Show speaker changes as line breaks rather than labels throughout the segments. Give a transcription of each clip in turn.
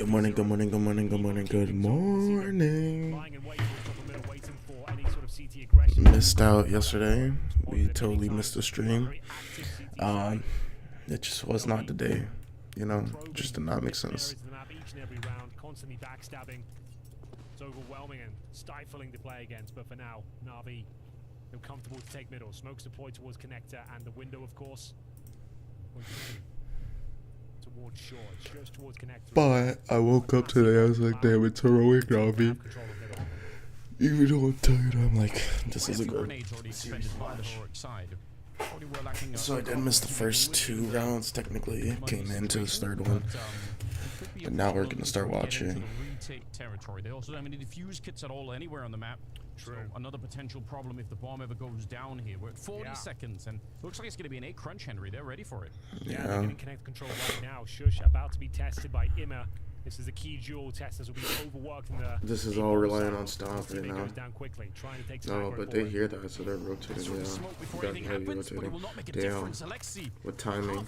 Good morning, good morning, good morning, good morning, good morning. Missed out yesterday. We totally missed the stream. It just was not the day, you know, just did not make sense.
It's overwhelming and stifling to play against, but for now, Na'Vi feel comfortable to take middle. Smoke's deployed towards connector and the window, of course. Towards shore, just towards connector.
But I woke up today, I was like, damn, it's heroic Na'Vi. Even though I'm tired, I'm like, this isn't good. So I did miss the first 2 rounds, technically. Came into this 3rd one. But now we're gonna start watching.
Territory. They also don't have any defuse kits at all anywhere on the map. True. So another potential problem if the bomb ever goes down here. We're at 40 seconds, and looks like it's going to be an 8 crunch, Henry. They're ready for it.
Yeah, they're getting connect control right now. Shush about to be tested by Immer. This is a key duel. Testers will be overworked in the...
This is all relying on staff right now.
Down quickly, trying to take
No, but they hear that, so they're rotating. Yeah, heavy rotating. Damn. With timing.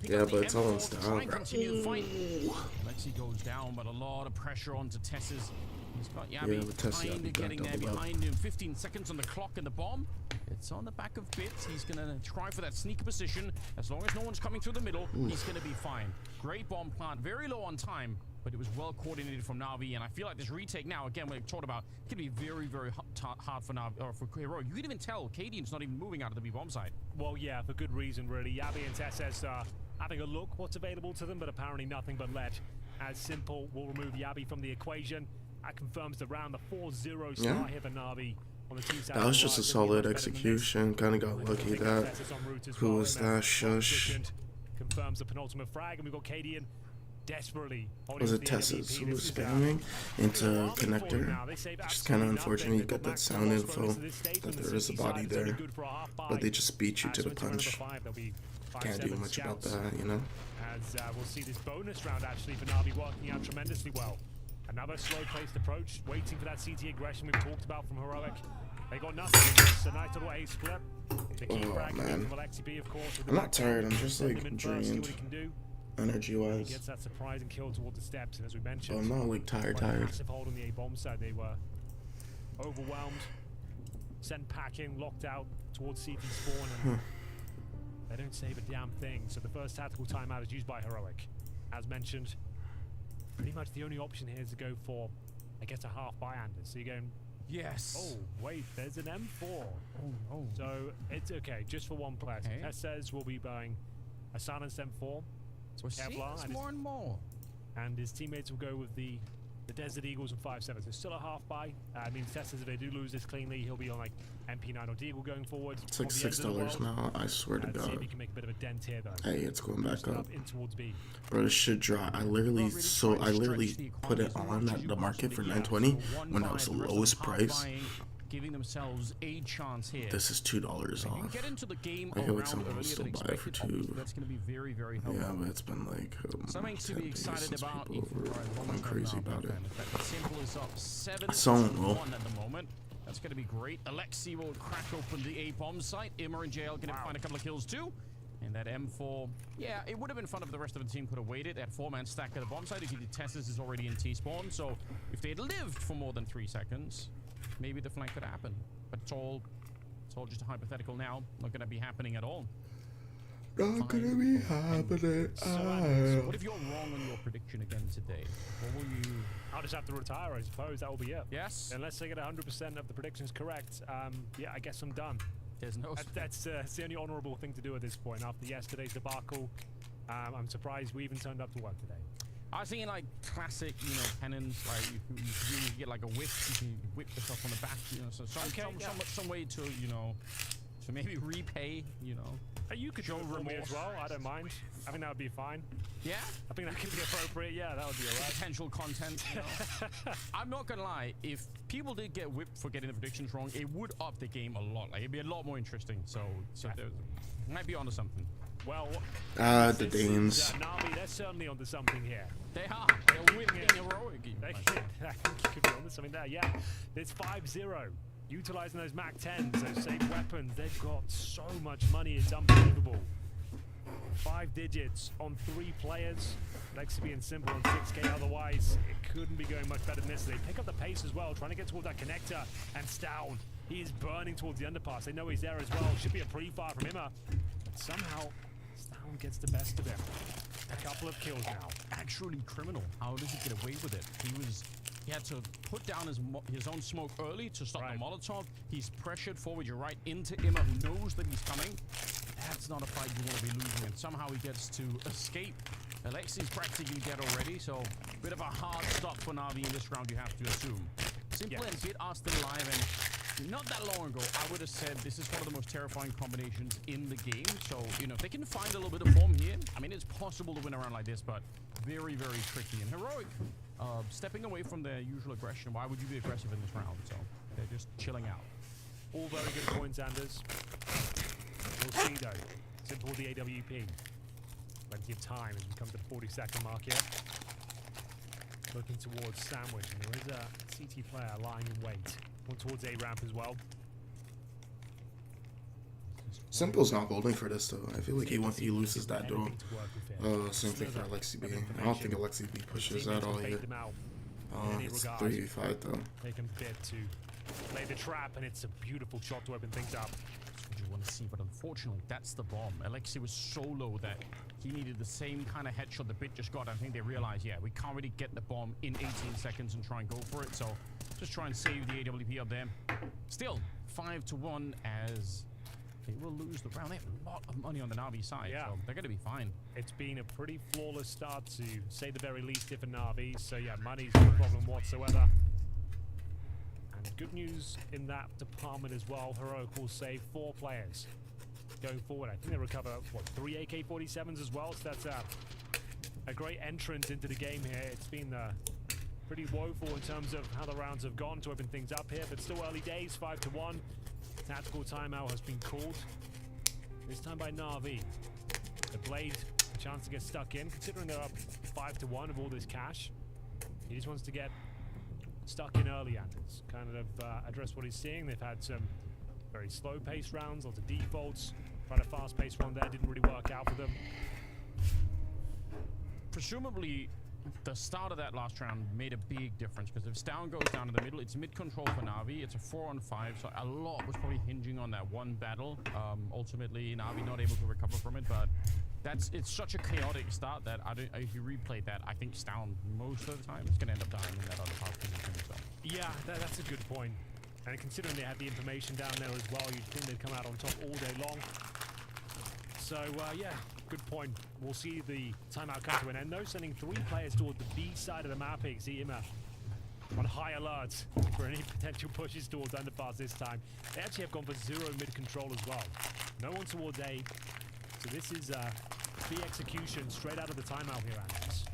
Yeah, but it's all on staff.
Alexi goes down, but a lot of pressure onto Tess's. He's got Yabi kind of getting there behind him. 15 seconds on the clock and the bomb. It's on the back of Bits. He's going to try for that sneaker position. As long as no one's coming through the middle, he's going to be fine. Great bomb plant. Very low on time, but it was well coordinated from Na'Vi. And I feel like this retake now, again, we talked about, it can be very, very hard for Na'Vi, or for Heroic. You can even tell Cadian's not even moving out of the B-bomb side.
Well, yeah, for good reason, really. Yabi and TSS are having a look what's available to them, but apparently nothing but lead. As simple, we'll remove Yabi from the equation. That confirms the round, the 4-0 start here for Na'Vi.
That was just a solid execution. Kind of got lucky that. Who was that? Shush.
Confirms the penultimate frag, and we've got Cadian desperately.
Was it Tess's who was spamming into connector? Just kind of unfortunate you get that sound info that there is a body there, but they just beat you to the punch. Can't do much about that, you know.
As we'll see this bonus round actually for Na'Vi working out tremendously well. Another slow-paced approach, waiting for that CT aggression we've talked about from Heroic. They got nothing in this, a nice little A split. The key frag from Alexi B, of course.
I'm not tired, I'm just like drained, energy-wise.
He gets that surprising kill towards the steps, and as we mentioned,
I'm not like tired.
Massive hold on the A bomb side. They were overwhelmed, sent packing, locked out towards CT spawn, and they don't save a damn thing. So the first tactical timeout is used by Heroic. As mentioned, pretty much the only option here is to go for, I guess, a half by Anders. So you're going,
yes.
Oh, wait, there's an M4.
Oh.
So it's okay, just for one player.
Okay.
Tess says we'll be buying a silenced M4.
So we're seeing this more and more.
And his teammates will go with the Desert Eagles and 5.7. So still a half buy. I mean, Tess says if they do lose this cleanly, he'll be on like MP9 or Deagle going forward.
It's like $6 now, I swear to God.
See if he can make a bit of a dent here, though.
Hey, it's going back up.
In towards B.
Bro, this shit dry. I literally put it on at the market for 920 when that was the lowest price.
Giving themselves a chance here.
This is $2 off.
Get into the game
I feel like someone will still buy it for $2.
That's going to be very, very helpful.
Yeah, but it's been like
something to be excited about.
People were going crazy about it.
Simple is up
7-1
at the moment. That's going to be great. Alexi will crack open the A bomb site. Immer and JL going to find a couple of kills too. And that M4, yeah, it would have been fun if the rest of the team could have waited. That 4-man stack at the bomb site. If you did Tessus is already in T-spawn, so if they had lived for more than 3 seconds, maybe the flank could happen. But it's all just a hypothetical now. Not going to be happening at all.
Not going to be happening.
So, what if you're wrong on your prediction again today? What will you...
I'll just have to retire, I suppose. That will be it.
Yes?
Unless I get 100% of the predictions correct, yeah, I guess I'm done.
There's no...
That's the only honourable thing to do at this point. After yesterday's debacle, I'm surprised we even turned up to work today.
I was thinking like classic, you know, pennants, like you get like a whip, you can whip the stuff on the back, you know, so some way to, you know, to maybe repay, you know.
You could show me as well, I don't mind. I think that would be fine.
Yeah?
I think that could be appropriate, yeah, that would be alright.
Potential content, you know. I'm not gonna lie, if people did get whipped for getting the predictions wrong, it would up the game a lot. Like, it'd be a lot more interesting, so there might be onto something.
Well,
the Danes.
Na'Vi, they're certainly onto something here.
They are. They're winning Heroic.
I think you could be onto something there, yeah. It's 5-0. Utilizing those MAC-10s, those safe weapons, they've got so much money, it's unbelievable. 5 digits on 3 players. Lexi being simple on 6K, otherwise it couldn't be going much better than this. They pick up the pace as well, trying to get towards that connector, and Stown, he is burning towards the underpass. They know he's there as well. Should be a pre-fire from Imma, but somehow Stown gets the best of him. A couple of kills now.
Actually criminal. How does he get away with it? He had to put down his own smoke early to stop the Molotov. He's pressured forward. You're right into Imma, who knows that he's coming. That's not a fight you want to be losing, and somehow he gets to escape. Alexi's practically dead already, so a bit of a hard stop for Na'Vi in this round, you have to assume. Simple and Bit are still alive, and not that long ago, I would have said this is one of the most terrifying combinations in the game. So, you know, if they can find a little bit of form here, I mean, it's possible to win a round like this, but very, very tricky. And Heroic, stepping away from their usual aggression. Why would you be aggressive in this round? So, they're just chilling out.
All very good points, Anders. We'll see, though. Simple with the AWP. Plenty of time as we come to the 40-second mark here. Looking towards Sandwich, and there is a CT player lying in wait. One towards A-ramp as well.
Simple's not golden for this, though. I feel like he loses that duel. Same thing for Alexi B. I don't think Alexi B pushes at all here. It's 3v5, though.
Taking a bit to play the trap, and it's a beautiful shot to open things up.
You want to see, but unfortunately that's the bomb. Alexi was so low that he needed the same kind of headshot the Bit just got. I think they realized, yeah, we can't really get the bomb in 18 seconds and try and go for it, so just try and save the AWP up there. Still 5-1 as they will lose the round. They have a lot of money on the Na'Vi side, so they're going to be fine.
It's been a pretty flawless start, to say the very least, if for Na'Vi, so yeah, money's no problem whatsoever. And good news in that department as well. Heroic will save 4 players going forward. I think they recover, what, 3 AK-47s as well? So that's a great entrance into the game here. It's been pretty woeful in terms of how the rounds have gone to open things up here, but still early days, 5-1. Tactical timeout has been called. This time by Na'Vi. The Blade, a chance to get stuck in, considering they're up 5-1 with all this cash. He just wants to get stuck in early, Anders. Kind of address what he's seeing. They've had some very slow-paced rounds, lots of defaults. Tried a fast-paced round there, didn't really work out for them.
Presumably, the start of that last round made a big difference, because if Stown goes down in the middle, it's mid-control for Na'Vi. It's a 4-on-5, so a lot was probably hinging on that one battle. Ultimately, Na'Vi not able to recover from it, but it's such a chaotic start that if you replay that, I think Stown most of the time is going to end up dying in that other half position. So.
Yeah, that's a good point. And considering they had the information down there as well, you'd think they'd come out on top all day long. So, yeah, good point. We'll see the timeout come to an end, though, sending 3 players toward the B side of the map. You can see Imma on high alert for any potential pushes towards underpass this time. They actually have gone for 0 mid-control as well. No one towards A. So this is B execution straight out of the timeout here, Anders.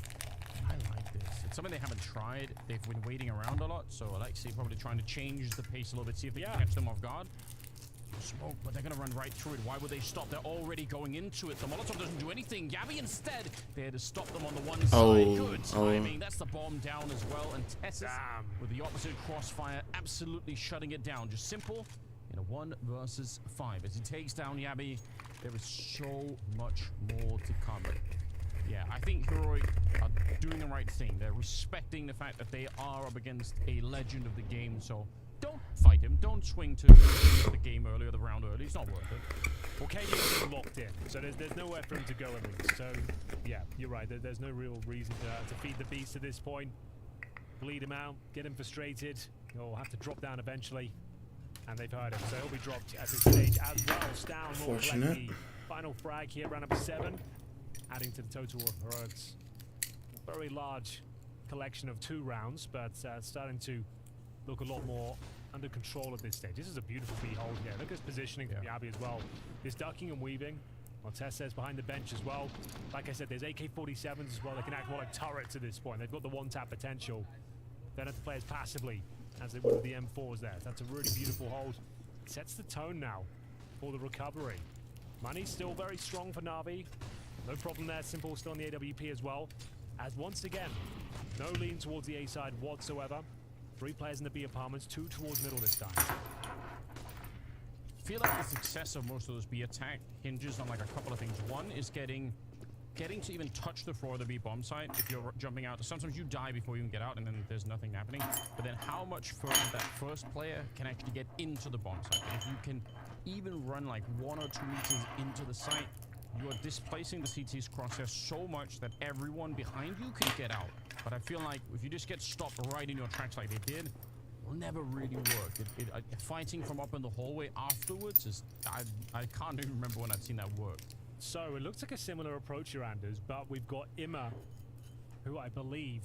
I like this. It's something they haven't tried. They've been waiting around a lot, so Alexi probably trying to change the pace a little bit, see if they can catch them off guard. Smoke, but they're going to run right through it. Why would they stop? They're already going into it. The Molotov doesn't do anything. Yabby instead, they had to stop them on the one side. Good timing. That's the bomb down as well. And Tessus with the opposite crossfire, absolutely shutting it down. Just simple in a 1 versus 5. As he takes down Yabby, there is so much more to come. Yeah, I think Heroic are doing the right thing. They're respecting the fact that they are up against a legend of the game, so don't fight him. Don't swing to the game early or the round early. It's not worth it.
Well, KD is locked in, so there's nowhere for him to go at least. So, yeah, you're right. There's no real reason to feed the beast at this point. Bleed him out, get him frustrated. He'll have to drop down eventually. And they've heard him, so he'll be dropped at this stage as well. Stown will collect the final frag here, round number 7, adding to the total of Heroic's very large collection of 2 rounds, but starting to look a lot more under control at this stage. This is a beautiful B-hold here. Look at his positioning from Yabby as well. There's ducking and weaving. Montez behind the bench as well. Like I said, there's AK-47s as well. They can act more like turrets at this point. They've got the one-tap potential. Then have to play as passively as they would with the M4s there. That's a really beautiful hold. Sets the tone now for the recovery. Money's still very strong for Na'Vi. No problem there. Simple still on the AWP as well. As once again, no lean towards the A side whatsoever. 3 players in the B apartments, 2 towards middle this time.
feel like the success of most of those B attack hinges on like a couple of things. One is getting to even touch the floor of the B bomb site. If you're jumping out, sometimes you die before you can get out, and then there's nothing happening. But then how much further that first player can actually get into the bomb site. And if you can even run like 1 or 2 meters into the site, you are displacing the CT's crosshair so much that everyone behind you can get out. But I feel like if you just get stopped right in your tracks like they did, will never really work. Fighting from up in the hallway afterwards is... I can't even remember when I've seen that work.
So it looks like a similar approach here, Anders, but we've got Imma, who I believe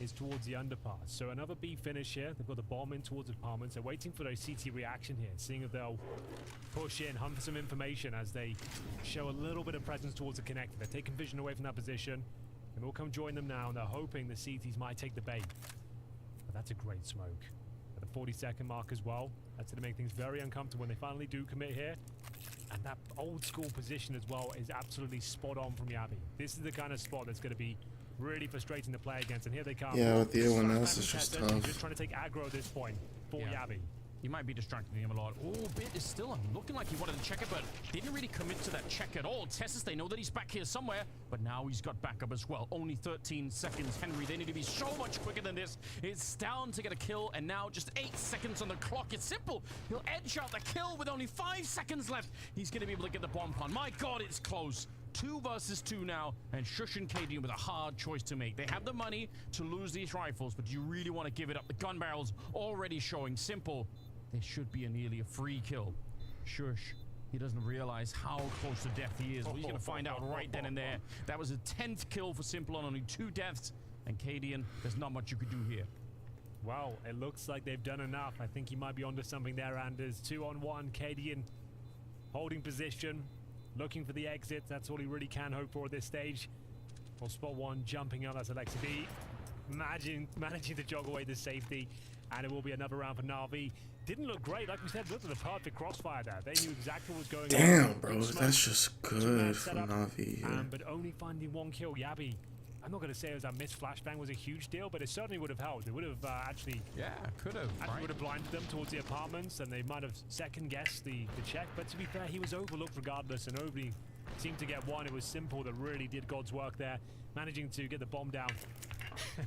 is towards the underpass. So another B finish here. They've got the bomb in towards apartments. They're waiting for their CT reaction here, seeing if they'll push in, hunt for some information as they show a little bit of presence towards the connector. They're taking vision away from that position, and we'll come join them now, and they're hoping the CTs might take the bait. But that's a great smoke. At the 40-second mark as well. That's going to make things very uncomfortable when they finally do commit here. And that old school position as well is absolutely spot on from Yabi. This is the kind of spot that's going to be really frustrating to play against. And here they come.
Yeah, with the A1S, it's just tough.
Just trying to take aggro at this point for Yabi.
He might be distracting him a lot. Oh, Bit is still looking like he wanted to check it, but didn't really commit to that check at all. Tessus, they know that he's back here somewhere, but now he's got backup as well. Only 13 seconds. Henry, they need to be so much quicker than this. It's down to get a kill, and now just 8 seconds on the clock. It's simple. He'll edge out the kill with only 5 seconds left. He's going to be able to get the bomb pun. My God, it's close. 2 versus 2 now, and Shush and KD with a hard choice to make. They have the money to lose these rifles, but do you really want to give it up? The gun barrel's already showing simple. There should be nearly a free kill. Shush, he doesn't realize how close to death he is. Well, he's going to find out right then and there. That was a 10th kill for Simple on only 2 deaths. And Cadian, there's not much you could do here.
Well, it looks like they've done enough. I think he might be onto something there, Anders. 2-on-1, Cadian holding position, looking for the exit. That's all he really can hope for at this stage. Well, spot 1 jumping up. That's Alexi B. Managing to jog away the safety. And it will be another round for Na'Vi. Didn't look great, like we said. Looked at the perfect crossfire there. They knew exactly what was going on.
Damn, bro, that's just good for Na'Vi here.
But only finding 1 kill. Yabi, I'm not going to say it was a missed flashbang was a huge deal, but it certainly would have helped. It would have actually...
Yeah, could have.
Would have blinded them towards the apartments, and they might have second-guessed the check. But to be fair, he was overlooked regardless, and nobody seemed to get one. It was Simple that really did God's work there, managing to get the bomb down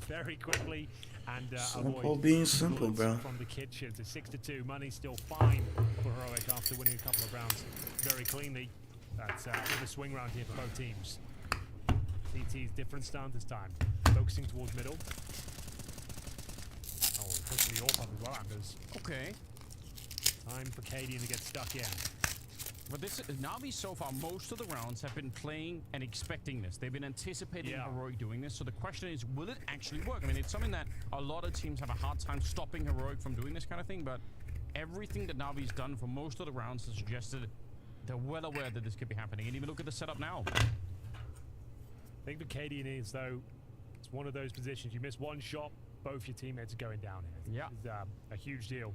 very quickly. And
simple being simple, bro.
From the kitchen to 6-2. Money still fine for Heroic after winning a couple of rounds very cleanly. That's a swing round here for both teams. CT's different stance this time, focusing towards middle. Oh, pushing the AWP up as well, Anders.
Okay.
Time for Cadian to get stuck in.
But this Na'Vi so far, most of the rounds have been playing and expecting this. They've been anticipating Heroic doing this. So the question is, will it actually work? I mean, it's something that a lot of teams have a hard time stopping Heroic from doing this kind of thing. But everything that Na'Vi's done for most of the rounds has suggested they're well aware that this could be happening. And even look at the setup now.
I think for Cadian is, though, it's one of those positions. You miss 1 shot, both your teammates are going down here.
Yeah.
It's a huge deal.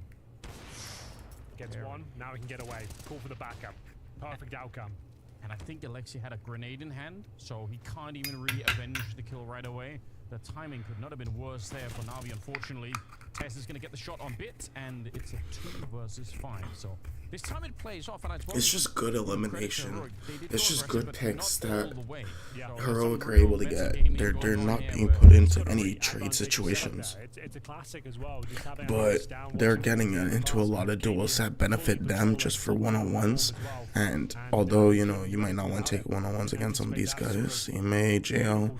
Gets 1, now he can get away. Call for the backup. Perfect outcome.
And I think Alexi had a grenade in hand, so he can't even really avenge the kill right away. The timing could not have been worse there for Na'Vi, unfortunately. Tess is going to get the shot on Bit, and it's a 2 versus 5. So this time it plays off, and
it's just good elimination. It's just good picks that Heroic are
able
able to get. They're not being put into any trade situations,
it's a classic as well.
but they're getting into a lot of duels that benefit them just for one-on-ones. And although, you know, you might not want to take one-on-ones against some of these guys, CMA, JL,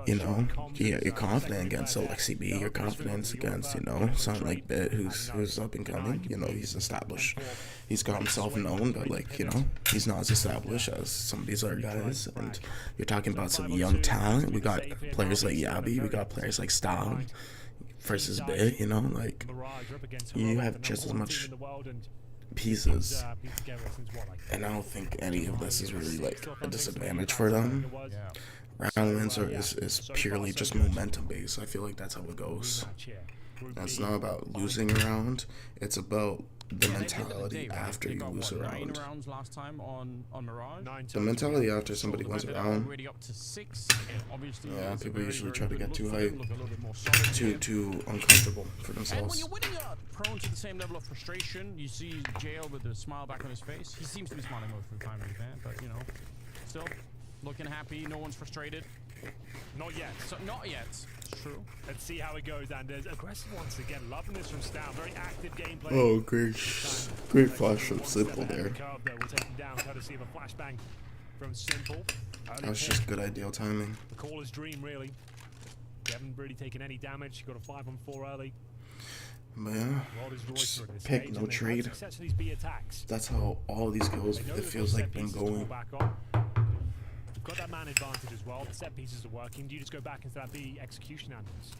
you know, you're confident against Alexi B, you're confident against, you know, someone like Bit, who's up and coming. You know, he's established, he's got himself known, but, like, you know, he's not as established as some of these other guys. And you're talking about some young talent. We got players like Yabi, we got players like Stav versus Bit, you know, like, you have just as much pieces, and I don't think any of this is really like a disadvantage for them. Round wins is purely just momentum based. I feel like that's how it goes. It's not about losing a round, it's about the mentality after you lose a round. The mentality after somebody wins a round. Yeah, people usually try to get too high, too uncomfortable for themselves.
prone to the same level of frustration. You see JL with the smile back on his face. He seems to be smiling most of the time, to be fair, but you know, still looking happy. No one's frustrated.
Not yet.
So, not yet. It's true.
Let's see how it goes. And there's aggressive once again. Loving this from Stout. Very active gameplay.
Oh, great flash from Simple there.
We'll take him down courtesy of a flashbang from Simple.
That was just good ideal timing.
The caller's dream, really. They haven't really taken any damage. He got a 5-on-4 early.
But yeah, just pick, no trade. That's how all these goals, it feels like, been going.
You've got that man advantage as well. The set pieces are working. Do you just go back into that B execution angles?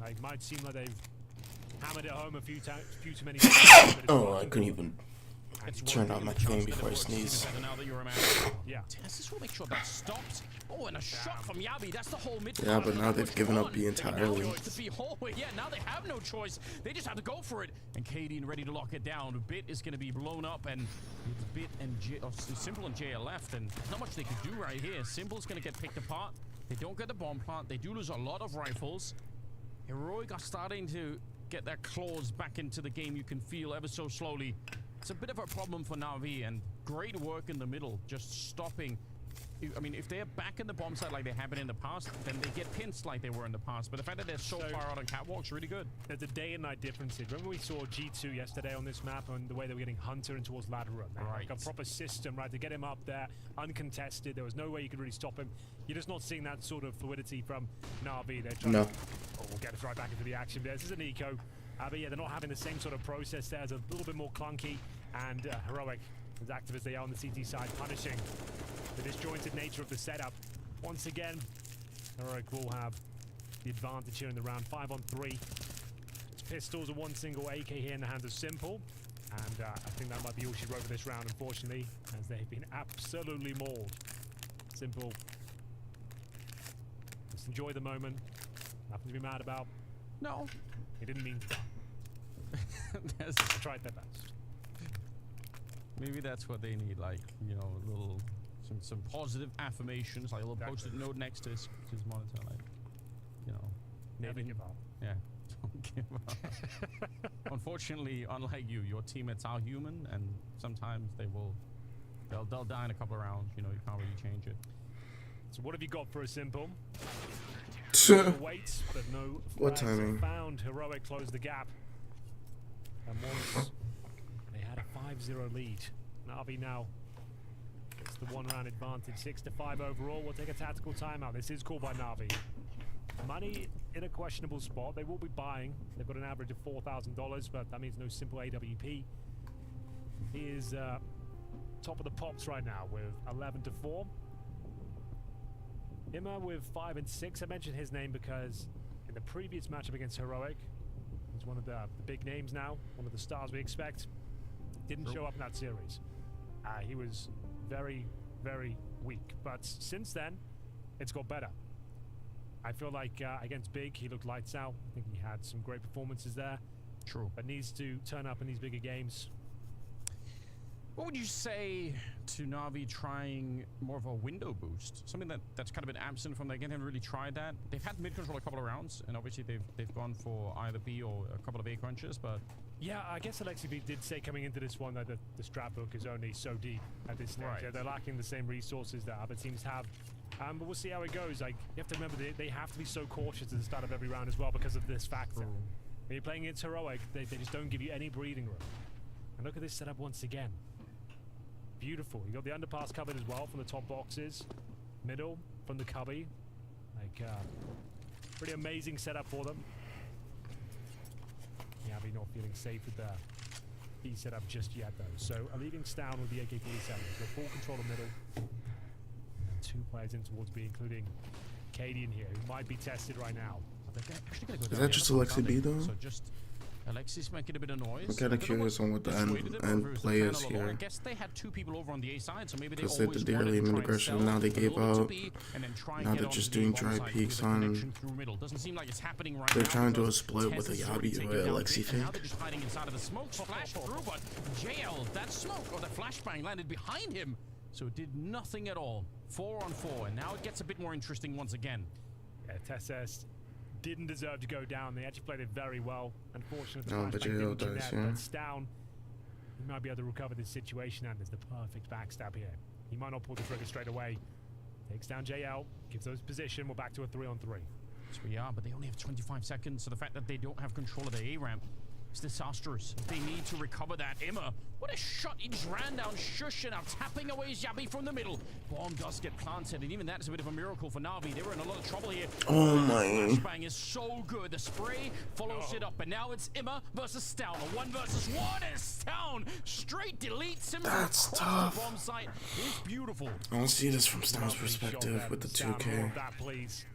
It might seem like they've hammered it home a few too many times.
Oh, I couldn't even turn on my thing before I sneeze.
Yeah.
This will make sure that stops. Oh, and a shot from Yabi. That's the whole mid.
Yeah, but now they've given up B entirely.
Yeah, now they have no choice. They just have to go for it. And Cadian ready to lock it down. Bit is going to be blown up, and it's Bit and Simple and Jay are left, and there's not much they can do right here. Simple's going to get picked apart. They don't get the bomb plant. They do lose a lot of rifles. Heroic are starting to get their claws back into the game. You can feel ever so slowly. It's a bit of a problem for Na'Vi, and great work in the middle, just stopping. I mean, if they're back in the bomb site like they have been in the past, then they get pinched like they were in the past. But the fact that they're so far out on catwalk's really good.
There's a day and night difference here. Remember we saw G2 yesterday on this map and the way they were getting Hunter in towards ladder run.
Right.
Like a proper system, right, to get him up there, uncontested. There was no way you could really stop him. You're just not seeing that sort of fluidity from Na'Vi. They're trying to, we'll get us right back into the action. This is an eco. But yeah, they're not having the same sort of process there. It's a little bit more clunky. And Heroic, as active as they are on the CT side, punishing the disjointed nature of the setup. Once again, Heroic will have the advantage here in the round. 5-on-3. It's pistols and one single AK here in the hands of Simple. And I think that might be all she wrote for this round, unfortunately, as they've been absolutely mauled. Simple. Just enjoy the moment. Nothing to be mad about.
No.
He didn't mean to. I tried their best.
Maybe that's what they need, like, you know, a little, some positive affirmations, like a little post-it note next to his monitor, like, you know.
Never give up.
Yeah, don't give up. Unfortunately, unlike you, your teammates are human, and sometimes they'll die in a couple of rounds. You know, you can't really change it.
So what have you got for a Simple? Wait, but no.
What timing?
Found. Heroic closed the gap. And once they had a 5-0 lead. Na'Vi now gets the one-round advantage. 6-5 overall. We'll take a tactical timeout. This is called by Na'Vi. Money in a questionable spot. They will be buying. They've got an average of $4,000, but that means no Simple AWP. He is top of the pops right now with 11-4. Imma with 5 and 6. I mentioned his name because in the previous matchup against Heroic, he's one of the big names now, one of the stars we expect. Didn't show up in that series. He was very, very weak. But since then, it's got better. I feel like against Big, he looked lights out. I think he had some great performances there.
True.
But needs to turn up in these bigger games.
What would you say to Na'Vi trying more of a window boost? Something that's kind of been absent from their game. They haven't really tried that. They've had mid control a couple of rounds, and obviously they've gone for either B or a couple of A crunches, but
yeah, I guess Xtrfy did say coming into this one that the strap book is only so deep at this stage.
Right.
Yeah, they're lacking the same resources that other teams have. But we'll see how it goes. Like, you have to remember they have to be so cautious at the start of every round as well because of this factor.
True.
When you're playing against Heroic, they just don't give you any breathing room. And look at this setup once again. Beautiful. You got the underpass covered as well from the top boxes. Middle from the cubby. Like, pretty amazing setup for them. Yabi not feeling safe with the B setup just yet, though. So, leaving Stown with the AK-47. So, full control of middle. And 2 players in towards B, including Cadian here, who might be tested right now.
Is that just Alexi B, though?
So just Alexis making a bit of noise.
I'm kind of curious on what the end play is here.
I guess they had 2 people over on the A side, so maybe they
because they did the early mid aggression, now they gave up. Now they're just doing dry peeks on.
Doesn't seem like it's happening right
they're
now.
trying to do a split with a Yabi or a Alexi fake.
Now they're just hiding inside of the smoke. Flash through, but JL, that smoke or the flashbang landed behind him, so it did nothing at all. 4-on-4, and now it gets a bit more interesting once again.
Yeah, TSS didn't deserve to go down. They actually played it very well. Unfortunately,
no, but JL does, yeah.
But Stown, he might be able to recover this situation, and there's the perfect backstab here. He might not pull the trigger straight away. Takes down JL, gives those position. We're back to a 3-on-3.
Yes, we are, but they only have 25 seconds, so the fact that they don't have control of the A-ramp is disastrous. They need to recover that. Imma, what a shot. He just ran down Shush and now tapping away Xtrfy from the middle. Bomb does get planted, and even that is a bit of a miracle for Na'Vi. They were in a lot of trouble here.
Oh my.
Flashbang is so good. The spray follows it up, and now it's Imma versus Stown. A 1 versus 1, and Stown straight deletes him.
That's tough.
The bomb site is beautiful.
I don't see this from Stown's perspective with the 2K.
That, please.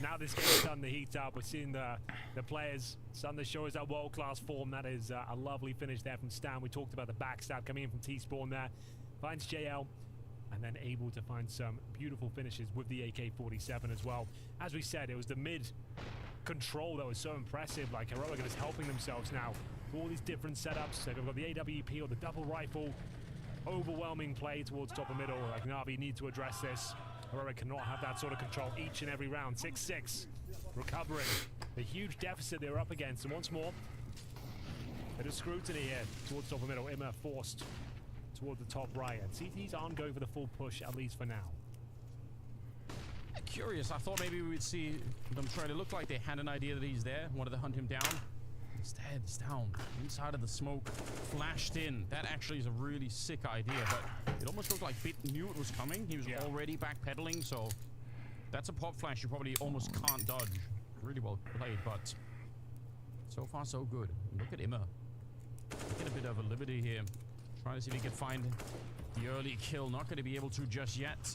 Now this game's done the heat up. We're seeing the players starting to show us that world-class form. That is a lovely finish there from Stan. We talked about the backstab coming in from T-Spawn there. Finds JL, and then able to find some beautiful finishes with the AK-47 as well. As we said, it was the mid control that was so impressive. Like, Heroic are just helping themselves now. All these different setups. So they've got the AWP or the double rifle. Overwhelming play towards top and middle. Like, Na'Vi need to address this. Heroic cannot have that sort of control each and every round. 6-6, recovering the huge deficit they were up against. And once more, bit of scrutiny here towards top and middle. Imma forced toward the top right. And CTs aren't going for the full push, at least for now.
Curious, I thought maybe we would see them try to look like they had an idea that he's there, wanted to hunt him down. Instead, he's down inside of the smoke, flashed in. That actually is a really sick idea, but it almost looked like Bit knew it was coming. He was already backpedaling, so that's a pop flash you probably almost can't dodge. Really well played, but so far so good. Look at Imma. Get a bit of a liberty here. Trying to see if he can find the early kill. Not going to be able to just yet.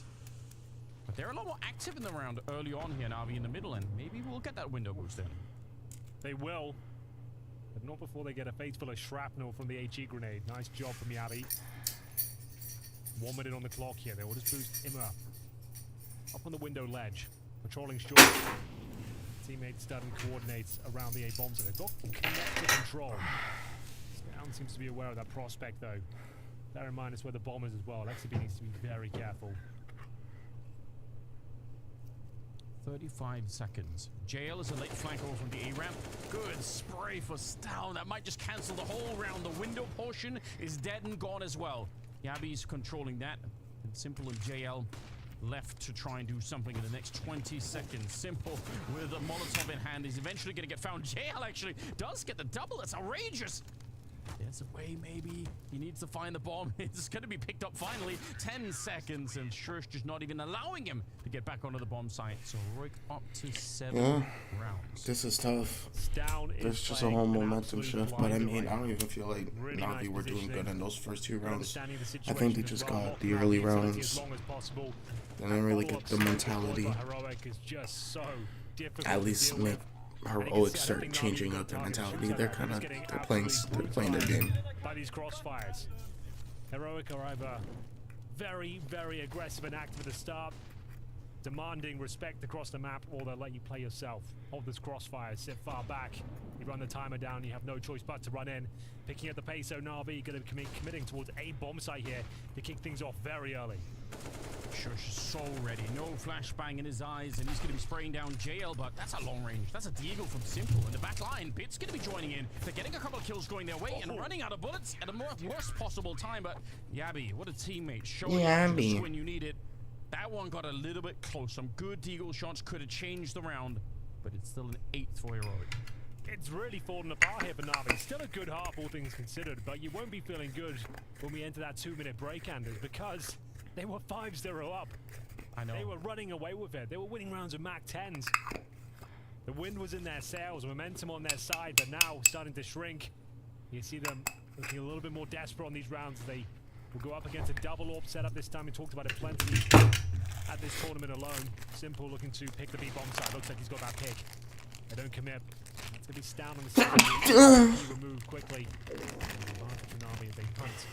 But they're a lot more active in the round early on here, Na'Vi in the middle, and maybe we'll get that window boost in.
They will. But not before they get a face full of shrapnel from the HE grenade. Nice job from Yabi. 1 minute on the clock here. They will just boost Imma up on the window ledge. Patrolling short. Teammates starting coordinates around the A bomb, so they've got connected control. Down seems to be aware of that prospect though. Bear in mind it's where the bomb is as well. XTB needs to be very careful.
35 seconds. JL is a late flank over from the A-ramp. Good spray for Stown. That might just cancel the whole round. The window portion is dead and gone as well. Yabi's controlling that. And Simple and JL left to try and do something in the next 20 seconds. Simple with a Molotov in hand is eventually going to get found. JL actually does get the double. That's outrageous. There's a way, maybe. He needs to find the bomb. It's going to be picked up finally. 10 seconds, and Shush just not even allowing him to get back onto the bomb site. So Roik up to 7 rounds.
This is tough. There's just a whole momentum shift, but I mean, I don't even feel like Na'Vi were doing good in those first 2 rounds. I think they just got the early rounds. They didn't really get the mentality. At least make Heroic start changing up their mentality. They're playing their game.
By these crossfires, Heroic are either very, very aggressive and active at the start, demanding respect across the map, or they'll let you play yourself. Hold this crossfire, sit far back. You run the timer down, you have no choice but to run in. Picking up the pace, so Na'Vi going to be committing towards a bomb site here to kick things off very early.
Shush is so ready. No flashbang in his eyes, and he's going to be spraying down JL, but that's a long range. That's a deagle from Simple. In the back line, Bit's going to be joining in. They're getting a couple of kills going their way and running out of bullets at a worst possible time, but Yabi, what a teammate. Showing up just when you need it. That one got a little bit close. Some good deagle shots could have changed the round, but it's still an 8th for Heroic.
It's really fallen apart here for Na'Vi. Still a good half, all things considered, but you won't be feeling good when we enter that 2-minute break, Anders, because they were 5-0 up.
I know.
They were running away with it. They were winning rounds with Mach 10s. The wind was in their sails, momentum on their side, but now starting to shrink. You see them looking a little bit more desperate on these rounds. They will go up against a double AWP setup this time. We talked about it plenty at this tournament alone. Simple looking to pick the B bomb side. Looks like he's got that pick. They don't commit. That's going to be Stown on the side. He removed quickly. Advantage for Na'Vi as they punt.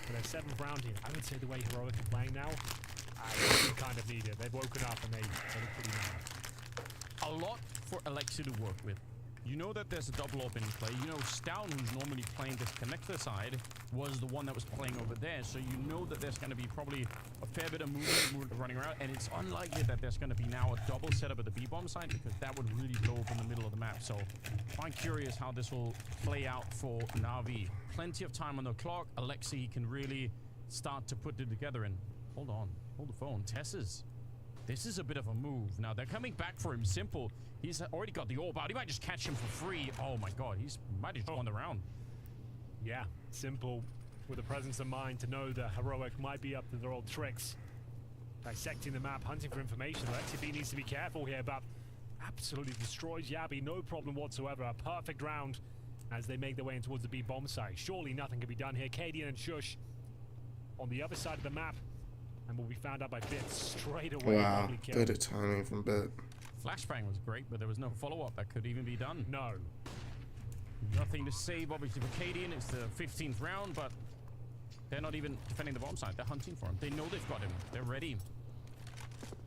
For their 7th round here, I would say the way Heroic are playing now, they kind of need it. They've woken up and they look pretty mad.
A lot for Alexi to work with. You know that there's a double op in play. You know Stown, who's normally playing this connector side, was the one that was playing over there. So you know that there's going to be probably a fair bit of movement running around. And it's unlikely that there's going to be now a double setup at the B-bomb side, because that would really blow up in the middle of the map. So I'm curious how this will play out for Na'Vi. Plenty of time on the clock. Alexei can really start to put it together. And hold on. Hold the phone. Tesses. This is a bit of a move. Now, they're coming back for him. Simple. He's already got the orb out. He might just catch him for free. Oh, my God. He might have just won the round.
Yeah, Simple with the presence of mind to know the Heroic might be up to their old tricks. Dissecting the map, hunting for information. XTB needs to be careful here, but absolutely destroys Yabi. No problem whatsoever. A perfect round as they make their way in towards the B bomb site. Surely nothing can be done here. Cadian and Shush on the other side of the map. And will be found out by Bit straight away.
Wow, good timing from Bit.
Flashbang was great, but there was no follow-up that could even be done.
No.
Nothing to save, obviously, for Cadian. It's the 15th round, but they're not even defending the bomb site. They're hunting for him. They know they've got him. They're ready.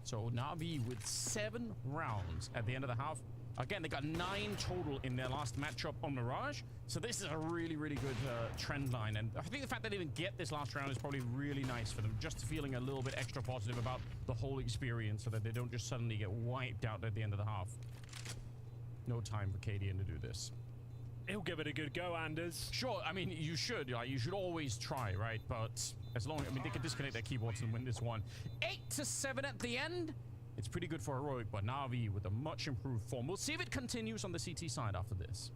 So Na'Vi with 7 rounds at the end of the half. Again, they got 9 total in their last matchup on Mirage. So this is a really, really good trend line. And I think the fact that they didn't get this last round is probably really nice for them. Just feeling a little bit extra positive about the whole experience so that they don't just suddenly get wiped out at the end of the half. No time for Cadian to do this.
He'll give it a good go, Anders.
Sure, I mean, you should. Like, you should always try, right? But as long as, I mean, they can disconnect their keyboards and win this one. 8-7 at the end. It's pretty good for Heroic, but Na'Vi with a much improved form. We'll see if it continues on the CT side after this.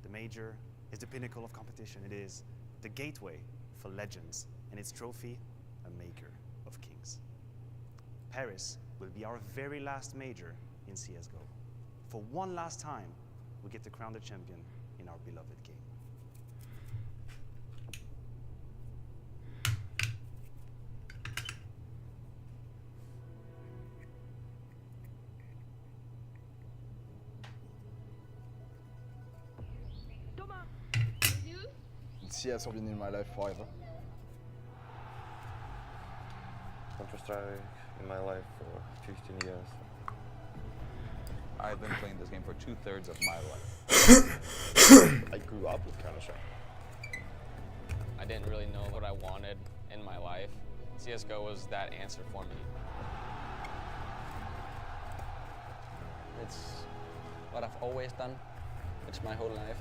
The Major is the pinnacle of competition. It is the gateway for legends, and its trophy, a maker of kings. Paris will be our very last Major in CSGO. For one last time, we get to crown the champion in our beloved game.
CS have been in my life forever.
Counter-Strike in my life for 15 years.
I've been playing this game for 2/3 of my life. I grew up with Counter-Strike.
I didn't really know what I wanted in my life. CSGO was that answer for me. It's what I've always done. It's my whole life.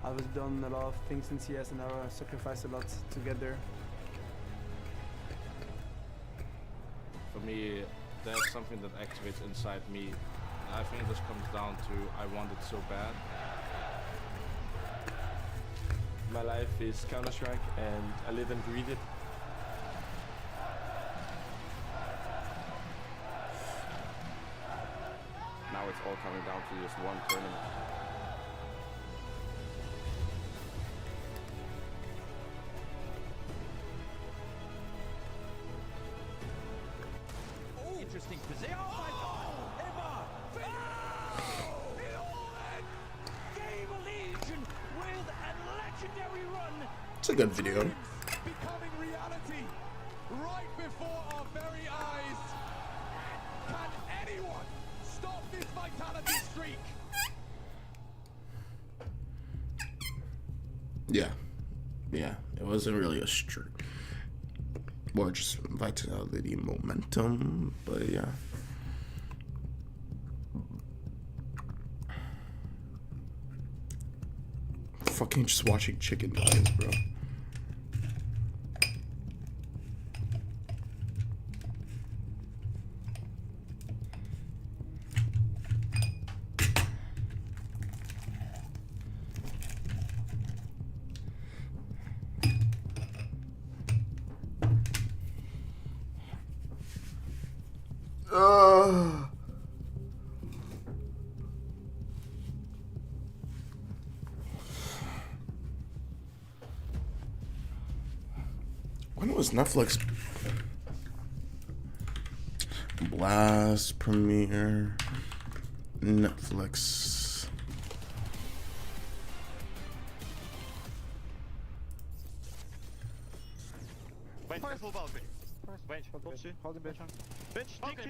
I've done a lot of things in CS and I've sacrificed a lot to get there.
For me, there's something that activates inside me. I think this comes down to I want it so bad.
My life is Counter-Strike and I live and breathe it.
Now it's all coming down to just one tournament.
Interesting position. Oh my God! Game Legion with a legendary run.
It's a good video.
Becoming reality right before our very eyes. Can anyone stop this vitality streak?
Yeah, it wasn't really a streak. More just vitality momentum, but yeah. Fucking just watching chicken dies, bro. When was Netflix? Blast, Premiere, Netflix.
Careful about me.
Bench,
Hold him bench.
bench,
Balcony.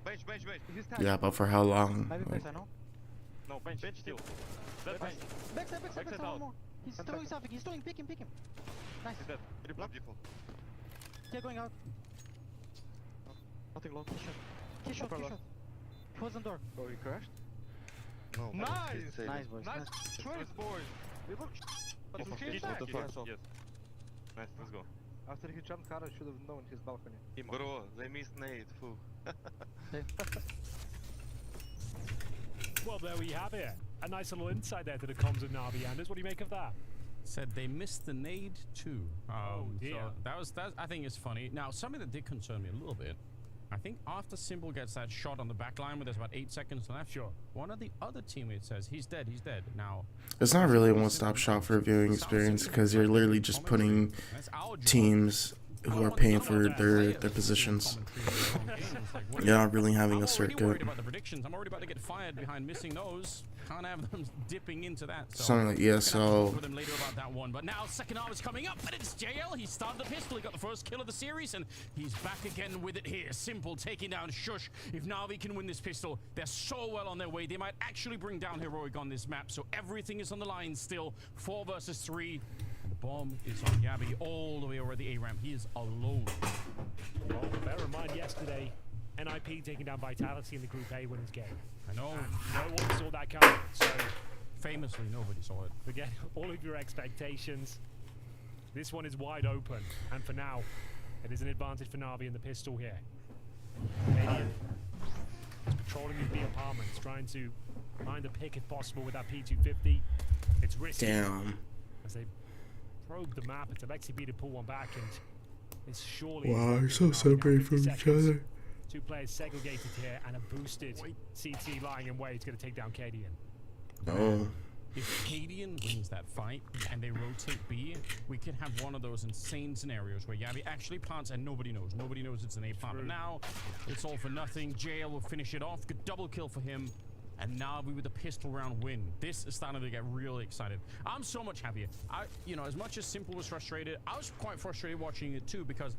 bench.
Yeah, but for how long?
Maybe
Like,
backside, no?
No, bench still.
Backside, one more. He's throwing something. He's throwing. Pick him. Nice.
He's dead. Default.
Yeah, going out.
Nothing long.
Key shot. Close the door.
Oh, he crashed? No.
Nice, boys.
Nice choice, boys. We look. But we came back. Yes. Nice, let's go.
After he jumped, Kara should have known his balcony.
Bro, they missed Nate, fool.
Well, there we have it. A nice little insight there to the comms of Na'Vi. Anders, what do you make of that?
Said they missed the nade too.
Dear.
So that I think is funny. Now, something that did concern me a little bit. I think after Simple gets that shot on the back line where there's about 8 seconds left,
Sure.
one of the other teammates says, he's dead. Now,
it's not really a one-stop shop for a viewing experience because you're literally just putting teams who are paying for their positions. You're not really having a circuit.
I'm worried about the predictions. I'm already about to get fired behind missing those. Can't have them dipping into that. So
Something like ESL.
with them later about that one. But now second half is coming up, and it's JL. He started the pistol. He got the first kill of the series, and he's back again with it here. Simple taking down Shush. If Na'Vi can win this pistol, they're so well on their way. They might actually bring down Heroic on this map. So everything is on the line still. 4 versus 3. The bomb is on Yabi all the way over the A ramp. He is alone.
Well, bear in mind yesterday, NIP taking down Vitality in the Group A winners game.
I know.
And no one saw that coming. So
Famously, nobody saw it.
forget all of your expectations. This one is wide open, and for now, it is an advantage for Na'Vi in the pistol here. Canadian is patrolling his B apartments, trying to find a pick if possible with that P250. It's risky.
Damn.
As they probe the map, it's Alexi B to pull one back, and it's surely.
Wow, you're so separated from each other.
2 players segregated here, and a boosted CT lying in wait is going to take down Cadian.
Oh.
If Cadian wins that fight and they rotate B, we could have one of those insane scenarios where Yabi actually plants and nobody knows. Nobody knows it's an A plant. But now it's all for nothing. JL will finish it off. Good double kill for him. And Na'Vi with a pistol round win. This is starting to get really excited. I'm so much happier. As much as Simple was frustrated, I was quite frustrated watching it too, because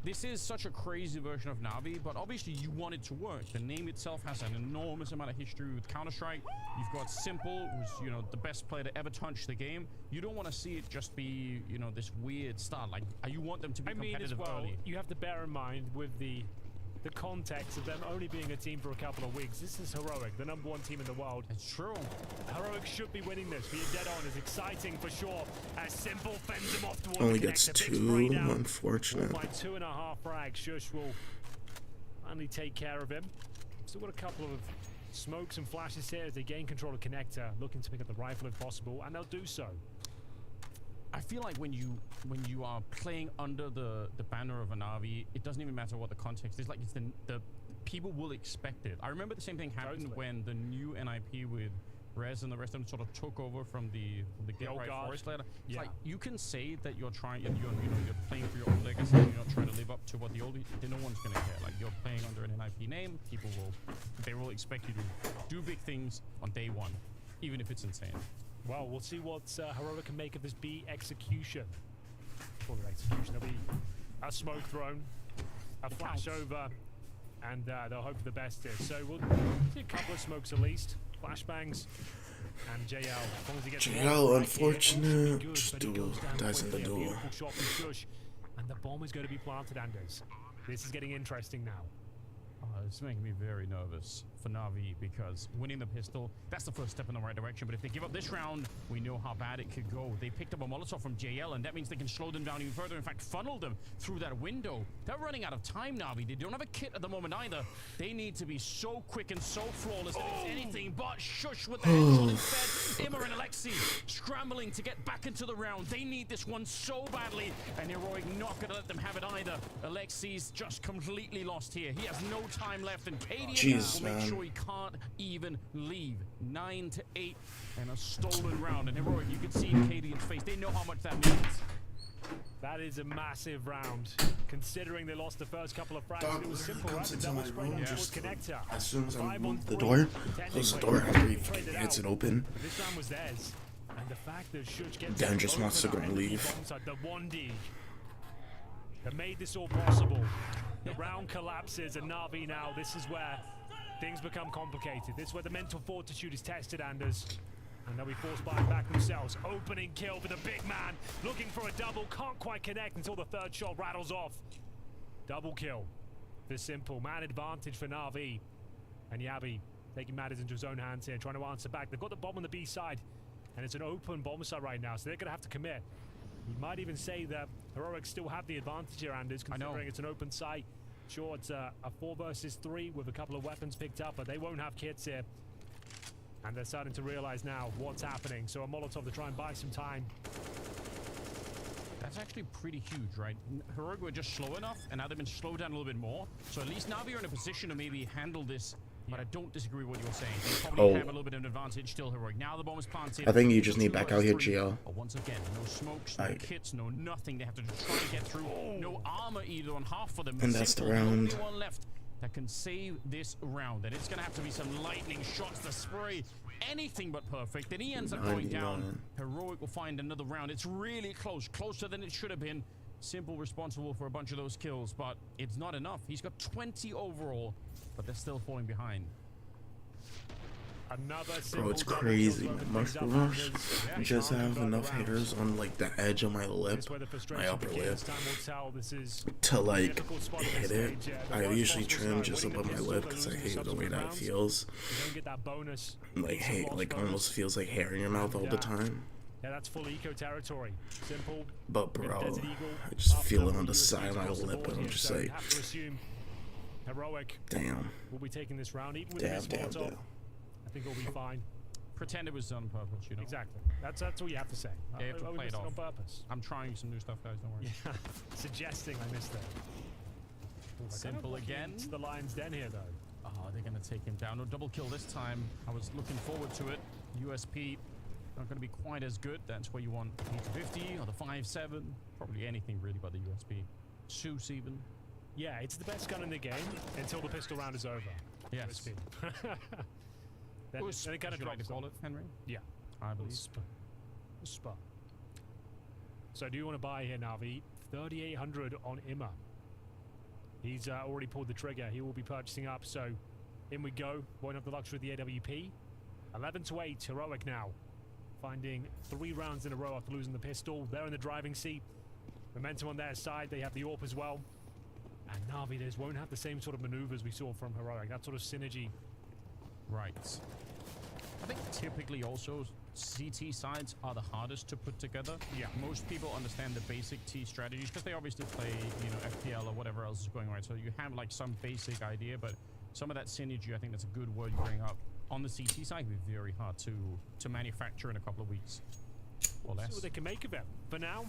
this is such a crazy version of Na'Vi, but obviously you want it to work. The name itself has an enormous amount of history with Counter-Strike. You've got Simple, who's, the best player to ever touch the game. You don't want to see it just be, this weird start. Like, you want them to be competitive early.
You have to bear in mind with the context of them only being a team for a couple of weeks. This is Heroic, the #1 team in the world.
It's true.
Heroic should be winning this. Being dead on is exciting for sure. As Simple fends him off towards
Only
the
gets
connector.
2, unfortunate.
By 2.5 frags, Shush will finally take care of him. Still got a couple of smokes and flashes here as they gain control of connector, looking to pick up the rifle if possible, and they'll do so.
I feel like when you are playing under the banner of an Na'Vi, it doesn't even matter what the context is. Like, it's the people will expect it. I remember the same thing happened when the new NIP with Rez and the rest of them sort of took over from the Get Right Forest layer. It's like, you can say that you're trying and you're playing for your own legacy, and you're not trying to live up to what the old. No one's gonna care. Like, you're playing under an NIP name, they will expect you to do big things on day one, even if it's insane.
Well, we'll see what Heroic can make of this B execution. For the execution, there'll be a smoke thrown, a flash over, and they'll hope for the best here. So we'll see a couple of smokes at least, flashbangs, and JL. As long as he gets
JL, unfortunate. Just duel, dies in the duel.
Shot from Shush, and the bomb is going to be planted, Anders. This is getting interesting now.
It's making me very nervous for Na'Vi, because winning the pistol, that's the first step in the right direction. But if they give up this round, we know how bad it could go. They picked up a Molotov from JL, and that means they can slow them down even further. In fact, funnel them through that window. They're running out of time, Na'Vi. They don't have a kit at the moment either. They need to be so quick and so flawless that it's anything but. Shush with the headshot instead. Immer and Alexi scrambling to get back into the round. They need this one so badly, and Heroic not going to let them have it either. Alexi's just completely lost here. He has no time left, and Cadian will make sure he can't even leave. 9-8 and a stolen round. And Heroic, you can see in Cadian's face, they know how much that means.
That is a massive round, considering they lost the first couple of frags.
Dog
It was simple, right?
comes
The
into
double
my
spray
room
down
just
towards connector.
as soon as I
5
move
on
the
3.
door, close the door after he
Traded
gets
out.
it open.
But this round was theirs. And the fact that Shush gets
Dan just wants to go and leave.
the 1D that made this all possible. The round collapses, and Na'Vi now, this is where things become complicated. This is where the mental fortitude is tested, Anders. And they'll be forced by back themselves. Opening kill for the big man, looking for a double, can't quite connect until the third shot rattles off. Double kill for Simple, man advantage for Na'Vi. And Yabi taking matters into his own hands here, trying to answer back. They've got the bomb on the B side, and it's an open bomb site right now, so they're gonna have to commit. You might even say that Heroic still have the advantage here, Anders, considering it's an open site. Sure, it's a 4 versus 3 with a couple of weapons picked up, but they won't have kits here. And they're starting to realize now what's happening. So a Molotov to try and buy some time.
That's actually pretty huge, right? Heroic were just slow enough, and now they've been slowed down a little bit more. So at least Na'Vi are in a position to maybe handle this. But I don't disagree with what you're saying. They probably have a little bit of an advantage still, Heroic. Now the bomb is planted.
I think you just need back out here, Gio.
But once again, no smokes, no kits, no nothing. They have to just try to get through. No armor either on half of them.
And that's the round.
Only one left that can save this round. And it's going to have to be some lightning shots to spray. Anything but perfect. Then he ends up going down. Heroic will find another round. It's really close. Closer than it should have been. Simple responsible for a bunch of those kills. But it's not enough. He's got 20 overall. But they're still falling behind.
Bro, it's crazy. Muscle Rush just have enough hairs on like the edge of my lip, my upper lip, to like hit it. I usually trim just above my lip because I hate the way that feels. Like almost feels like hair in your mouth all the time.
Yeah, that's full eco territory. Simple.
But bro, I just feel it on the side of my lip, and I'm just like,
Heroic.
Damn.
We'll be taking this round even with this Molotov. I think it'll be fine.
Pretend it was done on purpose, you know.
Exactly. That's all you have to say.
Yeah, you have to play it off.
On purpose.
I'm trying some new stuff, guys. Don't worry.
Yeah. Suggesting I missed that.
Simple again.
To the Lion's Den here, though.
Oh, they're gonna take him down. No double kill this time. I was looking forward to it. USP not gonna be quite as good. That's where you want the P250 or the 5.7. Probably anything really but the USP. Zeus even.
Yeah, it's the best gun in the game until the pistol round is over.
Yes.
Then it kind of drops.
Like to call it, Henry?
Yeah,
I believe.
Spa. So do you want to buy here, Na'Vi? 3,800 on Imma. He's already pulled the trigger. He will be purchasing up. So in we go. Won't have the luxury of the AWP. 11-8. Heroic now, finding 3 rounds in a row after losing the pistol. They're in the driving seat. Momentum on their side. They have the AWP as well. And Na'Vi won't have the same sort of maneuvers we saw from Heroic. That sort of synergy.
Right. I think typically also CT sides are the hardest to put together.
Yeah.
Most people understand the basic T strategies because they obviously play, you know, FPL or whatever else is going right. So you have like some basic idea, but some of that synergy, I think that's a good word you bring up. On the CT side, would be very hard to manufacture in a couple of weeks. Or less.
See what they can make of it. For now,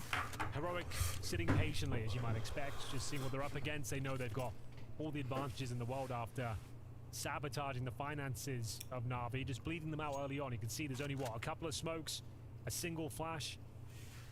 Heroic sitting patiently, as you might expect, just seeing what they're up against. They know they've got all the advantages in the world after sabotaging the finances of Na'Vi, just bleeding them out early on. You can see there's only, what, a couple of smokes, a single flash,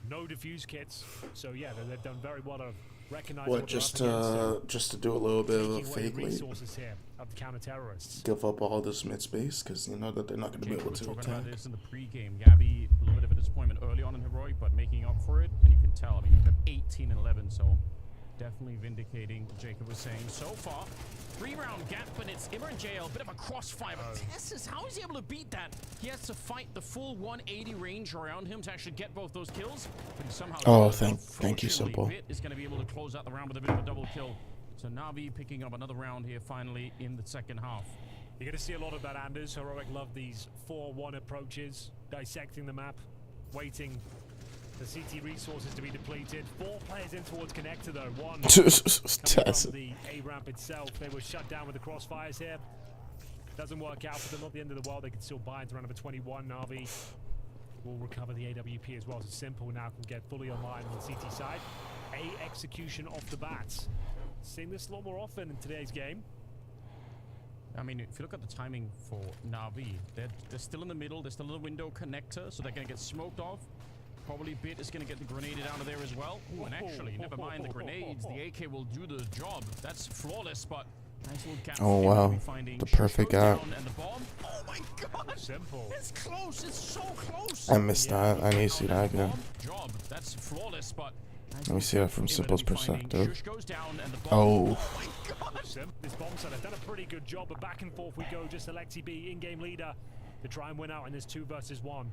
no defuse kits. So yeah, they've done very well to recognize what
just to do a little bit of a fake lead,
resources here of the counter-terrorists.
give up all this mid space because you know that they're not going to be able to
talking
attack.
about this in the pre-game. Gabby, a little bit of a disappointment early on in Heroic, but making up for it, and you can tell. I mean, you've got 18 and 11, so definitely vindicating what Jacob was saying so far. 3-round gap, but it's Immer in jail. Bit of a crossfire. But Tessus, how is he able to beat that? He has to fight the full 180 range around him to actually get both those kills. But he somehow
thank you, Simple.
Bit is going to be able to close out the round with a bit of a double kill. So Na'Vi picking up another round here finally in the second half.
You're going to see a lot of that, Anders. Heroic love these 4-1 approaches, dissecting the map, waiting the CT resources to be depleted. 4 players in towards connector though. 1 coming from the A ramp itself. They were shut down with the crossfires here. Doesn't work out for them. Not the end of the world. They can still buy into round number 21. Na'Vi will recover the AWP as well. So Simple now can get fully online on the CT side. A execution off the bat. Seeing this a lot more often in today's game.
I mean, if you look at the timing for Na'Vi, they're still in the middle. They're still in the window connector, so they're going to get smoked off. Probably Bit is going to get the grenade out of there as well. Ooh, and actually, never mind the grenades. The AK will do the job. That's flawless, but nice little gap.
Oh, wow. The perfect gap.
And the bomb. Oh, my God.
Simple.
It's close. It's so close.
I missed that. I need to see that again.
Job. That's flawless, but
Let me see that from Simple's perspective. Oh.
This bomb set has done a pretty good job, but back and forth we go. Just Alexi B, in-game leader, to try and win out in this 2 versus 1.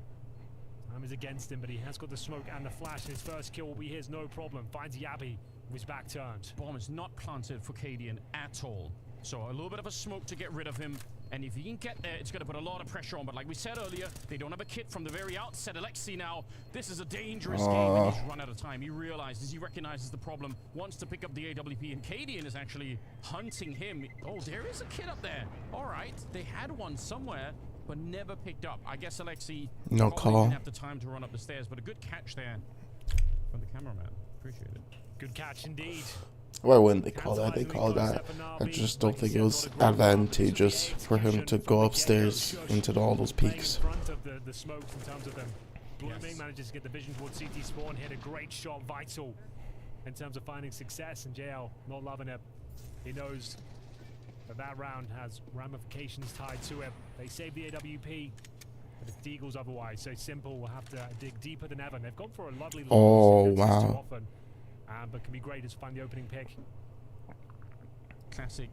Time is against him, but he has got the smoke and the flash. His first kill will be his, no problem. Finds Yabby with his back turned.
Bomb is not planted for Cadian at all. So a little bit of a smoke to get rid of him. And if he can get there, it's going to put a lot of pressure on. But like we said earlier, they don't have a kit from the very outset. Alexi now, this is a dangerous game. And he's run out of time. He realizes, he recognizes the problem, wants to pick up the AWP. And Cadian is actually hunting him. Oh, there is a kit up there. All right. They had one somewhere, but never picked up. I guess Alexi
no call.
Didn't have the time to run up the stairs. But a good catch there from the cameraman. Appreciate it.
Good catch indeed.
Why wouldn't they call that? They called that. I just don't think it was advantageous for him to go upstairs into all those peaks.
In front of the smokes in terms of them blooming, manages to get the vision towards CT spawn, hit a great shot, vital in terms of finding success, and JL not loving it. He knows that round has ramifications tied to it. They save the AWP, but it's Deagles otherwise, so Simple will have to dig deeper than ever. And they've gone for a lovely
wow.
But can be great to find the opening pick.
Classic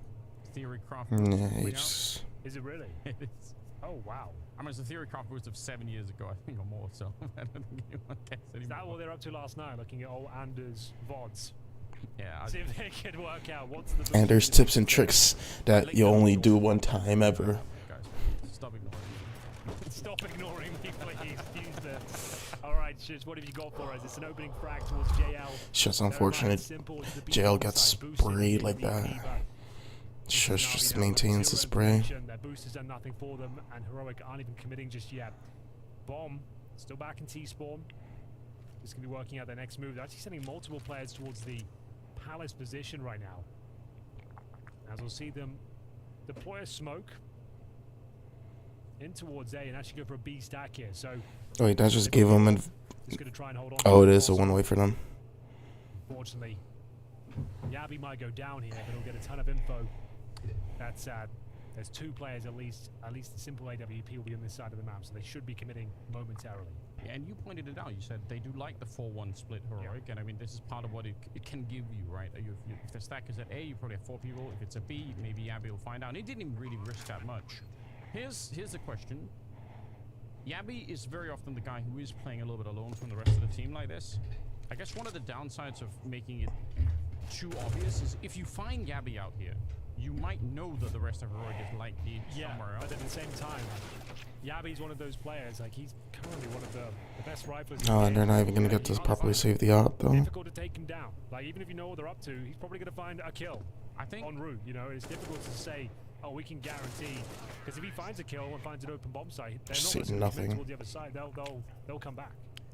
theory craft.
Nice.
Is it really?
It is.
Oh wow.
I mean, it's a theory craft boost of 7 years ago, I think, or more. So I don't think anyone cares anymore.
Is that what they're up to last night? Looking at old Anders VODs.
Yeah.
See if they could work out what's the.
Anders tips and tricks that you only do one time ever.
Guys, stop ignoring me.
Stop ignoring me, please. Use the. All right, Shiz, what have you got for us? It's an opening frag towards JL.
It's just unfortunate JL gets sprayed like that. Shiz just maintains the spray.
Their boost has done nothing for them, and Heroic aren't even committing just yet. Bomb still back in T-spawn. Just going to be working out their next move. They're actually sending multiple players towards the Palace position right now. As we'll see them deploy a smoke in towards A and actually go for a B stack here. So.
Oh, wait, that just gave him an.
Try and hold on.
Oh, it is a one-way for them.
Unfortunately, Yabby might go down here, but he'll get a ton of info. That's sad. There's 2 players at least. At least the Simple AWP will be on this side of the map, so they should be committing momentarily.
Yeah, and you pointed it out. You said they do like the 4-1 split Heroic, and I mean this is part of what it can give you, right? If the stack is at A, you probably have 4 people. If it's a B, maybe Yabby will find out. And he didn't even really risk that much. Here's the question. Yabby is very often the guy who is playing a little bit alone from the rest of the team like this. I guess one of the downsides of making it too obvious is if you find Yabby out here, you might know that the rest of Heroic is likely somewhere else.
But at the same time, Yabby's one of those players, like he's currently one of the best riflers.
Oh, and they're not even going to get to properly save the op, though.
Difficult to take him down. Like, even if you know what they're up to, he's probably going to find a kill.
I think
en route, you know, it's difficult to say, oh, we can guarantee, because if he finds a kill and finds an open bomb site, they're not going to
nothing
toward the other side. They'll come back.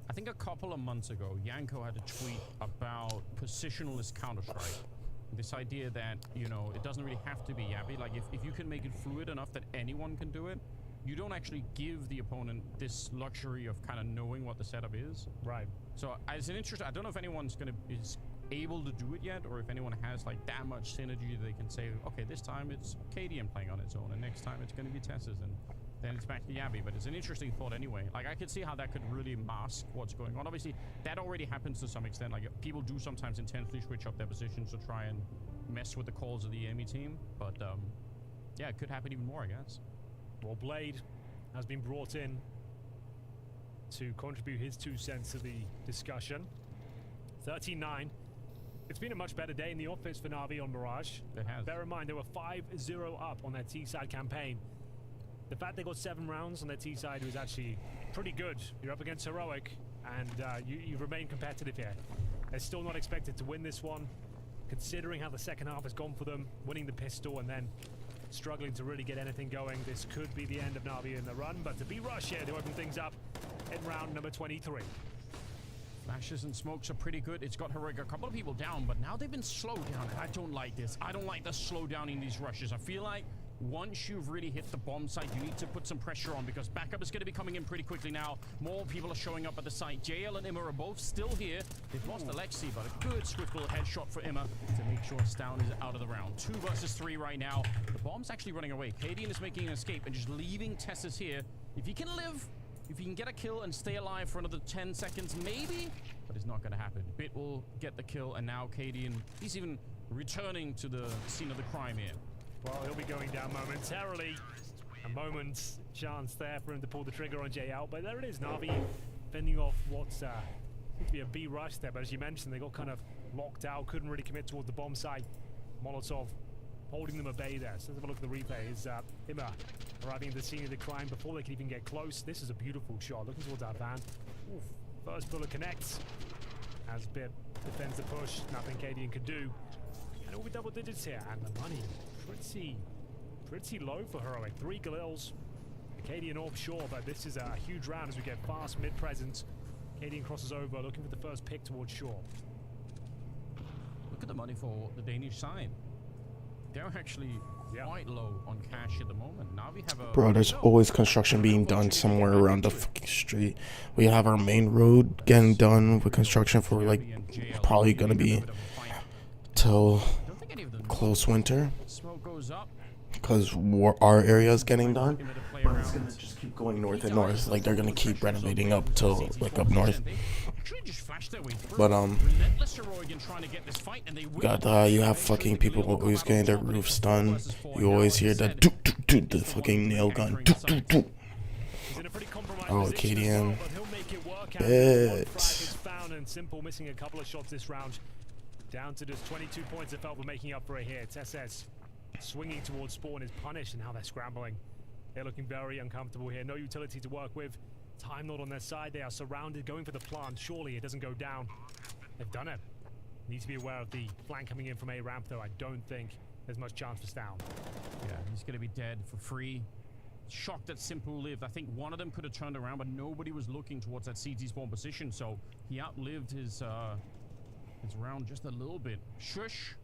I think a couple of months ago, Yanko had a tweet about positionless Counter-Strike. This idea that, you know, it doesn't really have to be Yabby. Like, if you can make it fluid enough that anyone can do it, you don't actually give the opponent this luxury of kind of knowing what the setup is.
Right.
So, as an interest, I don't know if anyone's is able to do it yet, or if anyone has like that much synergy that they can say, okay, this time it's Cadian playing on its own, and next time it's going to be Tess's, and then it's back to Yabby. But it's an interesting thought anyway. Like, I could see how that could really mask what's going on. Obviously, that already happens to some extent. Like, people do sometimes intentionally switch up their positions to try and mess with the calls of the enemy team. But yeah, it could happen even more, I guess.
Well, Blade has been brought in to contribute his 2 cents to the discussion. 13-9. It's been a much better day in the office for Na'Vi on Mirage.
It has.
Bear in mind, they were 5-0 up on their T-side campaign. The fact they got 7 rounds on their T-side was actually pretty good. You're up against Heroic, and you remain competitive here. They're still not expected to win this one, considering how the second half has gone for them, winning the pistol and then struggling to really get anything going. This could be the end of Na'Vi in the run, but to be Rush here to open things up in round number 23.
Flashes and smokes are pretty good. It's got Heroic a couple of people down, but now they've been slowed down. I don't like this. I don't like the slowdown in these rushes. I feel like once you've really hit the bomb site, you need to put some pressure on, because backup is going to be coming in pretty quickly now. More people are showing up at the site. JL and Imma are both still here. They've lost Alexi, but a good swift little headshot for Imma to make sure Stown is out of the round. 2 versus 3 right now. The bomb's actually running away. Cadian is making an escape and just leaving Tess's here. If he can live, if he can get a kill and stay alive for another 10 seconds, maybe but it's not going to happen. Bit will get the kill, and now Cadian, he's even returning to the scene of the crime here.
Well, he'll be going down momentarily. A moment's chance there for him to pull the trigger on JL, but there it is. Na'Vi fending off what's seems to be a B rush there, but as you mentioned, they got kind of locked out, couldn't really commit toward the bomb site. Molotov holding them at bay there. So let's have a look at the replay. Is Immer arriving at the scene of the crime before they can even get close. This is a beautiful shot, looking towards our van. Oof. First bullet connects. As Bit defends the push, nothing Cadian can do. And it will be double digits here, and the money pretty low for Heroic. 3 Galils. Cadian offshore, but this is a huge round as we get fast mid-presence. Cadian crosses over, looking for the first pick towards shore.
Look at the money for the Danish side. They're actually quite low on cash at the moment. Now we have a...
Bro, there's always construction being done somewhere around the fucking street. We have our main road getting done with construction for like probably gonna be till close winter.
Smoke goes up.
Because our area is getting done, but it's gonna just keep going north and north. Like they're gonna keep renovating up till like up north. But you have fucking people always getting their roofs done. You always hear that the fucking nail gun. Oh, Cadian.
Simple missing a couple of shots this round. Down to just 22 points of Felber making up for it here. Tesses swinging towards spawn is punished, and now they're scrambling. They're looking very uncomfortable here. No utility to work with. Time not on their side. They are surrounded, going for the plant. Surely it doesn't go down. They've done it. Need to be aware of the flank coming in from A ramp, though. I don't think there's much chance for Stown.
Yeah, he's going to be dead for free. Shocked that Simple lived. I think one of them could have turned around, but nobody was looking towards that CT spawn position, so he outlived his round just a little bit. Shush.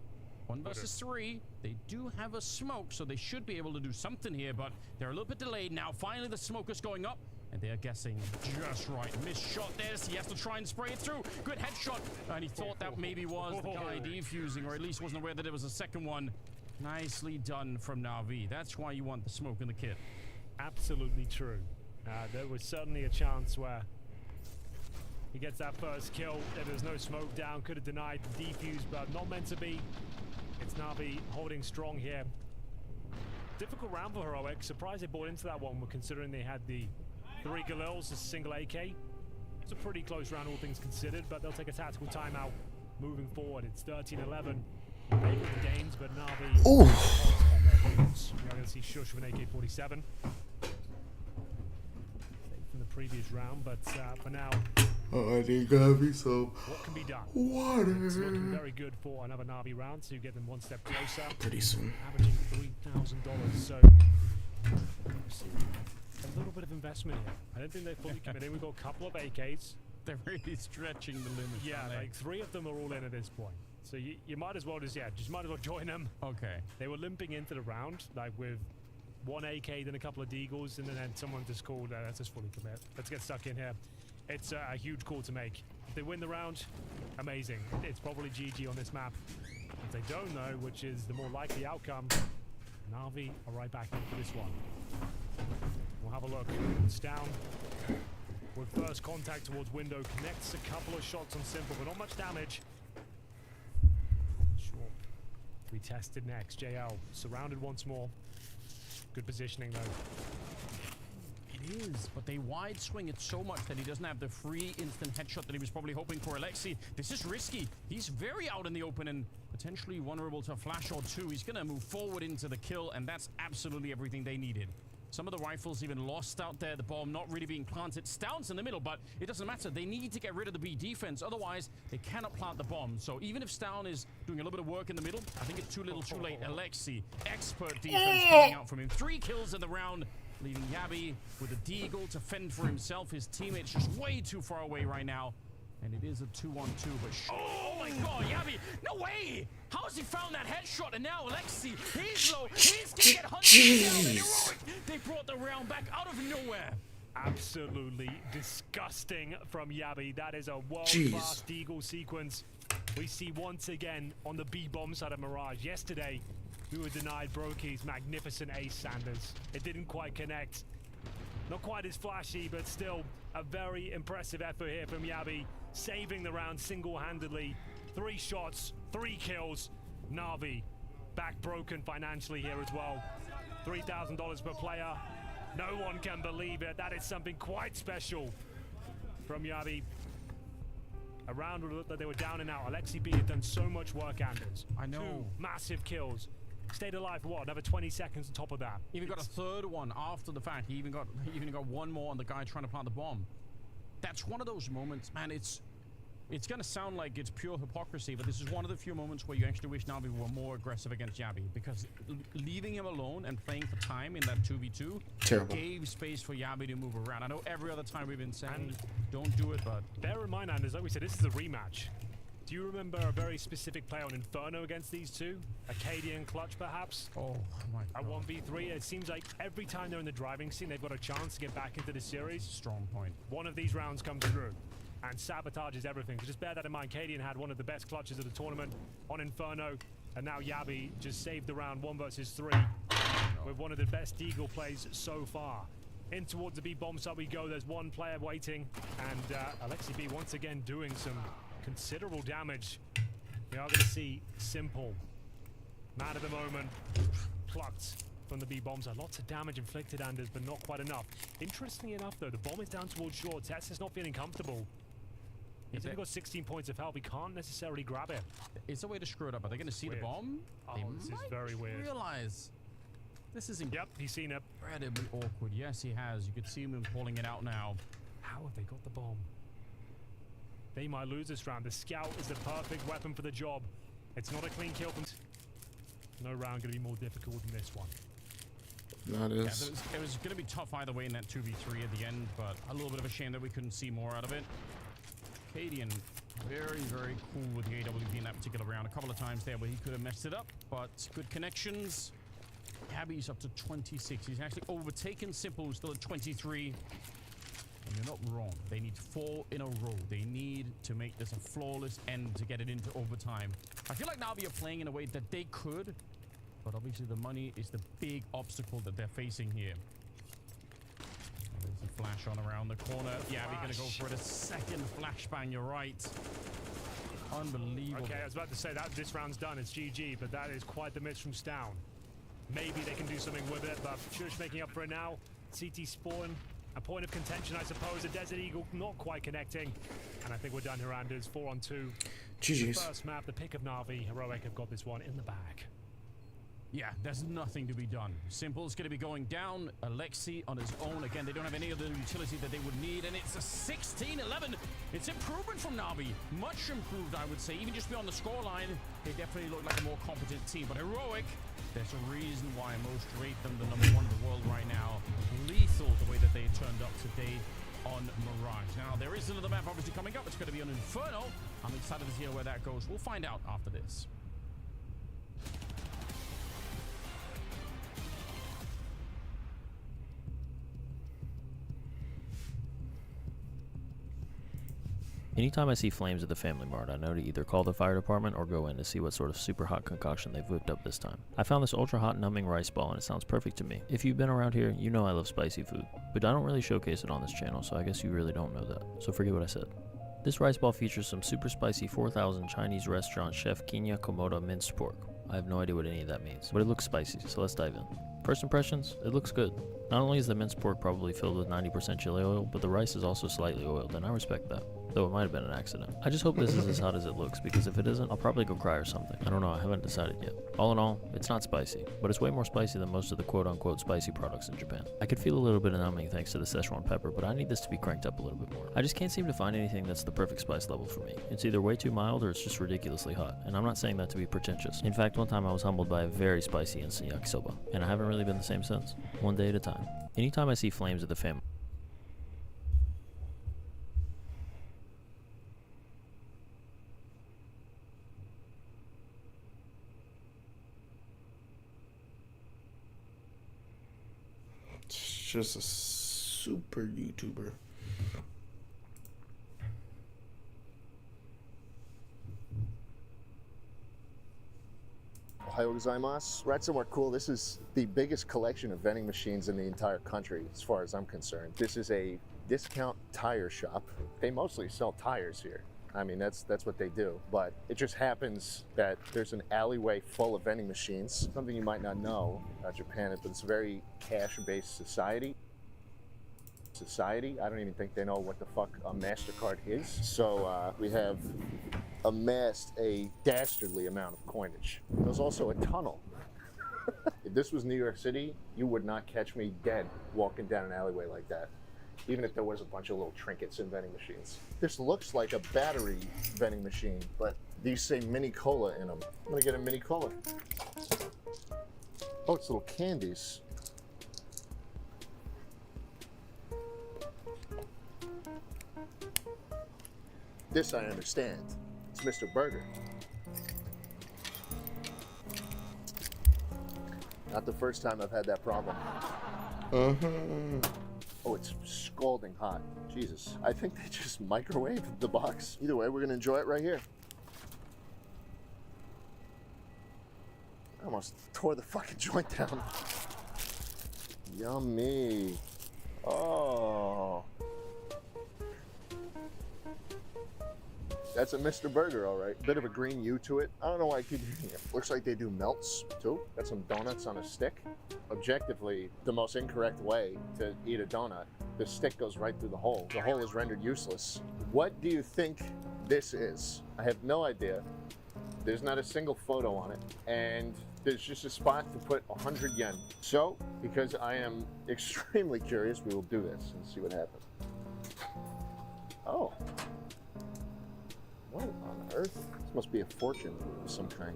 1 versus 3. They do have a smoke, so they should be able to do something here, but they're a little bit delayed now. Finally, the smoke is going up, and they're guessing just right. Missed shot there. He has to try and spray it through. Good headshot, and he thought that maybe was the guy defusing, or at least wasn't aware that there was a second one. Nicely done from Na'Vi. That's why you want the smoke in the kit.
Absolutely true. There was certainly a chance where he gets that first kill. If there's no smoke down, could have denied the defuse, but not meant to be. It's Na'Vi holding strong here. Difficult round for Heroic. Surprised they bought into that one, considering they had the 3 Galils, a single AK. It's a pretty close round, all things considered, but they'll take a tactical timeout moving forward. It's 13-11. They with the Danes, but Na'Vi on their boots. We are going to see Shush with an AK-47. Safe from the previous round, but for now...
I think gotta be some
what can be done?
Water.
It's looking very good for another Na'Vi round to get them one step closer.
Pretty soon.
Averaging $3,000, so a little bit of investment here. I don't think they're fully committed. We've got a couple of AKs.
They're really stretching the limit.
Yeah, like 3 of them are all in at this point. So you might as well just might as well join them.
Okay.
They were limping into the round, like with 1 AK, then a couple of deagles, and then someone just called, let's just fully commit. Let's get stuck in here. It's a huge call to make. If they win the round, amazing. It's probably GG on this map. If they don't, though, which is the more likely outcome, Na'Vi are right back in for this one. We'll have a look. It's down. With first contact towards window, connects a couple of shots on Simple, but not much damage. Sure. Retested next. JL surrounded once more. Good positioning, though.
It is, but they wide swing it so much that he doesn't have the free instant headshot that he was probably hoping for. Alexi, this is risky. He's very out in the open and potentially vulnerable to a flash or two. He's going to move forward into the kill, and that's absolutely everything they needed. Some of the rifles even lost out there. The bomb not really being planted. Stoun's in the middle, but it doesn't matter. They need to get rid of the B defense. Otherwise, they cannot plant the bomb. So even if Stoun is doing a little bit of work in the middle, I think it's too little too late. Alexi, expert defense coming out from him. 3 kills in the round, leaving Yabi with a deagle to fend for himself. His teammate's just way too far away right now. And it is a 2-1-2, but oh my god, Yabi, no way! How has he found that headshot? And now Alexi, he's low, he's gonna get hunted down in Heroic. They brought the round back out of nowhere.
Absolutely disgusting from Yabi. That is a world-class deagle sequence. We see once again on the B bomb side of Mirage. Yesterday, we were denied Brokey's magnificent ace, Sanders. It didn't quite connect. Not quite as flashy, but still a very impressive effort here from Yabi. saving the round single-handedly. 3 shots, 3 kills. Na'Vi back broken financially here as well. $3,000 per player. No one can believe it. That is something quite special from Yavi. A round that they were down and out. Alexi B had done so much work, Anders.
I know.
2 massive kills. Stayed alive for what? Another 20 seconds on top of that.
Even got a third one after the fact. He even got one more on the guy trying to plant the bomb. That's one of those moments, man. It's gonna sound like it's pure hypocrisy, but this is one of the few moments where you actually wish Na'Vi were more aggressive against Yabi, because leaving him alone and playing for time in that 2v2 gave space for Yabi to move around. I know every other time we've been saying don't do it, but
bear in mind, Anders, like we said, this is a rematch. Do you remember a very specific play on Inferno against these two? Acadian Clutch, perhaps?
Oh my God.
At 1v3, it seems like every time they're in the driving scene, they've got a chance to get back into the series.
Strong point.
One of these rounds comes through and sabotages everything. So just bear that in mind. Acadian had one of the best clutches of the tournament on Inferno, and now Yabi just saved the round 1 versus 3 with one of the best Deagle plays so far. In towards the B bomb site we go. There's one player waiting, and Alexi B once again doing some considerable damage. We are going to see Simple, man of the moment, plucked from the B bomb site. Lots of damage inflicted, Anders, but not quite enough. Interestingly enough, though, the bomb is down towards short. Tess is not feeling comfortable. He's only got 16 points of health. He can't necessarily grab it.
It's a way to screw it up. Are they going to see the bomb?
Oh, this is very weird.
Realize this is
Yep, he's seen it.
incredibly awkward. Yes, he has. You could see him pulling it out now.
How have they got the bomb? They might lose this round. The scout is the perfect weapon for the job. It's not a clean kill. No round going to be more difficult than this one.
That is.
Yeah, it was going to be tough either way in that 2v3 at the end, but a little bit of a shame that we couldn't see more out of it. Acadian, very, very cool with the AWP in that particular round. A couple of times there where he could have messed it up, but good connections. Abby's up to 26. He's actually overtaken Simple, who's still at 23. And you're not wrong. They need 4 in a row. They need to make this a flawless end to get it into overtime. I feel like Na'Vi are playing in a way that they could, but obviously the money is the big obstacle that they're facing here. There's a flash on around the corner. Yeah, we're going to go for it. A second flashbang, you're right. Unbelievable.
Okay, I was about to say that this round's done. It's GG, but that is quite the miss from Stown. Maybe they can do something with it, but Shush making up for it now. CT spawn. A point of contention, I suppose. A Desert Eagle not quite connecting. And I think we're done here, Anders. 4 on 2.
GG's.
First map, the pick of Na'Vi. Heroic have got this one in the bag.
Yeah, there's nothing to be done. Simple's going to be going down. Alexi on his own. Again, they don't have any other utility that they would need. And it's a 16-11. It's improvement from Na'Vi. Much improved, I would say. Even just beyond the scoreline, they definitely look like a more competent team. But Heroic, there's a reason why most rate them the #1 in the world right now. Lethal the way that they turned up today on Mirage. Now, there is another map obviously coming up. It's going to be on Inferno. I'm excited to hear where that goes. We'll find out after this.
Anytime I see flames at the Family Mart, I know to either call the fire department or go in to see what sort of super hot concoction they've whipped up this time. I found this ultra hot numbing rice ball and it sounds perfect to me. If you've been around here, you know I love spicy food, but I don't really showcase it on this channel, so I guess you really don't know that. So forget what I said. This rice ball features some super spicy 4000 Chinese restaurant chef Kinya Komodo minced pork. I have no idea what any of that means, but it looks spicy, so let's dive in. First impressions, it looks good. Not only is the minced pork probably filled with 90% chili oil, but the rice is also slightly oiled, and I respect that. Though it might have been an accident. I just hope this is as hot as it looks, because if it isn't, I'll probably go cry or something. I don't know, I haven't decided yet. All in all, it's not spicy, but it's way more spicy than most of the quote-unquote spicy products in Japan. I could feel a little bit of numbing thanks to the Szechuan pepper, but I need this to be cranked up a little bit more. I just can't seem to find anything that's the perfect spice level for me. It's either way too mild or it's just ridiculously hot, and I'm not saying that to be pretentious. In fact, one time I was humbled by a very spicy instant yakisoba, and I haven't really been the same since. One day at a time. Anytime I see flames at the Family
Just a super YouTuber.
Ohayou gozaimasu. We're at somewhere cool. This is the biggest collection of vending machines in the entire country, as far as I'm concerned. This is a discount tire shop. They mostly sell tires here. I mean, that's what they do. But it just happens that there's an alleyway full of vending machines. Something you might not know about Japan, but it's a very cash-based society. I don't even think they know what the fuck a MasterCard is. So we have amassed a dastardly amount of coinage. There's also a tunnel. If this was New York City, you would not catch me dead walking down an alleyway like that, even if there was a bunch of little trinkets and vending machines. This looks like a battery vending machine, but these say mini cola in them. I'm gonna get a mini cola. Oh, it's little candies. This I understand. It's Mr. Burger. Not the first time I've had that problem. Oh, it's scalding hot. Jesus. I think they just microwaved the box. Either way, we're gonna enjoy it right here. I almost tore the fucking joint down. Yummy. Oh. That's a Mr. Burger, all right. Bit of a green hue to it. I don't know why I keep eating it. Looks like they do melts, too. Got some donuts on a stick. Objectively, the most incorrect way to eat a donut. The stick goes right through the hole. The hole is rendered useless. What do you think this is? I have no idea. There's not a single photo on it. And there's just a spot to put 100 yen. So, because I am extremely curious, we will do this and see what happens. Oh. What on earth? This must be a fortune of some kind,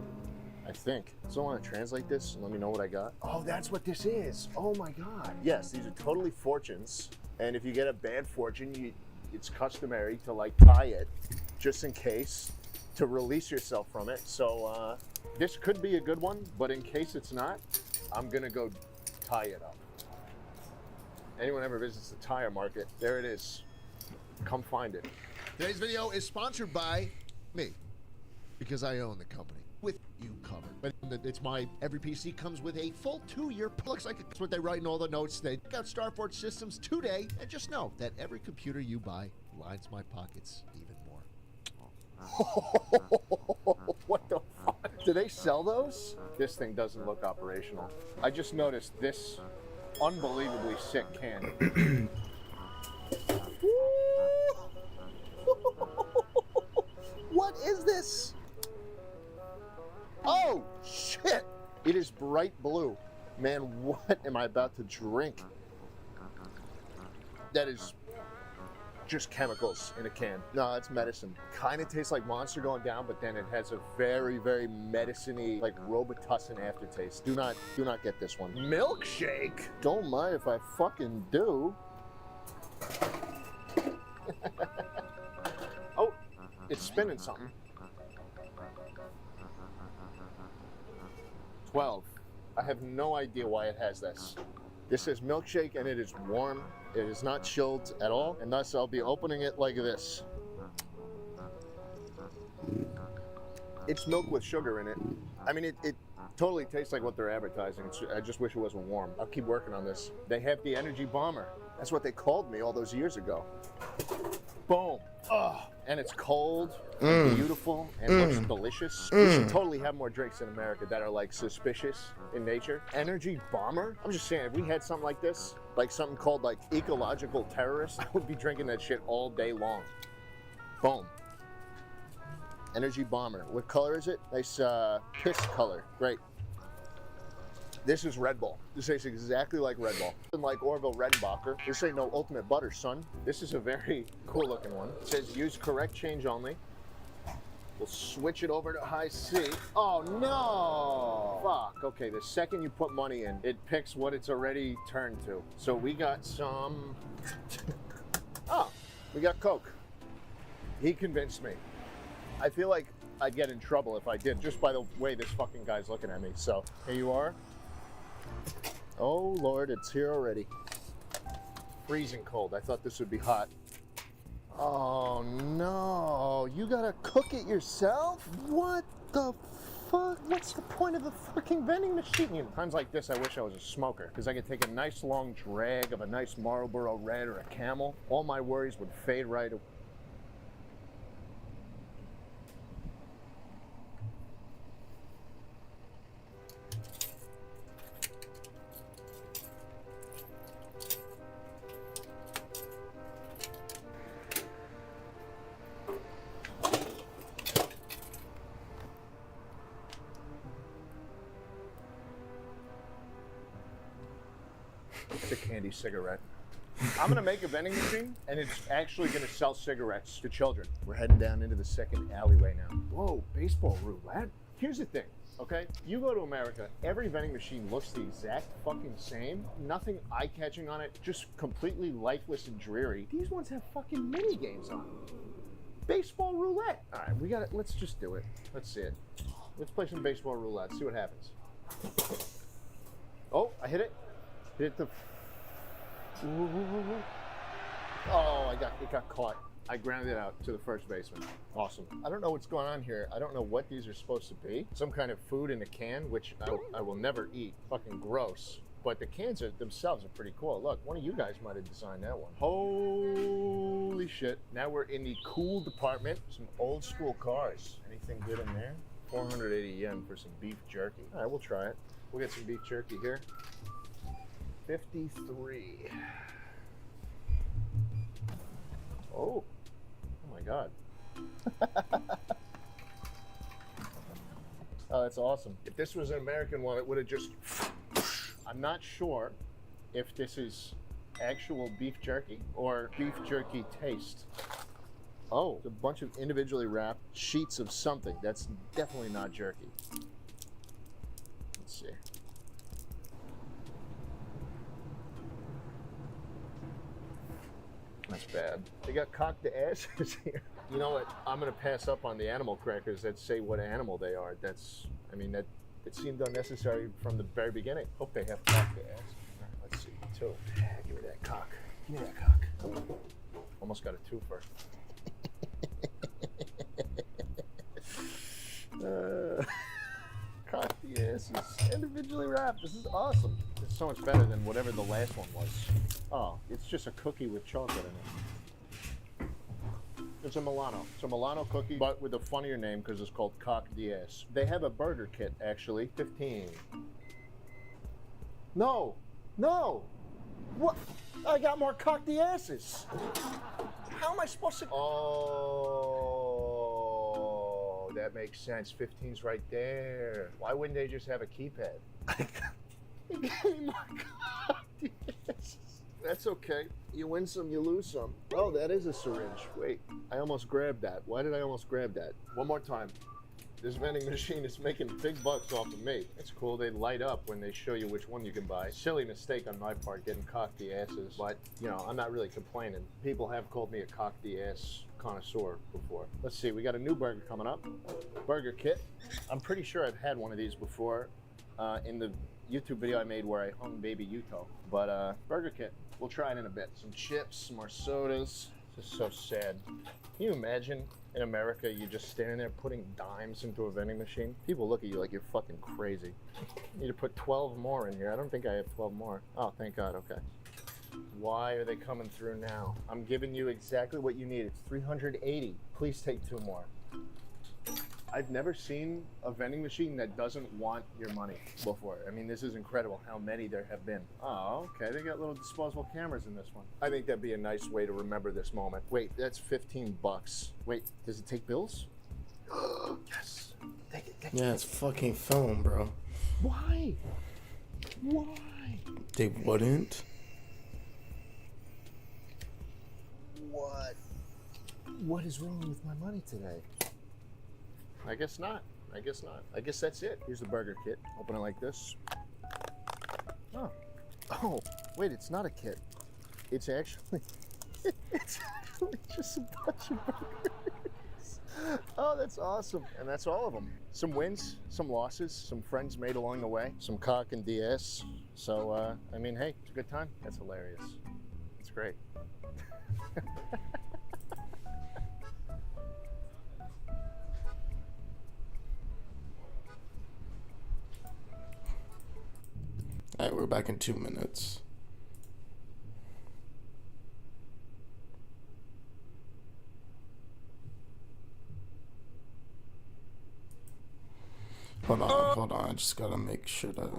I think. So I want to translate this and let me know what I got. Oh, that's what this is. Oh my God. Yes, these are totally fortunes. And if you get a bad fortune, it's customary to like tie it just in case to release yourself from it. So this could be a good one, but in case it's not, I'm gonna go tie it up. Anyone ever visits the tire market, there it is. Come find it.
Today's video is sponsored by me, because I own the company. With you covered. But it's my, every PC comes with a full 2-year, looks like it's what they write in all the notes. They check out Starforge Systems today, and just know that every computer you buy lines my pockets even more.
What the fuck? Do they sell those? This thing doesn't look operational. I just noticed this unbelievably sick can. What is this? Oh, shit! It is bright blue. Man, what am I about to drink? That is just chemicals in a can. No, it's medicine. Kind of tastes like Monster going down, but then it has a very, very medicine-y, like Robitussin aftertaste. Do not get this one. Milkshake? Don't mind if I fucking do. Oh, it's spinning something. 12. I have no idea why it has this. This says milkshake and it is warm. It is not chilled at all, and thus I'll be opening it like this. It's milk with sugar in it. I mean, it totally tastes like what they're advertising. I just wish it wasn't warm. I'll keep working on this. They have the Energy Bomber. That's what they called me all those years ago. Boom. Oh, and it's cold, and beautiful, and looks delicious. We should totally have more drinks in America that are like suspicious in nature. Energy Bomber? I'm just saying, if we had something like this, like something called like Ecological Terrorist, I would be drinking that shit all day long. Boom. Energy Bomber. What color is it? Nice piss color. Great. This is Red Bull. This tastes exactly like Red Bull. Like Orville Redenbacher. This ain't no ultimate butter, son. This is a very cool looking one. It says use correct change only. We'll switch it over to high C. Oh no! Fuck. Okay, the second you put money in, it picks what it's already turned to. So we got some... Oh, we got Coke. He convinced me. I feel like I'd get in trouble if I did, just by the way this fucking guy's looking at me. So, here you are. Oh Lord, it's here already. Freezing cold. I thought this would be hot. Oh no, you gotta cook it yourself? What the fuck? What's the point of the fucking vending machine? Times like this, I wish I was a smoker, because I could take a nice long drag of a nice Marlboro Red or a Camel. All my worries would fade right away. It's a candy cigarette. I'm gonna make a vending machine, and it's actually gonna sell cigarettes to children. We're heading down into the second alleyway now. Whoa, baseball roulette? Here's the thing, okay? You go to America, every vending machine looks the exact fucking same. Nothing eye-catching on it, just completely lifeless and dreary. These ones have fucking mini games on them. Baseball roulette. All right, we got it. Let's just do it. Let's see it. Let's play some baseball roulette. See what happens. Oh, I hit it. Hit the. Oh, it got caught. I grounded it out to the first baseman. Awesome. I don't know what's going on here. I don't know what these are supposed to be. Some kind of food in a can, which I will never eat. Fucking gross. But the cans themselves are pretty cool. Look, one of you guys might have designed that one. Holy shit. Now we're in the cool department. Some old school cars. Anything good in there? 480 yen for some beef jerky. All right, we'll try it. We'll get some beef jerky here. 53. Oh my God. Oh, that's awesome. If this was an American one, it would have just... I'm not sure if this is actual beef jerky or beef jerky taste. Oh, it's a bunch of individually wrapped sheets of something. That's definitely not jerky. Let's see. That's bad. They got cocked asses here. You know what? I'm gonna pass up on the animal crackers that say what animal they are. That seemed unnecessary from the very beginning. Hope they have cocked ass. Right, let's see. Two. Give me that cock. Give me that cock. Almost got a twofer. Cock the asses. Individually wrapped. This is awesome. It's so much better than whatever the last one was. Oh, it's just a cookie with chocolate in it. It's a Milano. It's a Milano cookie, but with a funnier name because it's called Cock DS. They have a burger kit, actually. 15. No! No! What? I got more Cock the asses. How am I supposed to... Oh, that makes sense. 15's right there. Why wouldn't they just have a keypad? Give me more Cock the asses. That's okay. You win some, you lose some. Oh, that is a syringe. Wait, I almost grabbed that. Why did I almost grab that? One more time. This vending machine is making big bucks off of me. It's cool, they light up when they show you which one you can buy. Silly mistake on my part, getting cocked the asses. But, you know, I'm not really complaining. People have called me a cocked the ass connoisseur before. Let's see, we got a new burger coming up. Burger kit. I'm pretty sure I've had one of these before in the YouTube video I made where I hung baby Yuto. But burger kit. We'll try it in a bit. Some chips, some more sodas. This is so sad. Can you imagine in America you just standing there putting dimes into a vending machine? People look at you like you're fucking crazy. You need to put 12 more in here. I don't think I have 12 more. Oh, thank God, okay. Why are they coming through now? I'm giving you exactly what you need. It's 380. Please take 2 more. I've never seen a vending machine that doesn't want your money before. I mean, this is incredible how many there have been. Oh, okay, they got little disposable cameras in this one. I think that'd be a nice way to remember this moment. Wait, that's 15 bucks. Wait, does it take bills? Yes. Take it.
Yeah, it's fucking film, bro.
Why? Why?
They wouldn't?
What? What is wrong with my money today? I guess not. I guess not. I guess that's it. Here's the burger kit. Open it like this. Oh. Oh, wait, it's not a kit. It's actually just a bunch of burgers. Oh, that's awesome. And that's all of them. Some wins, some losses, some friends made along the way, some cock and DS. So, I mean, hey, it's a good time. That's hilarious. It's great.
Alright, we're back in 2 minutes. Hold on, I just gotta make sure that...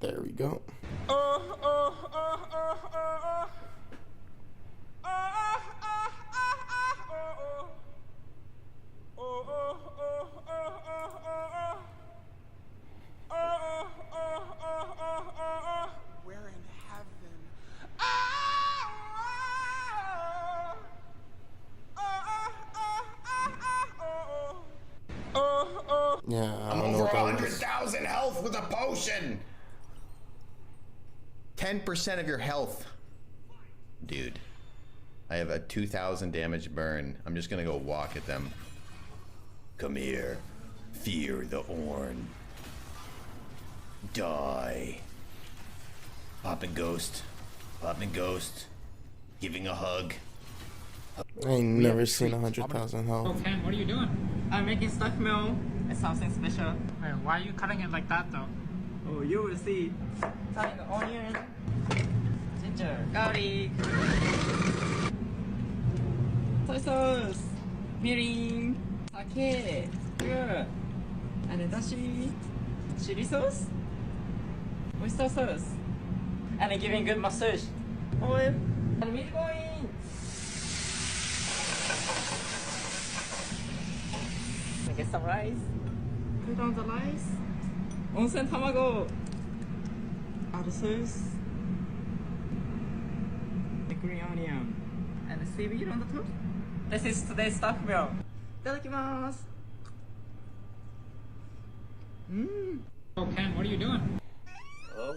There we go.
We're in heaven.
Yeah, I
I'm
don't know
over
what that
100,000 health with a potion. 10% of your health. Dude, I have a 2,000 damage burn. I'm just gonna go walk at them. Come here. Fear the Orn. Die. Popping ghost. Popping ghost. Giving a hug.
I ain't never seen 100,000 health.
Oh, Ken, what are you doing? I'm making stuffed meal. It's something special. Wait, why are you cutting it like that, though? Oh, you will see. Cutting the onion, ginger, garlic, soy sauce, mirin, sake, sugar, and dashi, chili sauce, oyster sauce, and giving good massage. Oil and meat going. Get some rice. Put on the rice. Onsen tamago. Add sauce. The green onion. And the seaweed on the top. This is today's stuffed meal. Itadakimasu. Oh, Ken, what are you doing?
Oh.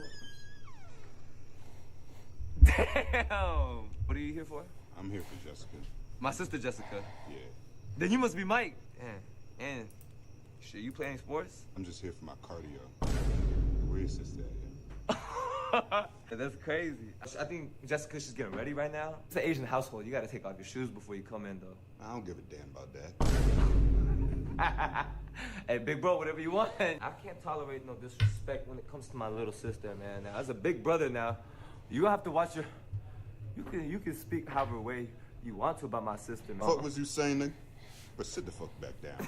Damn! What are you here for?
I'm here for Jessica.
My sister Jessica.
Yeah.
Then you must be Mike. And shit, you playing sports?
I'm just here for my cardio. Where your sister at?
That's crazy. I think Jessica, she's getting ready right now. It's an Asian household. You gotta take off your shoes before you come in, though.
I don't give a damn about that.
Hey, big bro, whatever you want. I can't tolerate no disrespect when it comes to my little sister, man. Now, as a big brother now, you have to watch your... You can speak however way you want to about my sister, man.
What was you saying, nigga? But sit the fuck back down.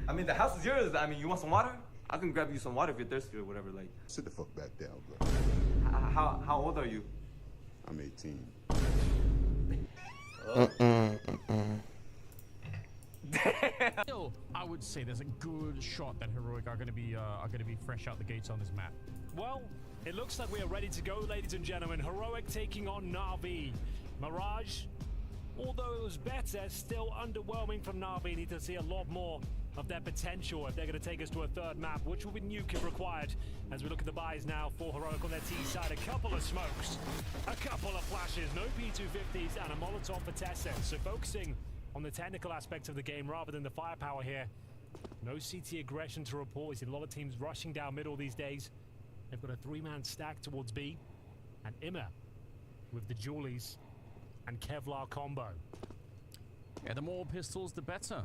I mean, the house is yours. I mean, you want some water? I can grab you some water if you're thirsty or whatever, like.
Sit the fuck back down, bro.
How old are you?
I'm 18.
Still, I would say there's a good shot that Heroic are gonna be fresh out the gates on this map.
Well, it looks like we are ready to go, ladies and gentlemen. Heroic taking on Na'Vi. Mirage, although it was better, still underwhelming from Na'Vi. Need to see a lot more of their potential if they're going to take us to a third map, which will be nuke if required. As we look at the buys now for Heroic on their T side, a couple of smokes, a couple of flashes, no P250s, and a Molotov for Tessa. So focusing on the technical aspects of the game rather than the firepower here. No CT aggression to report. We see a lot of teams rushing down middle these days. They've got a 3-man stack towards B, and Immer with the Julies and Kevlar combo.
Yeah, the more pistols, the better.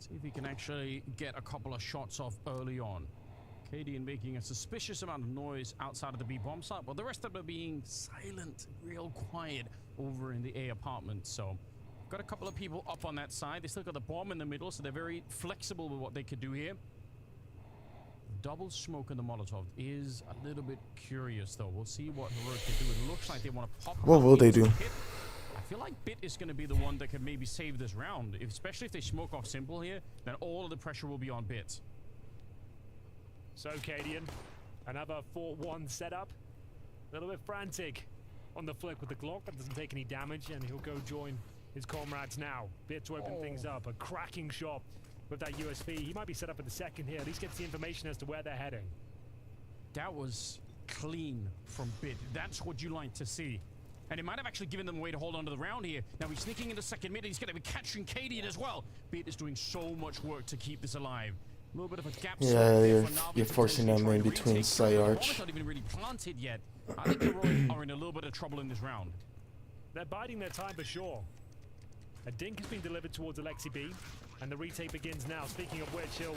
See if he can actually get a couple of shots off early on. Cadian making a suspicious amount of noise outside of the B bomb site, but the rest of them are being silent, real quiet over in the A apartment. So, got a couple of people up on that side. They still got the bomb in the middle, so they're very flexible with what they could do here. Double smoke in the Molotov is a little bit curious, though. We'll see what Heroic can do. It looks like they want to pop.
What will they do?
I feel like Bit is going to be the one that can maybe save this round. Especially if they smoke off Simple here, then all of the pressure will be on Bit.
So, Cadian, another 4-1 setup. A little bit frantic on the flick with the Glock, but doesn't take any damage, and he'll go join his comrades now. Bit to open things up. A cracking shot with that USV. He might be set up at the second here. At least gets the information as to where they're heading.
That was clean from Bit. That's what you like to see. And it might have actually given them a way to hold on to the round here. Now he's sneaking into second mid. He's going to be catching Cadian as well. Bit is doing so much work to keep this alive. A little bit of a gap.
Yeah, you're forcing them in between Psyarch.
Not even really planted yet. I think Heroic are in a little bit of trouble in this round.
They're biding their time for sure. A dink has been delivered towards Alexi B. And the retake begins now. Speaking of which, he'll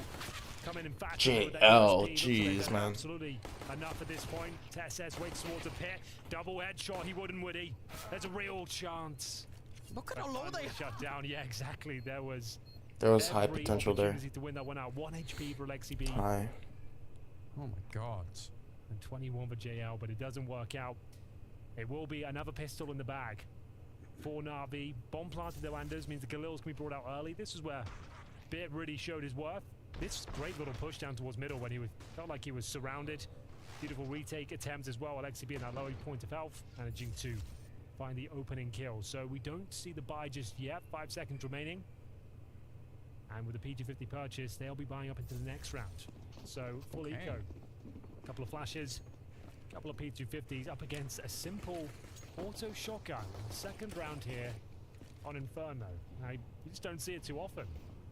come in fast.
JL, jeez, man.
Absolutely enough at this point. Tess waits towards a pit. Double headshot, he wouldn't, would he? There's a real chance.
Look at how low they
shut down. Yeah, exactly. There was
high potential there.
To win that one out. 1 HP for Lexi B.
High.
Oh my god.
And 21 for JL, but it doesn't work out. It will be another pistol in the bag for Na'Vi. Bomb planted the Landers means the Galils can be brought out early. This is where Bit really showed his worth. This great little push down towards middle when he felt like he was surrounded. Beautiful retake attempt as well. Alexi being that low point of health, managing to find the opening kill. So we don't see the buy just yet. 5 seconds remaining. And with the PG-50 purchase, they'll be buying up into the next round. So full eco. A couple of flashes. A couple of P250s up against a simple auto shotgun. Second round here on Inferno. Now, you just don't see it too often.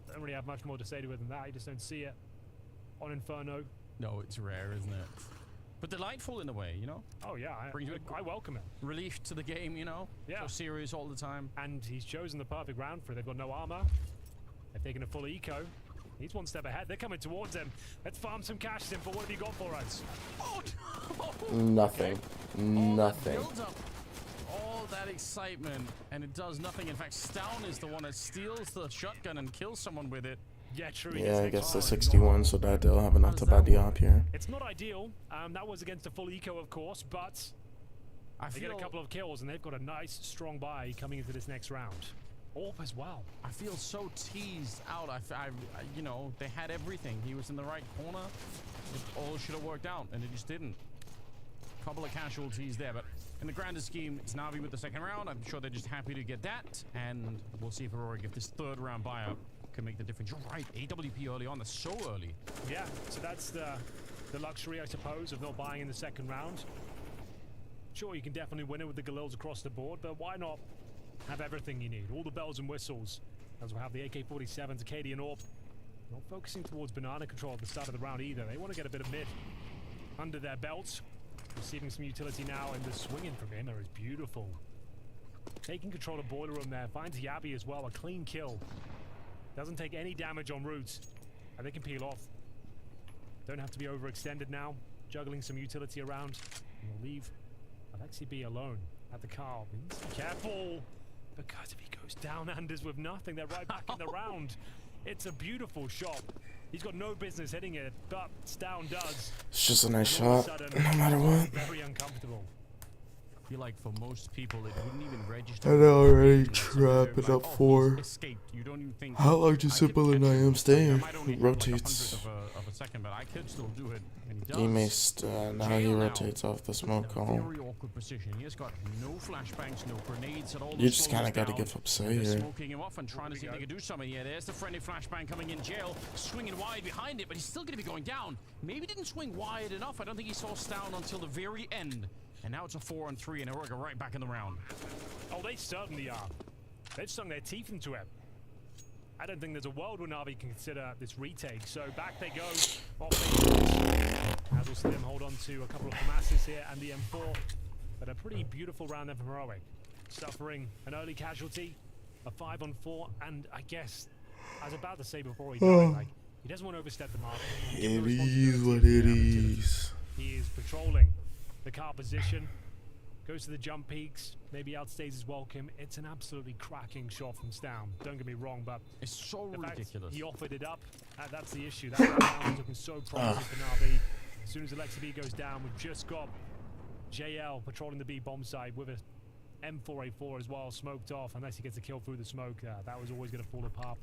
Don't really have much more to say to it than that. You just don't see it on Inferno.
No, it's rare, isn't it? But delightful in a way, you know?
Oh, yeah. I welcome it.
Relief to the game, you know?
Yeah.
So serious all the time.
And he's chosen the perfect round for it. They've got no armor. They've taken a full eco. He's one step ahead. They're coming towards him. Let's farm some cash, Simple. What have you got for us?
Oh,
nothing.
Okay.
Nothing.
All that excitement, and it does nothing. In fact, Stown is the one that steals the shotgun and kills someone with it.
Yeah, true.
Yeah, I guess the 61, so that they'll have enough to buy the op here.
It's not ideal. That was against a full eco, of course, but they get a couple of kills, and they've got a nice, strong buy coming into this next round. AWP as well.
I feel so teased out. You know, they had everything. He was in the right corner. It all should have worked out, and it just didn't. Couple of casualties there, but in the grander scheme, it's Na'Vi with the second round. I'm sure they're just happy to get that, and we'll see if Heroic, if this third round buyout can make the difference. You're right, AWP early on. That's so early.
Yeah, so that's the luxury, I suppose, of not buying in the second round. Sure, you can definitely win it with the Galils across the board, but why not have everything you need? All the bells and whistles. As we'll have the AK-47s, Acadian AWP. Not focusing towards banana control at the start of the round either. They want to get a bit of mid under their belts. Receiving some utility now, and the swinging from him is beautiful. Taking control of Boiler Room there. Finds Yabi as well. A clean kill. Doesn't take any damage on roots. And they can peel off. Don't have to be overextended now. Juggling some utility around. And we'll leave Alexi B alone at the car. He needs to be careful. Because if he goes down Anders with nothing, they're right back in the round. It's a beautiful shot. He's got no business hitting it, but Stown does.
It's just a nice shot, no matter what.
Very uncomfortable.
I feel like for most people, it wouldn't even register.
And already trapping up for how long does Simple and I am staying? He rotates.
Second, but I could still do it, and he
does. He missed, now he rotates off the smoke call.
Very awkward position. He has got no flashbangs, no grenades at all.
You just kind of got to give up say here.
Smoking him off and trying to see if they can do something. Yeah, there's the friendly flashbang coming in. Jail swinging wide behind it, but he's still going to be going down. Maybe didn't swing wide enough. I don't think he saw Stown until the very end. And now it's a 4-on-3, and Heroic are right back in the round.
Oh, they certainly are. They've stung their teeth into it. I don't think there's a world where Na'Vi can consider this retake. So back they go. As we'll see them hold on to a couple of FAMASs here and the M4. But a pretty beautiful round there from Heroic. Suffering an early casualty, a 5-on-4, and I guess, I was about to say before he died, like, he doesn't want to overstep the mark.
It is what it is.
He is patrolling the car position. Goes to the jump peaks, maybe outstays his welcome. It's an absolutely cracking shot from Stown. Don't get me wrong, but
it's so ridiculous.
He offered it up. That's the issue. That round was looking so promising for Na'Vi. As soon as Alexi B goes down, we've just got JL patrolling the B bomb site with a M4A4 as well, smoked off. Unless he gets a kill through the smoke, that was always going to fall apart.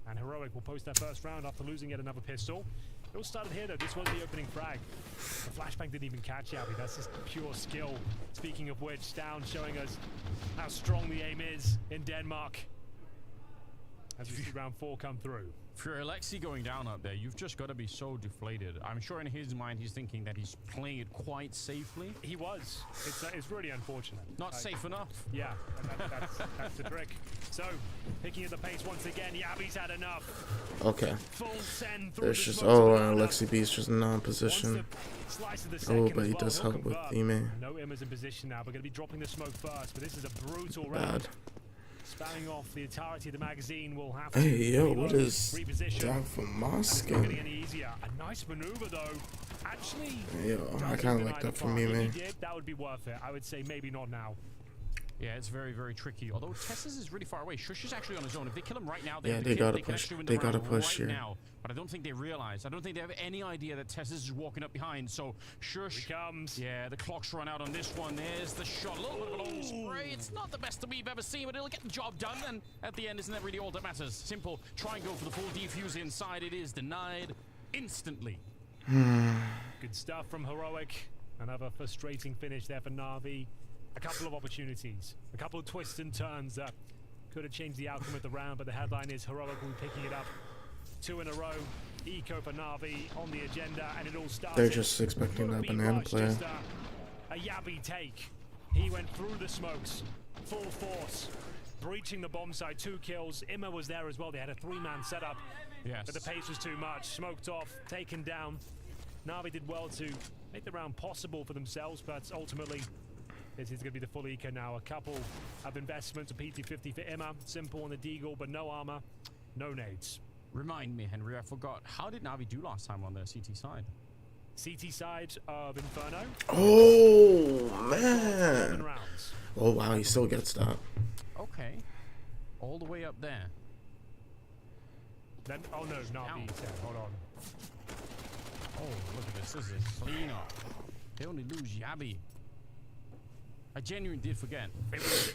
And Heroic will post that first round after losing yet another pistol. It all started here though. This was the opening frag. The flashbang didn't even catch Yabi. That's just pure skill. Speaking of which, Stown showing us how strong the aim is in Denmark. As we see round 4 come through.
For Alexi going down up there, you've just got to be so deflated. I'm sure in his mind he's thinking that he's playing it quite safely.
He was. It's really unfortunate.
Not safe enough.
Yeah, that's the trick. So, picking at the pace once again, Yabi's had enough.
Okay.
Full send through
There's just, Alexi B's just in non-position. Oh, but he does help with Ime.
No Immer's in position now, but going to be dropping the smoke first, but this is a brutal round. Spanning off the entirety of the magazine will have
Hey,
to
yo, what is
reposition.
that for my
It's not getting
skin?
any easier. A nice maneuver though. Actually,
Yo, I kind of like that for me,
if
man.
he did, that would be worth it. I would say maybe not now.
Yeah, it's very, very tricky. Although Tessus is really far away. Shush is actually on his own. If they kill him right now, they
Yeah,
have the
they
kill.
gotta
They can
push.
actually win
They
the
gotta
round
push
right
here.
now. But I don't think they realize. I don't think they have any idea that Tessus is walking up behind. So Shush
comes.
Yeah, the clock's run out on this one. There's the shot. A little bit of a long spray. It's not the best that we've ever seen, but it'll get the job done. And at the end, isn't that really all that matters? Simple. Try and go for the full defuse inside. It is denied instantly.
Good stuff from Heroic. Another frustrating finish there for Na'Vi. A couple of opportunities, a couple of twists and turns that could have changed the outcome of the round, but the headline is Heroic will be picking it up 2 in a row. Eco for Na'Vi on the agenda, and it all starts.
They're just expecting that banana player.
Just a Yabi take. He went through the smokes, full force, breaching the bomb site. 2 kills. Imma was there as well. They had a 3-man setup, but the pace was too much. Smoked off, taken down. Na'Vi did well to make the round possible for themselves, but ultimately this is going to be the full eco now. A couple of investments, a PT-50 for Imma, simple on the Deagle, but no armor, no nades.
Remind me, Henry, I forgot. How did Na'Vi do last time on the CT side?
CT side of Inferno.
Oh,
7
man.
rounds.
Oh, wow, he still gets that.
Okay. All the way up there.
Then, oh no, Na'Vi said, hold on.
Oh, look at this. This is a clean up. They only lose Yabi. I genuinely did forget.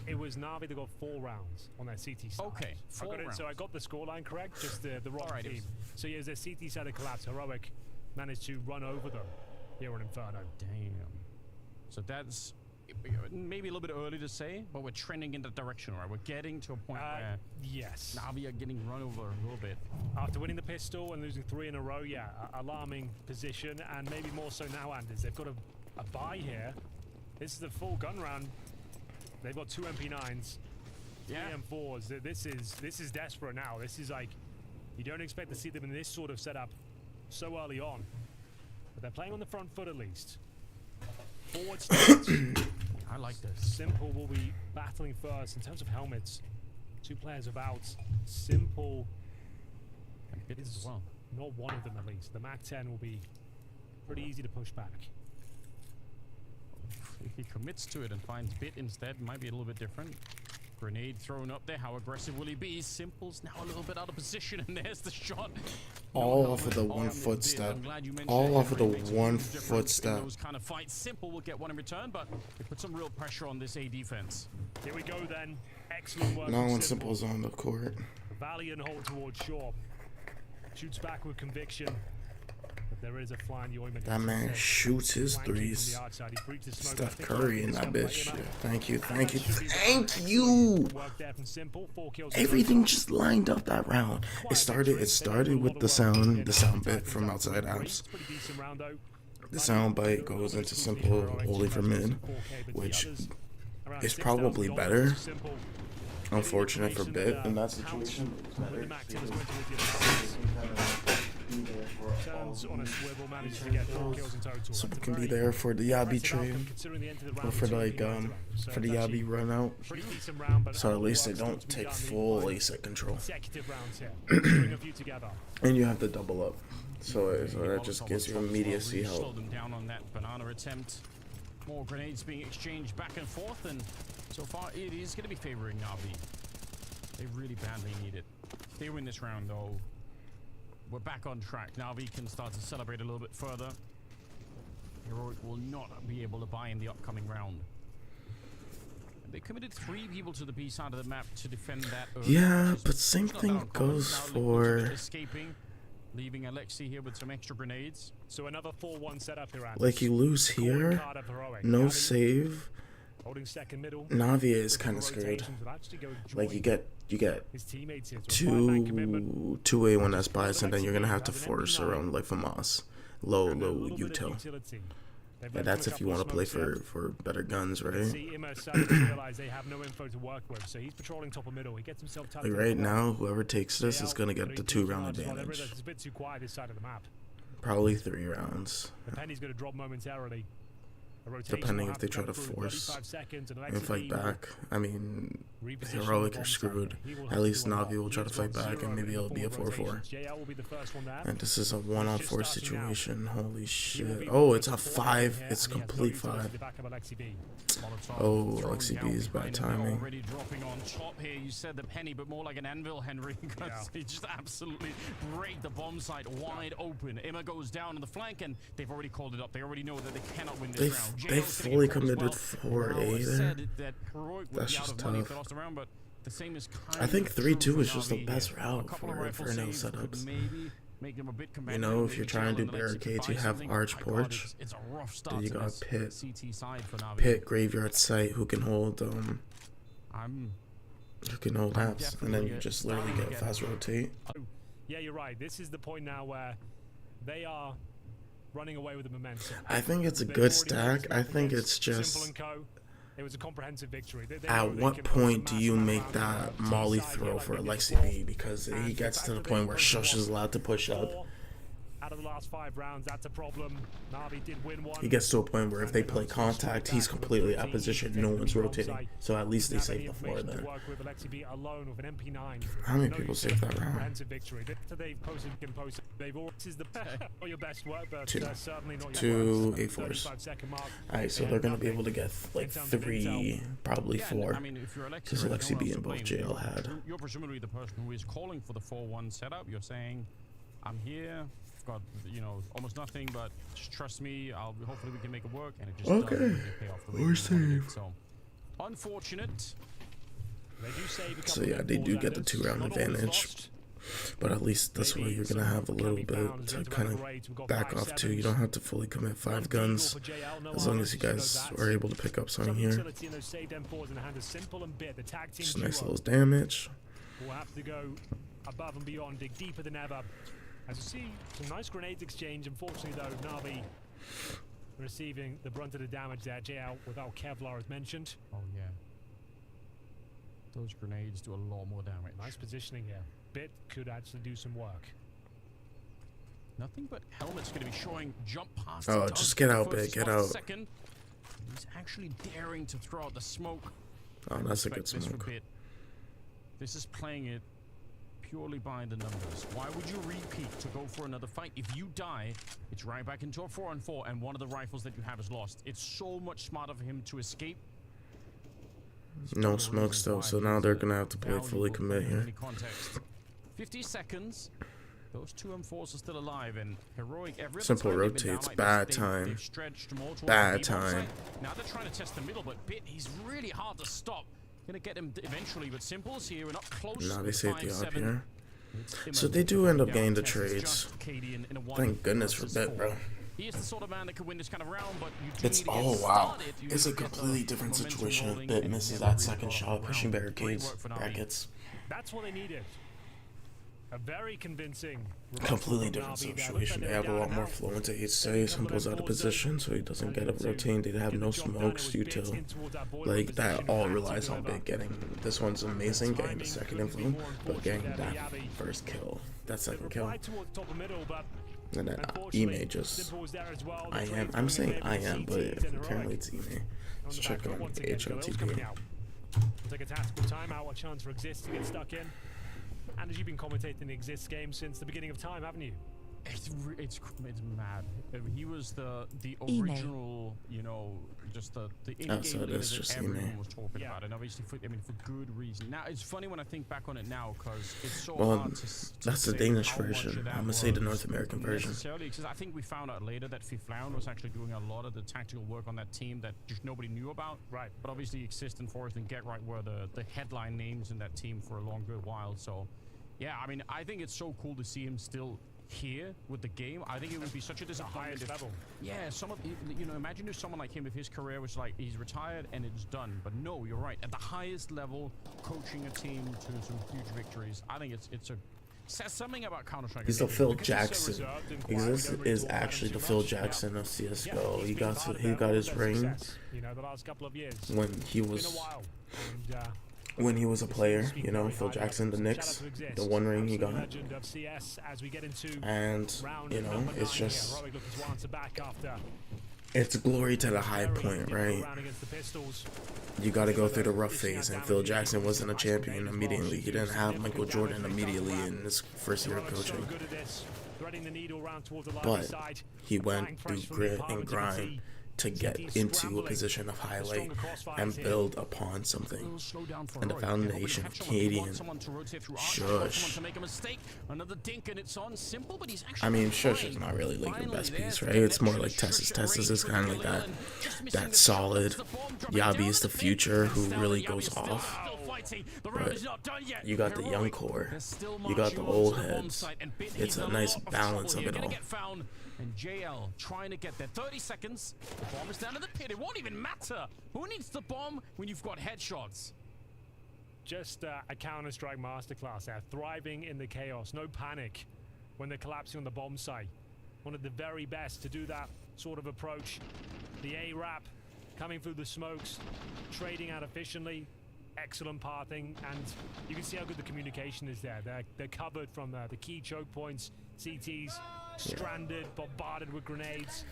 It was Na'Vi that got 4 rounds on their CT side.
Okay, 4 rounds.
So I got the scoreline correct, just the wrong
Alright,
team. So yeah, their CT side of collapse. Heroic managed to run over them here on Inferno.
Damn. So that's maybe a little bit early to say, but we're trending in that direction, right? We're getting to a point where
yes,
Na'Vi are getting run over a little bit.
After winning the pistol and losing 3 in a row, yeah, alarming position, and maybe more so now, Anders. They've got a buy here. This is the full gun round. They've got 2 MP9s, 3 M4s. This is desperate now. This is like, you don't expect to see them in this sort of setup so early on. But they're playing on the front foot at least. Forward stance.
I like this.
Simple will be battling first. In terms of helmets, 2 players are out. Simple is
as well.
Not one of them at least. The MAC-10 will be pretty easy to push back.
If he commits to it and finds Bit instead, might be a little bit different. Grenade thrown up there. How aggressive will he be? Simple's now a little bit out of position, and there's the shot.
All off of the 1 foot step. All off of the 1 foot step.
Those kind of fights. Simple will get one in return, but it puts some real pressure on this A defense.
Here we go then. Excellent work.
Now when Simple's on the court.
Valiant hold towards Shaw. Shoots back with conviction. But there is a fly in the ointment.
That man shoots his threes. Steph Curry in that bitch. Thank you, thank you, thank you. Everything just lined up that round. It started with the sound bit from outside apps. The sound bite goes into Simple only for mid, which is probably better. Unfortunate for Bit in that situation. So we can be there for the Yabi trade, or for like for the Yabi run out. So at least they don't take full ASIC control. And you have to double up. So that just gives you immediacy help.
Slow them down on that banana attempt. More grenades being exchanged back and forth, and so far it is going to be favoring Na'Vi. They really badly need it. If they win this round, though, we're back on track. Na'Vi can start to celebrate a little bit further. Heroic will not be able to buy in the upcoming round. They committed 3 people to the B side of the map to defend that early.
Yeah, but same thing goes for...
Escaping, leaving Alexi here with some extra grenades.
So another 4-1 setup here.
Like you lose here, no save. Na'Vi is kind of screwed. Like you get 2 A1S buys, and then you're gonna have to force around like FAMAS, low util. Yeah, that's if you want to play for better guns, right? Like right now, whoever takes this is gonna get the 2-round advantage. Probably 3 rounds.
The penny's gonna drop momentarily.
depending if they try to force and fight back. I mean, Heroic are screwed. At least Navi will try to fight back, and maybe it'll be a 4-4. And this is a 1-on-4 situation. Holy shit. Oh, it's a 5. It's complete 5. Oh, Alexi B is bad timing.
Already dropping on top here. You said the penny, but more like an anvil, Henry, because they just absolutely break the bomb site wide open. Emma goes down on the flank, and they've already called it up. They already know that they cannot win this round.
They fully committed 4A there. That's just tough. I think 3-2 is just the best route for Inferno setups. You know, if you're trying to do barricades, you have Arch Porch. Then you got Pit, Graveyard Site, who can hold apps, and then you just literally get fast rotate.
Yeah, you're right. This is the point now where they are running away with the momentum.
I think it's a good stack. I think it's just,
it was a comprehensive victory.
at what point do you make that Molly throw for Alexi B? Because he gets to the point where Shush is allowed to push up.
Out of the last 5 rounds, that's a problem. Navi did win one.
He gets to a point where if they play contact, he's completely out of position. No one's rotating. So at least they save the floor there. How many people saved that round? 2 A4s. Alright, so they're going to be able to get like 3, probably 4. Because Alexi B and both JL had.
You're presumably the person who is calling for the 4-1 setup. You're saying, I'm here. Got, you know, almost nothing, but just trust me. Hopefully we can make it work, and it just doesn't really pay off the way
we're safe.
So unfortunate.
So yeah, they do get the 2-round advantage, but at least this way you're gonna have a little bit to kind of back off to. You don't have to fully commit 5 guns, as long as you guys are able to pick up something here. Just nice little damage.
We'll have to go above and beyond, dig deeper than ever. As you see, some nice grenades exchange. Unfortunately, though, Navi receiving the brunt of the damage there. JL without Kevlar, as mentioned.
Oh, yeah. Those grenades do a lot more damage.
Nice positioning here. Bit could actually do some work.
Nothing but Helmet's going to be showing jump past.
Oh, just get out, Bit. Get out.
Second. He's actually daring to throw out the smoke.
Oh, that's a good smoke.
This is playing it purely by the numbers. Why would you repeat to go for another fight? If you die, it's right back into a 4-on-4, and one of the rifles that you have is lost. It's so much smarter for him to escape.
No smokes though, so now they're gonna have to play fully commit here.
50 seconds. Those 2 M4s are still alive, and Heroic every
Simple rotates. Bad time. Bad time.
Now they're trying to test the middle, but Bit, he's really hard to stop. Gonna get him eventually, but Simple's here and up close.
Now they save the up here. So they do end up getting the trades. Thank goodness for Bit, bro.
He is the sort of man that could win this kind of round, but
it's wow. It's a completely different situation if Bit misses that second shot, pushing barricades, brackets.
That's what they needed. A very convincing.
Completely different situation. They have a lot more flow into H6. Simple's out of position, so he doesn't get up rotating. They have no smokes due to, like, that all relies on Bit getting. This one's amazing, getting the second inflow, but getting that first kill, that second kill. And then Ime just, I'm saying I am, but apparently it's Ime. Let's check on HLTP.
Take a tactical timeout, a chance for Exist to get stuck in. And as you've been commentating the Exist game since the beginning of time, haven't you?
It's mad. He was the original, you know, just the in-game leader that everyone was talking about, and obviously for good reason. Now it's funny when I think back on it now, because it's so hard to
that's the Danish version. I'm gonna say the North American version.
Necessarily, because I think we found out later that Fiflown was actually doing a lot of the tactical work on that team that just nobody knew about.
Right.
But obviously Exist and Forest and Get Right were the headline names in that team for a long good while. So yeah, I mean, I think it's so cool to see him still here with the game. I think it would be such a disappointment if,
level.
Yeah, you know, imagine if someone like him, if his career was like he's retired and it's done. But no, you're right. At the highest level, coaching a team to some huge victories. I think it's a says something about Counter-Strike.
He's the Phil Jackson. Exist is actually the Phil Jackson of CS:GO. He got his ring when he was a player, you know, Phil Jackson, the Knicks, the one ring he got. And, you know, it's just, It's glory to the high point, right? You got to go through the rough phase, and Phil Jackson wasn't a champion immediately. He didn't have Michael Jordan immediately in his first year of coaching. But he went through grit and grind to get into a position of highlight and build upon something. And the foundation of Canadian Shush. I mean, Shush is not really like your best piece, right? It's more like Tessa's. Tessa's is kind of like that solid. Yabi is the future who really goes off. But you got the young core, you got the old heads. It's a nice balance of it all.
And JL trying to get there. 30 seconds. The bomb is down in the pit. It won't even matter. Who needs the bomb when you've got headshots?
Just a Counter-Strike masterclass there. Thriving in the chaos. No panic when they're collapsing on the bomb site. One of the very best to do that sort of approach. The A-Rap coming through the smokes. Trading out efficiently. Excellent pathing. And you can see how good the communication is there. They're covered from the key choke points. CTs. Stranded, bombarded with grenades,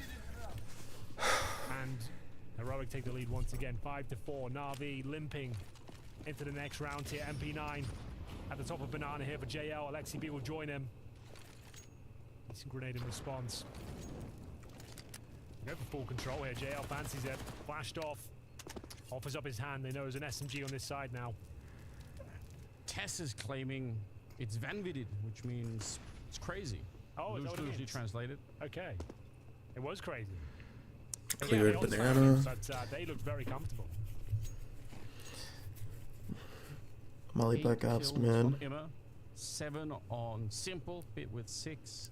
and Heroic take the lead once again, 5-4. Na'Vi limping into the next round here. MP9 at the top of Banana here for JL. Alexi B will join him. Decent grenade in response. Go for full control here. JL fancies it. Flashed off. Offers up his hand. They know there's an SMG on this side now.
Tess is claiming it's Vanvided, which means it's crazy.
Oh,
loosely translated.
Okay. It was crazy.
Cleared Banana.
But they looked very comfortable.
Molly Black Apps, man.
7 on Simple, bit with 6.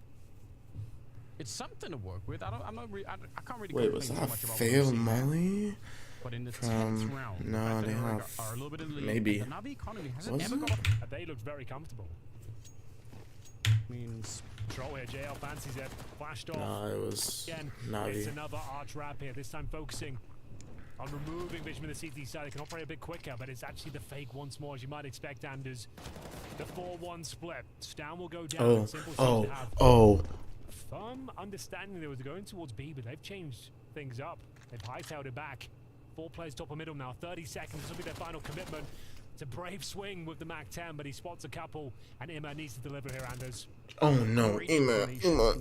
It's something to work with. I can't really.
Wait, was that fail Molly?
But in the
From
round,
no, they have
are a little bit in the lead.
maybe.
The Na'Vi economy hasn't
Was
ever
it?
got.
They looked very comfortable.
Means
control here. JL fancies it. Flashed off.
No, it was
Again,
Na'Vi.
it's another arch wrap here. This time focusing on removing Vision with the CT side. It can operate a bit quicker, but it's actually the fake once more, as you might expect, Anders. The 4-1 split. Stan will go down.
Oh,
Simple
oh,
seems to have
oh.
firm understanding they was going towards B, but they've changed things up. They've hightailed it back. 4 players top of middle now. 30 seconds. This will be their final commitment. It's a brave swing with the MAC-10, but he spots a couple, and Ima needs to deliver here, Anders.
Oh no, Ima,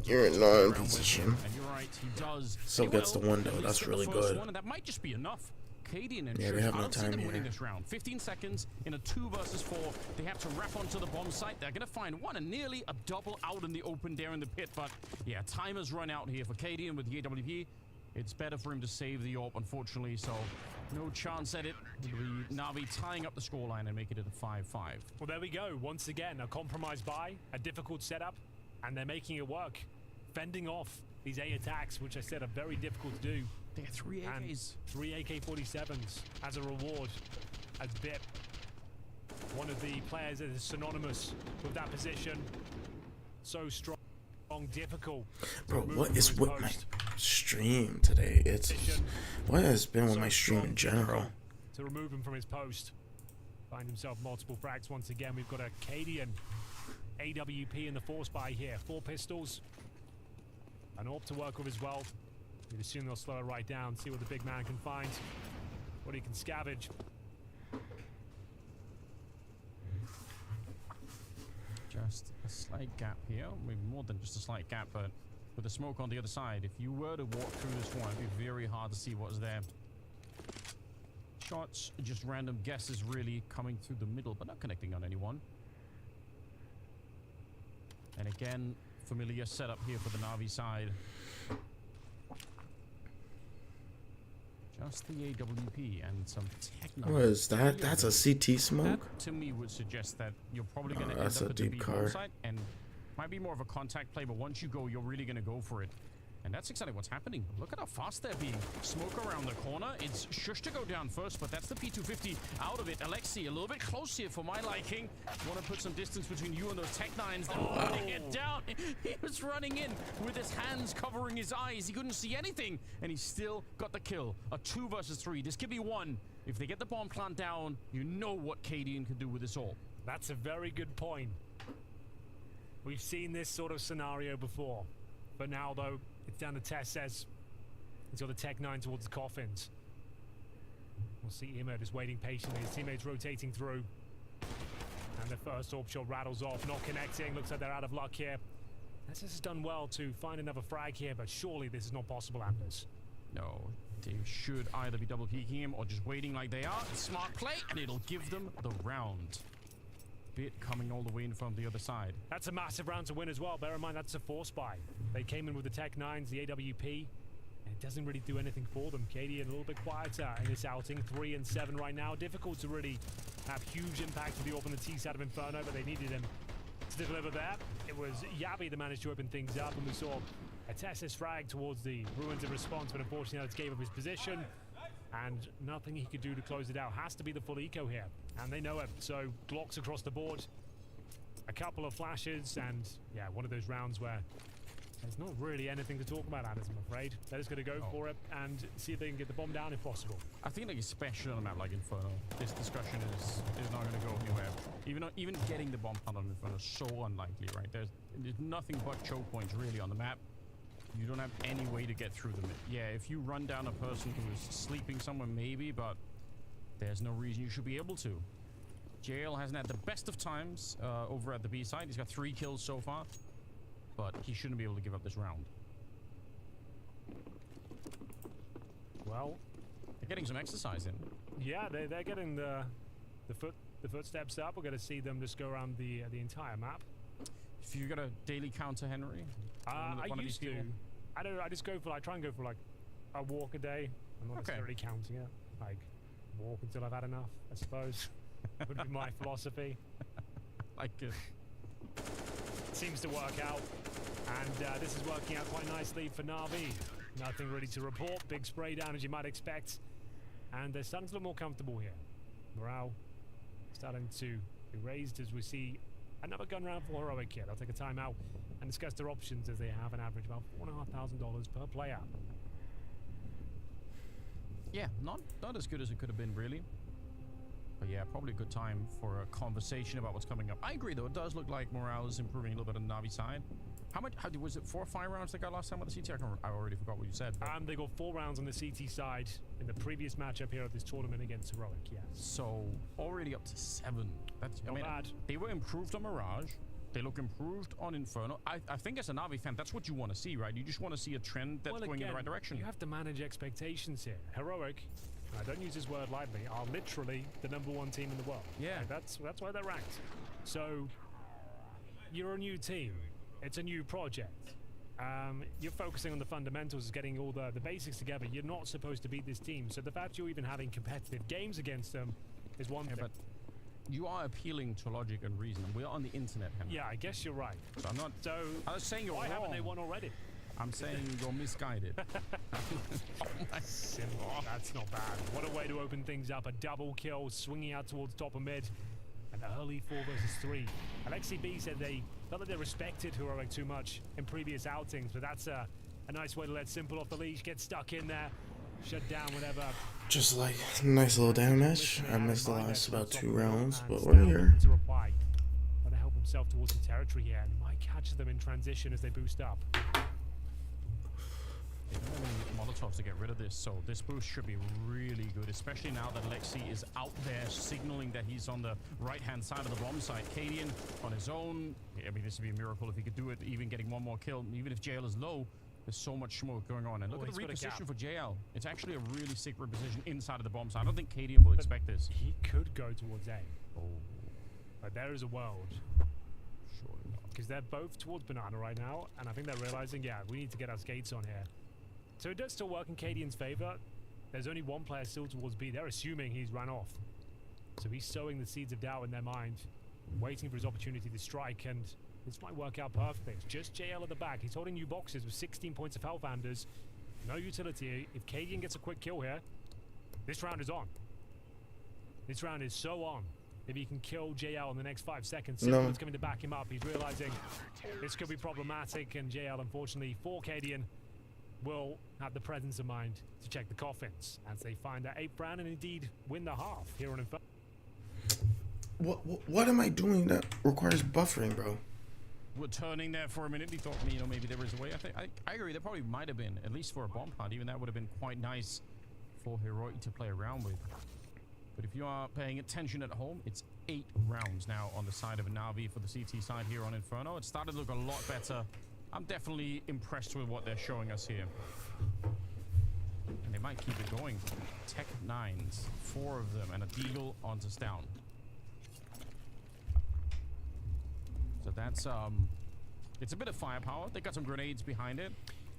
you're in 9 position.
And you're right, he does.
So gets the window. That's really good.
And that might just be enough. Cadian and
Yeah, they have no time
winning
here.
this round. 15 seconds in a 2 versus 4. They have to wrap onto the bomb site. They're going to find one and nearly a double out in the open there in the pit. But yeah, time has run out here for Cadian with the AWP. It's better for him to save the AWP, unfortunately. So no chance at it. The Na'Vi tying up the scoreline and making it a 5-5.
Well, there we go. Once again, a compromised buy, a difficult setup, and they're making it work. Fending off these A attacks, which I said are very difficult to do.
They have 3 AKs.
And 3 AK-47s as a reward. As Bip, one of the players that is synonymous with that position. So strong, difficult.
Bro, what is with my stream today? It's what has been with my stream in general.
To remove him from his post. Find himself multiple frags once again. We've got a Cadian AWP in the force buy here. 4 pistols. An AWP to work with as well. You'd assume they'll slow it right down, see what the big man can find, what he can scavenge.
Just a slight gap here, maybe more than just a slight gap, but with the smoke on the other side, if you were to walk through this one, it'd be very hard to see what's there. Shots, just random guesses really coming through the middle, but not connecting on anyone. And again, familiar setup here for the Na'Vi side. Just the AWP and some techno.
What is that? That's a CT smoke?
That, to me, would suggest that you're probably going to end
that's
up
a
at the
deep
B
car.
side, and might be more of a contact play, but once you go, you're really going to go for it. And that's exactly what's happening. Look at how fast they're being. Smoke around the corner. It's Shush to go down first, but that's the P250 out of it. Alexi, a little bit close here for my liking. Want to put some distance between you and those Tech-9s. They're running it down. He was running in with his hands covering his eyes. He couldn't see anything, and he still got the kill. A 2 versus 3. This could be 1. If they get the bomb plant down, you know what Cadian can do with this all.
That's a very good point. We've seen this sort of scenario before. But now, though, it's down to Tess says, He's got the Tech 9 towards the coffins. We'll see Emo just waiting patiently. His teammates rotating through. And the first orb shot rattles off, not connecting. Looks like they're out of luck here. SS has done well to find another frag here, but surely this is not possible, Anders.
No, they should either be double peeking him or just waiting like they are. Smart play, and it'll give them the round. Bit coming all the way in from the other side.
That's a massive round to win as well. Bear in mind, that's a force buy. They came in with the Tech 9s, the AWP, and it doesn't really do anything for them. Katie a little bit quieter in this outing. 3 and 7 right now. Difficult to really have huge impact with the AWP on the T side of Inferno, but they needed him to deliver that. It was Yabi that managed to open things up, and we saw a Tessus frag towards the ruins in response, but unfortunately Alex gave up his position, and nothing he could do to close it out. Has to be the full eco here, and they know it. So Glocks across the board, a couple of flashes, and yeah, one of those rounds where there's not really anything to talk about, Anders, I'm afraid. They're just going to go for it and see if they can get the bomb down if possible.
I think, like, especially on a map like Inferno, this discussion is not going to go anywhere. Even getting the bomb plant on Inferno is so unlikely, right? There's nothing but choke points really on the map. You don't have any way to get through them. Yeah, if you run down a person who is sleeping somewhere, maybe, but there's no reason you should be able to. JL hasn't had the best of times over at the B side. He's got 3 kills so far, but he shouldn't be able to give up this round.
Well,
they're getting some exercise in.
Yeah, they're getting the footsteps up. We're going to see them just go around the entire map.
If you got a daily counter, Henry,
I used to. I just go for try and go for like a walk a day. I'm not necessarily counting it. Like walk until I've had enough, I suppose. Would be my philosophy.
Like it.
Seems to work out, and this is working out quite nicely for Na'Vi. Nothing really to report. Big spray down as you might expect, and they're starting to look more comfortable here. Morale starting to be raised as we see another gun round for Heroic here. They'll take a timeout and discuss their options as they have an average about $4,500 per player.
Yeah, not as good as it could have been, really. But yeah, probably a good time for a conversation about what's coming up. I agree, though. It does look like morale is improving a little bit on the Na'Vi side. How was it 4 or 5 rounds they got last time with the CT? I already forgot what you said.
They got 4 rounds on the CT side in the previous matchup here of this tournament against Heroic, yes.
So already up to 7. That's
not bad.
They were improved on Mirage. They look improved on Inferno. I think as a Na'Vi fan, that's what you want to see, right? You just want to see a trend that's going in the right direction.
You have to manage expectations here. Heroic, I don't use this word lightly, are literally the #1 team in the world.
Yeah.
Like that's why they're ranked. So you're a new team. It's a new project. You're focusing on the fundamentals, getting all the basics together. You're not supposed to beat this team. So the fact you're even having competitive games against them is one thing.
But you are appealing to logic and reason. We're on the internet, Henry.
Yeah, I guess you're right.
So I'm not.
So
I was saying you're
why
wrong.
haven't they won already?
I'm saying you're misguided.
Simple. That's not bad. What a way to open things up. A double kill, swinging out towards top of mid. An early 4 versus 3. Alexi B said they felt that they respected Heroic too much in previous outings, but that's a nice way to let Simple off the leash, get stuck in there, shut down whatever.
Just like nice little damage. I missed the last about 2 rounds, but we're here.
Trying to help himself towards the territory here, and might catch them in transition as they boost up.
They don't have any Molotovs to get rid of this, so this boost should be really good, especially now that Lexi is out there signaling that he's on the right-hand side of the bomb site. Cadian on his own. I mean, this would be a miracle if he could do it, even getting 1 more kill. Even if JL is low, there's so much smoke going on. And look at the reposition for JL. It's actually a really sick reposition inside of the bomb site. I don't think Cadian will expect this.
He could go towards A. Oh. But there is a world.
Surely not.
Because they're both towards Banana right now, and I think they're realizing, yeah, we need to get our skates on here. So it does still work in Cadian's favor. There's only 1 player still towards B. They're assuming he's run off. So he's sowing the seeds of doubt in their mind, waiting for his opportunity to strike, and this might work out perfectly. It's just JL at the back. He's holding new boxes with 16 points of health, Anders. No utility. If Cadian gets a quick kill here, this round is on. This round is so on. If he can kill JL in the next 5 seconds, Simple is coming to back him up. He's realizing this could be problematic, and JL, unfortunately, for Cadian, will have the presence of mind to check the coffins as they find that 8th round and indeed win the half here on Inferno.
What am I doing that requires buffering, bro?
were turning there for a minute. He thought, you know, maybe there was a way. I agree. There probably might have been, at least for a bomb plant. Even that would have been quite nice for Heroic to play around with. But if you are paying attention at home, it's 8 rounds now on the side of Navi for the CT side here on Inferno. It started to look a lot better. I'm definitely impressed with what they're showing us here. And they might keep it going. Tech 9s, 4 of them, and a Deagle onto Stown. So that's, it's a bit of firepower. They got some grenades behind it,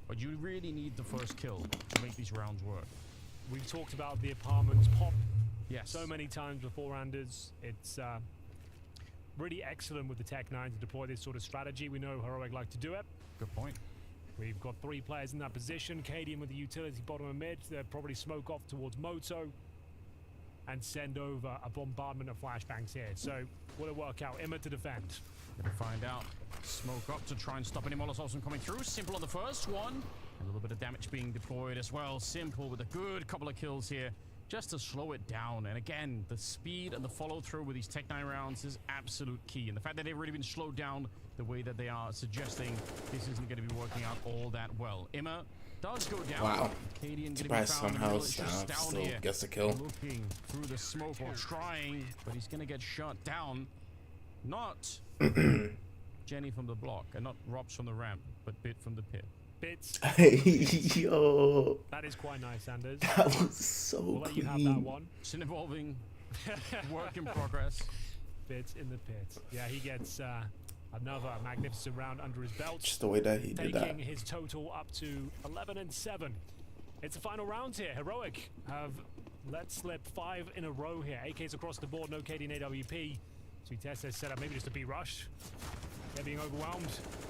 but you really need the first kill to make these rounds work.
We've talked about the apartments pop
so
many times before, Anders. It's really excellent with the Tech 9 to deploy this sort of strategy. We know Heroic like to do it.
Good point.
We've got 3 players in that position. Cadian with the utility bottom and mid. They'll probably smoke off towards Moto and send over a bombardment of flashbangs here. So will it work out? Emma to defend.
Gonna find out. Smoke up to try and stop any Molotovs from coming through. Simple on the first one. A little bit of damage being deployed as well. Simple with a good couple of kills here, just to slow it down. And again, the speed and the follow-through with these Tech 9 rounds is absolute key. And the fact that they've already been slowed down the way that they are suggesting this isn't going to be working out all that well. Imma does go down.
Wow.
Cadian
Surprised somehow still gets a kill.
Looking through the smoke or trying, but he's going to get shot down. Not Jenny from the block, and not Robs from the ramp, but Bit from the pit.
Bits.
Yo.
That is quite nice, Anders.
That was so
we'll let
clean.
you have that one.
It's an evolving work in progress.
Bits in the pit. Yeah, he gets another magnificent round under his belt.
Just the way that he did that.
Taking his total up to 11-7. It's the final round here. Heroic have let slip 5 in a row here. AKs across the board, no KD and AWP. Vitesse set up maybe just a B rush. They're being overwhelmed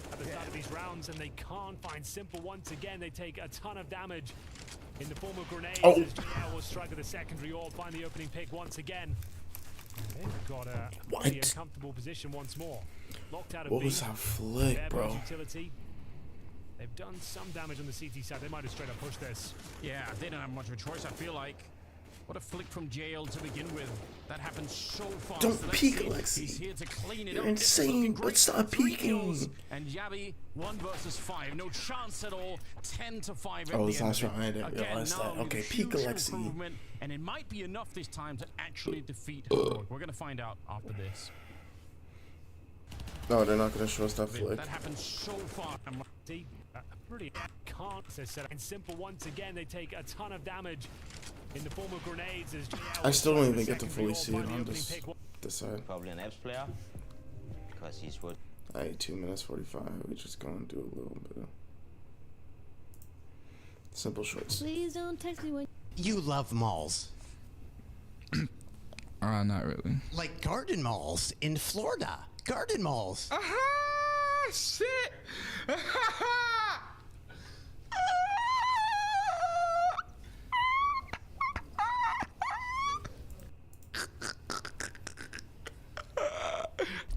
at the start of these rounds, and they can't find Simple once again. They take a ton of damage in the form of grenades.
Oh.
As GL will strike at the secondary orb, find the opening pick once again. And they've got a pretty uncomfortable position once more. Locked out of
What
B.
was that flick,
Their
bro?
utility. They've done some damage on the CT side. They might have straight up pushed this.
Yeah, they don't have much of a choice, I feel like. What a flick from JL to begin with. That happened so fast.
Don't peek, Alexi.
He's here to clean it
You're
up.
insane, but stop peeking.
And Yabi, 1 versus 5. No chance at all. 10-5.
Oh, this last round, I didn't realize that. Okay, peek, Alexi.
And it might be enough this time to actually defeat Heroic. We're going to find out after this.
No, they're not going to show us that flick.
That happened so fast.
Pretty can't set and Simple once again. They take a ton of damage in the form of grenades. As
I still don't even get to fully see it on this side.
Probably an Eps player because he's what.
2 minutes 45. We're just going to do a little bit of simple shorts.
Please don't text me when
you love malls.
Not really.
Like garden malls in Florida. Garden malls.
Aha! Shit!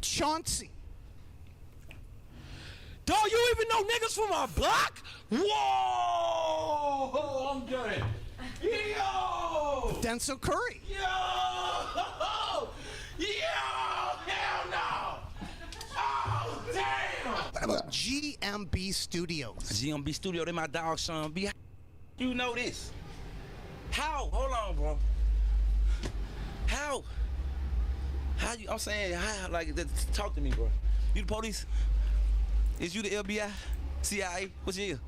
Chauncey.
Dog, you even know niggas from our block? Whoa! I'm done. Yo!
Denzel Curry.
Yo! Hell no! Oh, damn!
What about GMB Studios?
GMB Studio, they my dog, son. You know this. How? Hold on, bro. How you, I'm saying, how, like, talk to me, bro. You the police? Is you the FBI? CIA? What's you?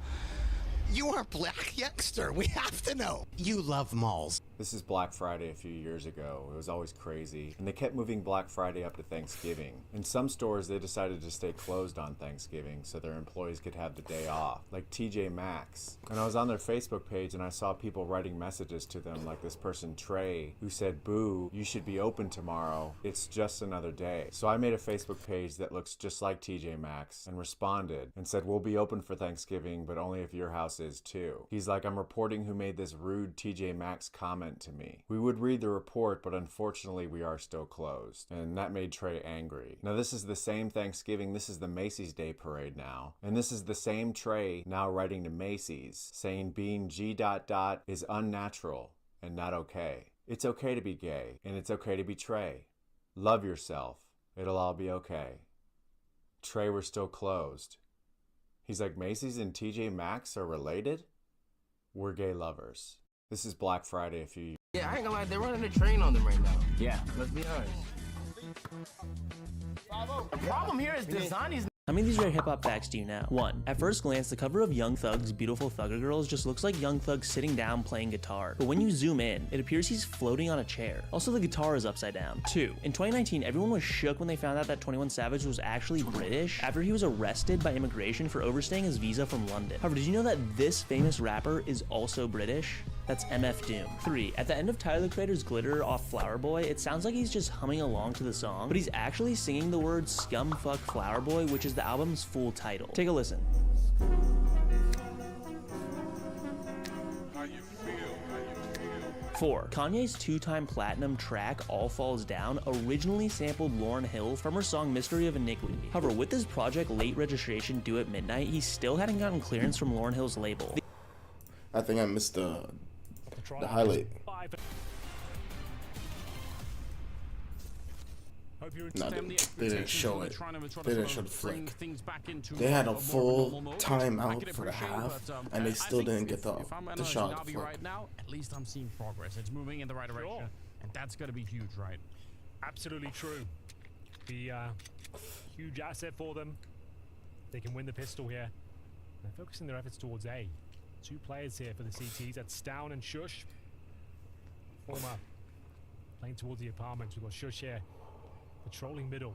You are Black Youngster. We have to know. You love malls.
This is Black Friday a few years ago. It was always crazy. And they kept moving Black Friday up to Thanksgiving. In some stores, they decided to stay closed on Thanksgiving so their employees could have the day off, like TJ Maxx. And I was on their Facebook page and I saw people writing messages to them, like this person, Trey, who said, "Boo, you should be open tomorrow. It's just another day." So I made a Facebook page that looks just like TJ Maxx and responded and said, "We'll be open for Thanksgiving, but only if your house is too." He's like, "I'm reporting who made this rude TJ Maxx comment to me. We would read the report, but unfortunately we are still closed." And that made Trey angry. Now this is the same Thanksgiving. This is the Macy's Day Parade now. And this is the same Trey now writing to Macy's saying being G... is unnatural and not okay. It's okay to be gay, and it's okay to be Trey. Love yourself. It'll all be okay. Trey were still closed. He's like, Macy's and TJ Maxx are related? We're gay lovers. This is Black Friday a few years.
Yeah, I ain't gonna lie, they're running a train on them right now. Yeah, let's be honest. The problem here is Dasani's.
How many of these rare hip-hop facts do you know? 1. At first glance, the cover of Young Thug's Beautiful Thugger Girls just looks like Young Thug sitting down playing guitar. But when you zoom in, it appears he's floating on a chair. Also, the guitar is upside down. 2. In 2019, everyone was shook when they found out that 21 Savage was actually British after he was arrested by immigration for overstaying his visa from London. However, did you know that this famous rapper is also British? That's MF Doom. 3. At the end of Tyler the Creator's Glitter off Flower Boy, it sounds like he's just humming along to the song, but he's actually singing the words Scum Fuck Flower Boy, which is the album's full title. Take a listen.
How you feel?
4. Kanye's 2-time platinum track All Falls Down originally sampled Lauryn Hill from her song Mystery of Iniquity. However, with this project late registration due at midnight, he still hadn't gotten clearance from Lauryn Hill's label.
I think I missed the highlight. No, they didn't show it. They didn't show the flick. They had a full timeout for the half, and they still didn't get the shot.
Right now, at least I'm seeing progress. It's moving in the right direction, and that's going to be huge, right?
Absolutely true. The huge asset for them. They can win the pistol here. They're focusing their efforts towards A. 2 players here for the CTs. That's Stown and Shush. Former playing towards the apartments. We've got Shush here patrolling middle.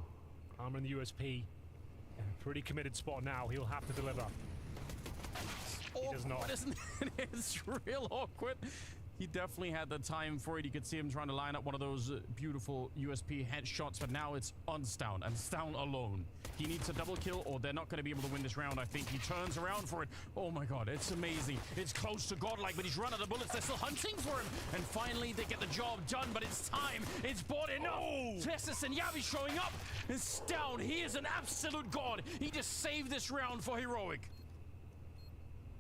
Armor in the USP. In a pretty committed spot now. He'll have to deliver. He does not.
Isn't it? It's real awkward. He definitely had the time for it. You could see him trying to line up one of those beautiful USP headshots, but now it's on Stown, and Stown alone. He needs a double kill, or they're not going to be able to win this round, I think. He turns around for it. Oh my god, it's amazing. It's close to godlike, but he's run out of bullets. They're still hunting for him. And finally, they get the job done, but it's time. It's bought enough. Tessus and Yavi showing up. And Stown, he is an absolute god. He just saved this round for Heroic.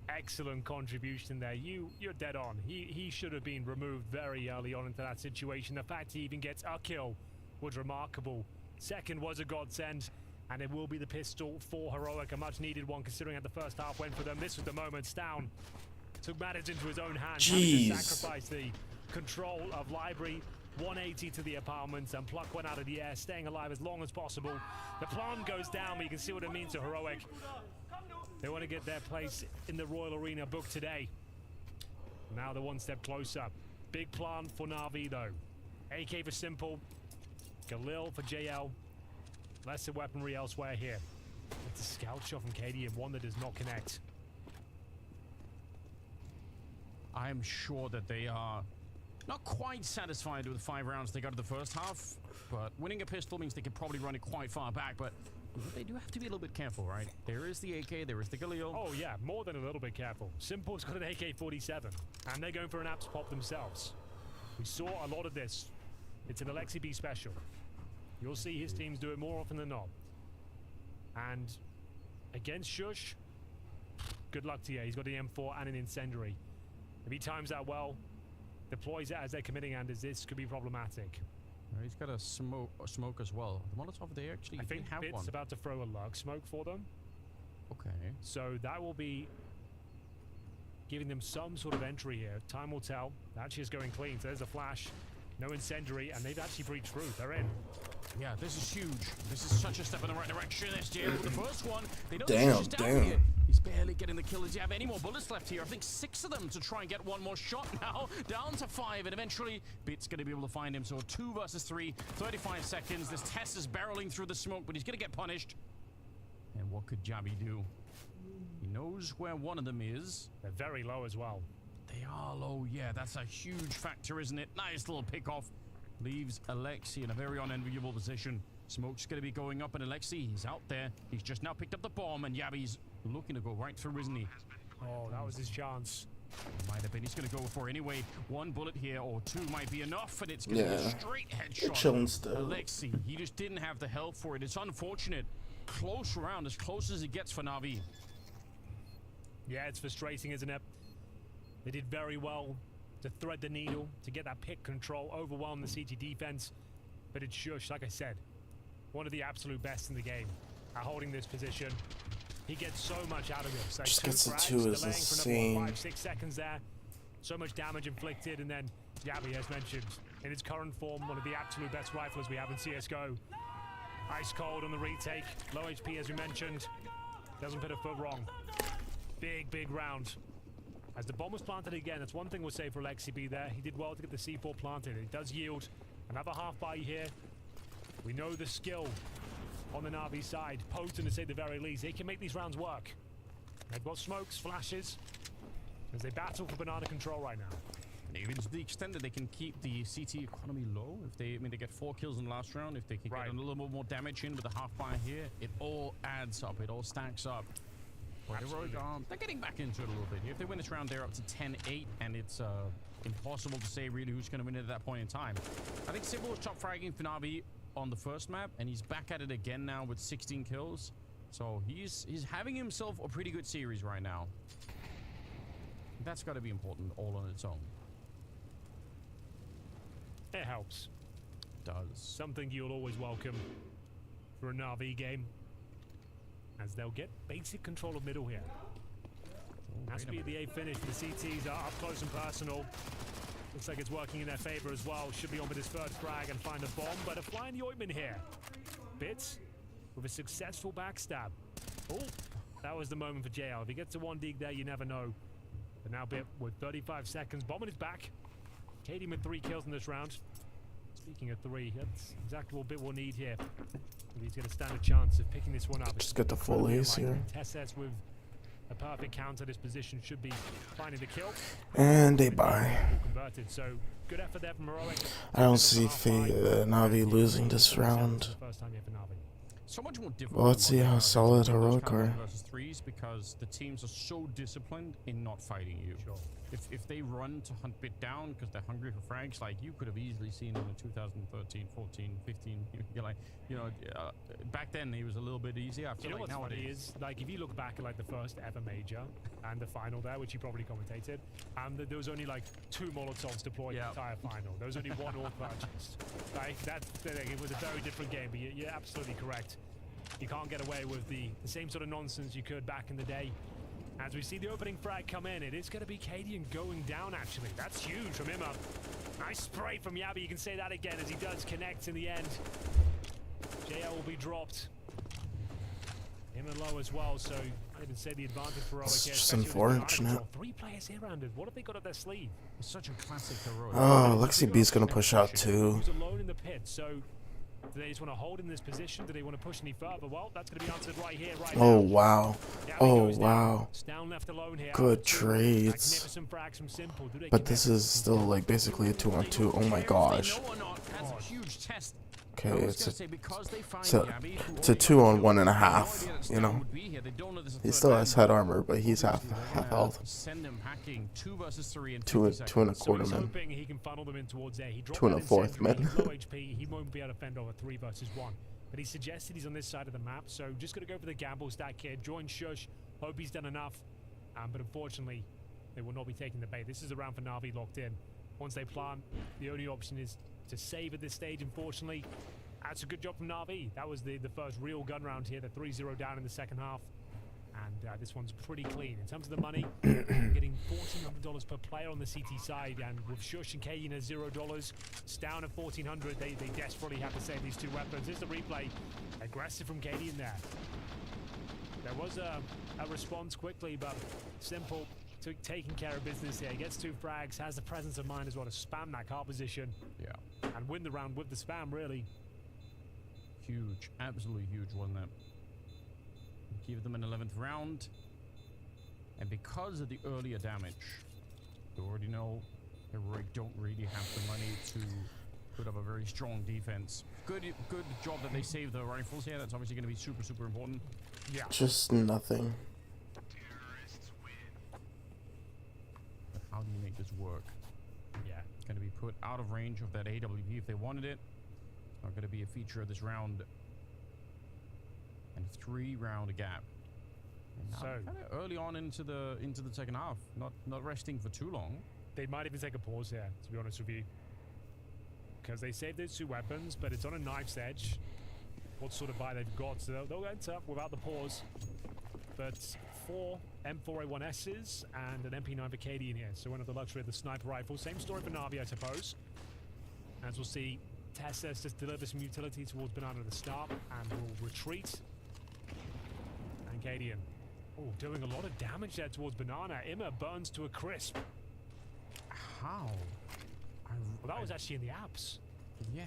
Excellent contribution there. You're dead on. He should have been removed very early on into that situation. The fact he even gets a kill was remarkable. Second was a godsend, and it will be the pistol for Heroic, a much needed one considering how the first half went for them. This was the moment. Stown took matters into his own hands, having to sacrifice the control of Library. 180 to the apartments, and Pluck went out of the air, staying alive as long as possible. The plant goes down, but you can see what it means to Heroic. They want to get their place in the Royal Arena booked today. Now they're one step closer. Big plan for Na'Vi though. AK for Simple. Galil for JL. Lesser weaponry elsewhere here. It's a scout shot from KD and one that does not connect.
I'm sure that they are not quite satisfied with the 5 rounds they got in the first half, but winning a pistol means they could probably run it quite far back, but they do have to be a little bit careful, right? There is the AK, there is the Galil.
Oh yeah, more than a little bit careful. Simple's got an AK-47, and they're going for an Apps pop themselves. We saw a lot of this. It's an Alexi B special. You'll see his teams do it more often than not. And against Shush, good luck to you. He's got an M4 and an incendiary. If he times that well, deploys it as they're committing, and this could be problematic.
He's got a smoke as well. The Molotov, they actually
I think
have
Bit's
one.
about to throw a lurk smoke for them.
Okay.
So that will be giving them some sort of entry here. Time will tell. Actually is going clean. So there's a flash. No incendiary, and they've actually breached through. They're in.
Yeah, this is huge. This is such a step in the right direction. SJ with the first one. They don't
Damn.
Here. He's barely getting the kill. Does he have any more bullets left here? I think 6 of them to try and get one more shot now. Down to 5, and eventually Bit's going to be able to find him. So 2 versus 3, 35 seconds. This Tess is barreling through the smoke, but he's going to get punished. And what could Jabby do? He knows where one of them is.
They're very low as well.
They are low, yeah, that's a huge factor, isn't it? Nice little pick-off. Leaves Alexi in a very unenviable position. Smoke's going to be going up, and Alexi, he's out there. He's just now picked up the bomb, and Yabby's looking to go right through, isn't he?
Oh, that was his chance.
Might have been. He's going to go for it anyway. 1 bullet here, or 2 might be enough, and it's going to be a straight headshot.
Chilling still.
Alexi, he just didn't have the health for it. It's unfortunate. Close round, as close as it gets for Na'Vi.
Yeah, it's frustrating, isn't it? They did very well to thread the needle, to get that pick control, overwhelm the CT defense. But it's Shush, like I said, one of the absolute best in the game. at holding this position. He gets so much out of this. Like
Just
two
gets the
frags,
two is
delaying for another,
insane.
5-6 seconds there. So much damage inflicted, and then Yabby, as mentioned, in its current form, one of the absolute best riflers we have in CSGO. Ice cold on the retake, low HP as we mentioned. Doesn't put a foot wrong. Big round. As the bomb was planted again, that's one thing we'll say for Alexi B there. He did well to get the C4 planted. It does yield another half buy here. We know the skill on the Na'Vi side. Potent to say the very least. They can make these rounds work. They've got smokes, flashes, as they battle for banana control right now.
And even to the extent that they can keep the CT economy low, if they, they get 4 kills in the last round, if they can get a little bit more damage in with the half fire here, it all adds up, it all stacks up. Heroic Arm, they're getting back into it a little bit. If they win this round, they're up to 10-8, and it's impossible to say really who's going to win it at that point in time. I think Sybil was top fragging for Na'Vi on the first map, and he's back at it again now with 16 kills. So he's having himself a pretty good series right now. That's got to be important all on its own.
It helps.
It does.
Something you'll always welcome for a Na'Vi game, as they'll get basic control of middle here. Has to be the A finish for the CTs are up close and personal. Looks like it's working in their favor as well. Should be on with his third frag and find a bomb, but a fly in the ointment here. Bits with a successful backstab. Oh, that was the moment for JL. If he gets to 1 dig there, you never know. But now Bit with 35 seconds, bomb in his back. Katie with 3 kills in this round. Speaking of 3, that's exactly what Bit will need here. He's going to stand a chance of picking this one up.
Just get the full ace here.
Tessets with a perfect counter. This position should be finding the kill.
And they buy.
Converted. So good effort there from Heroic.
I don't see Na'Vi losing this round.
First time here for Na'Vi.
So much more difficult.
Well, let's see how solid Heroic are.
Versus 3s, because the teams are so disciplined in not fighting you.
Sure.
If they run to hunt Bit down because they're hungry for frags, like you could have easily seen in the 2013, 14, 15. You're like, back then he was a little bit easier. I feel like
what's funny
nowadays,
is, like, if you look back at like the first ever major and the final there, which you probably commentated, there was only like 2 Molotovs deployed in the entire final. There was only 1 AWP purchased. Like it was a very different game. But you're absolutely correct. You can't get away with the same sort of nonsense you could back in the day. As we see the opening frag come in, it is going to be Cadian going down, actually. That's huge from him. Nice spray from Yabby. You can say that again as he does connect in the end. JL will be dropped. Him and low as well, so I didn't say the advantage for Heroic.
It's just unfortunate.
3 players here rounded. What have they got up their sleeve?
It's such a classic Heroic.
Oh, Lexi B's going to push out too.
He's alone in the pit, so do they just want to hold in this position? Do they want to push any further? Well, that's going to be answered right here, right now.
Oh, wow. Oh, wow.
Down left alone here.
Good trades. But this is still like basically a 2-on-2. Oh my gosh. Okay, it's a 2-on-1.5, you know. He still has head armor, but he's half health.
Send him hacking 2 versus 3 in
2 and a quarter men.
He can funnel them in towards there. He
2 and a fourth men.
Low HP, he won't be able to fend over 3 versus 1. But he suggested he's on this side of the map, so just gonna go for the gamble stack here. Join Shush. Hope he's done enough. But unfortunately, they will not be taking the bait. This is a round for Na'Vi locked in. Once they plant, the only option is to save at this stage, unfortunately. That's a good job from Na'Vi. That was the first real gun round here. The 3-0 down in the second half. And this one's pretty clean. In terms of the money, getting $1,400 per player on the CT side. And with Shush and Kayin at $0, it's down at $1,400. They desperately have to save these 2 weapons. Here's the replay. Aggressive from Kayin there. There was a response quickly, but Simple taking care of business here. He gets 2 frags, has the presence of mind as well to spam that car position.
Yeah.
And win the round with the spam, really.
Huge, absolutely huge, wasn't it? Give them an 11th round. And because of the earlier damage, you already know Heroic don't really have the money to put up a very strong defense. Good job that they saved the rifles here. That's obviously going to be super, super important.
Yeah.
Just nothing.
But how do you make this work?
Yeah.
It's going to be put out of range of that AWP if they wanted it. It's not going to be a feature of this round. And 3-round gap.
So
kind of early on into the second half, not resting for too long.
They might even take a pause here, to be honest with you, because they saved those 2 weapons, but it's on a knife's edge. what sort of buy they've got. So they'll enter without the pause. But 4 M4A1Ss and an MP9 for Katie in here. So one of the luxury of the sniper rifle. Same story for Na'Vi, I suppose. As we'll see, Tessus just delivers some utility towards Banana at the start and will retreat. And Cadian, oh, doing a lot of damage there towards Banana. Imma burns to a crisp.
How?
Well, that was actually in the apps.
Yeah,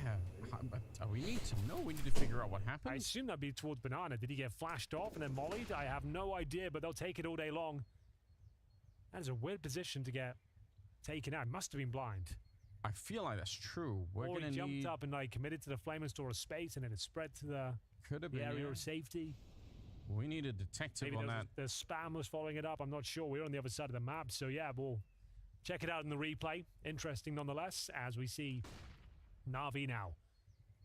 we need to know. We need to figure out what happened.
I assume that'd be towards Banana. Did he get flashed off and then mollied? I have no idea, but they'll take it all day long. That is a weird position to get taken out. Must have been blind.
I feel like that's true. We're
or
gonna
he jumped
need...
up and like committed to the flame and store of space, and then it spread to the area of safety.
We need a detective
Maybe
on that.
The spam was following it up. I'm not sure. We're on the other side of the map, so yeah, we'll check it out in the replay. Interesting nonetheless, as we see Na'Vi now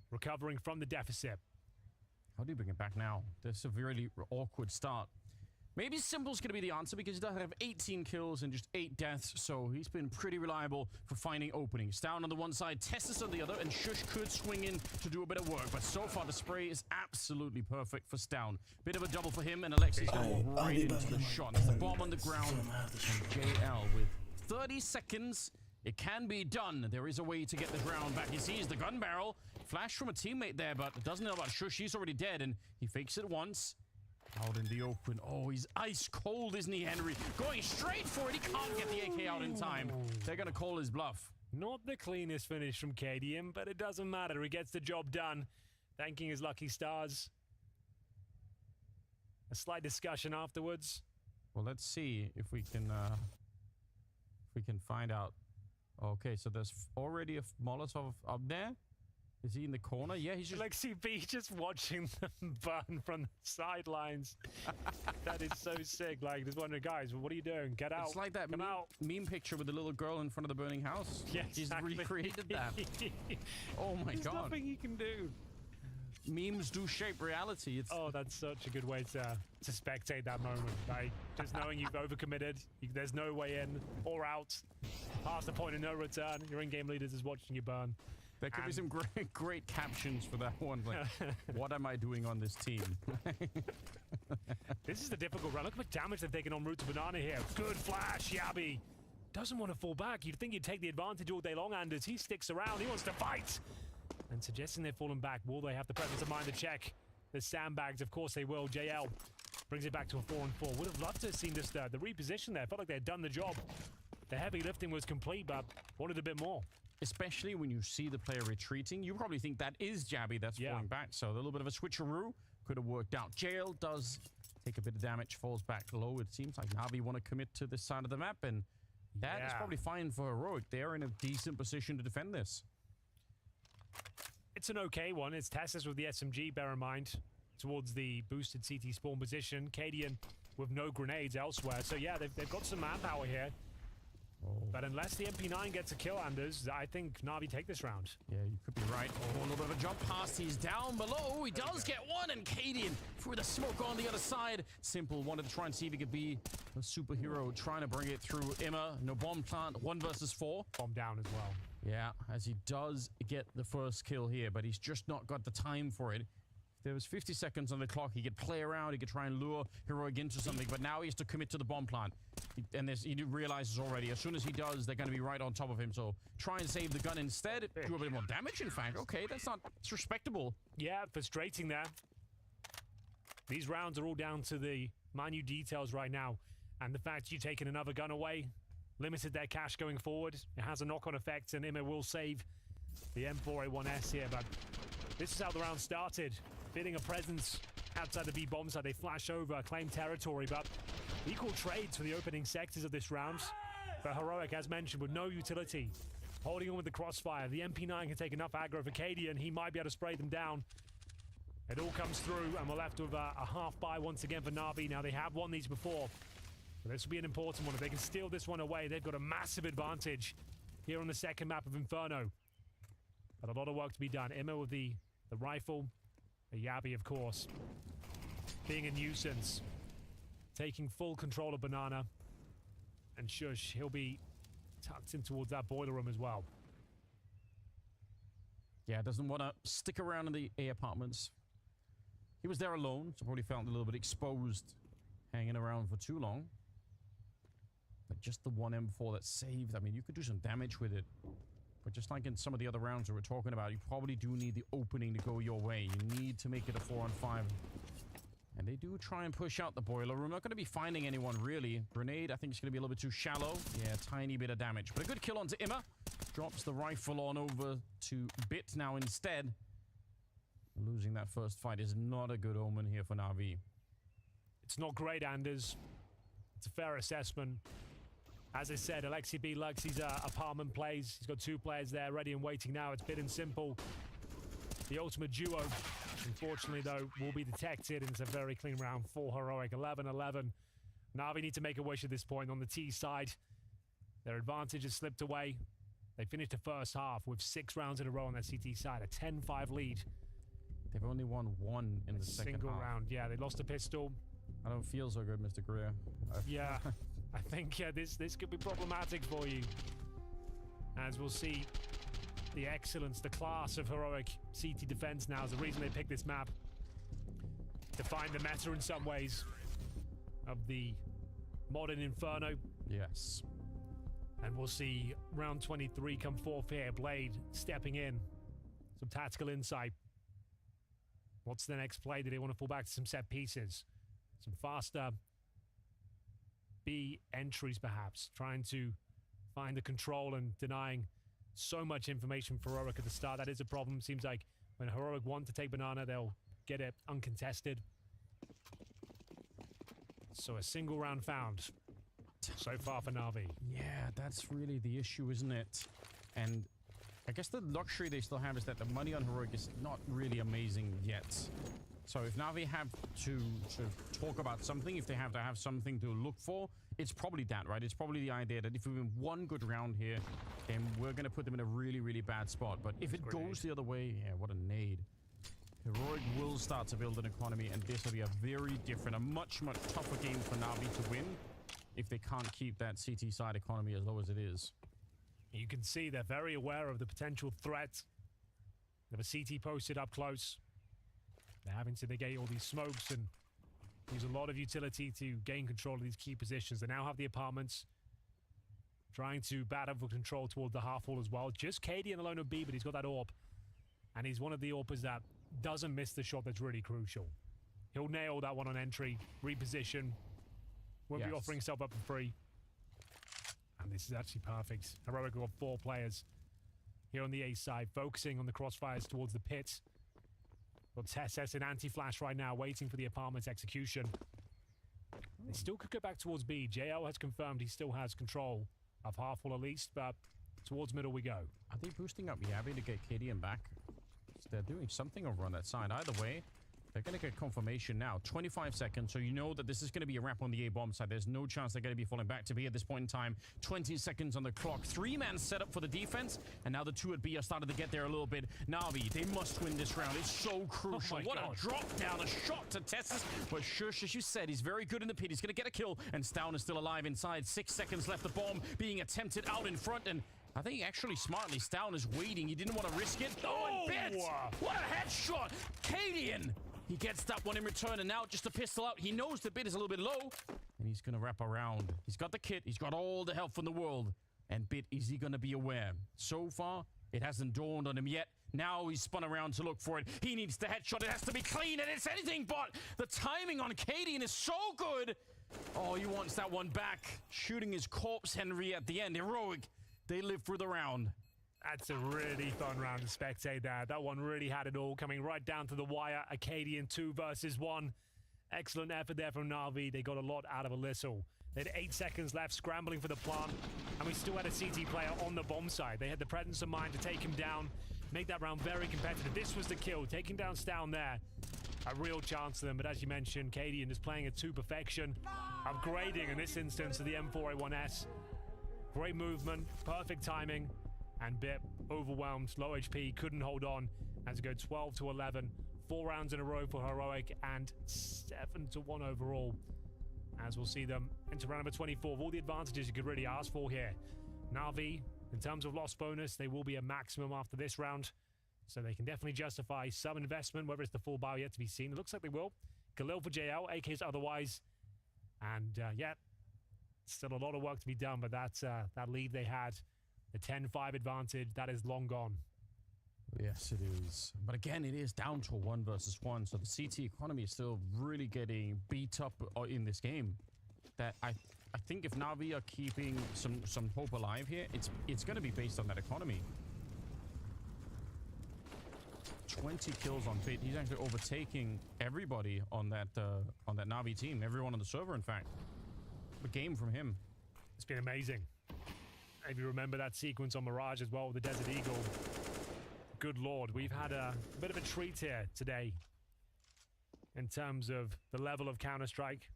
recovering from the deficit.
How do you bring it back now? That's a really awkward start. Maybe Simple's going to be the answer because he does have 18 kills and just 8 deaths, so he's been pretty reliable for finding openings. Down on the one side, Tessus on the other, and Shush could swing in to do a bit of work, but so far the spray is absolutely perfect for Stown. Bit of a double for him, and Alexis going right into the shot. There's the bomb on the ground, and JL with 30 seconds. It can be done. There is a way to get the round back. He sees the gun barrel. Flash from a teammate there, but doesn't know about Shush. He's already dead, and he fakes it once. Out in the open. Oh, he's ice cold, isn't he, Henry? Going straight for it. He can't get the AK out in time. They're going to call his bluff.
Not the cleanest finish from KDM, but it doesn't matter. He gets the job done. Thanking his lucky stars. A slight discussion afterwards.
Well, let's see if we can find out. Okay, so there's already a Molotov up there. Is he in the corner? Yeah, he's just...
Lexi B just watching them burn from the sidelines. That is so sick. Like, just wondering, guys, what are you doing? Get out.
It's like that meme picture with the little girl in front of the burning house.
Yeah, exactly.
He's recreated that. Oh my
There's
god.
There's nothing he can do.
Memes do shape reality.
Oh, that's such a good way to spectate that moment. Like, just knowing you've overcommitted, there's no way in or out. Past the point of no return. Your in-game leaders is watching you burn.
There could be some great captions for that one. Like, what am I doing on this team?
This is the difficult round. Look at the damage they've taken on route to Banana here. Good flash, Yabby. Doesn't want to fall back. You'd think he'd take the advantage all day long, Anders. He sticks around. He wants to fight. And suggesting they've fallen back. Will they have the presence of mind to check the sandbags? Of course they will. JL brings it back to a 4-on-4. Would have loved to have seen just the reposition there. Felt like they had done the job. The heavy lifting was complete, but wanted a bit more.
Especially when you see the player retreating, you probably think that is Jabby that's falling back. So a little bit of a switcheroo could have worked out. Jail does take a bit of damage, falls back low. It seems like Na'Vi want to commit to this side of the map, and that is probably fine for Heroic. They're in a decent position to defend this.
It's an okay one. It's Tessus with the SMG, bear in mind, towards the boosted CT spawn position. Cadian with no grenades elsewhere. So yeah, they've got some manpower here. But unless the MP9 gets a kill, Anders, I think Na'Vi take this round.
Yeah, you could be right. Oh, a little bit of a jump pass. He's down below. He does get one, and Cadian through the smoke on the other side. Simple wanted to try and see if he could be a superhero, trying to bring it through Imma. No bomb plant, 1 versus 4.
Bomb down as well.
Yeah, as he does get the first kill here, but he's just not got the time for it. If there was 50 seconds on the clock, he could play around, he could try and lure Heroic into something, but now he has to commit to the bomb plant. And he realizes already, as soon as he does, they're going to be right on top of him, so try and save the gun instead. Do a bit more damage, in fact. Okay, it's respectable.
Yeah, frustrating there. These rounds are all down to the minute details right now, and the fact you've taken another gun away limited their cash going forward. It has a knock-on effect, and Imma will save the M4A1S here, but this is how the round started. Feeling a presence outside the B bomb side. They flash over, claim territory, but equal trades for the opening sectors of this round. But Heroic, as mentioned, with no utility. Holding on with the crossfire. The MP9 can take enough aggro for Cadian. He might be able to spray them down. It all comes through, and we're left with a half buy once again for Na'Vi. Now, they have won these before. But this will be an important one. If they can steal this one away, they've got a massive advantage here on the second map of Inferno. But a lot of work to be done. Imma with the rifle. A Yabby, of course, being a nuisance. Taking full control of Banana. And Shush, he'll be tucked in towards that boiler room as well.
Yeah, doesn't want to stick around in the A apartments. He was there alone, so probably felt a little bit exposed hanging around for too long. But just the one M4 that saved, I mean, you could do some damage with it. But just like in some of the other rounds that we're talking about, you probably do need the opening to go your way. You need to make it a 4-on-5. And they do try and push out the boiler room. Not going to be finding anyone, really. Grenade, I think it's going to be a little bit too shallow. Yeah, tiny bit of damage. But a good kill onto Imma. Drops the rifle on over to Bit now instead. Losing that first fight is not a good omen here for Na'Vi.
It's not great, Anders. It's a fair assessment. As I said, Alexi B. Luxy's apartment plays. He's got 2 players there ready and waiting now. It's Bit and Simple. The ultimate duo, unfortunately, though, will be detected. And it's a very clean round for Heroic. 11-11. Na'Vi need to make a wish at this point on the T side. Their advantage has slipped away. They finished the first half with 6 rounds in a row on their CT side. A 10-5 lead.
They've only won 1 in the second half.
Single round. Yeah, they lost a pistol.
I don't feel so good, Mr. Greer.
Yeah, I think this could be problematic for you. As we'll see, the excellence, the class of Heroic CT defense now is the reason they picked this map. Define the meta in some ways of the modern Inferno.
Yes.
And we'll see round 23 come forth here. Blade stepping in. Some tactical insight. What's the next play? Do they want to fall back to some set pieces? Some faster B entries, perhaps. Trying to find the control and denying so much information for Heroic at the start. That is a problem. Seems like when Heroic want to take Banana, they'll get it uncontested. So a single round found so far for Na'Vi.
Yeah, that's really the issue, isn't it? And I guess the luxury they still have is that the money on Heroic is not really amazing yet. So if Na'Vi have to talk about something, if they have to have something to look for, it's probably that, right? It's probably the idea that if we win one good round here, then we're going to put them in a really, really bad spot. But if it goes the other way, yeah, what a nade. Heroic will start to build an economy, and this will be a very different, a much, much tougher game for Na'Vi to win if they can't keep that CT side economy as low as it is.
You can see they're very aware of the potential threat. They have a CT posted up close. They're having to negate all these smokes and use a lot of utility to gain control of these key positions. They now have the apartments. Trying to battle for control toward the half wall as well. Just KD in the lone of B, but he's got that AWP. And he's one of the AWPers that doesn't miss the shot that's really crucial. He'll nail that one on entry, reposition. Won't be offering himself up for free. And this is actually perfect. Heroic got 4 players here on the A side, focusing on the crossfires towards the pit. Got TSS in anti-flash right now, waiting for the apartment's execution. They still could go back towards B. JL has confirmed he still has control of half wall at least, but towards middle we go.
Are they boosting up Yabby to get KDM back? They're doing something over on that side. Either way, they're going to get confirmation now. 25 seconds, so you know that this is going to be a wrap on the A-bomb side. There's no chance they're going to be falling back to B at this point in time. 20 seconds on the clock. 3-man setup for the defense, and now the 2 at B are starting to get there a little bit. Na'Vi, they must win this round. It's so crucial. What a drop down, a shot to Tessus. But Shush, as you said, he's very good in the pit. He's going to get a kill, and Stown is still alive inside. 6 seconds left. The bomb being attempted out in front, and I think actually smartly, Stown is waiting. He didn't want to risk it. Oh, and Bit! What a headshot! Cadian! He gets that one in return, and now just a pistol out. He knows the Bit is a little bit low, and he's going to wrap around. He's got the kit. He's got all the help from the world. And Bit, is he going to be aware? So far, it hasn't dawned on him yet. Now he's spun around to look for it. He needs the headshot. It has to be clean, and it's anything but. The timing on Cadian is so good. Oh, he wants that one back. Shooting his corpse, Henry, at the end. Heroic. They live through the round.
That's a really fun round to spectate there. That one really had it all, coming right down to the wire. Acadian 2 versus 1. Excellent effort there from Na'Vi. They got a lot out of Alyssal. They had 8 seconds left, scrambling for the plant, and we still had a CT player on the bomb side. They had the presence of mind to take him down, make that round very competitive. This was the kill, taking down Stown there. A real chance to them, but as you mentioned, Cadian is playing it to perfection, upgrading in this instance to the M4A1S. Great movement, perfect timing, and Bit overwhelmed, low HP, couldn't hold on as it go 12-11. 4 rounds in a row for Heroic and 7-1 overall. As we'll see them into round number 24 with all the advantages you could really ask for here. Na'Vi, in terms of loss bonus, they will be a maximum after this round. So they can definitely justify some investment, whether it's the full buy yet to be seen. It looks like they will. Galil for JL, AKs otherwise. And yeah, still a lot of work to be done, but that's that lead they had, the 10-5 advantage, that is long gone.
Yes, it is. But again, it is down to a 1 versus 1. So the CT economy is still really getting beat up in this game. That I think if Na'Vi are keeping some hope alive here, it's going to be based on that economy. 20 kills on Bit. He's actually overtaking everybody on that Na'Vi team. Everyone on the server, in fact. A game from him.
It's been amazing. If you remember that sequence on Mirage as well with the Desert Eagle. Good lord, we've had a bit of a treat here today in terms of the level of Counter-Strike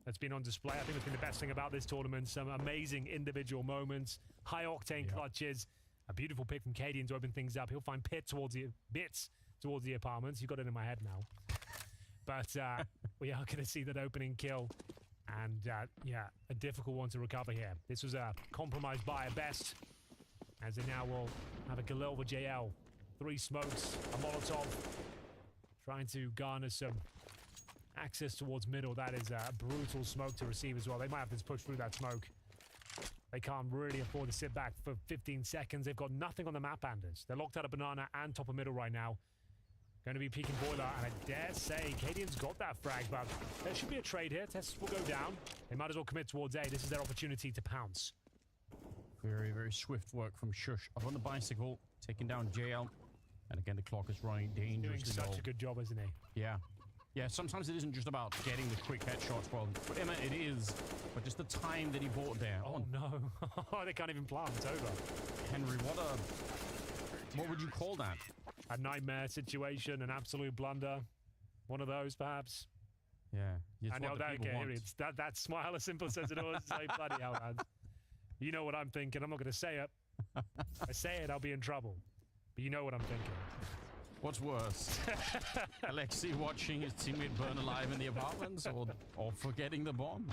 that's been on display. I think that's been the best thing about this tournament. Some amazing individual moments, high-octane clutches, a beautiful pick from Cadian to open things up. He'll find bits towards the apartments. You got it in my head now. But we are going to see that opening kill. And yeah, a difficult one to recover here. This was a compromised buy at best, as they now will have a Galil for JL. 3 smokes, a Molotov, trying to garner some access towards middle. That is a brutal smoke to receive as well. They might have to push through that smoke. They can't really afford to sit back for 15 seconds. They've got nothing on the map, Anders. They're locked out of banana and top of middle right now. Going to be peeking boiler, and I dare say Cadian's got that frag, but there should be a trade here. Tests will go down. They might as well commit towards A. This is their opportunity to pounce.
Very, very swift work from Shush up on the bicycle, taking down JL. And again, the clock is running dangerously
Doing such a good job, isn't he?
Yeah. Yeah, sometimes it isn't just about getting the quick headshots. Well, for Emma, it is. But just the time that he bought there.
Oh, no. They can't even plant. It's over.
Henry, what would you call that?
A nightmare situation, an absolute blunder. One of those, perhaps.
Yeah.
I know that. It's that smile, as simple as it was. Say, bloody hell, man. You know what I'm thinking. I'm not going to say it. If I say it, I'll be in trouble. But you know what I'm thinking.
What's worse? Alexei watching his teammate burn alive in the apartments, or forgetting the bomb?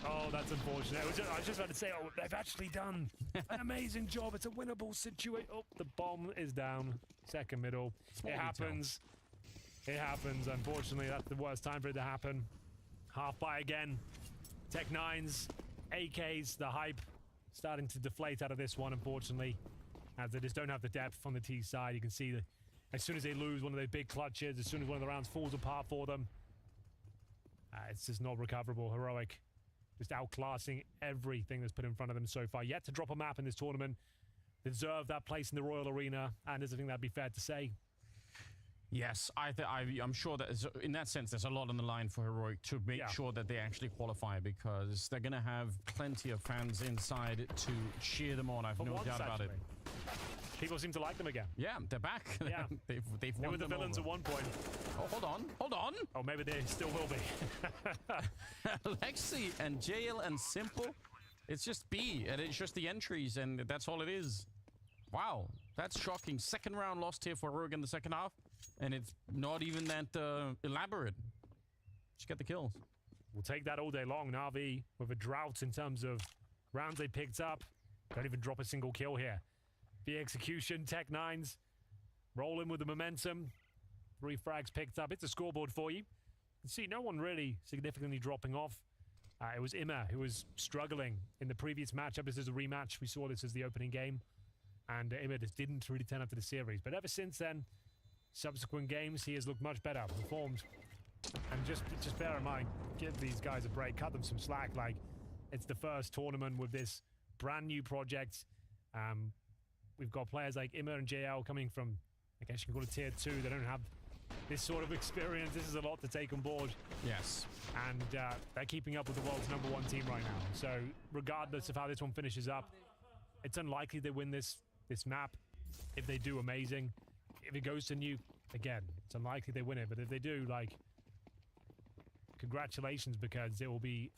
Oh, that's unfortunate. I was just about to say, oh, they've actually done an amazing job. It's a winnable situation. Oh, the bomb is down. Second middle. It happens. It happens. Unfortunately, that's the worst time for it to happen. Half buy again. Tech 9s, AKs, the hype starting to deflate out of this one, unfortunately, as they just don't have the depth on the T side. You can see that as soon as they lose one of their big clutches, as soon as one of the rounds falls apart for them, it's just not recoverable. Heroic just outclassing everything that's put in front of them so far. Yet to drop a map in this tournament. They deserve that place in the Royal Arena, and I think that'd be fair to say.
Yes, I'm sure that in that sense, there's a lot on the line for Heroic to make sure that they actually qualify, because they're going to have plenty of fans inside to cheer them on. I've no doubt about it.
People seem to like them again.
Yeah, they're back.
Yeah.
they've won them over.
They were the villains at one point.
Oh, hold on.
Oh, maybe they still will be.
Alexei and JL and Simple, it's just B, and it's just the entries, and that's all it is. Wow, that's shocking. Second round lost here for Heroic in the second half, and it's not even that elaborate. Just get the kills.
We'll take that all day long. Na'Vi with a drought in terms of rounds they picked up. Don't even drop a single kill here. The execution, Tech 9s, rolling with the momentum. 3 frags picked up. It's a scoreboard for you. You can see no one really significantly dropping off. It was Immer who was struggling in the previous matchup. This is a rematch. We saw this as the opening game. And Immer just didn't really turn up to the series. But ever since then, subsequent games, he has looked much better, performed. And just bear in mind, give these guys a break, cut them some slack. Like, it's the first tournament with this brand new project. We've got players like Immer and JL coming from, I guess you can call it tier 2. They don't have this sort of experience. This is a lot to take on board.
Yes.
And they're keeping up with the world's #1 team right now. So regardless of how this one finishes up, it's unlikely they win this map. If they do, amazing. If it goes to nuke, again, it's unlikely they win it. But if they do, like, congratulations, because it will be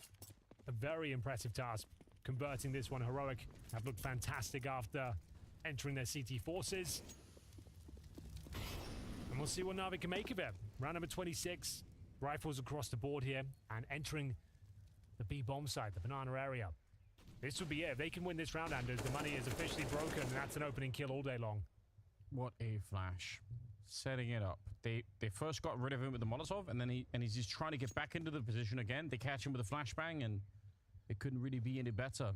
a very impressive task converting this one. Heroic have looked fantastic after entering their CT forces. And we'll see what Na'Vi can make of it. Round number 26. Rifles across the board here. And entering the B bomb site, the banana area. This would be it. If they can win this round, Anders, the money is officially broken. And that's an opening kill all day long.
What a flash. Setting it up. They first got rid of him with the Molotov, and then he's just trying to get back into the position again. They catch him with a flashbang, and it couldn't really be any better.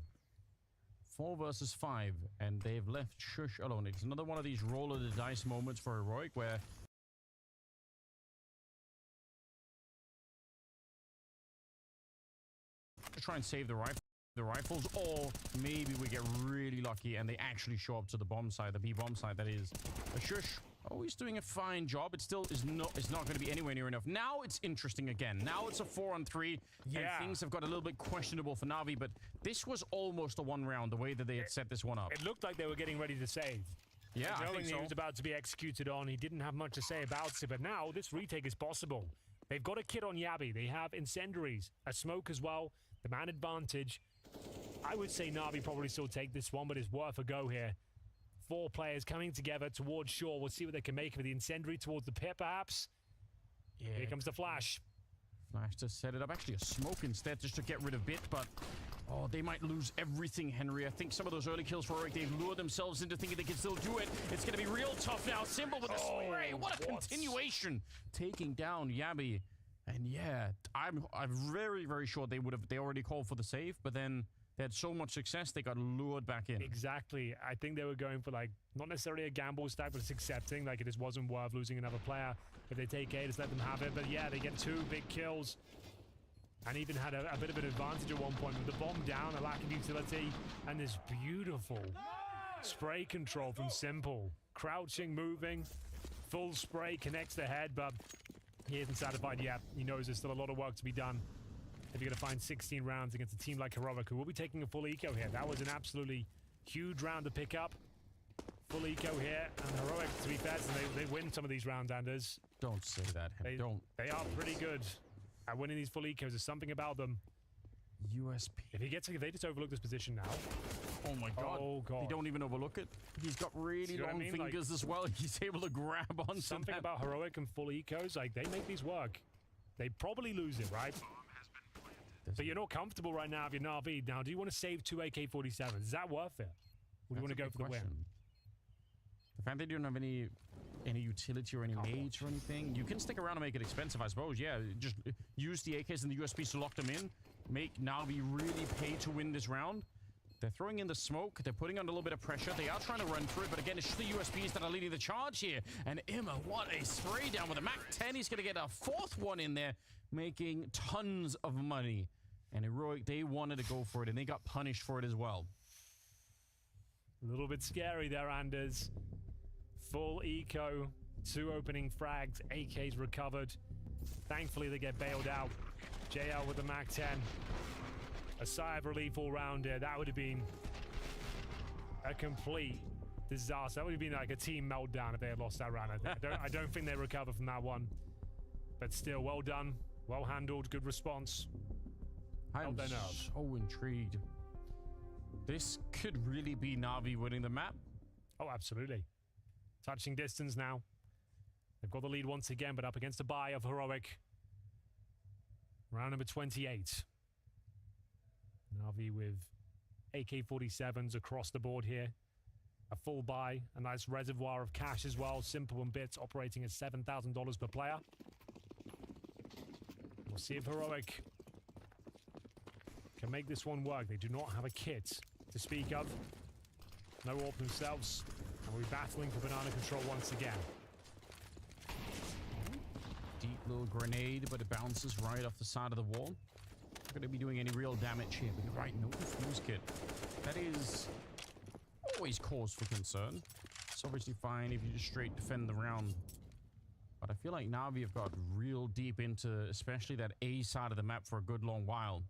4 versus 5, and they've left Shush alone. It's another one of these roll of the dice moments for Heroic where to try and save the rifles, or maybe we get really lucky and they actually show up to the bomb side, the B bomb side, that is. Shush, oh, he's doing a fine job. It still is not, it's not going to be anywhere near enough. Now it's interesting again. Now it's a 4-on-3, and things have got a little bit questionable for Na'Vi, but this was almost a 1 round, the way that they had set this one up.
It looked like they were getting ready to save.
Yeah, I think so.
He was about to be executed on. He didn't have much to say about it, but now this retake is possible. They've got a kit on Yabi. They have incendiaries, a smoke as well, the man advantage. I would say Na'Vi probably still take this one, but it's worth a go here. 4 players coming together towards shore. We'll see what they can make of the incendiary towards the pit, perhaps. Yeah. Here comes the flash.
Flash to set it up. Actually, a smoke instead just to get rid of Bit, but oh, they might lose everything, Henry. I think some of those early kills for Heroic, they've lured themselves into thinking they can still do it. It's going to be real tough now. Simple with the spray. What a continuation. Taking down Yabi. And yeah, I'm very, very sure they already called for the save, but then they had so much success, they got lured back in.
Exactly. I think they were going for, like, not necessarily a gamble stack, but just accepting, like, it just wasn't worth losing another player. If they take A, just let them have it. But yeah, they get 2 big kills. And even had a bit of an advantage at one point with the bomb down, a lack of utility, and this beautiful spray control from Simple. Crouching, moving, full spray, connects the head, but he isn't satisfied yet. He knows there's still a lot of work to be done if you're going to find 16 rounds against a team like Heroic, who will be taking a full eco here. That was an absolutely huge round to pick up. Full eco here, and Heroic, to be fair, they win some of these rounds, Anders.
Don't say that, Henry. Don't.
They are pretty good at winning these full ecos. There's something about them.
USP.
If they just overlook this position now.
Oh my god.
Oh god.
They don't even overlook it. He's got really long fingers as well. He's able to grab on
something about Heroic and full ecos. Like, they make these work. They probably lose it, right? But you're not comfortable right now if you're Na'Vi. Now, do you want to save 2 AK-47s? Is that worth it? Or do you want to go for the win?
The fact that you don't have any utility or any nades or anything, you can stick around and make it expensive, I suppose. Yeah, just use the AKs and the USPs to lock them in. Make Na'Vi really pay to win this round. They're throwing in the smoke. They're putting on a little bit of pressure. They are trying to run through it, but again, it's just the USPs that are leading the charge here. And Emma, what a spray down with a MAC-10. He's going to get a 4th one in there, making tons of money. And Heroic, they wanted to go for it, and they got punished for it as well.
A little bit scary there, Anders. Full eco, 2 opening frags, AKs recovered. Thankfully, they get bailed out. JL with the MAC-10. A sigh of relief all round here. That would have been a complete disaster. That would have been like a team meltdown if they had lost that round. I don't think they recover from that one. But still, well done. Well handled. Good response.
I'm so intrigued. This could really be Na'Vi winning the map.
Oh, absolutely. Touching distance now. They've got the lead once again, but up against a buy of Heroic. Round number 28. Na'Vi with AK-47s across the board here. A full buy, a nice reservoir of cash as well. Simple and Bits operating at $7,000 per player. We'll see if Heroic can make this one work. They do not have a kit to speak of. No AWP themselves. And we're battling for banana control once again.
Deep little grenade, but it bounces right off the side of the wall. Not going to be doing any real damage here, but you're right, no defuse kit. That is always cause for concern. It's obviously fine if you just straight defend the round. But I feel like Na'Vi have got real deep into especially that A side of the map for a good long while.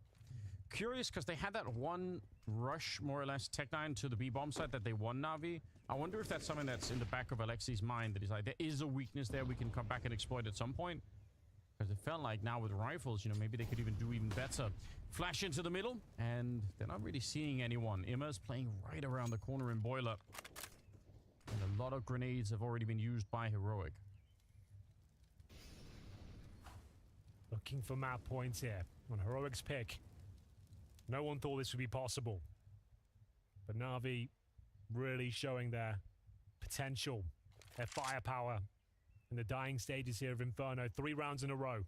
Curious, because they had that one rush, more or less, Tech-9 to the B-bomb side that they won Na'Vi. I wonder if that's something that's in the back of Alexi's mind, that he's like, there is a weakness there we can come back and exploit at some point. Because it felt like now with rifles, you know, maybe they could even do even better. Flash into the middle, and they're not really seeing anyone. Imma's playing right around the corner in Boiler. And a lot of grenades have already been used by Heroic.
Looking for map points here on Heroic's pick. No one thought this would be possible. But Na'Vi really showing their potential their firepower in the dying stages here of Inferno. 3 rounds in a row.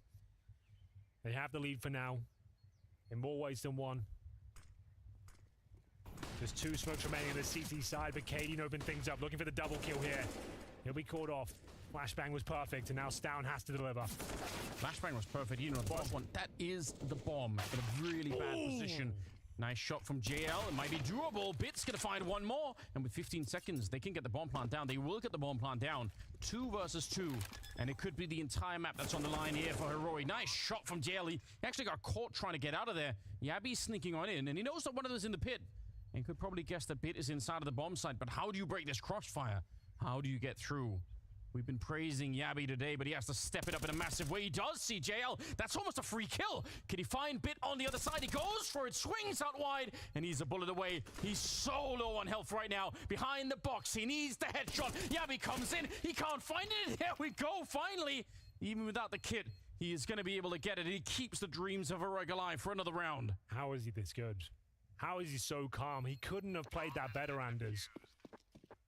They have the lead for now, in more ways than one. There's 2 smokes remaining on the CT side, but Cadian opened things up, looking for the double kill here. He'll be caught off. Flashbang was perfect, and now Stown has to deliver.
Flashbang was perfect, even on the first one. That is the bomb in a really bad position. Nice shot from JL. It might be doable. Bit's gonna find one more, and with 15 seconds, they can get the bomb plant down. They will get the bomb plant down. 2 versus 2, and it could be the entire map that's on the line here for Heroic. Nice shot from JL. He actually got caught trying to get out of there. Yabby's sneaking on in, and he knows that one of them is in the pit, and could probably guess that Bit is inside of the bomb site. But how do you break this crossfire? How do you get through? We've been praising Yabby today, but he has to step it up in a massive way. He does see JL. That's almost a free kill. Can he find Bit on the other side? He goes for it, swings out wide, and he's a bullet away. He's so low on health right now. Behind the box, he needs the headshot. Yabby comes in. He can't find it. There we go, finally. Even without the kit, he is going to be able to get it. He keeps the dreams of Heroic alive for another round.
How is he this good? How is he so calm? He couldn't have played that better, Anders.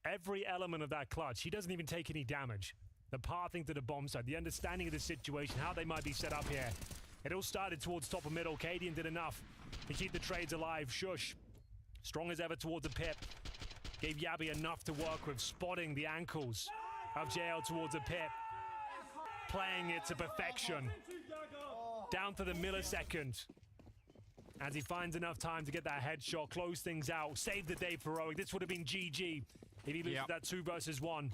Every element of that clutch, he doesn't even take any damage. The pathing to the bomb site, the understanding of the situation, how they might be set up here. It all started towards top of middle. Cadian did enough to keep the trades alive. Shush, strong as ever towards the pit. Gave Yabby enough to work with, spotting the ankles of JL towards the pit. Playing it to perfection. Down to the millisecond. As he finds enough time to get that headshot, close things out, save the day for Heroic. This would have been GG if he loses that 2 versus 1.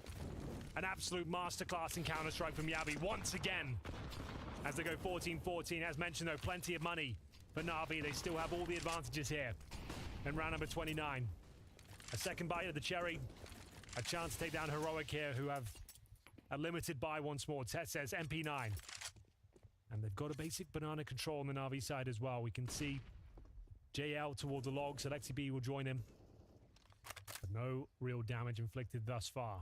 An absolute masterclass in Counter-Strike from Yabby once again. As they go 14-14, as mentioned though, plenty of money for Na'Vi. They still have all the advantages here in round number 29. A second bite of the cherry. A chance to take down Heroic here, who have a limited buy once more. Tet says MP9. And they've got a basic banana control on the Na'Vi side as well. We can see JL towards the logs. Alexi B will join him. But no real damage inflicted thus far.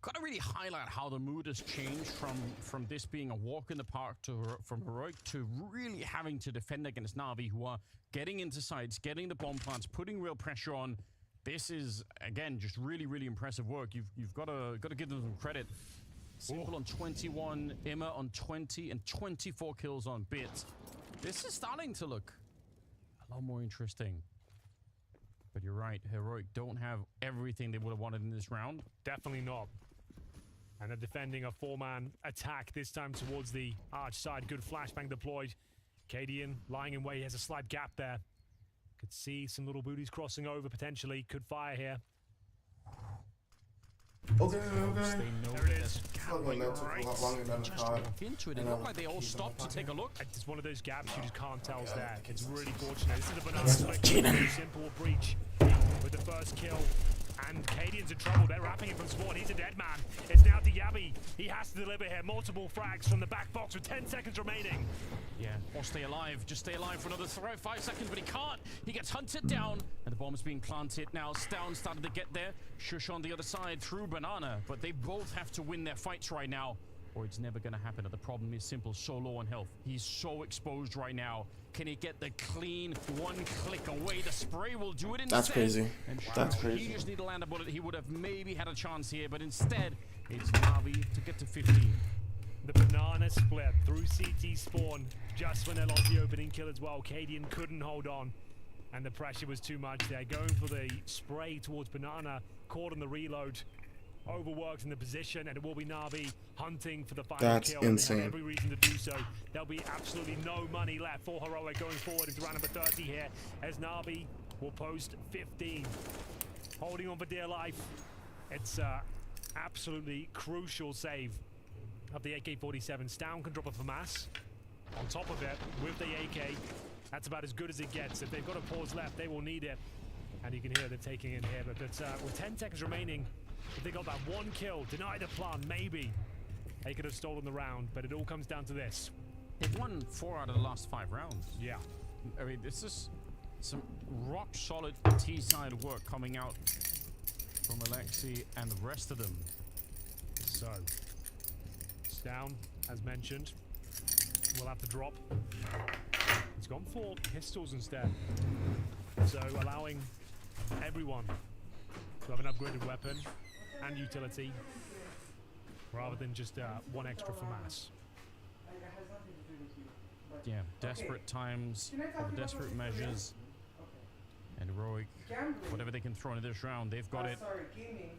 Got to really highlight how the mood has changed from this being a walk in the park from Heroic to really having to defend against Na'Vi, who are getting into sites, getting the bomb plants, putting real pressure on. This is, again, just really, really impressive work. You've got to give them some credit. Simple on 21, Emma on 20, and 24 kills on Bit. This is starting to look a lot more interesting. But you're right, Heroic don't have everything they would have wanted in this round.
Definitely not. And they're defending a 4-man attack, this time towards the arch side. Good flashbang deployed. Cadian lying in wait. He has a slight gap there. Could see some little booties crossing over potentially. Could fire here.
Okay.
There it is.
Just walk into it. It looked like they all stopped to take a look.
It's one of those gaps you just can't tell there. It's really fortunate. This is a banana split. Simple breach with the first kill. And Cadian's in trouble. They're wrapping him from spawn. He's a dead man. It's now to Yabby. He has to deliver here. Multiple frags from the back box with 10 seconds remaining.
Yeah, or stay alive. Just stay alive for another 5 seconds, but he can't. He gets hunted down, and the bomb's being planted. Now Stown started to get there. Shush on the other side through Banana, but they both have to win their fights right now, or it's never going to happen. The problem is simple, so low on health. He's so exposed right now. Can he get the clean one click away? The spray will do it instead.
That's crazy.
And
That's crazy.
He just need to land a bullet. He would have maybe had a chance here, but instead, it's Na'Vi to get to 15.
The banana split through CT spawn just when they lost the opening kill as well. Cadian couldn't hold on, and the pressure was too much there. Going for the spray towards Banana, caught on the reload. Overworked in the position, and it will be Na'Vi hunting for the final kill.
Insane.
They have every reason to do so. There'll be absolutely no money left for Heroic going forward into round number 30 here, as Na'Vi will post 15. Holding on for dear life. It's absolutely crucial save of the AK-47. Stown can drop a FAMAS on top of it with the AK. That's about as good as it gets. If they've got a pause left, they will need it. And you can hear them taking in here. But with 10 seconds remaining, if they got that one kill, deny the plan, maybe they could have stolen the round. But it all comes down to this.
They've won 4 out of the last 5 rounds.
Yeah.
I mean, this is some rock solid T-side work coming out from Alexi and the rest of them.
So, Stown, as mentioned, will have to drop. He's gone for pistols instead. So, allowing everyone to have an upgraded weapon and utility. rather than just one extra for mass.
Yeah, desperate times, or desperate measures, and heroic, whatever they can throw into this round, they've got it.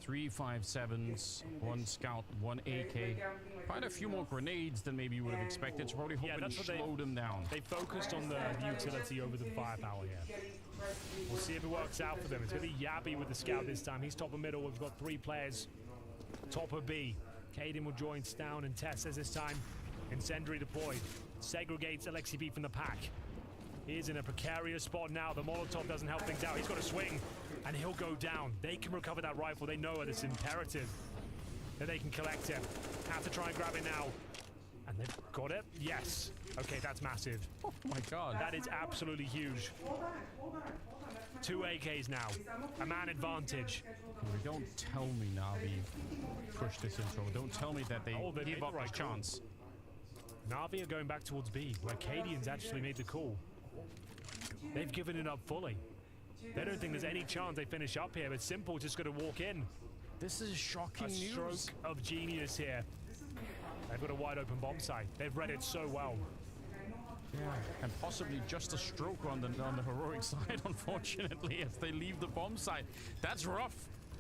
3 5.7s, 1 scout, 1 AK, quite a few more grenades than maybe you would have expected, so probably hoping to slow them down.
They focused on the utility over the firepower here. We'll see if it works out for them. It's going to be Yabi with the scout this time. He's top of middle. We've got 3 players. Top of B. Caden will join Stown and Tess as this time. Incendiary deployed. Segregates Alexi B from the pack. He is in a precarious spot now. The Molotov doesn't help things out. He's got to swing, and he'll go down. They can recover that rifle. They know it. It's imperative that they can collect him. Have to try and grab it now. And they've got it? Yes. Okay, that's massive.
Oh my god.
That is absolutely huge. 2 AKs now. A man advantage.
Don't tell me Navi pushed this intro. Don't tell me that they gave up this chance.
Navi are going back towards B, where Cadian's actually made the call. They've given it up fully. They don't think there's any chance they finish up here, but Simple just got to walk in.
This is shocking news.
A stroke of genius here. They've got a wide open bomb site. They've read it so well.
Yeah, and possibly just a stroke on the heroic side, unfortunately, as they leave the bomb site. That's rough.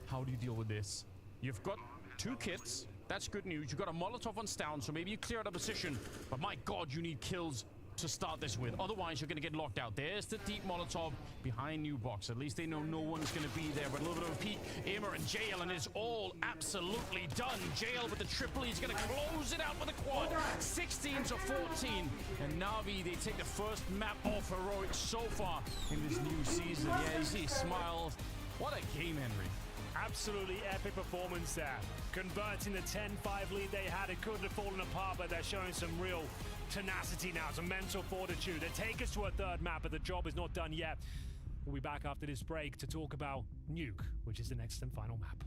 How do you deal with this? You've got 2 kits. That's good news. You've got a Molotov on Stown, so maybe you clear out a position. But my god, you need kills to start this with. Otherwise, you're going to get locked out. There's the deep Molotov behind new box. At least they know no one's going to be there. But a little bit of a peek. Aimer and Jail, and it's all absolutely done. Jail with the triple. He's going to close it out with a quad. 16 to 14. And Navi, they take the first map off heroic so far in this new season. Yeah, you see he smiles. What a game, Henry.
Absolutely epic performance there. Converting the 10-5 lead they had. It couldn't have fallen apart, but they're showing some real tenacity now, some mental fortitude. They take us to a 3rd map, but the job is not done yet. We'll be back after this break to talk about Nuke, which is the next and final map.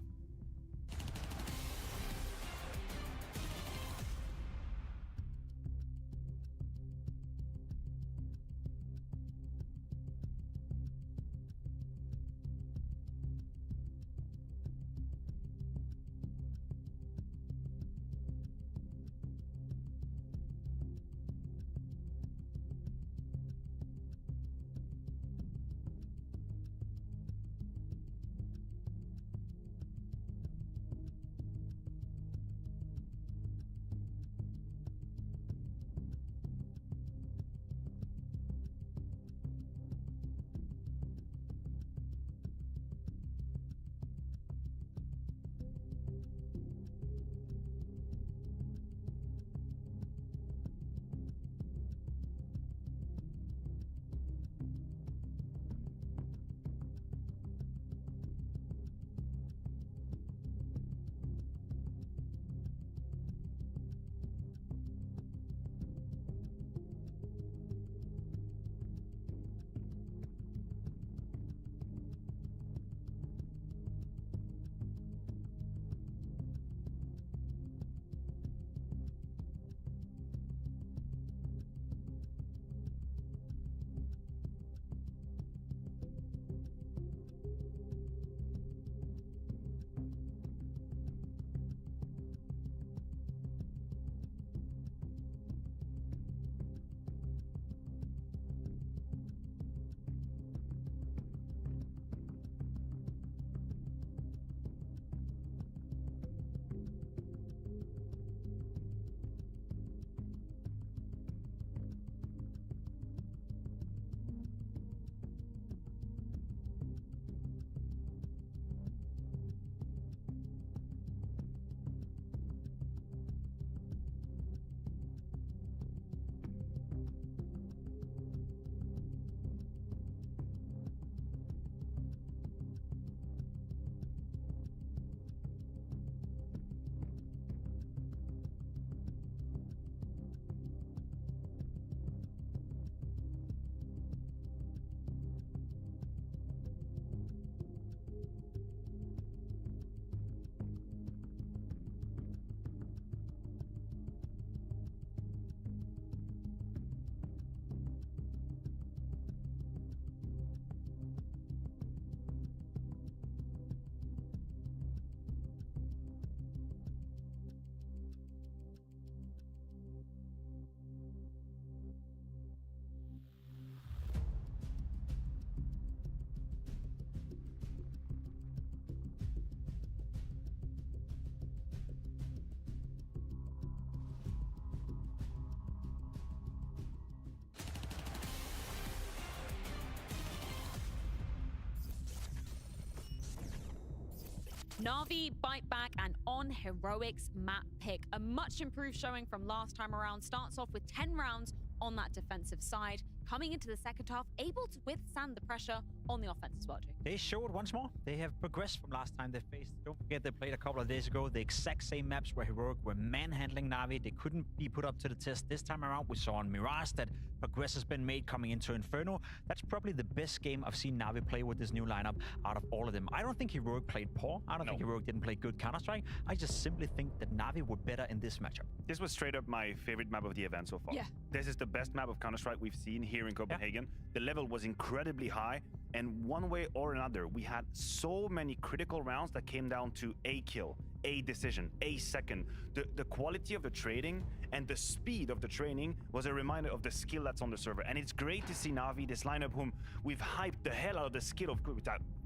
Na'Vi, Bite Back, and On Heroics map pick. A much improved showing from last time around. Starts off with 10 rounds on that defensive side. Coming into the second half, able to withstand the pressure on the offense as well, Jake.
They showed once more. They have progressed from last time they faced. Don't forget they played a couple of days ago the exact same maps where Heroic were manhandling Na'Vi. They couldn't be put up to the test. This time around, we saw on Mirage that progress has been made coming into Inferno. That's probably the best game I've seen Na'Vi play with this new lineup out of all of them. I don't think Heroic played poor. I don't think Heroic didn't play good Counter-Strike. I just simply think that Na'Vi were better in this matchup.
This was straight up my favorite map of the event so far.
Yeah.
This is the best map of Counter-Strike we've seen here in Copenhagen. Yeah. The level was incredibly high, and one way or another, we had so many critical rounds that came down to a kill, a decision, a second. The quality of the trading and the speed of the training was a reminder of the skill that's on the server. And it's great to see Na'Vi, this lineup whom we've hyped the hell out of the skill of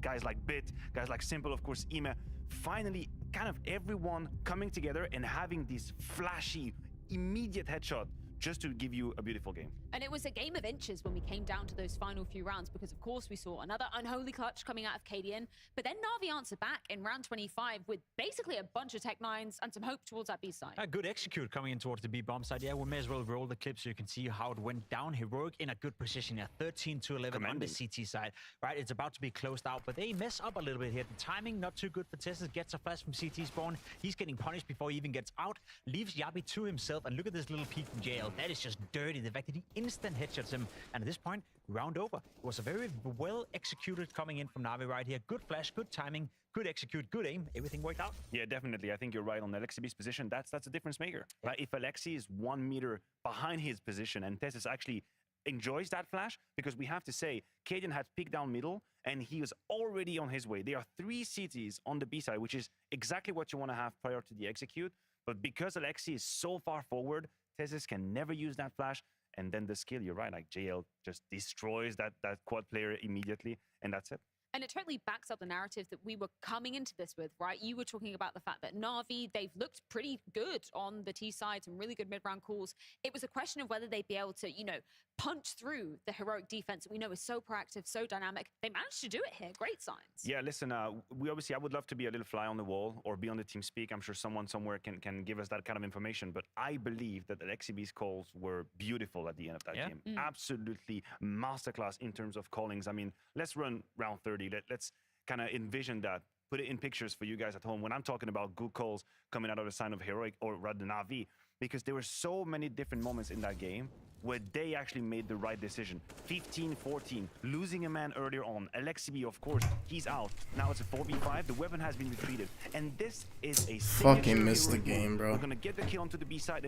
guys like Bit, guys like Simple, of course, Ime. Finally, kind of everyone coming together and having these flashy, immediate headshot just to give you a beautiful game.
And it was a game of inches when we came down to those final few rounds, because of course we saw another unholy clutch coming out of KDN, but then Na'Vi answered back in round 25 with basically a bunch of Tech 9s and some hope towards that B side.
A good execute coming in towards the B bomb side. Yeah, we may as well roll the clip so you can see how it went down. Heroic in a good position here, 13-11 on the CT side. Right, it's about to be closed out, but they mess up a little bit here. The timing not too good for Tessus. Gets a flash from CT spawn. He's getting punished before he even gets out. Leaves Yabi to himself, and look at this little peek from JL. That is just dirty. The fact that he instant headshots him, and at this point, round over. It was a very well executed coming in from Na'Vi right here. Good flash, good timing, good execute, good aim. Everything worked out.
Yeah, definitely. I think you're right on Alexi's position. That's a difference maker. Right? If Alexi is 1 meter behind his position and Tessus actually enjoys that flash, because we have to say, Kaden had peeked down middle and he was already on his way. There are 3 CTs on the B side, which is exactly what you want to have prior to the execute. But because Alexi is so far forward, Tessus can never use that flash, and then the skill, you're right, like JL just destroys that quad player immediately, and that's it.
And it totally backs up the narrative that we were coming into this with, right? You were talking about the fact that Na'Vi, they've looked pretty good on the T side, some really good mid-round calls. It was a question of whether they'd be able to, you know, punch through the Heroic defense that we know is so proactive, so dynamic. They managed to do it here. Great signs.
Yeah, listen, I would love to be a little fly on the wall or be on the team speak. I'm sure someone somewhere can give us that kind of information, but I believe that Alexi's calls were beautiful at the end of that game. Absolutely masterclass in terms of callings. I mean, let's run round 30. Let's kind of envision that, put it in pictures for you guys at home when I'm talking about good calls coming out of the side of Heroic or rather Na'Vi, because there were so many different moments in that game where they actually made the right decision. 15-14, losing a man earlier on. Alexi, of course, he's out. Now it's a 4v5. The weapon has been retreated. And this is a
fucking missed the game, bro.
We're going to get the kill onto the B side.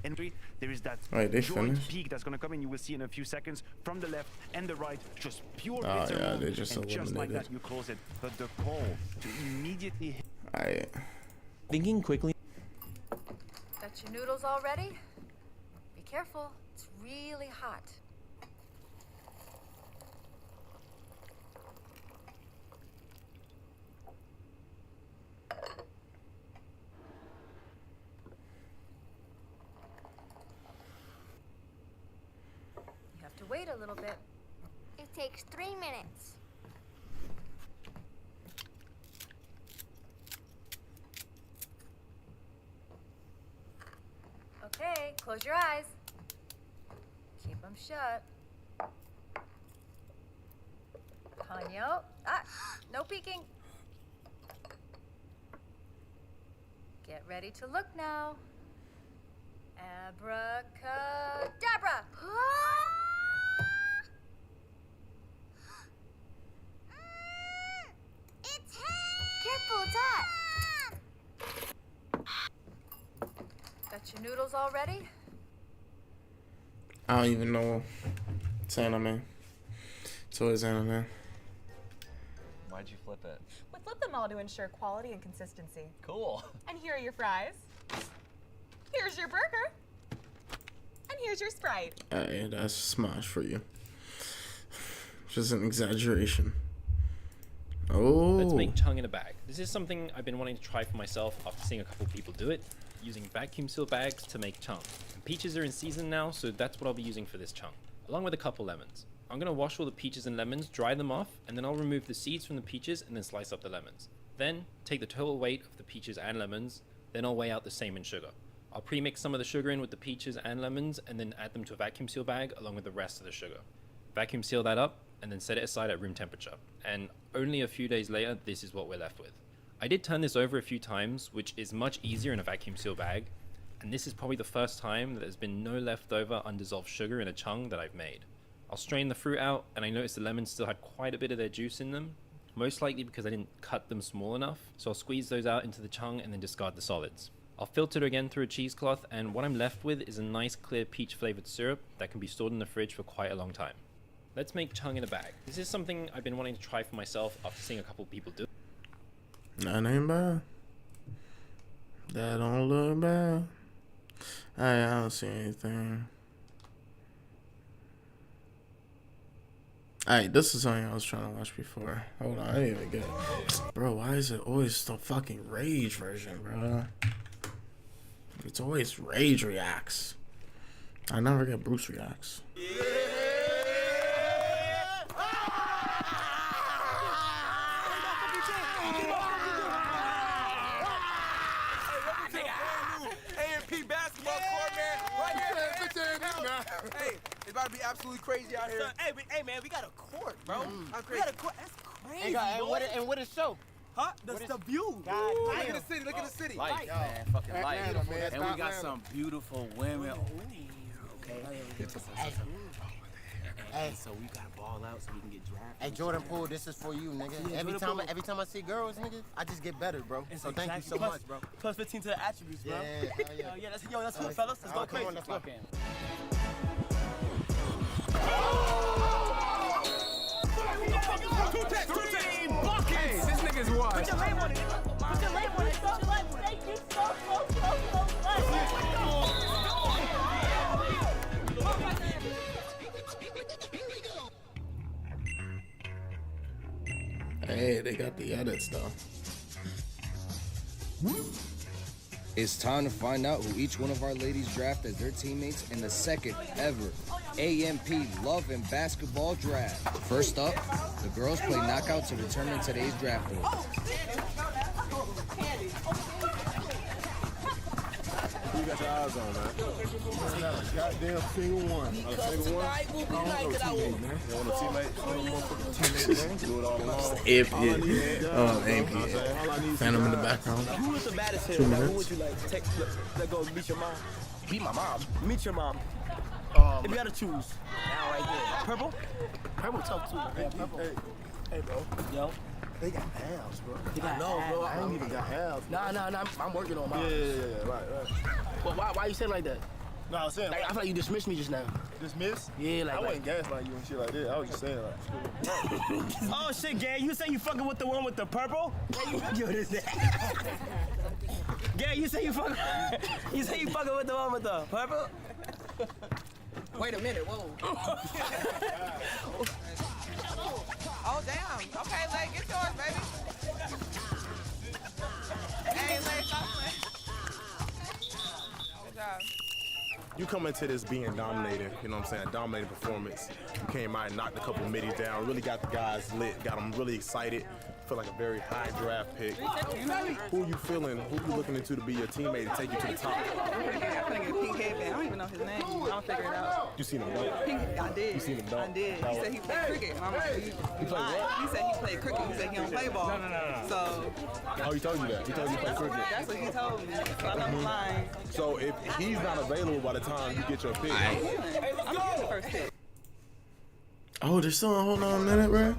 And there is that joint peak that's going to come in. You will see in a few seconds from the left and the right. Just pure
oh, yeah, they just
and
eliminated.
Just like that, you close it. But the call to immediately hit.
Thinking quickly.
Got your noodles all ready? Be careful. It's really hot. You have to wait a little bit.
It takes 3 minutes.
Okay, close your eyes. Keep them shut. Hanyo. No peeking. Get ready to look now. Abracadabra.
It's hot.
Careful, it's hot. Got your noodles all ready?
I don't even know. It's anime. So it's anime.
Why'd you flip it?
We flip them all to ensure quality and consistency.
Cool.
And here are your fries. Here's your burger. And here's your Sprite.
Hey, that's smash for you. Just an exaggeration. Oh.
Let's make tongue in a bag. This is something I've been wanting to try for myself after seeing a couple people do it, using vacuum seal bags to make tongue. And peaches are in season now, so that's what I'll be using for this tongue, along with a couple lemons. I'm going to wash all the peaches and lemons, dry them off, and then I'll remove the seeds from the peaches and then slice up the lemons.
Then, take the total weight of the peaches and lemons, then I'll weigh out the same in sugar. I'll pre-mix some of the sugar in with the peaches and lemons and then add them to a vacuum seal bag along with the rest of the sugar. Vacuum seal that up and then set it aside at room temperature. And only a few days later, this is what we're left with. I did turn this over a few times, which is much easier in a vacuum seal bag. And this is probably the first time that there's been no leftover undissolved sugar in a chung that I've made. I'll strain the fruit out and I noticed the lemons still had quite a bit of their juice in them. Most likely because I didn't cut them small enough. So I'll squeeze those out into the chung and then discard the solids. I'll filter it again through a cheesecloth, and what I'm left with is a nice clear peach flavored syrup that can be stored in the fridge for quite a long time. Let's make chung in a bag. This is something I've been wanting to try for myself after seeing a couple people do.
That ain't bad. That don't look bad. I don't see anything. Alright, this is something I was trying to watch before. Hold on, I didn't even get it. Bro, why is it always the fucking Rage version, bro? It's always Rage reacts. I never get Bruce reacts.
A&P basketball court, man. Right here. Hey, it's about to be absolutely crazy out here.
Hey, man, we got a court, bro. We got a court. That's crazy.
And what is show?
Huh? That's the view.
Look at
the city. Look at the city.
Light,
man.
Fucking light.
And
we got some beautiful women. Okay.
Hey,
so we gotta ball out so we can get drafted.
Hey, Jordan Poole, this is for you, nigga.
Yeah,
every time I see girls, nigga, I just get better, bro. So thank you so much, bro.
Plus 15 to the attributes, bro.
Yeah.
That's cool, fellas. Let's go crazy.
Let's go.
Hey, this nigga's what?
Put your name on it. Put your name on it. Put your name on it.
Hey, they got the edits though.
It's time to find out who each one of our ladies draft as their teammates in the second ever AMP Love and Basketball Draft. First up, the girls play knockout to determine today's draft order.
Who you got your eyes on, man? Not a goddamn single one. Not a single one? I don't know teammate, man. You want a teammate? You want a teammate, man? Do it all alone.
AP. Phantom in the background.
Who was the baddest here?
2
Who
minutes.
would you like take? Let go meet your mom. Beat my mom. Meet your mom. If you gotta choose. Now right there. Purple? Purple tough too.
Hey, bro.
Yo.
They got halves, bro.
They got
bro.
halves.
I ain't even got halves.
Nah. I'm working on mine.
Yeah, right.
But why you saying like that?
No, I was saying.
Like, I feel like you dismissed me just now.
Dismissed?
Yeah,
I wasn't gaslighting you and shit like that. I was just saying like.
Oh shit, Gary, you say you fucking with the one with the purple? Yo, this Gary, you say you fucking with the one with the purple?
Wait a minute, whoa. Oh, damn. Okay, Lay, get yours, baby. Hey, Lay, stop playing. Good job.
You come into this being dominated, you know what I'm saying, dominating performance. You came out and knocked a couple middies down, really got the guys lit, got them really excited. Feel like a very high draft pick. Who you feeling, who you looking into to be your teammate to take you to the top?
I'm gonna get a pink headband. I don't even know his name. I'll figure it out.
You seen him dunk?
Pink, I did.
You seen him dunk?
I did. He said he played cricket. And I'm like,
He played what?
He said he played cricket. He said he don't play ball.
No.
So.
Oh, he told you that? He told you he played cricket?
That's what he told me. So I'm not lying.
So if he's not available by the time you get your pick.
I'm getting the first pick.
Oh, they're still holding on a minute, bro?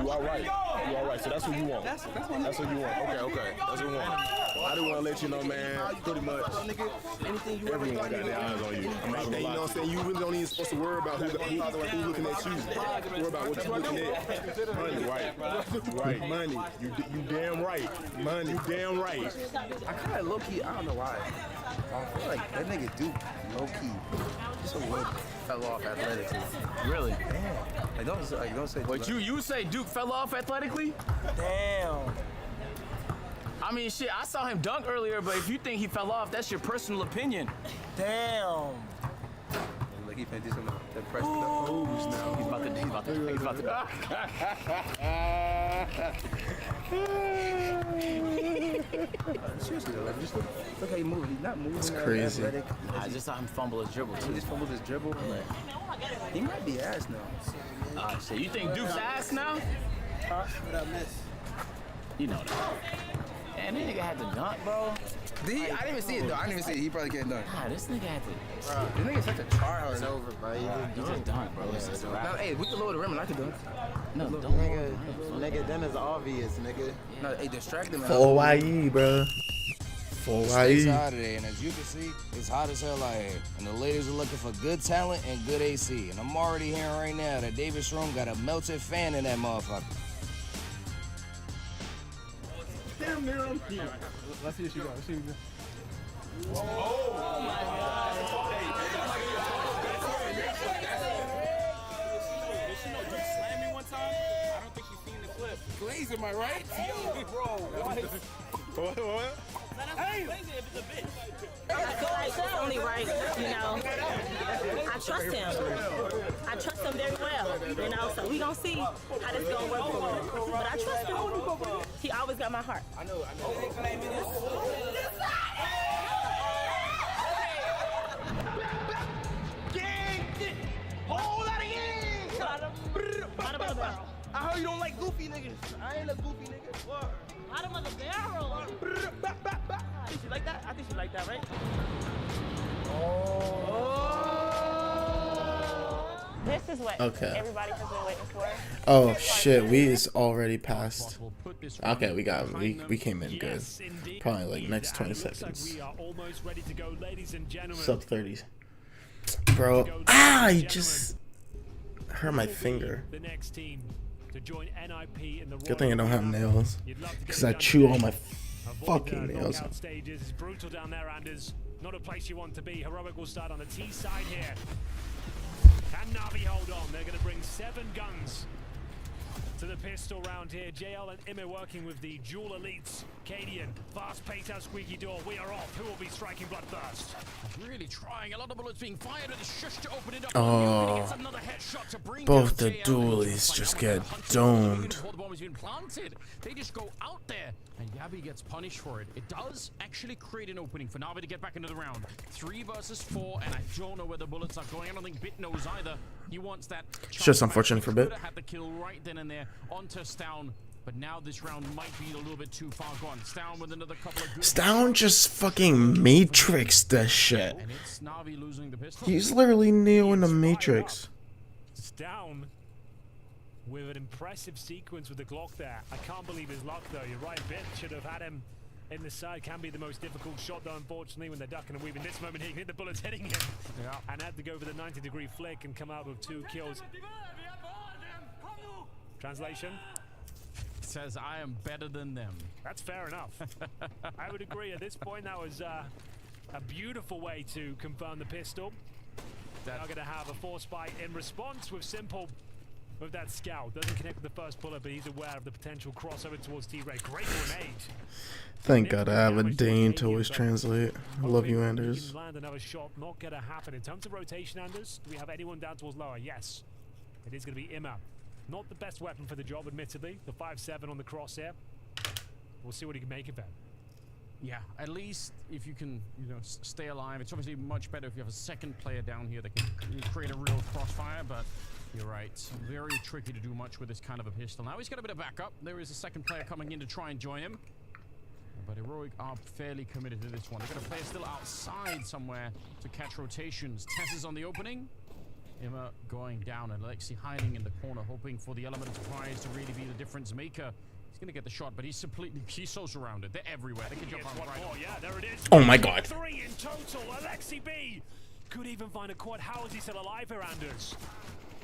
You all right. You all right. So that's what you want. That's what you want. Okay. That's what you want. I just want to let you know, man, pretty much everyone got their eyes on you. I'm not gonna lie. You know what I'm saying? You really don't even supposed to worry about who's looking at you. Worry about what you're looking at. Money, right. Money. You damn right. Money. You damn right.
I kind of low-key, I don't know why. I feel like that nigga Duke, low-key, just a little fell off athletically. Really? Damn. Don't say
What, you say Duke fell off athletically?
Damn.
I mean, shit, I saw him dunk earlier, but if you think he fell off, that's your personal opinion.
Damn. Like he finna do some impressive moves now.
He's about to.
Seriously though, like, just look how he moving. He's not moving.
It's crazy.
I just saw him fumble his dribble too.
He just fumbled his dribble. Like, he might be ass now.
So you think Duke's ass now?
What I miss?
You know that. Man, this nigga had to dunk, bro.
I didn't even see it though. I didn't even see it. He probably can't dunk.
Nah, this nigga had to.
This nigga's such a tryhard.
It's over, bro. You
just dunk, bro. It's a wrap.
Hey, we can lower the rim and I can dunk.
No, don't.
Nigga, then it's obvious, nigga.
No, hey, distract him.
Full YE, bro. Full
It's
YE.
hot today, and as you can see, it's hot as hell out here. And the ladies are looking for good talent and good AC. And I'm already hearing right now that Davis Room got a melted fan in that motherfucker.
Damn, man. Let's see what you got. Let's see what you got.
Oh my God.
Glaze, am I right? Yo, bro. What? Hey!
I feel like it's only right, you know. I trust him. I trust him very well, you know. So we gonna see how this gonna work for him. But I trust him. He always got my heart.
I know. Whole lot of gang!
Bottom of the barrel.
I heard you don't like goofy niggas. I ain't a goofy nigga. What?
Bottom of the barrel. I think she like that. I think she like that, right? This is what everybody has been waiting for.
Oh shit, we is already past. Okay, we came in good. Probably like next 20 seconds. Sub 30s. Bro, I just hurt my finger. Good thing I don't have nails, because I chew all my fucking nails.
It's brutal down there, Anders. Not a place you want to be. Heroic will start on the T side here. Can Navi hold on? They're going to bring 7 guns to the pistol round here. JL and Ime working with the dual elites. Cadian, fast pace out squeaky door. We are off. Who will be striking Bloodthirst?
Really trying. A lot of bullets being fired at the shush to open it up.
Oh, both the dualies just get domed.
Before the bomb has been planted, they just go out there, and Yabi gets punished for it. It does actually create an opening for Navi to get back into the round. 3 versus 4, and I don't know where the bullets are going. I don't think Bit knows either. He wants that.
It's just unfortunate for Bit.
Had the kill right then and there onto Stown. But now this round might be a little bit too far gone. Stown with another couple of good.
Stown just fucking matrixed this shit.
And it's Navi losing the pistol.
He's literally Neo in the Matrix.
Stown with an impressive sequence with the Glock there. I can't believe his luck though. You're right, Bit should have had him in the side. Can be the most difficult shot though, unfortunately, when they're ducking and weaving. This moment he can hit the bullets hitting him. Yeah. And had to go for the 90-degree flick and come out with 2 kills. Translation?
Says I am better than them.
That's fair enough. I would agree. At this point, that was a beautiful way to confirm the pistol. They're going to have a force fight in response with Simple with that scout. Doesn't connect with the first bullet, but he's aware of the potential crossover towards T-Ray. Great grenade.
Thank God I have a Dane to always translate. I love you, Anders.
Land another shot, not going to happen. In terms of rotation, Anders, do we have anyone down towards lower? Yes. It is going to be Imma. Not the best weapon for the job, admittedly. The 5.7 on the crosshair. We'll see what he can make of that.
Yeah, at least if you can, you know, stay alive. It's obviously much better if you have a second player down here that can create a real crossfire, but you're right. Very tricky to do much with this kind of a pistol. Now he's got a bit of backup. There is a second player coming in to try and join him. But Heroic are fairly committed to this one. They've got a player still outside somewhere to catch rotations. Tess is on the opening. Imma going down and Alexi hiding in the corner, hoping for the element of surprise to really be the difference maker. He's gonna get the shot, but he's so surrounded. They're everywhere. They can jump on right.
Yeah, there it is.
Oh my God.
3 in total. Alexi B could even find a quad. How is he still alive here, Anders?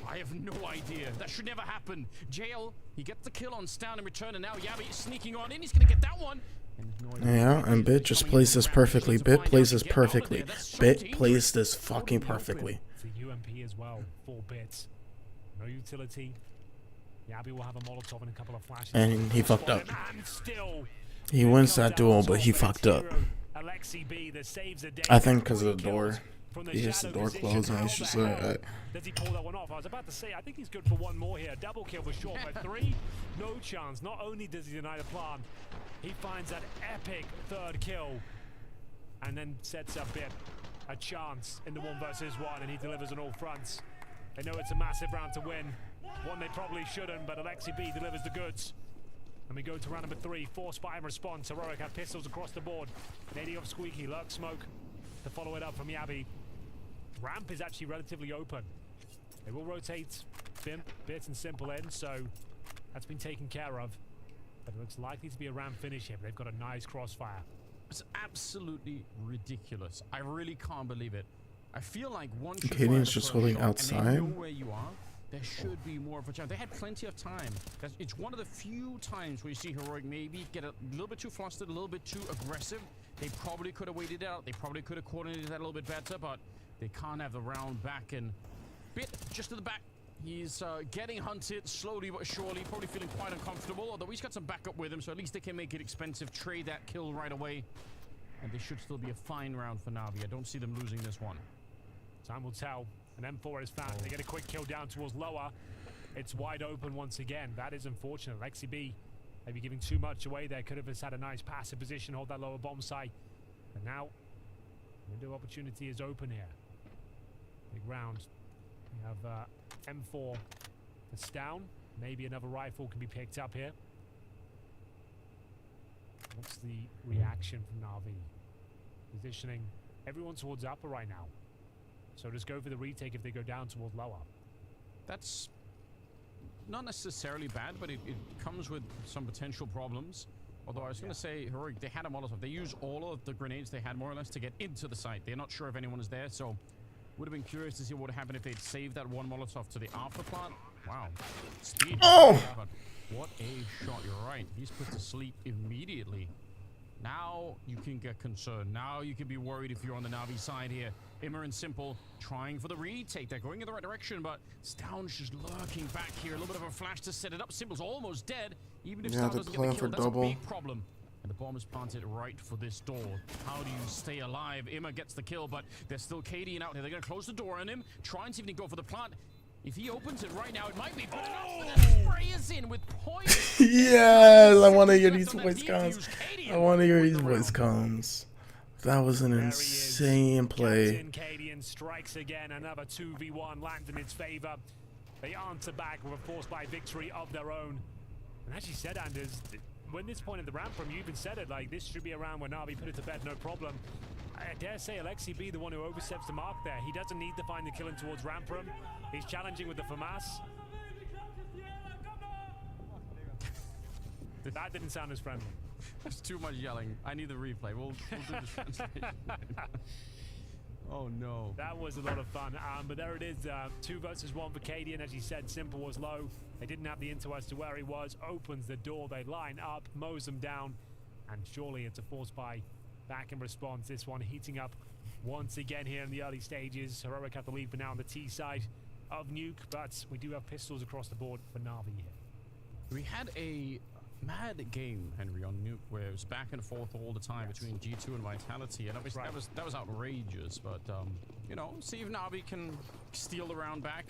I have no idea. That should never happen. JL, he gets the kill on Stown in return, and now Yabi is sneaking on in. He's gonna get that one.
Yeah, and Bit just plays this perfectly. Bit plays this perfectly. Bit plays this fucking perfectly.
It's a UMP as well. 4 bits. No utility. Yabi will have a Molotov and a couple of flashes.
And he fucked up. He wins that duel, but he fucked up. I think because of the door.
from the
He hears the
shadow
door
position.
close and
How
he's just
the
like,
hell does he pull that one off? I was about to say, I think he's good for one more here. Double kill for sure, but 3, no chance. Not only does he deny the plant, he finds that epic 3rd kill and then sets up a chance in the 1 versus 1, and he delivers on all fronts. They know it's a massive round to win. One they probably shouldn't, but Alexi B delivers the goods. And we go to round number 3, force by in response. Heroic have pistols across the board. Nading off Squeaky, lurk smoke to follow it up from Yabi. Ramp is actually relatively open. They will rotate bit and simple in, so that's been taken care of. But it looks likely to be a ramp finish here, but they've got a nice crossfire.
It's absolutely ridiculous. I really can't believe it. I feel like once
Cadian's just holding outside.
and they know where you are, there should be more of a chance. They had plenty of time. It's one of the few times where you see Heroic maybe get a little bit too flustered, a little bit too aggressive. They probably could have waited out. They probably could have coordinated that a little bit better, but they can't have the round back. And Bit just to the back. He's getting hunted slowly but surely, probably feeling quite uncomfortable, although he's got some backup with him, so at least they can make it expensive, trade that kill right away. And this should still be a fine round for Na'Vi. I don't see them losing this one.
Time will tell. And M4 is found. They get a quick kill down towards lower. It's wide open once again. That is unfortunate. Lexi B maybe giving too much away there. Could have just had a nice passive position, hold that lower bomb site. And now, window opportunity is open here. Big round. We have M4 that's down. Maybe another rifle can be picked up here. What's the reaction from Na'Vi? Positioning everyone towards upper right now. So just go for the retake if they go down towards lower.
That's not necessarily bad, but it comes with some potential problems. Although I was going to say, Heroic, they had a Molotov. They used all of the grenades they had more or less to get into the site. They're not sure if anyone is there, so would have been curious to see what would happen if they'd saved that one Molotov to the after plant. Wow. Speed.
Oh!
But what a shot. You're right. He's put to sleep immediately. Now you can get concerned. Now you can be worried if you're on the Na'Vi side here. Immer and Simple trying for the retake. They're going in the right direction, but Stown's just lurking back here. A little bit of a flash to set it up. Simple's almost dead. Even if Stown doesn't get the kill, that's a big problem. And the bomb is planted right for this door. How do you stay alive? Immer gets the kill, but there's still Cadian out here. They're going to close the door on him. Try and see if he can go for the plant. If he opens it right now, it might be good enough, but the spray is in with points.
Yes, I want to hear these voice comms. I want to hear these voice comms. That was an insane play.
Cadian strikes again. Another 2v1 lands in its favor. They answer back with a force by victory of their own. And as you said, Anders, when this point in the ramp from you even said it, like this should be a round where Na'Vi put it to bed, no problem. I dare say Alexi B, the one who oversteps the mark there. He doesn't need to find the kill in towards ramp room. He's challenging with the FAMAS. That didn't sound as friendly.
There's too much yelling. I need the replay. We'll do the translation. Oh no.
That was a lot of fun. But there it is. 2 versus 1 for Cadian. As you said, Simple was low. They didn't have the intel as to where he was. Opens the door. They line up, mows them down. And surely it's a force buy back in response. This one heating up once again here in the early stages. Heroic have the lead for now on the T side of Nuke. But we do have pistols across the board for Na'Vi here.
We had a mad game, Henry, on Nuke, where it was back and forth all the time between G2 and Vitality, and obviously that was outrageous. But you know, see if Na'Vi can steal the round back.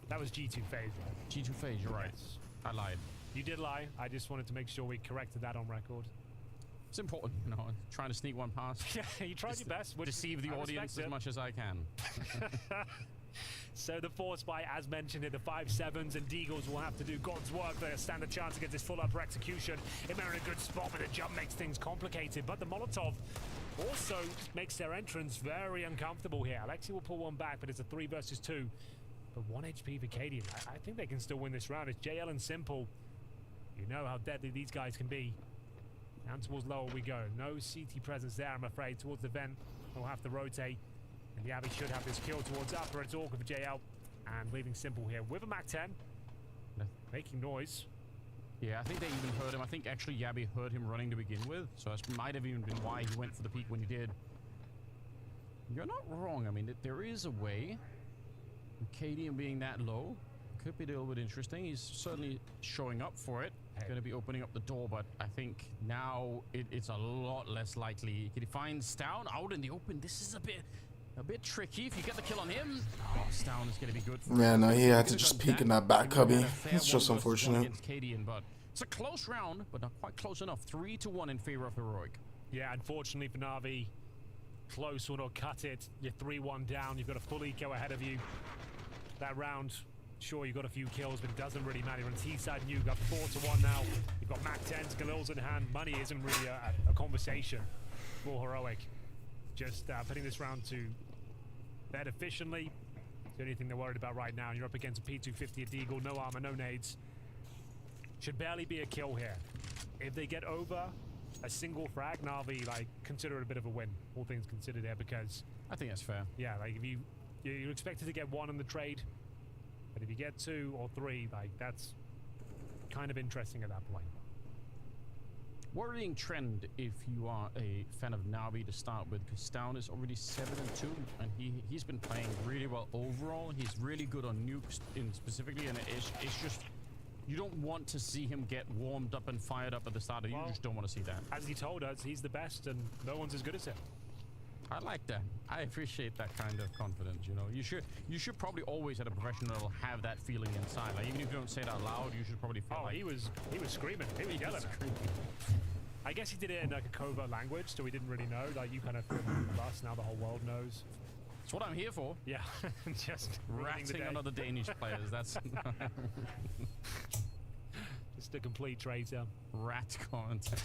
That was G2 phase, right?
G2 phase, you're right.
Yes.
I lied.
You did lie. I just wanted to make sure we corrected that on record.
It's important, you know, trying to sneak one past.
Yeah, you tried your best.
Deceive the audience as much as I can.
So the force buy, as mentioned, the 5-7s and Deagles will have to do God's work. They stand a chance against this full upper execution. Immer in a good spot, but the jump makes things complicated. But the Molotov also makes their entrance very uncomfortable here. Alexi will pull one back, but it's a 3 versus 2. But 1 HP for Cadian. I think they can still win this round. It's JL and Simple. You know how deadly these guys can be. Down towards lower we go. No CT presence there, I'm afraid. Towards the vent, we'll have to rotate. And the Abbey should have this kill towards upper. It's awkward for JL. And leaving Simple here with a MAC-10. Making noise.
Yeah, I think they even heard him. I think actually Yabi heard him running to begin with. So that might have even been why he went for the peak when he did. You're not wrong. I mean, there is a way, with Cadian being that low, could be a little bit interesting. He's certainly showing up for it. Going to be opening up the door, but I think now it's a lot less likely. Can he find Stown out in the open? This is a bit tricky. If you get the kill on him, Stown is going to be good.
Yeah, no, he had to just peek in that back cubby. It's just unfortunate.
But it's a close round, but not quite close enough. 3-1 in favor of Heroic.
Yeah, unfortunately for Na'Vi, close one or cut it. You're 3-1 down. You've got a full eco ahead of you. That round, sure, you got a few kills, but it doesn't really matter. On T-side, you've got 4-1 now. You've got Mac 10s, Galil's in hand. Money isn't really a conversation for Heroic. Just putting this round to bed efficiently. The only thing they're worried about right now. And you're up against a P250 at Deagle, no armor, no nades. Should barely be a kill here. If they get over a single frag, Na'Vi, like, consider it a bit of a win, all things considered there, because
I think that's fair.
Yeah, like, if you're expected to get 1 in the trade, but if you get 2 or 3, like, that's kind of interesting at that point.
Worrying trend if you are a fan of Na'Vi to start with, because Stown is already 7-2, and he's been playing really well overall. He's really good on nukes specifically, and it's just, you don't want to see him get warmed up and fired up at the start. You just don't want to see that.
As he told us, he's the best, and no one's as good as him.
I like that. I appreciate that kind of confidence. You know, you should probably always at a professional level have that feeling inside. Like, even if you don't say it out loud, you should probably feel like
he was screaming. He was yelling. I guess he did it in like a covert language, so we didn't really know. Like, you kind of feel the bus, now the whole world knows.
That's what I'm here for.
Yeah, just
ratting on other Danish players. That's
just a complete traitor.
Rat content.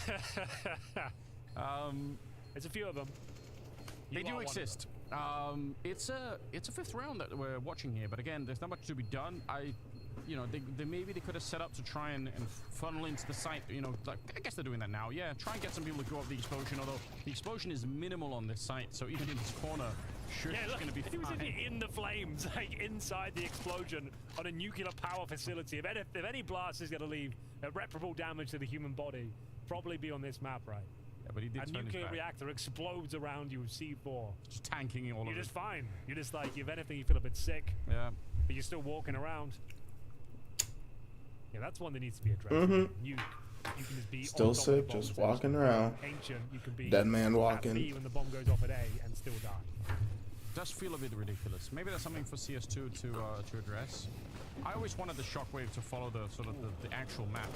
There's a few of them.
They do exist. It's a fifth round that we're watching here, but again, there's not much to be done. They maybe they could have set up to try and funnel into the site. You know, like, I guess they're doing that now. Yeah, try and get some people to go up the explosion. Although the explosion is minimal on this site, so even in this corner, sure, it's going to be
he was
fine.
in the flames, like inside the explosion on a nuclear power facility. If any blast is going to leave irreparable damage to the human body, probably be on this map, right?
Yeah, but he did
a nuclear reactor explodes around you with C4.
Just tanking all of it.
You're just fine. You're just like, if anything, you feel a bit sick.
Yeah.
But you're still walking around. Yeah, that's one that needs to be addressed. You can just be
still sick, just walking around.
Ancient, you can be
dead man walking.
At B when the bomb goes off at A and still die.
Does feel a bit ridiculous. Maybe that's something for CS2 to address. I always wanted the shockwave to follow the sort of the actual map.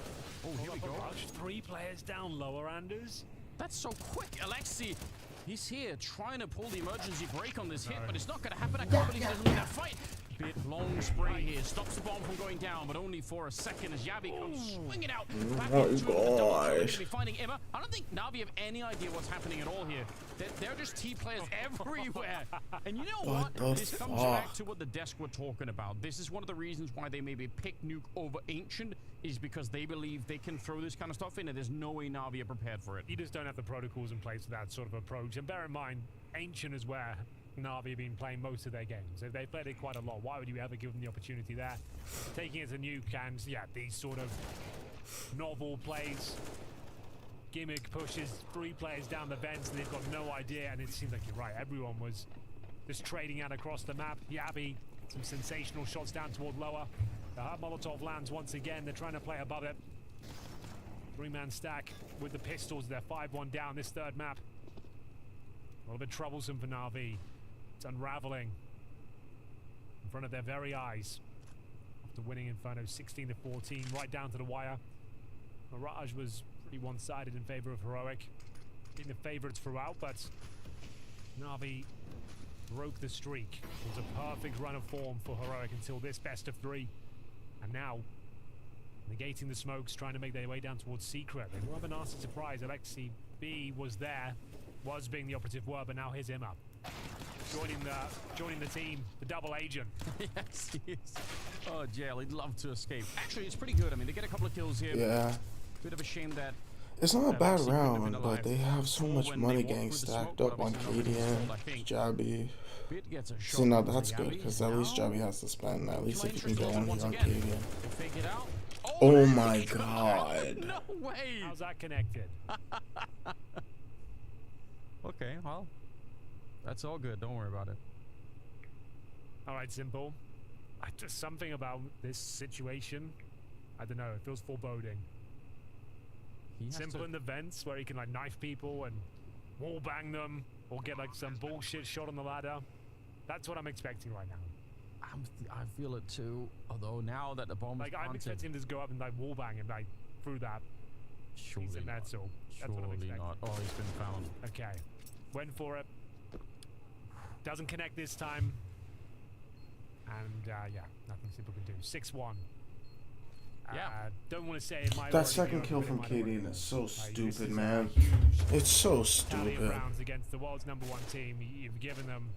Oh, here we go.
3 players down lower, Anders.
That's so quick. Alexi, he's here trying to pull the emergency brake on this hit, but it's not going to happen. I can't believe he doesn't win that fight. Bit long spray here. Stops the bomb from going down, but only for a second as Yabi comes swinging out.
Oh gosh.
Be finding Emma. I don't think Na'Vi have any idea what's happening at all here. They're just T players everywhere. And you know what? This comes back to what the desk were talking about. This is one of the reasons why they maybe pick Nuke over Ancient, is because they believe they can throw this kind of stuff in, and there's no way Na'Vi are prepared for it.
You just don't have the protocols in place for that sort of approach. And bear in mind, Ancient is where Na'Vi have been playing most of their games. If they played it quite a lot, why would you ever give them the opportunity there? Taking it to Nuke and, yeah, these sort of novel plays, gimmick pushes 3 players down the vents, and they've got no idea. And it seems like you're right. Everyone was just trading out across the map. Yabi, some sensational shots down toward lower. The Molotov lands once again. They're trying to play above it. 3-man stack with the pistols. They're 5-1 down this third map. A little bit troublesome for Na'Vi. It's unraveling in front of their very eyes. After winning Inferno 16-14, right down to the wire. Mirage was pretty one-sided in favor of Heroic. Being the favorites throughout, but Na'Vi broke the streak. It was a perfect run of form for Heroic until this best of 3. And now, negating the smokes, trying to make their way down towards Secret. They were a nasty surprise. Alexi B was there, was being the operative word, but now here's him up. Joining the team, the double agent.
Yes, he is. Oh, jail, he'd love to escape. Actually, it's pretty good. I mean, they get a couple of kills here.
Yeah.
Bit of a shame that...
It's not a bad round, but they have so much money getting stacked up on KDN, Jabby. See, now that's good, because at least Jabby has to spend. At least if you can get one here on KDN. Oh my god.
No way!
How's that connected?
Okay, well, that's all good. Don't worry about it.
All right, Simple. Just something about this situation. I don't know. It feels foreboding. Simple in the vents where he can like knife people and wall bang them, or get like some bullshit shot on the ladder. That's what I'm expecting right now.
I feel it too. Although now that the bomb is planted,
I'm expecting him to just go up and like wall bang him like through that.
Surely
not. That's what I'm
Surely
expecting.
not. Oh, he's been found.
Okay, went for it. Doesn't connect this time. And yeah, nothing Simple can do. 6-1.
Yeah.
Don't want to say it might.
That second kill from KD is so stupid, man. It's so stupid.
Rounds against the world's #1 team. You've given them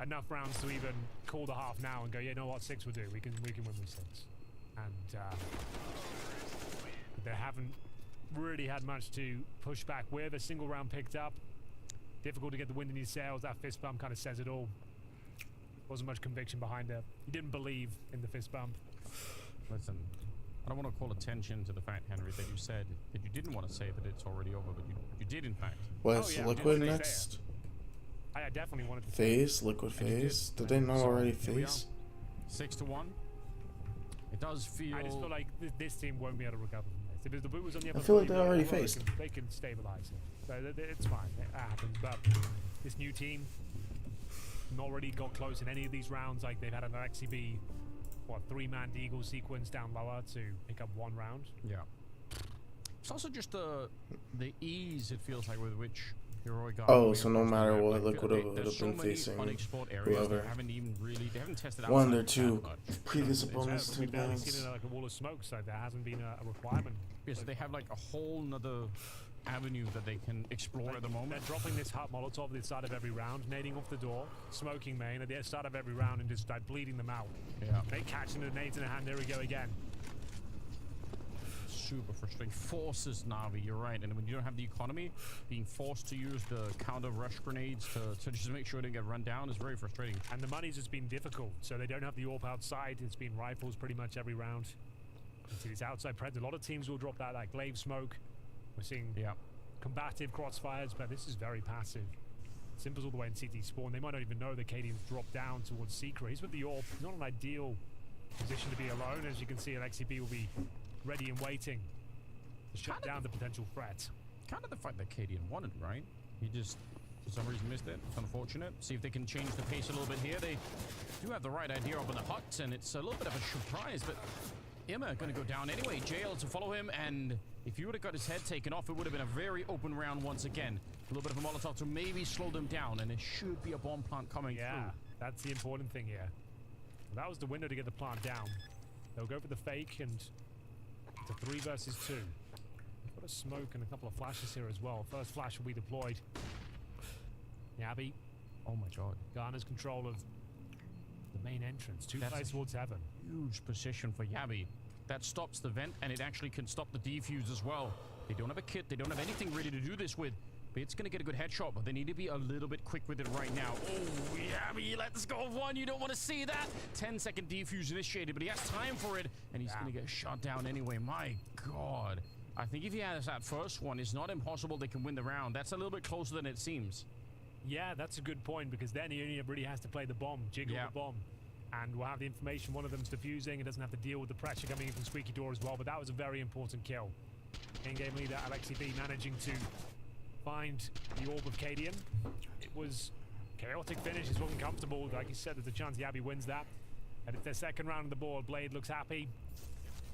enough rounds to even call the half now and go, yeah, you know what, 6 will do. We can win with 6. And they haven't really had much to push back with. A single round picked up. Difficult to get the wind in your sails. That fist bump kind of says it all. Wasn't much conviction behind it. He didn't believe in the fist bump.
Listen, I don't want to call attention to the fact, Henry, that you said that you didn't want to say that it's already over, but you did in fact.
Was Liquid next?
I definitely wanted to
phase. Liquid phase. Did they not already phase?
6-1. It does feel.
I just feel like this team won't be able to recover from this. If the boot was on the other
I feel like
side,
they already faced.
They can stabilize it. So it's fine. It happens. But this new team not really got close in any of these rounds. Like they've had an XCB, 3-man Deagle sequence down lower to pick up 1 round.
Yeah. It's also just the ease it feels like with which Heroic.
Oh, so no matter what, Liquid would have been facing whoever.
They haven't tested out
one or two previous opponents to
We've barely
advance.
seen like a wall of smoke, so there hasn't been a requirement.
Yeah, so they have like a whole nother avenue that they can explore at the moment.
They're dropping this hot Molotov at the start of every round, nading off the door, smoking main at the start of every round, and just like bleeding them out.
Yeah.
They catching the nades in the hand. There we go again.
Super frustrating. Forces Na'Vi, you're right. And when you don't have the economy, being forced to use the counter rush grenades to just make sure they get run down is very frustrating.
And the money's just been difficult, so they don't have the AWP outside. It's been rifles pretty much every round. You see this outside presence. A lot of teams will drop that like glaive smoke. We're seeing combative crossfires, but this is very passive. Simple's all the way in CT spawn. They might not even know that Cadian's dropped down towards Secret. He's with the AWP. He's not an ideal position to be alone. As you can see, LXCB will be ready and waiting to shut down the potential threat.
Kind of the fight that Cadian wanted, right? He just, for some reason, missed it. It's unfortunate. See if they can change the pace a little bit here. They do have the right idea up in the hut, and it's a little bit of a surprise, but Imma going to go down anyway. JL to follow him, and if he would have got his head taken off, it would have been a very open round once again. A little bit of a Molotov to maybe slow them down, and it should be a bomb plant coming through.
That's the important thing here. Well, that was the window to get the plant down. They'll go for the fake, and it's a 3 versus 2. Got a smoke and a couple of flashes here as well. First flash will be deployed. Yabi.
Oh my god.
Garner's control of the main entrance. 2 plays towards heaven.
Huge position for Yabi. That stops the vent, and it actually can stop the defuse as well. They don't have a kit. They don't have anything ready to do this with. But it's going to get a good headshot, but they need to be a little bit quick with it right now. Oh, Yabi lets go of one. You don't want to see that. 10-second defuse initiated, but he has time for it, and he's going to get shot down anyway. My god. I think if he has that first one, it's not impossible they can win the round. That's a little bit closer than it seems.
Yeah, that's a good point, because then he only really has to play the bomb, jiggle the bomb. And we'll have the information. One of them's defusing. It doesn't have to deal with the pressure coming in from Squeaky Door as well, but that was a very important kill. In-game leader LXCB managing to find the orb of Cadian. It was chaotic finish. It wasn't comfortable. Like you said, there's a chance Yabi wins that. And it's their second round on the board. Blade looks happy.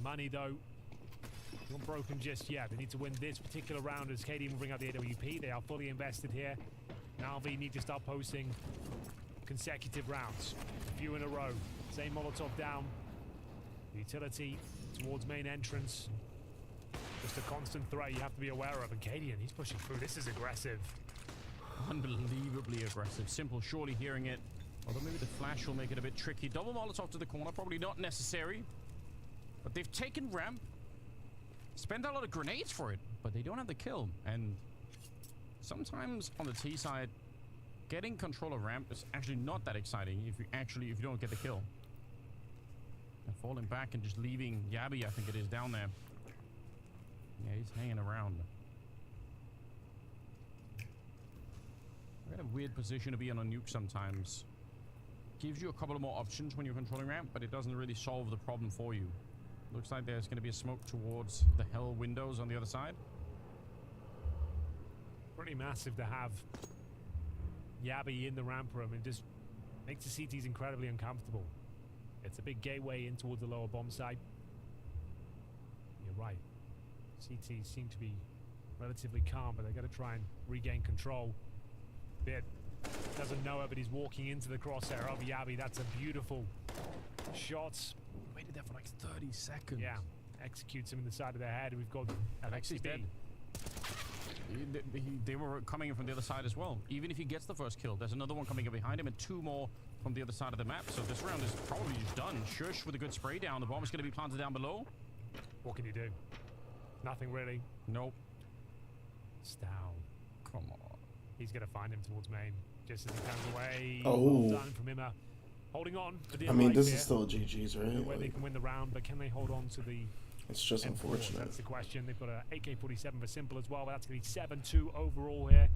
Money, though, not broken just yet. They need to win this particular round as Cadian will bring out the AWP. They are fully invested here. Na'Vi need to start posting consecutive rounds. A few in a row. Same Molotov down. Utility towards main entrance. Just a constant threat you have to be aware of. And Cadian, he's pushing through. This is aggressive.
Unbelievably aggressive. Simple surely hearing it. Although maybe the flash will make it a bit tricky. Double Molotov to the corner. Probably not necessary. But they've taken ramp. Spent a lot of grenades for it. But they don't have the kill. And sometimes on the T side, getting control of ramp is actually not that exciting if you don't get the kill. And falling back and just leaving Yabi, I think it is, down there. Yeah, he's hanging around. I got a weird position to be in on nuke sometimes. gives you a couple of more options when you're controlling ramp, but it doesn't really solve the problem for you. Looks like there's going to be a smoke towards the hell windows on the other side.
Pretty massive to have Yabby in the ramp room, and just makes the CTs incredibly uncomfortable. It's a big gateway in towards the lower bomb site. You're right. CTs seem to be relatively calm, but they've got to try and regain control. Bit doesn't know it, but he's walking into the crosshair of Yabby. That's a beautiful shot.
Waited there for like 30 seconds.
Yeah, executes him in the side of the head. We've got
Alexis dead. They were coming in from the other side as well. Even if he gets the first kill, there's another one coming in behind him and two more from the other side of the map. So this round is probably just done. Shush with a good spray down. The bomb is going to be planted down below.
What can you do? Nothing really.
Nope.
Stow.
Come on.
He's going to find him towards main. Just as he comes away.
Oh.
Well done from Imma. Holding on.
I mean, this is still GG's, right?
Where they can win the round, but can they hold on to the...
It's just unfortunate.
That's the question. They've got an AK-47 for Simple as well, but that's going to be 7-2 overall here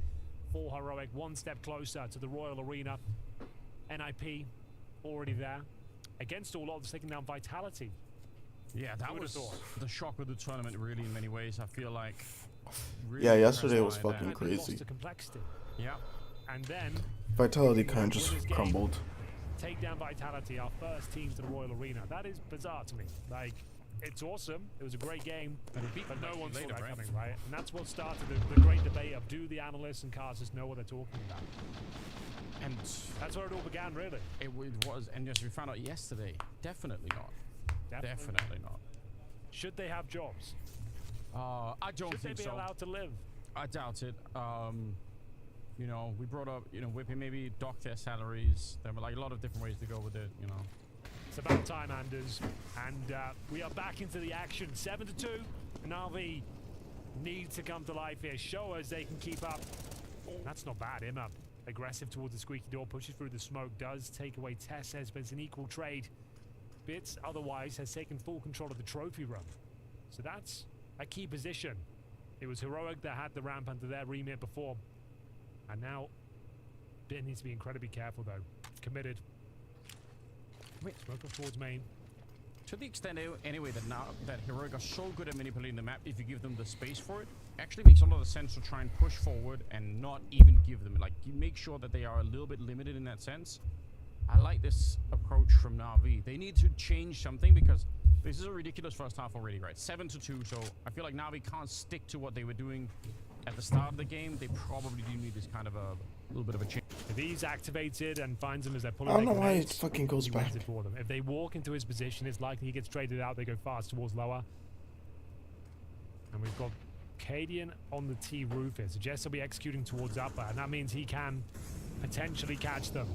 for Heroic. One step closer to the Royal Arena. NIP already there. Against all odds, taking down Vitality.
Yeah, that was the shock of the tournament, really, in many ways. I feel like...
Really yeah, yesterday was fucking crazy.
Lost to complexity.
Yeah.
And then...
Vitality kind of just crumbled.
Take down Vitality, our first team to the Royal Arena. That is bizarre to me. Like... It's awesome. It was a great game, but no one saw that coming, right? And that's what started the great debate of do the analysts and casters know what they're talking about?
And
that's where it all began, really.
It was, and as we found out yesterday, definitely not. Definitely not.
Should they have jobs?
I don't think so.
Should they be allowed to live?
I doubt it. You know, we brought up, you know, whipping maybe dock their salaries. There were like a lot of different ways to go with it, you know.
It's about time, Anders, and we are back into the action. 7-2. Na'Vi need to come to life here. Show us they can keep up. That's not bad. Imma aggressive towards the squeaky door, pushes through the smoke, does take away Tesses, but it's an equal trade. Bits otherwise has taken full control of the trophy room, so that's a key position. It was Heroic that had the ramp under their remit before, and now Bit needs to be incredibly careful though. Committed. Smoke up towards main.
To the extent anyway that now that Heroic are so good at manipulating the map, if you give them the space for it, actually makes a lot of sense to try and push forward and not even give them, like, you make sure that they are a little bit limited in that sense. I like this approach from Na'Vi. They need to change something because this is a ridiculous first half already, right? 7-2, so I feel like Na'Vi can't stick to what they were doing at the start of the game. They probably do need this kind of a little bit of a change.
If he's activated and finds them as they're pulling,
I don't know why it fucking goes back.
For them. If they walk into his position, it's likely he gets traded out. They go fast towards lower. And we've got Cadian on the T roof here. So Jess will be executing towards upper, and that means he can potentially catch them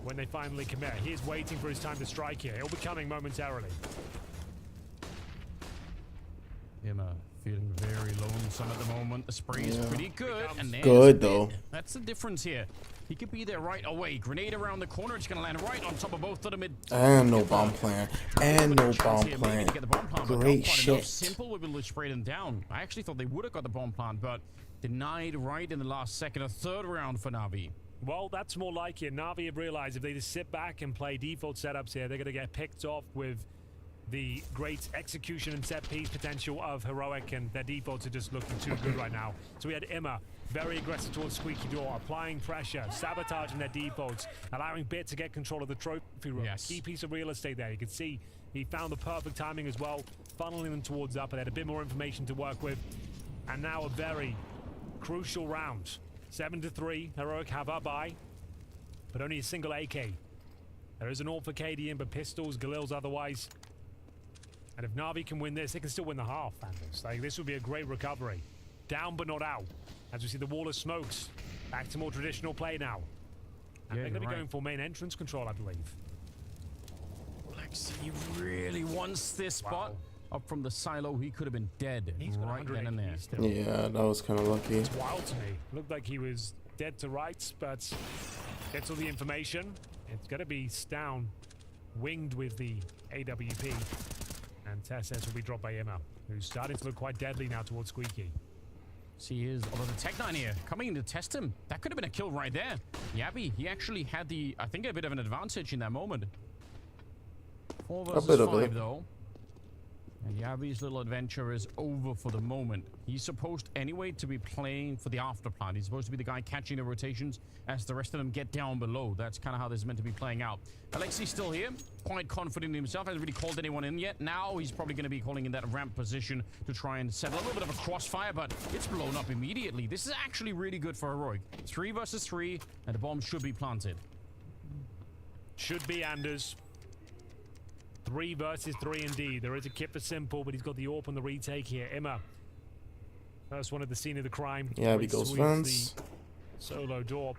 when they finally commit. He is waiting for his time to strike here. He'll be coming momentarily.
Imma feeling very lonesome at the moment. The spray is pretty good. And
good though.
That's the difference here. He could be there right away. Grenade around the corner. It's going to land right on top of both of them.
And no bomb plan. And no bomb plan. Great shit.
Simple would have sprayed them down. I actually thought they would have got the bomb plan, but denied right in the last second. A third round for Na'Vi.
Well, that's more like it. Na'Vi have realized if they just sit back and play default setups here, they're going to get picked off with the great execution and set piece potential of Heroic, and their defaults are just looking too good right now. So we had Imma very aggressive towards Squeaky Door, applying pressure, sabotaging their defaults, allowing Bit to get control of the trophy room.
Yes.
Key piece of real estate there. You can see he found the perfect timing as well, funneling them towards up, and they had a bit more information to work with. And now a very crucial round. 7-3, Heroic have up by, but only a single AK. There is an AWP for Cadian, but pistols, Galil's otherwise. And if Na'Vi can win this, they can still win the half, Anders. Like, this would be a great recovery. Down but not out. As we see the wall of smokes. Back to more traditional play now. And they're going to be going for main entrance control, I believe.
Lex, he really wants this spot. Up from the silo, he could have been dead right then and there.
Yeah, that was kind of lucky.
It's wild to me. Looked like he was dead to rights, but gets all the information. It's going to be Stown winged with the AWP. And Tesses will be dropped by Imma, who's starting to look quite deadly now towards Squeaky.
See his, although the Tech-9 here coming in to test him. That could have been a kill right there. Yabby, he actually had the, I think, a bit of an advantage in that moment. 4 versus 5 though. And Yabby's little adventure is over for the moment. He's supposed anyway to be playing for the after plan. He's supposed to be the guy catching the rotations as the rest of them get down below. That's kind of how this is meant to be playing out. Alexi's still here, quite confident in himself. Hasn't really called anyone in yet. Now he's probably going to be calling in that ramp position to try and set a little bit of a crossfire, but it's blown up immediately. This is actually really good for Heroic. 3 versus 3, and the bomb should be planted.
Should be Anders. 3 versus 3 indeed. There is a kit for Simple, but he's got the AWP on the retake here. Imma. First one at the scene of the crime.
Yeah, he goes fence.
Solo door.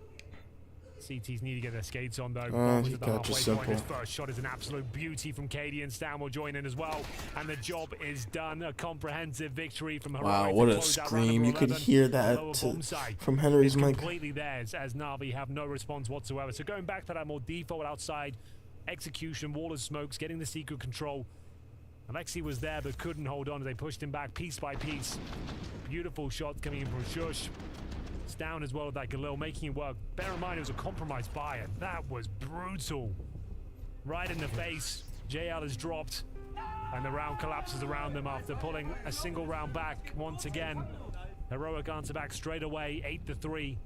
CTs need to get their skates on though.
He got just Simple.
His first shot is an absolute beauty from Katie, and Stan will join in as well. And the job is done. A comprehensive victory from Heroic.
Wow, what a scream. You could hear that from Henry's mic.
Completely theirs, as Na'Vi have no response whatsoever. So going back to that more default outside execution, wall of smokes, getting the secret control. Alexi was there but couldn't hold on. They pushed him back piece by piece. Beautiful shot coming in from Shush. It's down as well with that Galil, making it work. Bear in mind it was a compromised buy, and that was brutal. Right in the face. JL is dropped, and the round collapses around them after pulling a single round back once again. Heroic answer back straight away, 8-3.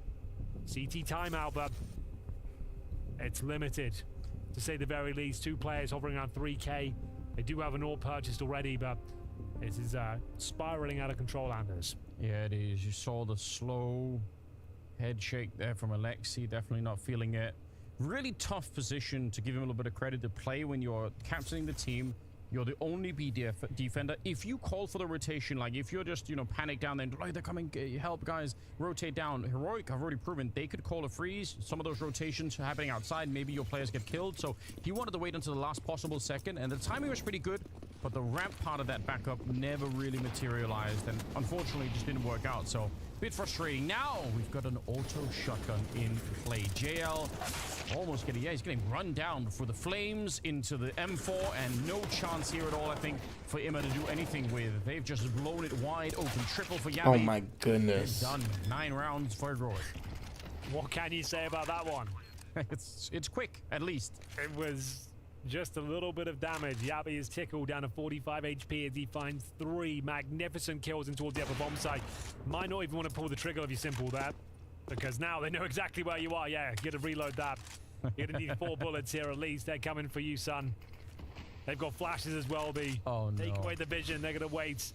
CT timeout, but it's limited, to say the very least. 2 players hovering around 3K. They do have an AWP purchased already, but it is spiraling out of control, Anders.
Yeah, it is. You saw the slow head shake there from Alexi. Definitely not feeling it. Really tough position to give him a little bit of credit to play when you're captaining the team. You're the only B defender. If you call for the rotation, like if you're just, you know, panic down there and like, they're coming, help guys, rotate down. Heroic have already proven they could call a freeze. Some of those rotations are happening outside. Maybe your players get killed. So he wanted to wait until the last possible second, and the timing was pretty good, but the ramp part of that backup never really materialized, and unfortunately it just didn't work out. So bit frustrating. Now we've got an auto shotgun in play. JL almost getting, he's getting run down for the flames into the M4, and no chance here at all, I think, for Imma to do anything with. They've just blown it wide open. Triple for Yami.
Oh my goodness.
It's done. 9 rounds for Heroic.
What can you say about that one?
It's quick, at least.
It was just a little bit of damage. Yabi is tickled down to 45 HP as he finds 3 magnificent kills in towards the upper bomb site. Might not even want to pull the trigger if you simple that, because now they know exactly where you are. Yeah, get to reload that. You're gonna need 4 bullets here at least. They're coming for you, son. They've got flashes as well, B.
Oh no.
Take away the vision. They're gonna wait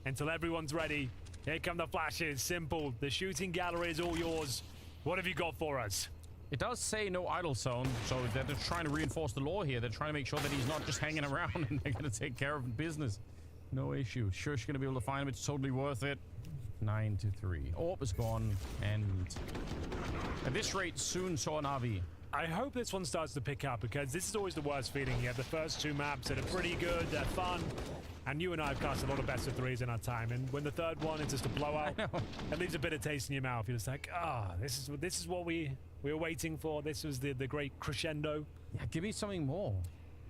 until everyone's ready. Here come the flashes. Simple. The shooting gallery is all yours. What have you got for us?
It does say no idle zone, so they're just trying to reinforce the law here. They're trying to make sure that he's not just hanging around, and they're going to take care of business. No issue. Shush going to be able to find him. It's totally worth it. 9-3. AWP is gone, and at this rate, soon saw an RV.
I hope this one starts to pick up, because this is always the worst feeling. You have the first 2 maps that are pretty good, they're fun, and you and I have cast a lot of best of 3s in our time, and when the third one is just a blowout, it leaves a bit of taste in your mouth. You're just like, this is what we were waiting for. This was the great crescendo.
Yeah, give me something more.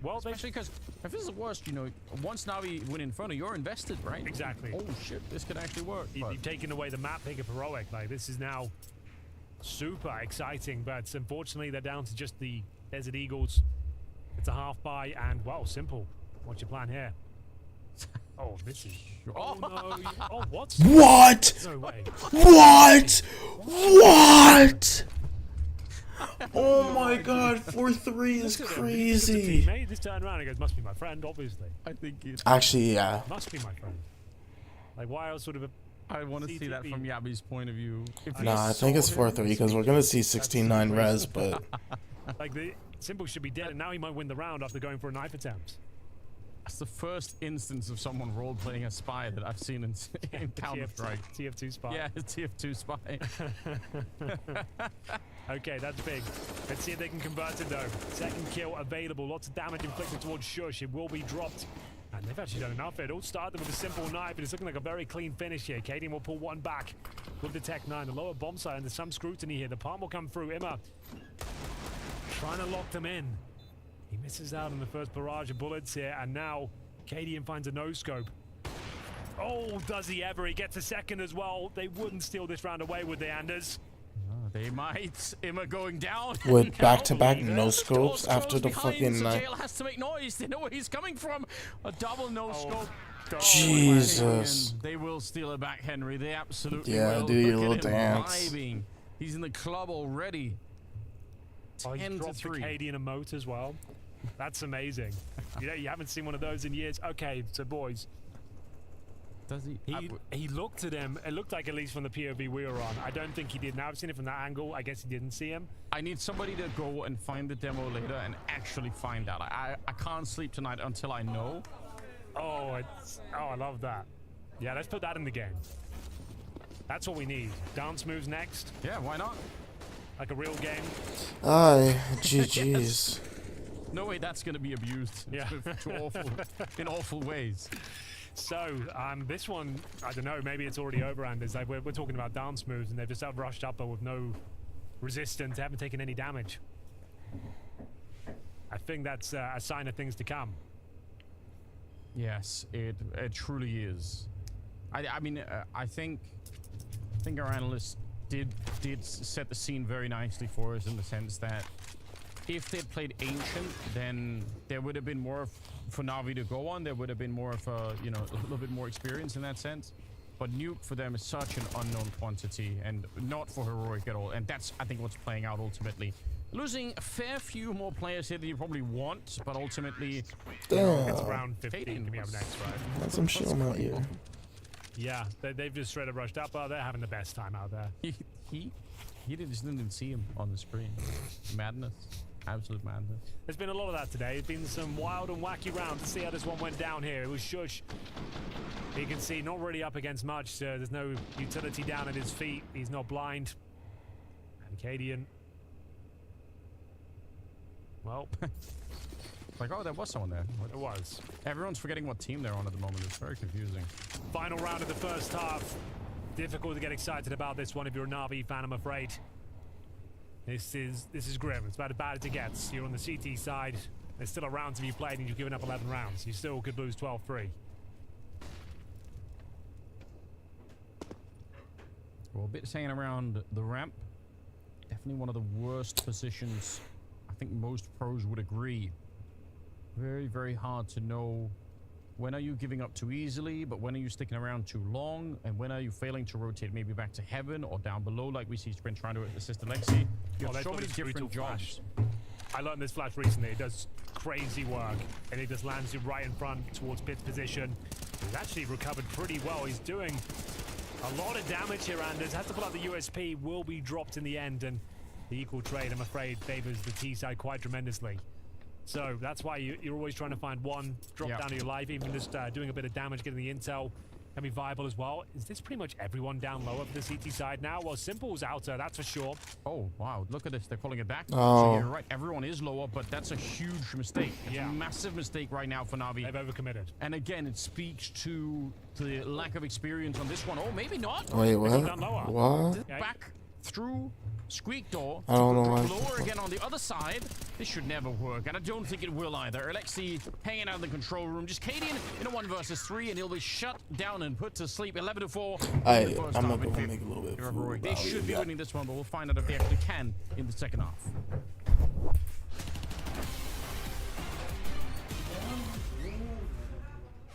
Well, especially because if this is the worst, you know, once Na'Vi win Inferno, you're invested, right?
Exactly.
Oh shit, this could actually work.
You've taken away the map pick of Heroic. Like, this is now super exciting, but unfortunately they're down to just the Desert Eagles. It's a half buy, and wow, Simple. What's your plan here? Oh, this is... Oh, no. Oh, what?
What?
No way.
What? What? Oh my god, 4-3 is crazy.
Mate, this turn around and goes, must be my friend, obviously.
I think it...
Actually, yeah.
Must be my friend. Like, why else sort of a...
I want to see that from Yabi's point of view.
Nah, I think it's 4-3 because we're going to see 16-9 res, but...
Like, the Simple should be dead, and now he might win the round after going for a knife attempt.
That's the first instance of someone role-playing a spy that I've seen in Counter-Strike.
TF2 spy.
Yeah, it's TF2 spy.
Okay, that's big. Let's see if they can convert it, though. Second kill available. Lots of damage inflicted towards Shush. It will be dropped. And they've actually done enough. It all started with a simple knife, but it's looking like a very clean finish here. Katie will pull one back with the Tech-9. The lower bomb side, and there's some scrutiny here. The palm will come through. Imma trying to lock them in. He misses out on the first barrage of bullets here, and now Cadian finds a no-scope. Oh, does he ever? He gets a second as well. They wouldn't steal this round away, would they, Anders?
They might. Emma going down.
With back-to-back no scopes after the fucking
so
night.
Jail has to make noise. They know where he's coming from. A double no scope.
Jesus.
They will steal it back, Henry. They absolutely
Yeah,
will.
do your
Look
little
at him
dance.
vibing. He's in the club already.
Oh, he
10 to
dropped the
3.
Cadian emote as well. That's amazing. You haven't seen one of those in years. Okay, so boys.
Does he?
He looked at him. It looked like, at least from the POV we were on. I don't think he did. Now I've seen it from that angle. I guess he didn't see him.
I need somebody to go and find the demo later and actually find out. I can't sleep tonight until I know.
Oh, I love that. Yeah, let's put that in the game. That's what we need. Dance moves next.
Yeah, why not?
Like a real game.
Aye, GG's.
No way that's going to be abused.
Yeah.
In awful ways.
So, this one, I don't know, maybe it's already over, Anders. Like, we're talking about dance moves, and they've just rushed up with no resistance. They haven't taken any damage. I think that's a sign of things to come.
Yes, it truly is. I mean, I think our analysts did set the scene very nicely for us in the sense that if they'd played Ancient, then there would have been more for Na'Vi to go on. There would have been more of a, you know, a little bit more experience in that sense. But Nuke for them is such an unknown quantity and not for Heroic at all. And that's, I think, what's playing out ultimately. Losing a fair few more players here than you probably want, but ultimately...
Damn.
It's round 15 coming up next, right?
That's some shit out here.
Yeah, they've just straight up rushed up. They're having the best time out there.
He just didn't see him on the screen. Madness. Absolute madness.
There's been a lot of that today. There's been some wild and wacky rounds. To see how this one went down here. It was Shush. You can see not really up against much. There's no utility down at his feet. He's not blind. And Cadian. Well.
Like, oh, there was someone there.
It was.
Everyone's forgetting what team they're on at the moment. It's very confusing.
Final round of the first half. Difficult to get excited about this one if you're a Na'Vi fan, I'm afraid. This is grim. It's about as bad as it gets. You're on the CT side. There's still a round to be played and you've given up 11 rounds. You still could lose 12-3.
Well, a bit hanging around the ramp. Definitely one of the worst positions. I think most pros would agree. Very, very hard to know when are you giving up too easily, but when are you sticking around too long, and when are you failing to rotate maybe back to heaven or down below, like we see Sprint trying to assist Alexi. You have so many different jobs.
I learned this flash recently. It does crazy work, and it just lands you right in front towards Pit's position. He's actually recovered pretty well. He's doing a lot of damage here, Anders. Has to pull out the USP, will be dropped in the end, and the equal trade, I'm afraid, favors the T side quite tremendously. So that's why you're always trying to find one drop down to your life, even just doing a bit of damage, getting the intel can be viable as well. Is this pretty much everyone down lower for the CT side now? Well, Simple's outer, that's for sure.
Oh, wow. Look at this. They're calling it back.
Oh.
So you're right. Everyone is lower, but that's a huge mistake. It's a massive mistake right now for Na'Vi.
They've overcommitted.
And again, it speaks to the lack of experience on this one. Oh, maybe not.
Wait, what? What?
Back through Squeak door.
I don't know why.
Lower again on the other side. This should never work, and I don't think it will either. Alexi hanging out in the control room. Just Cadian in a 1 versus 3, and he'll be shut down and put to sleep. 11-4.
I'm gonna go make a little bit of food.
They should be winning this one, but we'll find out if they actually can in the second half.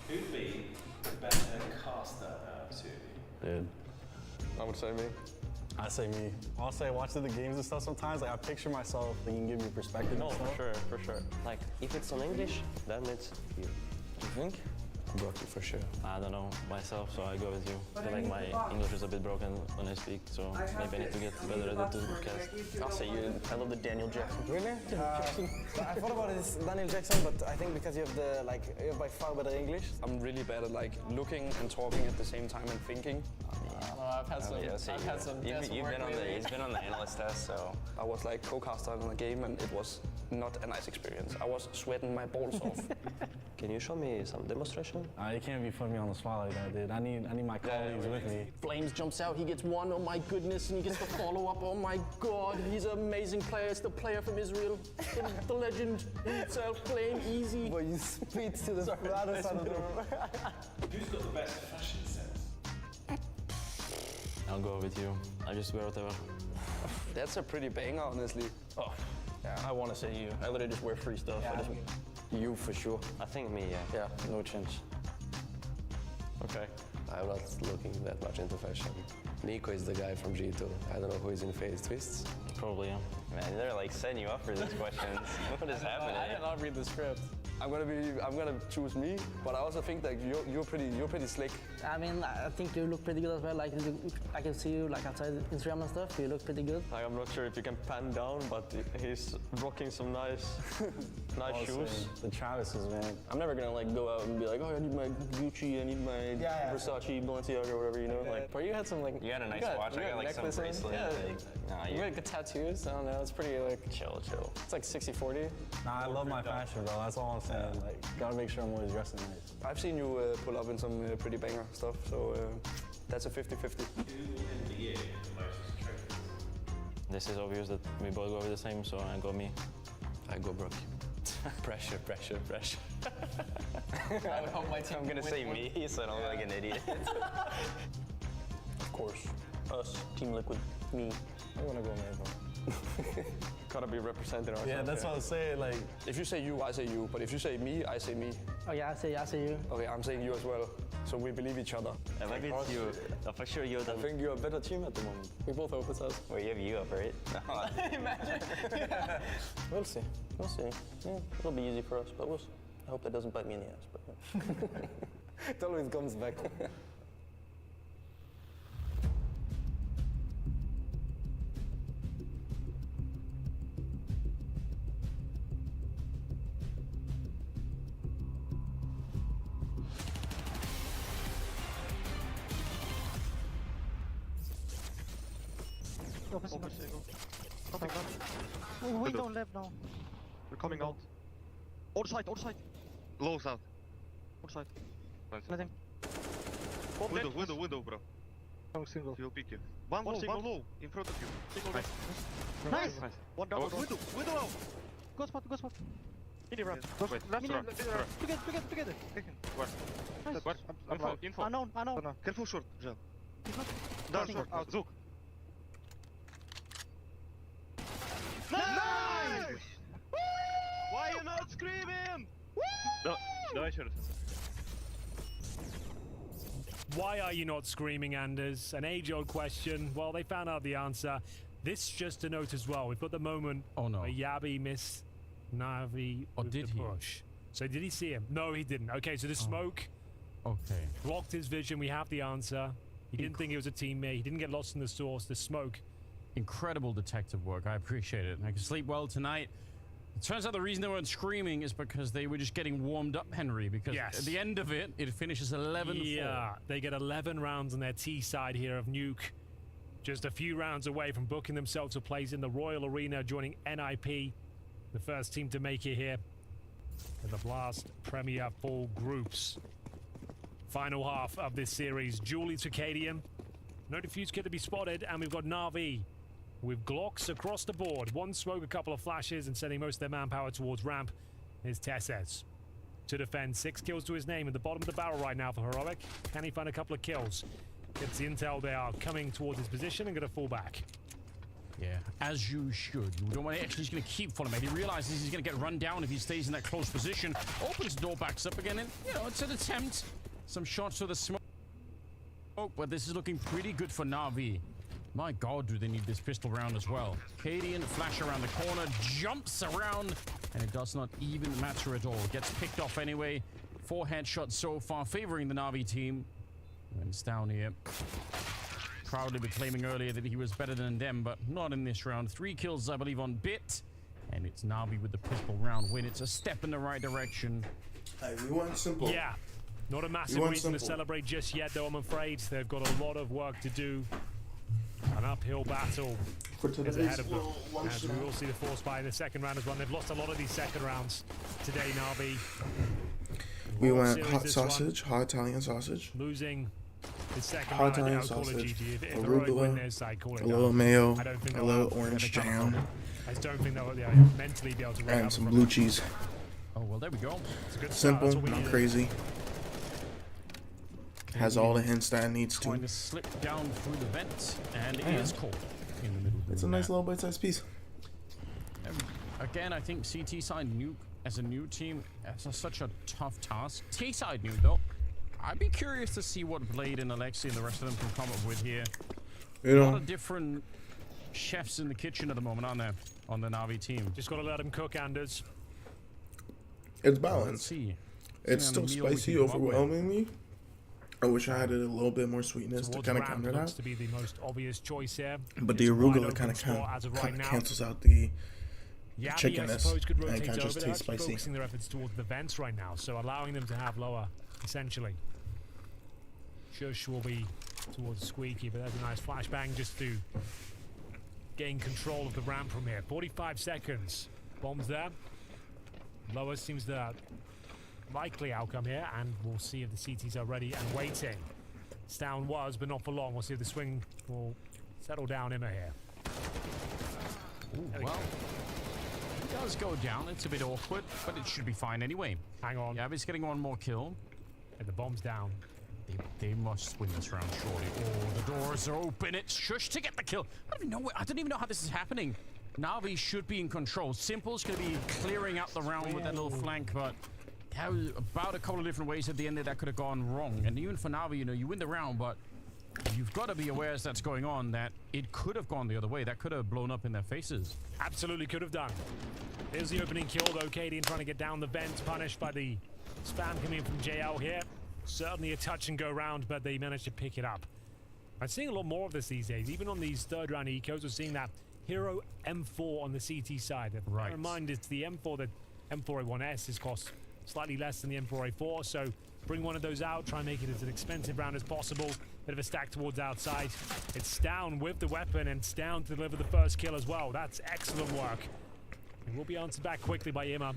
Who'd be the better caster out of two?
Dude, I would say me. I say me. I'll say watching the games and stuff sometimes, like I picture myself, like you can give me perspective.
No,
and stuff.
for sure. Like, if it's on English, then it's you.
You think? Broken for sure.
I don't know myself, so I go with you. I feel like my English is a bit broken when I speak, so maybe I need to get better at it to cast.
I'll say you. I love the Daniel Jackson. Really?
I thought about it as Daniel Jackson, but I think because you have you have by far better English.
I'm really bad at like looking and talking at the same time and thinking.
I've had some. You've been on the analyst test, so
I was like co-caster on the game, and it was
not a nice experience. I was sweating my balls off.
Can you show me some demonstration?
You can't be putting me on the spot like that, dude. I need my colleagues with me.
Flames jumps out, he gets one, oh my goodness, and he gets the follow-up, oh my god, he's an amazing player, it's the player from Israel, the legend himself, playing easy.
But you speak to the other side of the room.
Who's got the best fashion sense? I'll go with you. I just wear whatever.
That's a pretty banger, honestly. Oh, yeah, I want to say you. I literally just wear free stuff.
Yeah.
You for sure.
I think me, yeah.
Yeah, no chance.
Okay.
I'm not looking that much into fashion. Nico is the guy from G2. I don't know who is in Phase Twists.
Probably, yeah. Man, they're like setting you up for these questions. What is happening?
I did not read the script. I'm gonna choose me, but I also think that you're pretty slick.
I mean, I think you look pretty good as well. Like, I can see you like outside Instagram and stuff. You look pretty good.
Like, I'm not sure if you can pan down, but he's rocking some nice shoes.
The Travis's, man.
I'm never gonna like go out and be like, oh, I need my Gucci, I need my Versace, Balenciaga, or whatever, you know. Like, but you had some like.
You had a nice watch. I got like some bracelet.
Yeah.
Like,
You got good tattoos. I don't know. It's pretty like
chill.
It's like 60-40.
Nah, I love my fashion, bro. That's all I'm saying. Like, gotta make sure I'm always dressing nice.
I've seen you pull up in some pretty banger stuff, so that's a 50-50.
This is obvious that we both go with the same, so I go me.
I go Brock. Pressure.
I hope my team I'm gonna say me, so I don't look like an idiot.
Of course. Us, Team Liquid, me.
I wanna go man, bro.
Gotta be represented ourselves.
Yeah, that's what I'm saying. Like,
if you say you, I say you. But if you say me, I say me.
Oh yeah, I say you.
Okay, I'm saying you as well. So we believe each other.
Maybe it's you. No, for sure you.
I think you're a better team at the moment. We both hope it's us.
Well, you have you up, right?
Imagine. Yeah. We'll see. Yeah, it'll be easy for us, but we'll see. I hope that doesn't bite me in the ass. But it always comes back.
We don't live now.
We're coming out.
Outside.
Low south.
Outside.
Let him. Window, bro.
No single.
He'll pick you. One low, in front of you.
Single nice. One down.
Window out.
Go spot. In the ramp.
Wait, left ramp.
Together.
Where?
Nice.
Info.
Unknown.
Careful short, Jan. Down short. Out. Zook. Nice! Why are you not screaming? Давай еще раз.
Why are you not screaming, Anders? An age-old question. Well, they found out the answer. This just to note as well. We've got the moment where Yabi missed Navi with the push. So did he see him? No, he didn't. Okay, so the smoke blocked his vision. We have the answer. He didn't think it was a teammate. He didn't get lost in the source. The smoke.
Incredible detective work. I appreciate it. I can sleep well tonight. It turns out the reason they weren't screaming is because they were just getting warmed up, Henry, because at the end of it, it finishes 11-4.
Yeah, they get 11 rounds on their T side here of Nuke. Just a few rounds away from booking themselves a place in the Royal Arena, joining NIP, the first team to make it here in the Blast Premier Fall Groups. Final half of this series. Julie Circadian. No defuse kit to be spotted, and we've got Na'Vi with Glocks across the board. One smoke, a couple of flashes, and sending most of their manpower towards ramp is Tesses. To defend, 6 kills to his name at the bottom of the barrel right now for Heroic. Can he find a couple of kills? Gets the intel they are coming towards his position and going to fall back.
Yeah, as you should. You don't want to actually, he's going to keep following him. He realizes he's going to get run down if he stays in that close position. Opens the door, backs up again, and, you know, it's an attempt. Some shots to the smoke, but this is looking pretty good for Na'Vi. My God, do they need this pistol round as well. Cadian flash around the corner, jumps around, and it does not even matter at all. Gets picked off anyway. 4 headshots so far, favoring the Na'Vi team. And it's down here. Proudly proclaiming earlier that he was better than them, but not in this round. 3 kills, I believe, on Bit. And it's Na'Vi with the pistol round win. It's a step in the right direction.
Hey, we want simple.
Yeah. Not a massive reason to celebrate just yet, though, I'm afraid. They've got a lot of work to do. An uphill battle is ahead of them. As we will see the force buy in the second round as well. They've lost a lot of these second rounds today, Navi.
We went hot sausage, hot Italian sausage.
Losing the second
hot
round,
Italian
I'll call it
sausage,
GG. If
arugula, a little mayo, a little orange jam,
I just don't think they'll mentally be able to
and some blue cheese.
Oh, well, there we go.
It's a good
Simple,
start.
not crazy. Has all the hints that it needs to.
Trying to slip down through the vent, and it is caught in the middle.
It's a nice little bite-sized piece.
Again, I think CT side nuke as a new team, that's such a tough task. T side nuke though, I'd be curious to see what Blade and Alexi and the rest of them can come up with here.
You
A
know,
lot of different chefs in the kitchen at the moment, aren't there, on the Navi team?
Just gotta let them cook, Anders.
it's balanced.
See.
It's
See
still
how many meal we
spicy
can come up with.
overwhelmingly. I wish I had a little bit more sweetness to
Towards
kind of
ramp
counter
looks
that.
to be the most obvious choice here.
But the
It's a wide
arugula
open
kind
spot as of right now.
cancels out the
Yabby, I
chickenness
suppose, could
and
rotate
kind of
over.
just
They're
tastes
actually
spicy.
focusing their efforts towards the vents right now, so allowing them to have lower, essentially. Shush will be towards Squeaky, but there's a nice flashbang just to gain control of the ramp from here. 45 seconds. Bombs there. Lower seems the likely outcome here, and we'll see if the CTs are ready and waiting. Stown was, but not for long. We'll see if the swing will settle down Emma here.
Ooh, well, it does go down. It's a bit awkward, but it should be fine anyway.
Hang on.
Yabby's getting one more kill.
And the bomb's down.
They must win this round, surely. Oh, the doors are open. It's Shush to get the kill. I don't even know how this is happening. Navi should be in control. Simple's going to be clearing out the round with that little flank, but that was about a couple of different ways at the end that could have gone wrong. And even for Navi, you know, you win the round, but you've got to be aware as that's going on that it could have gone the other way. That could have blown up in their faces.
Absolutely could have done. Here's the opening kill, though. Cadian trying to get down the vent, punished by the spam coming in from JL here. Certainly a touch and go round, but they managed to pick it up. I'm seeing a lot more of this these days. Even on these third round ecos, we're seeing that Hero M4 on the CT side.
Right.
Bear in mind, it's the M4 that M4A1S has cost slightly less than the M4A4, so bring one of those out, try and make it as an expensive round as possible. Bit of a stack towards outside. It's Stown with the weapon, and Stown to deliver the first kill as well. That's excellent work. It will be answered back quickly by Imma.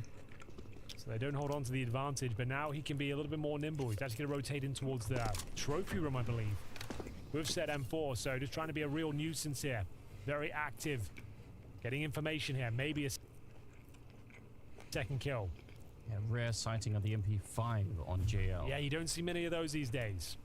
So they don't hold on to the advantage, but now he can be a little bit more nimble. He's actually going to rotate in towards the trophy room, I believe. We've set M4, so just trying to be a real nuisance here. Very active. Getting information here. Maybe a second kill.
Yeah, rare sighting of the MP5 on JL.
Yeah, you don't see many of those these days.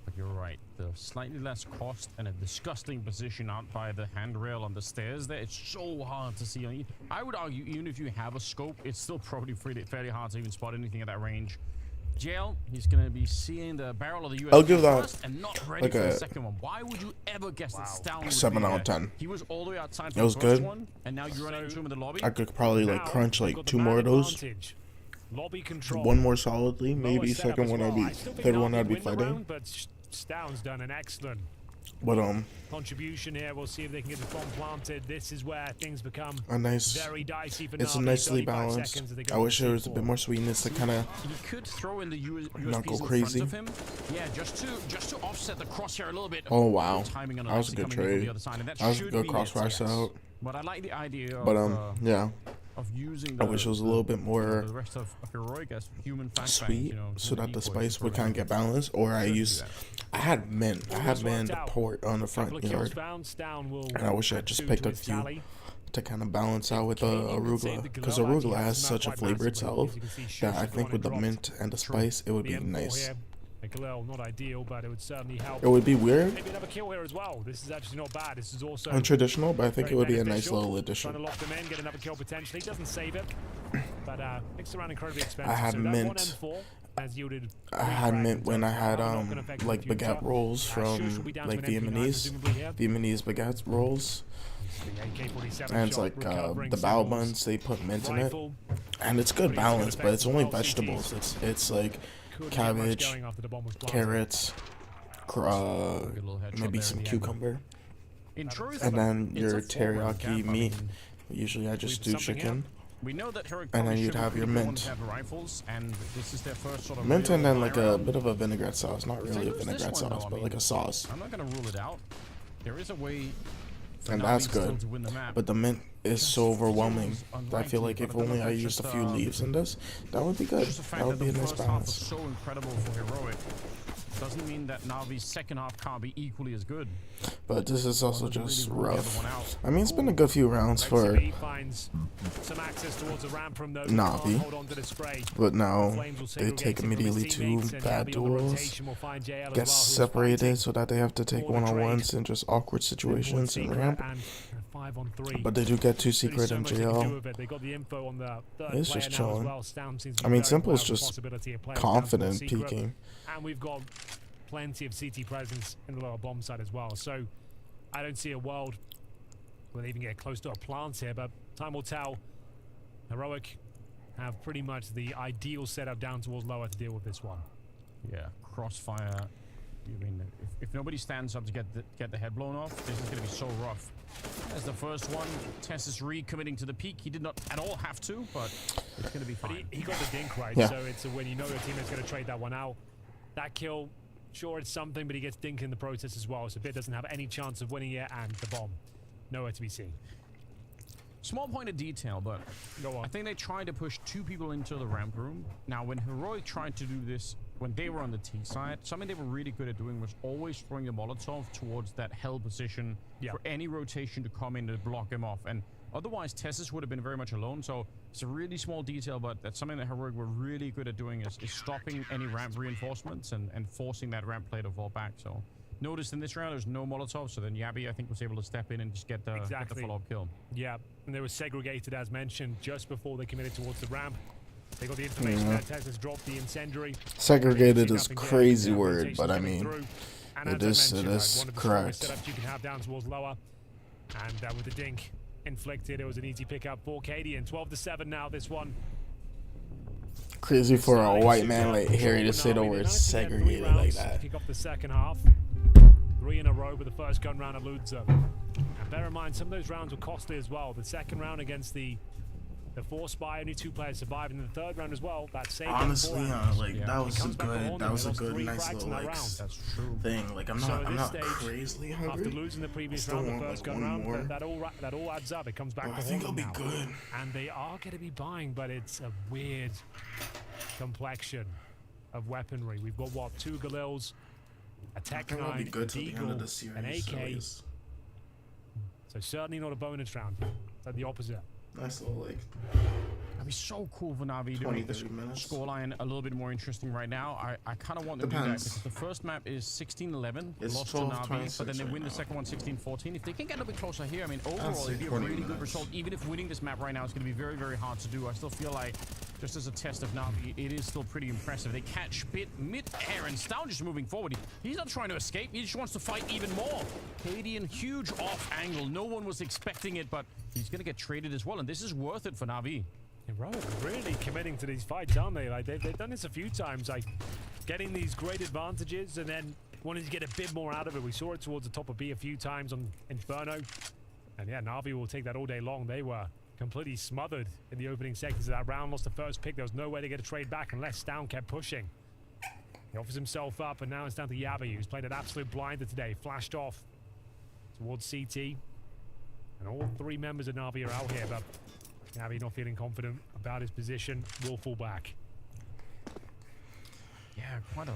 But you're right. The slightly less cost and a disgusting position out by the handrail on the stairs there. It's so hard to see. I would argue even if you have a scope, it's still probably fairly hard to even spot anything at that range. JL, he's going to be seeing the barrel of the US
I'll give that
first and not ready
like
for the
a
second one. Why would you ever guess that Stown would
7
be
out of
there?
10.
He was all the way outside for
It was
the first
good.
one, and now you run into him in the lobby.
I could probably like
Now,
crunch
we've
like
got the
2 more of
man
those.
advantage. Lobby control.
One more solidly, maybe.
Lower setup
Second
as
one
well.
I'd be,
I still think
third one
Navi
I'd be
win the
fighting.
round, but Stown's done an excellent
But
contribution here. We'll see if they can get the bomb planted. This is where things become
a nice.
very dicey for
It's a
Navi.
nicely
35
balanced.
seconds as they go
I
to
wish there was a
C4.
bit more sweetness to kind of
He could throw in the
not go
USBs in
crazy.
front of him. Yeah, just to offset the crosshair a little bit.
Oh wow,
Timing on
that was a
Alexi
good
coming in from
trade.
the other side, and that
That was a
should
good
be it,
crossfire
yes.
out.
But I like the idea of,
But yeah,
of using
I wish it was a little bit more
the rest of heroic as human flashbang,
sweet,
you know,
so that the
decoys
spice
to
would kind of get balanced. Or I use, I had mint port on the front yard, and I wish I just picked a few to kind of balance out with arugula, because arugula has such a flavor itself that I think with the mint and the spice it would be nice.
Not ideal, but it would certainly help.
It would be weird
Maybe another kill here as well. This is actually not bad. This is also
untraditional, but I think it
very
would be a nice
beneficial.
little addition.
Trying to lock them in, get another kill potentially. Doesn't save it, but makes the round incredibly expensive.
I had
so that
mint.
one M4 has yielded
I had mint when I had like baguette rolls from like Vietnamese baguette rolls. And it's like the bao buns, they put mint in it, and it's good balance, but it's only vegetables. It's like cabbage, carrots, maybe some cucumber, and then your teriyaki meat. Usually I just do chicken.
We know that
And then you'd have your mint.
have rifles, and this is their first sort of
Mint and
real
then like a
round.
bit of a vinaigrette sauce. Not really a
Lose this
vinaigrette
one, though,
sauce,
I
but
mean,
like a sauce.
I'm not going to rule it out. There is a way.
And that's good. But the mint is so overwhelming. I feel like if only I used a few leaves in this, that would be good. That would be a nice balance.
So incredible for Heroic. Doesn't mean that Navi's second half can't be equally as good.
But this is also just rough. I mean, it's been a good few rounds for Navi, but now they take immediately 2 bad duels, get separated so that they have to take one-on-ones in just awkward situations and ramp. But they do get 2 secret and JL. It's just chilling. I mean, Simple's just confident peeking.
And we've got plenty of CT presence in the lower bomb side as well. So I don't see a world where they even get close to a plant here, but time will tell. Heroic have pretty much the ideal setup down towards lower to deal with this one.
Yeah, Crossfire. I mean, if nobody stands up to get the head blown off, this is going to be so rough. As the first one, Tess is recommitting to the peak. He did not at all have to, but it's going to be fine.
But he got the dink right,
yeah.
So it's when you know your teammate's going to trade that one out. That kill, sure, it's something, but he gets dinked in the process as well. So Bit doesn't have any chance of winning it, and the bomb, nowhere to be seen.
Small point of detail, but I think they tried to push 2 people into the ramp room. Now, when Heroic tried to do this, when they were on the T side, something they were really good at doing was always throwing the Molotov towards that hell position for any rotation to come in to block him off. And otherwise, Tessus would have been very much alone. So it's a really small detail, but that's something that Heroic were really good at doing is stopping any ramp reinforcements and forcing that ramp play to fall back. So notice in this round, there's no Molotov. So then Yabi, I think, was able to step in and just get the follow-up kill.
Yeah, and they were segregated, as mentioned, just before they committed towards the ramp. They got the information that Tessus dropped the incendiary.
Segregated is a crazy word, but I mean, it is correct.
Setups you can have down towards lower, and with the dink inflicted, it was an easy pickup for Katie. And 12-7 now. This one.
Crazy for a white man like Harry to say the word segregated like that.
Kick off the second half. 3 in a row with the first gun round at Ludza. And bear in mind, some of those rounds were costly as well. The second round against the 4 spy, only 2 players survived, and the third round as well. That saved
honestly, that was a good, nice little thing. Like I'm not crazily hungry.
After losing the previous round, the first gun round, that all adds up. It comes back.
I think it'll be good.
And they are going to be buying, but it's a weird complexion of weaponry. We've got what, 2 Galils, a Tech 9, a Deagle, an AK. So certainly not a bonus round. So the opposite.
Nice little like.
That'd be so cool for Navi to make the scoreline a little bit more interesting right now. I kind of want to do that because the first map is 16-11, lost to Navi, but then they win the second one 16-14. If they can get a bit closer here, I mean, overall it'd be a really good result. Even if winning this map right now is going to be very, very hard to do, I still feel like, just as a test of Navi, it is still pretty impressive. They catch Bit mid-air and Stown just moving forward. He's not trying to escape, he just wants to fight even more. Cadian, huge off angle. No one was expecting it, but he's going to get traded as well, and this is worth it for Navi.
Heroic really committing to these fights, aren't they? Like they've done this a few times, like getting these great advantages and then wanting to get a bit more out of it. We saw it towards the top of B a few times on Inferno. And yeah, Navi will take that all day long. They were completely smothered in the opening seconds of that round. Lost the first pick. There was no way to get a trade back unless Stown kept pushing. He offers himself up, and now it's down to Yabi, who's played an absolute blinder today. Flashed off towards CT. And all 3 members of Navi are out here, but Navi not feeling confident about his position, will fall back.
Yeah, quite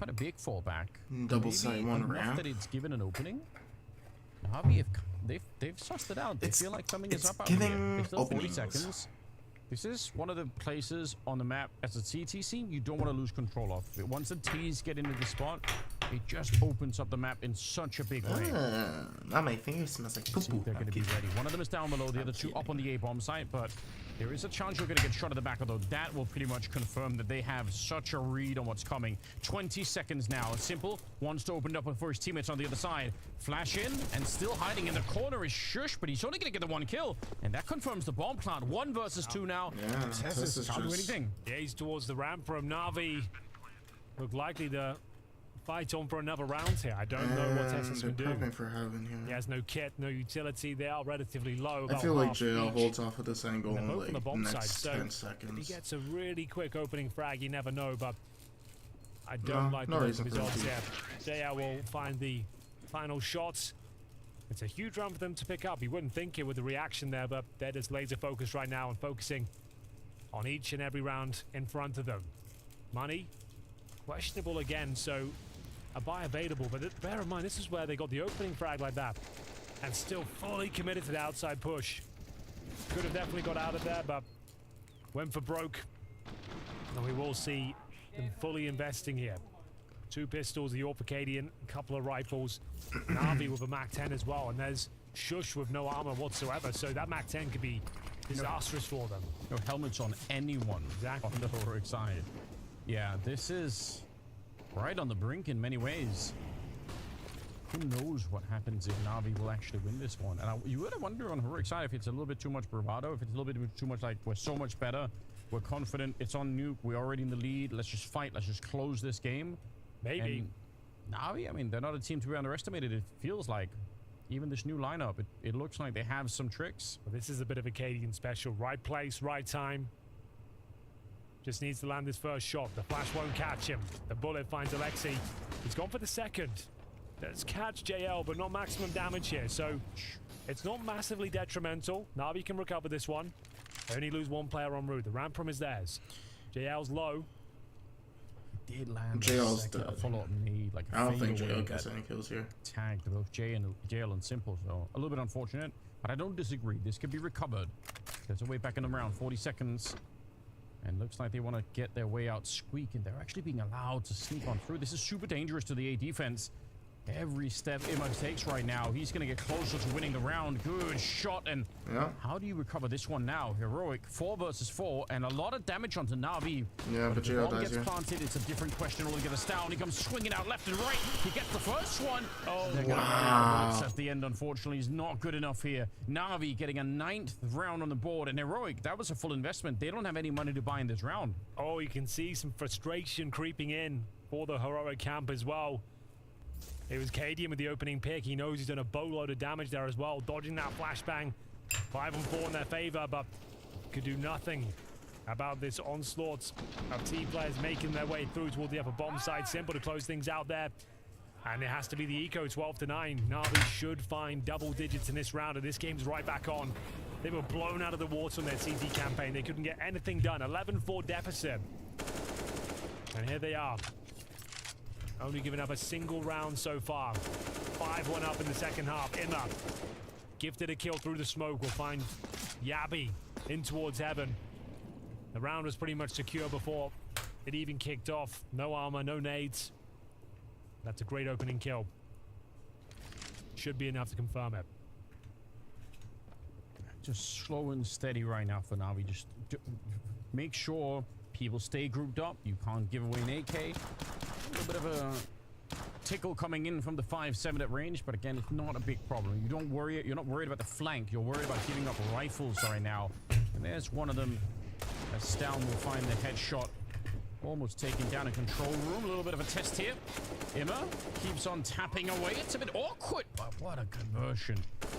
a big fallback.
Double sight one ramp.
That it's given an opening. Navi, they've sussed it out. They feel like something is up out here. There's still 40 seconds. This is one of the places on the map as a CT scene you don't want to lose control of. Once the T's get into the spot, it just opens up the map in such a big way.
Now my fingers smells like poo-poo.
They're going to be ready. One of them is down below, the other 2 up on the A-bomb site, but there is a chance you're going to get shot at the back, although that will pretty much confirm that they have such a read on what's coming. 20 seconds now. Simple wants to open up for his teammates on the other side. Flash in, and still hiding in the corner is Shush, but he's only going to get the 1 kill, and that confirms the bomb plant. 1 versus 2 now.
Yeah,
Tessus can't do anything.
Yeah, he's towards the ramp from Navi. Look likely to fight on for another round here. I don't know what Tessus can do.
For heaven here.
He has no kit, no utility. They are relatively low.
I feel like JL holds off at this angle in like
the bomb
next
side.
10 seconds.
If he gets a really quick opening frag, you never know, but I don't like the results here. JL will find the final shots. It's a huge round for them to pick up. You wouldn't think it with the reaction there, but they're just laser focused right now and focusing on each and every round in front of them. Money, questionable again, so a buy available, but bear in mind, this is where they got the opening frag like that and still fully committed to the outside push. Could have definitely got out of there, but went for broke. And we will see them fully investing here. 2 pistols, the Orpicadian, a couple of rifles, Na'Vi with a MAC-10 as well, and there's Shush with no armor whatsoever, so that MAC-10 could be disastrous for them.
No helmets on anyone on the heroic side. Yeah, this is right on the brink in many ways. Who knows what happens if Na'Vi will actually win this one? And you would wonder on heroic side if it's a little bit too much bravado, if it's a little bit too much like we're so much better, we're confident, it's on nuke, we're already in the lead, let's just fight, let's just close this game.
Maybe.
And Na'Vi, I mean, they're not a team to be underestimated. It feels like even this new lineup, it looks like they have some tricks.
Well, this is a bit of a Cadian special. Right place, right time. Just needs to land his first shot. The flash won't catch him. The bullet finds Alexi. He's gone for the second. Let's catch JL, but not maximum damage here. So it's not massively detrimental. Na'Vi can recover this one. They only lose 1 player en route. The ramp from is theirs. JL's low.
Did land
JL's
a follow-up knee, like
I don't think JL gets any kills here.
Tagged both JL and Simple, so a little bit unfortunate, but I don't disagree. This could be recovered. There's a way back in the round, 40 seconds. And looks like they want to get their way out Squeak, and they're actually being allowed to sneak on through. This is super dangerous to the A defense. Every step Immo takes right now, he's going to get closer to winning the round. Good shot, and how do you recover this one now? Heroic, 4 versus 4, and a lot of damage onto Na'Vi.
Yeah, but
if the
JL
bomb
dies
gets
here.
planted, it's a different question altogether. Down, he comes swinging out left and right. He gets the first one. Oh,
wow.
At the end, unfortunately, is not good enough here. Na'Vi getting a 9th round on the board, and Heroic, that was a full investment. They don't have any money to buy in this round.
Oh, you can see some frustration creeping in for the Heroic camp as well. It was Cadian with the opening pick. He knows he's done a boatload of damage there as well, dodging that flashbang. 5 and 4 in their favor, but could do nothing about this onslaught of T players making their way through toward the upper bomb side. Simple to close things out there. And it has to be the eco, 12-9. Na'Vi should find double digits in this round, and this game's right back on. They were blown out of the water on their CT campaign. They couldn't get anything done. 11-4 deficit. And here they are. Only giving up a single round so far. 5-1 up in the second half. Immo gifted a kill through the smoke. Will find Yabi in towards heaven. The round was pretty much secure before it even kicked off. No armor, no nades. That's a great opening kill. Should be enough to confirm it.
Just slow and steady right now for Na'Vi. Just make sure people stay grouped up. You can't give away an AK. A little bit of a tickle coming in from the 5-7 at range, but again, it's not a big problem. You're not worried about the flank. You're worried about giving up rifles right now. And there's one of them. As Stalm will find the headshot. Almost taking down a control room. A little bit of a test here. Immo keeps on tapping away. It's a bit awkward, but what a conversion.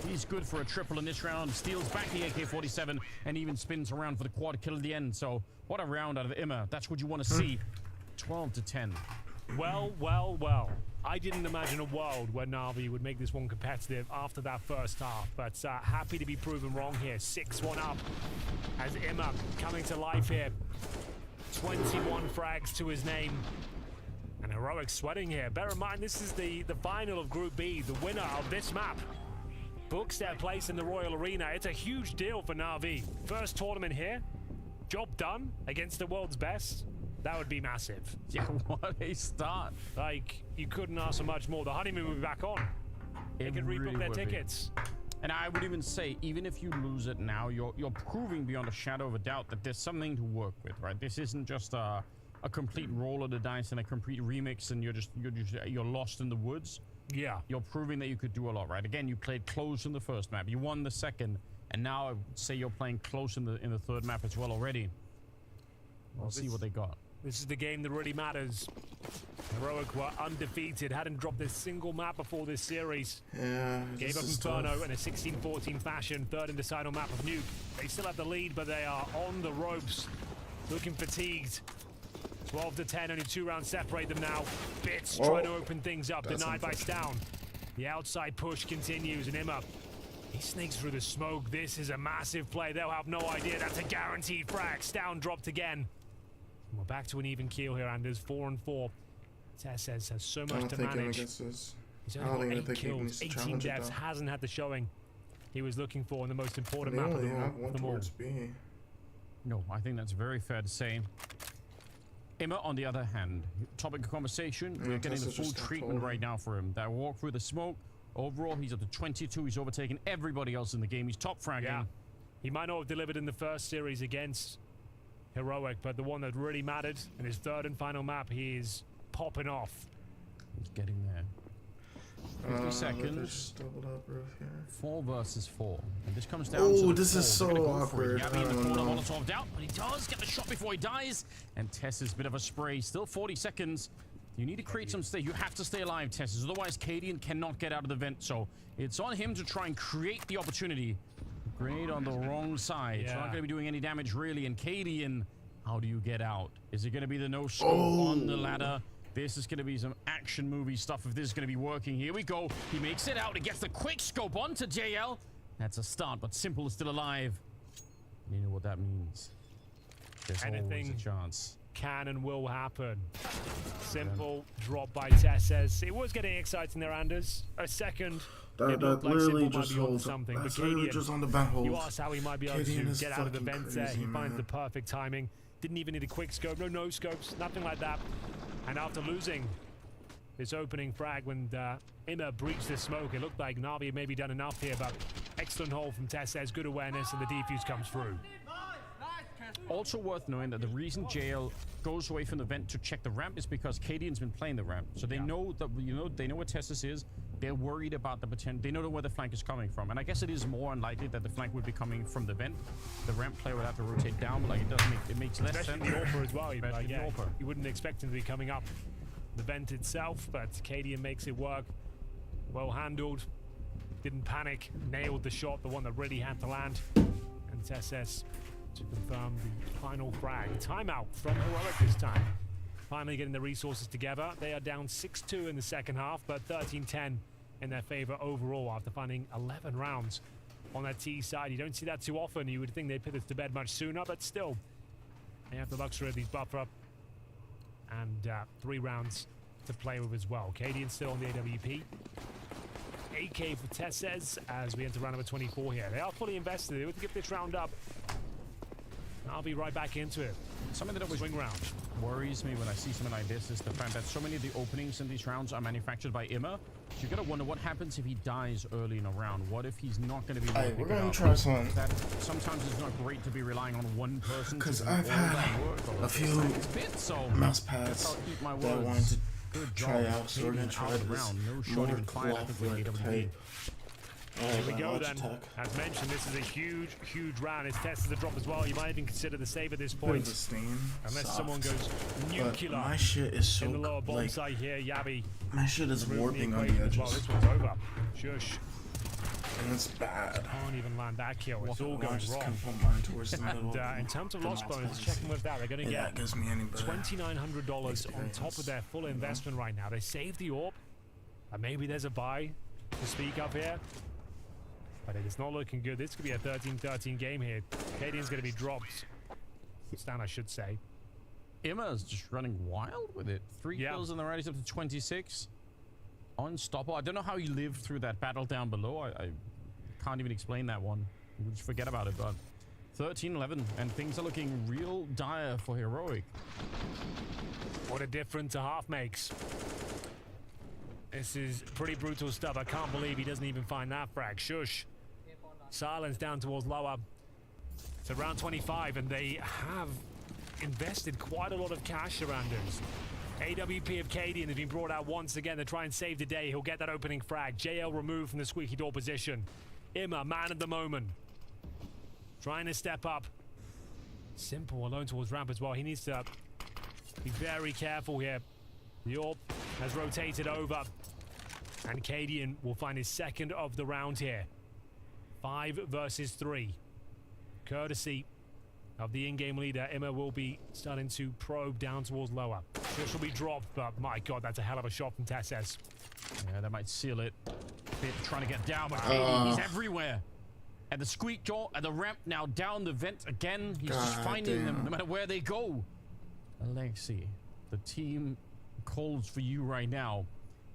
He's good for a triple in this round. Steals back the AK-47 and even spins around for the quad kill at the end. So what a round out of Immo. That's what you want to see. 12-10.
Well, well, well. I didn't imagine a world where Na'Vi would make this one competitive after that first half, but happy to be proven wrong here. 6-1 up as Immo coming to life here. 21 frags to his name. And Heroic sweating here. Bear in mind, this is the final of Group B. The winner of this map books their place in the Royal Arena. It's a huge deal for Na'Vi. First tournament here. Job done against the world's best. That would be massive.
Yeah, what a start.
Like, you couldn't ask for much more. The honeymoon will be back on. They could rebook their tickets.
And I would even say, even if you lose it now, you're proving beyond a shadow of a doubt that there's something to work with, right? This isn't just a complete roll of the dice and a complete remix, and you're lost in the woods.
Yeah.
You're proving that you could do a lot, right? Again, you played close in the first map. You won the second, and now I would say you're playing close in the third map as well already. We'll see what they got.
This is the game that really matters. Heroic were undefeated, hadn't dropped a single map before this series.
Yeah,
gave up Inferno in a 16-14 fashion, third in the final map of Nuke. They still have the lead, but they are on the ropes, looking fatigued. 12-10, only 2 rounds separate them now. Bits trying to open things up, denied by Stown. The outside push continues, and Imma, he sneaks through the smoke. This is a massive play. They'll have no idea. That's a guaranteed frag. Down dropped again. And we're back to an even keel here, Anders. 4-4. Tesses has so much to manage. He's only got 8 kills, 18 deaths, hasn't had the showing he was looking for in the most important map of them all.
No, I think that's very fair to say. Imma, on the other hand, topic of conversation, we're getting the full treatment right now for him. That walk through the smoke, overall, he's up to 22. He's overtaken everybody else in the game. He's top fragging.
Yeah. He might not have delivered in the first series against Heroic, but the one that really mattered in his third and final map, he is popping off.
He's getting there. 50 seconds. 4 versus 4. And this comes down to.
Oh, this is so awkward.
Molotov out, but he does get the shot before he dies. And Tess's bit of a spray. Still 40 seconds. You need to create some stay. You have to stay alive, Tess. Otherwise, Cadian cannot get out of the vent. So it's on him to try and create the opportunity. Grenade on the wrong side. It's not going to be doing any damage, really. And Cadian, how do you get out? Is it going to be the no-scope on the ladder? This is going to be some action movie stuff if this is going to be working. Here we go. He makes it out. He gets the quick scope onto JL. That's a start, but Simple is still alive. You know what that means. There's always a chance.
Can and will happen. Simple drop by Tesses. It was getting exciting there, Anders. A second.
That literally just holds something. That's literally just on the vent hold.
You asked how he might be able to get out of the vent there. He finds the perfect timing. Didn't even need a quick scope. No scopes. Nothing like that. And after losing this opening frag when Imma breached the smoke, it looked like Na'Vi had maybe done enough here, but excellent hold from Tesses, good awareness, and the defuse comes through.
Also worth knowing that the reason JL goes away from the vent to check the ramp is because Cadian's been playing the ramp. So they know that, they know where Tessis is. They're worried about the potential. They know where the flank is coming from. And I guess it is more unlikely that the flank would be coming from the vent. The ramp player would have to rotate down, but like it makes less sense.
Especially the AWPer as well. You wouldn't expect him to be coming up the vent itself, but Cadian makes it work. Well handled. Didn't panic. Nailed the shot, the one that really had to land. And Tesses to confirm the final frag. Timeout from Heroic this time. Finally getting the resources together. They are down 6-2 in the second half, but 13-10 in their favor overall after finding 11 rounds on that T side. You don't see that too often. You would think they'd put this to bed much sooner, but still, they have the luxury of these buffer and 3 rounds to play with as well. Cadian still on the AWP. 8K for Tesses as we enter round number 24 here. They are fully invested. They would give this round up. I'll be right back into it.
Something that always worries me when I see something like this is the fact that so many of the openings in these rounds are manufactured by Imma. So you gotta wonder what happens if he dies early in a round. What if he's not gonna be able to pick
we're gonna
up?
try some.
Sometimes it's not great to be relying on one person.
Because I've had a few Mousepads that I wanted to try out, so we're gonna try this more glove-like type.
Here we go then. As mentioned, this is a huge round. It's tested the drop as well. You might even consider the save at this point. Unless someone goes nuclear.
My shit is so
in the lower bomb site here, Yabi.
My shit is warping on the edges.
Well, this one's over. Shush.
And it's bad.
Can't even land that kill. It's all going wrong. And in terms of loss bonus, checking with that, they're going to get $2,900 on top of their full investment right now. They saved the AWP. And maybe there's a buy to speak up here. But it is not looking good. This could be a 13-13 game here. Cadian's going to be dropped. Stan, I should say.
Imma's just running wild with it. 3 kills in the round. He's up to 26. Unstoppable. I don't know how he lived through that battle down below. I can't even explain that one. We'll just forget about it. But 13-11, and things are looking real dire for Heroic.
What a difference a half makes. This is pretty brutal stuff. I can't believe he doesn't even find that frag. Shush. Silence down towards lower. So round 25, and they have invested quite a lot of cash around us. AWP of Cadian has been brought out once again to try and save the day. He'll get that opening frag. JL removed from the squeaky door position. Imma, man at the moment. Trying to step up. Simple alone towards ramp as well. He needs to be very careful here. The AWP has rotated over. And Cadian will find his second of the round here. 5 versus 3. Courtesy of the in-game leader, Imma will be starting to probe down towards lower. This will be dropped, but my god, that's a hell of a shot from Tesses.
Yeah, that might seal it. Bit trying to get down, but he's everywhere. At the squeak door, at the ramp, now down the vent again. He's just finding them no matter where they go. Alexi, the team calls for you right now.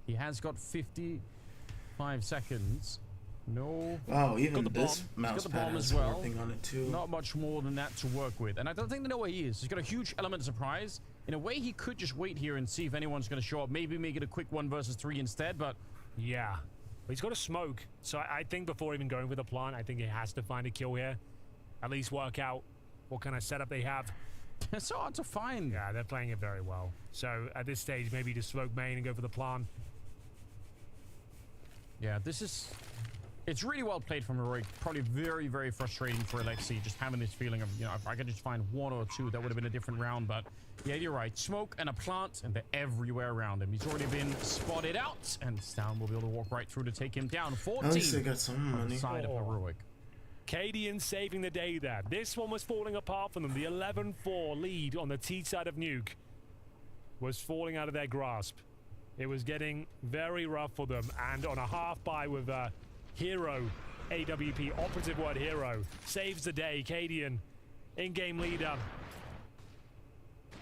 He has got 55 seconds. No.
Wow, even this Mousepad
as
has
well.
working on it too.
Not much more than that to work with. And I don't think they know where he is. He's got a huge element of surprise. In a way, he could just wait here and see if anyone's going to show up. Maybe make it a quick 1 versus 3 instead, but...
Yeah. But he's got a smoke. So I think before even going with the plant, I think he has to find a kill here. At least work out what kind of setup they have.
It's so hard to find.
Yeah, they're playing it very well. So at this stage, maybe just smoke main and go for the plant.
Yeah, this is... It's really well played from Heroic. Probably very, very frustrating for Alexi, just having this feeling of, you know, if I could just find 1 or 2, that would have been a different round. But yeah, you're right. Smoke and a plant, and they're everywhere around him. He's already been spotted out, and Stan will be able to walk right through to take him down. 14.
At least they got some money.
Side of Heroic.
Cadian saving the day there. This one was falling apart for them. The 11-4 lead on the T side of Nuke was falling out of their grasp. It was getting very rough for them, and on a half buy with Hero, AWP, operative word Hero, saves the day. Cadian, in-game leader.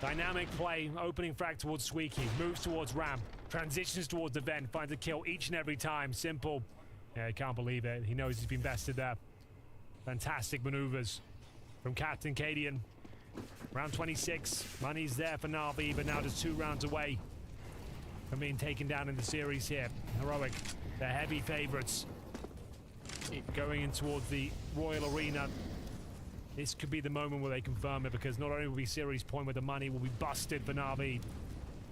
Dynamic play, opening frag towards Squeaky, moves towards ramp, transitions towards the vent, finds a kill each and every time. Simple. Yeah, he can't believe it. He knows he's been bested there. Fantastic maneuvers from Captain Cadian. Round 26, money's there for Na'Vi, but now just 2 rounds away from being taken down in the series here. Heroic, they're heavy favorites. Going in towards the Royal Arena. This could be the moment where they confirm it, because not only will be series point, but the money will be busted for Na'Vi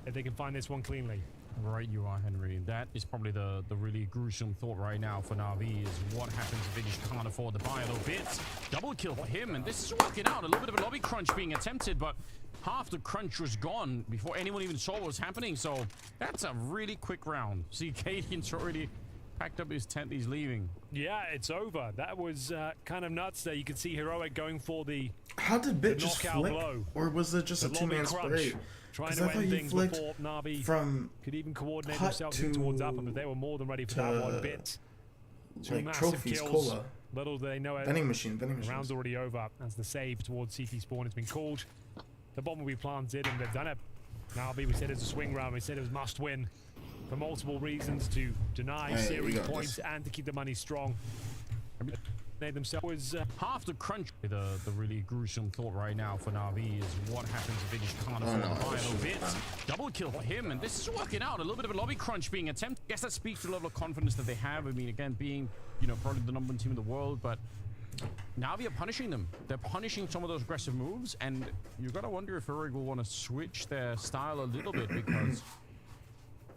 if they can find this one cleanly.
Right you are, Henry. That is probably the really gruesome thought right now for Na'Vi, is what happens if they just can't afford to buy a little bit. Double kill for him, and this is working out. A little bit of a lobby crunch being attempted, but half the crunch was gone before anyone even saw what was happening, so that's a really quick round. See, Cadian's already packed up his tent, he's leaving.
Yeah, it's over. That was kind of nuts there. You can see Heroic going for the
How did Bit just flick?
Blow.
Or was it just a 2-man spray?
Trying to end things before Na'Vi
from
could even coordinate themselves towards upper, but they were more than ready for that one. Bit. 2
like
massive
trophies,
kills.
cola.
Little do they know it.
Vending machine.
The round's already over as the save towards CT spawn has been called. The bomb will be planted, and they've done it. Na'Vi, we said it was a swing round. We said it was must win for multiple reasons, to deny series points and to keep the money strong. They themselves
half the crunch. The really gruesome thought right now for Na'Vi is what happens if they just can't afford to buy a little bit. Double kill for him, and this is working out. A little bit of a lobby crunch being attempted. I guess that speaks to the level of confidence that they have. I mean, again, being, you know, probably the #1 team in the world, but Na'Vi are punishing them. They're punishing some of those aggressive moves, and you've got to wonder if Heroic will want to switch their style a little bit, because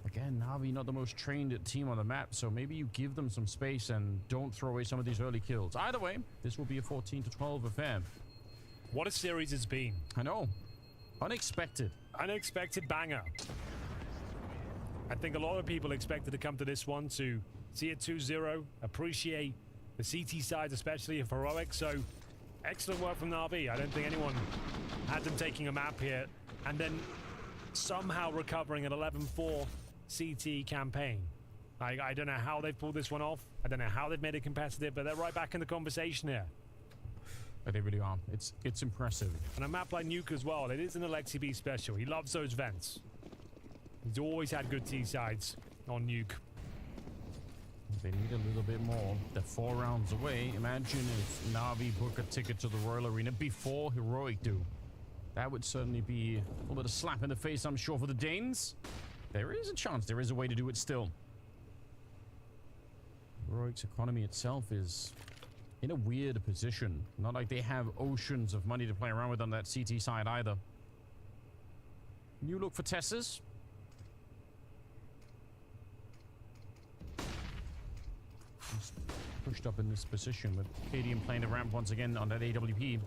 again, Na'Vi not the most trained team on the map, so maybe you give them some space and don't throw away some of these early kills. Either way, this will be a 14-12 affair.
What a series it's been.
I know. Unexpected.
Unexpected banger. I think a lot of people expected to come to this one to see it 2-0, appreciate the CT side, especially of Heroic, so excellent work from Na'Vi. I don't think anyone had them taking a map here and then somehow recovering an 11-4 CT campaign. I don't know how they've pulled this one off. I don't know how they've made it competitive, but they're right back in the conversation here.
They really are. It's impressive.
And a map like Nuke as well. It is an Alexi B special. He loves those vents. He's always had good T-sides on Nuke.
They need a little bit more. They're 4 rounds away. Imagine if Na'Vi book a ticket to the Royal Arena before Heroic do. That would certainly be a little bit of slap in the face, I'm sure, for the Danes. There is a chance. There is a way to do it still. Heroic's economy itself is in a weird position. Not like they have oceans of money to play around with on that CT side either. New look for Tesses. Just pushed up in this position with Cadian playing the ramp once again on that AWP.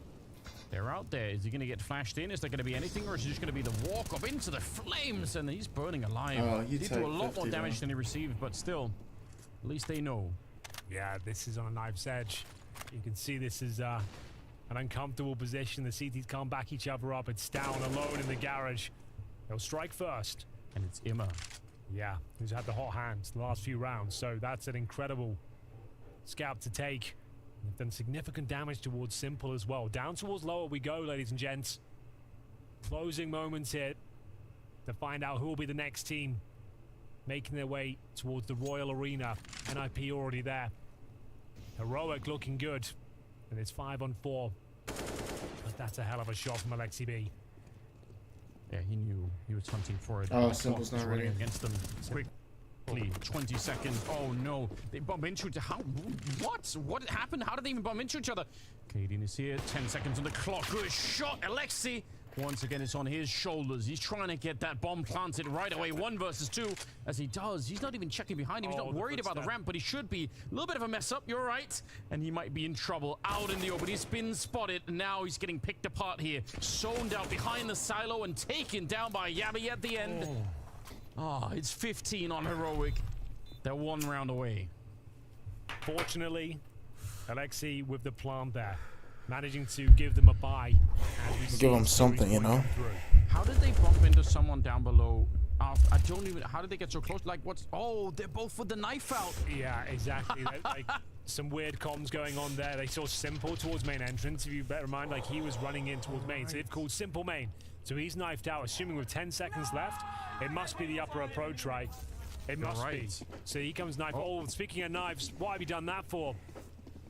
They're out there. Is he going to get flashed in? Is there going to be anything, or is it just going to be the walk up into the flames? And he's burning alive.
Oh,
he did do a lot more damage than he received, but still, at least they know.
Yeah, this is on a knife's edge. You can see this is an uncomfortable position. The CTs can't back each other up. It's down alone in the garage. They'll strike first.
And it's Emma.
Yeah, who's had the hot hands the last few rounds. So that's an incredible scalp to take. They've done significant damage towards Simple as well. Down towards lower we go, ladies and gents. Closing moments here to find out who will be the next team making their way towards the Royal Arena. NIP already there. Heroic looking good. And it's 5-on-4. But that's a hell of a shot from Alexi B.
Yeah, he knew he was hunting for it.
Oh, Simple's not ready.
Against them quickly. 20 seconds. Oh no, they bump into each other. How? What happened? How did they even bump into each other? Kaden is here. 10 seconds on the clock. Good shot, Alexi. Once again, it's on his shoulders. He's trying to get that bomb planted right away. 1 versus 2. As he does, he's not even checking behind him. He's not worried about the ramp, but he should be. A little bit of a mess up. You're right. And he might be in trouble out in the open. He's been spotted. Now he's getting picked apart here. Zoned out behind the silo and taken down by Yabby at the end. It's 15 on Heroic. They're 1 round away.
Fortunately, Alexi with the plant there. Managing to give them a bye.
Give them something, you know?
How did they bump into someone down below? I don't even... How did they get so close? Like, what's... Oh, they're both with the knife out.
Yeah, exactly. Like, some weird comms going on there. They saw Simple towards main entrance. If you bear in mind, like, he was running in towards main. So they've called Simple main. So he's knifed out, assuming with 10 seconds left. It must be the upper approach, right? It must be. So he comes knife. Oh, speaking of knives, what have you done that for?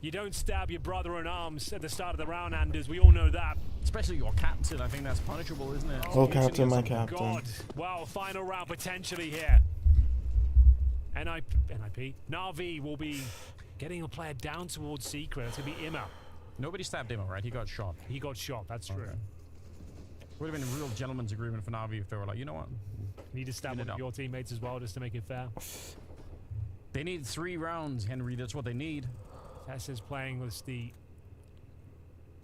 You don't stab your brother in arms at the start of the round, Anders. We all know that.
Especially your captain. I think that's punishable, isn't it?
Oh, captain, my captain.
God. Wow, final round potentially here. NIP. Na'Vi will be getting a player down towards Secret. It's going to be Imma.
Nobody stabbed Imma, right? He got shot.
He got shot, that's true.
Would have been a real gentleman's agreement for Na'Vi if they were like, you know what?
Need to stab one of your teammates as well, just to make it fair.
They need 3 rounds, Henry. That's what they need.
Tess is playing with a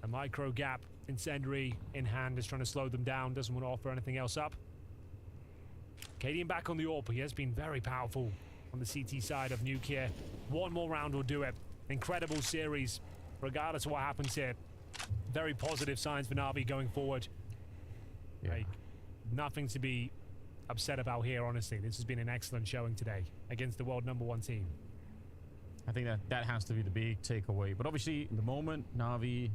micro gap. Incendiary in hand is trying to slow them down. Doesn't want to offer anything else up. Kaden back on the AWP. He has been very powerful on the CT side of Nuke here. 1 more round will do it. Incredible series, regardless of what happens here. Very positive signs for Na'Vi going forward.
Yeah.
Like, nothing to be upset about here, honestly. This has been an excellent showing today against the world #1 team.
I think that has to be the big takeaway. But obviously, in the moment, Na'Vi,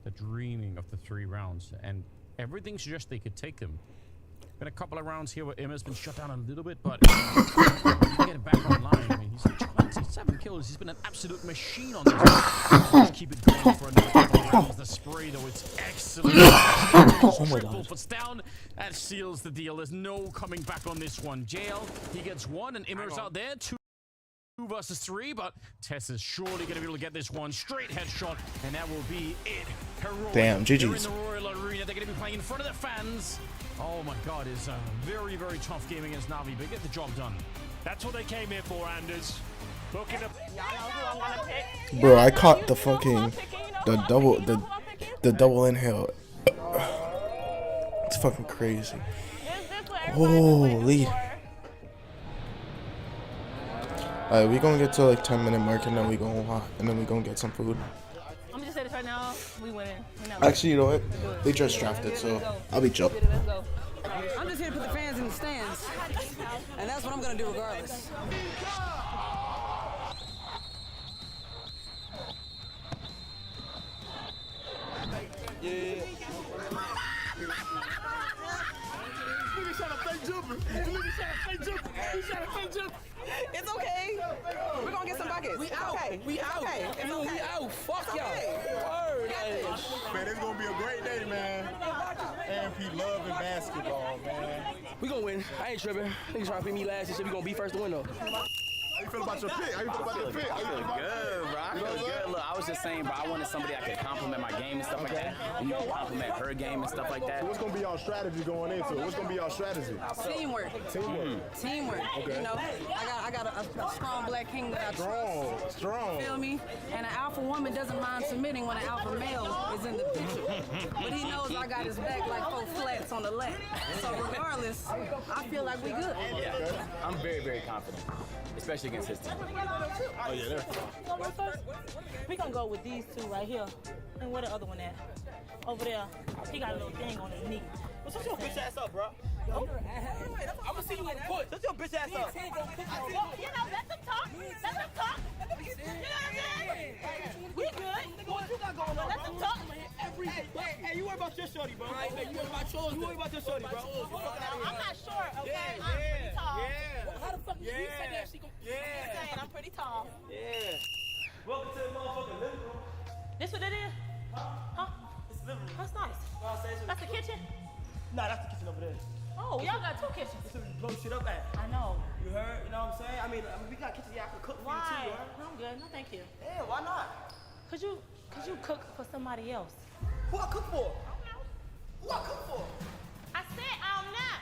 they're dreaming of the 3 rounds. And everything suggests they could take them. Been a couple of rounds here where Imma's been shut down a little bit, but getting back online. I mean, he's 27 kills. He's been an absolute machine on this. Just keep it going for another couple of rounds. The spray, though, it's excellent. Triple puts down. That seals the deal. There's no coming back on this one. Jail, he gets 1, and Imma's out there. 2 versus 3, but Tess is surely going to be able to get this one. Straight headshot, and that will be it. Heroic.
Damn, GG's.
They're in the Royal Arena. They're going to be playing in front of the fans. Oh my God, it's a very, very tough game against Na'Vi, but get the job done.
That's what they came here for, Anders. Booking up.
Bro, I caught the fucking the double inhale. It's fucking crazy. Holy. Alright, we gonna get to like 10-minute mark and then we gonna get some food.
I'm just saying this right now. We winning.
Actually, you know what? They just drafted, so I'll be chill.
I'm just here to put the fans in the stands, and that's what I'm gonna do regardless.
Yeah.
It's okay. We're gonna get some buckets. We out. Okay. We out. Okay. It's okay. We out. Fuck y'all.
Man, it's gonna be a great day, man. AMP loving basketball, man.
We gonna win. I ain't tripping. Niggas trying to beat me last and shit. We gonna be first to win though.
How you feel about your pick? How you feel about your pick?
I feel good, bro. I feel good. Look, I was just saying, bro, I wanted somebody that could compliment my game and stuff like that. And you know, compliment her game and stuff like that.
So what's gonna be our strategy going into it? What's gonna be our strategy?
Teamwork. Teamwork.
Okay.
You know, I got a strong black king that I trust.
Strong.
Feel me? And an alpha woman doesn't mind submitting when an alpha male is in the picture. But he knows I got his back like 4 flats on the left. So regardless, I feel like we good.
Yeah. I'm very, very confident. Especially against his team.
Oh, yeah, they're
We gonna go with these 2 right here. And where the other one at? Over there. He got a little thing on his knee.
What's your bitch ass up, bro?
I'm gonna see you in court. Shut your bitch ass up.
You know, let them talk. Let them talk. You know what I'm saying? We good.
What you got going on?
Let them talk.
Hey, you worry about your shorty, bro. You worry about yours. You worry about your shorty, bro.
I'm not sure, okay? I'm pretty tall. How the fuck you say that? I'm pretty tall.
Yeah. Welcome to the motherfucking living room.
This what it is? Huh?
It's the living room.
That's nice. That's the kitchen?
Nah, that's the kitchen over there.
Oh, y'all got 2 kitchens.
This is where you blow shit up at.
I know.
You heard? You know what I'm saying? I mean, we got kitchen y'all can cook for you too,
Why?
you heard?
I'm good. No, thank you.
Yeah, why not?
Could you cook for somebody else?
Who I cook for? Who I cook for?
I said I'm not.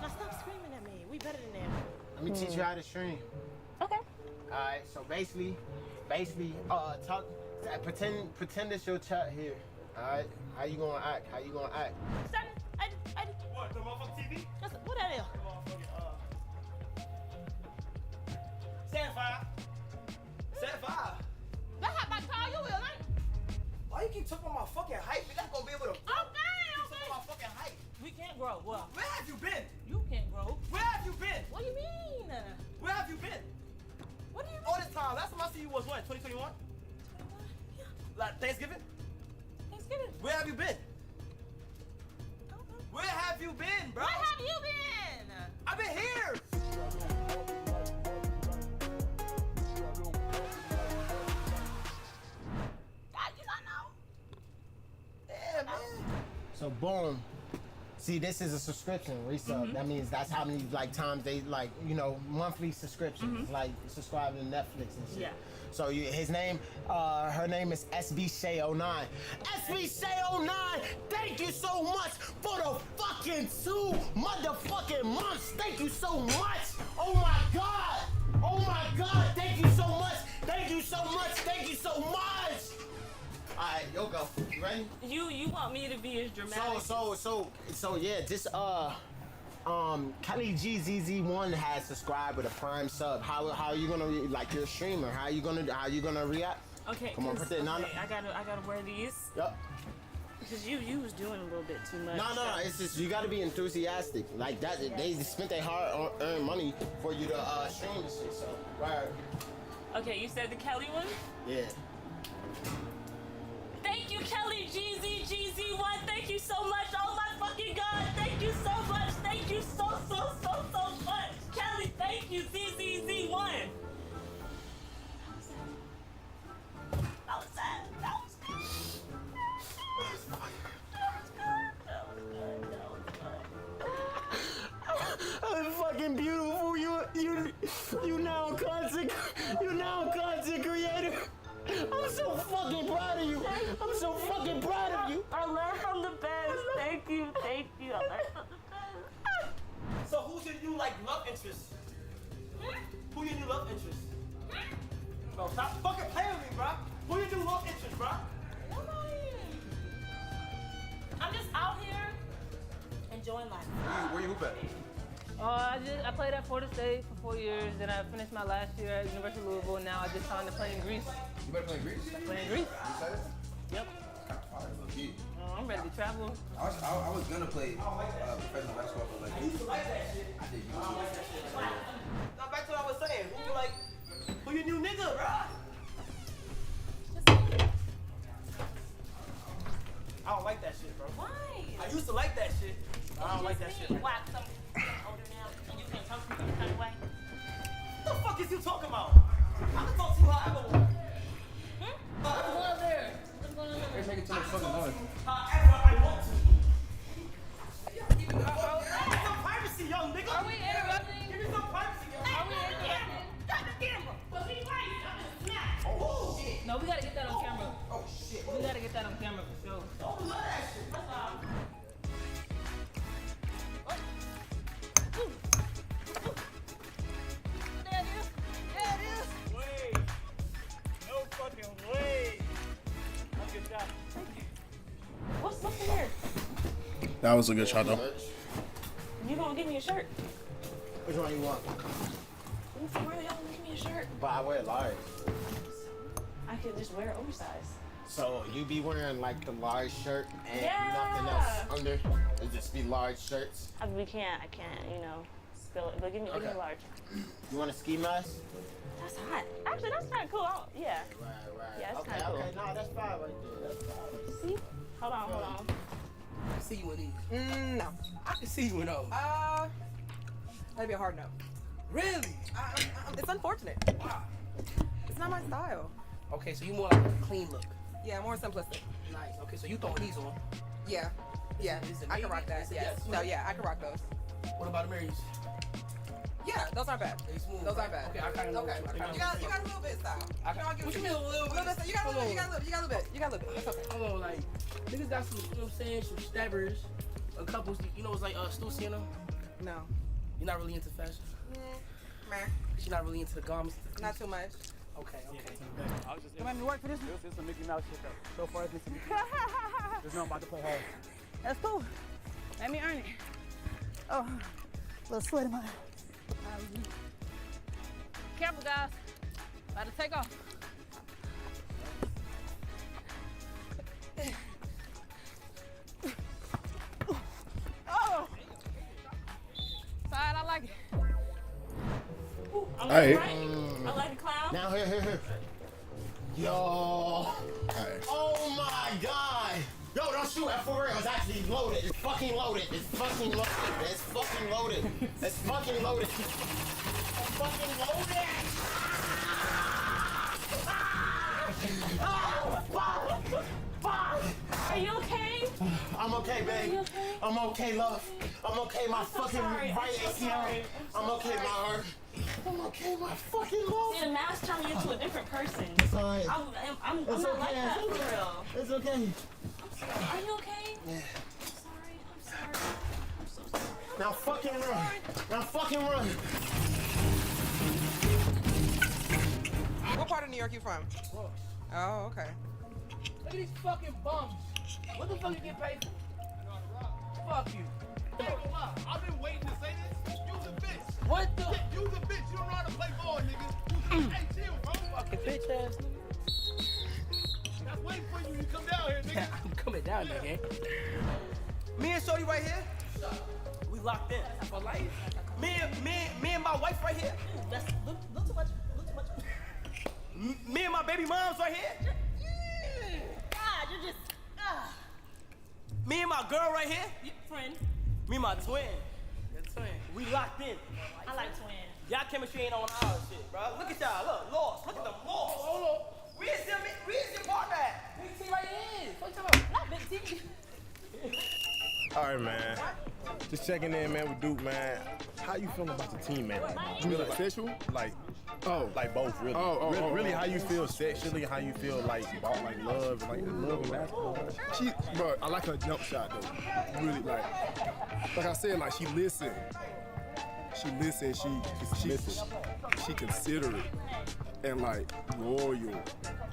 Now stop screaming at me. We better than that.
Let me teach you how to stream.
Okay.
Alright, so basically, pretend it's your chat here. Alright, how you gonna act?
What, the motherfucking TV?
What that is?
Stand 5.
That's how tall you is, ain't it?
Why you keep talking about my fucking height? We're not gonna be able to.
Okay.
Talking about my fucking height.
We can't grow. What?
Where have you been?
You can't grow.
Where have you been?
What do you mean?
Where have you been?
What do you mean?
All this time. Last time I see you was when? 2021?
Yeah.
Like Thanksgiving? Where have you been? Where have you been, bro?
Where have you been?
I've been here.
You don't know.
Yeah, man.
So boom. See, this is a subscription resub. That means that's how many times they monthly subscriptions, like subscribing to Netflix and shit.
Yeah.
So his name, her name is SB-Shay09. SB-Shay09, thank you so much for the fucking 2 motherfucking months. Thank you so much. Oh my God. Oh my God. Thank you so much. Thank you so much. Thank you so much. All right, yo, go. You ready?
You want me to be as dramatic?
So yeah, this Kelly GZZ1 has subscribed with a Prime sub. How are you gonna you're a streamer? How you gonna react?
Okay.
Come on, put that. No.
I gotta wear these.
Yep.
Because you was doing a little bit too much.
No. It's just you gotta be enthusiastic. Like that. They spent their hard-earned money for you to stream and shit. So right.
Okay, you said the Kelly one?
Yeah.
Thank you, Kelly GZ1. Thank you so much. Oh my fucking God. Thank you so much. Thank you so much. Kelly, thank you, ZZZ1. That was sad.
I'm fucking beautiful. You now content creator. I'm so fucking proud of you. I'm so fucking proud of you.
I learned from the best. Thank you. I learned from the best.
So who's your new love interest? Who your new love interest? Bro, stop fucking playing with me, bro. Who your new love interest, bro?
I'm just out here enjoying life.
Where you hoop at?
I played at Florida State for 4 years, then I finished my last year at University of Louisville, and now I just signed to play in Greece.
You better play in Greece?
I play in Greece.
You excited?
Yep. I'm ready to travel.
I was gonna play professional basketball, but
I used to like that shit.
I did.
Now back to what I was saying. Who your new nigga, bro? I don't like that shit, bro.
Why?
I used to like that shit. I don't like that shit.
Why? Because I'm older now and you can't talk to me any kind of way?
What the fuck is you talking about? I can talk to you however I want.
What's going on there? What's going on there?
They're making too much fucking noise.
However I want to. Give me some privacy, young nigga.
Are we interrupting?
Give me some privacy, young nigga.
Are we interrupting? Got the camera. But be right. I'm gonna snap.
Oh, shit.
No, we gotta get that on camera.
Oh, shit.
We gotta get that on camera for sure.
Oh, love that shit.
That's all. What's in here?
That was a good shot, though.
You gonna give me a shirt?
Which one you want?
Why the hell give me a shirt?
But I wear large.
I could just wear oversized.
So you be wearing the large shirt and
Yeah.
nothing else under? Is it be large shirts?
I can't, you know, spill it. But give me large.
You want a ski mask?
That's hot. Actually, that's kind of cool. Yeah.
Right.
Yeah, it's kind of cool.
Okay, no, that's fine right there. That's fine.
See? Hold on.
I can see you with these. No. I can see you with those.
That'd be a hard no.
Really?
It's unfortunate.
Wow.
It's not my style.
Okay, so you more like a clean look.
Yeah, more simplistic.
Nice. Okay, so you throwing these on.
Yeah. Yeah, I can rock that. Yes. No, yeah, I can rock those.
What about the Marys?
Yeah, those aren't bad. Those aren't bad.
Okay, I kind of know.
Okay. You got a little bit style.
What you mean a little bit?
You got a little bit. That's okay.
Hold on, like, niggas got some, you know what I'm saying, some stabbers, a couple, you know, it's like SteelSeries.
No.
You're not really into fashion?
Meh.
You're not really into the garments?
Not too much.
Okay.
You want me to work for this?
It's a Mickey Mouse shit though. So far, it's Mickey Mouse. There's nothing about to play hard.
That's cool. Let me earn it. Oh, a little sweat in my. Careful, guys. About to take off. Oh! Side, I like it.
All right.
I like the clown.
Now here. Yo. Oh my God. Yo, don't shoot at for real. It's actually loaded. It's fucking loaded. It's fucking loaded. It's fucking loaded. It's fucking loaded. It's fucking loaded.
Are you okay?
I'm okay, babe.
Okay?
I'm okay, love. I'm okay, my fucking right ACL. I'm okay, my heart. I'm okay, my fucking love.
See, the mask turned me into a different person.
It's alright.
I'm
It's
not
okay.
like that for real.
It's okay.
Are you okay?
Yeah.
I'm sorry. I'm so sorry.
Now fucking run. Now fucking run.
What part of New York you from? Oh, okay.
Look at these fucking bums. What the fuck you get paid for? Fuck you.
I've been waiting to say this. You's a bitch.
What the?
You's a bitch. You don't know how to play ball, nigga. Hey, chill, bro.
Fucking bitch ass nigga.
That's waiting for you. You come down here, nigga.
I'm coming down, nigga. Me and Shorty right here. We locked in for life. Me and my wife right here. That's look too much. Me and my baby moms right here.
God, you're just.
Me and my girl right here.
Friend.
Me and my twin. Your twin. We locked in.
I like twins.
Y'all chemistry ain't on our shit, bro. Look at y'all. Look, lost. Look at them lost. Hold on. Where's your partner at? Big T right here. What you talking about?
Not Big T.
All right, man. Just checking in, man, with Duke, man. How you feeling about the team, man? You feel like sexual? Like both, really. Really, how you feel sexually? How you feel like about love, love and basketball?
Bro, I like her jump shot though. Really, like I said, like she listen. She listen. She considerate and like loyal,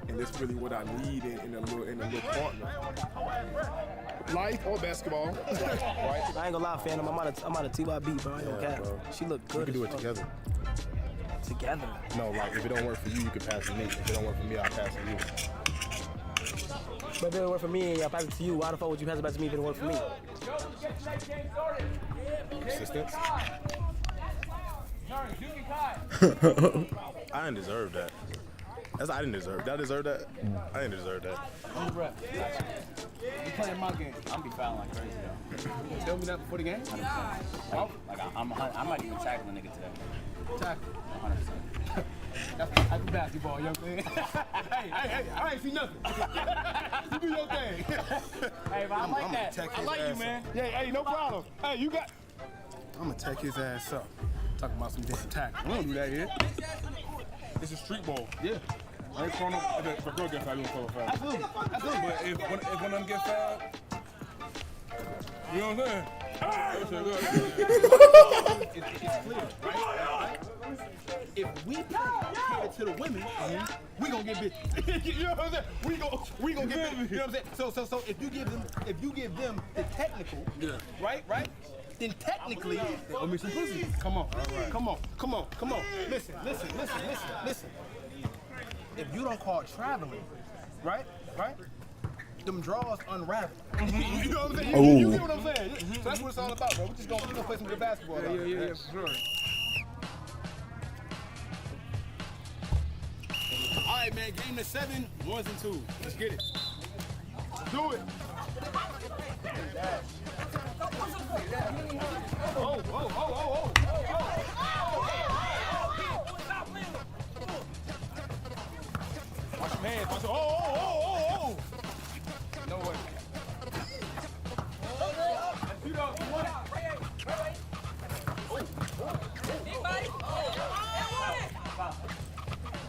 and that's really what I need in a little partner. Life or basketball.
Right. I ain't gonna lie, fam. I'm out of TYB, bro. I don't care. She look good.
We can do it together.
Together?
No, like if it don't work for you, you can pass to me. If it don't work for me, I'll pass to you.
But if it don't work for me and I pass it to you, why the fuck would you pass it back to me if it don't work for me?
Persistence. I didn't deserve that. I didn't deserve. Did I deserve that? I didn't deserve that.
You playing my game.
I'm be fouling like crazy though.
Tell me that before the game.
100%. Like I might even tackle a nigga today.
Tackle.
100%.
That's the type of basketball, young man. hey, I ain't see nothing. You do your thing.
Hey, man, I like that. I like you, man.
Yeah, hey, no problem. Hey, you got. I'm gonna take his ass up. Talking about some damn tackle. We don't do that here. It's a street ball. Yeah. I ain't calling if a girl gets fouled, you don't call her foul. Absolutely. But if one of them get fouled, you know what I'm saying? It's clear, right? If we cater to the women, we gonna get bitches. You know what I'm saying? We gonna get bitches. You know what I'm saying? So if you give them the technical, right? Then technically, they'll make some pussy. Come on. Right. Come on. Listen. If you don't call traveling, right? them draws unravel. You know what I'm saying?
Oh.
You get what I'm saying? So that's what it's all about, bro. We're just gonna play some good basketball.
Yeah, for sure.
All right, man. Game to 7, 1s and 2s. Let's get it. Do it. Oh. Watch your hands. Watch your. Oh. No way. Shoot up.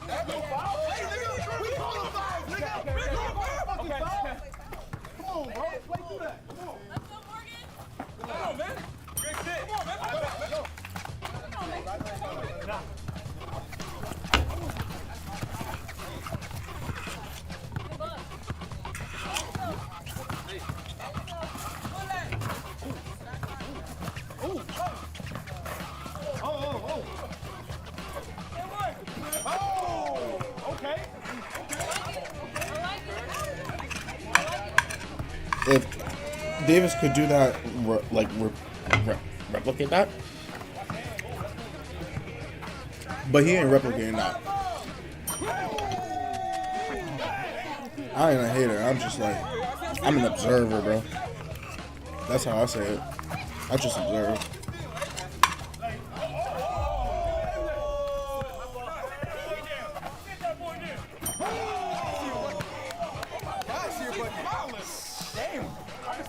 That's no foul. Hey, nigga, we call them fouls, nigga. We call them fucking fouls. Come on, bro. Play through that. Come on. Come on, man. Great shit. Come on, man. Let's go.
If Davis could do that, replicate that, but he ain't replicating that. I ain't a hater. I'm just like, I'm an observer, bro. That's how I say it. I just observe.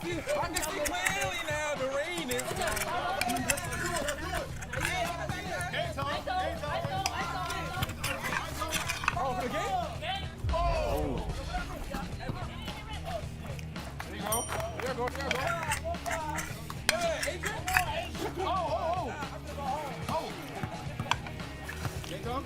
I can see clearly now the rain is Oh, for the game? Oh. There you go. There you go. Adrian? Oh. There you go.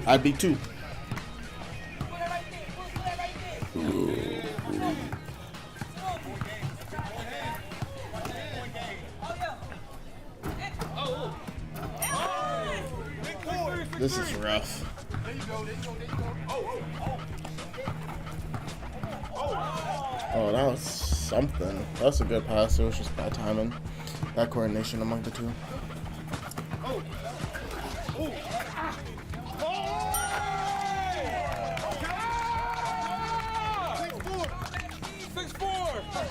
I'd be too. This is rough. Oh, that was something. That's a good pass. It was just bad timing. That coordination among the two.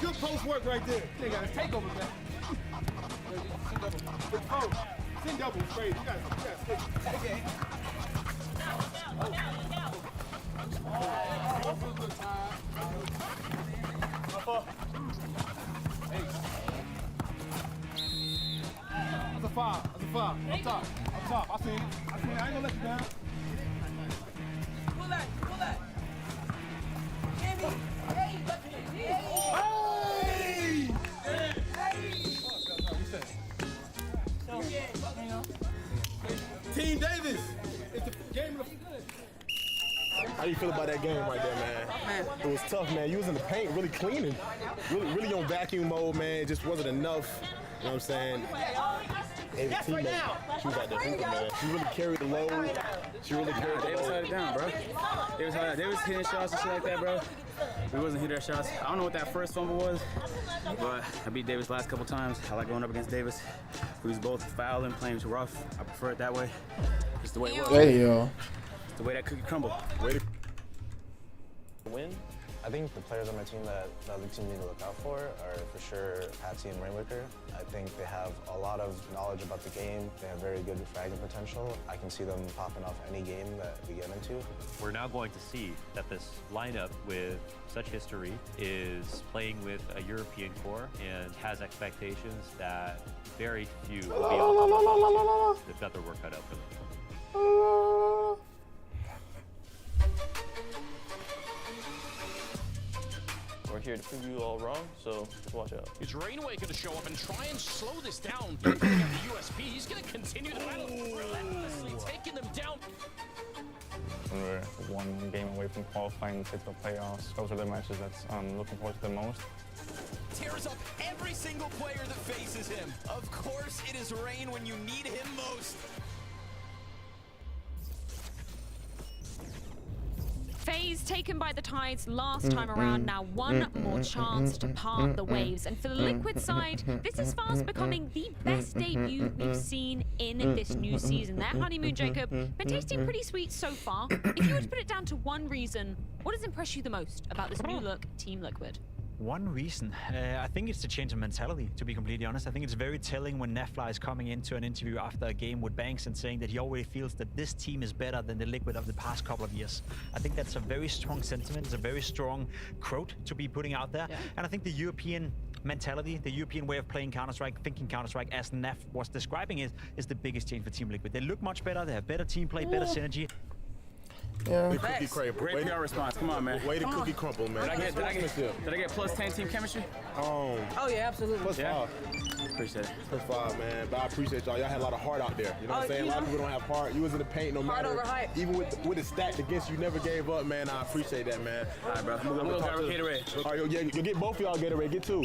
Good post work right there. They got a takeover, man. Send double straight. You got stick. Okay. That's a foul. Up top. I see it. I ain't gonna let you down. Pull that. Team Davis. It's the game of the.
How do you feel about that game right there, man? It was tough, man. You was in the paint, really cleaning, really on vacuum mode, man. It just wasn't enough. You know what I'm saying? Hey, the teammate, she was out there hooping, man. She really carried the load.
Davis held it down, bro. Davis hitting shots and shit like that, bro. We wasn't hitting our shots. I don't know what that first fumble was, but I beat Davis last couple times. I like going up against Davis. We was both fouling, playing too rough. I prefer it that way. It's the way it was.
Hey, yo.
It's the way that cookie crumbled.
Win,
I think the players on my team that the team need to look out for are for sure Patsy and Rainwicker. I think they have a lot of knowledge about the game. They have very good fragging potential. I can see them popping off any game that we get into.
We're now going to see that this lineup with such history is playing with a European core and has expectations that very few will be able to. They've got their work cut out for them.
We're here to prove you all wrong, so just watch out.
Is Rainway going to show up and try and slow this down? Picking up the USP, he's going to continue the battle, relentlessly taking them down.
When we're one game away from qualifying to the playoffs, those are the matches that I'm looking forward to the most.
Tears up every single player that faces him. Of course, it is Rain when you need him most.
FaZe taken by the Tides last time around, now one more chance to part the waves. And for the Liquid side, this is fast becoming the best debut we've seen in this new season. Their honeymoon, Jacob, been tasting pretty sweet so far. If you were to put it down to one reason, what has impressed you the most about this new look Team Liquid?
One reason, I think it's the change of mentality, to be completely honest. I think it's very telling when Nefla is coming into an interview after a game with Banks and saying that he already feels that this team is better than the Liquid of the past couple of years. I think that's a very strong sentiment. It's a very strong quote to be putting out there. Yeah. And I think the European mentality, the European way of playing Counter-Strike, thinking Counter-Strike, as Nef was describing it, is the biggest change for Team Liquid. They look much better, they have better team play, better synergy.
Yeah. Cookie crumble.
Great PR response. Come on, man.
Way to cookie crumble, man.
Did I get plus 10 team chemistry?
Oh yeah, absolutely.
Plus 5.
Appreciate it.
Plus 5, man. But I appreciate y'all. Y'all had a lot of heart out there. You know what I'm saying? A lot of people don't have heart. You was in the paint no matter. Even with the stacked against you, never gave up, man. I appreciate that, man.
All right, bro. I'm gonna go Gatorade.
All right, yeah, you get both of y'all Gatorade. Get 2.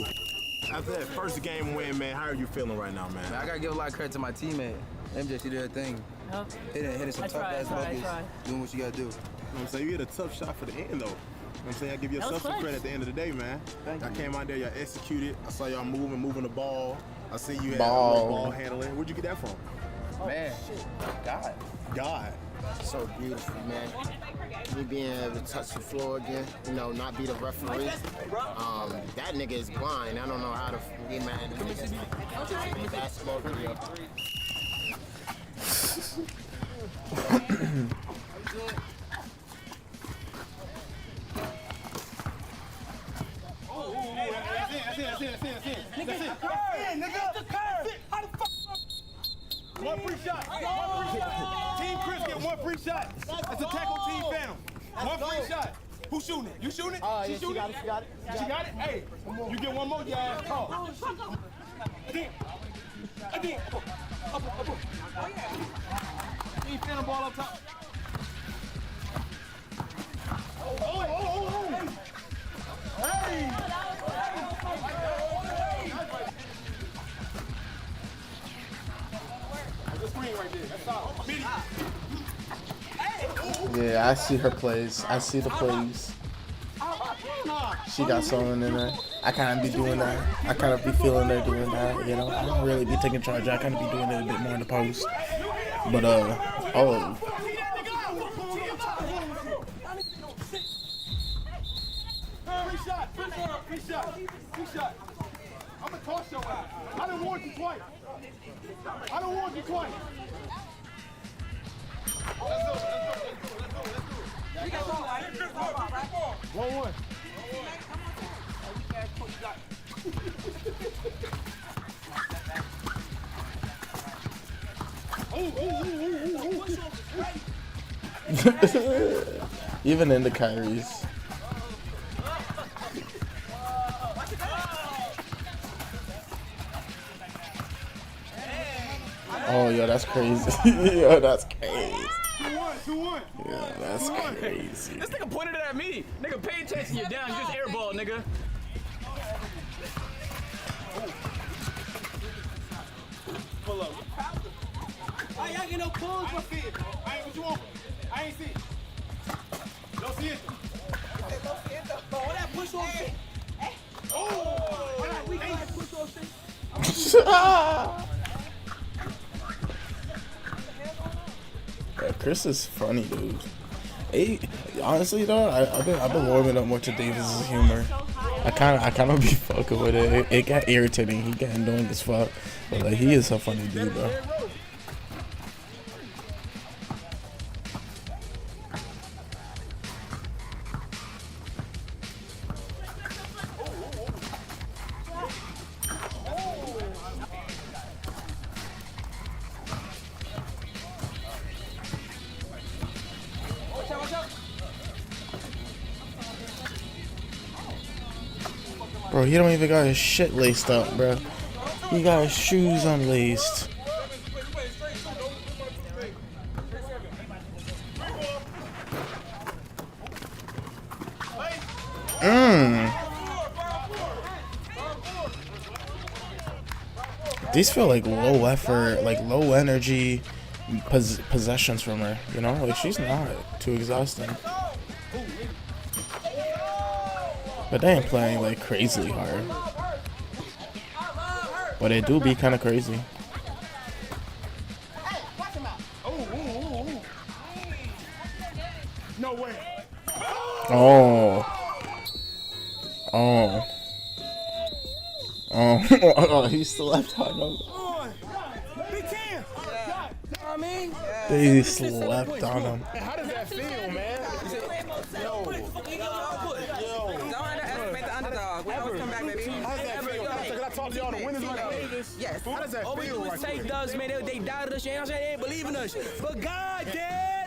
After that first game win, man, how are you feeling right now, man?
I gotta give a lot of credit to my teammate. MJ, she did her thing. Hitting some tough ass buckets. Doing what you gotta do.
You know what I'm saying? You hit a tough shot for the end, though. You know what I'm saying? I give yourself some credit at the end of the day, man. I came out there, y'all executed. I saw y'all moving the ball. I see you had ball handling. Where'd you get that from?
Oh, man, God. So beautiful, man. Me being able to touch the floor again, you know, not be the referee. That nigga is blind. I don't know how to be mad at niggas. Basketball video.
One free shot. Team Chris get one free shot. That's a tackle Team Phantom. One free shot. Who's shooting it? You shooting it?
Yeah, she got it.
She got it? Hey, you get one more, you ass call. Again. Up. Team Phantom ball up top. Hey!
Yeah, I see her plays. I see the plays. She got someone in there. I kind of be doing that. I kind of be feeling her doing that. You know, I don't really be taking charge. I kind of be doing it a bit more in the post. But
Free shot. I'm gonna toss your ass. I done warned you twice. Let's go. 1-1.
Even in the Kyries. Oh, yo, that's crazy. Yo, that's crazy.
2-1.
Yeah, that's crazy.
This nigga pointed it at me. Nigga, pay attention. You're down. You just airball, nigga.
Pull up. I ain't get no pulls for feet. What you want? I ain't see. No see it. What that push on shit? Oh! We ain't push on shit.
Yeah, Chris is funny, dude. Hey, honestly though, I've been warming up more to Davis's humor. I kind of be fucking with it. It got irritating. He got annoying as fuck, but like he is a funny dude, bro. Bro, he don't even got his shit laced up, bro. He got his shoes unlaced. These feel like low effort, like low energy possessions from her, you know? Like, she's not too exhausting. But they ain't playing like crazily hard. But it do be kind of crazy.
No way.
Oh. Oh. Oh. Oh, he slept on him. They slept on him.
How does that feel, man? Yo.
Don't underestimate the underdog. We always come back, baby.
How does that feel? Because I talked to y'all to win this right now.
Yes.
How does that
All we
feel?
do is take dubs, man. They doubted us, you know what I'm saying? They ain't believe in us. But God did,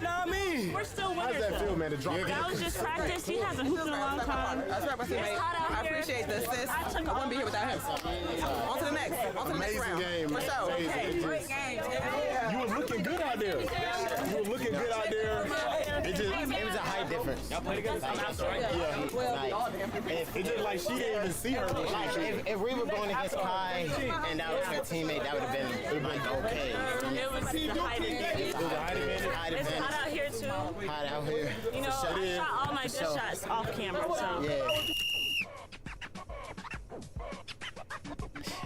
know what I mean?
We're still
How
winners.
does that feel, man, to drop
That was just practice. He hasn't hooped in a long time.
That's right, my teammate. I appreciate the assist. I wouldn't be here without him. On to the next. On to the next round.
Amazing game,
For
man.
sure.
Amazing.
Great game.
You was looking good out there. You was looking good out there. It
was a height difference.
Y'all play together?
Yeah. It's just like she didn't even see her. Like, if we were going against Kai and that was her teammate, that would have been like okay.
It was the height advantage.
It was a height advantage.
It's hot out here too.
Hot out here.
You know, I shot all my good shots off camera, so.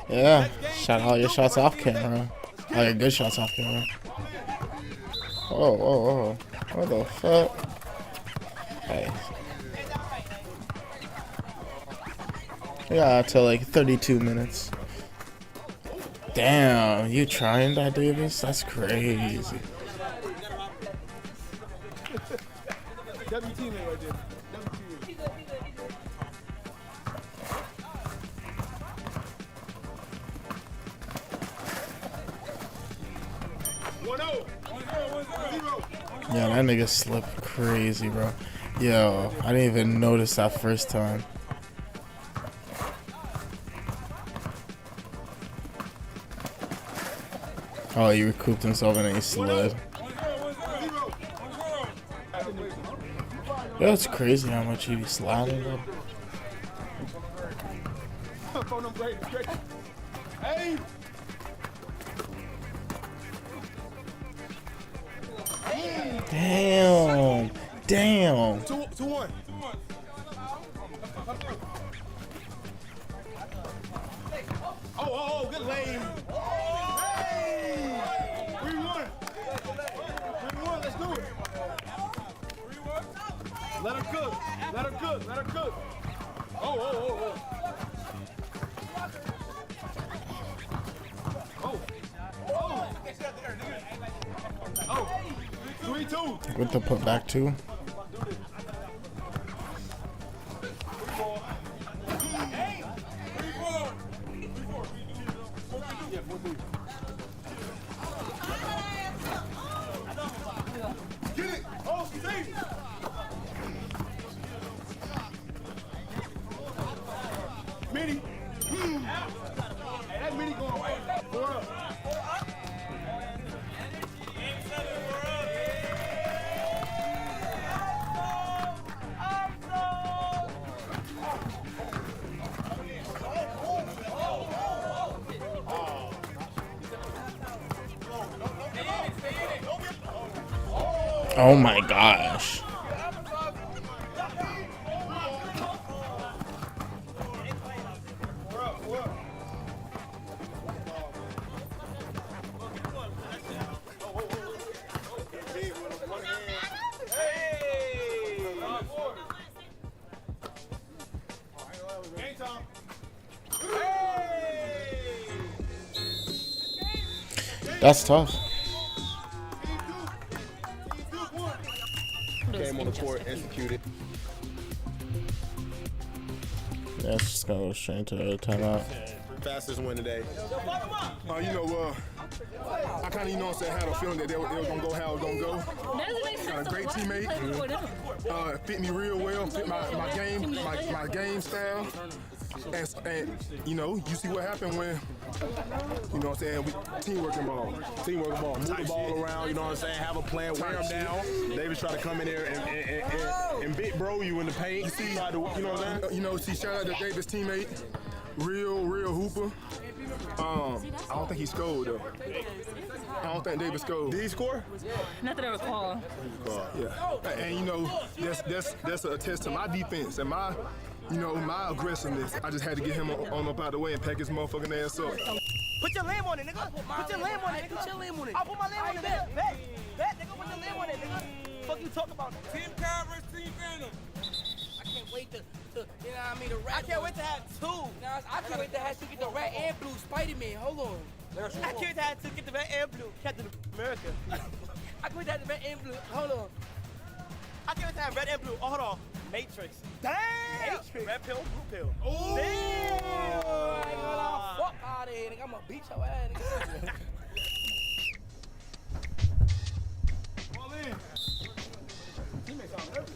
Yeah, shot all your shots off camera. All your good shots off camera. Whoa, whoa, whoa. What the fuck? Hey. Yeah, till like 32 minutes. Damn, you trying that, Davis? That's crazy.
W teammate right there.
Yeah, that nigga slipped crazy, bro. Yo, I didn't even notice that first time. Oh, he recouped himself and then he slid. Yo, it's crazy how much he be sliding, bro.
Hey!
Damn. Damn.
2-1. Oh, good lane. Hey! 3-1. 3-1, let's do it. Let her cook. Let her cook. Let her cook. Oh. Oh, 3-2.
With the put back too.
Get it. Oh, Steve. Mini. Hey, that mini going right. Four up.
Oh my gosh. That's tough.
Came on the court, executed.
Yeah, it's just gonna go straight into a timeout.
Fastest win today.
You know, I kind of, you know what I'm saying, had a feeling that they were gonna go how it was gonna go. Got a great teammate. Fit me real well. Fit my game style. And you know, you see what happened when, you know what I'm saying, teamwork involved.
Teamwork ball. Move the ball around, you know what I'm saying? Have a plan, wear them down. Davis try to come in there and big bro you in the paint.
You see,
you know what I'm saying?
You know, see, shout out to Davis' teammate. Real hooper. I don't think he scored though. I don't think Davis scored.
Did he score?
Not that I recall.
Yeah. And you know, that's a test to my defense and my, you know, my aggressiveness. I just had to get him on up out of the way and pack his motherfucking ass up.
Put your lamb on it, nigga. Put your lamb on it, nigga. Put your lamb on it. I'll put my lamb on it. Bet, nigga. Put your lamb on it, nigga. Fuck you talk about, nigga. Team Kyle versus Team Phantom. I can't wait to you know what I mean, the rat. I can't wait to have two. I can't wait to have to get the red and blue Spider-Man. Hold on. I can't wait to have to get the red and blue Captain America. I can't wait to have the red and blue. Hold on. I can't wait to have red and blue. Oh, hold on. Matrix. Damn. Matrix. Red pill, blue pill. Oh. Damn. I ain't gonna lie. Fuck out of here, nigga. I'm gonna beat your ass, nigga.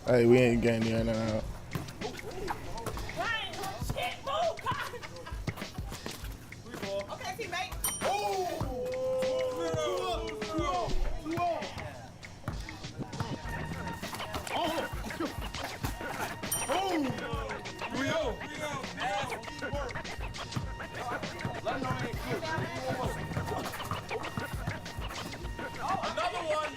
Hey, we ain't getting the now.
Okay, teammate.
Another one.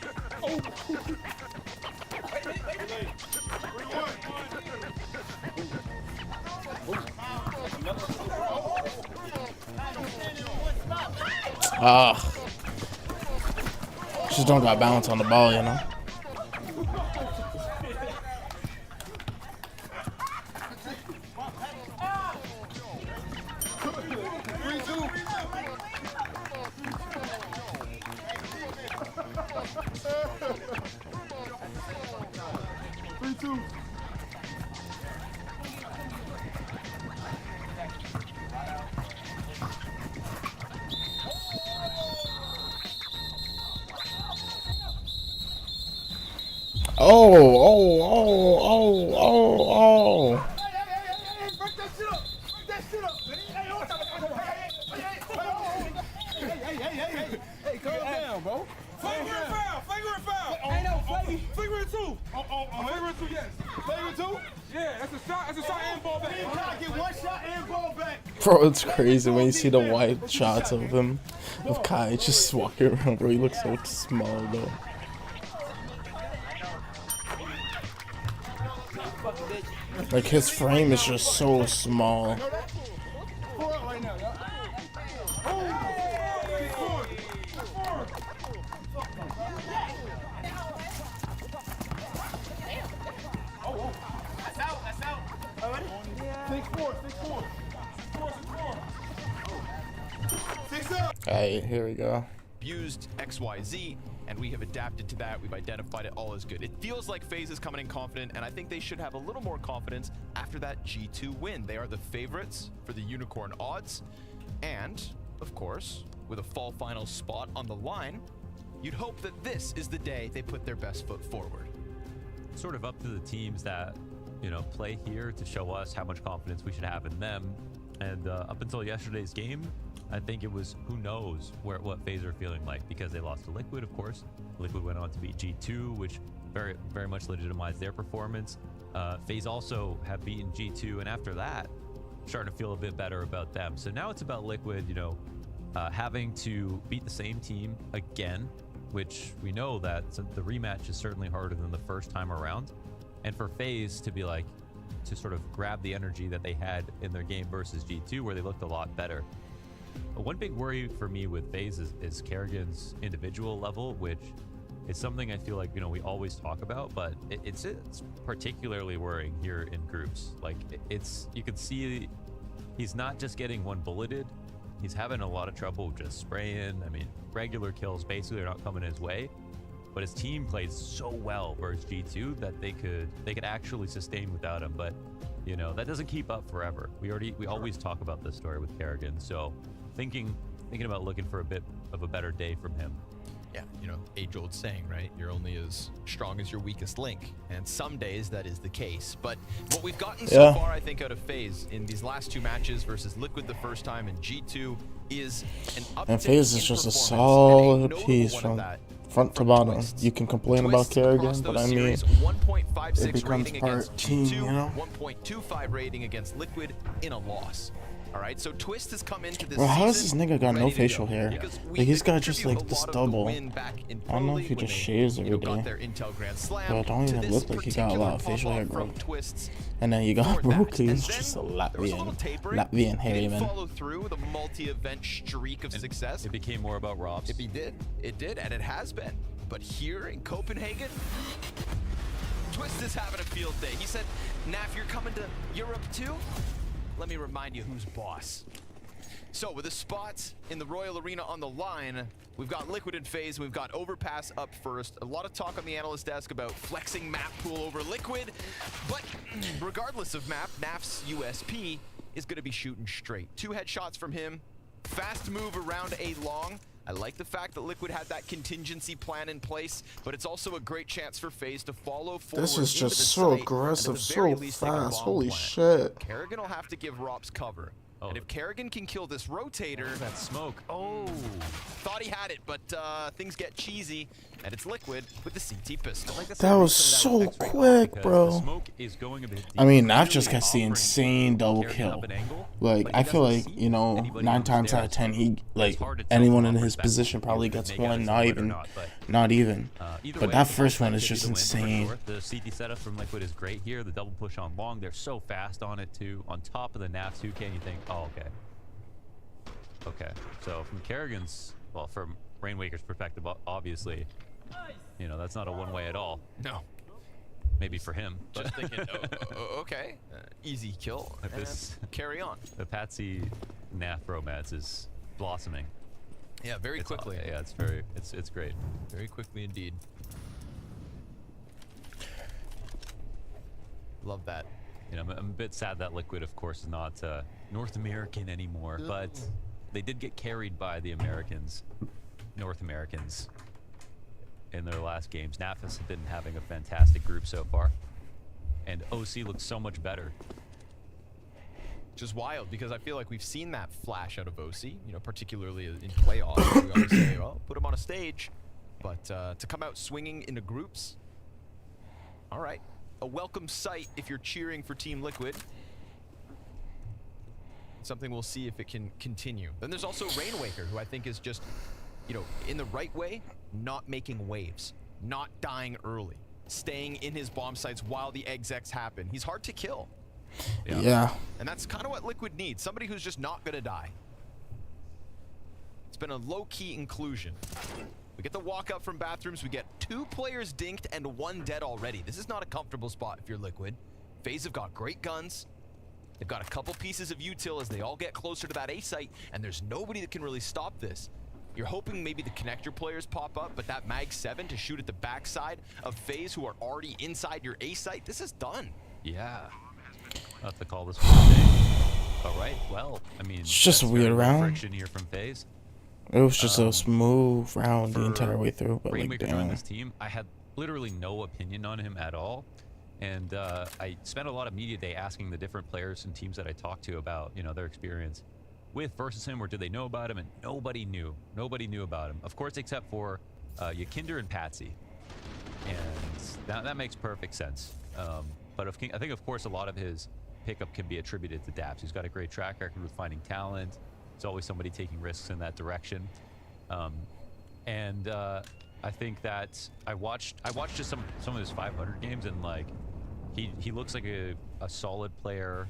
Just don't got balance on the ball, you know. Oh.
Hey, calm down, bro. Flagrant foul. Ain't no flagrant two. Flagrant two, yes. Flagrant two? Yeah, that's a shot. That's a shot and ball back. You gotta get one shot and ball back.
Bro, it's crazy when you see the wide shots of him, of Kai just walking around, bro. He looks so small, though. Like, his frame is just so small. Alright, here we go.
Used XYZ, and we have adapted to that. We've identified it. All is good. It feels like FaZe is coming in confident, and I think they should have a little more confidence after that G2 win. They are the favorites for the Unicorn odds, and of course, with a fall final spot on the line, you'd hope that this is the day they put their best foot forward.
It's sort of up to the teams that, you know, play here to show us how much confidence we should have in them. And up until yesterday's game, I think it was who knows what FaZe are feeling like, because they lost to Liquid, of course. Liquid went on to beat G2, which very much legitimized their performance. FaZe also have beaten G2, and after that, starting to feel a bit better about them. So now it's about Liquid, you know, having to beat the same team again, which we know that the rematch is certainly harder than the first time around. And for FaZe to be like, to sort of grab the energy that they had in their game versus G2, where they looked a lot better. One big worry for me with FaZe is Kerrigan's individual level, which is something I feel like, you know, we always talk about, but it's particularly worrying here in groups. Like, you can see he's not just getting one bulleted, He's having a lot of trouble just spraying. I mean, regular kills basically are not coming his way. But his team played so well versus G2 that they could actually sustain without him. But you know, that doesn't keep up forever. We always talk about this story with Kerrigan. So thinking about looking for a bit of a better day from him.
Yeah, you know, age-old saying, right? You're only as strong as your weakest link. And some days that is the case. But what we've gotten so far, I think, out of FaZe in these last 2 matches versus Liquid the first time and G2 is an uptick.
And FaZe is just a solid piece from front to bottom. You can complain about Kerrigan, but I mean, it becomes part team, you know?
1.25 rating against Liquid in a loss. All right, so Twist has come into this.
Bro, how has this nigga got no facial hair? Like, he's got just like this stubble. I don't know if he just shaves every day, but it don't even look like he got a lot of facial hair growth. And then you got Brook, he's just a Latvian hairy man.
Follow through the multi-event streak of success.
It became more about Robs.
It did, and it has been. But here in Copenhagen, Twist is having a field day. He said, "Naf, you're coming to Europe too? Let me remind you who's boss." So with the spots in the Royal Arena on the line, we've got Liquid and FaZe, we've got Overpass up first. A lot of talk on the analyst desk about flexing map pool over Liquid, but regardless of map, Naf's USP is going to be shooting straight. 2 headshots from him, fast move around A long. I like the fact that Liquid had that contingency plan in place, but it's also a great chance for FaZe to follow forward.
This is just so aggressive, so fast. Holy shit.
Kerrigan will have to give Rops cover. And if Kerrigan can kill this rotator,
that smoke.
Oh, thought he had it, but things get cheesy, and it's Liquid with the CT pistol.
That was so quick, bro. I mean, Naf just gets the insane double kill. Like, I feel like, you know, 9 times out of 10, he, like, anyone in his position probably gets one, not even. But that first one is just insane.
The CT setup from Liquid is great here. The double push on long, they're so fast on it too. On top of the Naf 2K, and you think, oh, okay. Okay, so from Kerrigan's, well, from Rainwaker's perspective, obviously, you know, that's not a one-way at all.
No.
Maybe for him. But
Just thinking, okay, easy kill.
This,
carry on.
The Patsy Naf romance is blossoming.
Yeah, very quickly.
Yeah, it's great.
Very quickly indeed. Love that.
You know, I'm a bit sad that Liquid, of course, is not North American anymore, but they did get carried by the Americans, North Americans, in their last games. Nafis have been having a fantastic group so far, and OC looks so much better.
Which is wild, because I feel like we've seen that flash out of OC, you know, particularly in playoffs. We always say, well, put him on a stage, but to come out swinging into groups, all right. A welcome sight if you're cheering for Team Liquid. Something we'll see if it can continue. Then there's also Rainwaker, who I think is just, you know, in the right way, not making waves, not dying early, staying in his bomb sites while the execs happen. He's hard to kill.
Yeah.
And that's kind of what Liquid needs, somebody who's just not gonna die. It's been a low-key inclusion. We get the walk up from bathrooms, we get 2 players dinked and 1 dead already. This is not a comfortable spot if you're Liquid. FaZe have got great guns. They've got a couple pieces of util as they all get closer to that A site, and there's nobody that can really stop this. You're hoping maybe the connector players pop up, but that Mag 7 to shoot at the backside of FaZe who are already inside your A site, this is done.
Yeah. I'll have to call this one a day. All right, well, I mean,
it's just a weird round.
Friction here from FaZe.
It was just a smooth round the entire way through, but like,
damn. This team, I had literally no opinion on him at all, and I spent a lot of media day asking the different players and teams that I talked to about, you know, their experience with versus him, or did they know about him, and nobody knew about him, of course, except for Yakinder and Patsy, and that makes perfect sense. But I think, of course, a lot of his pickup can be attributed to Daps. He's got a great track record with finding talent. There's always somebody taking risks in that direction, and I think that I watched just some of his 500 games, and like he looks like a solid player,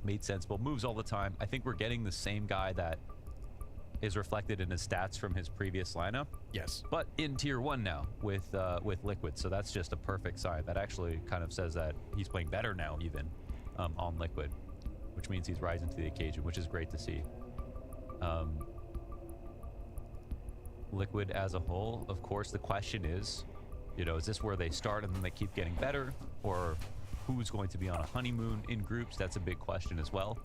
made sensible moves all the time. I think we're getting the same guy that is reflected in his stats from his previous lineup.
Yes,
but in tier 1 now with Liquid, so that's just a perfect sign. That actually kind of says that he's playing better now, even on Liquid, which means he's rising to the occasion, which is great to see. Liquid as a whole, of course, the question is, you know, is this where they start and then they keep getting better, or who's going to be on a honeymoon in groups? That's a big question as well.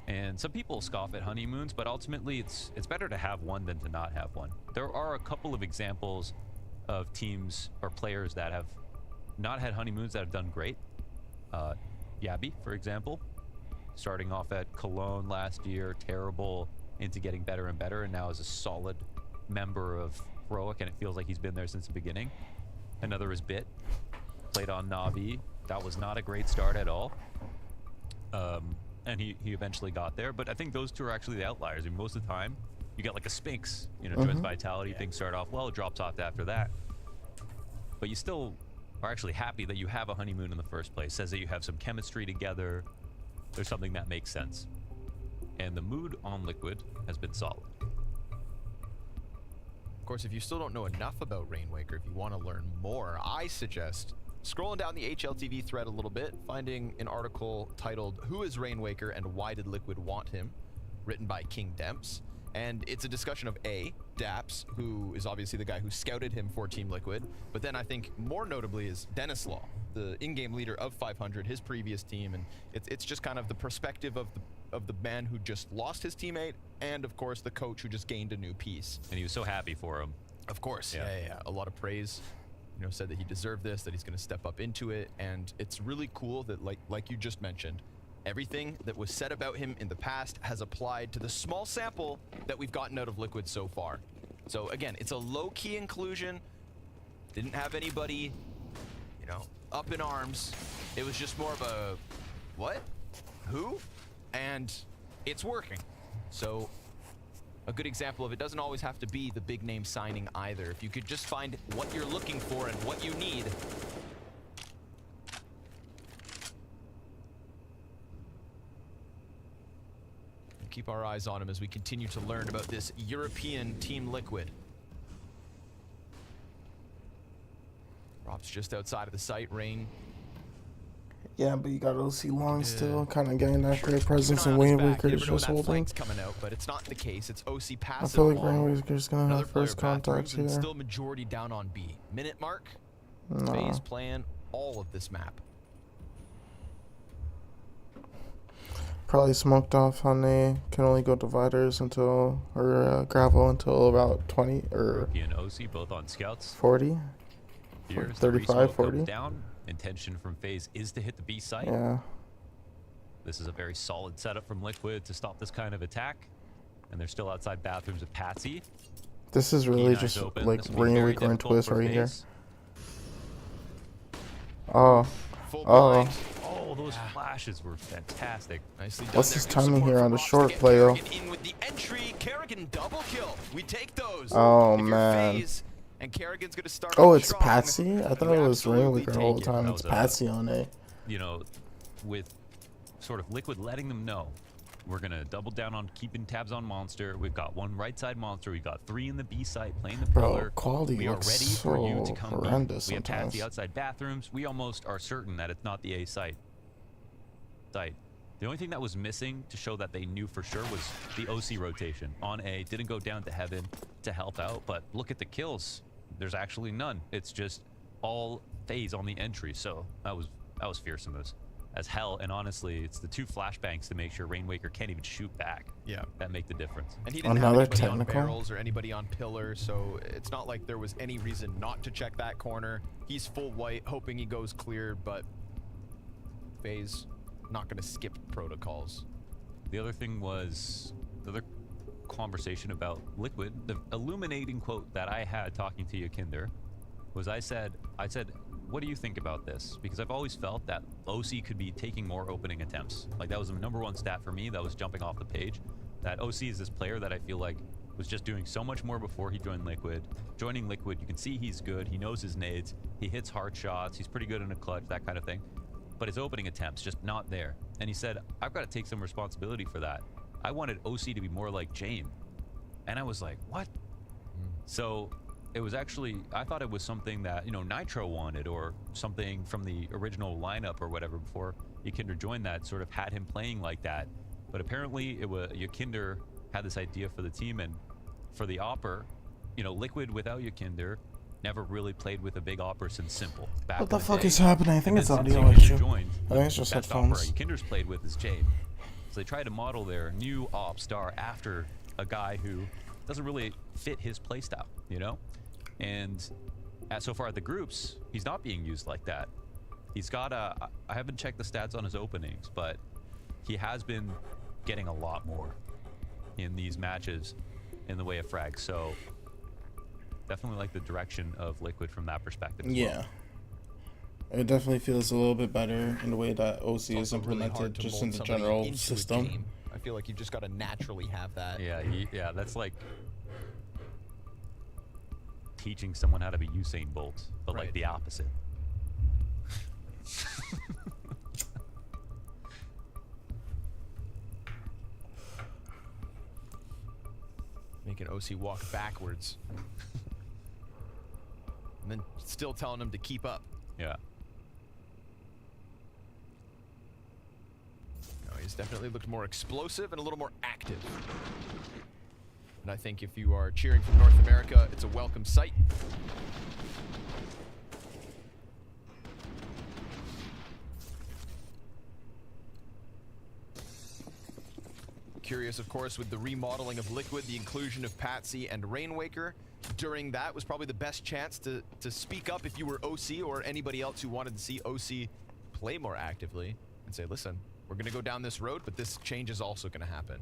And some people scoff at honeymoons, but ultimately it's better to have one than to not have one. There are a couple of examples of teams or players that have not had honeymoons that have done great. Yabi, for example, starting off at Cologne last year, terrible, into getting better and better, and now is a solid member of Heroic, and it feels like he's been there since the beginning. Another is Bit, played on Navi. That was not a great start at all. And he eventually got there, but I think those two are actually the outliers. I mean, most of the time, you get like a Sphinx, you know, joins Vitality, things start off well, it drops off after that. But you still are actually happy that you have a honeymoon in the first place. Says that you have some chemistry together. There's something that makes sense. And the mood on Liquid has been solid.
Of course, if you still don't know enough about Rainwaker, if you want to learn more, I suggest scrolling down the HLTV thread a little bit, finding an article titled "Who is Rainwaker and Why Did Liquid Want Him?" written by King Demps. And it's a discussion of Daps, who is obviously the guy who scouted him for Team Liquid, but then I think more notably is Dennis Law, the in-game leader of 500, his previous team, and it's just kind of the perspective of the man who just lost his teammate, and of course the coach who just gained a new piece.
And he was so happy for him.
Of course, yeah. A lot of praise. You know, said that he deserved this, that he's going to step up into it, and it's really cool that, like you just mentioned, everything that was said about him in the past has applied to the small sample that we've gotten out of Liquid so far. So again, it's a low-key inclusion. Didn't have anybody, you know, up in arms. It was just more of a, what? Who? And it's working. So a good example of it doesn't always have to be the big name signing either. If you could just find what you're looking for and what you need, keep our eyes on him as we continue to learn about this European Team Liquid. Rob's just outside of the site. Rain.
Yeah, but you got OC Long still kind of getting that great presence, and Rainwaker is just holding.
Coming out, but it's not the case. It's OC passive.
I feel like Rainwaker's gonna have first contact here.
Still majority down on B. Minute mark.
No.
FaZe playing all of this map.
Probably smoked off on A. Can only go dividers until, or gravel until about 20 or
Rookie and OC both on scouts.
40.
Here's
35, 40.
Down. Intention from FaZe is to hit the B site.
Yeah.
This is a very solid setup from Liquid to stop this kind of attack. And they're still outside bathrooms with Patsy.
This is really just like Rainwaker and Twist right here. Oh.
Oh, those flashes were fantastic.
Nicely done.
What's his timing here on the short play though?
In with the entry, Kerrigan double kill. We take those.
Oh man.
And Kerrigan's gonna start.
Oh, it's Patsy? I thought it was Rainwaker the whole time. It's Patsy on A.
You know, with sort of Liquid letting them know, we're gonna double down on keeping tabs on Monster. We've got one right side Monster. We've got 3 in the B site playing the pillar.
Quality
we are
looks
ready
so
for you to come.
horrendous
We have
sometimes.
Patsy outside bathrooms. We almost are certain that it's not the A site. The only thing that was missing to show that they knew for sure was the OC rotation on A. Didn't go down to heaven to help out, but look at the kills. There's actually none. It's just all FaZe on the entry. So that was fearsome as hell. And honestly, it's the 2 flashbangs to make sure Rainwaker can't even shoot back.
Yeah,
that make the difference.
And he didn't have anybody on barrels or anybody on pillar, so it's not like there was any reason not to check that corner. He's full white, hoping he goes clear, but FaZe not going to skip protocols.
The other thing was the other conversation about Liquid. The illuminating quote that I had talking to Yakinder was I said, what do you think about this? Because I've always felt that OC could be taking more opening attempts. Like that was the #1 stat for me that was jumping off the page. That OC is this player that I feel like was just doing so much more before he joined Liquid. Joining Liquid, you can see he's good. He knows his nades. He hits hard shots. He's pretty good in a clutch, that kind of thing. But his opening attempts just not there. And he said, I've got to take some responsibility for that. I wanted OC to be more like Jame. And I was like, what? So it was actually, I thought it was something that, you know, Nitro wanted or something from the original lineup or whatever before Yakinder joined that sort of had him playing like that. But apparently it was Yakinder
had this idea for the team, and for the Opper, you know, Liquid without Yakinder never really played with a big Opper since Simple.
What the fuck is happening? I think it's audio issue. I think it's just headphones.
Yakinder's played with is Jade. So they tried to model their new op star after a guy who doesn't really fit his playstyle, you know? And so far at the groups, he's not being used like that. He's got I haven't checked the stats on his openings, but he has been getting a lot more in these matches in the way of frags. So definitely like the direction of Liquid from that perspective as well.
It definitely feels a little bit better in the way that OC is implemented just in the general system.
I feel like you just got to naturally have that.
Yeah, that's like teaching someone how to be Usain Bolt, but like the opposite.
Making OC walk backwards. And then still telling him to keep up.
Yeah.
No, he's definitely looked more explosive and a little more active. And I think if you are cheering from North America, it's a welcome sight. Curious, of course, with the remodeling of Liquid, the inclusion of Patsy and Rainwaker. During that was probably the best chance to speak up if you were OC or anybody else who wanted to see OC play more actively and say, listen, we're going to go down this road, but this change is also going to happen.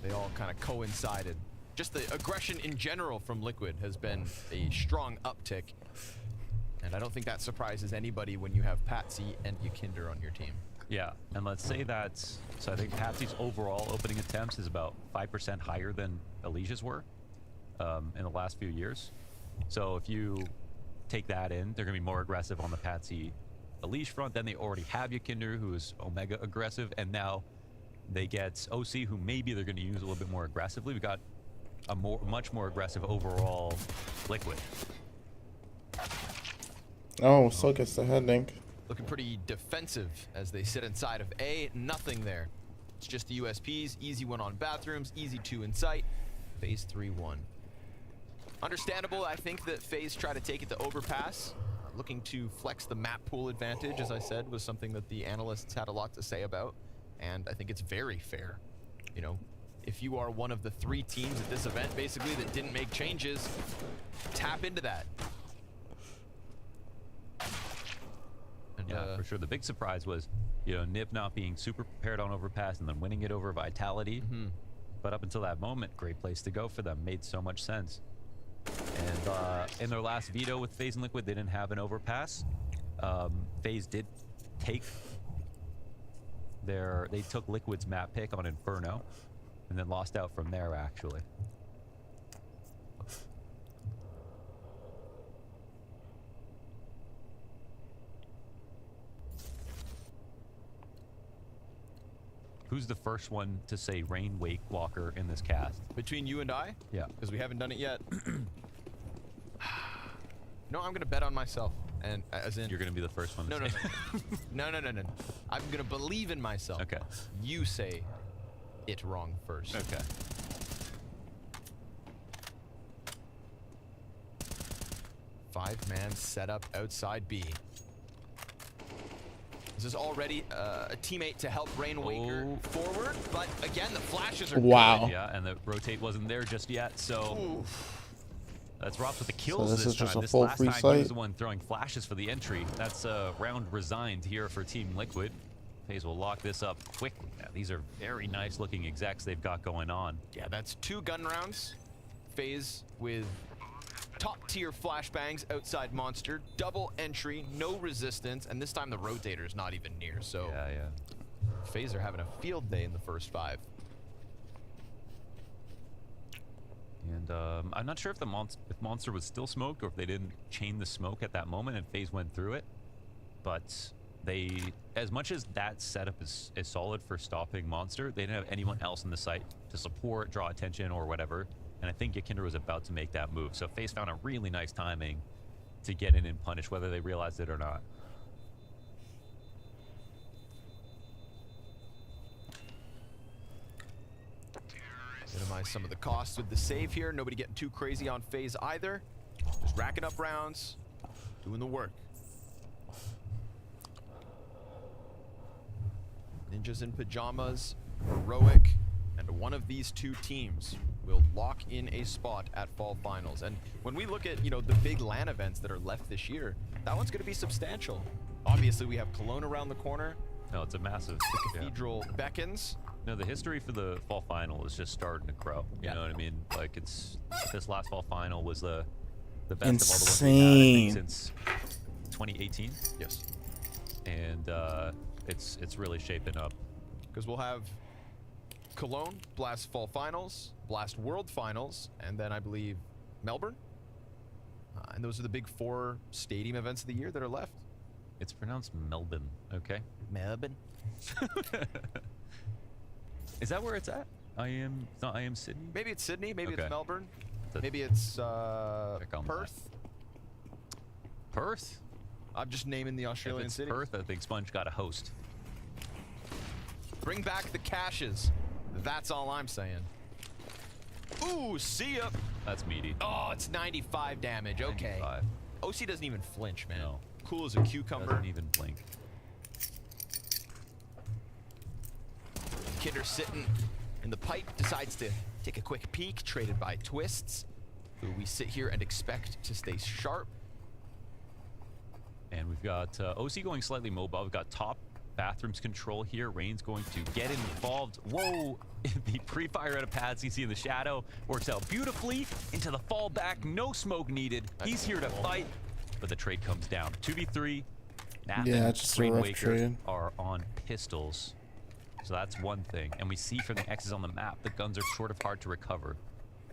They all kind of coincided. Just the aggression in general from Liquid has been a strong uptick. And I don't think that surprises anybody when you have Patsy and Yakinder on your team.
Yeah, and let's say that, so I think Patsy's overall opening attempts is about 5% higher than Alicia's were in the last few years. So if you take that in, they're going to be more aggressive on the Patsy Alicia front. Then they already have Yakinder, who is Omega aggressive, and now they get OC, who maybe they're going to use a little bit more aggressively. We got a much more aggressive overall Liquid.
Oh, so gets the heading.
Looking pretty defensive as they sit inside of A. Nothing there. It's just the USPs. Easy one on bathrooms. Easy two in sight. Phase 3-1. Understandable, I think, that FaZe try to take it to overpass. Looking to flex the map pool advantage, as I said, was something that the analysts had a lot to say about. And I think it's very fair. You know, if you are one of the 3 teams at this event, basically, that didn't make changes, tap into that. And,
yeah, for sure. The big surprise was, you know, Nip not being super prepared on overpass and then winning it over Vitality. But up until that moment, great place to go for them. Made so much sense. And in their last veto with FaZe and Liquid, they didn't have an overpass. FaZe did take they took Liquid's map pick on Inferno and then lost out from there, actually. Who's the first one to say Rain Wake Walker in this cast?
Between you and I?
Yeah.
Because we haven't done it yet. No, I'm going to bet on myself. And as in...
You're going to be the first one to say
No. No. I'm going to believe in myself.
Okay.
You say it wrong first.
Okay.
Five-man setup outside B. This is already a teammate to help Rainwaker forward, but again, the flashes are good.
Yeah, and the rotate wasn't there just yet, so that's Rops with the kills
so this
this
is just
time.
a
This
full
last
free
time
sight.
he was the one throwing flashes for the entry. That's a round resigned here for Team Liquid. FaZe will lock this up quickly. Yeah, these are very nice looking execs they've got going on.
Yeah, that's 2 gun rounds. FaZe with top-tier flashbangs outside Monster, double entry, no resistance, and this time the rotator's not even near, so...
Yeah.
FaZe are having a field day in the first 5.
And I'm not sure if if Monster was still smoked or if they didn't chain the smoke at that moment and FaZe went through it. But they, as much as that setup is solid for stopping Monster, they didn't have anyone else in the site to support, draw attention, or whatever. And I think Yakinder was about to make that move. So FaZe found a really nice timing to get in and punish, whether they realized it or not.
Minimize some of the costs with the save here. Nobody getting too crazy on phase either. Just racking up rounds, doing the work. Ninjas in pajamas, heroic, and one of these two teams will lock in a spot at fall finals. And when we look at, you know, the big LAN events that are left this year, that one's going to be substantial. Obviously, we have Cologne around the corner.
No, it's a massive.
The Cathedral beckons.
No, the history for the fall final is just starting to grow. You know what I mean? Like, it's this last fall final was the best of all the ones we've had, I think, since 2018.
Yes.
And it's really shaping up.
Because we'll have Cologne, Blast Fall Finals, Blast World Finals, and then I believe Melbourne. And those are the big 4 stadium events of the year that are left.
It's pronounced Melbourne, okay?
Melbourne.
Is that where it's at? It's not IM Sydney?
Maybe it's Sydney, maybe
Okay.
it's Melbourne. Maybe it's Perth.
Perth?
I'm just naming the Australian
If it's
cities.
Perth, I think Sponge got a host.
Bring back the caches. That's all I'm saying. Ooh, see ya.
That's meaty.
Oh, it's 95 damage. Okay.
95.
OC doesn't even flinch, man.
No.
Cool as a cucumber.
Doesn't even blink.
Kidder sitting in the pipe, decides to take a quick peek, traded by Twists, who we sit here and expect to stay sharp.
And we've got OC going slightly mobile. We've got top bathrooms control here. Rain's going to get involved. Whoa! The pre-fire out of Pad CC in the shadow works out beautifully into the fallback. No smoke needed. He's here to fight, but the trade comes down. 2v3. Nap and
just a
Rain
rough
Waker
trade.
are on pistols. So that's one thing. And we see from the X's on the map, the guns are sort of hard to recover.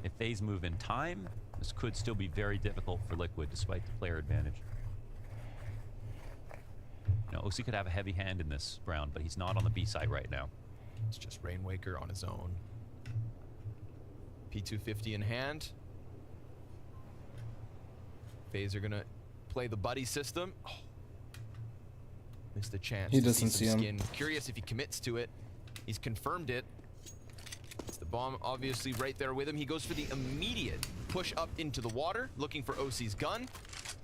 If phase move in time, this could still be very difficult for Liquid despite the player advantage. You know, OC could have a heavy hand in this round, but he's not on the B side right now.
It's just Rainwaker on his own. P250 in hand. FaZe are gonna play the buddy system. Oh. Missed a chance.
He
to
doesn't
some
see him.
skin. Curious if he commits to it. He's confirmed it. It's the bomb obviously right there with him. He goes for the immediate push up into the water, looking for OC's gun.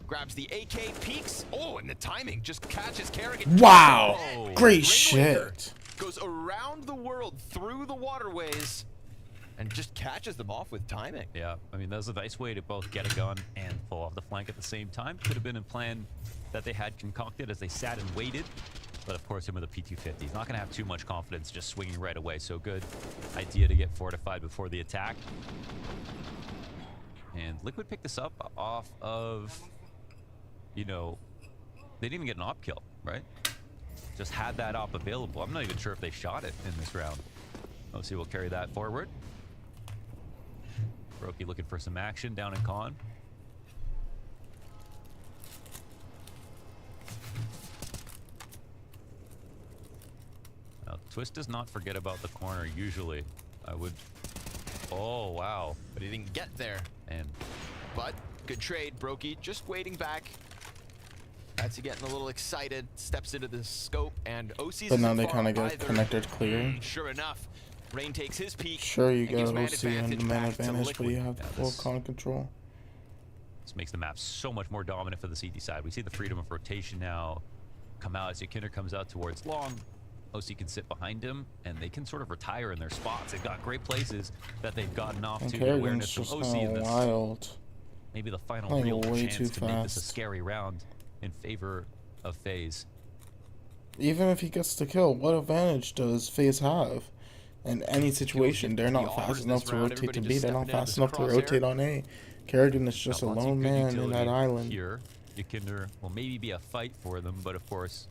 Grabs the AK, peeks. Oh, and the timing just catches Kerrigan.
Wow.
Oh,
Great
Rainwaker
shit.
Goes around the world through the waterways and just catches them off with timing.
Yeah, I mean, that was a nice way to both get a gun and pull off the flank at the same time. Could have been a plan that they had concocted as they sat and waited. But of course, him with a P250. He's not going to have too much confidence just swinging right away. So good idea to get fortified before the attack. And Liquid picked this up off of, you know, they didn't even get an op kill, right? Just had that op available. I'm not even sure if they shot it in this round. OC will carry that forward. Brokey looking for some action down in con. Now, Twist does not forget about the corner usually. I would... Oh, wow.
But he didn't get there.
And...
But good trade, Brokey. Just waiting back. Patsy getting a little excited. Steps into the scope, and OC's
But now
isn't
they
far
kind of get
either.
connected clear.
Sure enough, Rain takes his peek.
Sure, you
and gives
got
man
OC and the man
back to
advantage, but you
Liquid.
have the full con control.
This makes the map so much more dominant for the CT side. We see the freedom of rotation now come out as Yakinder comes out towards long. OC can sit behind him, and they can sort of retire in their spots. They've got great places that they've gotten off
And
to.
Kerrigan's
Awareness from
just
OC in
kinda
this.
wild.
Maybe the final
Playing
real
way
chance
too
to make this a
fast.
scary round in favor of FaZe.
Even if he gets the kill, what advantage does FaZe have? In any situation, they're not fast enough to rotate to B. They're not fast enough to rotate on A. Kerrigan is just a
Now, lots of
lone
good
man in
utility
that island.
Here, Yakinder will maybe be a fight for them, but of course.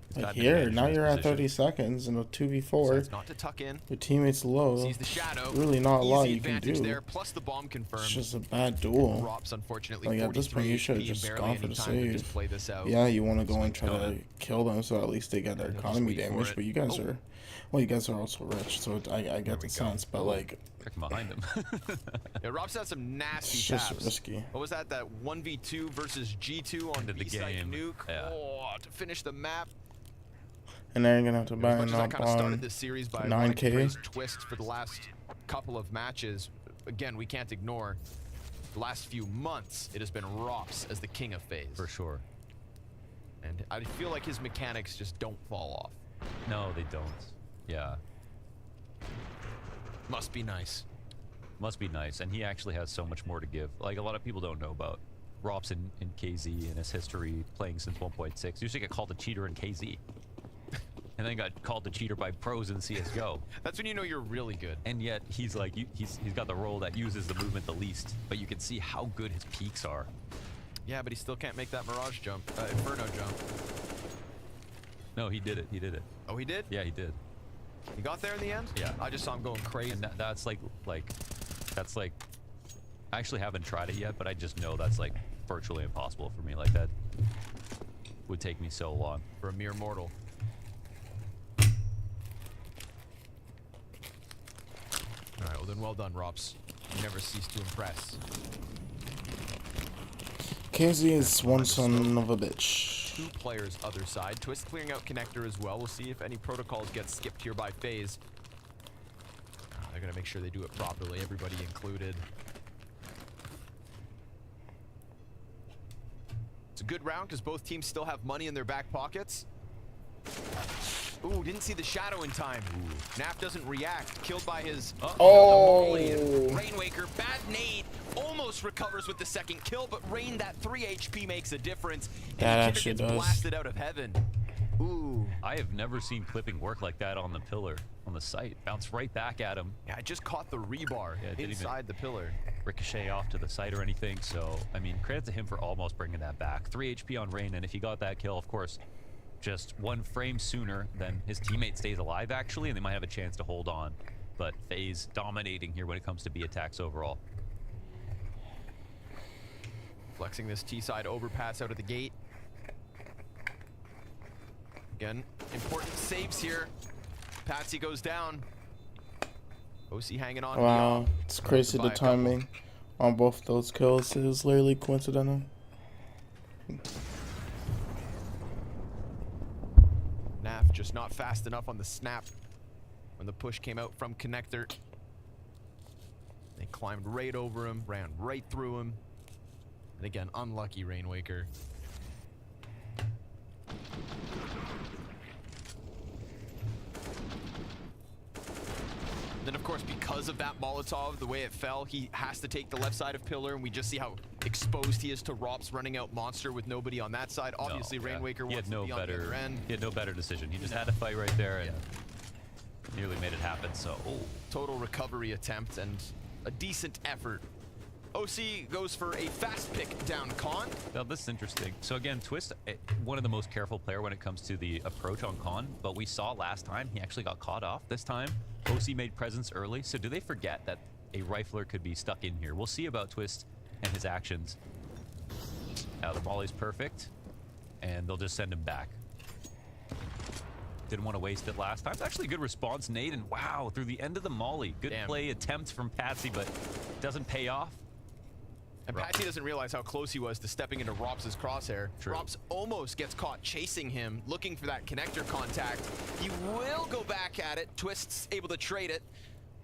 he's
But
got an
here,
advantage
now
in his
you're at
position.
30 seconds in a 2v4.
Decides not to tuck in.
Your teammate's low.
Sees the shadow.
Really not a lot
Easy
you can
advantage
do.
there, plus the bomb confirmed.
It's just a bad duel.
Drops, unfortunately,
Like at this point, you
43
should have
HP,
just
barely
gone
any
for the
time to just
save.
play this out.
Yeah, you want to go and try to kill them so at least they get their
He'll just
economy
wait for
damage.
it.
But you guys are, well, you guys are also rich, so I get the sense. But like,
Check behind him.
Yeah, Rob's had some nasty
It's just
taps.
risky.
What was that? That 1v2 versus G2 on
End of the
B-side
game.
nuke.
Yeah.
Oh, to finish the map.
and then you're gonna have to buy
As much
an
as I
up
kind of started
on
this series by wanting to
9K.
praise Twist for the last couple of matches, again, we can't ignore the last few months, it has been Rops as the king of FaZe.
For sure.
And I feel like his mechanics just don't fall off.
No, they don't. Yeah.
Must be nice.
Must be nice. And he actually has so much more to give. Like, a lot of people don't know about Rops in KZ and his history playing since 1.6. Used to get called a cheater in KZ. And then got called a cheater by pros in CSGO.
That's when you know you're really good.
And yet, he's like, he's got the role that uses the movement the least. But you can see how good his peaks are.
Yeah, but he still can't make that Mirage jump, Inferno jump.
No, he did it. He did it.
Oh, he did?
Yeah, he did.
He got there in the end?
Yeah.
I just saw him going crazy.
And that's like, I actually haven't tried it yet, but I just know that's like virtually impossible for me. Like, that would take me so long.
For a mere mortal. All right, well then, well done, Rops. You never cease to impress.
KZ is one son of a bitch.
2 players other side. Twist clearing out connector as well. We'll see if any protocols get skipped here by FaZe. They're gonna make sure they do it properly, everybody included. It's a good round because both teams still have money in their back pockets. Ooh, didn't see the shadow in time. Ooh. Naf doesn't react. Killed by his... Rainwaker, bad nade. Almost recovers with the second kill, but Rain, that 3 HP makes a difference.
That
and
actually
gets
does.
blasted out of heaven. Ooh.
I have never seen clipping work like that on the pillar, on the site. Bounce right back at him.
Yeah, I just caught the rebar inside the pillar.
Ricochet off to the side or anything, so, I mean, credit to him for almost bringing that back. 3 HP on Rain, and if he got that kill, of course, just 1 frame sooner than his teammate stays alive, actually, and they might have a chance to hold on. But FaZe dominating here when it comes to B attacks overall.
Flexing this T-side overpass out of the gate. Again, important saves here. Patsy goes down. OC hanging on.
Wow, it's crazy the timing on both those kills. It was literally coincidental.
Naf just not fast enough on the snap when the push came out from connector. They climbed right over him, ran right through him. And again, unlucky Rainwaker. Then, of course, because of that Molotov, the way it fell, he has to take the left side of pillar, and we just see how exposed he is to Rops running out Monster with nobody on that side. Obviously, Rainwaker wants to be on the other end.
He had no better decision. He just had to fight right there and nearly made it happen, so...
Total recovery attempt and a decent effort. OC goes for a fast pick down Con.
Now, this is interesting. So again, Twist, one of the most careful player when it comes to the approach on Con, but we saw last time he actually got caught off. This time, OC made presence early, so do they forget that a rifler could be stuck in here? We'll see about Twist and his actions. Now, the volley's perfect, and they'll just send him back. Didn't want to waste it last time. It's actually a good response, Nate, and wow, through the end of the molly. Good play attempt from Patsy, but doesn't pay off.
And Patsy doesn't realize how close he was to stepping into Rops' crosshair. Rops almost gets caught chasing him, looking for that connector contact. He will go back at it. Twist's able to trade it.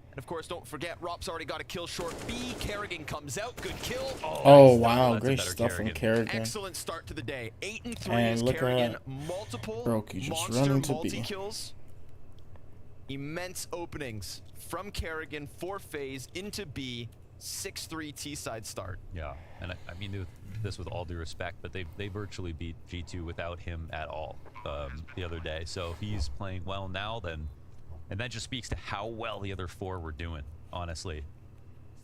And of course, don't forget, Rops already got a kill short B. Kerrigan comes out. Good kill.
Oh wow, great stuff from Kerrigan.
Excellent start to the day. 8 and 3
And
is
look
Kerrigan.
at
Multiple
Brokey just
monster
running to B.
multi-kills. Immense openings from Kerrigan for FaZe into B. 6-3 T-side start.
Yeah, and I mean this with all due respect, but they virtually beat G2 without him at all the other day. So if he's playing well now, then, and that just speaks to how well the other 4 were doing, honestly.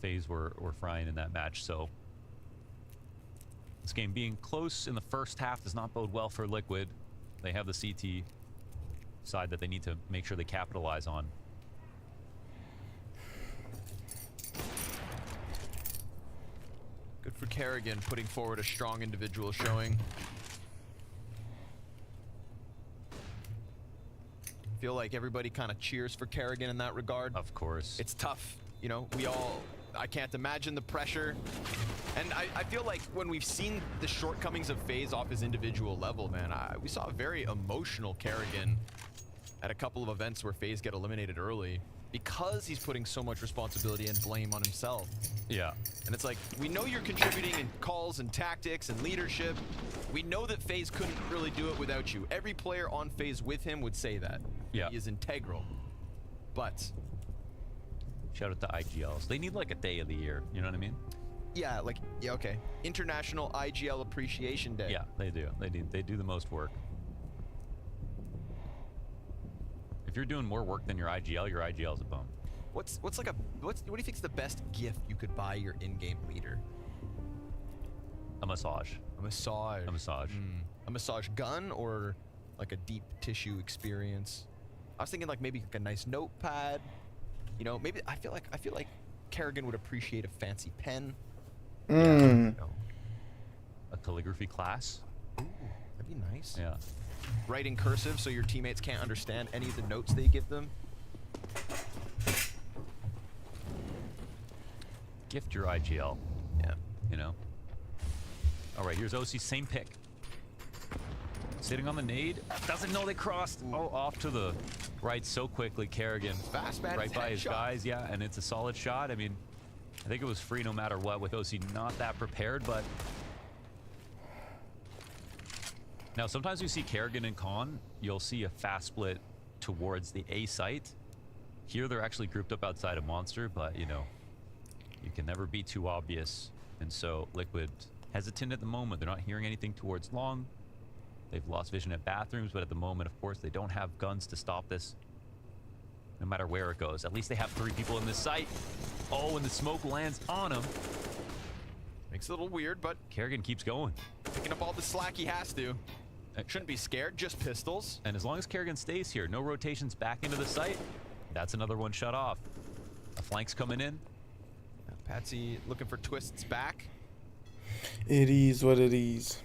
FaZe were frying in that match, so this game being close in the first half does not bode well for Liquid. They have the CT side that they need to make sure they capitalize on.
Good for Kerrigan, putting forward a strong individual showing. Feel like everybody kind of cheers for Kerrigan in that regard.
Of course.
It's tough, you know, I can't imagine the pressure. And I feel like when we've seen the shortcomings of FaZe off his individual level, man, we saw a very emotional Kerrigan at a couple of events where FaZe get eliminated early. because he's putting so much responsibility and blame on himself.
Yeah.
And it's like, we know you're contributing in calls and tactics and leadership. We know that FaZe couldn't really do it without you. Every player on FaZe with him would say that.
Yeah.
He is integral. But
shout out to IGLs. They need like a day of the year. You know what I mean?
yeah, like, yeah, okay. International IGL Appreciation Day.
Yeah, they do. They do the most work. If you're doing more work than your IGL's a bum.
What do you think's the best gift you could buy your in-game leader?
A massage.
A massage.
A massage.
A massage gun or like a deep tissue experience? I was thinking like maybe like a nice notepad. You know, maybe I feel like Kerrigan would appreciate a fancy pen. Yeah, you know.
A calligraphy class.
Ooh, that'd be nice.
Yeah.
Writing cursive so your teammates can't understand any of the notes they give them.
Gift your IGL.
Yeah.
You know. All right, here's OC, same pick. Sitting on the nade. Doesn't know they crossed. Ooh. Oh, off to the right so quickly. Kerrigan.
Fast man.
Right by his guys, yeah, and it's a solid shot. I mean, I think it was free no matter what with OC not that prepared, but... Now, sometimes you see Kerrigan and Con, you'll see a fast split towards the A site. Here, they're actually grouped up outside of Monster, but, you know, you can never be too obvious. And so, Liquid hesitant at the moment. They're not hearing anything towards long. They've lost vision at bathrooms, but at the moment, of course, they don't have guns to stop this. No matter where it goes. At least they have 3 people in this site. Oh, and the smoke lands on him.
Makes it a little weird, but...
Kerrigan keeps going.
Picking up all the slack he has to. Shouldn't be scared, just pistols.
And as long as Kerrigan stays here, no rotations back into the site, that's another one shut off. A flank's coming in.
Patsy looking for twists back.
It is what it is.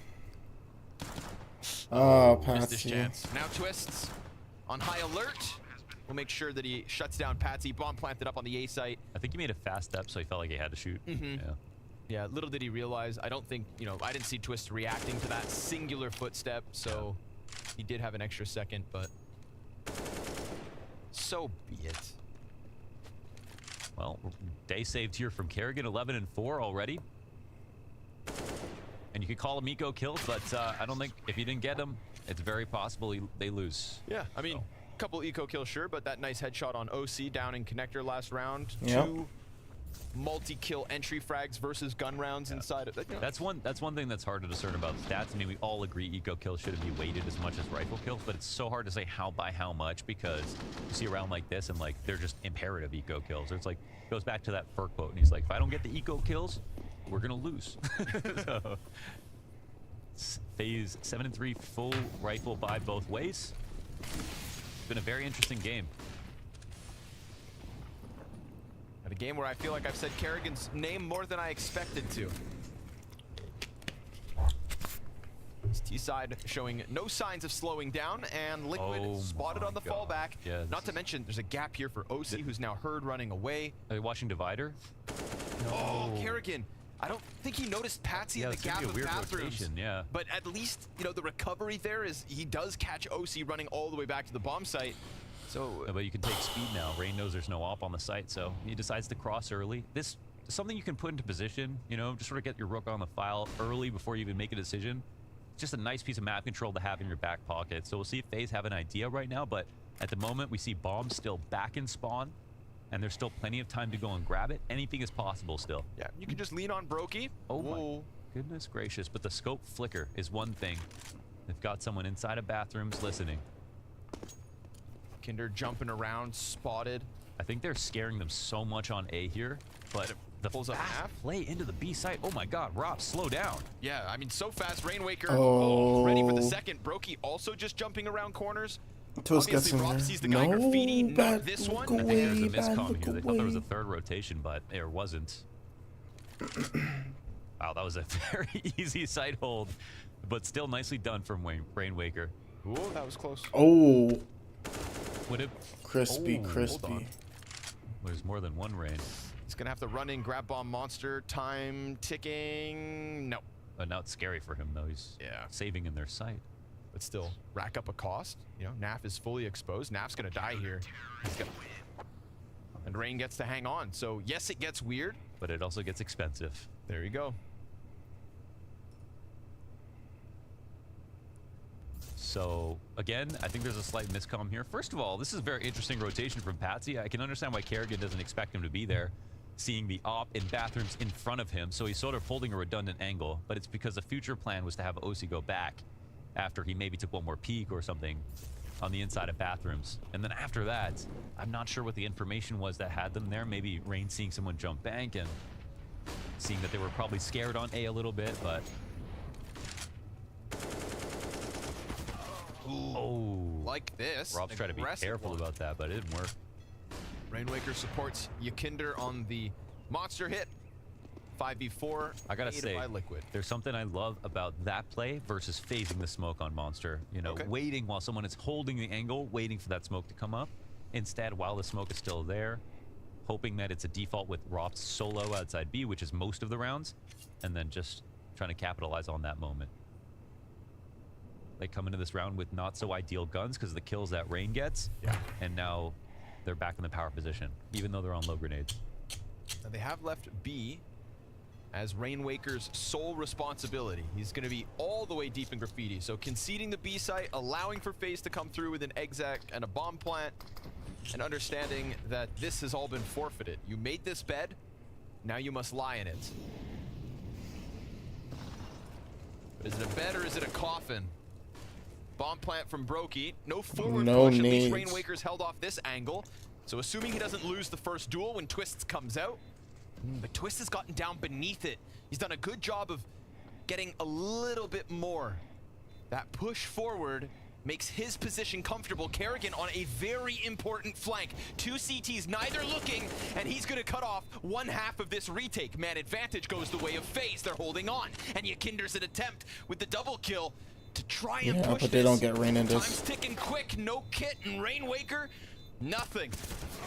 Oh, Patsy.
Missed his chance. Now twists on high alert. We'll make sure that he shuts down Patsy. Bomb planted up on the A site.
I think he made a fast step, so he felt like he had to shoot.
Yeah. Yeah, little did he realize. I don't think, you know, I didn't see Twist reacting to that singular footstep, so he did have an extra second, but so be it.
Well, day saved here from Kerrigan, 11 and 4 already. And you could call them eco kills, but I don't think if you didn't get them, it's very possible they lose.
Yeah, I mean, a couple eco kills, sure, but that nice headshot on OC down in connector last round.
Yep.
2 multi-kill entry frags versus gun rounds inside of it. You know.
That's one thing that's hard to discern about stats. I mean, we all agree eco kills shouldn't be weighted as much as rifle kills, but it's so hard to say how by how much because you see a round like this and like they're just imperative eco kills. Or it's like goes back to that Ferk quote, and he's like, if I don't get the eco kills, we're gonna lose. So, FaZe 7 and 3 full rifle by both ways. It's been a very interesting game.
At a game where I feel like I've said Kerrigan's name more than I expected to. This T-side showing no signs of slowing down, and Liquid spotted on the fallback.
Yeah,
Not to mention, there's a gap here for OC, who's now heard running away.
Are they watching Divider? No.
Oh, Kerrigan. I don't think he noticed Patsy in the gap of bathrooms.
Rotation, yeah.
But at least, you know, the recovery there is he does catch OC running all the way back to the bomb site. So,
but you can take speed now. Rain knows there's no op on the site, so he decides to cross early. This is something you can put into position, you know, just sort of get your rook on the file early before you even make a decision. It's just a nice piece of map control to have in your back pocket. So we'll see if FaZe have an idea right now, but at the moment we see bombs still back in spawn, and there's still plenty of time to go and grab it. Anything is possible still.
Yeah, you can just lean on Brokey.
Oh my goodness gracious, but the scope flicker is one thing. They've got someone inside of bathrooms listening.
Kinder jumping around, spotted.
I think they're scaring them so much on A here, but the
pulls up half
play into the B site. Oh my God, Rob, slow down.
Yeah, I mean, so fast. Rainwaker ready for the second. Brokey also just jumping around corners. Obviously, Rob sees the guy graffiti, not this one.
I think there's a miscomm here. They thought there was a third rotation, but there wasn't. Wow, that was a very easy side hold, but still nicely done from Rainwaker.
Ooh, that was close.
Oh.
Would it?
Crispy.
There's more than one rain.
He's gonna have to run in, grab bomb monster. Time ticking. No.
But now it's scary for him though. He's saving in their sight.
But still, rack up a cost. You know, Naf is fully exposed. Naf's gonna die here. And Rain gets to hang on. So yes, it gets weird,
but it also gets expensive.
There you go.
So again, I think there's a slight miscomm here. First of all, this is a very interesting rotation from Patsy. I can understand why Kerrigan doesn't expect him to be there, seeing the op in bathrooms in front of him. So he's sort of holding a redundant angle, but it's because the future plan was to have OC go back after he maybe took one more peek or something on the inside of bathrooms. And then after that, I'm not sure what the information was that had them there. Maybe Rain seeing someone jump bank and seeing that they were probably scared on A a little bit, but...
Ooh, like this.
Rob's trying to be careful about that, but it didn't work.
Rainwaker supports Yakinder on the monster hit. 5v4.
I gotta say,
by Liquid.
There's something I love about that play versus phasing the smoke on Monster. You know, waiting while someone is holding the angle, waiting for that smoke to come up. Instead, while the smoke is still there, hoping that it's a default with Rops solo outside B, which is most of the rounds, and then just trying to capitalize on that moment. They come into this round with not so ideal guns because of the kills that Rain gets.
Yeah.
And now they're back in the power position, even though they're on low grenades.
Now they have left B as Rainwaker's sole responsibility. He's going to be all the way deep in graffiti. So conceding the B site, allowing for FaZe to come through with an exec and a bomb plant, and understanding that this has all been forfeited. You made this bed, now you must lie in it. But is it a bed or is it a coffin? Bomb plant from Brokey. No forward push. At least Rainwaker's held off this angle. So assuming he doesn't lose the first duel when Twists comes out. But Twist has gotten down beneath it. He's done a good job of getting a little bit more. That push forward makes his position comfortable. Kerrigan on a very important flank. 2 CTs, neither looking, and he's gonna cut off one half of this retake. Man advantage goes the way of FaZe. They're holding on. And Yakinder's an attempt with the double kill to try and push
but they don't get Rain in
Time's
this.
ticking quick, no kit, and Rainwaker, nothing.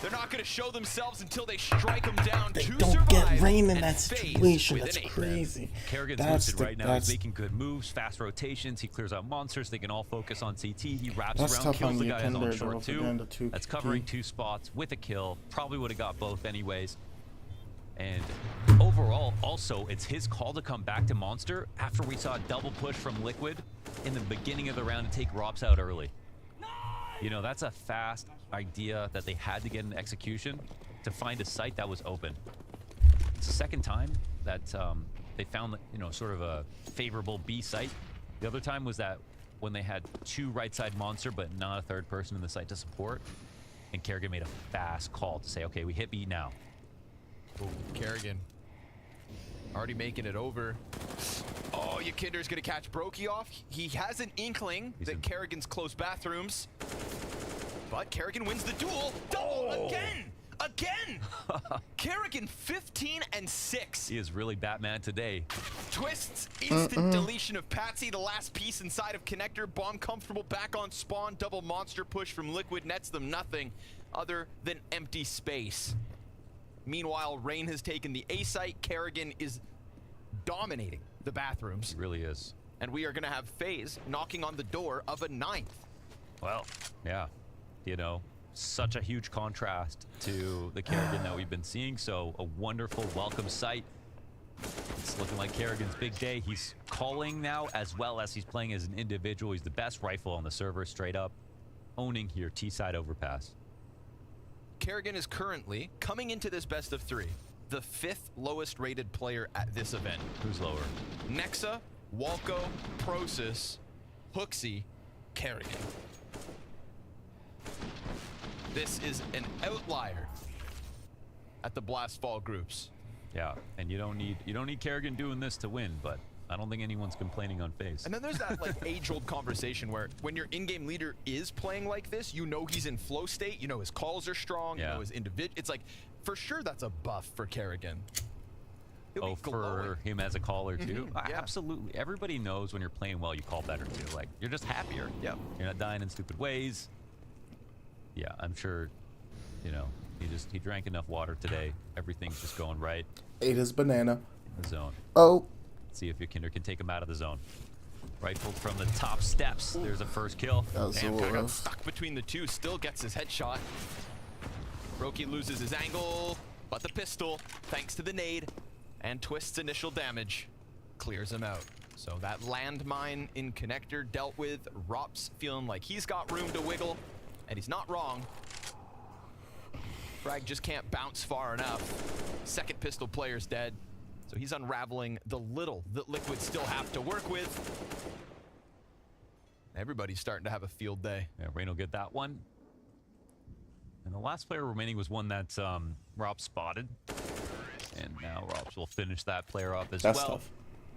They're not going to show themselves until they strike them down
They
to
don't
survive.
get Rain in
and
that
FaZe
situation.
with
That's
an 8.
crazy.
Kerrigan's boosted right now. He's making good moves, fast rotations. He clears out monsters. They can all focus on CT. He wraps around, kills the guy on short too. That's covering 2 spots with a kill. Probably would have got both anyways. And overall, also, it's his call to come back to Monster after we saw a double push from Liquid in the beginning of the round to take Rops out early. You know, that's a fast idea that they had to get in execution to find a site that was open. It's the second time that they found, you know, sort of a favorable B site. The other time was that when they had 2 right side Monster, but not a third person in the site to support. And Kerrigan made a fast call to say, okay, we hit B now.
Ooh, Kerrigan already making it over. Oh, Yakinder's gonna catch Brokey off. He has an inkling that Kerrigan's close bathrooms, but Kerrigan wins the duel. Double again. Kerrigan 15 and 6.
He is really Batman today.
Twists, instant deletion of Patsy, the last piece inside of connector. Bomb comfortable back on spawn. Double monster push from Liquid nets them nothing other than empty space. Meanwhile, Rain has taken the A site. Kerrigan is dominating the bathrooms.
He really is.
And we are going to have FaZe knocking on the door of a 9th.
Well, yeah. You know, such a huge contrast to the Kerrigan that we've been seeing. So a wonderful welcome sight. It's looking like Kerrigan's big day. He's calling now as well as he's playing as an individual. He's the best rifle on the server, straight up. Owning here, T-side overpass.
Kerrigan is currently, coming into this best of 3, the 5th lowest rated player at this event.
Who's lower?
Nexa, Walco, Prosis, Hooksy, Kerrigan. This is an outlier at the Blast Fall groups.
Yeah, and you don't need Kerrigan doing this to win, but I don't think anyone's complaining on FaZe.
And then there's that like age-old conversation where when your in-game leader is playing like this, you know he's in flow state, you know his calls are strong, you know his individual. It's like, for sure that's a buff for Kerrigan.
Oh, for him as a caller too? Absolutely. Everybody knows when you're playing well, you call better too. Like, you're just happier.
Yeah.
You're not dying in stupid ways. Yeah, I'm sure, you know, he drank enough water today. Everything's just going right.
Ate his banana.
In the zone.
Oh.
See if Yakinder can take him out of the zone. Rifled from the top steps. There's a first kill.
That was
Damn, got stuck between the two. Still gets his headshot. Roki loses his angle, but the pistol, thanks to the nade and Twist's initial damage, clears him out. So that landmine in connector dealt with. Rop's feeling like he's got room to wiggle, and he's not wrong. Frag just can't bounce far enough. Second pistol player's dead, so he's unraveling the little that Liquid still have to work with. Everybody's starting to have a field day.
Yeah, Rain will get that one. And the last player remaining was one that Rob spotted. And now Rob will finish that player off as
That's
well.
tough.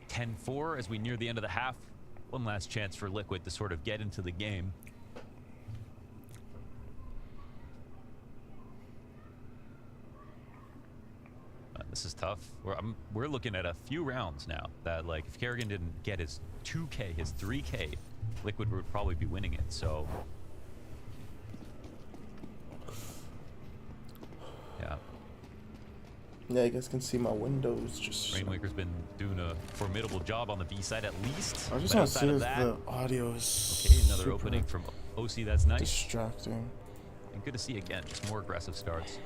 10-4 as we near the end of the half. One last chance for Liquid to sort of get into the game. This is tough. We're looking at a few rounds now that, like, if Kerrigan didn't get his 2K, his 3K, Liquid would probably be winning it. So, yeah.
Yeah, you guys can see my windows just.
Rainwaker's been doing a formidable job on the B side at least.
I just want to see if the audio is.
Okay, another opening from OC. That's nice.
Distracting.
And good to see again, just more aggressive starts.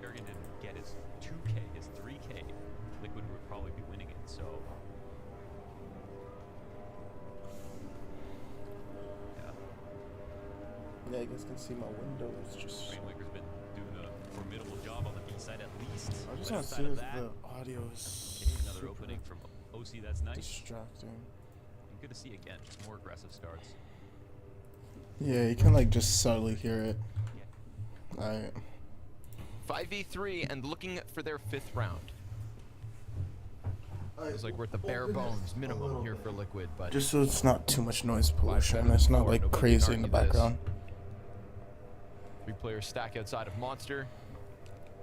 Kerrigan didn't get his 2K, his 3K. Liquid would probably be winning it. So,
yeah, you guys can see my windows just.
Rainwaker's been doing a formidable job on the B side at least.
I just want to see if the audio is.
Okay, another opening from OC. That's nice.
Distracting.
And good to see again, just more aggressive starts.
Yeah, you can like just subtly hear it. Alright.
5v3 and looking for their 5th round. Feels like we're at the bare bones minimum here for Liquid, but
Just so it's not too much noise pollution. It's not like crazy in the background.
3 players stack outside of Monster.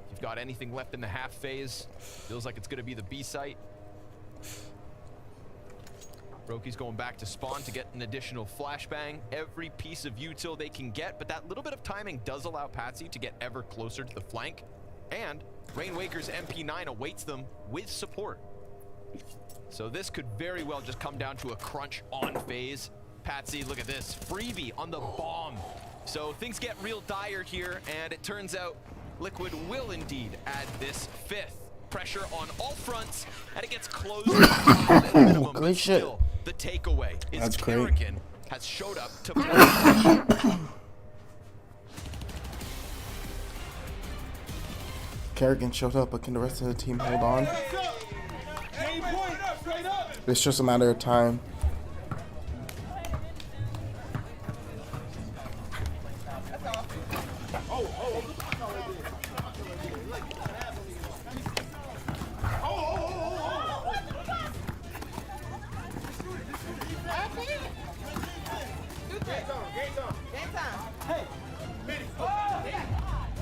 If you've got anything left in the half phase, feels like it's going to be the B site. Roki's going back to spawn to get an additional flashbang. Every piece of util they can get, but that little bit of timing does allow Patsy to get ever closer to the flank. And Rainwaker's MP9 awaits them with support. So this could very well just come down to a crunch on phase. Patsy, look at this, freebie on the bomb. So things get real dire here, and it turns out Liquid will indeed add this 5th. Pressure on all fronts, and it gets closed. Minimum,
great shit.
Still, the takeaway is
That's great.
Kerrigan has showed up to play.
Kerrigan showed up, but can the rest of the team hold on? It's just a matter of time.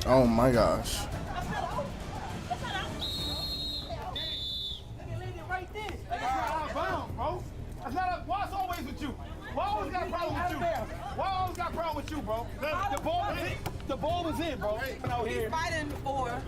Oh my gosh.
Why it's always with you? Why I always got a problem with you? Why I always got a problem with you, bro? The ball was in, bro.
He's fighting for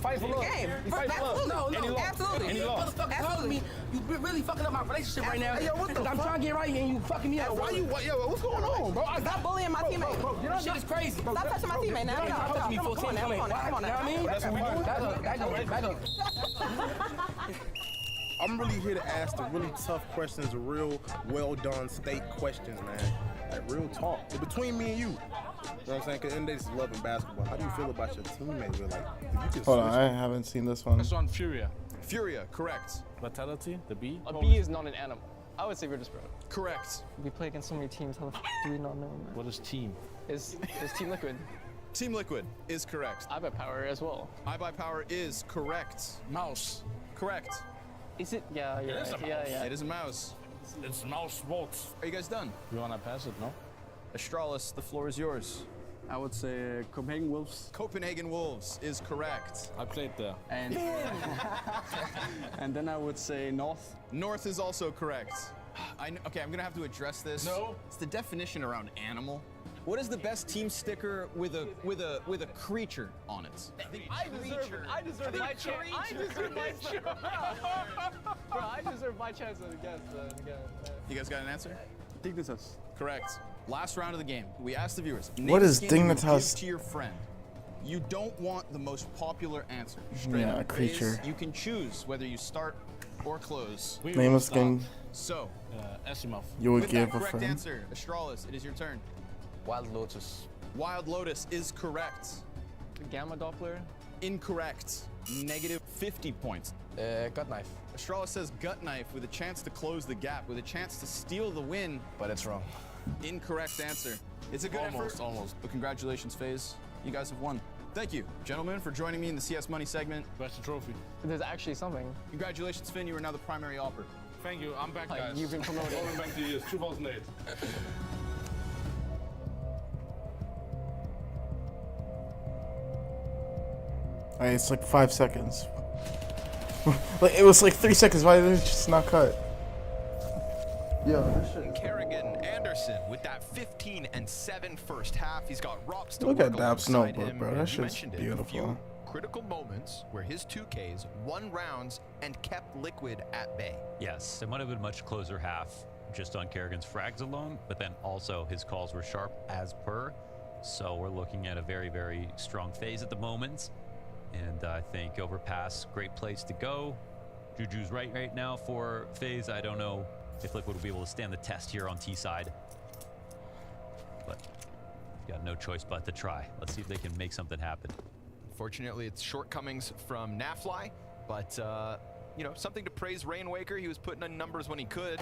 for
the
love.
game.
He fights for love.
No,
And he lost.
absolutely.
And he lost.
Telling me you really fucking up my relationship right now.
Hey, yo, what the
I'm
fuck?
trying to get right and you fucking me up.
What's going on, bro?
Stop bullying my teammate.
This shit is crazy.
Stop touching my teammate now.
Stop touching me,
Come
14.
on now.
Come on,
Come on
you know what I mean?
That's what we do.
Back up.
I'm really here to ask the really tough questions, the real well-done state questions, man. Like real talk. It's between me and you. You know what I'm saying? Because in this loving basketball, how do you feel about your teammates? Like, if you can
Hold on,
switch-
I haven't seen this one.
This one, Furia.
Furia, correct.
Vitality, the B.
A bee is not an animal. I would say Virtus Pro.
Correct.
We play against so many teams. How the f do we not know, man?
What is team?
Is Team Liquid.
Team Liquid is correct.
I buy power as well.
iBuyPower is correct.
Mouse.
Correct.
Is it? Yeah, you're
It is
right.
a
Yeah,
mouse.
yeah.
It is a mouse.
It's mouse sports.
Are you guys done?
You wanna pass it, no?
Astralis, the floor is yours.
I would say Copenhagen Wolves.
Copenhagen Wolves is correct.
I played there. And and then I would say North.
North is also correct. Okay, I'm gonna have to address this.
No.
It's the definition around animal. What is the best team sticker with a creature on it?
I deserve my chance. I deserve my chance. Bro, I deserve my chance against.
You guys got an answer?
I think this is
Correct.
Last round of the game. We asked the viewers.
What
name
is
a skin you would
Dignitas?
give to your friend? You don't want the most popular answer.
Yeah, a creature.
You can choose whether you start or close.
Name a skin
So,
Esimov.
you would
with
give
that
a
correct
friend.
answer, Astralis, it is your turn.
Wild Lotus.
Wild Lotus is correct.
The Gamma Doppler.
Incorrect. Negative 50 points.
Gut knife.
Astralis says gut knife with a chance to close the gap, with a chance to steal the win.
But it's wrong.
Incorrect answer. It's a good effort.
Almost.
But congratulations, FaZe. You guys have won. Thank you, gentlemen, for joining me in the CS Money segment.
That's the trophy.
There's actually something.
Congratulations, Finn. You are now the primary operator.
Thank you. I'm back,
Like,
guys.
you've been promoted.
Going back to years 2008.
Hey, it's like 5 seconds. Like it was like 3 seconds. Why did it just not cut? Yo, this shit.
Kerrigan Anderson with that 15-7 first half. He's got Rops to
Look
work
at Dab's
alongside
notebook,
him,
bro.
and
That
you
shit's
mentioned it,
beautiful.
A few critical moments where his 2Ks won rounds and kept Liquid at bay.
Yes, it might have been a much closer half just on Kerrigan's frags alone, but then also his calls were sharp as per. So we're looking at a very, very strong phase at the moment. And I think overpass, great place to go. Juju's right now for phase. I don't know if Liquid will be able to stand the test here on T side. But got no choice but to try. Let's see if they can make something happen.
Fortunately, it's shortcomings from Nafly, but you know, something to praise Rainwaker. He was putting in numbers when he could.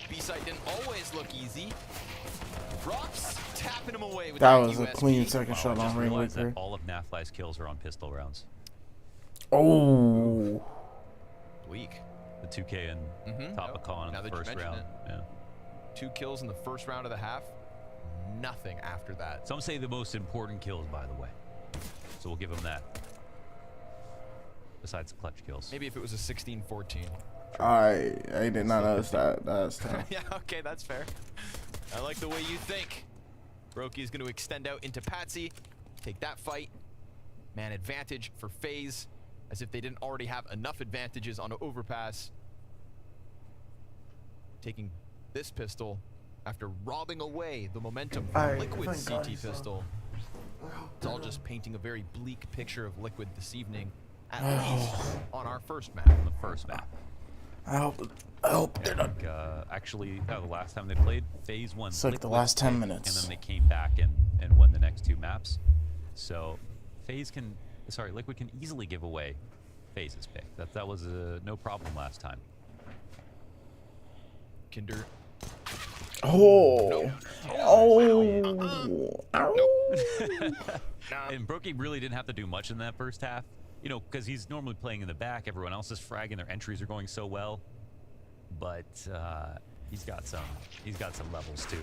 B-side didn't always look easy. Rops tapping him away with
That
that
was a
USP.
clean second
Wow,
shot
I just
on
realized that
Rainwaker.
all of Nafly's kills are on pistol rounds.
Oh.
Weak.
The 2K and top of con
Now
in the
that you
first
mention
round.
it.
Yeah.
2 kills in the first round of the half. Nothing after that.
Some say the most important kills, by the way. So we'll give him that. Besides clutch kills.
Maybe if it was a 16-14.
I did not notice that. That's tough.
Yeah, okay, that's fair. I like the way you think. Brokey's going to extend out into Patsy. Take that fight. Man advantage for FaZe, as if they didn't already have enough advantages on an overpass. Taking this pistol after robbing away the momentum from Liquid's CT pistol. It's all just painting a very bleak picture of Liquid this evening, at least on our first map.
The first map.
I hope they're not.
Actually, the last time they played, FaZe won.
It's like the
Liquid's
last 10
pick,
minutes.
And then they came back and won the next 2 maps. So FaZe can, sorry, Liquid can easily give away FaZe's pick. That was no problem last time.
Kinder.
Oh. Oh.
And Brokey really didn't have to do much in that first half. You know, because he's normally playing in the back. Everyone else is fragging. Their entries are going so well. But he's got some levels too.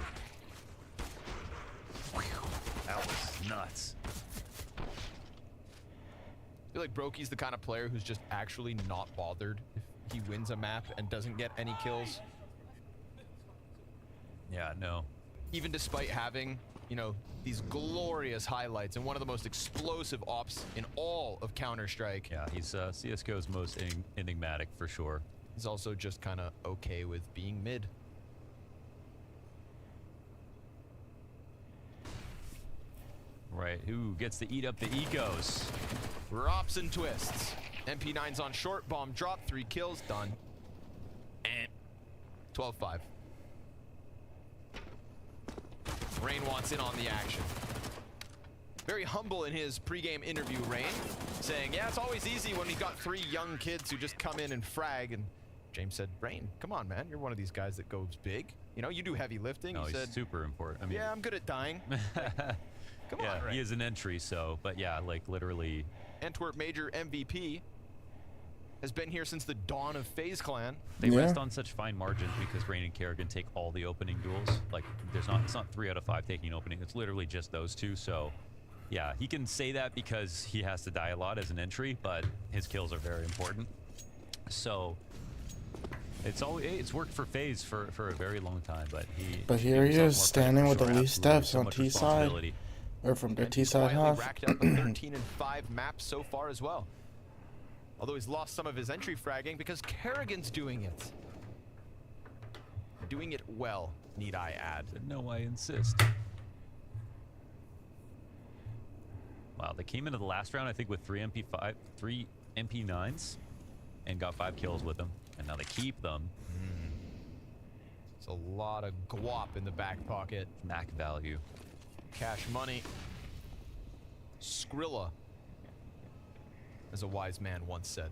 That was nuts.
I feel like Brokey's the kind of player who's just actually not bothered if he wins a map and doesn't get any kills.
Yeah, no.
Even despite having, you know, these glorious highlights and one of the most explosive ops in all of Counter-Strike.
Yeah, he's CSGO's most enigmatic for sure.
He's also just kind of okay with being mid.
Right, who gets to eat up the ecos?
Rops and twists. MP9's on short, bomb drop, 3 kills, done. And 12-5. Rain wants in on the action. Very humble in his pregame interview, Rain, saying, yeah, it's always easy when we've got 3 young kids who just come in and frag. And James said, Rain, come on, man. You're one of these guys that goes big. You know, you do heavy lifting.
No,
he
he's
said,
super important. I mean,
yeah, I'm good at dying. Come
yeah,
on, Rain.
he is an entry, so, but yeah, like literally.
Antwerp Major MVP has been here since the dawn of FaZe Clan.
They rest on such fine margins because Rain and Kerrigan take all the opening duels. Like, it's not 3 out of 5 taking opening. It's literally just those 2. So, yeah, he can say that because he has to die a lot as an entry, but his kills are very important. So, it's worked for FaZe for a very long time, but he.
But here he is standing with the least steps on T side, or from the T side half.
Racked up a 13-5 map so far as well. Although he's lost some of his entry fragging because Kerrigan's doing it. doing it well, need I add.
No, I insist. Wow, they came into the last round, I think, with 3 MP9s and got 5 kills with them. And now they keep them.
It's a lot of guap in the back pocket.
Mac value.
Cash money. Skrilla, as a wise man once said.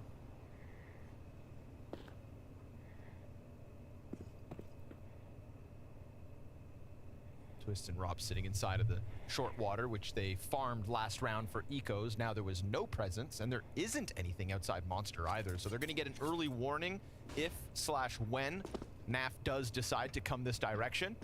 Twist and Rob sitting inside of the short water, which they farmed last round for ecos. Now there was no presence, and there isn't anything outside Monster either, so they're going to get an early warning if/when NAF does decide to come this direction.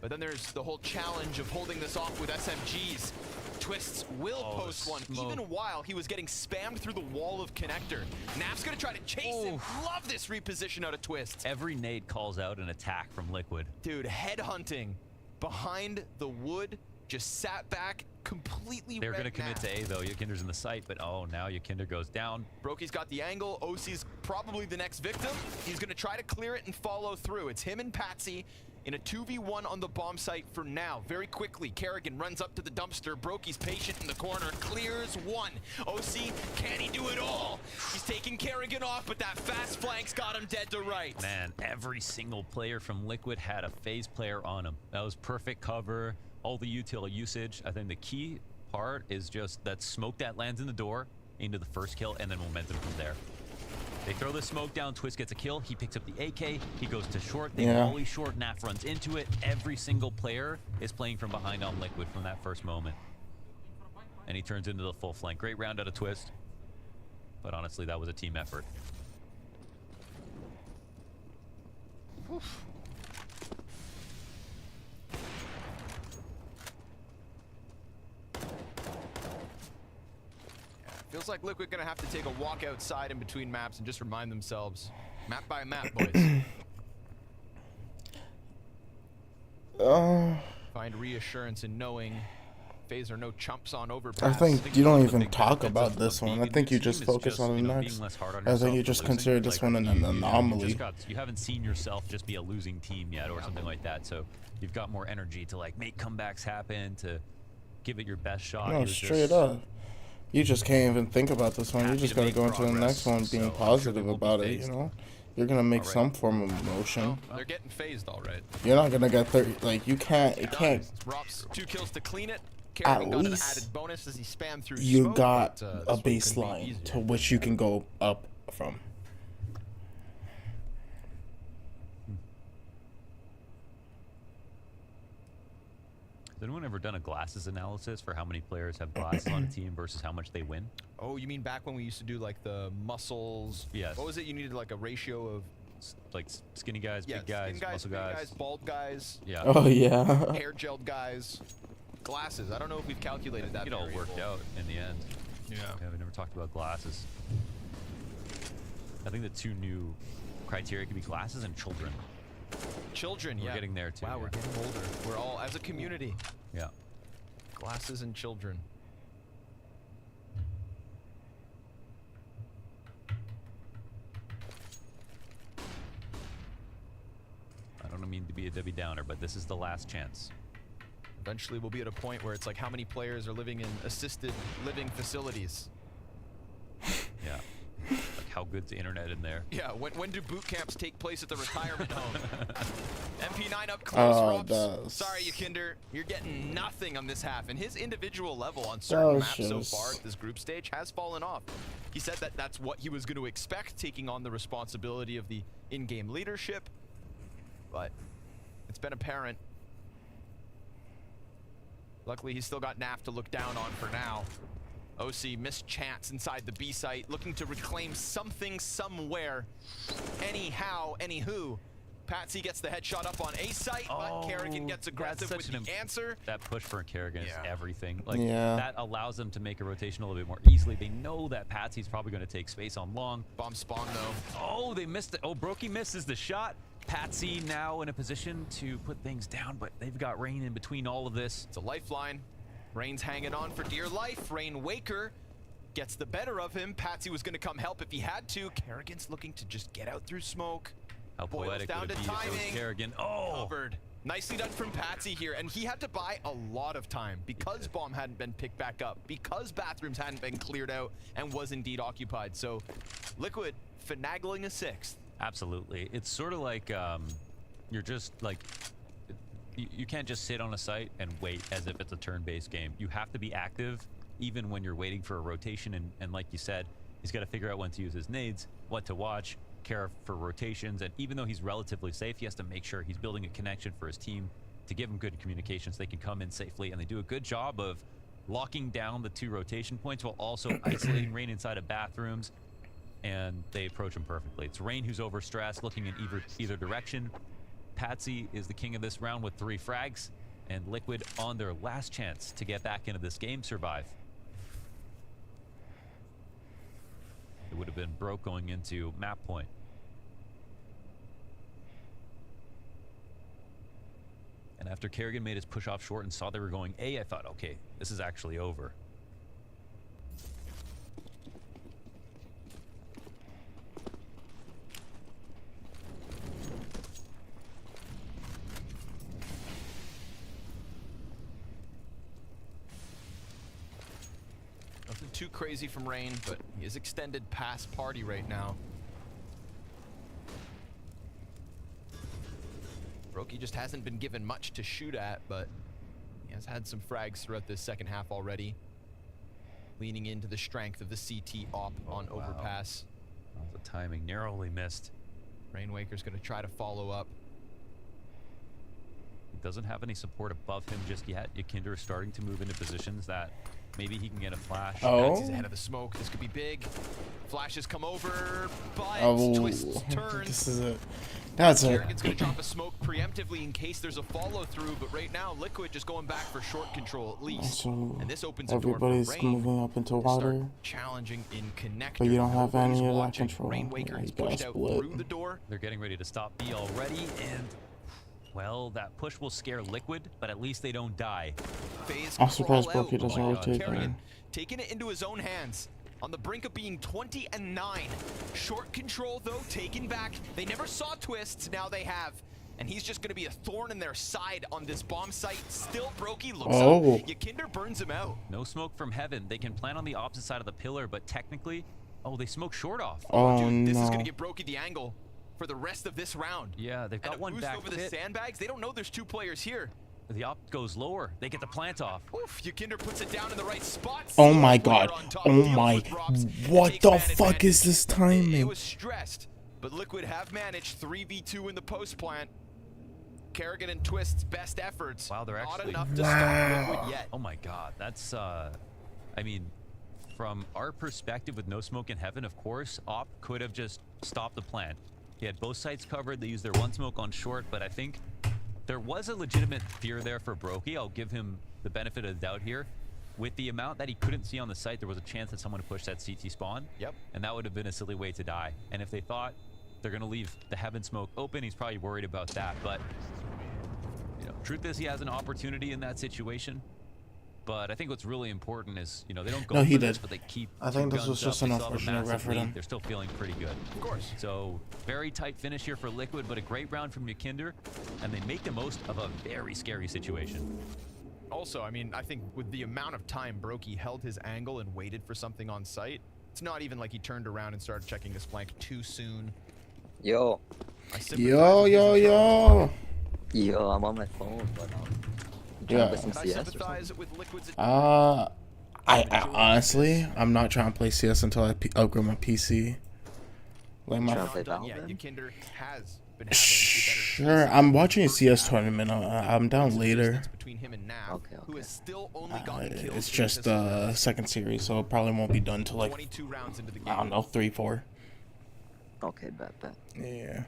But then there's the whole challenge of holding this off with SMGs. Twists will post one, even while he was getting spammed through the wall of connector. NAF's going to try to chase him. Love this reposition out of Twists.
Every nade calls out an attack from Liquid.
Dude, headhunting behind the wood, just sat back, completely
They're
red
going to commit to A, though. Yakinder's in the site, but oh, now Yakinder goes down.
Brokey's got the angle. OC's probably the next victim. He's going to try to clear it and follow through. It's him and Patsy in a 2v1 on the bomb site for now. Very quickly, Kerrigan runs up to the dumpster. Brokey's patient in the corner, clears one. OC, can he do it all? He's taking Kerrigan off, but that fast flank's got him dead to rights.
Man, every single player from Liquid had a phase player on him. That was perfect cover, all the util usage. I think the key part is just that smoke that lands in the door into the first kill, and then momentum from there. They throw the smoke down, Twist gets a kill, he picks up the AK, he goes to short, they volley short, Naf runs into it. Every single player is playing from behind on Liquid from that first moment. And he turns into the full flank. Great round out of Twist. But honestly, that was a team effort.
Oof. Feels like Liquid gonna have to take a walk outside in between maps and just remind themselves, map by map, boys. Find reassurance in knowing FaZe are no chumps on overpass.
I think you don't even talk about this one. I think you just focus on the next. I think you just consider this one an anomaly.
You haven't seen yourself just be a losing team yet or something like that, so you've got more energy to like make comebacks happen, to give it your best shot.
No, straight up. You just can't even think about this one. You just gotta go into the next one being positive about it, you know? You're gonna make some form of emotion.
They're getting phased all right.
You're not gonna get 30, like, you can't, it can't.
Rob's 2 kills to clean it.
At least
bonus as he spammed through
you
smoke,
got
but,
a baseline to which you can go up from.
Has anyone ever done a glasses analysis for how many players have glasses on a team versus how much they win?
Oh, you mean back when we used to do like the muscles?
Yes.
What was it? You needed like a ratio of
like skinny guys, big guys,
skinny
muscle
big
guys,
bald guys.
Yeah.
Oh yeah.
Hair gelled guys. Glasses. I don't know if we've calculated that.
It all worked out in the end.
Yeah.
We never talked about glasses. I think the 2 new criteria could be glasses and children.
Children,
we're getting there too.
Wow, we're getting older. We're all, as a community.
Yeah.
Glasses and children.
I don't mean to be a Debbie Downer, but this is the last chance.
Eventually we'll be at a point where it's like how many players are living in assisted living facilities.
Yeah. Like how good's the internet in there?
Yeah, when do boot camps take place at the retirement home? MP9 up close, Robs. Sorry, Yakinder, you're getting nothing on this half. And his individual level on certain maps so far at this group stage has fallen off. He said that that's what he was going to expect, taking on the responsibility of the in-game leadership. But it's been apparent. Luckily, he's still got NAF to look down on for now. OC missed chance inside the B site, looking to reclaim something somewhere. Anyhow, anywho. Patsy gets the headshot up on A site, but Kerrigan gets aggressive with the answer.
That push for Kerrigan is everything. Like
Yeah.
that allows them to make a rotation a little bit more easily. They know that Patsy's probably going to take space on long.
Bomb spawn though.
Oh, they missed it. Oh, Brokey misses the shot. Patsy now in a position to put things down, but they've got Rain in between all of this.
It's a lifeline. Rain's hanging on for dear life. Rain Waker gets the better of him. Patsy was going to come help if he had to. Kerrigan's looking to just get out through smoke.
How poetic
down
would
to
it be if it was
timing.
Kerrigan? Oh!
Covered. Nicely done from Patsy here, and he had to buy a lot of time because bomb hadn't been picked back up, because bathrooms hadn't been cleared out and was indeed occupied. So Liquid finagling a 6th.
Absolutely. It's sort of like you're just like you can't just sit on a site and wait as if it's a turn-based game. You have to be active even when you're waiting for a rotation, and like you said, he's got to figure out when to use his nades, what to watch, care for rotations, and even though he's relatively safe, he has to make sure he's building a connection for his team to give him good communication so they can come in safely, and they do a good job of locking down the 2 rotation points while also isolating Rain inside of bathrooms, and they approach him perfectly. It's Rain who's overstressed, looking in either direction. Patsy is the king of this round with 3 frags, and Liquid on their last chance to get back into this game survive. It would have been broke going into map point. And after Kerrigan made his push off short and saw they were going A, I thought, okay, this is actually over.
Nothing too crazy from Rain, but he is extended past party right now. Brokey just hasn't been given much to shoot at, but he has had some frags throughout this second half already. Leaning into the strength of the CT op on overpass.
The timing narrowly missed.
Rainwaker's going to try to follow up.
He doesn't have any support above him just yet. Yakinder is starting to move into positions that maybe he can get a flash.
He's ahead of the smoke. This could be big. Flashes come over, but twists turns.
This is it. That's it.
Kerrigan's going to drop a smoke preemptively in case there's a follow through, but right now Liquid just going back for short control at least.
So
and this opens a door for
everybody's
Rain
moving up into water,
challenging in connector.
but you don't have any of that
watching.
control.
Rainwaker
Yeah,
has
you gotta
pushed out
split.
through the door.
They're getting ready to stop B already, and well, that push will scare Liquid, but at least they don't die.
I'm surprised Brokey doesn't rotate
Kerrigan
there.
taking it into his own hands. On the brink of being 20-9. Short control, though, taken back. They never saw twists, now they have. And he's just going to be a thorn in their side on this bomb site. Still, Brokey looks up. Yakinder burns him out.
No smoke from heaven. They can plant on the opposite side of the pillar, but technically, they smoke short off.
Dude, this is going to give Brokey the angle for the rest of this round.
Yeah, they've got one back
over the sandbags. They don't know there's 2 players here.
The op goes lower. They get the plant off.
Oof, Yakinder puts it down in the right spot.
Oh my god. Oh my. What the fuck is this
It
timing?
was stressed, but Liquid have managed 3v2 in the post plant. Kerrigan and Twist's best efforts.
Wow, they're
not
actually
enough to stop Liquid yet.
Oh my god, that's I mean, from our perspective with no smoke in heaven, of course, op could have just stopped the plant. He had both sides covered. They used their 1 smoke on short, but I think there was a legitimate fear there for Brokey. I'll give him the benefit of the doubt here. With the amount that he couldn't see on the site, there was a chance that someone would push that CT spawn.
Yep.
And that would have been a silly way to die. And if they thought they're going to leave the heaven smoke open, he's probably worried about that. But, you know, truth is he has an opportunity in that situation. But I think what's really important is, you know, they don't go
No, he
for this,
did.
but they keep
I think
2
this was
guns
just
up.
an
They still have a
unfortunate
massive
ref for
lead.
them.
They're still feeling pretty good.
Of course.
So, very tight finish here for Liquid, but a great round from Yakinder, and they make the most of a very scary situation.
Also, I mean, I think with the amount of time Brokey held his angle and waited for something on site, it's not even like he turned around and started checking his flank too soon.
Yo.
Yo,
I'm on my phone, but
Yeah.
some CS or something.
I honestly, I'm not trying to play CS until I upgrade my PC. Like my.
Yakinder has been having
Sure, I'm watching a CS tournament. I'm down later.
between him and Nav, who has still only gotten kills.
It's just the second series, so it probably won't be done till like
22 rounds into the game.
I don't know, 3-4.
Okay, bet.
Yeah.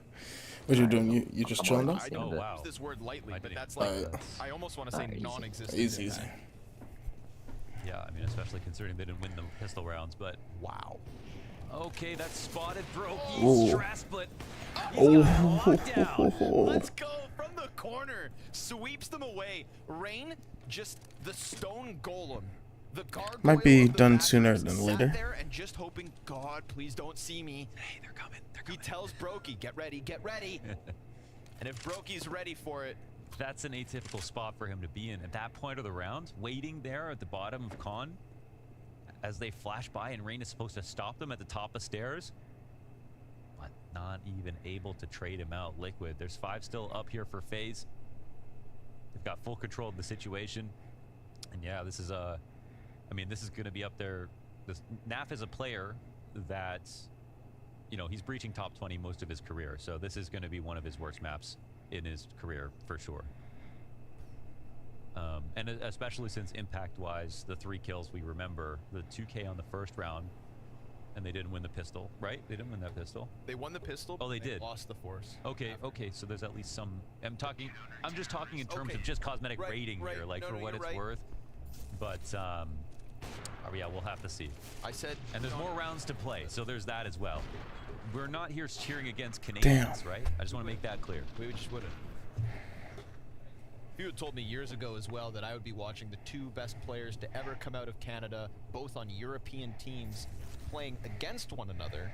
What you doing? You just chilling though?
I don't use this word lightly, but that's like I almost want to say non-existent.
Easy.
Yeah, I mean, especially considering they didn't win the pistol rounds, but wow. Okay, that's spotted Brokey.
Ooh.
Stressed, but
Let's go from the corner. Sweeps them away. Rain, just the stone golem.
Might be done sooner than later.
There and just hoping, God, please don't see me. Hey, they're coming. They're coming. He tells Brokey, get ready, get ready. And if Brokey's ready for it,
that's an atypical spot for him to be in at that point of the round, waiting there at the bottom of Con as they flash by, and Rain is supposed to stop them at the top of stairs, but not even able to trade him out. Liquid, there's 5 still up here for FaZe. They've got full control of the situation, and yeah, this is I mean, this is going to be up there. Naf is a player that, you know, he's breaching top 20 most of his career, so this is going to be one of his worst maps in his career for sure. And especially since impact-wise, the 3 kills, we remember the 2K on the first round, and they didn't win the pistol, right? They didn't win that pistol.
They won the pistol.
Oh, they did.
Lost the force.
Okay, okay. So there's at least some. I'm just talking in terms of just cosmetic rating here, like for what it's worth. But oh yeah, we'll have to see.
I said.
And there's more rounds to play, so there's that as well. We're not here cheering against Canadians, right? I just want to make that clear.
We just wouldn't. You had told me years ago as well that I would be watching the 2 best players to ever come out of Canada, both on European teams, playing against one another.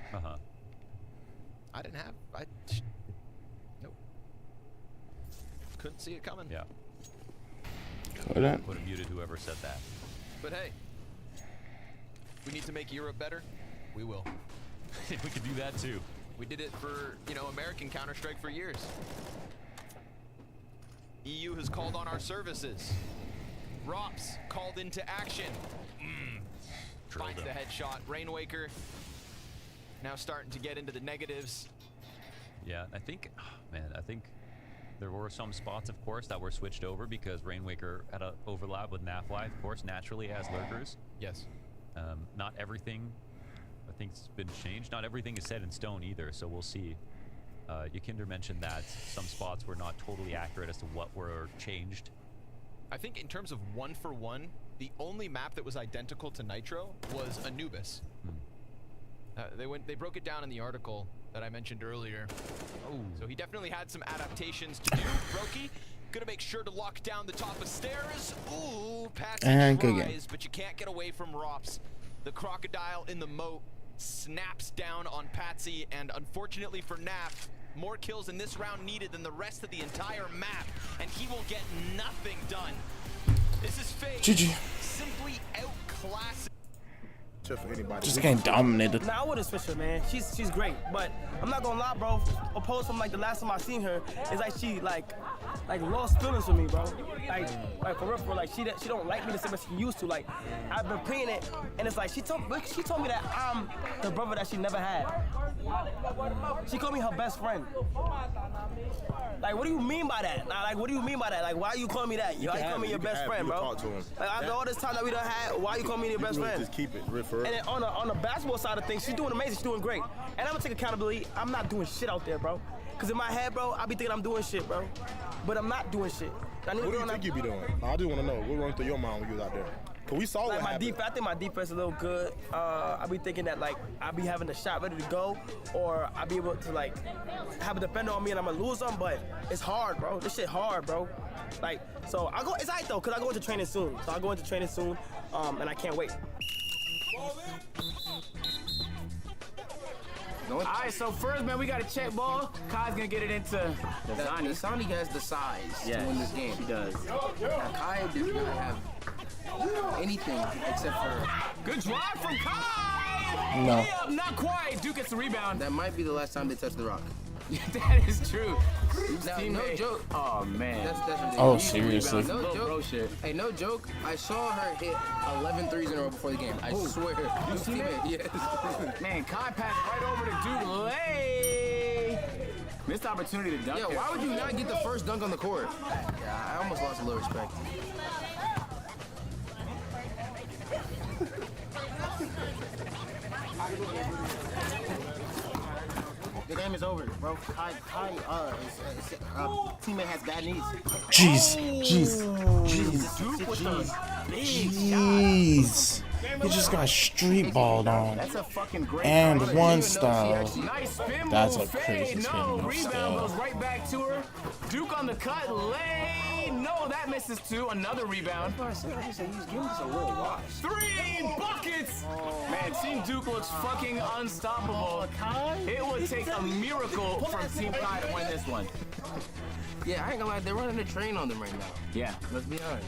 I didn't have. Nope. Couldn't see it coming.
Yeah.
Couldn't.
Would have muted whoever said that.
But hey, we need to make Europe better. We will.
We could do that too.
We did it for, you know, American Counter-Strike for years. EU has called on our services. Rops called into action. Finds the headshot. Rainwaker now starting to get into the negatives.
Yeah, I think, man, I think there were some spots, of course, that were switched over because Rainwaker had an overlap with Nafly, of course, naturally as lurkers.
Yes.
Not everything, I think, has been changed. Not everything is set in stone either, so we'll see. Yakinder mentioned that some spots were not totally accurate as to what were changed.
I think in terms of 1-for-1, the only map that was identical to Nitro was Anubis. They broke it down in the article that I mentioned earlier. Oh, so he definitely had some adaptations to do. Brokey gonna make sure to lock down the top of stairs. Ooh, passage tries, but you can't get away from Rops. The crocodile in the moat snaps down on Patsy, and unfortunately for Naf, more kills in this round needed than the rest of the entire map, and he will get nothing done. This is FaZe.
GG.
Simply outclassed.
Just getting dominated.
Nah, I wouldn't switch her, man. She's great, but I'm not gonna lie, bro. Opposed from like the last time I seen her, it's like she like lost feelings for me, bro. Like for real, like she don't like me the same as she used to. Like I've been playing it, and it's like she told me that I'm the brother that she never had. She called me her best friend. Like, what do you mean by that? Like, what do you mean by that? Like, why are you calling me that? Why you calling me your best friend, bro? Like, after all this time that we done had, why you calling me your best friend?
Just keep it real.
And then on the basketball side of things, she's doing amazing. She's doing great. And I'm gonna take accountability. I'm not doing shit out there, bro. Cause in my head, bro, I be thinking I'm doing shit, bro. But I'm not doing shit.
What do you think you be doing? I just want to know what runs through your mind when you was out there. Cause we saw
like
what
my
happened.
I think my defense is a little good. I be thinking that like I be having the shot ready to go, or I be able to like have a defender on me and I'm gonna lose them. But it's hard, bro. This shit hard, bro. Like so I go. It's alright though, cause I go into training soon. So I go into training soon, and I can't wait.
All right, so first, man, we got a check ball. Kai's gonna get it into Dasani.
Dasani has the size to win this game.
He does.
Now, Kai does not have anything except for...
Good drive from Kai!
No.
Yeah, not quite. Duke gets the rebound.
That might be the last time they touch the rock.
That is true.
Now, no joke.
Oh, man.
That's ridiculous.
Oh, seriously?
No joke. Hey, no joke. I saw her hit 11 threes in a row before the game. I swear.
You see that?
Yes.
Man, Kai passed right over to Duke. Lay. Missed opportunity to dunk.
Yeah, why would you not get the first dunk on the court? Yeah, I almost lost a little respect.
The game is over, bro. Teammate has bad knees.
Jeez. He just got street balled on.
That's a fucking great
and
cover.
one style.
Nice spin
That's
move,
a crazy
fade.
spin
No,
move
rebound
still.
goes right back to her. Duke on the cut, lay.
No, that misses 2. Another rebound. He's giving us a little wash. 3 buckets! Man, Team Duke looks fucking unstoppable. It would take a miracle from Team Kai to win this one. Yeah, I ain't gonna lie, they're running a train on them right now. Yeah, let's be honest.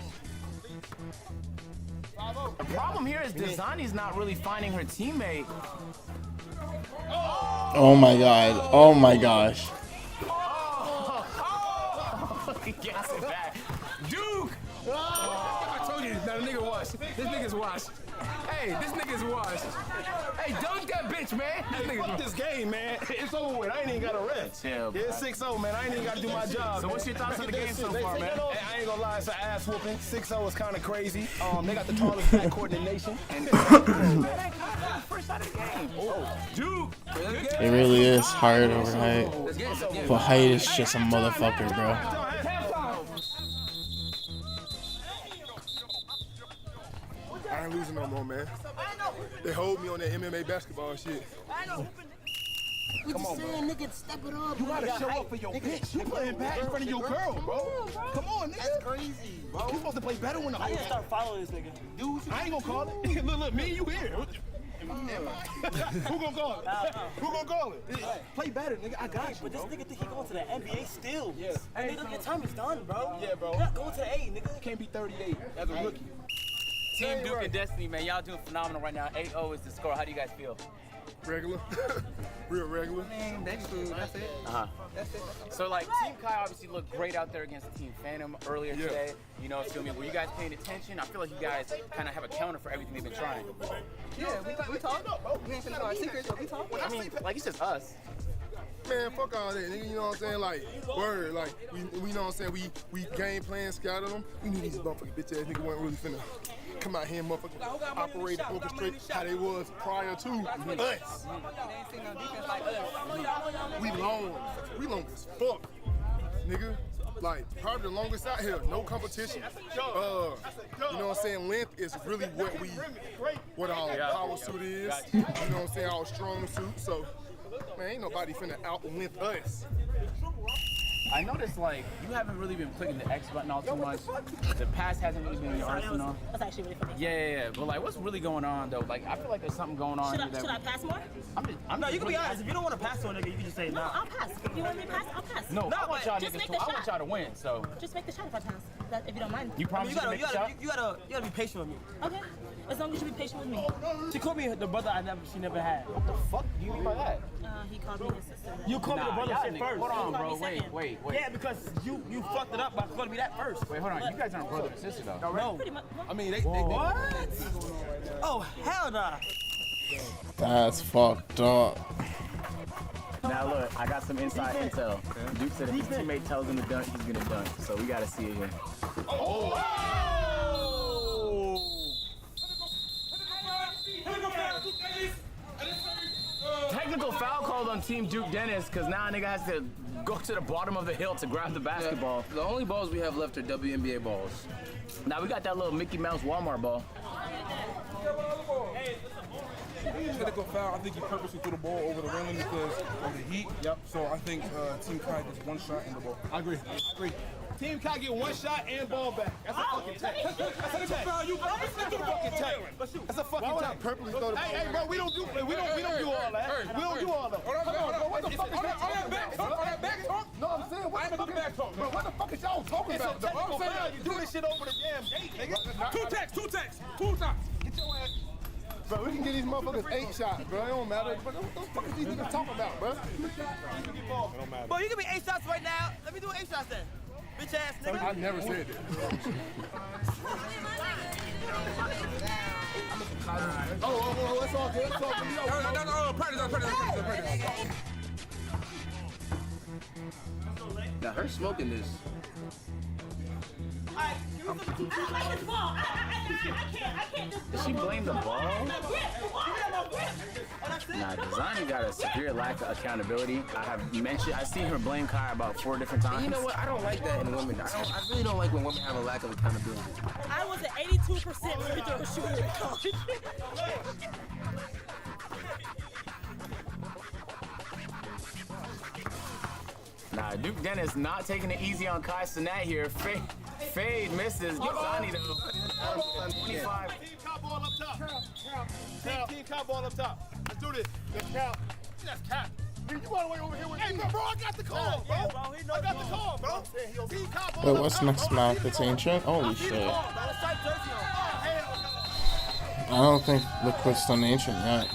The problem here is Dasani's not really finding her teammate.
Oh my god. Oh my gosh.
He gets it back. Duke! I told you, now the nigga washed. This nigga's washed. Hey, this nigga's washed. Hey, dunk that bitch, man.
Fuck this game, man. It's over with. I ain't even got a rest.
Yeah,
it's 6-0, man. I ain't even got to do my job.
So what's your thoughts on the game so far, man?
Hey, I ain't gonna lie, it's an ass whooping. 6-0 is kind of crazy. They got the tallest backcourt in the nation.
First out of the game. Oh, Duke!
It really is hard over height. But height is just a motherfucker, bro.
I ain't losing no more, man. They hold me on that MMA basketball shit.
Come on, saying, nigga, step it up.
You gotta show up for your bitch. You playing bad in front of your girl, bro. Come on, nigga. That's crazy, bro. You supposed to play better when the whole
I need to start following this nigga.
Dude, I ain't gonna call it. Look, me and you here. Who gonna call it? Who gonna call it? Play better, nigga. I got you.
But this nigga think he going to the NBA still. Yeah. And nigga, your time is done, bro.
Yeah, bro.
You're not going to the A, nigga.
You can't be 38 as a rookie.
Team Duke and Destiny, man, y'all doing phenomenal right now. 8-0 is the score. How do you guys feel?
Regular. Real regular.
Man, that's it. That's it. So, like, Team Kai obviously looked great out there against Team Phantom earlier today. You know, feel me? Were you guys paying attention? I feel like you guys kind of have a counter for everything they've been trying.
Yeah, we talk. We ain't finna know our secrets, but we talk.
I mean, like, it's just us.
Man, fuck all that, nigga. You know what I'm saying? Like, word, like, we know what I'm saying? We game plan, scouted them. We knew these motherfucking bitch ass niggas weren't really finna come out here and motherfucking operate, orchestrate how they was prior to us. We long as fuck, nigga. Like, probably the longest out here, no competition. You know what I'm saying? Length is really what our power suit is. You know what I'm saying? Our strong suit. So, man, ain't nobody finna out-length us.
I noticed, like, you haven't really been clicking the X button all too much. The pass hasn't really been your arsenal.
That's actually really funny.
Yeah. But, like, what's really going on, though? Like, I feel like there's something going on here.
Should I pass more?
I'm
no, you can be honest. If you don't want to pass to a nigga, you can just say no.
No, I'll pass. If you want me to pass, I'll pass.
No, I want y'all to win, so.
Just make the shot if I pass, if you don't mind.
You promise you make the shot?
You gotta be patient with me.
Okay. As long as you be patient with me.
She called me the brother she never had.
What the fuck do you mean by that?
He called me his sister.
You called me the brother shit first.
Hold on, bro. Wait.
Yeah, because you fucked it up by calling me that first.
Wait, hold on. You guys aren't brother and sister, though.
No.
Pretty much.
I mean, they
what? Oh, hell nah.
That's fucked up.
Now look, I got some inside intel. Duke said if his teammate tells him to dunk, he's gonna dunk. So we gotta see it here. Technical foul called on Team Duke Dennis because now a nigga has to go to the bottom of the hill to grab the basketball.
Yeah, the only balls we have left are WNBA balls.
Now we got that little Mickey Mouse Walmart ball.
Technical foul. I think he purposely threw the ball over the railing because of the heat. Yep. So I think Team Kai gets one shot in the ball. I agree.
Team Kai get one shot and ball back. That's a fucking tech. That's a tech. You purposely do the fucking tech. That's a fucking tech. Purposely throw the ball. Hey, bro, we don't do all that. We don't do all that. Hold on, bro. What the fuck is that? On that back talk? No, I'm saying, what the fuck is back talk? Bro, what the fuck is y'all talking about? It's a technical foul. You do this shit over the damn gate, nigga. Two techs. Get your ass. Bro, we can get these motherfuckers 8 shots, bro. It don't matter. What the fuck is these niggas talking about, bro? It don't matter.
Bro, you give me 8 shots right now. Let me do 8 shots then. Bitch ass nigga.
I never said that. Oh, it's all good. No, practice.
Now her smoking this.
Did she blame the ball? Nah, Designy got a severe lack of accountability. I've seen her blame Kai about 4 different times.
And you know what? I don't like that in women. I really don't like when women have a lack of accountability.
I was at 82% free throw shooter in college.
Nah, Duke Dennis not taking it easy on Kai Sinat here. Fade misses. Zani though. 25.
Team cop ball up top. Team cop ball up top. Let's do this. Let's cap. That's cap. You all the way over here with me. Bro, I got the call, bro. I got the call, bro. Team cop ball.
Wait, what's next map? It's ancient? Holy shit. I don't think Liquid's done ancient yet.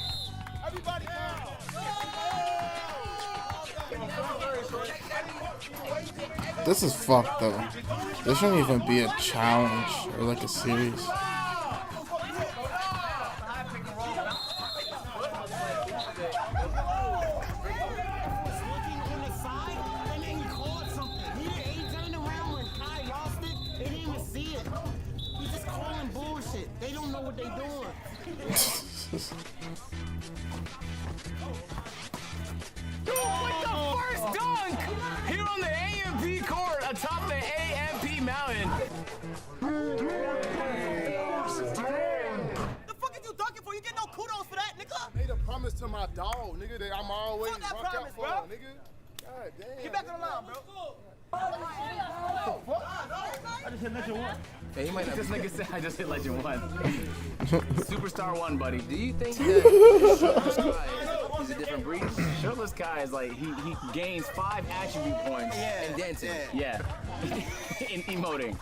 This is fucked though. This shouldn't even be a challenge or like a series.
They don't know what they doing.
Dude, with the first dunk! Here on the AMP court atop the AMP mountain.
The fuck is you dunking for? You get no kudos for that, nigga.
Made a promise to my dog, nigga, that I'm always
Fuck that
rock
promise,
out for
bro.
him, nigga. God damn.
Get back on the line, bro.
I just hit legend 1.
Hey, he might not
This nigga said I just hit legend 1. Superstar 1, buddy.
Do you think that Shirtless Kai is a different breed?
Shirtless Kai is like, he gains 5 attribute points.
And dancing.
Yeah. In emoting.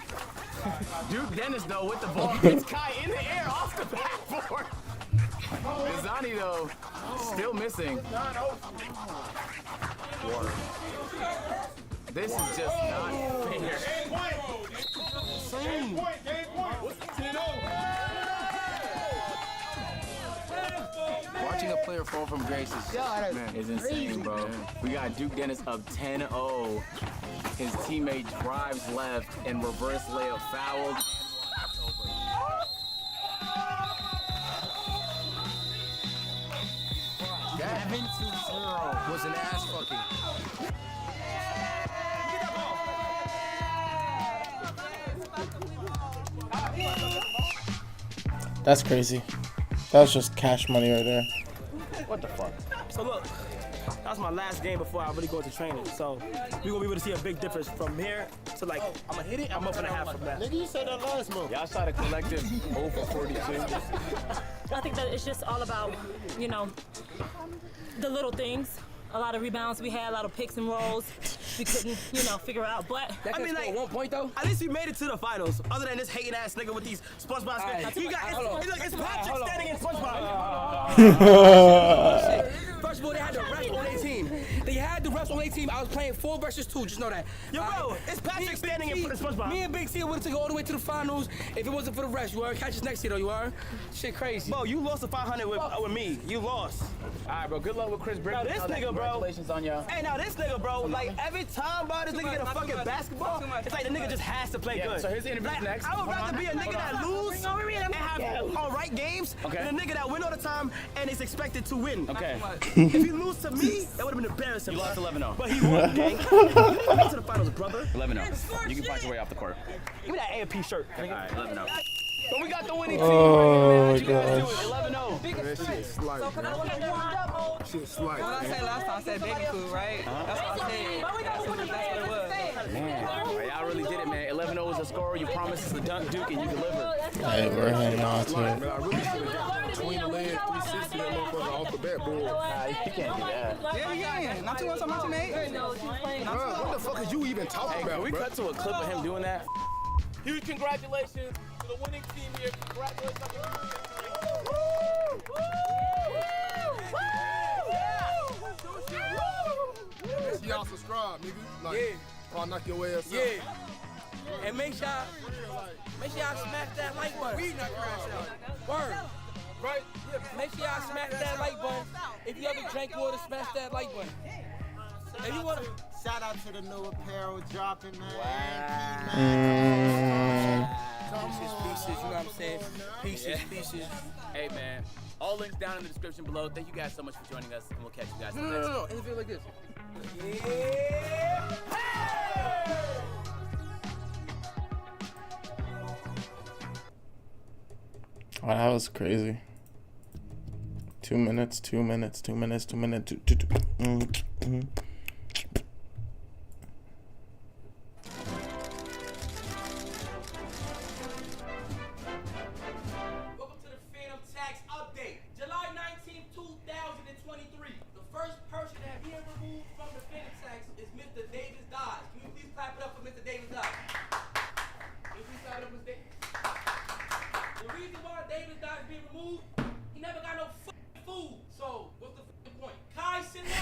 Duke Dennis, though, with the ball. It's Kai in the air off the backboard. Zani, though, still missing. This is just not fair.
Watching a player fall from grace
is insane, bro. We got Duke Dennis up 10-0. His teammate drives left and reverse layup fouled.
7-0 was an ass fucking.
That's crazy. That's just cash money right there.
What the fuck? So look, that's my last game before I really go into training. So we gonna be able to see a big difference from here to like, I'm gonna hit it, I'm up and a half from that.
Nigga, you said that last month.
Y'all shot a collective 0 for 42.
I think that it's just all about, you know, the little things. A lot of rebounds we had, a lot of picks and rolls. We couldn't, you know, figure it out. But
That
I mean, like,
1 point though.
at least we made it to the finals. Other than this hating ass nigga with these SpongeBob skits. You got, it's Patrick standing in SpongeBob.
First of all, they had the refs on their team. They had the refs on their team. I was playing 4 versus 2. Just know that.
Yo, bro, it's Patrick standing in front of SpongeBob.
Me and Big T would have taken all the way to the finals if it wasn't for the refs. You are catch us next year though. You are. Shit crazy.
Bro, you lost the 500 with me. You lost.
All right, bro. Good luck with Chris Brick.
Now this nigga, bro.
Congratulations on y'all.
Hey, now this nigga, bro. Like every time, bro, this nigga get a fucking basketball. It's like the nigga just has to play good.
So his interview's
like,
next.
I would rather be a nigga that lose and have all right games than a nigga that win all the time and is expected to win.
Okay.
If he lose to me, that would have been embarrassing.
You lost 11-0.
But he won, gang. We went to the finals, brother.
11-0. You can fight your way off the court.
Give me that AMP shirt.
All right, 11-0.
But we got the winning team.
Oh my
gosh.
That
11-0.
shit slight. Shit slight.
What I said last time, I said baby food, right? That's what I said. That's what it was.
Man, y'all really did it, man. 11-0 was a score. You promised us the dunk, Duke, and you delivered.
Hey, we're hanging on to
Man,
it.
I really should have got between the legs 360 that motherfucker off the backboard.
Nah, you can't do that.
Yeah, you can. Not too much on my teammate.
Bro, what the fuck is you even talking
Hey,
about,
can we
bro?
cut to a clip of him doing that?
Huge congratulations to the winning team here. Congratulations on your
Make sure y'all subscribe, nigga. Like,
Yeah.
I'll knock your ass out.
Yeah. And make sure y'all smash that like button. We knock your ass out. Word. Right? Make sure y'all smash that like button. If you ever drank water, smash that like button. If you want to.
Shout out to the new apparel dropping, man.
Pieces, you know what I'm saying? Pieces.
Hey, man. All links down in the description below. Thank you guys so much for joining us, and we'll catch you guys next time.
No. Interview like this.
Oh, that was crazy. 2 minutes.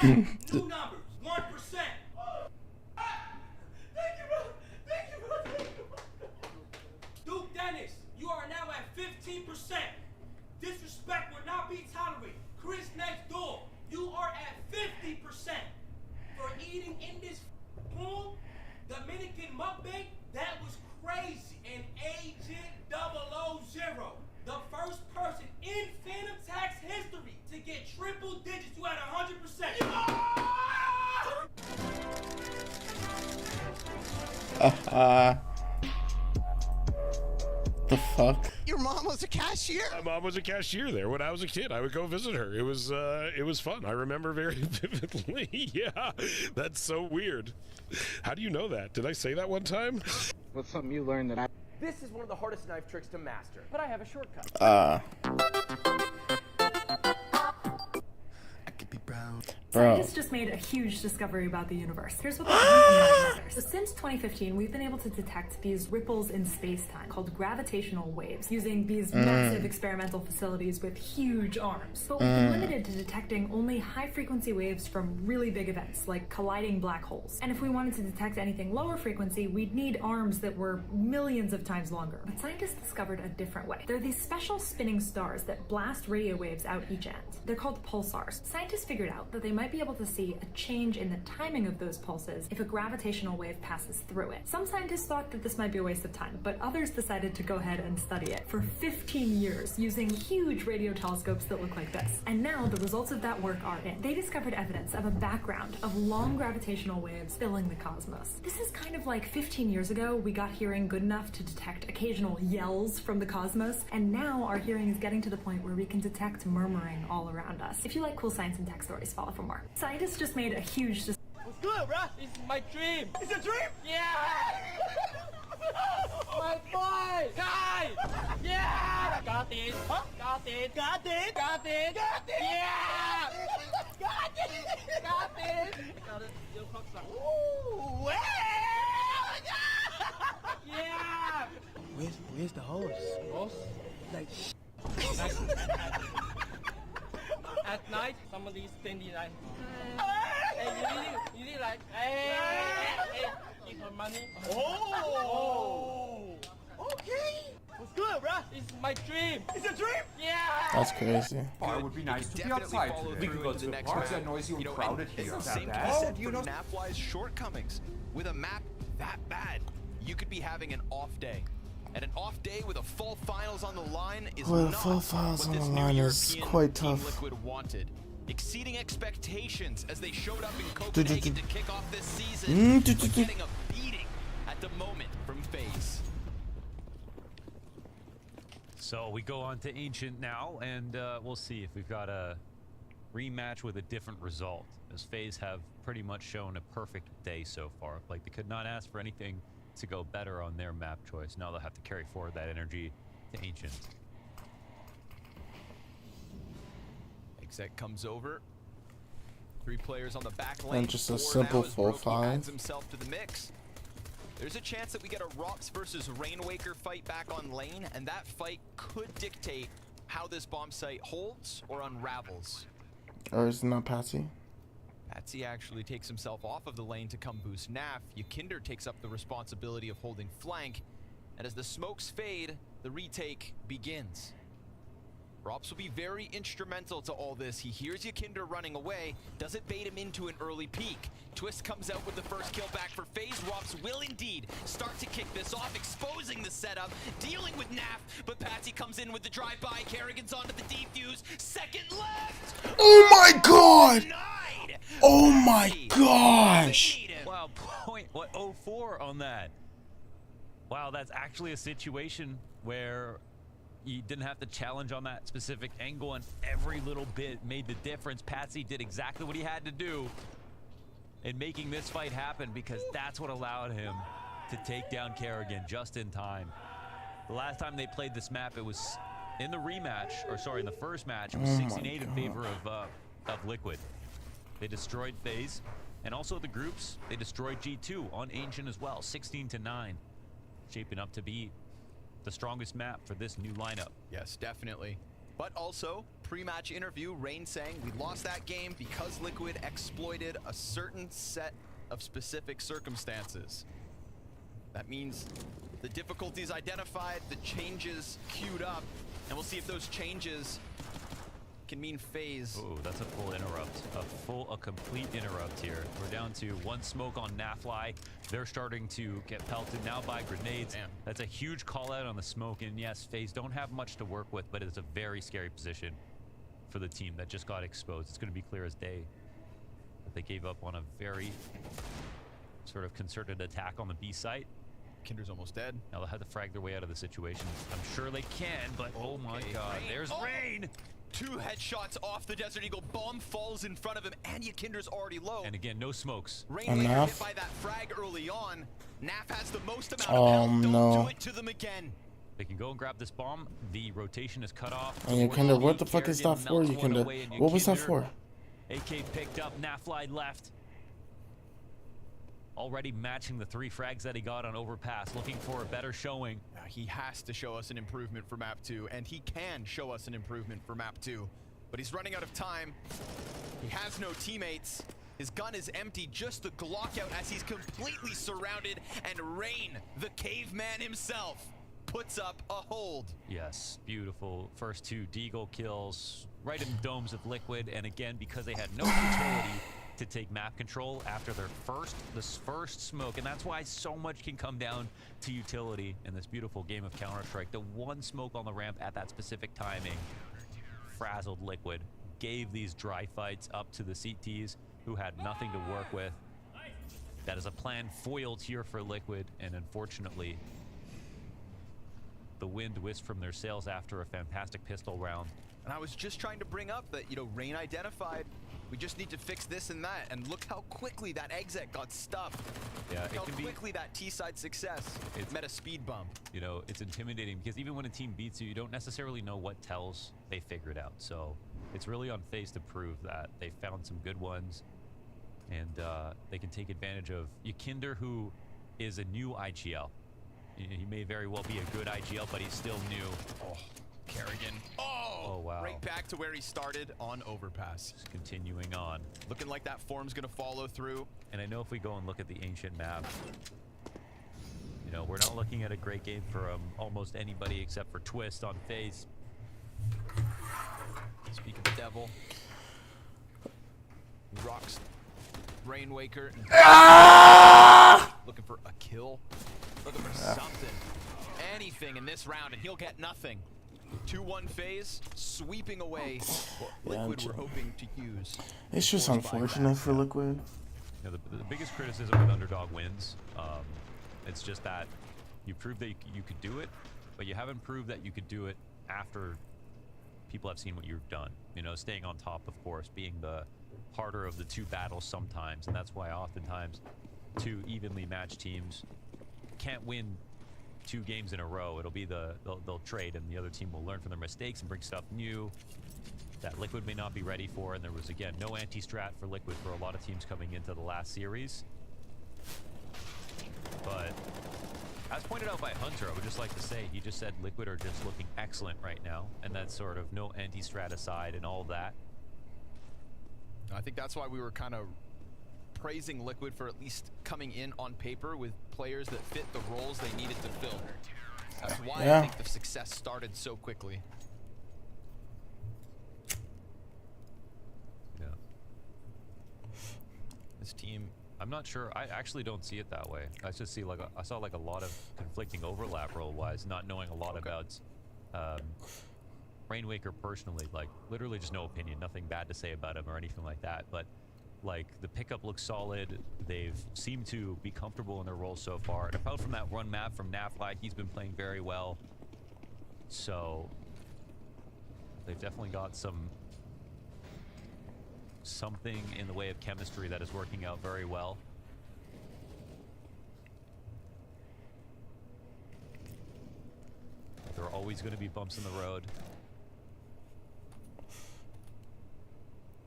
New numbers, 1%. Thank you, bro. Thank you, bro. Duke Dennis, you are now at 15%. Disrespect will not be tolerated. Chris next door, you are at 50%. For eating in this pool, Dominican mukbang, that was crazy. And Agent 000, the first person in Phantom Tax history to get triple digits. You had 100%.
The fuck?
Your mom was a cashier?
My mom was a cashier there when I was a kid. I would go visit her. It was fun. I remember very vividly. Yeah, that's so weird. How do you know that? Did I say that one time?
What's something you learned that I...
This is one of the hardest knife tricks to master, but I have a shortcut.
Scientists just made a huge discovery about the universe. Here's what they found. So since 2015, we've been able to detect these ripples in space-time called gravitational waves using these massive experimental facilities with huge arms. But we've been limited to detecting only high-frequency waves from really big events, like colliding black holes. And if we wanted to detect anything lower frequency, we'd need arms that were millions of times longer. But scientists discovered a different way. There are these special spinning stars that blast radio waves out each end. They're called pulsars. Scientists figured out that they might be able to see a change in the timing of those pulses if a gravitational wave passes through it. Some scientists thought that this might be a waste of time, but others decided to go ahead and study it for 15 years using huge radio telescopes that look like this. And now the results of that work are in. They discovered evidence of a background of long gravitational waves filling the cosmos. This is kind of like 15 years ago, we got hearing good enough to detect occasional yells from the cosmos, and now our hearing is getting to the point where we can detect murmuring all around us. If you like cool science and tech stories, follow for more. Scientists just made a huge...
What's good, bro? It's my dream. It's a dream? Yeah! My boy! Kai! Yeah! Got it! Huh? Got it! Got it! Got it! Got it! Yeah! Got it! Got it! Got it! Your clock's up. Ooh! Yeah!
Where's the hose?
Boss? Like... At night, somebody standing like, hey, you need like, hey, give her money. Oh! Okay! What's good, bro? It's my dream. It's a dream? Yeah!
That's crazy.
Oh, it would be nice to be outside today. We could go to the park. It's noisy and crowded here.
It's the same can be said for map-wise shortcomings. With a map that bad, you could be having an off day. And an off day with a full finals on the line is not
full finals
what
on
this
the
new
line is
European
quite
Team
tough.
Liquid wanted. Exceeding expectations as they showed up in Copenhagen to kick off this season, but getting a beating at the moment from FaZe.
So we go on to Ancient now, and we'll see if we've got a rematch with a different result, as FaZe have pretty much shown a perfect day so far. Like, they could not ask for anything to go better on their map choice. Now they'll have to carry forward that energy to Ancient.
Exec comes over. 3 players on the back lane.
And just a simple full five.
Adds himself to the mix. There's a chance that we get a Rops versus Rainwaker fight back on lane, and that fight could dictate how this bomb site holds or unravels.
Or is it not Patsy?
Patsy actually takes himself off of the lane to come boost Naf. Yakinder takes up the responsibility of holding flank. And as the smokes fade, the retake begins. Rops will be very instrumental to all this. He hears Yakinder running away, doesn't bait him into an early peek. Twist comes out with the first kill back for FaZe. Rops will indeed start to kick this off, exposing the setup, dealing with Naf, but Patsy comes in with the drive-by. Kerrigan's onto the defuse. Second left!
Oh my god! Oh my gosh!
Wow, .04 on that. Wow, that's actually a situation where you didn't have to challenge on that specific angle, and every little bit made the difference. Patsy did exactly what he had to do in making this fight happen, because that's what allowed him to take down Kerrigan just in time. The last time they played this map, it was in the rematch, or sorry, in the first match, it was 16-8 in favor of Liquid. They destroyed FaZe, and also the groups, they destroyed G2 on Ancient as well, 16-9. Shaping up to be the strongest map for this new lineup.
Yes, definitely. But also pre-match interview, Rain saying, "We lost that game because Liquid exploited a certain set of specific circumstances." That means the difficulties identified, the changes queued up, and we'll see if those changes can mean FaZe.
Oh, that's a full interrupt. A complete interrupt here. We're down to one smoke on Nafly. They're starting to get pelted now by grenades.
Damn.
That's a huge call out on the smoke. And yes, FaZe don't have much to work with, but it's a very scary position for the team that just got exposed. It's going to be clear as day that they gave up on a very sort of concerted attack on the B site.
Kinder's almost dead.
Now they'll have to frag their way out of the situation. I'm sure they can, but oh my god,
Rain.
there's Rain!
2 headshots off the Desert Eagle. Bomb falls in front of him, and Kinder's already low.
And again, no smokes.
Rain later hit by that frag early on. Naf has the most amount of
Oh,
health. Don't
no.
do it to them again.
They can go and grab this bomb. The rotation is cut off.
And Yakinder, what the fuck is that for, Yakinder? What was that for?
AK picked up, Nafly left. Already matching the 3 frags that he got on overpass, looking for a better showing.
He has to show us an improvement for map 2, and he can show us an improvement for map 2. But he's running out of time. He has no teammates. His gun is empty, just the Glock out as he's completely surrounded, and Rain, the caveman himself, puts up a hold.
Yes, beautiful. First 2 Deagle kills right in the domes of Liquid, and again, because they had no utility to take map control after their first smoke, and that's why so much can come down to utility in this beautiful game of Counter-Strike. The one smoke on the ramp at that specific timing frazzled Liquid, gave these dry fights up to the CTs who had nothing to work with. That is a plan foiled here for Liquid, and unfortunately the wind whisked from their sails after a fantastic pistol round.
And I was just trying to bring up that, Rain identified, we just need to fix this and that, and look how quickly that exit got stuffed.
Yeah,
Look how quickly that T-side success met a speed bump.
It's intimidating because even when a team beats you, you don't necessarily know what tells they figured out. So it's really on FaZe to prove that they found some good ones, and they can take advantage of Yakinder, who is a new IGL. He may very well be a good IGL, but he's still new.
Oh, Kerrigan.
Oh, wow.
Right back to where he started on overpass.
Just continuing on.
Looking like that form's gonna follow through.
And I know if we go and look at the ancient map, we're not looking at a great game for almost anybody except for Twist on FaZe.
Speak of the devil. Rocks Rainwaker. Looking for a kill. Looking for something. Anything in this round, and he'll get nothing. 2-1 FaZe, sweeping away what Liquid were hoping to use.
It's just unfortunate for Liquid.
The biggest criticism with underdog wins, it's just that you proved that you could do it, but you haven't proved that you could do it after people have seen what you've done. Staying on top, of course, being the harder of the 2 battles sometimes, and that's why oftentimes 2 evenly matched teams can't win 2 games in a row. It'll be they'll trade, and the other team will learn from their mistakes and bring stuff new that Liquid may not be ready for. And there was, again, no anti-strat for Liquid for a lot of teams coming into the last series. But as pointed out by Hunter, I would just like to say, he just said Liquid are just looking excellent right now, and that's sort of no anti-strat aside and all that.
I think that's why we were kind of praising Liquid for at least coming in on paper with players that fit the roles they needed to fill. That's why I think the success started so quickly.
Yeah.
This team,
I'm not sure. I actually don't see it that way. I just see I saw a lot of conflicting overlap role-wise, not knowing a lot about Rainwaker personally. Literally just no opinion, nothing bad to say about him or anything like that. But the pickup looks solid. They've seemed to be comfortable in their roles so far. And apart from that run map from Nafly, he's been playing very well. So they've definitely got something in the way of chemistry that is working out very well. There are always going to be bumps in the road.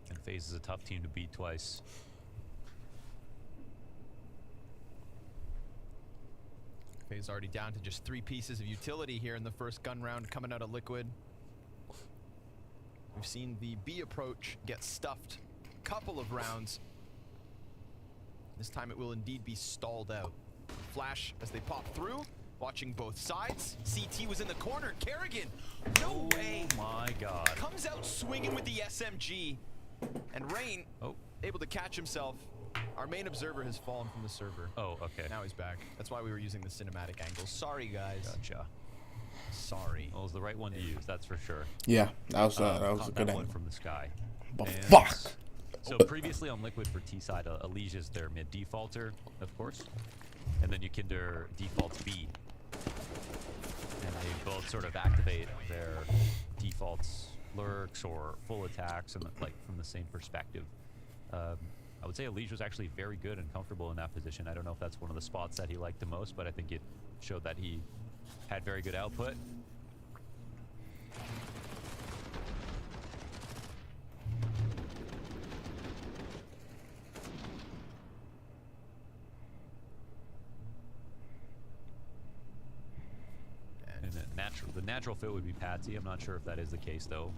And FaZe is a tough team to beat twice.
FaZe already down to just 3 pieces of utility here in the first gun round coming out of Liquid. We've seen the B approach get stuffed a couple of rounds. This time it will indeed be stalled out. Flash as they pop through, watching both sides. CT was in the corner. Kerrigan, no way.
Oh my God.
Comes out swinging with the SMG. And Rain, able to catch himself. Our main observer has fallen from the server.
Oh, okay.
Now he's back. That's why we were using the cinematic angle. Sorry, guys.
Gotcha.
Sorry.
Well, it was the right one to use, that's for sure.
Yeah, that was a good
one
angle.
from the sky.
But
And
fuck.
So previously on Liquid for T-side, Elige is their mid defaulter, of course. And then Yukinder defaults B. And they both sort of activate their defaults, lurks, or full attacks, and like from the same perspective. I would say Elige was actually very good and comfortable in that position. I don't know if that's one of the spots that he liked the most, but I think it showed that he had very good output. And the natural fit would be Patsy. I'm not sure if that is the case though.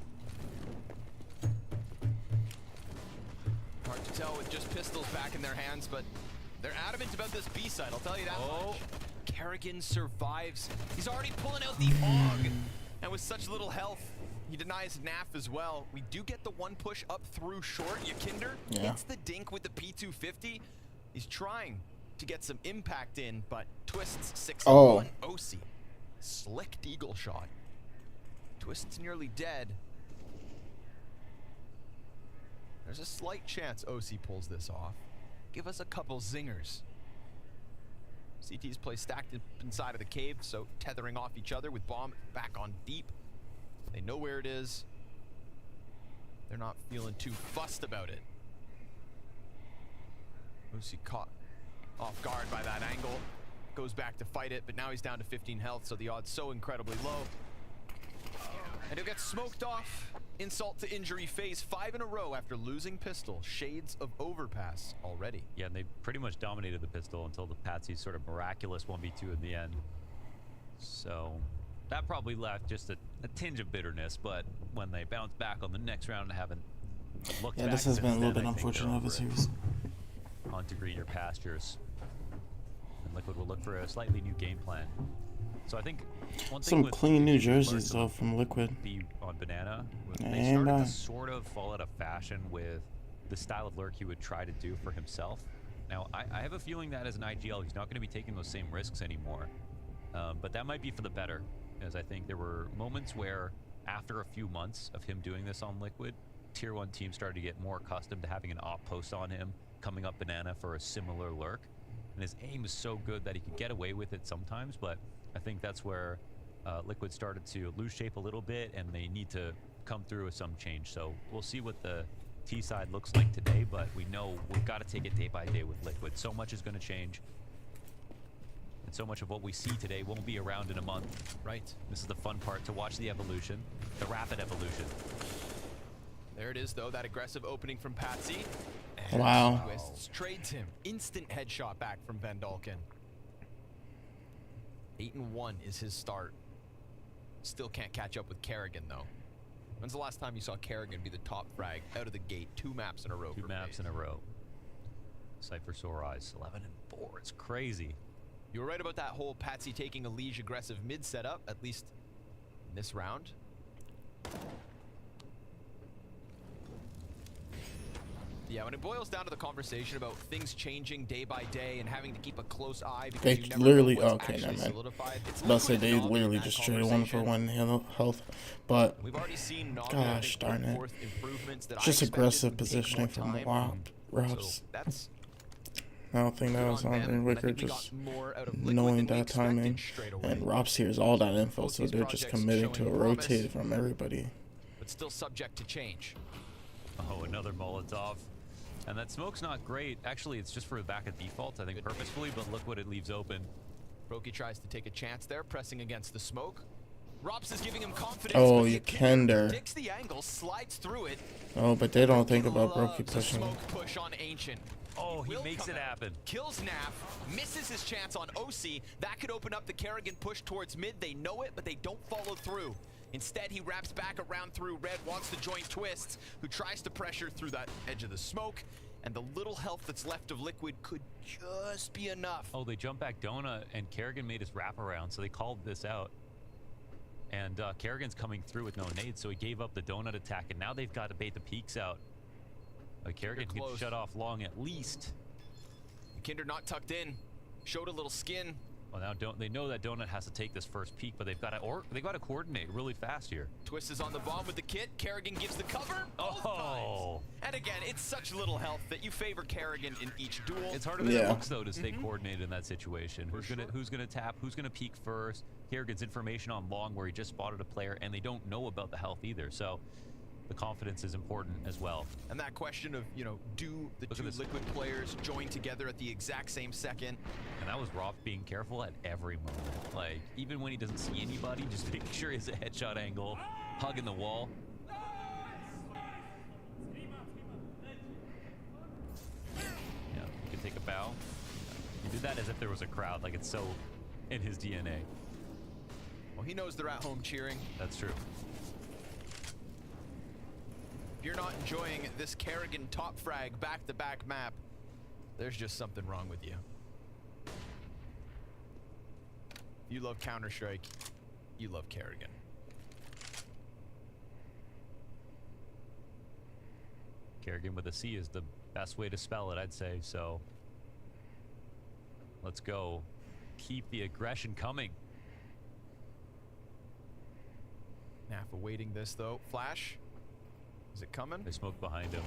Hard to tell with just pistols back in their hands, but they're adamant about this B side, I'll tell you that much. Kerrigan survives. He's already pulling out the AUG, and with such little health, he denies NAF as well. We do get the one push up through short. Yukinder hits the dink with the P250. He's trying to get some impact in, but twists 6-1 OC. Slick deagle shot. Twist's nearly dead. There's a slight chance OC pulls this off. Give us a couple zingers. CT's play stacked inside of the cave, so tethering off each other with bomb back on deep. They know where it is. They're not feeling too fussed about it. OC caught off guard by that angle. Goes back to fight it, but now he's down to 15 health, so the odds so incredibly low. And he'll get smoked off. Insult to injury phase 5 in a row after losing pistol. Shades of overpass already.
Yeah, and they pretty much dominated the pistol until the Patsy's sort of miraculous 1v2 in the end. So that probably left just a tinge of bitterness, but when they bounce back on the next round and haven't looked back,
this has been a little bit unfortunate of a series.
On to greener pastures. And Liquid will look for a slightly new game plan. So I think one thing
Some clean new jerseys though from Liquid.
Be on Banana. They started to sort of fall out of fashion with the style of lurk he would try to do for himself. Now I have a feeling that as an IGL he's not going to be taking those same risks anymore. But that might be for the better, as I think there were moments where after a few months of him doing this on Liquid, tier 1 teams started to get more accustomed to having an op post on him, coming up Banana for a similar lurk. And his aim is so good that he could get away with it sometimes, but I think that's where Liquid started to lose shape a little bit, and they need to come through with some change. So we'll see what the T side looks like today, but we know we've got to take it day by day with Liquid. So much is going to change, and so much of what we see today won't be around in a month.
Right.
This is the fun part, to watch the evolution, the rapid evolution.
There it is, though, that aggressive opening from Patsy. And
wow.
Twists trades him. Instant headshot back from Van Dalken. 8-1 is his start. Still can't catch up with Kerrigan, though. When's the last time you saw Kerrigan be the top frag out of the gate? 2 maps in a row.
2 maps in a row. Cypher Sore Eyes, 11-4. It's crazy.
You were right about that whole Patsy taking a Liege aggressive mid setup, at least in this round. Yeah, when it boils down to the conversation about things changing day by day and having to keep a close eye because
They
you never
literally,
know what's
okay,
actually
never mind.
solidified. It's
About to say they
Liquid
literally
in
just
that
traded 1-for-1 health, but
We've already seen
gosh darn it,
improvements that
just
I
aggressive
expected would take
positioning
more
from
time.
Robs.
So that's
I don't think that was on very wicker, just knowing that timing. And Robs hears all that info, so they're just committing to a rotate from everybody.
But still subject to change.
Oh, another Molotov. And that smoke's not great. Actually, it's just for the back of default, I think, purposefully, but look what it leaves open.
Brokey tries to take a chance there, pressing against the smoke. Robs is giving him confidence.
Oh, Yukinder.
Takes the angle, slides through it.
Oh, but they don't think about Brokey pushing.
Smoke push on Ancient.
Oh, he makes it happen.
Kills NAF, misses his chance on OC. That could open up the Kerrigan push towards mid. They know it, but they don't follow through. Instead, he wraps back around through. Red wants to join Twists, who tries to pressure through that edge of the smoke. And the little health that's left of Liquid could just be enough.
Oh, they jump back Donut, and Kerrigan made his wraparound, so they called this out. And Kerrigan's coming through with no nades, so he gave up the Donut attack, and now they've got to bait the peaks out. Kerrigan can shut off long at least.
Kinder not tucked in. Showed a little skin.
Well, now they know that Donut has to take this first peek, but they've got to coordinate really fast here.
Twist is on the bomb with the kit. Kerrigan gives the cover. Both times. And again, it's such little health that you favor Kerrigan in each duel.
It's harder than it looks, though, to stay coordinated in that situation. Who's gonna tap? Who's gonna peek first? Kerrigan's information on long, where he just spotted a player, and they don't know about the health either. So the confidence is important as well.
And that question of, do the two Liquid players join together at the exact same second?
And that was Rob being careful at every moment. Like, even when he doesn't see anybody, just making sure he has a headshot angle, hugging the wall. Yeah, he could take a bow. He did that as if there was a crowd, like it's so in his DNA.
Well, he knows they're at home cheering.
That's true.
If you're not enjoying this Kerrigan top frag back-to-back map, there's just something wrong with you. You love Counter-Strike, you love Kerrigan.
Kerrigan with a C is the best way to spell it, I'd say, so let's go. Keep the aggression coming.
Naf awaiting this, though. Flash. Is it coming?
They smoked behind him.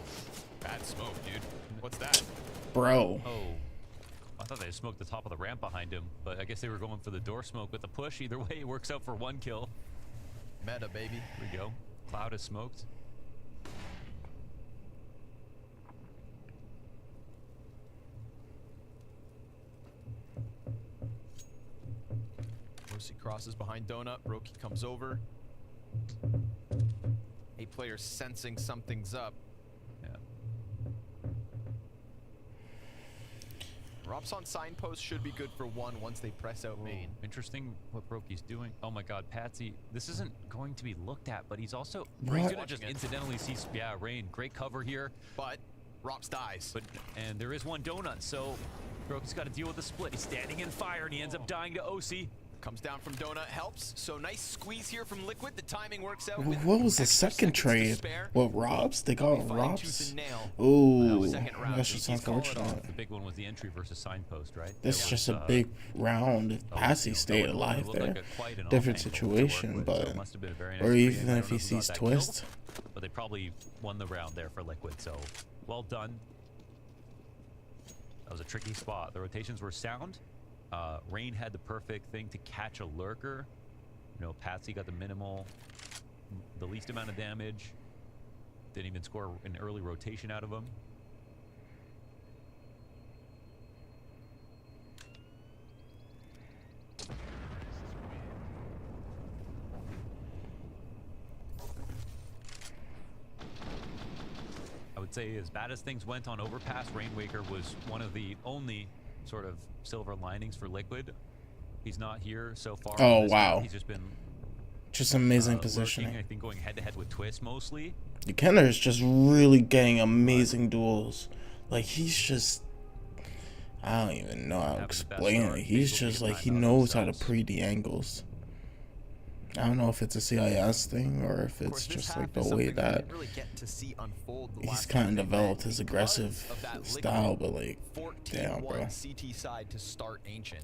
Bad smoke, dude. What's that?
Bro.
Oh. I thought they smoked the top of the ramp behind him, but I guess they were going for the door smoke with the push. Either way, it works out for 1 kill.
Meta, baby.
Here we go. Cloud is smoked.
Rosie crosses behind Donut. Roki comes over. 8 players sensing something's up.
Yeah.
Rob's on signpost should be good for 1 once they press out main.
Interesting what Broki's doing. Oh my god, Patsy. This isn't going to be looked at, but he's also...
What?
He's gonna just incidentally see... Yeah, Rain. Great cover here.
But Rops dies.
And there is 1 Donut, so Broki's got to deal with the split. He's standing in fire, and he ends up dying to OC.
Comes down from Donut, helps. So nice squeeze here from Liquid. The timing works out.
What was the second trade? What, Robs? They got Robs? Ooh, that's just unfortunate.
The big one was the entry versus signpost, right?
This is just a big round. If Passy stayed alive there, different situation, but... Or even if he sees Twist.
But they probably won the round there for Liquid, so well done. That was a tricky spot. The rotations were sound. Rain had the perfect thing to catch a lurker. Patsy got the least amount of damage. Didn't even score an early rotation out of him. I would say as bad as things went on Overpass, Rainwaker was one of the only sort of silver linings for Liquid. He's not here so far.
Oh wow!
He's just been
amazing positioning.
I think going head to head with Twist mostly.
Kenner is just really getting amazing duels. Like he's just, I don't even know how to explain it. He's just like he knows how to pre the angles. I don't know if it's a CIS thing or if it's just like the way that he's kind of developed his aggressive style, but like, damn, bro.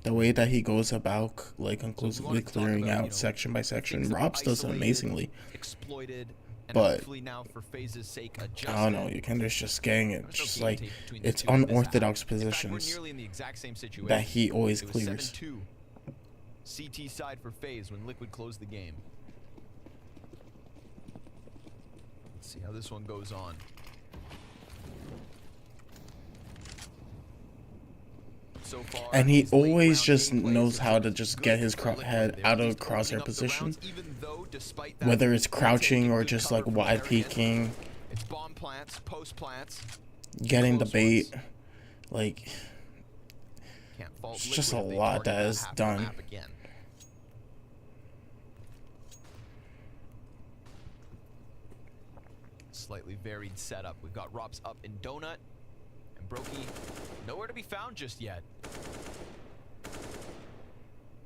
The way that he goes about like conclusively clearing out section by section, Robs does it amazingly. But I don't know, Yukender's just getting it. Just like it's unorthodox positions that he always clears.
CT side for FaZe when Liquid closed the game. Let's see how this one goes on. So far,
and he always just knows how to just get his head out of crosshair position, whether it's crouching or just like wide peeking,
it's bomb plants, post plants,
getting the bait. Like, it's just a lot that is done.
slightly varied setup. We've got Rops up in Donut, and Brokey nowhere to be found just yet.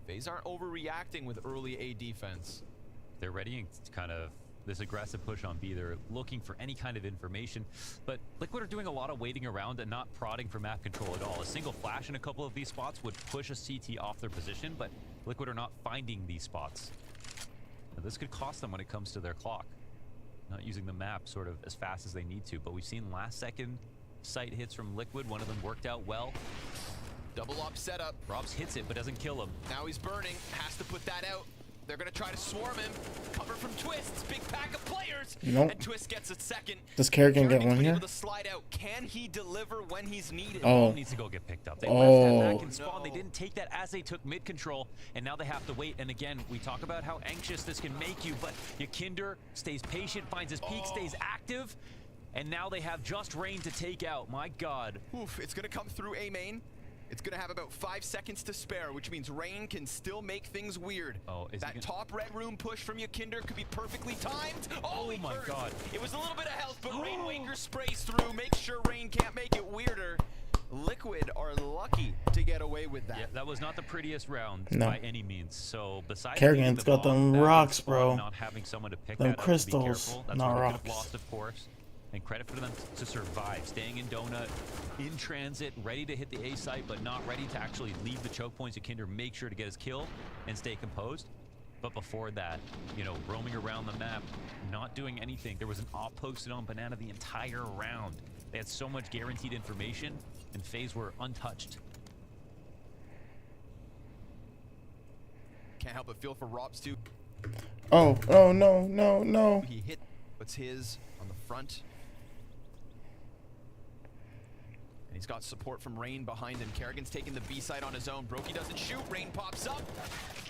FaZe aren't overreacting with early A defense.
They're readying kind of this aggressive push on B. They're looking for any kind of information, but Liquid are doing a lot of waiting around and not prodding for map control at all. A single flash in a couple of these spots would push a CT off their position, but Liquid are not finding these spots. Now, this could cost them when it comes to their clock. Not using the map sort of as fast as they need to, but we've seen last second sight hits from Liquid. One of them worked out well.
Double up setup.
Robs hits it, but doesn't kill him.
Now he's burning, has to put that out. They're gonna try to swarm him. Cover from Twist's big pack of players.
Nope.
And Twist gets a second.
Does Kerrigan get one here?
Able to slide out. Can he deliver when he's needed?
Oh.
Needs to go get picked up. They left that back in spawn. They didn't take that as they took mid control, and now they have to wait. And again, we talk about how anxious this can make you, but Yakinder stays patient, finds his peak, stays active, and now they have just Rain to take out. My God.
Oof, it's gonna come through A main. It's gonna have about 5 seconds to spare, which means Rain can still make things weird.
Oh, is
that top red room push from Yakinder could be perfectly timed. Oh my God. It was a little bit of health, but Rainwaker sprays through, makes sure Rain can't make it weirder. Liquid are lucky to get away with that.
Yeah, that was not the prettiest round by any means. So besides
Kerrigan's got them rocks, bro.
Not having someone to pick
them
that
crystals,
up, to be careful. That's
not
where they
rocks.
could have lost, of course. And credit for them to survive, staying in Donut, in transit, ready to hit the A site, but not ready to actually leave the choke points. Yakinder make sure to get his kill and stay composed. But before that, you know, roaming around the map, not doing anything. There was an op posted on Banana the entire round. They had so much guaranteed information, and FaZe were untouched.
Can't help but feel for Robs too.
Oh no.
He hit what's his on the front. And he's got support from Rain behind him. Kerrigan's taking the B side on his own. Brokey doesn't shoot. Rain pops up.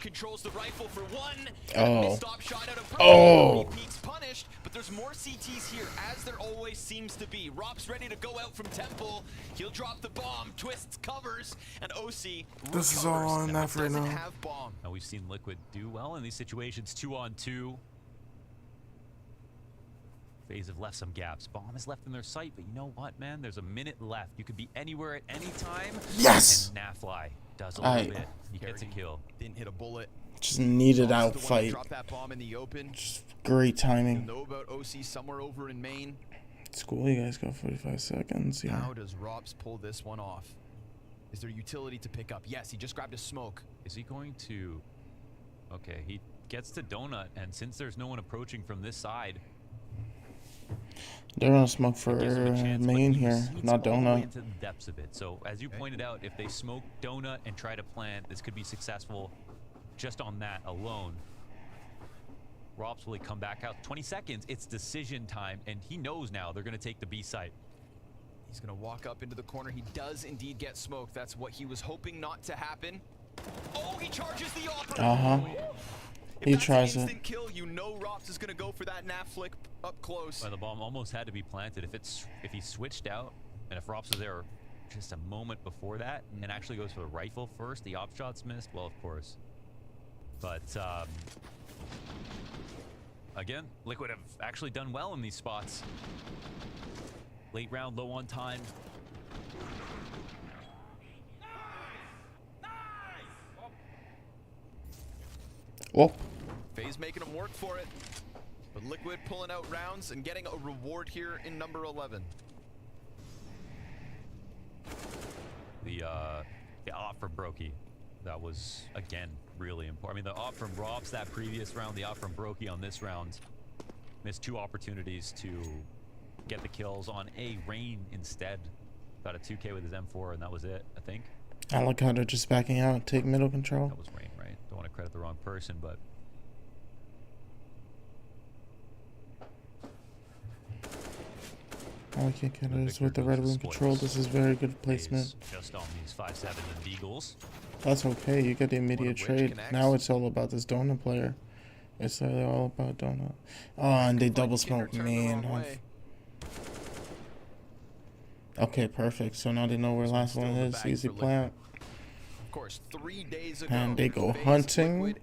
Controls the rifle for one.
Oh.
Stop shot out of
Oh.
Peaks punished, but there's more CTs here, as there always seems to be. Rob's ready to go out from Temple. He'll drop the bomb. Twists covers, and OC
This is all on that right now.
have bomb.
Now we've seen Liquid do well in these situations, 2-on-2. FaZe have left some gaps. Bomb is left in their sight, but you know what, man? There's a minute left. You could be anywhere at any time.
Yes!
And Nafly does a little bit. He gets a kill.
Didn't hit a bullet.
Just needed out fight.
Drop that bomb in the open.
Just great timing.
You'll know about OC somewhere over in Maine.
It's cool. You guys got 45 seconds. Yeah.
How does Robs pull this one off? Is there utility to pick up? Yes, he just grabbed a smoke.
Is he going to... Okay, he gets to Donut, and since there's no one approaching from this side...
They're gonna smoke for main here, not Donut.
Into the depths of it. So as you pointed out, if they smoke Donut and try to plant, this could be successful just on that alone. Robs will come back out 20 seconds. It's decision time, and he knows now they're gonna take the B site.
He's gonna walk up into the corner. He does indeed get smoked. That's what he was hoping not to happen. Oh, he charges the offer.
He tries it.
Instant kill, you know Robs is gonna go for that nap flick up close.
Well, the bomb almost had to be planted. If he switched out, and if Robs was there just a moment before that, and actually goes for the rifle first, the op shot's missed. Well, of course. But again, Liquid have actually done well in these spots. Late round, low on time.
Whoa.
FaZe making him work for it. But Liquid pulling out rounds and getting a reward here in number 11.
The op from Brokey, that was, again, really important. I mean, the op from Robs that previous round, the op from Brokey on this round, missed 2 opportunities to get the kills on a Rain instead. Got a 2K with his M4, and that was it, I think.
I like how they're just backing out, take middle control.
That was Rain, right? Don't want to credit the wrong person, but...
All I can't get is with the red room control. This is very good placement.
Just on these 5-7 and Beagles.
That's okay. You get the immediate trade. Now it's all about this Donut player. It's all about Donut. Oh, and they double smoke, man. Okay, perfect. So now they know where last one is. Easy plant.
Of course, 3 days ago,
And they go hunting.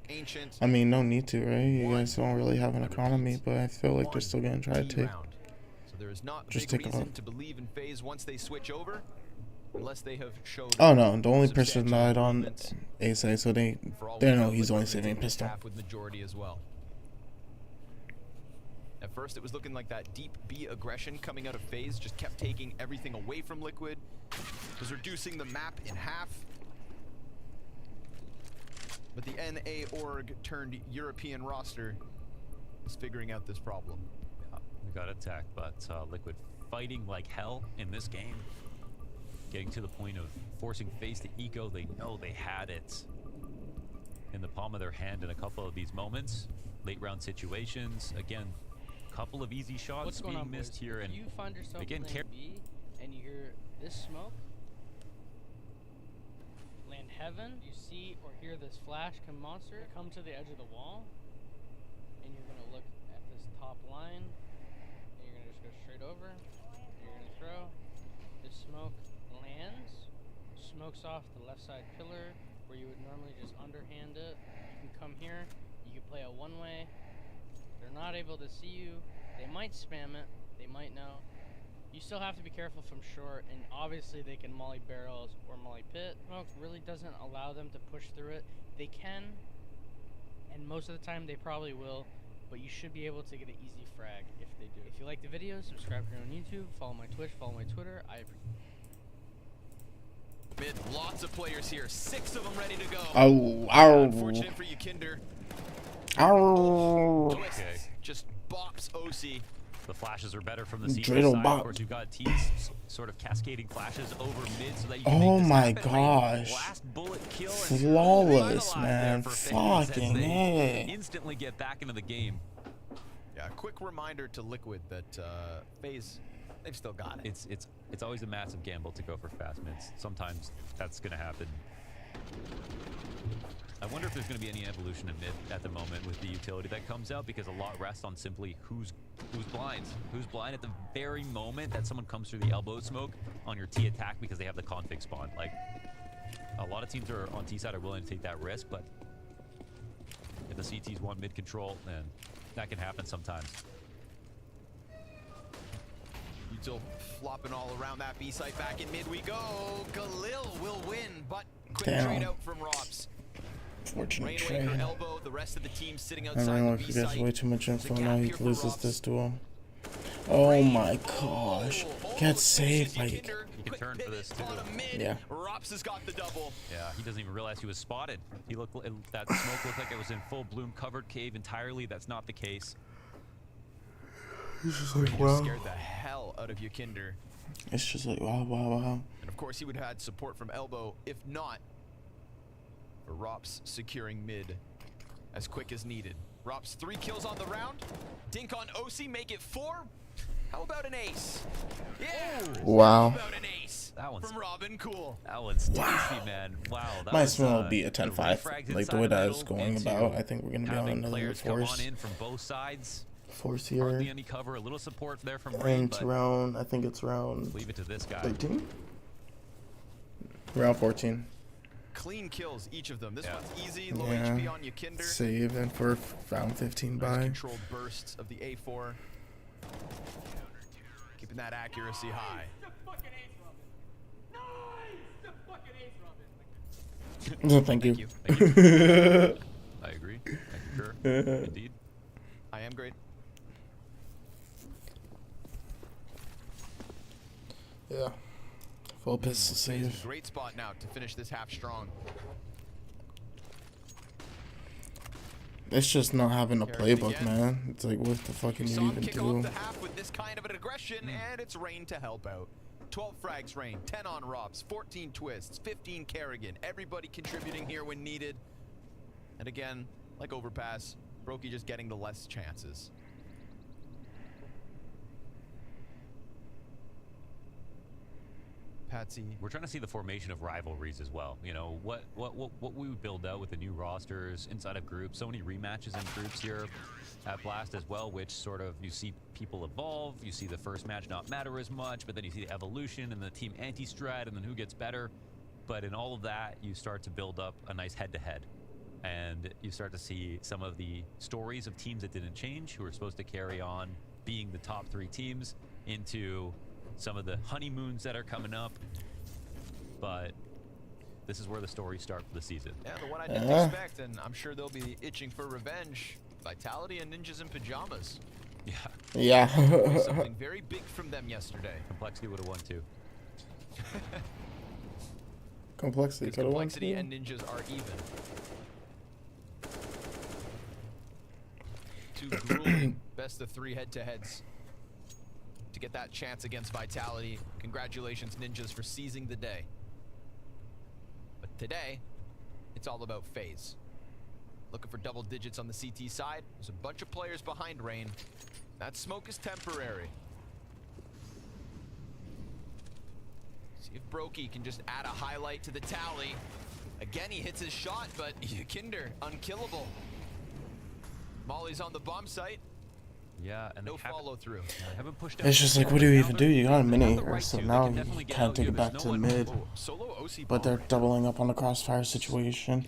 I mean, no need to, right? You guys don't really have an economy, but I feel like they're still gonna try to take.
So there is not a
Just
big
take a
reason
look.
to believe in FaZe once they switch over, unless they have showed.
Oh no, the only person died on ASA, so they know he's only saving pistol.
With majority as well. At first, it was looking like that deep B aggression coming out of FaZe just kept taking everything away from Liquid, was reducing the map in half. But the NA org turned European roster is figuring out this problem.
Yeah, we got attacked, but Liquid fighting like hell in this game. Getting to the point of forcing FaZe to eco. They know they had it in the palm of their hand in a couple of these moments. Late round situations. Again, couple of easy shots
What's going
being
on,
missed
boys?
here.
If
And
you find yourself
again,
playing B and you hear this smoke, land heaven, you see or hear this flash come monster, come to the edge of the wall, and you're gonna look at this top line, and you're gonna just go straight over, and you're gonna throw. This smoke lands, smokes off the left side pillar where you would normally just underhand it. You can come here, you can play a one-way. They're not able to see you. They might spam it. They might know. You still have to be careful from short, and obviously they can molly barrels or molly pit. Smoke really doesn't allow them to push through it. They can, and most of the time they probably will, but you should be able to get an easy frag if they do. If you like the video, subscribe here on YouTube, follow my Twitch, follow my Twitter. I appreciate
Mid, lots of players here. 6 of them ready to go.
Oh, ow.
Unfortunate for you, Kinder.
Ow.
Okay.
Just bops OC.
The flashes are better from the CT
Dreidel
side.
bop.
Of course, you've got T's sort of cascading flashes over mid so that you can
Oh
make this
my
happen.
gosh.
Last bullet kill and
Flawless,
revitalize
man.
there for FaZe as
Fucking
they
hey.
instantly get back into the game.
Yeah, a quick reminder to Liquid that FaZe, they've still got it.
It's always a massive gamble to go for fast mids. Sometimes that's going to happen. I wonder if there's going to be any evolution in mid at the moment with the utility that comes out, because a lot rests on simply who's blind. Who's blind at the very moment that someone comes through the elbow smoke on your T attack because they have the config spawn. Like, a lot of teams are on T side are willing to take that risk, but if the CTs want mid control, then that can happen sometimes.
Util flopping all around that B site. Back in mid we go. Galil will win, but quick
Damn.
trade out from Rops.
Fortunate
Rainwaker,
trade.
Elbow, the rest of the team sitting outside
Everyone
the B
forgets
site.
way too much
There's a
info.
gap
Now he
here for
loses
Rops.
this duel. Oh my gosh. Get saved, like.
He can turn for this too.
Yeah.
Rops has got the double.
Yeah, he doesn't even realize he was spotted. He looked, that smoke looked like it was in full bloom covered cave entirely. That's not the case.
He's just like,
He
wow.
just scared the hell out of Yukinder.
It's just like, wow, wow, wow.
And of course he would have had support from Elbow, if not for Rops securing mid as quick as needed. Rops 3 kills on the round. Dink on OC, make it 4. How about an ace? Yeah.
Wow.
How about an ace?
That one's
from Robin Cool.
That one's tasty, man. Wow. That
Might
was,
as well be a
the
10-5.
refrags
Like the
inside
way that
middle
it's going
into
about, I think we're gonna be on
having
another
players come
force.
on in from both sides.
Force
Hardly
here.
any cover, a little support there from Rain,
And
but
round, I think it's round
leave it to this guy.
13? Round 14.
Clean kills, each of them. This
Yeah.
one's easy, low
Yeah.
HP on Yukinder.
Save and for round 15
Nice
by.
controlled bursts of the A4. Keeping that accuracy high.
No, thank you.
Thank you. I agree. I concur. Indeed.
I am great.
Yeah. Full pistol
FaZe in a
save.
great spot now to finish this half strong.
It's just not having a
Carry it
playbook,
again.
man. It's like, what the fuck can
We
you
saw him
even
kick off
do?
the half with this kind of an aggression, and it's Rain to help out. 12 frags Rain, 10 on Robs, 14 twists, 15 Kerrigan. Everybody contributing here when needed. And again, like Overpass, Brokey just getting the less chances. Patsy.
We're trying to see the formation of rivalries as well. You know, what we would build out with the new rosters inside of groups. So many rematches in groups here at Blast as well, which sort of you see people evolve. You see the first match not matter as much, but then you see the evolution and the team anti-strat and then who gets better. But in all of that, you start to build up a nice head-to-head. And you start to see some of the stories of teams that didn't change, who are supposed to carry on being the top 3 teams. into some of the honeymoons that are coming up. But this is where the stories start for the season.
Yeah, the one I didn't expect, and I'm sure they'll be itching for revenge. Vitality and Ninjas in Pajamas.
Yeah.
Yeah.
Something very big from them yesterday.
Complexity would have won too.
Complexity could have won
Complexity
too.
and Ninjas are even. Two grueling best of 3 head-to-heads to get that chance against Vitality. Congratulations, Ninjas, for seizing the day. But today, it's all about FaZe. Looking for double digits on the CT side. There's a bunch of players behind Rain. That smoke is temporary. See if Brokey can just add a highlight to the tally. Again, he hits his shot, but Kinder, unkillable. Molly's on the bomb site.
Yeah, and
no follow through.
Haven't pushed
It's just like, what do you even do? You got a mini, so now you kind of take it back to the mid. But they're doubling up on the crossfire situation.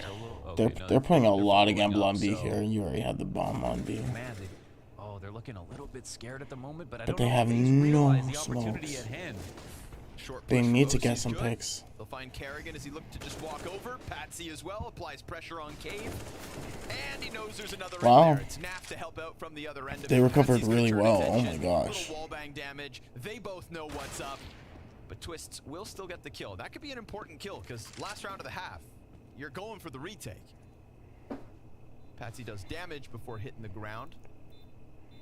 They're putting a lot of gamble on B here. You already had the bomb on B.
Man, they're looking a little bit scared at the moment, but I
But
don't
they
know
have
if
no
the opportunity
smokes.
at hand.
They need to get some picks.
They'll find Kerrigan as he looked to just walk over. Patsy as well applies pressure on Cave. And he knows there's another
Wow.
in there. It's Naf to help out from the other end of
They
it.
recovered
Patsy's gonna
really
turn
well.
his
Oh my
engine.
gosh.
Little wallbang damage. They both know what's up. But Twists will still get the kill. That could be an important kill because last round of the half, you're going for the retake. Patsy does damage before hitting the ground.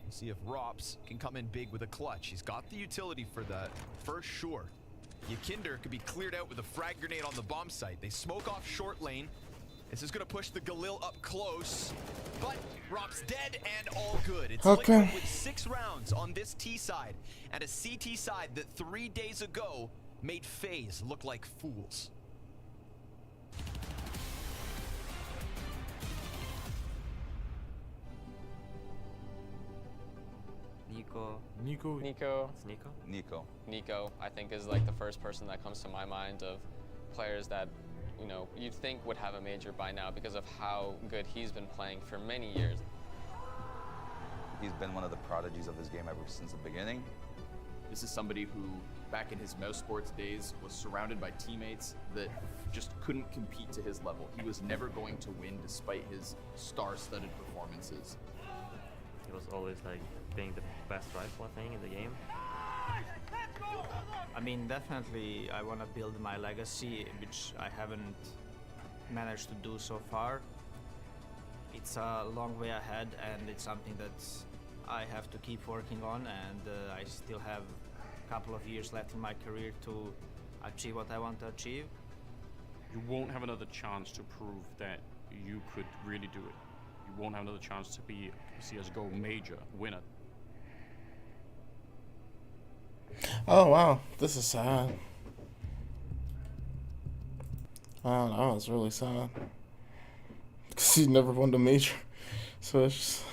We'll see if Rops can come in big with a clutch. He's got the utility for that, for sure. Yakinder could be cleared out with a frag grenade on the bomb site. They smoke off short lane. This is going to push the Galil up close. But Rops dead and all good. It's
Okay.
Liquid with 6 rounds on this T side and a CT side that 3 days ago made FaZe look like fools.
Nico, I think, is like the first person that comes to my mind of players that, you know, you'd think would have a major by now because of how good he's been playing for many years.
He's been one of the prodigies of this game ever since the beginning.
This is somebody who, back in his Mouse Sports days, was surrounded by teammates that just couldn't compete to his level. He was never going to win despite his star-studded performances.
He was always like being the best rifle, I think, in the game.
I mean, definitely I want to build my legacy, which I haven't managed to do so far. It's a long way ahead, and it's something that I have to keep working on, and I still have a couple of years left in my career to achieve what I want to achieve.
You won't have another chance to prove that you could really do it. You won't have another chance to be a CSGO major winner.
Oh wow, this is sad. I don't know, it's really sad. Because he never won the major. So it's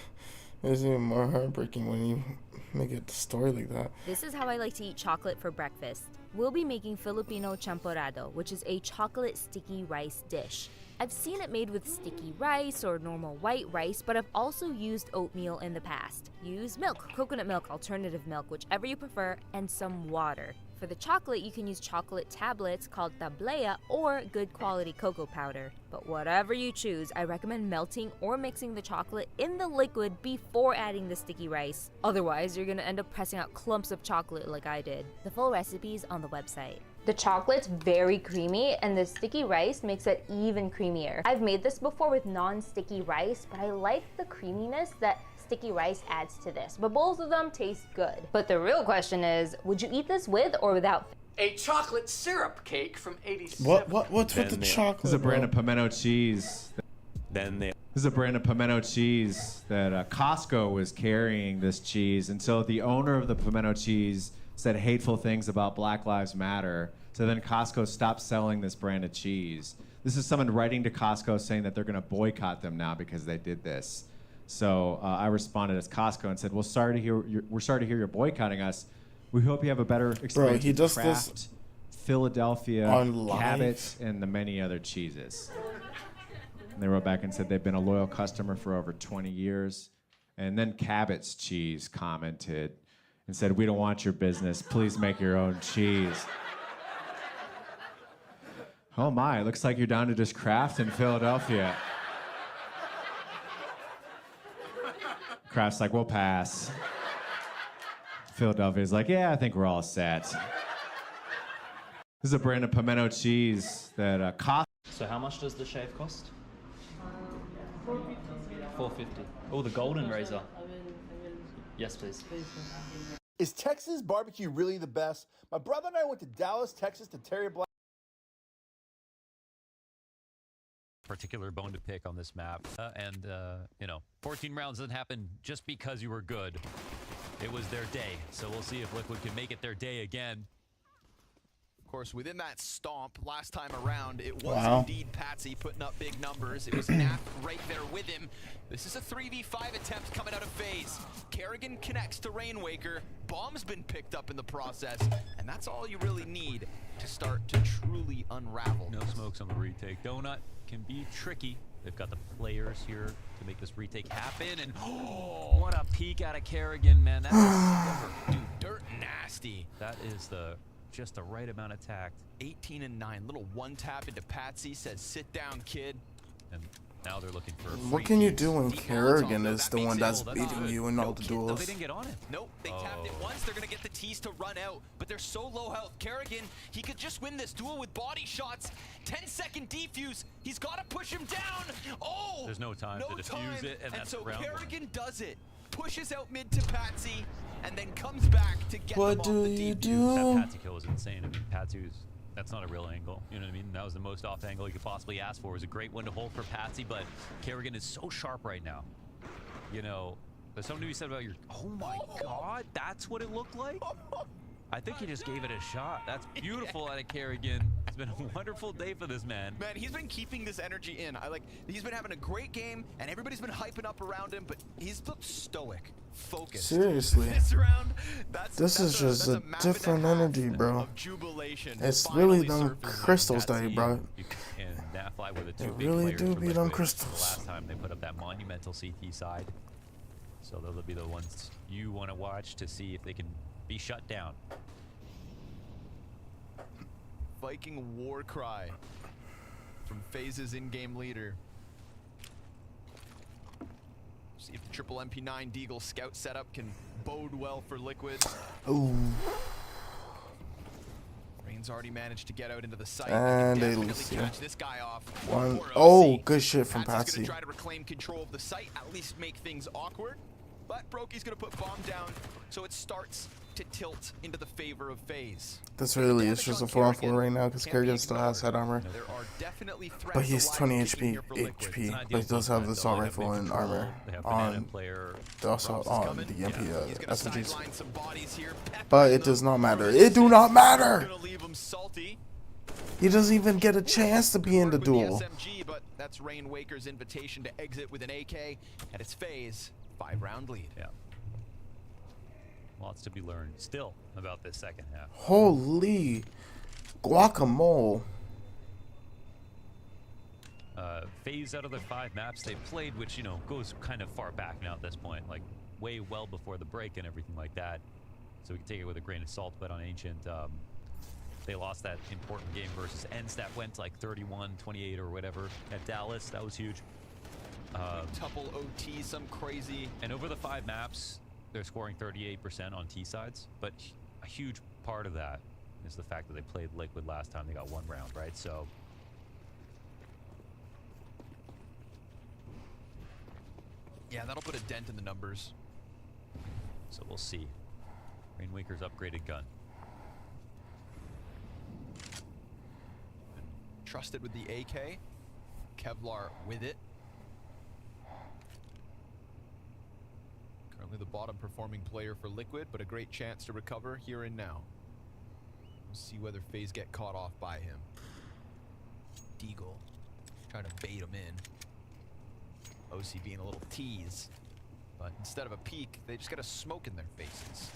even more heartbreaking when you make it a story like that.
This is how I like to eat chocolate for breakfast. We'll be making Filipino champorado, which is a chocolate sticky rice dish. I've seen it made with sticky rice or normal white rice, but I've also used oatmeal in the past. Use milk, coconut milk, alternative milk, whichever you prefer, and some water. For the chocolate, you can use chocolate tablets called tablea or good quality cocoa powder. But whatever you choose, I recommend melting or mixing the chocolate in the liquid before adding the sticky rice. Otherwise, you're gonna end up pressing out clumps of chocolate like I did. The full recipe is on the website. The chocolate's very creamy, and the sticky rice makes it even creamier. I've made this before with non-sticky rice, but I like the creaminess that sticky rice adds to this. But both of them taste good. But the real question is, would you eat this with or without?
A chocolate syrup cake from 87.
What's with the chocolate?
This is a brand of pimento cheese.
This
is a brand of pimento cheese that Costco was carrying this cheese until the owner of the pimento cheese said hateful things about Black Lives Matter. So then Costco stopped selling this brand of cheese. This is someone writing to Costco saying that they're going to boycott them now because they did this. So I responded as Costco and said, "Well, we're sorry to hear you're boycotting us. We hope you have a better experience."
Bro, he
with
does
Kraft,
this
Philadelphia,
on live?
Cabot, and the many other cheeses. And they wrote back and said they've been a loyal customer for over 20 years. And then Cabot's Cheese commented and said, "We don't want your business. Please make your own cheese." Oh my, it looks like you're down to just Kraft in Philadelphia. Kraft's like, "We'll pass." Philadelphia's like, "Yeah, I think we're all set." This is a brand of pimento cheese that costs.
So how much does the shave cost? $4.50. Oh, the golden razor. Yes, please.
Is Texas barbecue really the best? My brother and I went to Dallas, Texas to Terry Black.
Particular bone to pick on this map. You know, 14 rounds doesn't happen just because you were good. It was their day. So we'll see if Liquid can make it their day again.
Of course, within that stomp last time around, it was indeed Patsy putting up big numbers. It was Nap right there with him. This is a 3v5 attempt coming out of FaZe. Kerrigan connects to Rainwaker. Bomb's been picked up in the process, and that's all you really need to start to truly unravel.
No smokes on the retake. Donut can be tricky. They've got the players here to make this retake happen, and what a peek out of Kerrigan, man. That's a sliver.
Dude, dirt nasty.
That is just the right amount of tact.
18 and 9. Little one tap into Patsy, says, "Sit down, kid."
And now they're looking for.
What can you do when Kerrigan is the one that's beating you in all the
No,
duels?
they didn't get on it.
Nope, they tapped it once. They're gonna get the tees to run out, but they're so low health. Kerrigan, he could just win this duel with body shots. 10-second defuse. He's got to push him down. Oh!
There's no time to defuse it, and that's
so
round
Kerrigan does it. Pushes out mid to Patsy, and then comes back to get them off the defuse.
That Patsy kill was insane. I mean, that's not a real angle. You know what I mean? That was the most off angle you could possibly ask for. It was a great one to hold for Patsy, but Kerrigan is so sharp right now. You know, there's something to be said about your. Oh my God, that's what it looked like. I think he just gave it a shot. That's beautiful out of Kerrigan. It's been a wonderful day for this man.
Man, he's been keeping this energy in. He's been having a great game, and everybody's been hyping up around him, but he's looked stoic, focused.
Seriously.
This round,
This is just a different energy, bro. It's really them crystals that he brought.
And Nafly were the two
They
big
really
players
do
for
beat
Liquid
on crystals.
Last time they put up that monumental CT side. So those will be the ones you want to watch to see if they can be shut down.
Viking war cry from FaZe's in-game leader. See if the triple MP9 Deagle scout setup can bode well for Liquid.
Ooh.
Rain's already managed to get out into the site.
And they
Definitely
lose, yeah.
catch this guy off.
One.
Poor
Oh,
OC.
good shit from
Patsy's
Patsy.
gonna try to reclaim control of the site, at least make things awkward. But Brokey's gonna put bomb down, so it starts to tilt into the favor of FaZe.
This really is just a 4-on-4 right now because Kerrigan still has head armor.
There are definitely threats
But he's
alive
20
and kicking
HP,
here for Liquid.
but he does have the assault rifle and armor on also on the MP SMGs. But it does not matter. It do not matter. He doesn't even get a chance to be in the duel.
SMG, but that's Rainwaker's invitation to exit with an AK, and it's FaZe 5-round lead.
Yeah. Lots to be learned still about this second half.
Holy guacamole.
FaZe out of the 5 maps they played, which, you know, goes kind of far back now at this point, like way well before the break and everything like that. So we can take it with a grain of salt, but on Ancient, they lost that important game versus Ents that went like 31-28 or whatever at Dallas. That was huge.
Tuple OT, some crazy.
And over the 5 maps, they're scoring 38% on T sides, but a huge part of that is the fact that they played Liquid last time they got 1 round, right? So
yeah, that'll put a dent in the numbers.
So we'll see. Rainwaker's upgraded gun.
Trusted with the AK. Kevlar with it. Currently the bottom performing player for Liquid, but a great chance to recover here and now. We'll see whether FaZe get caught off by him. Deagle trying to bait him in. OC being a little tease, but instead of a peek, they just got a smoke in their faces.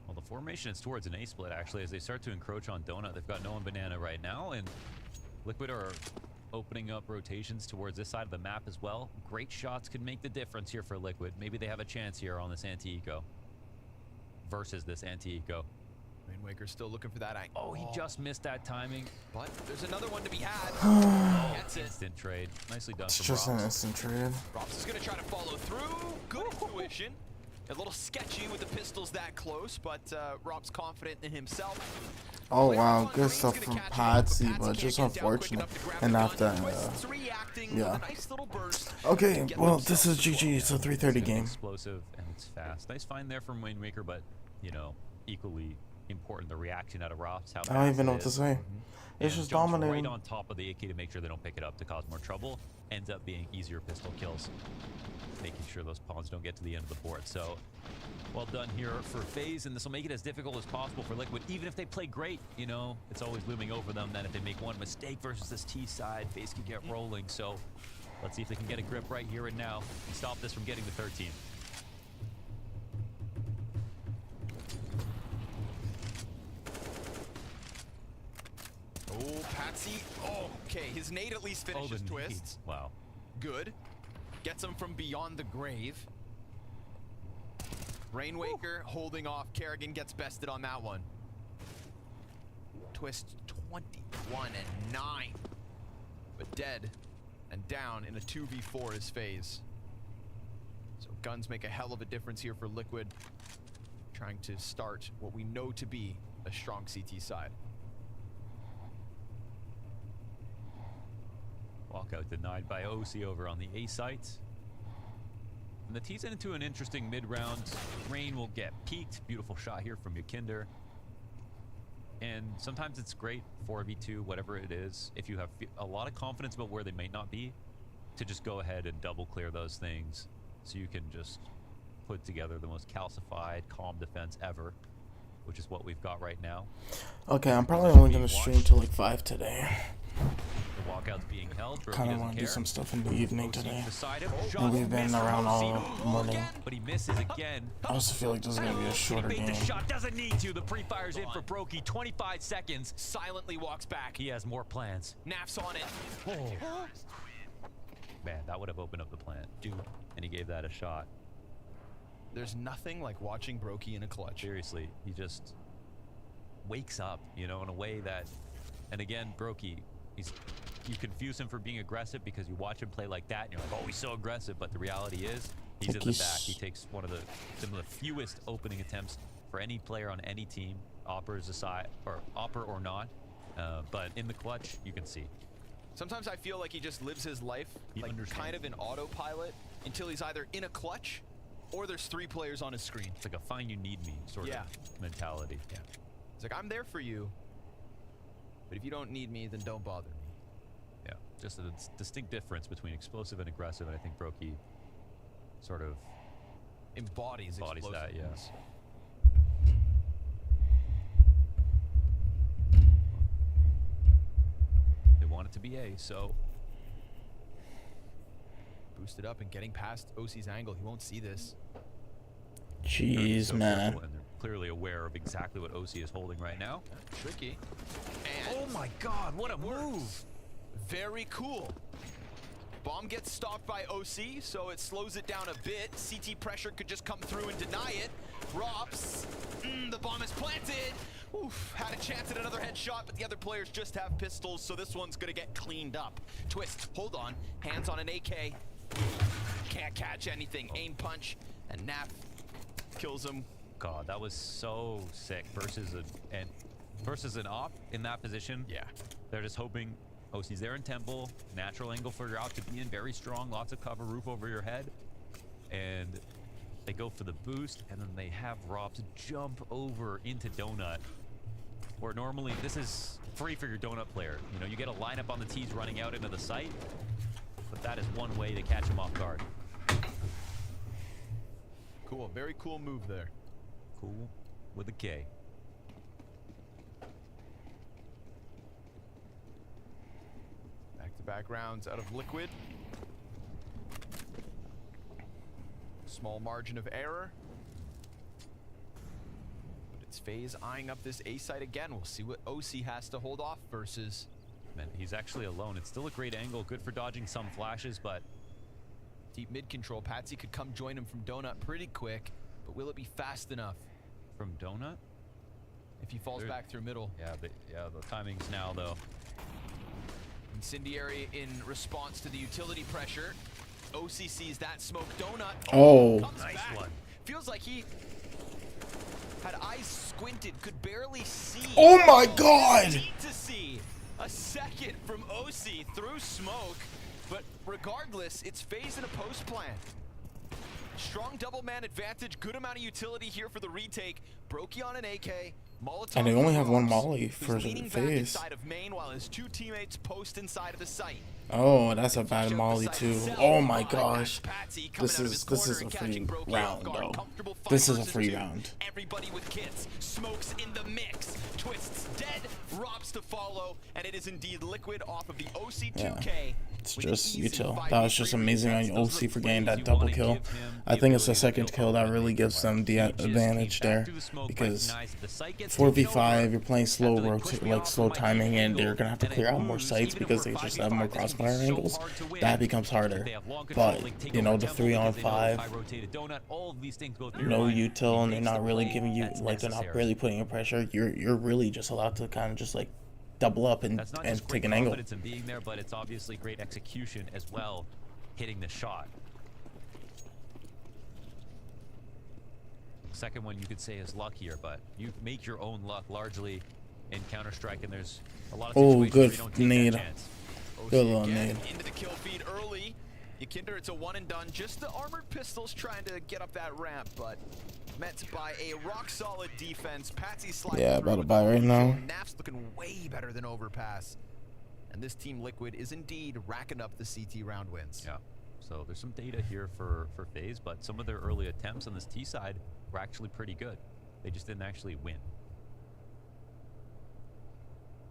Well, the formation is towards an A split actually as they start to encroach on Donut. They've got no one banana right now, and Liquid are opening up rotations towards this side of the map as well. Great shots could make the difference here for Liquid. Maybe they have a chance here on this anti-eco versus this anti-eco.
Rainwaker's still looking for that angle.
Oh, he just missed that timing.
But there's another one to be had. Gets it.
Instant trade. Nicely done
It's
from
just
Robs.
an instant trade.
Robs is going to try to follow through. Good intuition. A little sketchy with the pistols that close, but Rob's confident in himself.
Oh wow, good stuff from Patsy, but just unfortunate. And after, yeah. Okay, well, this is GG. It's a 3:30 game.
Explosive and it's fast. Nice find there from Rainwaker, but you know, equally important the reaction out of Robs. How
I don't even
fast
know
it
what to
is.
say. It's
And
just
jumps
dominating.
right on top of the AK to make sure they don't pick it up to cause more trouble. Ends up being easier pistol kills, making sure those pawns don't get to the end of the board. So, well done here for FaZe, and this will make it as difficult as possible for Liquid. Even if they play great, you know, it's always looming over them that if they make one mistake versus this T side, FaZe can get rolling. So, let's see if they can get a grip right here and now and stop this from getting to 13.
Oh, Patsy. Oh, okay. His nade at least finishes
the
Twist.
nades. Wow.
Good. Gets him from beyond the grave. Rainwaker holding off. Kerrigan gets bested on that one. Twist 21 and 9. But dead and down in a 2v4 is FaZe. So guns make a hell of a difference here for Liquid. Trying to start what we know to be a strong CT side.
Walkout denied by OC over on the A site. And the T's into an interesting mid-round. Rain will get peaked. Beautiful shot here from Yakinder. And sometimes it's great, 4v2, whatever it is, if you have a lot of confidence about where they may not be, to just go ahead and double clear those things so you can just put together the most calcified, calm defense ever, which is what we've got right now.
Okay, I'm probably only gonna stream till like 5 today.
The walkout's being held.
Kind of want to do some stuff in the evening today.
Shot
And we've been around all morning.
But he misses again.
I also feel like this is gonna be a shorter
He made
game.
the shot, doesn't need to. The pre-fire's in for Brokey. 25 seconds.
Silently walks back.
He has more plans.
Naps on it.
Oh. Man, that would have opened up the plant. Dude. And he gave that a shot.
There's nothing like watching Brokey in a clutch.
Seriously, he just wakes up, you know, in a way that, and again, Brokey, you confuse him for being aggressive because you watch him play like that and you're like, oh, he's so aggressive, but the reality is he's in the back. He takes some of the fewest opening attempts for any player on any team, Oppers aside, or Opper or not, but in the clutch, you can see.
Sometimes I feel like he just lives his life like kind of in autopilot until he's either in a clutch or there's 3 players on his screen.
It's like a fine you need me sort of mentality. Yeah.
It's like, I'm there for you, but if you don't need me, then don't bother me.
Yeah, just a distinct difference between explosive and aggressive, and I think Brokey sort of
embodies
that, yeah. They want it to be A, so
boosted up and getting past OC's angle. He won't see this.
Jeez,
so
man.
And they're clearly aware of exactly what OC is holding right now.
Tricky. And
oh my god, what a move!
Very cool. Bomb gets stopped by OC, so it slows it down a bit. CT pressure could just come through and deny it. Robs, the bomb is planted. Oof, had a chance at another headshot, but the other players just have pistols, so this one's gonna get cleaned up. Twist, hold on, hands on an AK. Can't catch anything. Aim punch, and Nap kills him.
God, that was so sick versus an op in that position.
Yeah.
They're just hoping OC's there in temple, natural angle for your op to be in, very strong, lots of cover, roof over your head. And they go for the boost, and then they have Robs jump over into Donut. Where normally this is free for your Donut player. You know, you get a lineup on the T's running out into the site, but that is one way to catch him off guard.
Cool, very cool move there.
Cool with a K.
Back-to-back rounds out of Liquid. Small margin of error. But it's FaZe eyeing up this A site again. We'll see what OC has to hold off versus
And he's actually alone. It's still a great angle, good for dodging some flashes, but
deep mid control. Patsy could come join him from Donut pretty quick, but will it be fast enough?
From Donut?
If he falls back through middle.
Yeah, the timing's now, though.
Incendiary in response to the utility pressure. OC sees that smoke. Donut.
Oh.
Nice one. Feels like he had eyes squinted, could barely see.
Oh my God!
Need to see a second from OC through smoke, but regardless, it's FaZe in a post plan. Strong double man advantage, good amount of utility here for the retake. Brokey on an AK. Molotov
And they only have one molly
who's
for
leaning back
FaZe.
inside of main while his two teammates post inside of the site.
Oh, that's a bad molly too. Oh my gosh. This is a free round though. This is a free round.
Everybody with kits. Smokes in the mix. Twists dead. Robs to follow. And it is indeed Liquid off of the OC2K.
Yeah. It's just util. That was just amazing on OC for getting that double kill. I think it's the second kill that really gives them the advantage there, because 4v5 you're playing slow slow timing, and they're gonna have to clear out more sites because they just have more crossfire angles. That becomes harder. But you know, the 3-on-5, no util, and they're not really giving you, like, they're not really putting in pressure. You're really just allowed to kind of just like double up and take an angle.
It's in being there, but it's obviously great execution as well, hitting the shot. Second one you could say is luckier, but you make your own luck largely in Counter-Strike, and there's a lot of situations where you don't take that chance.
Good little nade.
Into the kill feed early. Yakinder, it's a one and done. Just the armored pistols trying to get up that ramp, but met by a rock solid defense. Patsy sliding.
Yeah, about to buy right now.
Naf's looking way better than Overpass. And this team Liquid is indeed racking up the CT round wins.
Yeah. So there's some data here for FaZe, but some of their early attempts on this T side were actually pretty good. They just didn't actually win.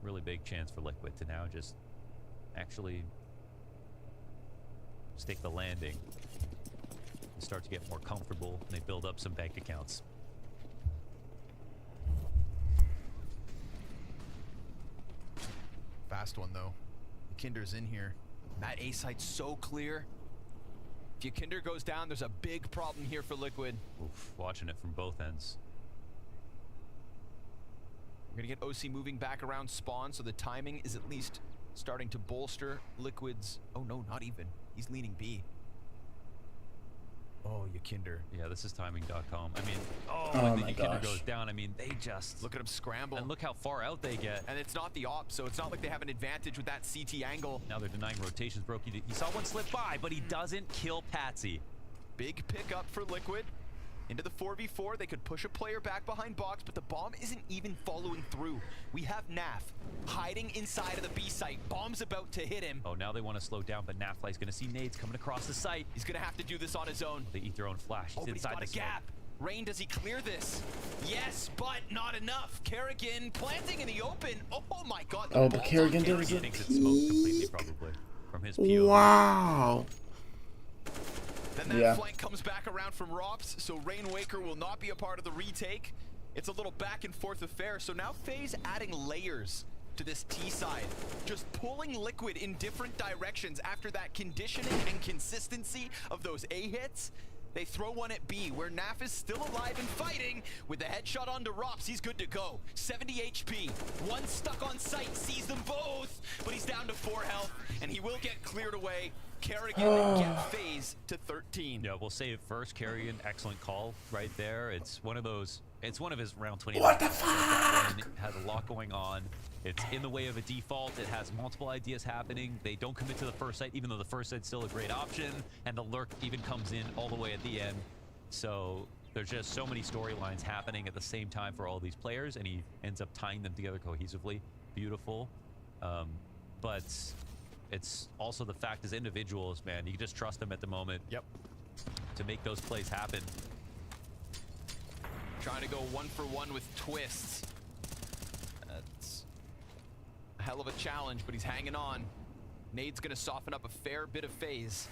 Really big chance for Liquid to now just actually stick the landing and start to get more comfortable, and they build up some bank accounts.
Fast one though. Kinder's in here. That A site's so clear. If Yakinder goes down, there's a big problem here for Liquid.
Oof, watching it from both ends.
We're gonna get OC moving back around spawn, so the timing is at least starting to bolster Liquid's. Oh no, not even. He's leaning B. Oh, Yakinder.
Yeah, this is timing.com. I mean,
oh
when
my
Yakinder
gosh.
goes down, I mean, they just
look at him scramble.
And look how far out they get.
And it's not the op, so it's not like they have an advantage with that CT angle.
Now they're denying rotations. Brokey, he saw one slip by, but he doesn't kill Patsy.
Big pickup for Liquid. Into the 4v4, they could push a player back behind box, but the bomb isn't even following through. We have Naf hiding inside of the B site. Bomb's about to hit him.
Oh, now they want to slow down, but Nafly's going to see nades coming across the site.
He's going to have to do this on his own.
They eat their own flash. He's inside
got
the
a gap. Rain, does he clear this? Yes, but not enough. Kerrigan planting in the open. Oh my God.
Oh, but Kerrigan did
He thinks it's smoked completely, probably, from his POV.
Wow.
Then that flank comes back around from Rops, so Rainwaker will not be a part of the retake. It's a little back and forth affair, so now FaZe adding layers to this T side. Just pulling Liquid in different directions after that conditioning and consistency of those A hits. They throw one at B, where Naf is still alive and fighting. With the headshot onto Rops, he's good to go. 70 HP. One stuck on sight, sees them both, but he's down to 4 health, and he will get cleared away. Kerrigan get FaZe to 13.
Yeah, we'll say it first. Kerrigan, excellent call right there. It's one of those. It's one of his round 20.
What the fuck?
It has a lot going on. It's in the way of a default. It has multiple ideas happening. They don't commit to the first site, even though the first site's still a great option. And the lurk even comes in all the way at the end. So there's just so many storylines happening at the same time for all these players, and he ends up tying them together cohesively. Beautiful. But it's also the fact as individuals, man, you can just trust them at the moment.
Yep.
To make those plays happen.
Trying to go 1-for-1 with twists. That's a hell of a challenge, but he's hanging on. Nade's gonna soften up a fair bit of FaZe.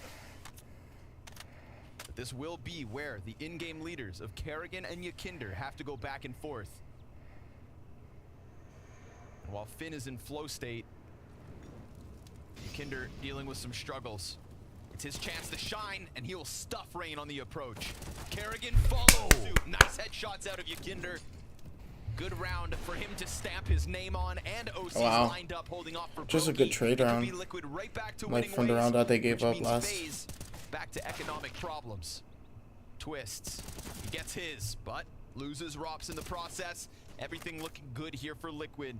But this will be where the in-game leaders of Kerrigan and Yakinder have to go back and forth. And while Finn is in flow state, Kinder dealing with some struggles. It's his chance to shine, and he will stuff Rain on the approach. Kerrigan follows suit. Nice headshots out of Yakinder. Good round for him to stamp his name on, and OC's lined up holding off for
Just a good trade round.
Right back to
like from the round that they gave up last.
FaZe back to economic problems. Twists. He gets his, but loses Rops in the process. Everything looking good here for Liquid.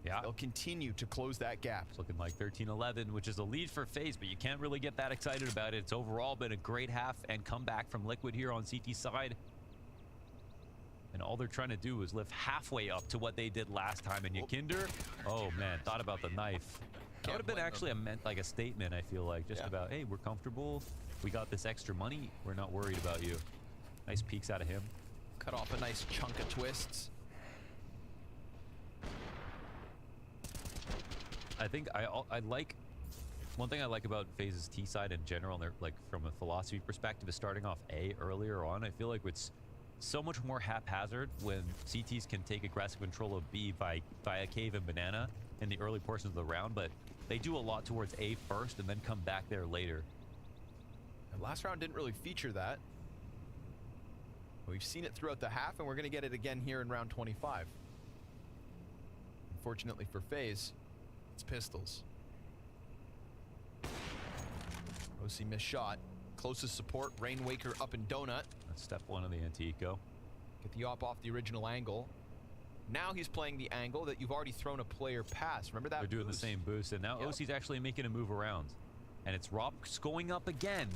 Yeah.
They'll continue to close that gap.
It's looking like 13-11, which is a lead for FaZe, but you can't really get that excited about it. It's overall been a great half and comeback from Liquid here on CT side. And all they're trying to do is lift halfway up to what they did last time. And Yakinder, oh man, thought about the knife. That would have been actually a statement, I feel like. Just about, hey, we're comfortable. We got this extra money. We're not worried about you. Nice peeks out of him.
Cut off a nice chunk of twists.
I think I like one thing I like about FaZe's T side in general, and they're like from a philosophy perspective, is starting off A earlier on. I feel like it's so much more haphazard when CTs can take aggressive control of B via cave and banana in the early portions of the round, but they do a lot towards A first and then come back there later.
And last round didn't really feature that. We've seen it throughout the half, and we're going to get it again here in round 25. Unfortunately for FaZe, it's pistols. OC missed shot. Closest support, Rainwaker up in donut.
That's step one of the anti-eco.
Get the op off the original angle. Now he's playing the angle that you've already thrown a player past. Remember that?
They're doing the same boost, and now OC's actually making a move around. And it's Rops going up again.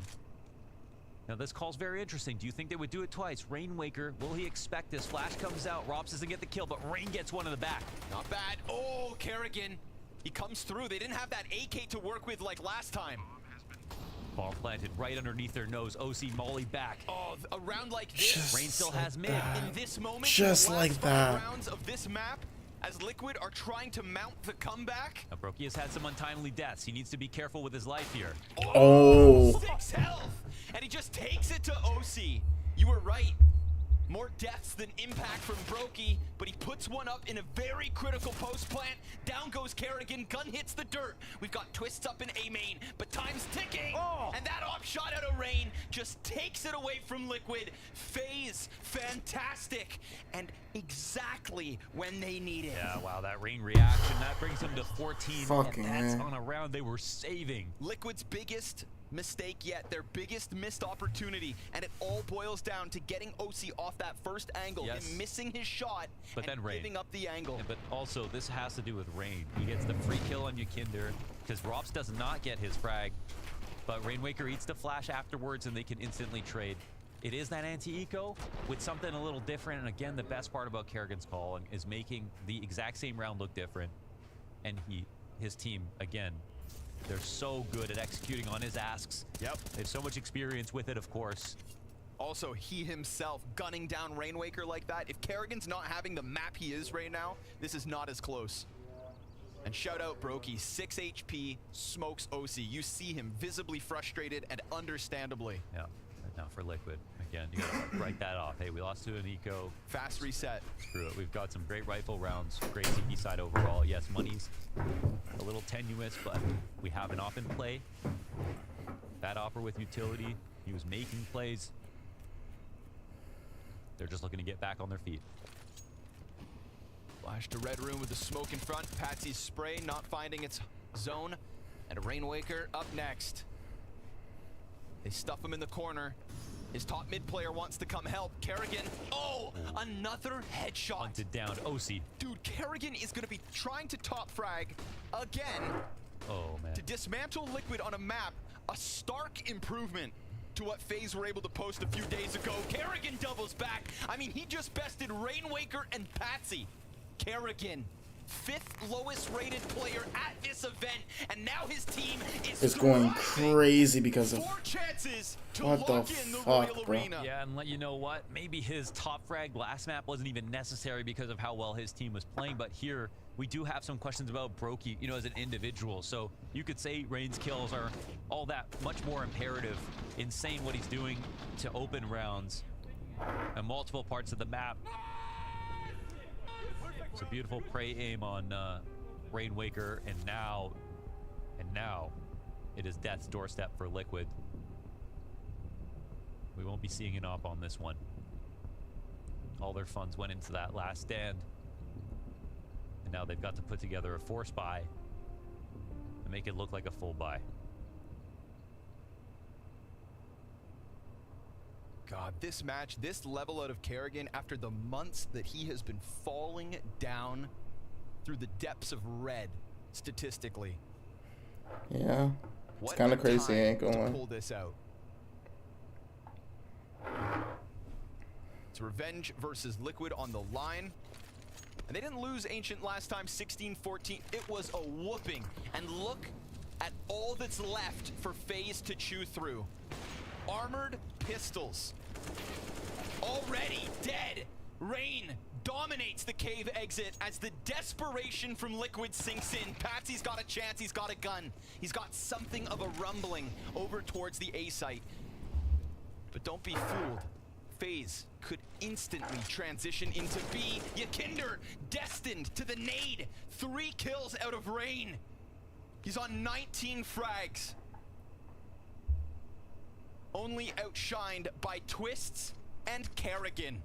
Now this call's very interesting. Do you think they would do it twice? Rainwaker, will he expect this? Flash comes out, Rops doesn't get the kill, but Rain gets one in the back.
Not bad. Oh, Kerrigan. He comes through. They didn't have that AK to work with like last time.
Bomb planted right underneath their nose. OC Molly back.
Oh, a round like this.
Rain still has mid.
In this moment,
just
the
like
last
that.
5 rounds of this map, as Liquid are trying to mount the comeback.
Now, Brokey has had some untimely deaths. He needs to be careful with his life here.
Oh! 6 health! And he just takes it to OC. You were right. More deaths than impact from Brokey, but he puts one up in a very critical post plant. Down goes Kerrigan, gun hits the dirt. We've got twists up in A main, but time's ticking. And that op shot out of Rain just takes it away from Liquid. FaZe, fantastic, and exactly when they need it.
Yeah, wow, that Rain reaction, that brings them to 14.
Fucking
and that's
man.
on a round they were saving.
Liquid's biggest mistake yet, their biggest missed opportunity, and it all boils down to getting OC off that first angle, him missing his shot,
but
and
then Rain
giving up the angle.
Yeah, but also this has to do with Rain. He gets the free kill on Yakinder because Rops does not get his frag, but Rainwaker eats the flash afterwards and they can instantly trade. It is that anti-eco with something a little different, and again, the best part about Kerrigan's call is making the exact same round look different, and his team, again, they're so good at executing on his asks.
Yep.
They have so much experience with it, of course.
Also, he himself gunning down Rainwaker like that. If Kerrigan's not having the map he is right now, this is not as close. And shout out Brokey, 6 HP, smokes OC. You see him visibly frustrated and understandably.
Yeah, right now for Liquid. Again, you gotta write that off. Hey, we lost to an eco.
Fast reset.
Screw it. We've got some great rifle rounds. Great CT side overall. Yes, money's a little tenuous, but we have an op in play. That opper with utility. He was making plays. They're just looking to get back on their feet.
Flash to red room with the smoke in front. Patsy's spray not finding its zone. And Rainwaker up next. They stuff him in the corner. His top mid player wants to come help. Kerrigan, another headshot.
Hunted down, OC.
Dude, Kerrigan is gonna be trying to top frag again.
Oh, man.
To dismantle Liquid on a map, a stark improvement to what FaZe were able to post a few days ago. Kerrigan doubles back. I mean, he just bested Rainwaker and Patsy. Kerrigan, 5th lowest rated player at this event, and now his team is
going crazy because of
4 chances to
what the
lock in the
fuck,
Royal
bro.
Arena.
Yeah, and let you know what, maybe his top frag last map wasn't even necessary because of how well his team was playing, but here we do have some questions about Brokey, you know, as an individual. So you could say Rain's kills are all that much more imperative. Insane what he's doing to open rounds and multiple parts of the map. It's a beautiful prey aim on Rainwaker, and now And now, it is death's doorstep for Liquid. We won't be seeing an op on this one. All their funds went into that last stand. And now they've got to put together a force buy and make it look like a full buy.
God, this match, this level out of Kerrigan after the months that he has been falling down through the depths of red statistically.
Yeah, it's kind of crazy. I ain't
To
gonna
pull this out. It's Revenge versus Liquid on the line. And they didn't lose Ancient last time, 16-14. It was a whooping. And look at all that's left for FaZe to chew through. Armored pistols. Already dead. Rain dominates the cave exit as the desperation from Liquid sinks in. Patsy's got a chance, he's got a gun. He's got something of a rumbling over towards the A site. But don't be fooled. FaZe could instantly transition into B. Yakinder destined to the nade. 3 kills out of Rain. He's on 19 frags. Only outshined by Twists and Kerrigan,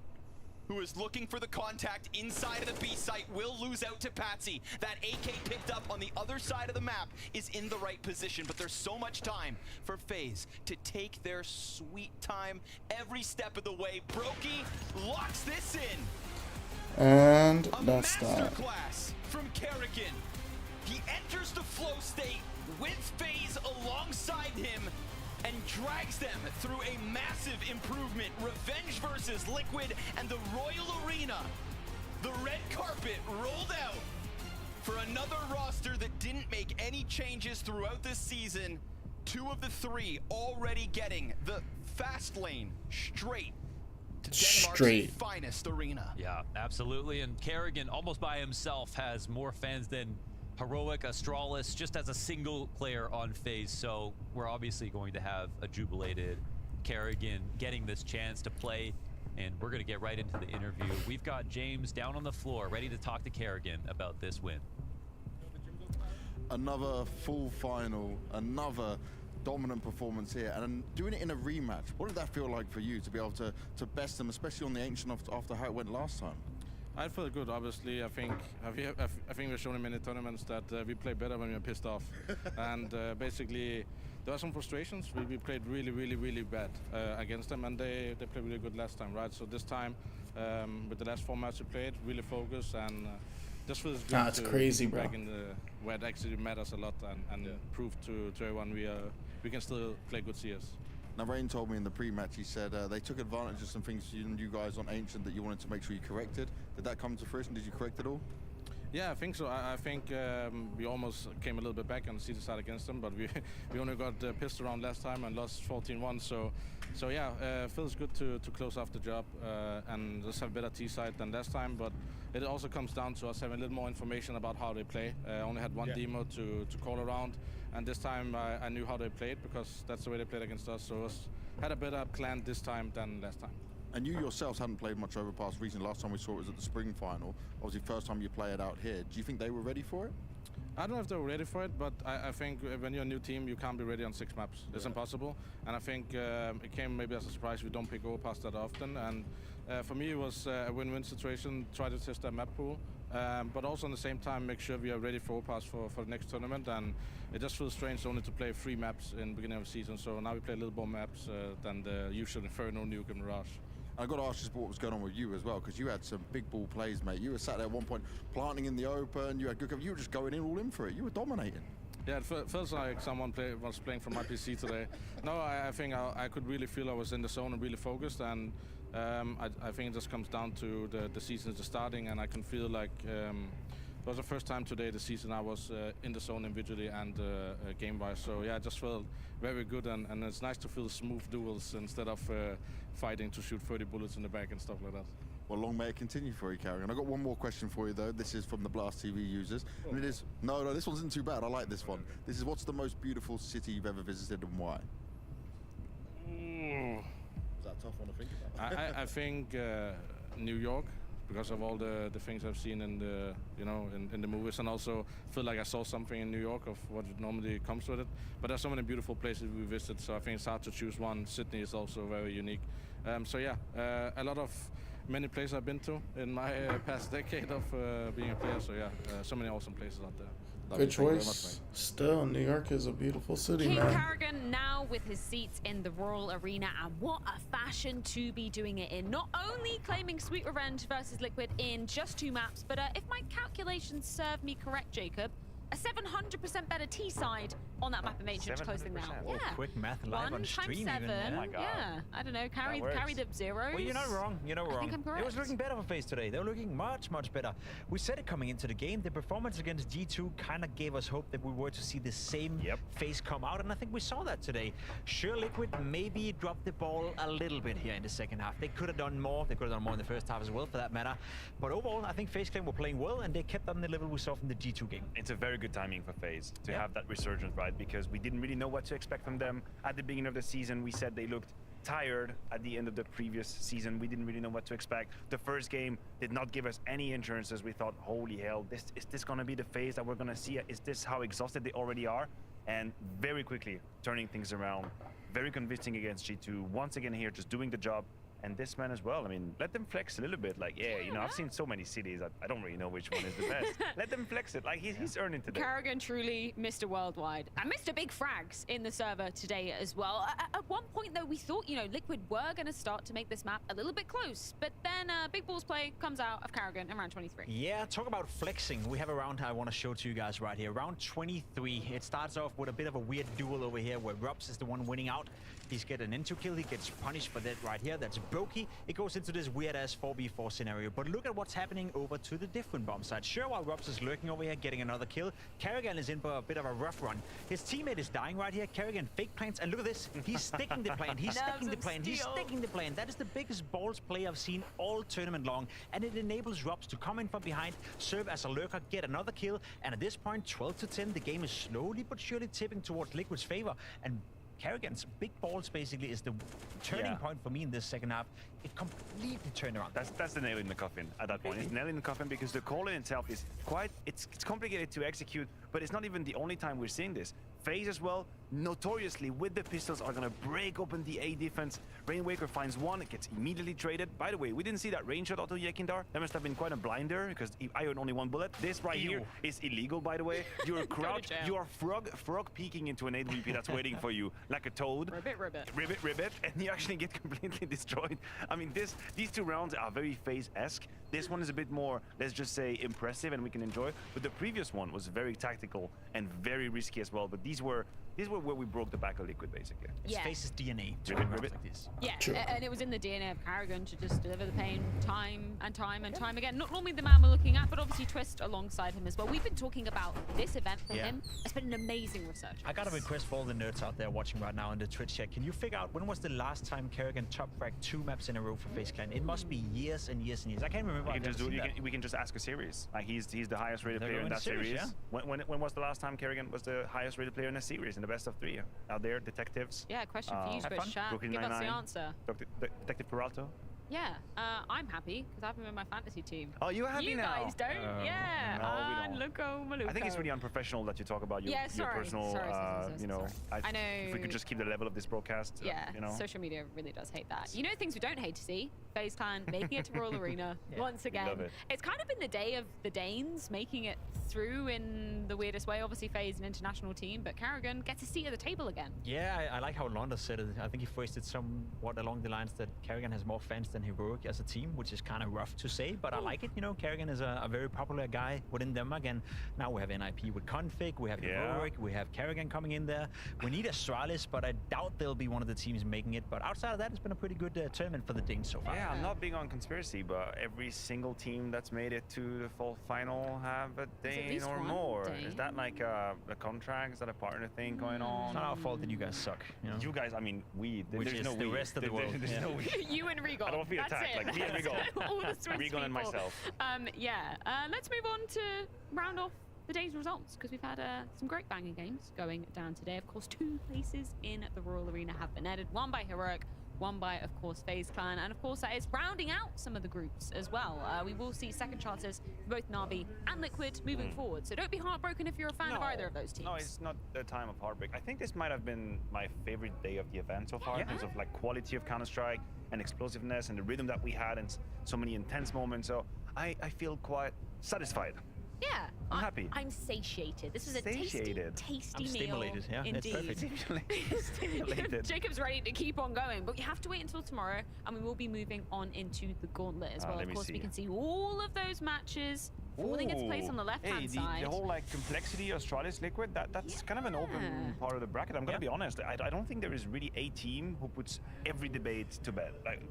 who is looking for the contact inside of the B site, will lose out to Patsy. That AK picked up on the other side of the map is in the right position, but there's so much time for FaZe to take their sweet time every step of the way. Brokey locks this in.
And
A
that's that.
masterclass from Kerrigan. He enters the flow state with FaZe alongside him and drags them through a massive improvement. Revenge versus Liquid and the Royal Arena. The red carpet rolled out for another roster that didn't make any changes throughout this season. 2 of the 3 already getting the fast lane straight to Denmark's finest arena.
Yeah, absolutely. And Kerrigan, almost by himself, has more fans than Heroic, Astralis, just as a single player on FaZe. So we're obviously going to have a jubilated Kerrigan getting this chance to play, and we're going to get right into the interview. We've got James down on the floor ready to talk to Kerrigan about this win.
Another full final, another dominant performance here, and doing it in a rematch. What did that feel like for you to be able to best them, especially on the Ancient after how it went last time?
I feel good. Obviously, I think we've shown in many tournaments that we play better when we're pissed off. And basically, there are some frustrations. We played really bad against them, and they played really good last time, right? So this time, with the last 4 matches we played, really focused, and this feels good.
It's crazy, bro.
Back in where it actually matters a lot, and prove to everyone we can still play good CS.
Now, Rain told me in the pre-match, he said they took advantage of some things you guys on Ancient that you wanted to make sure you corrected. Did that come to fruition? Did you correct it all?
Yeah, I think so. I think we almost came a little bit back on the season side against them, but we only got pissed around last time and lost 14-1. So yeah, feels good to close off the job and just have better T side than last time. But it also comes down to us having a little more information about how they play. I only had one demo to call around, and this time I knew how they played because that's the way they played against us. So had a better plan this time than last time.
And you yourselves hadn't played much over past recently. Last time we saw it was at the spring final. Obviously, first time you play it out here. Do you think they were ready for it?
I don't know if they were ready for it, but I think when you're a new team, you can't be ready on 6 maps. It's impossible. And I think it came maybe as a surprise. We don't pick overpass that often. And for me, it was a win-win situation. Try to test that map pool. But also at the same time, make sure we are ready for overpass for the next tournament. And it just feels strange only to play 3 maps in the beginning of the season. So now we play a little more maps than the usual Inferno, Nuke, and Mirage.
I got to ask just what was going on with you as well, because you had some big ball plays, mate. You were sat there at one point planting in the open. You had good. You were just going in all in for it. You were dominating.
Yeah, it feels like someone was playing from my PC today. No, I think I could really feel I was in the zone and really focused, and I think it just comes down to the season just starting, and I can feel like it was the first time today the season I was in the zone individually and game-wise. So yeah, I just felt very good, and it's nice to feel smooth duels instead of fighting to shoot 30 bullets in the back and stuff like that.
Well, long may it continue for you, Kerrigan. I've got one more question for you, though. This is from the Blast TV users. And it is, no, this one isn't too bad. I like this one. This is, what's the most beautiful city you've ever visited and why?
Is
that a tough one to think about?
I think New York, because of all the things I've seen in the in the movies, and also feel like I saw something in New York of what normally comes with it. But there's so many beautiful places we visit, so I think it's hard to choose one. Sydney is also very unique. So yeah, a lot of many places I've been to in my past decade of being a player. So yeah, so many awesome places out there.
Good choice. Still, New York is a beautiful city,
King
man.
Carrigan now with his seats in the Royal Arena, and what a fashion to be doing it in. Not only claiming Sweet Revenge versus Liquid in just 2 maps, but if my calculations serve me correct, Jacob, a 700% better T-side on that map of Ancients closing now.
Oh,
Yeah.
quick math live
1
on
times
stream
7.
even.
Oh my God. Yeah. I don't know. Carry the zeros.
Well, you're not wrong. You're not wrong.
I think I'm correct.
It was looking better for FaZe today. They were looking much, much better. We said it coming into the game. The performance against G2 kind of gave us hope that we were to see the same FaZe come out, and I think we saw that today. Sure, Liquid maybe dropped the ball a little bit here in the second half. They could have done more. They could have done more in the first half as well, for that matter. But overall, I think FaZe Clan were playing well, and they kept on the level we saw from the G2 game.
It's a very good timing for FaZe to have that resurgence, right? Because we didn't really know what to expect from them at the beginning of the season. We said they looked tired at the end of the previous season. We didn't really know what to expect. The first game did not give us any insurances. We thought, holy hell, is this gonna be the FaZe that we're gonna see? Is this how exhausted they already are? And very quickly turning things around, very convincing against G2. Once again here, just doing the job. And this man as well. I mean, let them flex a little bit. Like, you know, I've seen so many cities. I don't really know which one is the best. Let them flex it. Like, he's earning today.
Carrigan truly Mr. Worldwide. And Mr. Big Frags in the server today as well. At one point, though, we thought, you know, Liquid were going to start to make this map a little bit close. But then Big Balls play comes out of Carrigan in round 23.
Yeah, talk about flexing. We have a round I want to show to you guys right here. Round 23. It starts off with a bit of a weird duel over here where Rubs is the one winning out. He's getting an into kill. He gets punished for that right here. That's Boki. It goes into this weird-ass 4v4 scenario. But look at what's happening over to the different bomb side. Sure, while Rubs is lurking over here, getting another kill, Carrigan is in for a bit of a rough run. His teammate is dying right here. Carrigan fake plants, and look at this. He's sticking the plant. He's sticking the plant. He's sticking the plant. That is the biggest balls play I've seen all tournament long. And it enables Rubs to come in from behind, serve as a lurker, get another kill. And at this point, 12-10, the game is slowly but surely tipping towards Liquid's favor. And Carrigan's big balls basically is the turning point for me in this second half. It completely turned around.
That's the nail in the coffin at that point. It's nail in the coffin because the call in itself is quite, it's complicated to execute, but it's not even the only time we're seeing this. FaZe as well, notoriously with the pistols, are gonna break open the A defense. Rainwaker finds one, it gets immediately traded. By the way, we didn't see that range shot auto Yekindar. That must have been quite a blinder because I had only 1 bullet. This right here is illegal, by the way. You're crouched, you're frog peeking into an 8VP that's waiting for you like a toad. Ribbit, and you actually get completely destroyed. I mean, these 2 rounds are very FaZe-esque. This one is a bit more, let's just say, impressive and we can enjoy. But the previous one was very tactical and very risky as well. But these were where we broke the back of Liquid, basically.
It's FaZe's DNA to
Ribbit.
like this.
Yeah, and it was in the DNA of Carrigan to just deliver the pain time and time and time again. Not normally the man we're looking at, but obviously Twist alongside him as well. We've been talking about this event from him. It's been an amazing research.
I got a request for all the nerds out there watching right now in the Twitch chat. Can you figure out when was the last time Carrigan top fragged 2 maps in a row for FaZe Clan? It must be years and years and years. I can't remember.
We can just ask a series. Like he's the highest rated player in that series. When was the last time Carrigan was the highest rated player in a series in the best of 3? Out there, detectives.
Yeah, question for you, Twitch chat. Give us the answer.
Detective Peralta.
Yeah, I'm happy because I have him in my fantasy team.
Oh, you're happy now?
You guys don't? Yeah.
No, we don't.
Luco Maluco.
I think it's really unprofessional that you talk about your personal,
sorry.
you know.
I know.
If we could just keep the level of this broadcast, you know.
Social media really does hate that. You know things we don't hate to see? FaZe Clan making it to Royal Arena once again.
Love it.
It's kind of been the day of the Danes making it through in the weirdest way. Obviously, FaZe an international team, but Carrigan gets a seat at the table again.
Yeah, I like how Londa said it. I think he phrased it somewhat along the lines that Carrigan has more fans than Heroic as a team, which is kind of rough to say, but I like it. You know, Carrigan is a very popular guy within Denmark, and now we have NIP with Config, we have Heroic, we have Carrigan coming in there. We need Astralis, but I doubt they'll be one of the teams making it. But outside of that, it's been a pretty good tournament for the Danes so far.
Yeah, I'm not big on conspiracy, but every single team that's made it to the full final have a Dane or more.
Dane?
Is that like a contract? Is that a partner thing going on?
It's not our fault that you guys suck.
You guys, I mean, there's no
the rest of the world.
There's no we.
You and Regal.
I don't feel attacked. Like me and Regal.
All the Swiss
Regal and
people.
myself.
Let's move on to round off the day's results because we've had some great banging games going down today. Of course, 2 places in the Royal Arena have been added. 1 by Heroic, won by, of course, FaZe Clan. And of course, that is rounding out some of the groups as well. We will see second chances for both Na'Vi and Liquid moving forward. So don't be heartbroken if you're a fan of either of those teams.
No, it's not the time of heartbreak. I think this might have been my favorite day of the event so far in terms of like quality of Counter-Strike and explosiveness and the rhythm that we had and so many intense moments. So I feel quite satisfied.
Yeah,
I'm happy.
I'm satiated. This was a tasty
I'm
meal.
stimulated, yeah,
Indeed.
it's perfect.
Stimulated.
Jacob's ready to keep on going, but we have to wait until tomorrow, and we will be moving on into the gauntlet as well. Of course, we can see all of those matches falling into place on the left-hand side.
The whole like complexity of Astralis Liquid, that's kind of an open part of the bracket. I'm gonna be honest. I don't think there is really a team who puts every debate to bed. Like,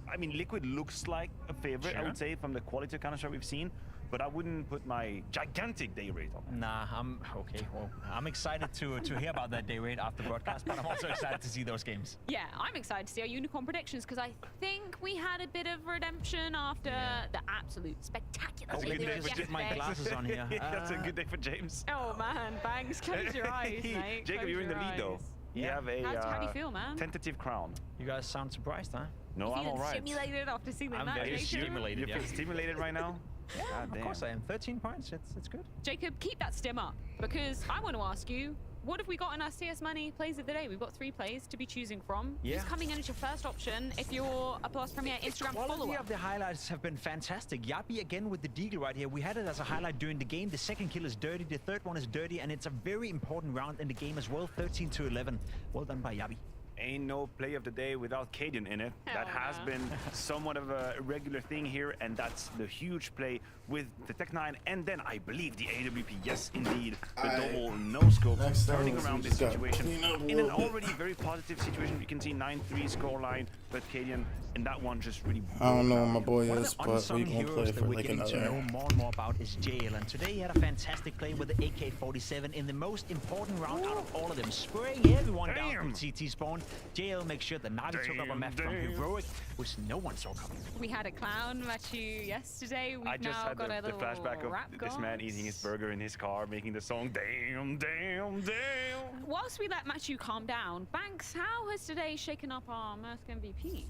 I mean, Liquid looks like a favorite, I would say, from the quality of Counter-Strike we've seen. But I wouldn't put my gigantic day rate on that.
Nah, I'm okay. Well, I'm excited to hear about that day rate after broadcast, but I'm also excited to see those games.
Yeah, I'm excited to see our unicorn predictions because I think we had a bit of redemption after the absolute spectacular day yesterday.
Get my glasses on here.
That's a good day for James.
Oh man, Bangs, close your eyes, mate.
Jacob, you're in the lead though. You have a
how do you feel, man?
tentative crown.
You guys sound surprised, huh?
No, I'm all right.
Stimulated after seeing the
I'm
match.
very stimulated.
You feel stimulated right now?
Yeah, of course I am. 13 points, it's good.
Jacob, keep that stim up because I want to ask you, what have we got in our CS Money plays of the day? We've got 3 plays to be choosing from.
Yeah.
Who's coming in as your first option if you're a Plus Premier Instagram follower?
The quality of the highlights have been fantastic. Yabi again with the deagle right here. We had it as a highlight during the game. The second kill is dirty, the third one is dirty, and it's a very important round in the game as well. 13-11. Well done by Yabi.
Ain't no play of the day without Cadian in it. That has been somewhat of a regular thing here, and that's the huge play with the Tech-9, and then I believe the AWP. Yes, indeed, the double no-scope turning around this situation in an already very positive situation. You can see 9-3 scoreline, but Cadian in that one just really...
I don't know what my boy is,
but
we gonna play for like
to know more and more about is JL, and today he had a fantastic play with the AK-47 in the most important round out of all of them, spraying everyone down from CT spawn. JL makes sure that Na'Vi took up a map from Heroic, which no one saw coming.
We had a clown Matthew yesterday. We've
I just
now
had
got
the flashback of this man eating his burger in his car, making the song damn, damn, damn.
Whilst we let Matthew calm down, Banks, how has today shaken up our Mersk MVP?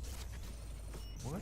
What?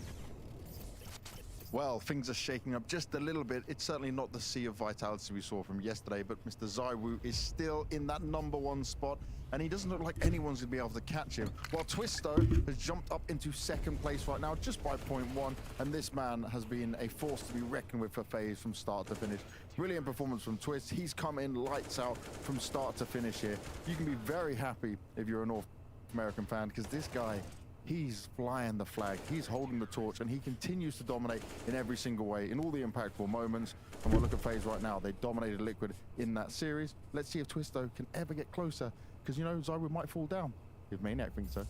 Well, things are shaking up just a little bit. It's certainly not the sea of vitality we saw from yesterday, but Mr. Zaiwu is still in that #1 spot, and he doesn't look like anyone's going to be able to catch him. While Twisto has jumped up into 2nd place right now, just by 0.1, and this man has been a force to be reckoned with for FaZe from start to finish. Brilliant performance from Twist. He's come in lights out from start to finish here. You can be very happy if you're a North American fan, because this guy, he's flying the flag, he's holding the torch, and he continues to dominate in every single way, in all the impactful moments. And we'll look at FaZe right now. They dominated Liquid in that series. Let's see if Twisto can ever get closer, because, you know, Zaiwu might fall down if Maniac thinks so.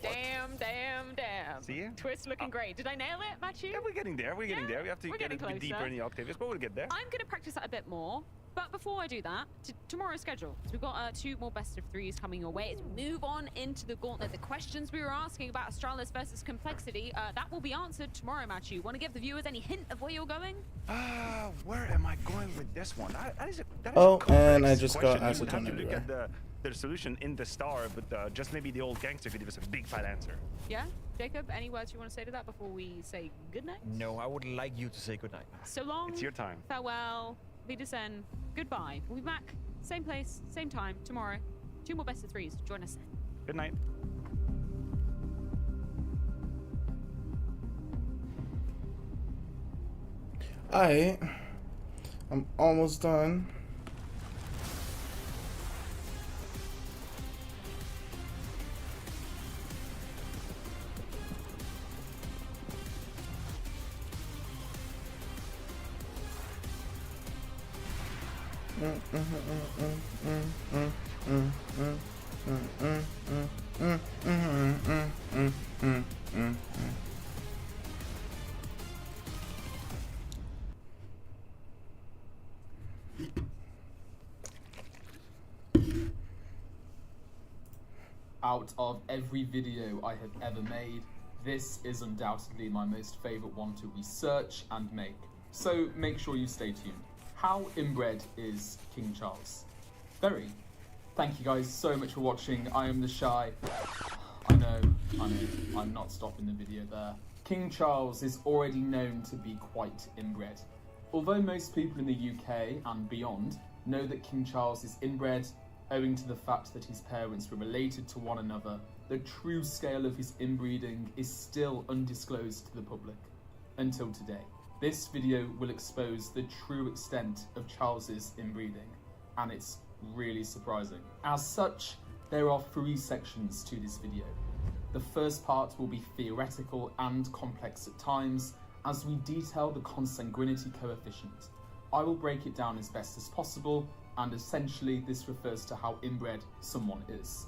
Damn, damn, damn.
See you?
Twist looking great. Did I nail it, Matthew?
Yeah, we're getting there. We're getting there. We have to get a bit deeper in the octaves, but we'll get there.
I'm going to practice that a bit more. But before I do that, tomorrow's schedule. So we've got 2 more best of 3s coming your way. As we move on into the gauntlet, the questions we were asking about Astralis versus Complexity, that will be answered tomorrow, Matthew. Want to give the viewers any hint of where you're going?
Where am I going with this one? That is
and I just got
acetone
acetone
to look
everywhere.
at the solution in the star, but just maybe the old gangster could give us a big fat answer.
Yeah? Jacob, any words you want to say to that before we say goodnight?
No, I would like you to say goodnight.
So long.
It's your time.
Farewell. Wiedersehen. Goodbye. We'll be back, same place, same time, tomorrow. 2 more best of 3s. Join us then.
Good night.
Alright, I'm almost done.
Out of every video I have ever made, this is undoubtedly my most favourite one to research and make. So make sure you stay tuned. How inbred is King Charles? Very, Thank you guys so much for watching. I am the Shy. I know, I'm not stopping the video there. King Charles is already known to be quite inbred. Although most people in the UK and beyond know that King Charles is inbred, owing to the fact that his parents were related to one another, the true scale of his inbreeding is still undisclosed to the public. Until today. This video will expose the true extent of Charles's inbreeding, and it's really surprising. As such, there are 3 sections to this video. The first part will be theoretical and complex at times, as we detail the consanguinity coefficient. I will break it down as best as possible, and essentially this refers to how inbred someone is.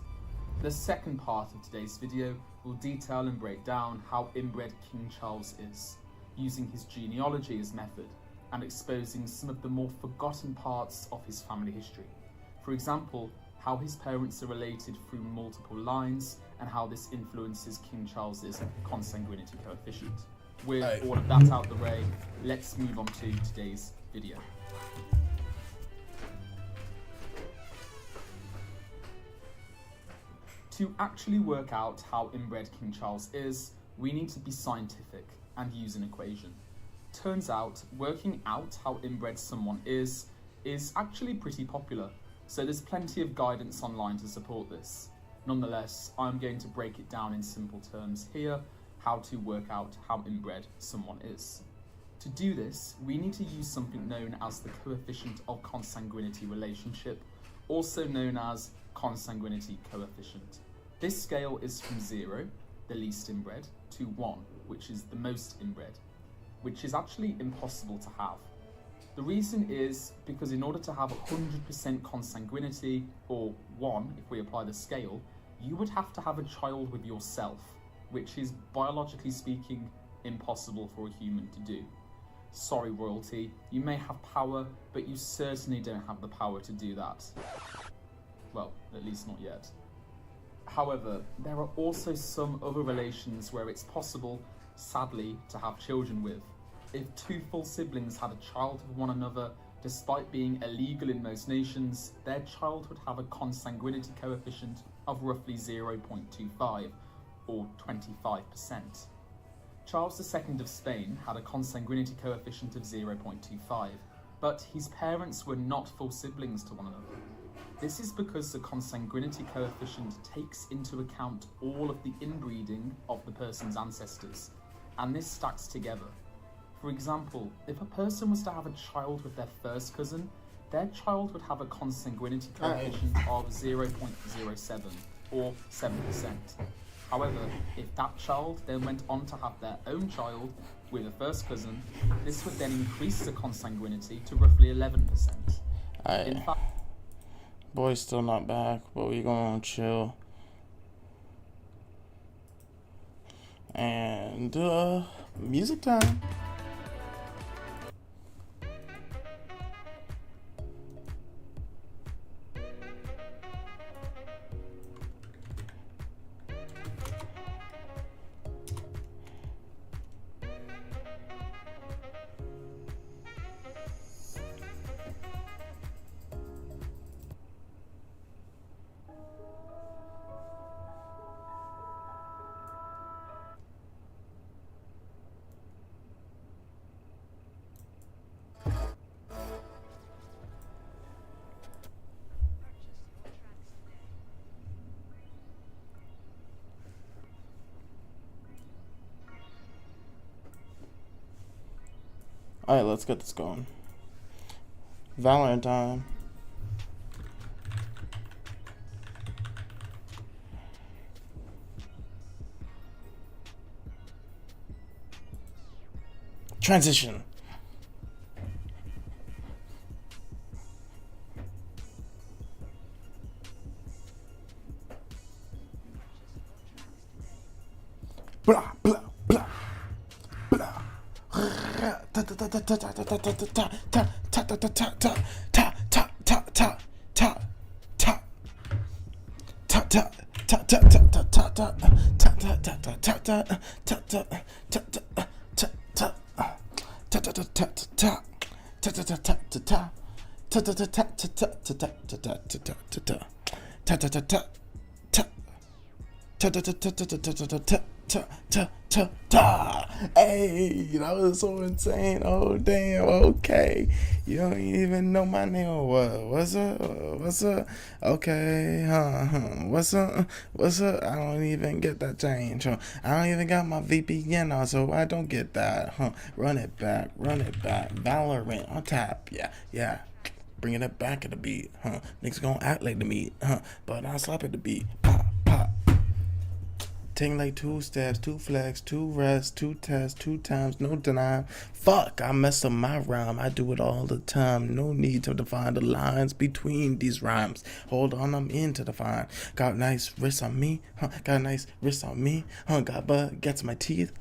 The second part of today's video will detail and break down how inbred King Charles is, using his genealogy as method, and exposing some of the more forgotten parts of his family history. For example, how his parents are related through multiple lines, and how this influences King Charles's consanguinity coefficient. With all of that out the way, let's move on to today's video. To actually work out how inbred King Charles is, we need to be scientific and use an equation. Turns out, working out how inbred someone is actually pretty popular, so there's plenty of guidance online to support this. Nonetheless, I'm going to break it down in simple terms here, how to work out how inbred someone is. To do this, we need to use something known as the coefficient of consanguinity relationship, also known as consanguinity coefficient. This scale is from 0, the least inbred, to 1, which is the most inbred, which is actually impossible to have. The reason is because in order to have 100% consanguinity, or 1 if we apply the scale, you would have to have a child with yourself, which is biologically speaking impossible for a human to do. Sorry royalty, you may have power, but you certainly don't have the power to do that. Well, at least not yet. However, there are also some other relations where it's possible, sadly, to have children with. If 2 full siblings had a child with one another, despite being illegal in most nations, their child would have a consanguinity coefficient of roughly 0.25, or 25%. Charles II of Spain had a consanguinity coefficient of 0.25, but his parents were not full siblings to one another. This is because the consanguinity coefficient takes into account all of the inbreeding of the person's ancestors, and this stacks together. For example, if a person was to have a child with their first cousin, their child would have a consanguinity coefficient of 0.07, or 7%. However, if that child then went on to have their own child with a first cousin, this would then increase the consanguinity to roughly 11%. In fact,
boy's still not back, but we gonna chill. And music time. Alright, let's get this going. Valorant time. Transition. Blah, blah, blah, blah. ta ta ta ta ta ta ta ta ta ta ta ta ta ta ta. Hey, that was so insane. Oh damn. Okay, you don't even know my name or what? What's up? What's up? Okay, What's up? What's up? I don't even get that change. I don't even got my VPN on, so I don't get that. Run it back. Run it back. Valorant on tap. Yeah. Bringing it back at the beat. Niggas gonna act like the meat. But I slap at the beat. Pop. Ting like 2 steps, 2 flex, 2 rest, 2 tests, 2 times, no deny. Fuck, I mess up my rhyme. I do it all the time. No need to define the lines between these rhymes. Hold on, I'm into the fine. Got nice wrists on me, Got nice wrists on me, Got butt, gets my teeth,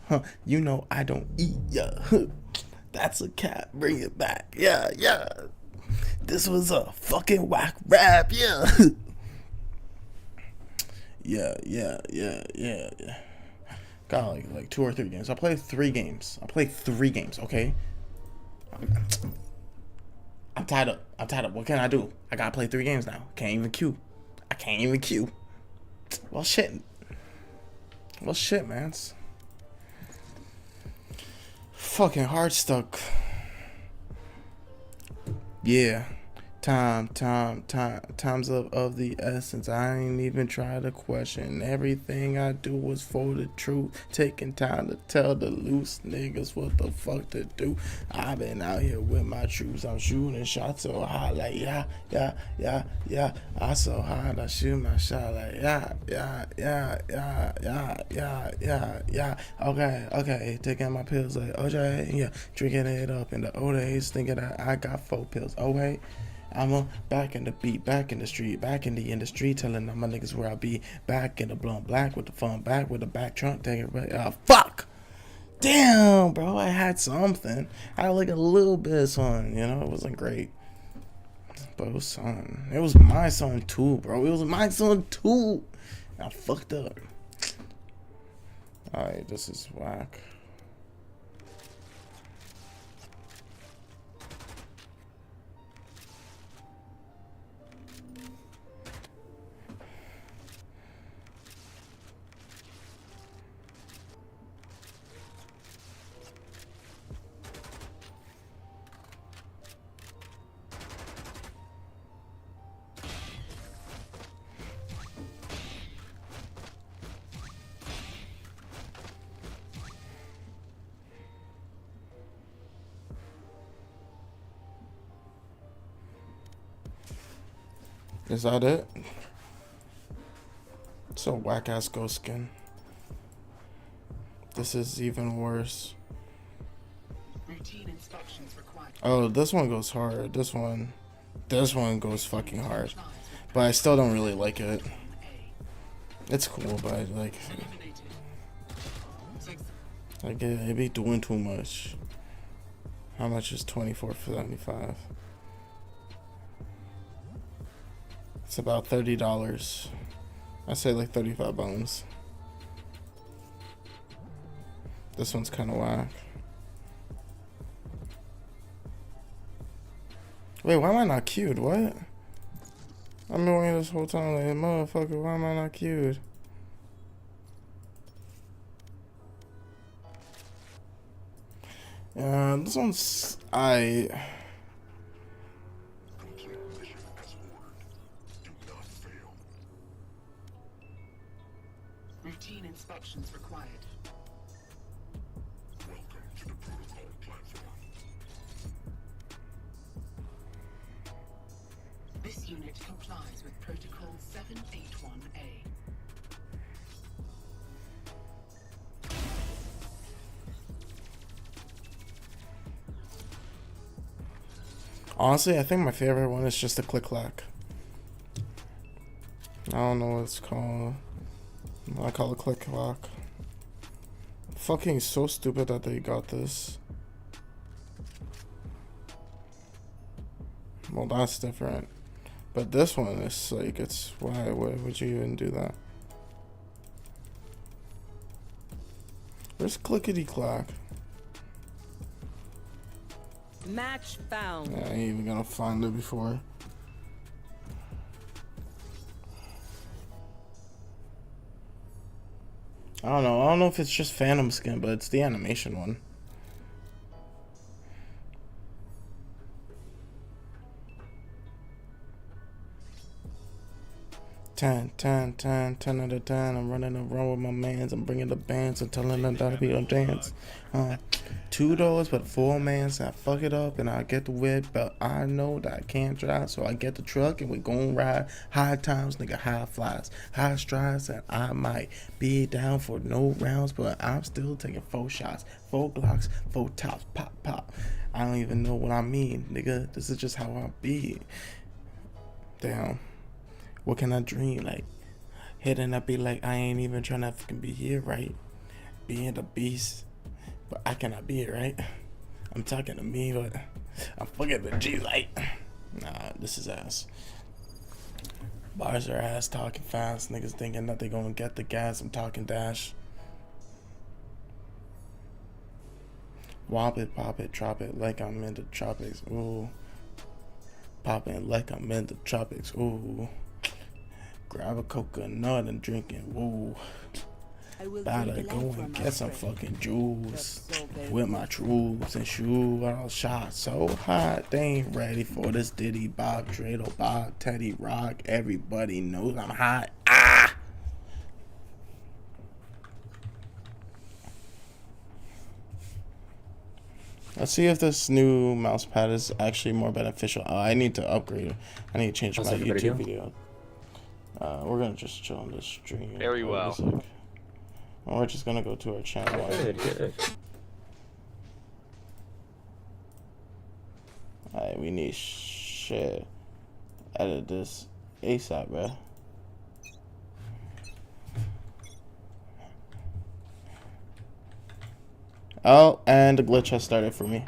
You know I don't eat, yeah. That's a cat. Bring it back, yeah. This was a fucking whack rap, yeah. Yeah. Got like 2 or 3 games. I played 3 games. Okay? I'm tied up. What can I do? I gotta play 3 games now. I can't even queue. Well, shit, man. Fucking hard stuck. Yeah. Time's of the essence. I ain't even try to question. Everything I do was for the truth. Taking time to tell the loose niggas what the fuck to do. I've been out here with my troops. I'm shooting shots so high like yeah. I so high I shoot my shot like yeah. Okay. Taking my pills like OJ. Yeah. Drinking it up in the old days. Thinking that I got 4 pills. Oh wait. I'm back in the beat, back in the street, back in the industry, telling all my niggas where I be. Back in the blunt black with the fun back with the back trunk, taking fuck! Damn, bro, I had something. I had like a little bit of something, it wasn't great. But it was something. It was my song too, bro. It was my song too. I fucked up. Alright, this is whack. Is that it? It's a whack ass ghost skin. This is even worse. Oh, this one goes hard. This one goes fucking hard. But I still don't really like it. It's cool, but like it be doing too much. How much is 24.75? It's about $30. I say like 35 bones. This one's kind of whack. Wait, why am I not queued? What? I've been waiting this whole time like, motherfucker, why am I not queued? This one's
Routine inspections required. Welcome to the protocol platform. This unit complies with Protocol 781A.
Honestly, I think my favorite one is just the click-clack. I don't know what it's called. I call it click-clack. Fucking so stupid that they got this. Well, that's different. But this one is like, it's why would you even do that? Where's clickety-clack?
Match found.
Yeah, I ain't even gonna find it before. I don't know. I don't know if it's just Phantom skin, but it's the animation one. Ten out of 10. I'm running around with my mans. I'm bringing the bands and telling them that we don't dance. $2, but 4 mans. I fuck it up and I get the whip, but I know that I can't drive, so I get the truck and we gon' ride. High times, nigga, high flies, high strides, and I might be down for no rounds, but I'm still taking 4 shots, 4 Glocks, 4 tops, pop, pop. I don't even know what I mean, nigga. This is just how I be. Damn. What can I dream? Like, hitting up be like, I ain't even trying to fucking be here, right? Being the beast, but I cannot be it, right? I'm talking to me, but I'm fucking the G, like, nah, this is ass. Bars are ass, talking fast. Niggas thinking that they gonna get the gas. I'm talking dash. Wop it, pop it, drop it like I'm in the tropics. Ooh. Popping like I'm in the tropics. Ooh. Grab a coconut and drink it. Whoa. Better go and get some fucking juice with my troops and shoot all shots so hot. They ain't ready for this Diddy Bob, Dreidel Bob, Teddy Rock. Everybody knows I'm hot. Ah! Let's see if this new mouse pad is actually more beneficial. I need to upgrade it. I need to change my YouTube video. We're gonna just chill on this stream.
Very well.
We're just gonna go to our channel.
Good.
Alright, we need shit. Edit this ASAP, bro. Oh, and the glitch has started for me.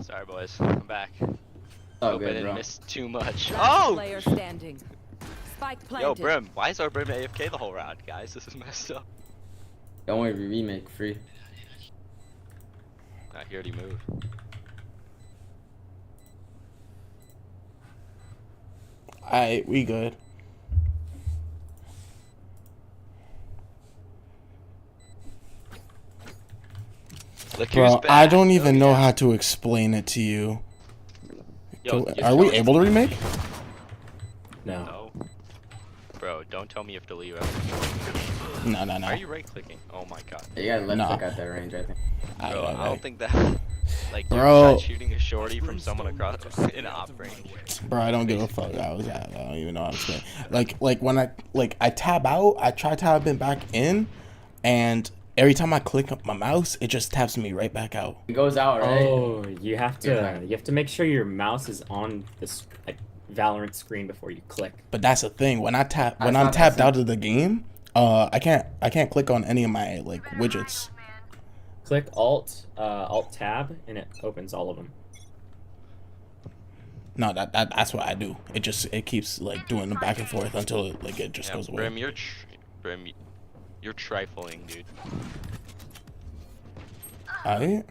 Sorry, boys. I'm back.
Oh,
Hope
good,
I didn't
bro.
miss too much.
Last
Oh!
player standing. Spike planted.
Yo, Brim, why is our Brim AFK the whole round, guys? This is messed up.
Don't worry, remake free.
He already moved.
Alright, we good.
Look who's
Bro,
back.
I don't even know how to explain it to you.
Yo,
Are we able to remake?
No. Bro, don't tell me you have to leave out.
No.
Why are you right clicking? Oh my god.
You gotta left
Nah.
click out that range, I think.
Bro, I don't think that. Like, you
Bro.
tried shooting a shorty from someone across in op range.
Bro, I don't give a fuck. I don't even know how to explain. Like when I tab out, I try tabbing back in, and every time I click up my mouse, it just taps me right back out.
It goes out, right?
Oh, you have to make sure your mouse is on this like Valorant screen before you click.
But that's the thing. When I'm tapped
that
out of the game, I can't click on any of my like widgets.
Click Alt Tab, and it opens all of them.
No, that's what I do. It keeps like doing the back and forth until it just goes away.
Brim, you're trifling, dude.
Alright.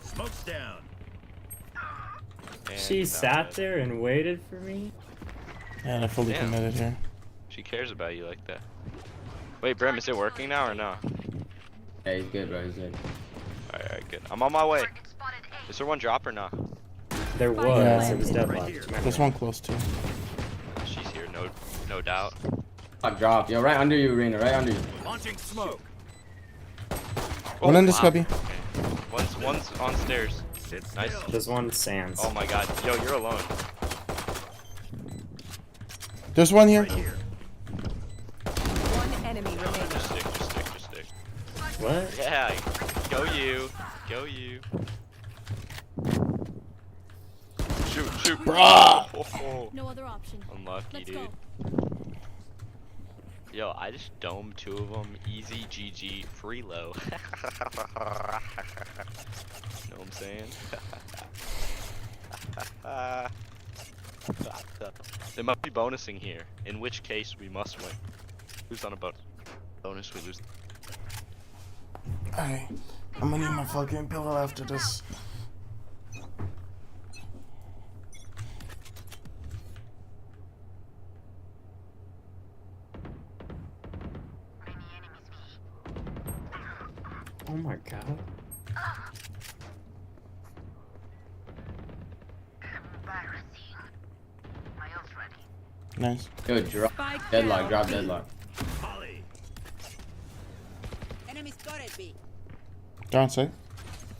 Smoke's down.
And
She sat there and waited for me.
Yeah, they're fully
Damn.
committed here.
She cares about you like that. Wait, Brim, is it working now or no?
Yeah, he's good, bro. He's good.
Alright, good. I'm on my way. Is there one drop or no?
There was.
Yeah.
It was dead
There's one close too.
She's here, no doubt.
Drop. Yo, right under you, Arena. Right under you.
Launching smoke.
One in the scubby.
One's on stairs. Nice.
There's one sands.
Oh my god. Yo, you're alone.
There's one here.
One enemy remaining.
Just stick.
What?
Yeah. Go you. Go you. Shoot.
Bruh.
Oh.
No other option.
Unlucky,
Let's
dude.
go.
Yo, I just domed 2 of them. Easy GG free low. Know what I'm saying? They might be bonusing here, in which case we must win. Who's on a bonus? We lose.
Alright, I'm gonna need my fucking pillow after this.
Oh my god.
Nice.
Yo, drop deadlock, drop deadlock.
Enemy spotted B.
Don't say.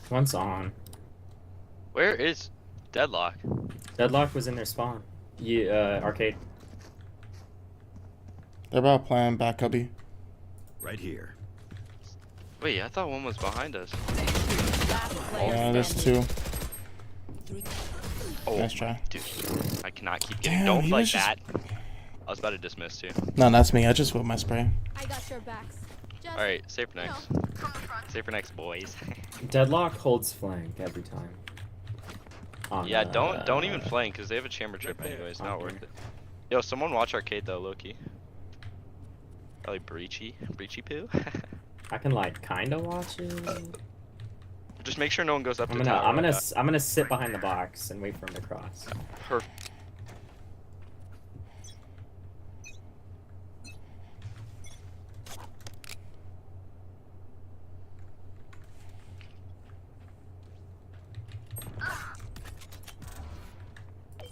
One's on.
Where is Deadlock?
Deadlock was in their spawn. Yeah, arcade.
They're about playing back cubby.
Right here.
Wait, I thought one was behind us.
Yeah, there's two.
Oh,
Nice try.
dude. I cannot keep getting.
Damn,
Don't
he
like
was just-
that. I was about to dismiss too.
No, that's me. I just whipped my spray.
I got your backs. Just,
Alright, save for next. Save for next, boys.
Deadlock holds flank every time.
Yeah, don't even flank because they have a chamber trip anyways. Not worth it. Yo, someone watch arcade though, Loki. Probably breachy poo.
I can like kinda watch it.
Just make sure no one goes up
I'm
to
gonna
tower.
I'm gonna sit behind the box and wait for him to cross.
Perfect.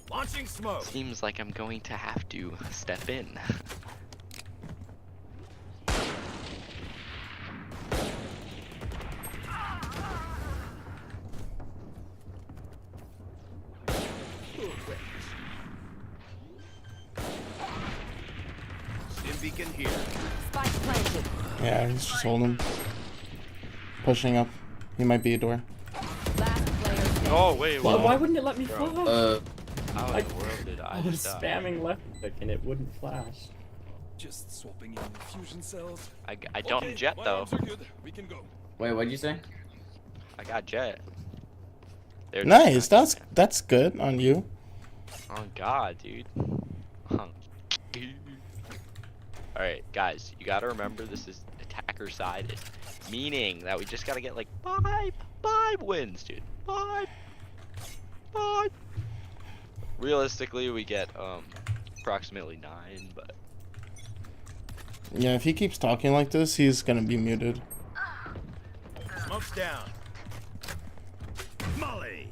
Launching smoke.
Seems like I'm going to have to step in.
Stim beacon here.
Spike planted.
Yeah, he's just holding. Pushing up. He might be a door.
Last player standing.
Oh wait,
Why wouldn't it let me flash?
How in the world did
I
I
was
just die?
spamming left click and it wouldn't flash.
Just swapping in the fusion cells.
I don't jet though.
We can go.
Wait, what'd you say?
I got jet. They're
Nice. That's good on you.
Oh god, dude. Alright, guys, you gotta remember this is attacker sided. Meaning that we just gotta get like five wins, dude. Five. Realistically, we get approximately 9, but
Yeah, if he keeps talking like this, he's gonna be muted.
Smoke's down. Molly.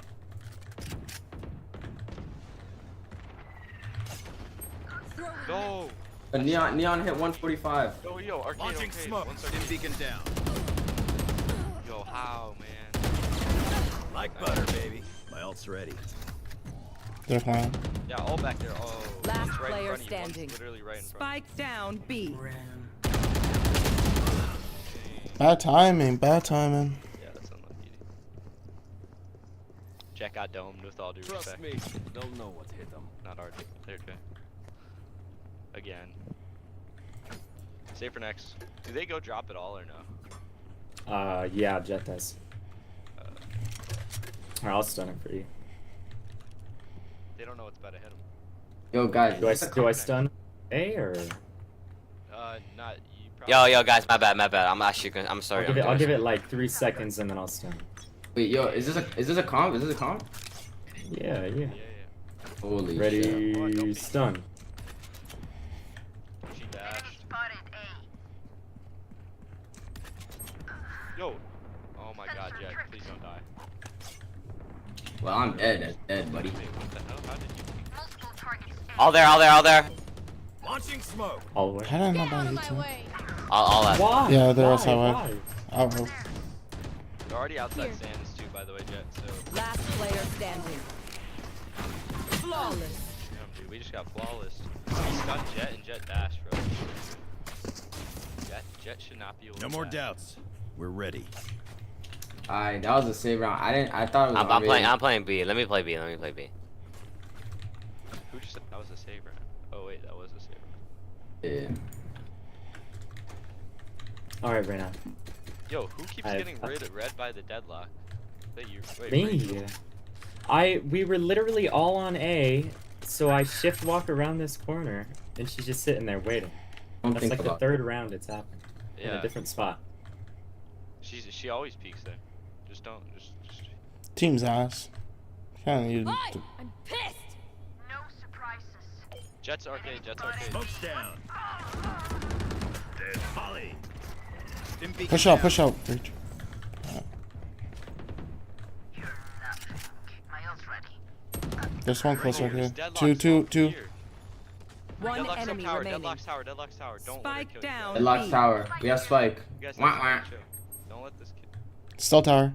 no.
Neon hit 145.
Yo, arcade,
Launching
arcade.
smoke.
One
Stim
second.
beacon down.
Yo, how, man?
Like butter, baby. My ult's ready.
They're playing.
Yeah, all back there. Oh,
Last
one's right in
player
front of you. One's
standing.
literally right in front.
Spike down B.
Bad timing. Bad timing.
Yeah, that's unlucky. Jack got domed with all due
Trust
respect.
me, they'll know what hit them.
Not RJ. There, okay. Again. Save for next. Do they go drop it all or no?
Yeah, Jet does. Alright, I'll stun him for you.
They don't know what's about to hit them.
Yo, guys.
Do I stun A or?
Not you. Probably
Yo, guys, my bad. I'm sorry.
I'll give it like 3 seconds and then I'll stun.
Wait, yo, is this a comp? Is this a comp?
Yeah.
Holy
Ready,
shit.
stun.
She dashed. Yo. Oh my god, Jack, please don't die.
Well, I'm dead. That's dead, buddy.
Wait, what the hell? How did you?
All there.
Launching smoke.
All the way.
I don't know about you two.
All left.
Why?
Yeah, they're
Why?
outside.
Why?
Oh.
They're already outside Sands too, by the way, Jet. So.
Last player standing. Flawless.
Damn, dude, we just got flawless. He stunned Jet and Jet dashed, bro. Jet should not be able to
No more
dash.
doubts. We're ready.
Alright, that was a save round. I thought it was.
I'm playing B. Let me play B.
Who just said that was a save round? Oh wait, that was a save round.
Yeah.
Alright, Reyna.
Yo, who keeps getting red by the deadlock? That you? Wait,
Me.
wait,
We were literally all on A, so I shift walk around this corner, and she's just sitting there waiting.
Don't
That's
think
like the
about
third round it's happened. In
Yeah.
a different spot.
She always peeks there. Just don't. Just.
Team's ass. Kinda need to...
I'm pissed.
No surprises.
Jets arcade. Jets arcade.
Smoke's down. There's Molly.
Push out, push out. Breach. There's one closer here. Two.
One
Deadlock's
enemy
tower.
remaining.
Deadlock's tower. Deadlock's tower. Don't let it
Spike
kill
down.
Deadlock's tower. We have Spike.
You guys
Wah,
have
wah.
to chill. Don't let this kid.
Still tower.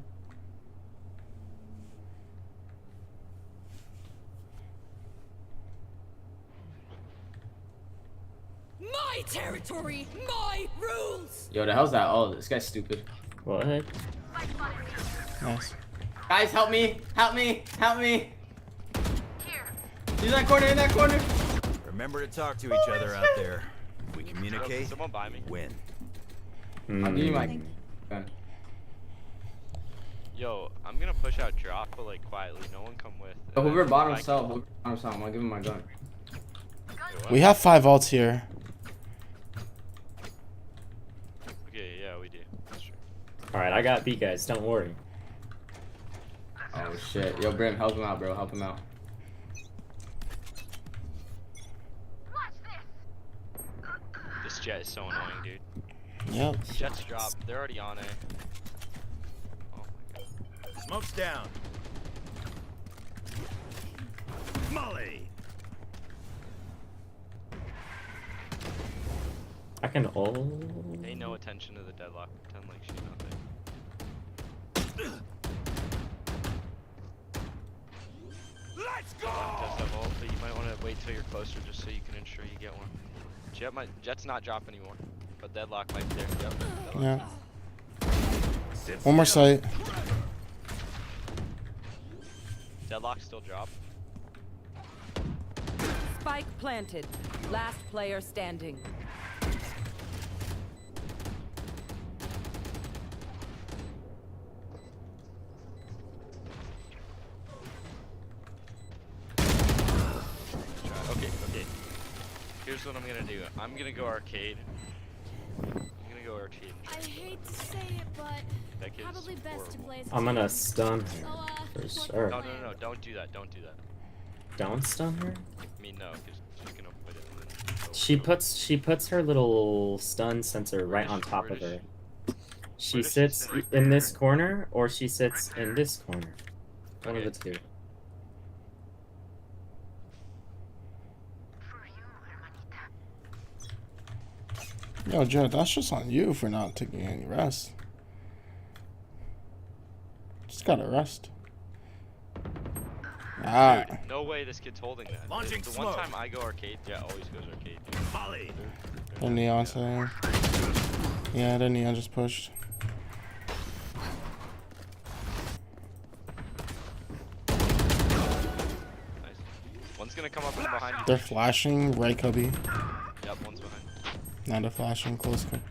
My territory, my rules.
Yo, the hell's that? Oh, this guy's stupid.
What?
Nice.
Guys, help me! Help me! Help me! In that corner, in that corner!
Remember to talk to each other out there. If we communicate,
Someone buy me.
win.
I'll give you my gun.
Yo, I'm gonna push out drop, but like quietly. No one come with.
Oh, whoever bottom
Mike-
cell, whoever bottom cell, I'm gonna give him my gun.
Wait, what?
We have 5 ults here.
Okay, yeah, we do. That's true.
Alright, I got B, guys. Don't worry.
Oh shit. Yo, Brim, help him out, bro. Help him out.
This jet is so annoying, dude.
Yep.
Jets drop. They're already on A. Oh my god.
Smoke's down. Molly.
I can ult.
Pay no attention to the deadlock. Pretend like she's not there.
Let's go.
Does have ult, but you might want to wait till you're closer just so you can ensure you get one. Jet's not drop anymore, but deadlock might be there. Yep. Deadlock.
Yeah. One more site.
Deadlock still drop.
Spike planted. Last player standing.
Okay. Here's what I'm gonna do. I'm gonna go arcade.
I hate to say it, but
That kid is
probably best to play as a
I'm gonna
team.
stun her. For sure.
No, don't do that. Don't do that.
Don't stun her?
I mean, no, because she's gonna put it.
She puts her little stun sensor right on top of her. She sits in this corner, or she sits in this corner. One of the two.
Yo, Jet, that's just on you for not taking any rest. Just gotta rest. Ah.
Dude, no way this kid's holding that.
Launching
the
smoke.
one time I go arcade, yeah, always goes arcade.
Molly.
The neon saying. Yeah, the neon just pushed.
Nice. One's gonna come up from behind you.
They're flashing, right cubby.
Yep, one's behind.
Now they're flashing, close cubby.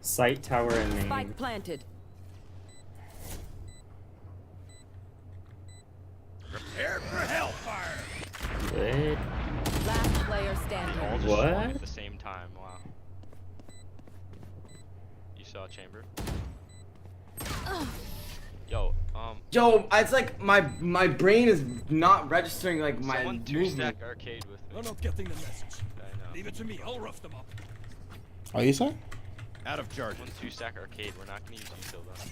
Sight tower and main.
Spike planted.
Prepare for hellfire.
Good.
Last player standing.
All just
What?
swung at the same time. Wow. You saw a chamber. Yo,
Yo, it's like my brain is not registering like my
someone
movement.
two-stack arcade with me.
They're not getting the message.
I know.
Leave it to me. I'll rough them up.
Oh, you said?
Out of charge.
One two-stack arcade. We're not gonna use util though.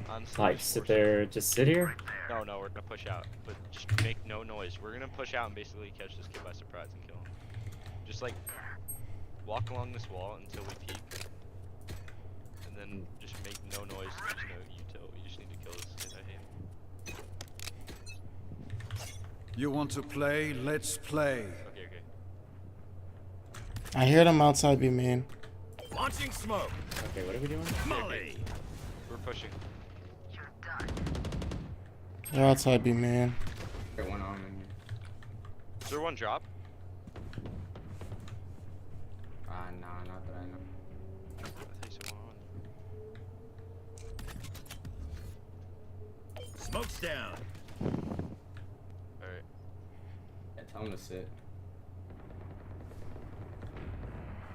Honestly,
Like,
just
sit
force
there, just sit here?
No, we're gonna push out, but just make no noise. We're gonna push out and basically catch this kid by surprise and kill him. Just like walk along this wall until we peek, and then just make no noise. There's no util. We just need to kill this kid. I hate him.
You want to play? Let's play.
Okay.
I hear them outside be mean.
Launching smoke.
Okay, what are we doing?
Molly.
We're pushing.
They're outside be mean.
Get one on in here.
Is there one drop?
Nah, not that I know.
I think someone on.
Smoke's down.
Alright.
Yeah, tell him to sit.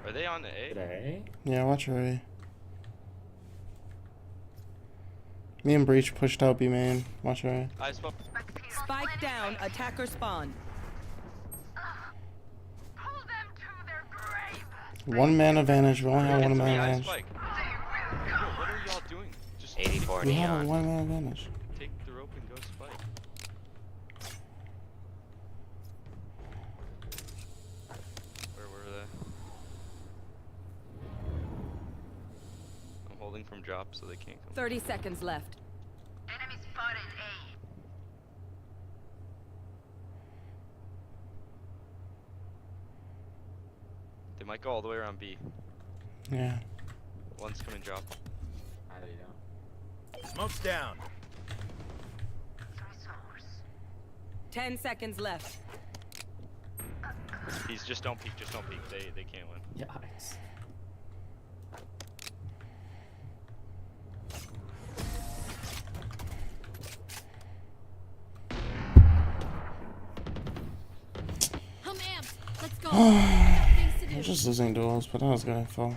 Are they on the A?
Today?
Yeah, watch her A. Me and Breach pushed out B main. Watch her A.
I spoke.
Spike down, attacker spawn.
One man advantage. We only have one man
I
advantage.
spike. Yo, what are y'all doing? Just
84
We have a
neon.
one man advantage.
take the rope and go spike. Where were they? I'm holding from drop so they can't come.
30 seconds left.
Enemy spotted A.
They might go all the way around B.
Yeah.
One's coming drop.
I don't know.
Smoke's down.
10 seconds left.
He's just don't peek, just don't peek. They can't win.
Yikes.
I'm amped. Let's go.
We're just losing duels, but that was good info.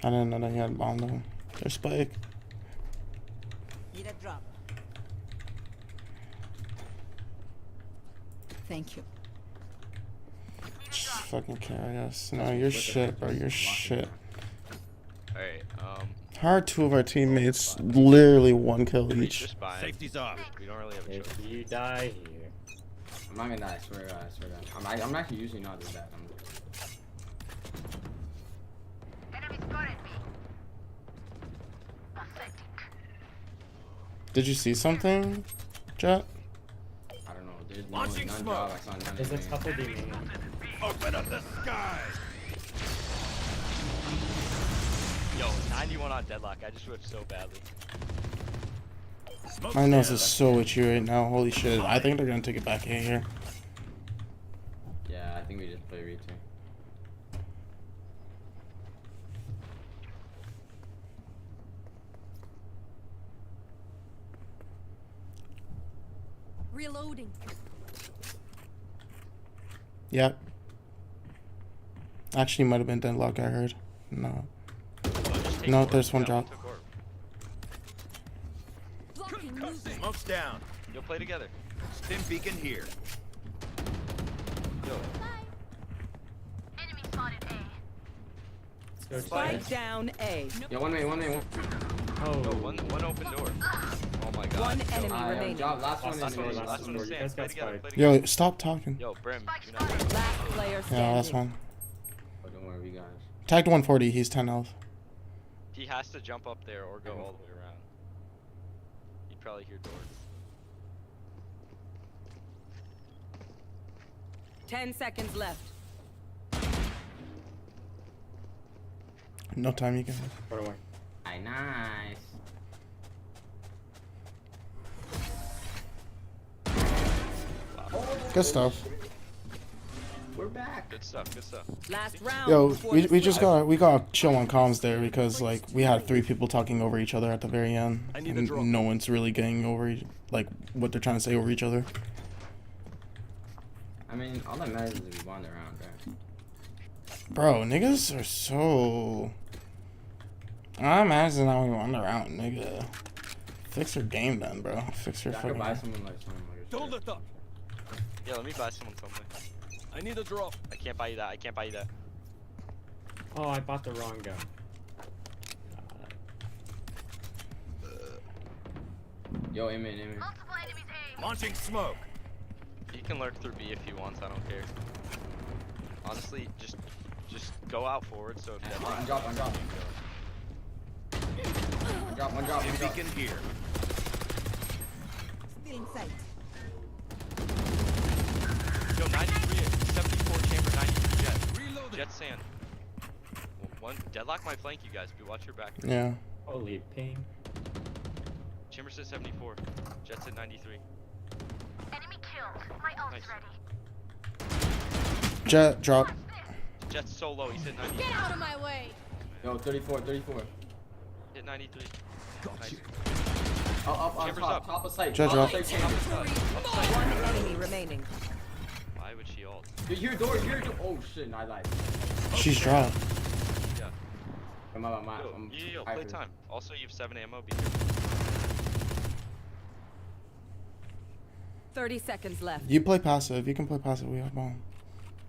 I didn't know that he had bomb though. There's Spike.
Need a drop.
Thank you.
Just fucking carry us. No, you're shit, bro. You're shit.
Alright,
How are two of our teammates literally one kill each?
just buy.
Safety's off.
We don't really have a choice.
If you die here.
I'm not gonna die, I swear to God, I swear to God. I'm actually usually not this bad.
Enemy spotted B.
Did you see something, Jet?
I don't know. There's
Launching
none
smoke.
job. I saw none
Is it
of
tougher than me?
Open up the sky.
Yo, 91 on deadlock. I just whiffed so badly.
Smoke's
My nose
down.
is so itchy right now. Holy shit. I think they're gonna take it back in here.
Yeah, I think we just play retake.
Reloading.
Yep. Actually, might have been deadlock. I heard. No. No, there's one drop.
Blocking movement.
Smoke's down.
You'll play together.
Stim beacon here.
Yo,
Enemy spotted A.
Let's go
Spike down A.
Yo, one way.
yo, one open door. Oh my god.
One enemy remaining.
Last one
Last
is
one,
mid.
last one
You
is
guys
sand. Play
got
together,
spike.
play together.
Yo, stop talking.
Yo, Brim, do not.
Last player standing.
Yeah, last one.
Oh, don't worry, guys.
Tagged 140. He's 10 health.
He has to jump up there or go all the way around. You'd probably hear doors.
10 seconds left.
No time you can.
Put away.
Aye, nice.
Good stuff.
We're back.
Good stuff, good stuff.
Last round.
Yo,
before
we
the
just
switch.
gotta chill on comms there because like we had 3 people talking over each other at the very end,
I need a
and
drop.
no one's really getting over like what they're trying to say over each other.
I mean, all that matters is we won the round, right?
Bro, niggas are so. I'm asking how we won the round, nigga. Fix your game then, bro. Fix your
I could buy
fucking.
someone like something like
Don't let up.
Yeah, let me buy someone something.
I need a drop.
I can't buy you that. I can't buy you that.
Oh, I bought the wrong gun.
Yo, aim in.
Multiple enemies A.
Launching smoke.
He can lurk through B if he wants. I don't care. Honestly, just go out forward. So if that
One drop. One drop.
Stim beacon here.
Still in sight.
Yo, 93, 74 chamber, 92 jet. Jet sand. One deadlock might flank you guys. But watch your back.
Yeah.
Holy ping.
Chamber's at 74. Jet's at 93.
Enemy killed. My ult's
Nice.
ready.
Jet drop.
Jet's so low. He's hit 93.
Get out of my way.
Yo, 34.
Hit 93. Nice.
Up on
Chamber's
top.
up.
Top of sight.
Judge
Top of
up.
sight chamber.
One enemy remaining.
Why would she ult?
Dude, your door. Oh shit, I lied.
She's dropped.
Yeah.
I'm
Play time. Also, you have 7 ammo. Be careful.
30 seconds left.
You play passive. You can play passive. We have bomb.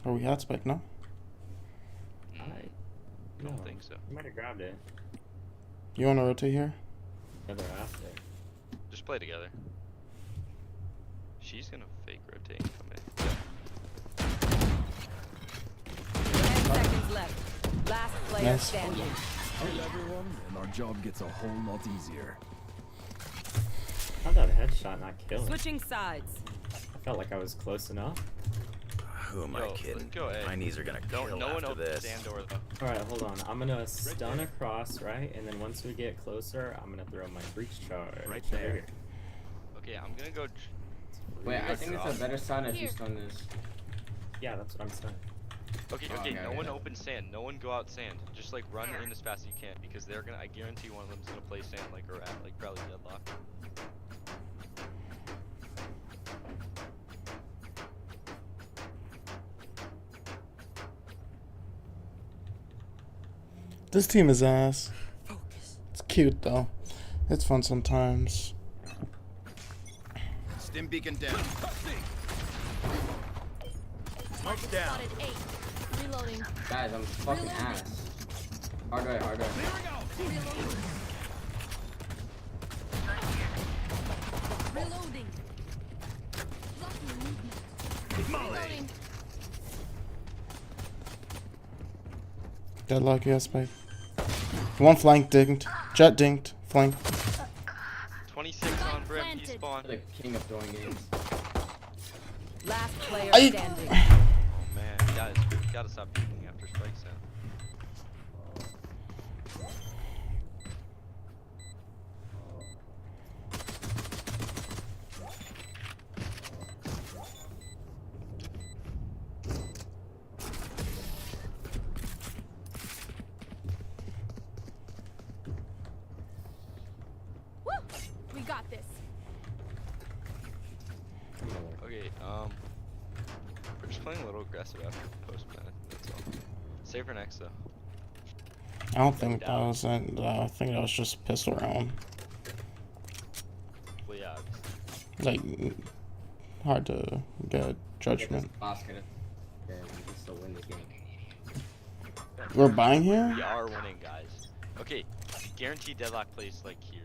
Or we had spike, no?
I don't think so.
You might have grabbed it.
You want to rotate here?
Yeah, they're after.
Just play together. She's gonna fake rotate and come in.
10 seconds left. Last player
Nice.
standing.
Kill everyone, and our job gets a whole lot easier.
How'd that headshot not kill him?
Switching sides.
I felt like I was close enough.
Who am I kidding?
Go ahead.
My knees are gonna kill
No one
after
opens
this.
stand door though.
Alright, hold on. I'm gonna stun across, right? And then once we get closer, I'm gonna throw my breach charge.
Right there.
Okay, I'm gonna go.
Wait, I think it's a better stun if you stun this.
Yeah, that's what I'm saying.
Okay,
Oh,
okay.
okay,
No one
yeah.
open sand. No one go out sand. Just like run in as fast as you can because they're gonna. I guarantee one of them's gonna play sand like a rat, like probably deadlock.
This team is ass. It's cute though. It's fun sometimes.
Stim beacon down. Smoke down.
Reloading.
Guys, I'm fucking ass. Hard right, hard right.
Reloading. Blocking movement. Reloading.
Deadlock, yeah, spike. One flank dinked. Jet dinked. Flank.
26 on Brim. He spawned.
The king of throwing games.
Last player
I-
standing.
Oh man, guys, gotta stop peeking after spike sound.
Woo! We got this.
Okay, we're just playing a little aggressive after post man. That's all. Save for next though.
I don't think that was it. I think that was just pistol round.
Well, yeah.
Like, hard to get judgment.
Basket. Yeah, we can still win this game.
We're buying here?
We are winning, guys. Okay, guaranteed deadlock plays like here.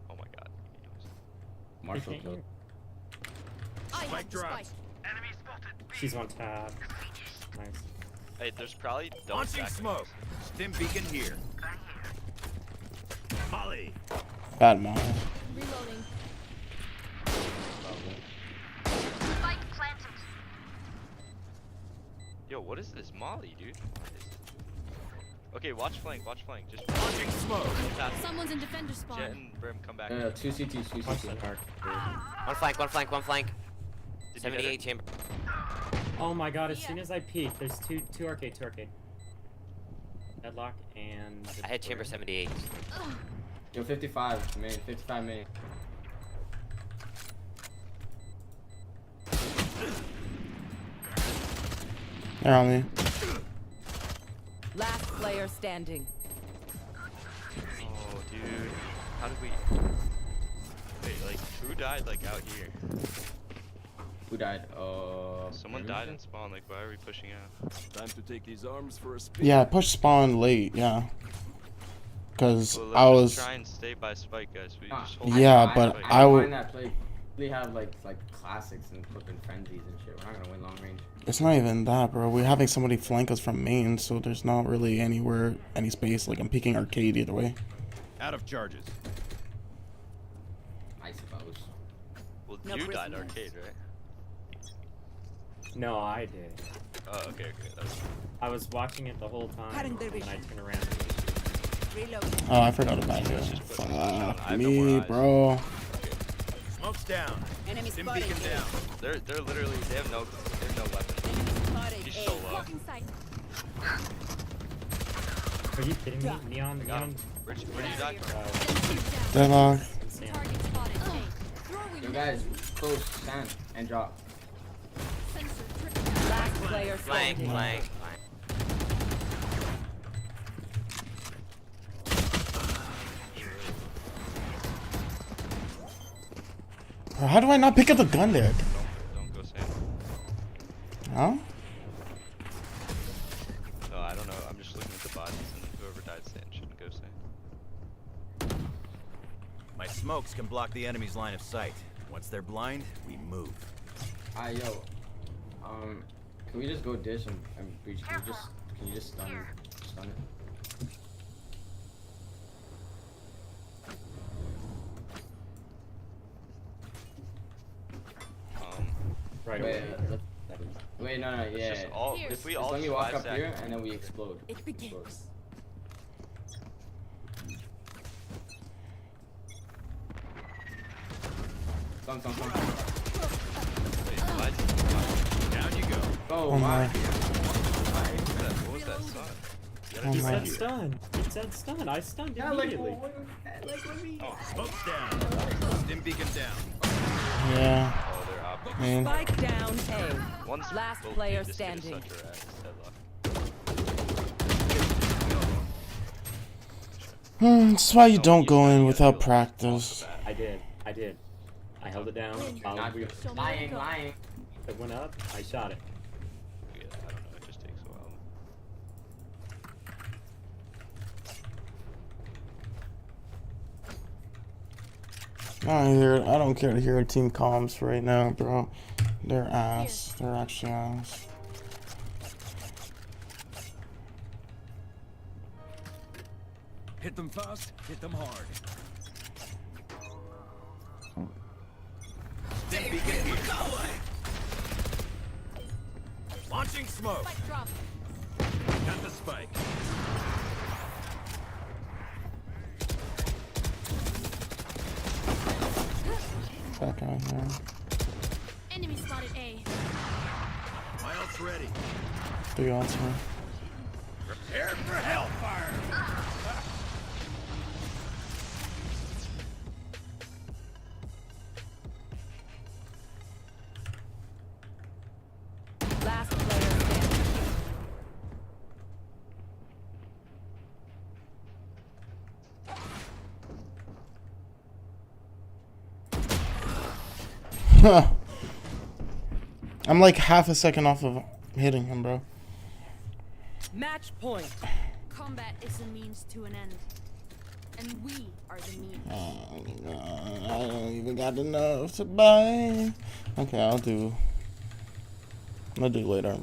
Oh my god.
Marshall killed.
Spike drop.
She's on tab. Nice.
Hey, there's probably double
Launching
stack.
smoke. Stim beacon here. Molly.
Bad mom.
Reloading.
Yo, what is this Molly, dude? Okay, watch flank, watch flank. Just
Launching smoke.
Someone's in defender spawn.
Jet and Brim come back.
2 CT, 2 CT.
One flank, one flank, one flank.
Did you hit
78
it?
chamber.
Oh my god, as soon as I peek, there's two arcade. Deadlock and...
I hit chamber 78.
Yo, 55 main, 55 main.
They're on me.
Last player standing.
Oh, dude. How did we... Wait, like, who died, like, out here?
Who died?
Someone died in spawn, like, why are we pushing out?
Time to take these arms for a spin.
Yeah, I pushed spawn late, yeah. Because
Well,
I
let's
was...
try and stay by spike, guys. We just hold
Yeah, but I
would.
would...
That play. We have like classics and flipping frenzies and shit. We're not gonna win long range.
It's not even that, bro. We're having somebody flank us from main, so there's not really anywhere, any space. Like, I'm peeking arcade either way.
Out of charges.
I suppose.
Well,
No
you died
prisoners.
arcade, right?
No, I did.
Oh, okay, okay. That was...
I was watching it the whole time,
Cutting
and
their
I
vision.
turned around.
Reloading.
Oh, I forgot about it. Fuck me, bro.
Smoke's down.
Enemy
Stim
spotted.
beacon down.
They're literally, they have no weapon.
Spotted.
He's so low.
Blocking sight.
Are you kidding me? Neon,
got him. Where did you die?
Deadlock.
You guys, close, stand, and drop.
Last player
Flank,
standing.
flank.
Bro, how do I not pick up the gun there?
Don't go sand.
Huh?
No, I don't know. I'm just looking at the bodies, and whoever died sand shouldn't go sand.
My smokes can block the enemy's line of sight. Once they're blind, we move.
Yo, can we just go dish and breach? Can you just stun it?
Right.
Wait, no, yeah.
Just all, if we
Just
all
let me
just
walk
5
up here
seconds.
and then we explode.
It begins.
Stun.
Down you go.
Oh,
Oh
my.
my.
What was that son?
Oh
He
my.
said stun. He said stun. I stunned immediately.
Smokes down. Stim beacon down.
Yeah.
Oh, they're up.
Man.
Spike down A.
Once
Last
both
player
did, this kid is
standing.
such a rat. Deadlock.
That's why you don't go in without practice.
I did. I held it down.
Lying.
It went up. I shot it.
Yeah, I don't know. It just takes a while.
I don't care to hear team comms right now, bro. They're ass. They're actually ass.
Hit them fast, hit them hard. Stim beacon here. Launching smoke.
Spike drop.
Got the spike.
Back out here.
Enemy spotted A.
My ult's ready.
Big ults here.
Prepare for hellfire.
Last player standing.
I'm like half a second off of hitting him, bro.
Match point.
Combat is a means to an end. And we are the means.
I don't even got enough to buy. Okay, I'll do later.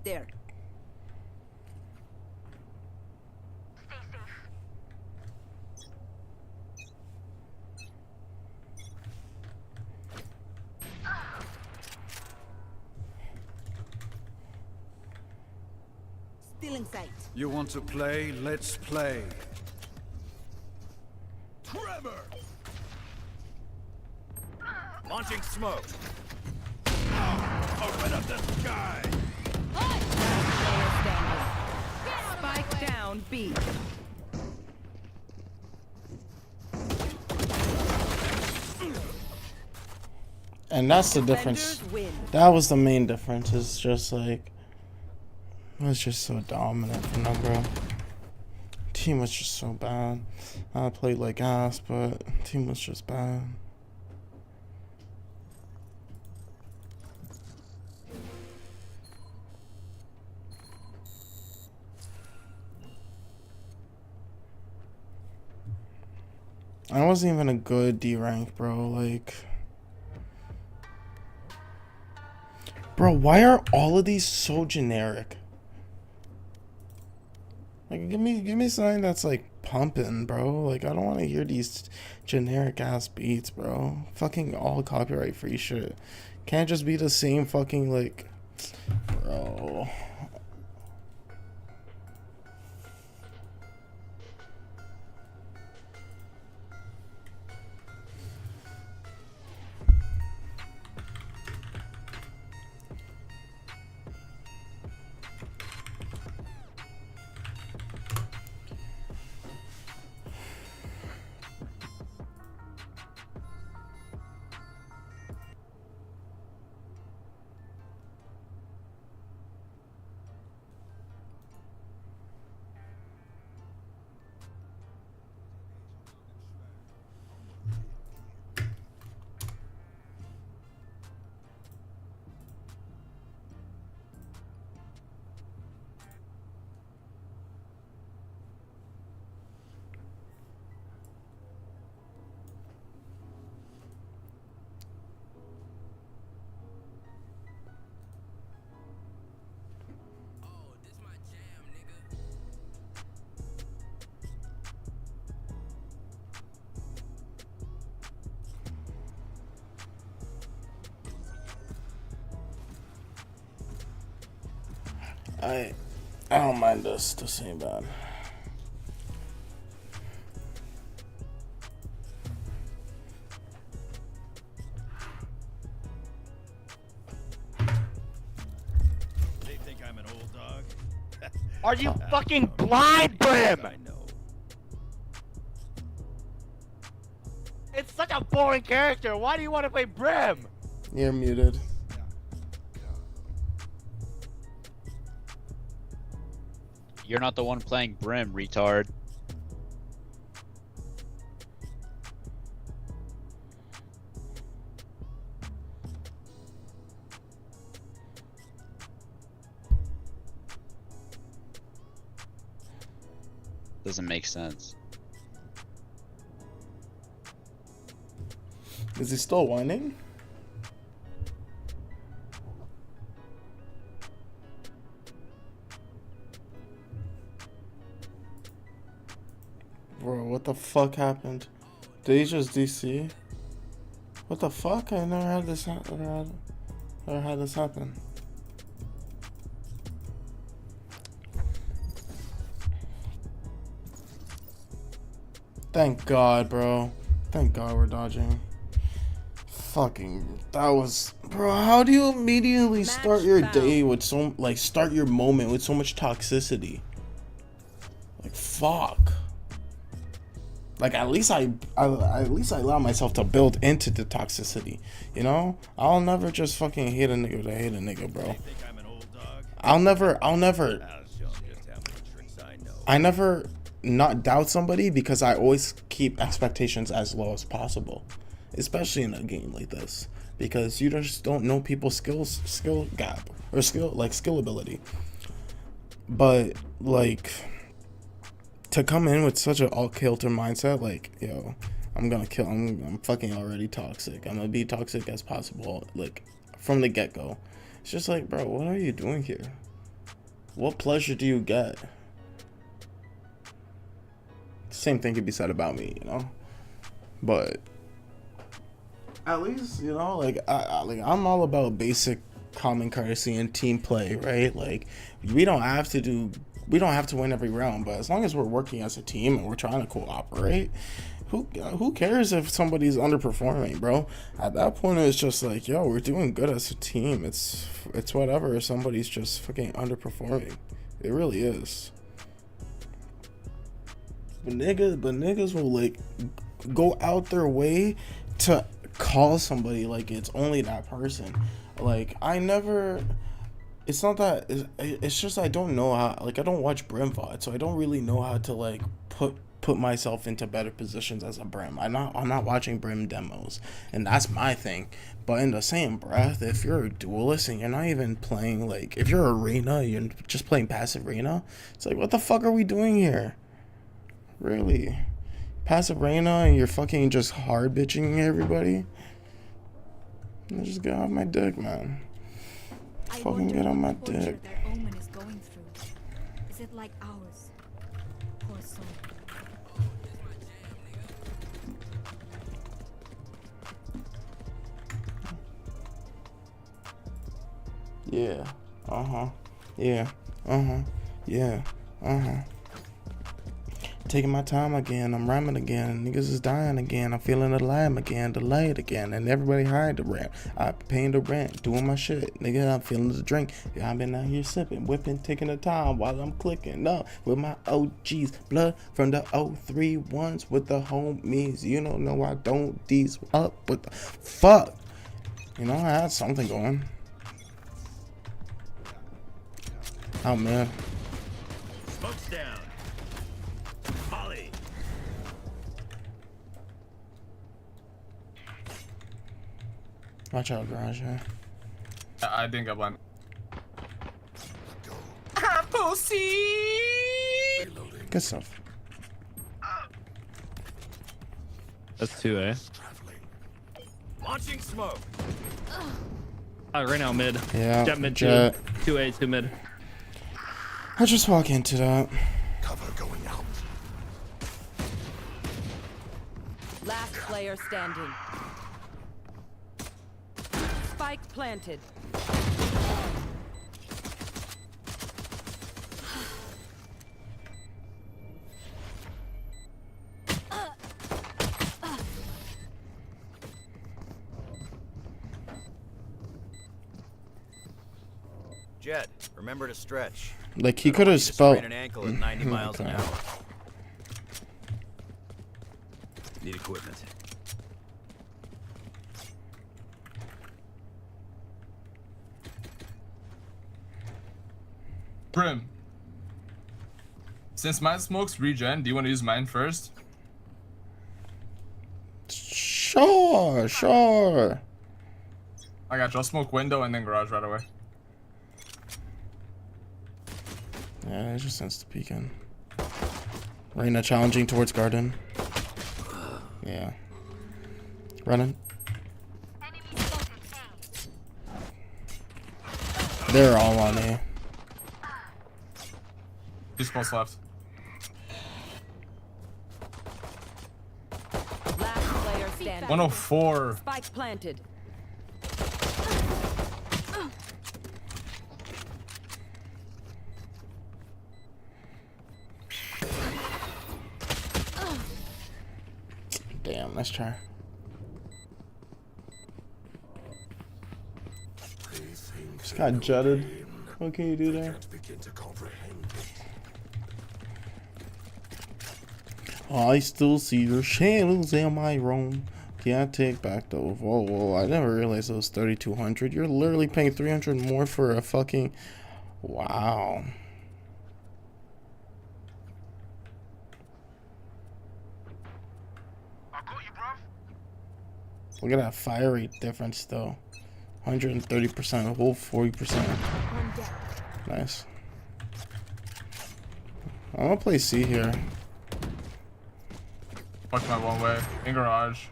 There. Still in sight.
You want to play? Let's play. Trevor! Launching smoke. Open up the sky!
Player standing. Spike down B.
And that's the difference. That was the main difference. It's just like it was just so dominant from them, bro. Team was just so bad. I played like ass, but team was just bad. I wasn't even a good D rank, bro. Like, bro, why are all of these so generic? Like, give me something that's like pumping, bro. Like, I don't want to hear these generic ass beats, bro. Fucking all copyright free shit. Can't just be the same fucking like, bro. I don't mind this. This ain't bad.
They think I'm an old dog.
Are you fucking blind, Brim?
I know.
It's such a boring character. Why do you want to play Brim?
You're muted.
You're not the one playing Brim, retard. Doesn't make sense.
Is he still whining? Bro, what the fuck happened? Did he just DC? What the fuck? I never had this never had this happen. Thank God, bro. Thank God we're dodging. Fucking, that was, bro. How do you immediately start your day with start your moment with so much toxicity? Like, fuck. Like, at least I allow myself to build into the toxicity, you know? I'll never just fucking hate a nigga to hate a nigga, bro. I never not doubt somebody because I always keep expectations as low as possible, especially in a game like this, because you just don't know people's skill gap or skill ability. But like, to come in with such an all-kilter mindset, like, yo, I'm fucking already toxic. I'm gonna be toxic as possible, like, from the get-go. It's just like, bro, what are you doing here? What pleasure do you get? Same thing could be said about me, you know? But at least, you know, like, I'm all about basic common courtesy and team play, right? Like, we don't have to win every round, but as long as we're working as a team and we're trying to cooperate, who cares if somebody's underperforming, bro? At that point, it's just like, yo, we're doing good as a team. It's whatever if somebody's just fucking underperforming. It really is. But niggas will, like, go out their way to call somebody like it's only that person. Like, it's not that, it's just I don't know how, like, I don't watch Brim VOD, so I don't really know how to, like, put myself into better positions as a Brim. I'm not watching Brim demos, and that's my thing. But in the same breath, if you're a duelist and you're not even playing, like, if you're arena, you're just playing passive arena, it's like, what the fuck are we doing here? Really? Passive arena and you're fucking just hard bitching everybody? Just get off my dick, man. Fucking get on my dick.
Their omen is going through. Is it like ours? Poor soul.
Yeah. Yeah. Yeah. Taking my time again. I'm rhyming again. Niggas is dying again. I'm feeling alive again. Delayed again. And everybody hired the rent. I'm paying the rent. Doing my shit. Nigga, I'm feeling the drink. Yeah, I've been out here sipping, whipping, taking the time while I'm clicking up with my OGs. Blood from the 03 ones with the homies. You don't know I don't these up. What the fuck? You know, I had something going. Oh, man.
Smoke's down. Molly.
Watch out, garage, yeah.
I think I went.
Pussy!
Good stuff.
That's 2A.
Launching smoke.
Right now mid.
Yeah.
Jet mid
Jet.
2A, 2 mid.
I just walk into that.
Cover going out.
Last player standing. Spike planted.
Remember to stretch.
Like he could have spelled.
Sprain an ankle at 90 miles an
Okay.
hour. Need equipment.
Brim. Since my smoke's regen, do you want to use mine first?
Sure, sure.
I got you. I'll smoke window and then garage right away.
Yeah, it's just sense to peek in. Reyna challenging towards garden. Yeah. Running. They're all on A.
Just close left.
Last player standing.
104.
Spike planted.
Damn, nice try. Just got jutted. What can you do there? I still see your shadows in my room. Can't take back the whoa. I never realized it was 3,200. You're literally paying 300 more for a fucking. Wow. Look at that fire rate difference though. 130%, a whole 40%. Nice. I'm gonna play C here.
Fuck my one way. In garage.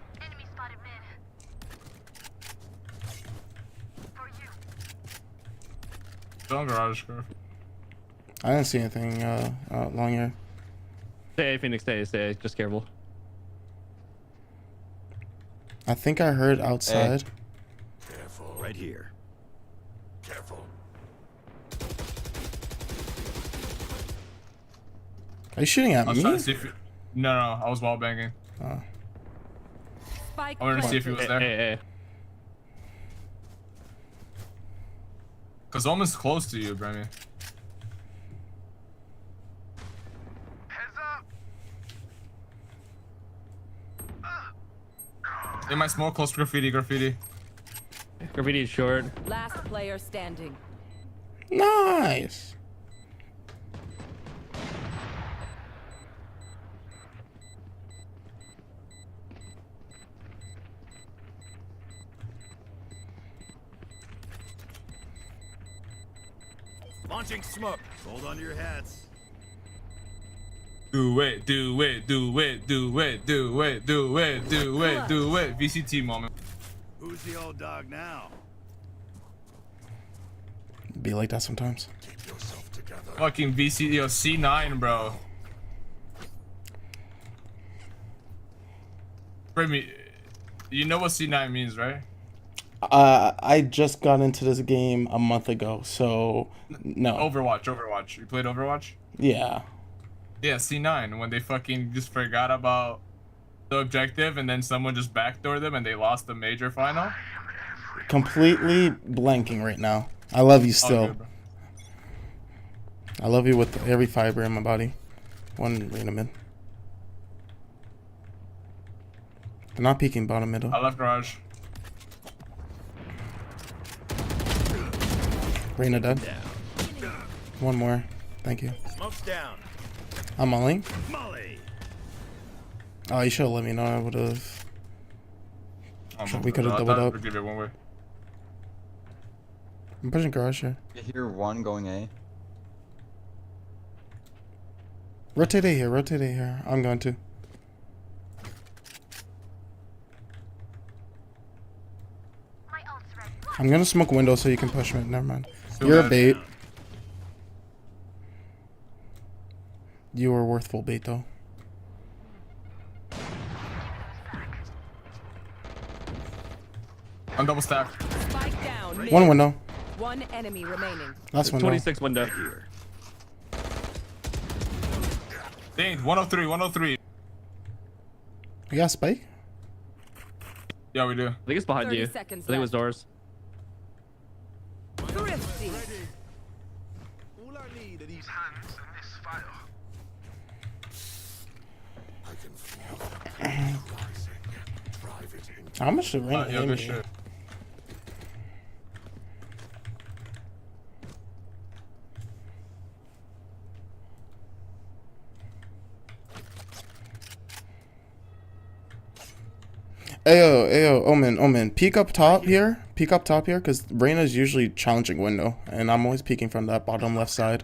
Still in garage, bro.
I didn't see anything long here.
Stay, Phoenix, stay. Just careful.
I think I heard outside.
Careful. Right here. Careful.
Are you shooting at
I was
me?
trying to see if you... No, I was wall banging.
Oh.
Spike
I wanted to see if he was there.
Hey.
Cause almost close to you, Bremy. In my smoke, close to graffiti.
Graffiti is short.
Last player standing.
Nice.
Launching smoke. Hold on to your hats.
Do it. VCT moment.
Who's the old dog now?
Be like that sometimes.
Keep yourself together.
Fucking VCT, yo, C9, bro. Bremy, you know what C9 means, right?
I just got into this game a month ago, so no.
Overwatch. You played Overwatch?
Yeah.
Yeah, C9, when they fucking just forgot about the objective and then someone just backdoored them and they lost the major final.
Completely blanking right now. I love you still.
Good, bro.
I love you with every fiber in my body. One Reyna mid. They're not peeking bottom middle.
I left garage.
Reyna dead. One more. Thank you.
Smoke's down.
I'm mulling.
Molly.
Oh, you should have let me know. I would have. We could have doubled up.
Give it one way.
I'm pushing garage here.
I hear one going A.
Rotate A here. I'm going to. I'm gonna smoke window so you can push me. Never mind. You're a bait. You were worth full bait though.
I'm double stack.
Spike down. Mid.
One window.
One enemy remaining.
Last window.
26 window.
Dang, 103.
You got spike?
Yeah, we do.
I think it's behind
30
you. I
seconds
think it was
left.
doors.
Thrifty.
How much did Reyna
Yo,
hit
good
me?
shit.
Ayo, Omen, peek up top here. Peek up top here, because Reyna's usually challenging window, and I'm always peeking from that bottom left side.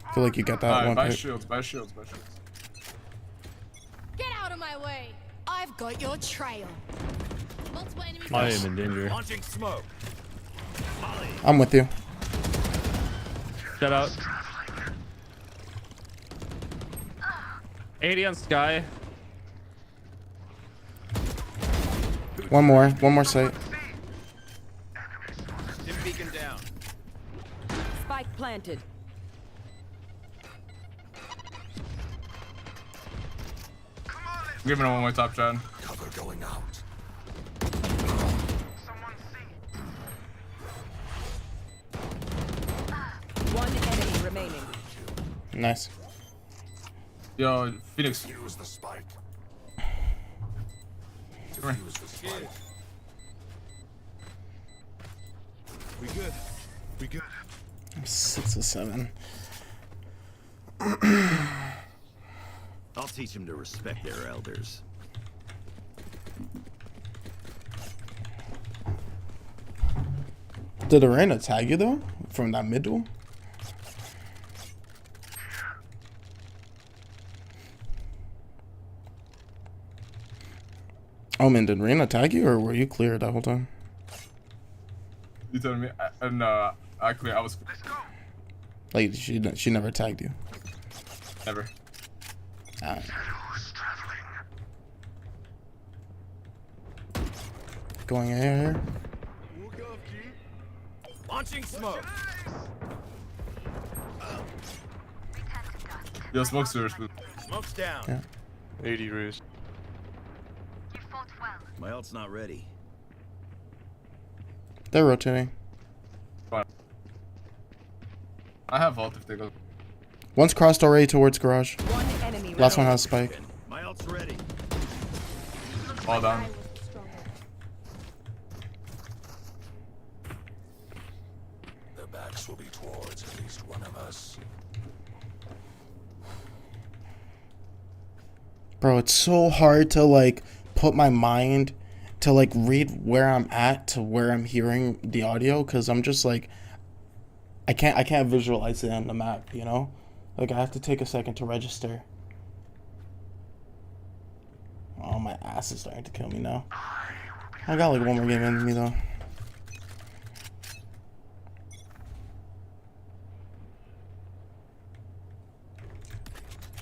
I feel like you get that one
buy
pick.
shields, buy shields.
Get out of my way. I've got your trail. Multiple enemies.
I am in danger.
Launching smoke.
I'm with you.
Shut out. 80 on Sky.
One more sight.
Dim beacon down.
Spike planted.
Give me one more top shot.
Cover going out.
One enemy remaining.
Nice.
Yo, Phoenix.
Use the spike.
Come here.
Use the spike. We good. We good.
6 or 7.
I'll teach them to respect their elders.
Did Reyna tag you though? From that mid duel? Omen, did Reyna tag you or were you clear that whole time?
You told me, no, actually, I was.
Like she never tagged you.
Never.
Alright. Going here.
Launching smoke.
Yo, smoke serious.
Smoke's down.
Yeah.
80 roost.
My ult's not ready.
They're rotating.
Fine. I have ult if they go.
One's crossed already towards garage.
One enemy
Last one
remaining.
has spike.
My ult's ready.
All down.
Their backs will be towards at least one of us.
Bro, it's so hard to like put my mind to like read where I'm at to where I'm hearing the audio because I'm just like I can't visualize it on the map, you know? Like I have to take a second to register. Oh, my ass is starting to kill me now. I got like one more game in me though.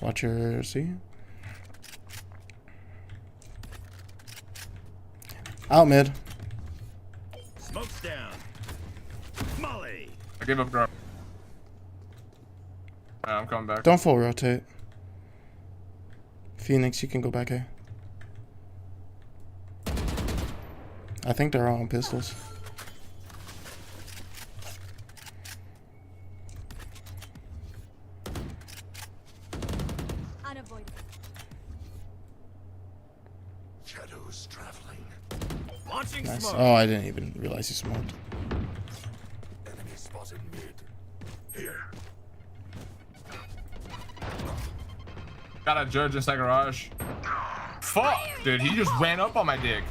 Watch your C. Out mid.
Smoke's down. Molly.
I gave up drop. I'm coming back.
Don't full rotate. Phoenix, you can go back here. I think they're all on pistols.
Unavoidable.
Shadows traveling. Launching
Nice.
smoke.
Oh, I didn't even realize you smoked.
Enemy spotted mid. Here.
Got a judge inside garage. Fuck, dude, he just ran up on my dick.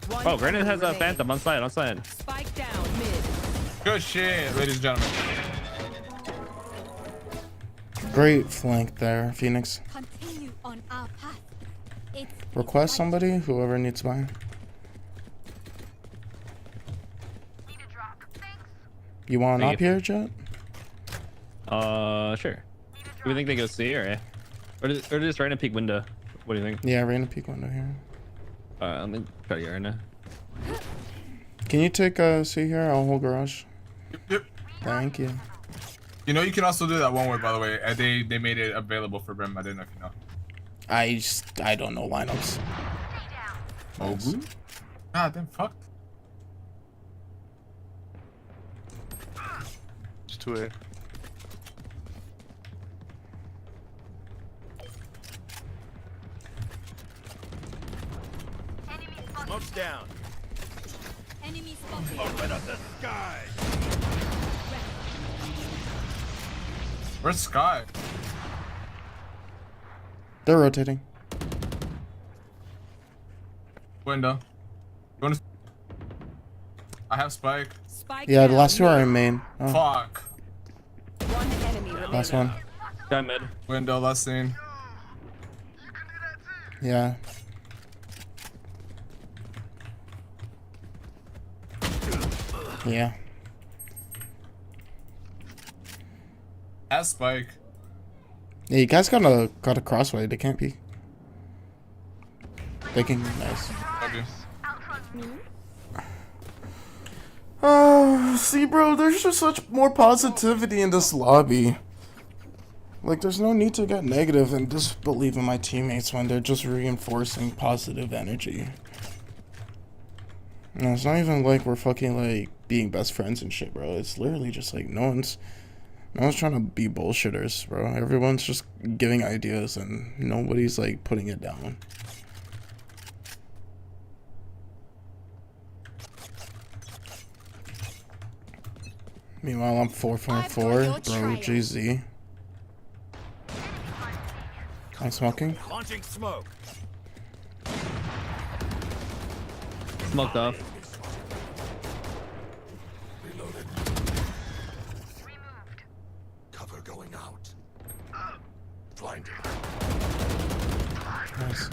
One
Oh, Granite has a
enemy
Phantom on side,
Spike down mid.
Good shit, ladies and gentlemen.
Great flank there, Phoenix.
Continue on our path. It's
Request somebody, whoever needs mine. You want
Thank
up
you.
here, Jet?
Sure. Do we think they go C or A? Or just right in a peak window? What do you think?
Yeah, right in the peak window here.
Let me try to get right now.
Can you take C here? I'll hold garage.
Yep.
Thank you.
You know, you can also do that one way, by the way. They made it available for Brim. I didn't know if you know.
I don't know lineups.
Oh, God, then fuck.
2A.
Smoke's down.
Enemy spotted.
Open up the sky.
Where's Sky?
They're rotating.
Window. Going to... I have Spike.
Yeah, the last two are in main. Oh.
Fuck.
One enemy remaining.
Last one.
Guy mid.
Window, last scene.
Yeah. Yeah.
Has Spike.
Yeah, you guys got a crossway. They can't be. They can. Nice.
Okay.
See, bro, there's just such more positivity in this lobby. Like, there's no need to get negative and disbelieve in my teammates when they're just reinforcing positive energy. No, it's not even like we're fucking, like, being best friends and shit, bro. It's literally just, like, no one's trying to be bullshitters, bro. Everyone's just giving ideas and nobody's, like, putting it down. Meanwhile, I'm 4.4, bro, GZ. I'm smoking.
Launching smoke.
Smoked off.
Reloaded. Cover going out. Blinded.
Nice.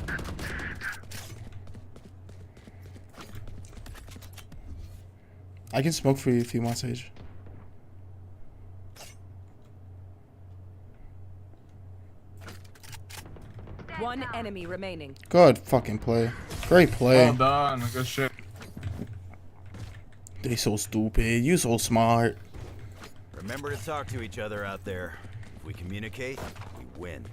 I can smoke for you if you want, Sage.
One enemy remaining.
Good fucking play. Great play.
Well done. Good shit.
They so stupid. You so smart.
Remember to talk to each other out there. If we communicate, we win.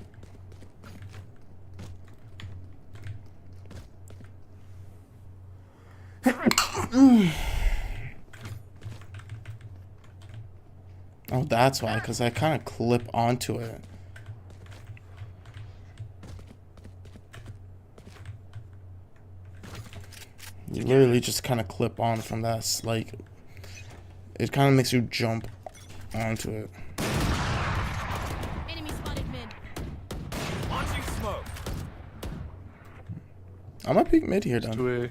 Oh, that's why, because I kind of clip onto it. You literally just kind of clip on from that, like, it kind of makes you jump onto it.
Enemy spotted mid.
Launching smoke.
I'm gonna peek mid here, then.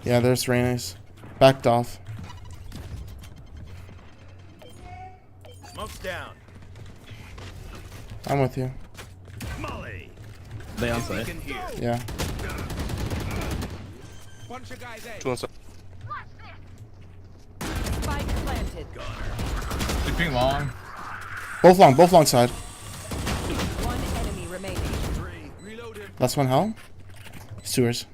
Yeah, there's Reyna's. Backed off.
Smoke's down.
I'm with you.
Molly.
They on site.
Yeah.
Bunch of guys A.
Two on site.
Spike planted.
Sleeping long.
Both long side.
One enemy remaining.
Last one, hell? Sewers.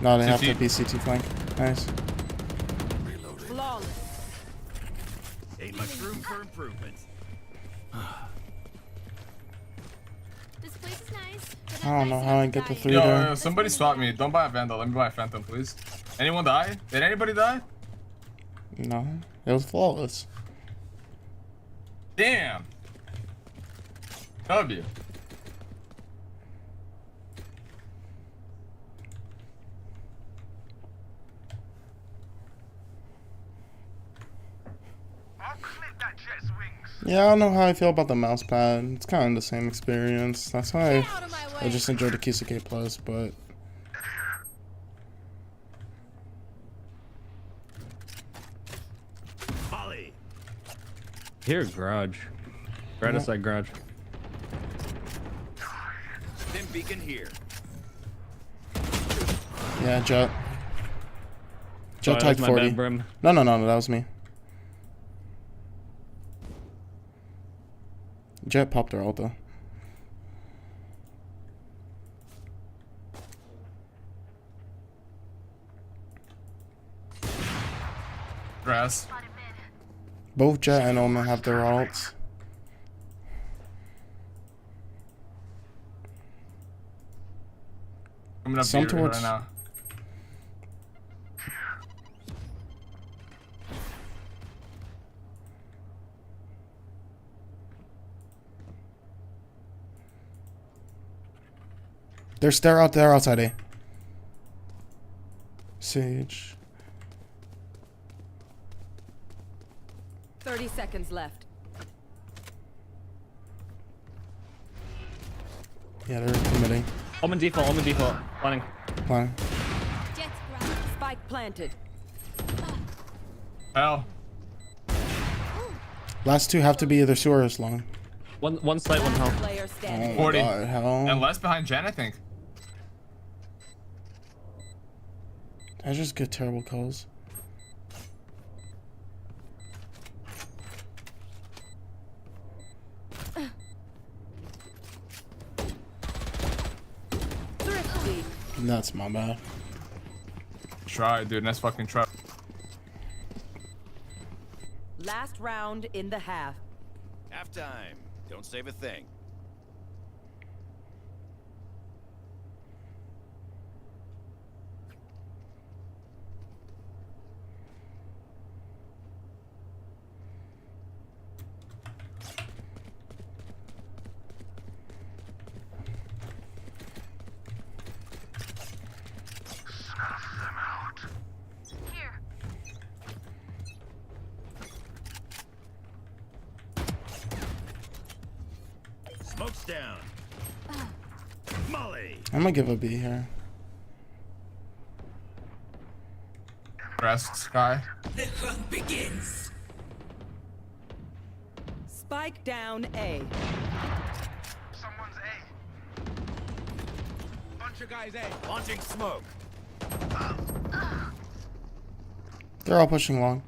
No, they have to be CT flank. Nice.
Flawless.
Ain't much room for improvement.
This place is nice. But
I don't know how I get the 3
Yo,
there.
yo, somebody swap me. Don't buy a Vandal. Let me buy a Phantom, please. Anyone die? Did anybody die?
No, it was flawless.
Damn. W.
Yeah, I don't know how I feel about the Mousepad. It's kind of the same experience. That's why I just enjoyed the K65 Plus, but...
Molly.
Here, garage. Right outside garage.
Stim beacon here.
Yeah, Jet. Jet
Oh,
tagged
that's my
40.
bad, Brim.
No, that was me. Jet popped her ult though.
Grass.
Both Jet and Omen have their ults.
Coming up
Some
here
towards
right now.
They're outside A. Sage.
30 seconds left.
Yeah, they're committing.
Omen default. Planning.
Planning.
Spike planted.
Hell.
Last two have to be either sewer or long.
One slight, one health.
Player standing.
40.
God, hell.
And less behind Jen, I think.
I just get terrible calls.
Thrifty.
That's my bad.
Try, dude. Nice fucking try.
Last round in the half.
Halftime. Don't save a thing. Smoke's down. Molly.
I'm gonna give a B here.
Rest, Sky.
The hunt begins.
Spike down A.
Someone's A. Bunch of guys A. Launching smoke.
They're all pushing long.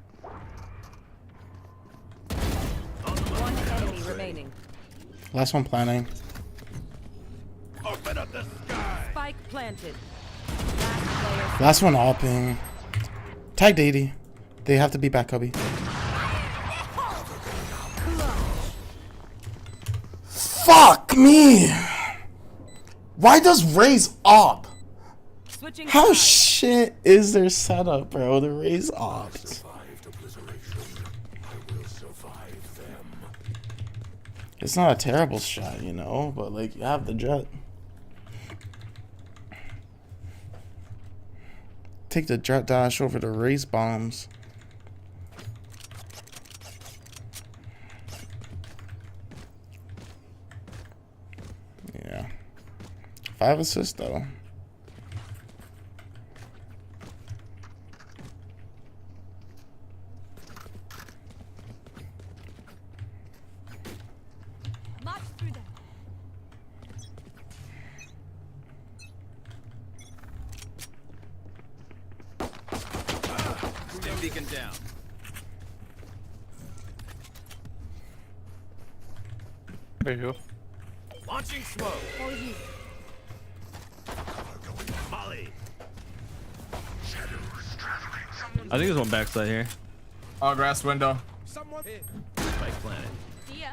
One enemy remaining.
Last one planning.
Open up the sky.
Spike planted. Last player.
Last one opping. Tagged 80. They have to be back cubby. Fuck me! Why does Raze op?
Switching
How
sides.
shit is their setup, bro? The Raze opt. It's not a terrible shot, you know, but like you have the jet. Take the jet dash over the Raze bombs. Yeah. 5 assists though.
March through them.
Stim beacon down.
There you go.
Launching smoke. Molly.
I think there's one backside here.
All grass window.
Someone hit. Spike planet.
See ya.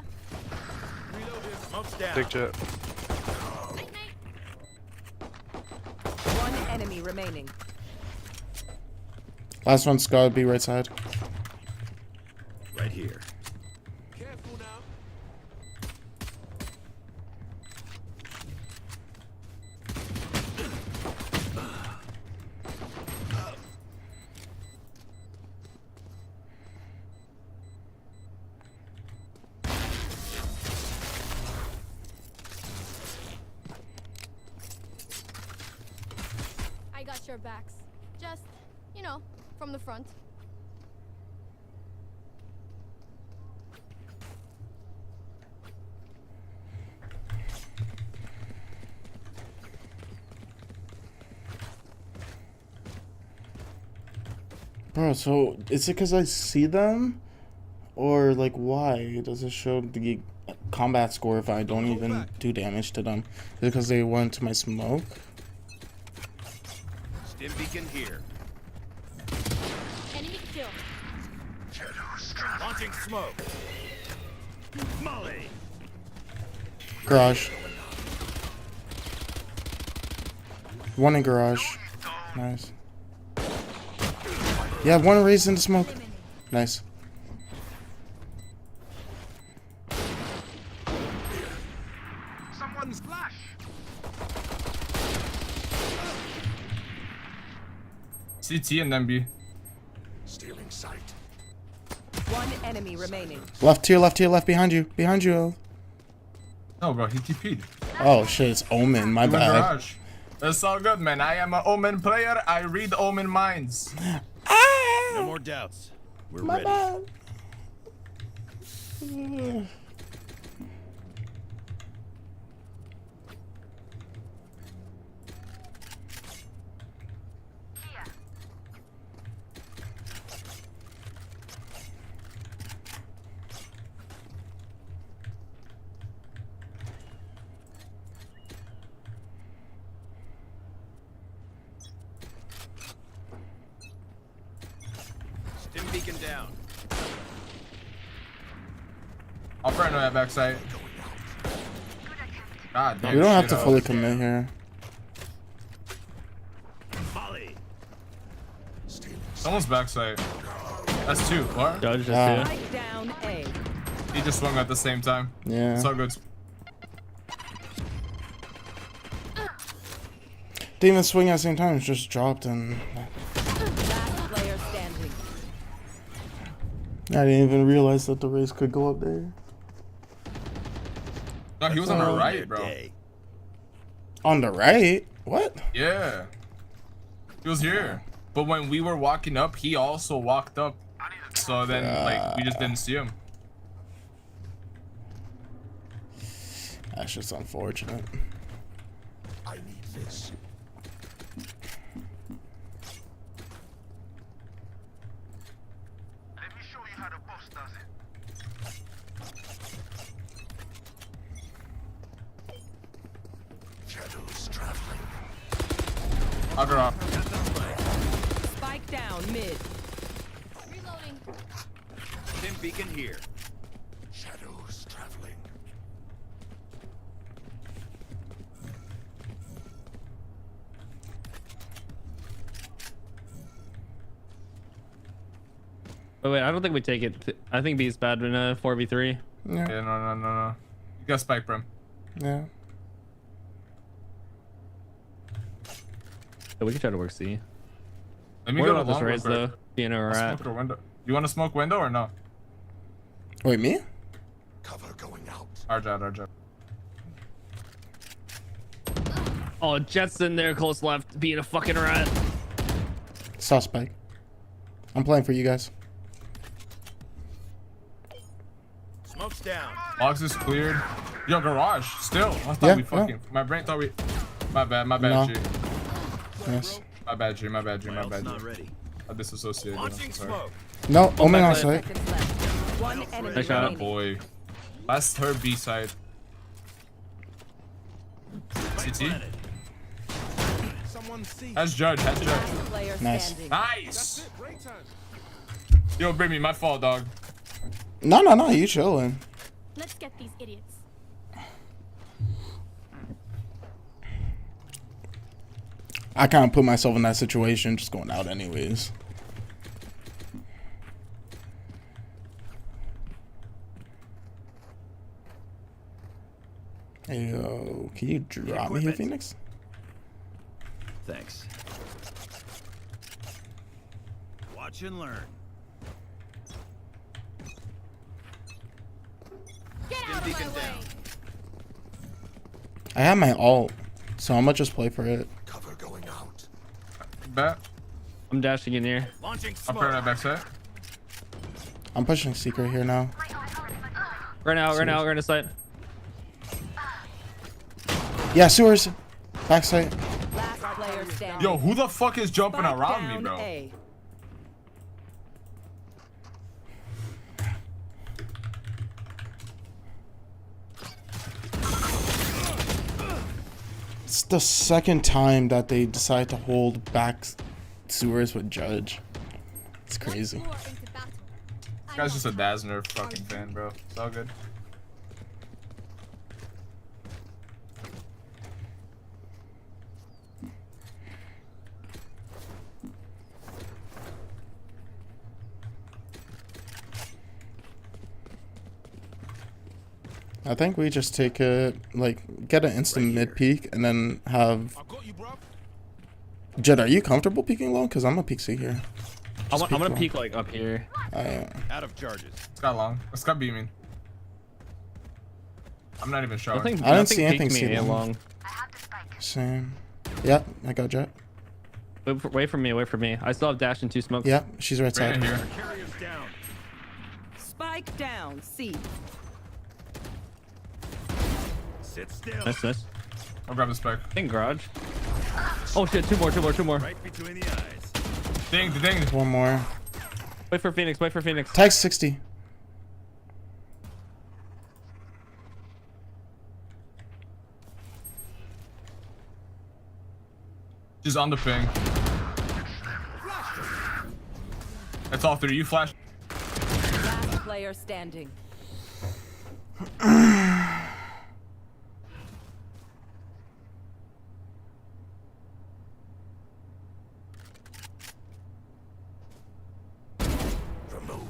Reloaded. Smoke's down.
Big jet.
One enemy remaining.
Last one's gotta be right side.
Right here. Careful now.
I got your backs. Just, you know, from the front.
Bro, so is it because I see them? Or like why does it show the combat score if I don't even do damage to them? Is it because they went to my smoke?
Stim beacon here.
Enemy kill.
Launching smoke. Molly.
Garage. One in garage. Nice. Yeah, one raised into smoke. Nice.
Someone's flash.
CT and then B.
Stealing sight.
One enemy remaining.
Left here, left behind you. Behind you.
No, bro, he TP'd.
Oh shit, it's Omen. My
He went
bad.
garage. That's all good, man. I am an Omen player. I read Omen minds.
No more doubts. We're
My
ready.
bad.
Stim beacon down.
I'll burn that backside. God damn.
We don't have to
shit,
fully commit here.
Molly.
Someone's backside. That's two. What?
Judge,
Ah.
that's two.
Spike down A.
He just swung at the same time.
Yeah.
It's all good.
Didn't even swing at the same time. It's just dropped and.
Last player standing.
I didn't even realize that the race could go up there.
No, he was on the right, bro.
On the right? What?
Yeah. He was here. But when we were walking up, he also walked up. So then, like, we just didn't see him.
That's just unfortunate.
I need this. Let me show you how the boss does it. Shadows traveling.
I'll drop.
Spike down mid.
Reloading.
Stim beacon here. Shadows traveling.
Oh, wait, I don't think we take it. I think B's bad in a 4v3.
Yeah.
Yeah, no. You got spike, bro.
Yeah.
So we can try to work C.
Let me
Worry
go to
about this
long
race,
real
though.
quick.
Being where we're
I'll
at.
smoke a window. You want to smoke window or no?
Wait, me?
Cover going out.
Our job.
Oh, Jet's in there, close left, being a fucking rat.
Suspect. I'm playing for you guys.
Smoke's down.
Box is cleared. Yo, garage. Still. I thought
Yeah,
we fucking. My brain thought we. My bad,
No.
G.
Yes.
My bad, G. My bad, G.
Not ready.
I disassociated. I'm
Launching
sorry.
smoke.
No, Omen on
back
site.
Seconds left. One enemy
Nice shot.
remaining.
Boy. That's her B side. CT.
Someone see.
That's Judge.
Last player
Nice.
standing.
Nice. Yo, Brimmy, my fault, dog.
No, you chilling.
Let's get these idiots.
I kind of put myself in that situation, just going out anyways. Hey, yo, can you drop me here, Phoenix?
Thanks. Watch and learn.
Get out of my way.
I have my ult, so I'm gonna just play for it.
Cover going out.
Bet.
I'm dashing in here.
Launching
I'll put that backside.
I'm pushing secret here now.
Right now, we're in a site.
Yeah, sewers. Backside.
Last player standing.
Yo, who the fuck is jumping
Spike
around me,
down
bro?
A.
It's the second time that they decide to hold back sewers with Judge. It's crazy.
This guy's just a Dazzner fucking fan, bro. It's all good.
I think we just take it, like, get an instant mid peak and then have Jed, are you comfortable peeking low? Cause I'm gonna peek C here.
I'm gonna
low.
peek like up here.
Out of charges.
It's got long. It's got beaming. I'm not even sure.
I didn't see anything C long.
long.
Same. Yep, I got Jet.
Wait for me. Wait for me. I still have dash and 2 smokes.
Yep, she's right side.
Here.
Spike down. C.
Sit still.
Nice.
I'll grab the spec.
In garage. Oh shit! Two more.
Right between the eyes.
Ding.
One more.
Wait for Phoenix.
Tag 60.
She's on the ping. That's all 3. You flash.
Last player standing.
Removed.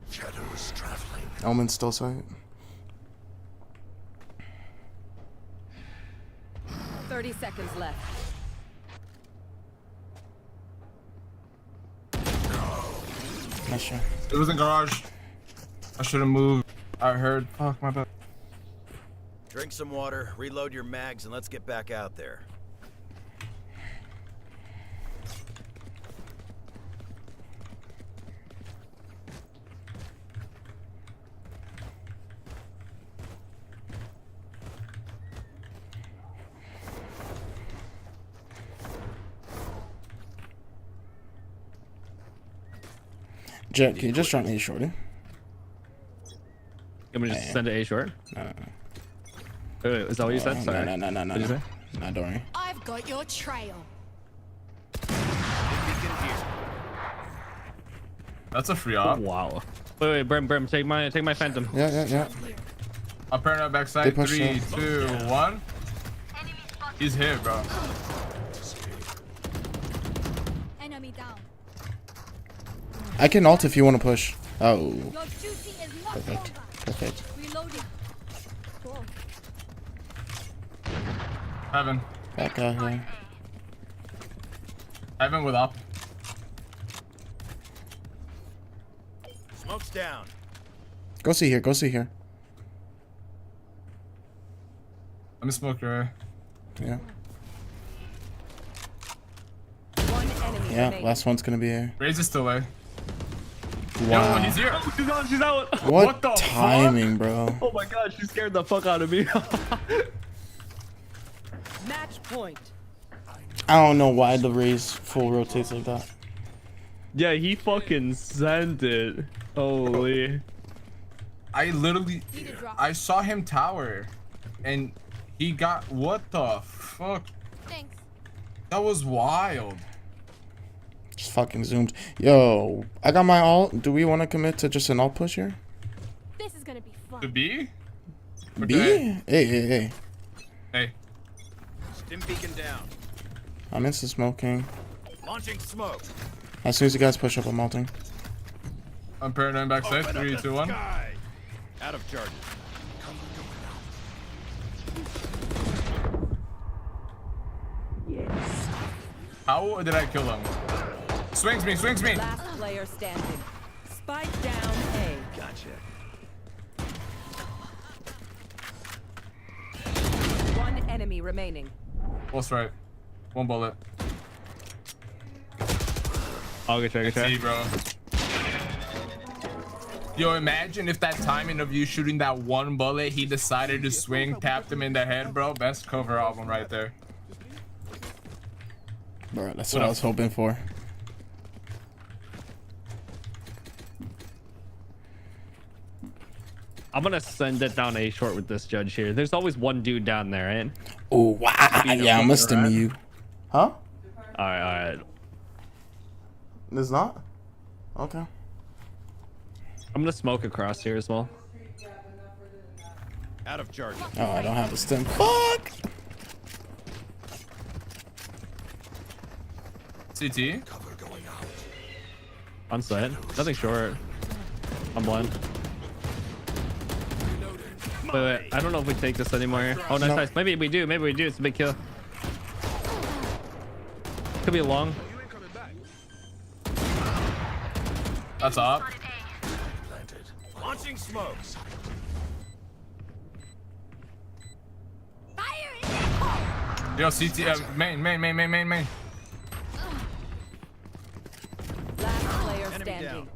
Shadows traveling.
Omen's still sight.
30 seconds left.
Nice shot.
It was in garage. I should have moved. I heard. Fuck, my bad.
Drink some water, reload your mags, and let's get back out there.
Jet, can you just try me shorty?
You want me to just send it A short?
No.
Wait, is that what you said? Sorry.
No.
What did you say?
Not Dory.
I've got your trail.
That's a free op.
Wow. Wait, Brim, take my phantom.
Yeah.
I'll parent out backside.
They push
3,
it.
2, 1. He's hit, bro.
Enemy down.
I can ult if you want to push. Oh.
Your duty is not
Perfect.
over.
Perfect.
Reloading. Cool.
Heaven.
Back out here.
Heaven with op.
Smoke's down.
Go see here.
Let me smoke your area.
Yeah.
One enemy
Yeah,
remaining.
last one's gonna be here.
Raze is still A.
Wow.
Yo, he's here.
Oh, she's out.
What
the
timing, bro?
Oh my god, she scared the fuck out of me.
Match point.
I don't know why the Raze full rotates like that.
Yeah, he fucking sent it. Holy.
I saw him tower, and he got, what the fuck?
Thanks.
That was wild.
Just fucking zoomed. Yo, I got my ult. Do we want to commit to just an ult push here?
This is gonna be fun.
To B?
B? Hey.
Stim beacon down.
I'm instant smoking.
Launching smoke.
As soon as you guys push up, I'm ulting.
I'm paranoid backside. 3, 2, 1.
Out of charges.
How did I kill him? Swings me.
Last player standing. Spike down A.
Gotcha.
One enemy remaining.
What's right? 1 bullet.
I'll get you.
See, bro. Yo, imagine if that timing of you shooting that 1 bullet, he decided to swing, tapped him in the head, bro. Best cover album right there.
Bro, that's what I was hoping for.
I'm gonna send it down A short with this judge here. There's always one dude down there, right?
Oh, wow. Yeah, I'm gonna stim you. Huh?
Alright.
There's not? Okay.
I'm gonna smoke across here as well.
Out of charge.
Oh, I don't have a stim. Fuck!
CT.
On site. Nothing short. I'm blind. Wait. I don't know if we take this anymore. Oh, nice. Maybe we do. It's a big kill. Could be a long.
That's up.
Launching smokes.
Yo, CT, main.
Last player standing.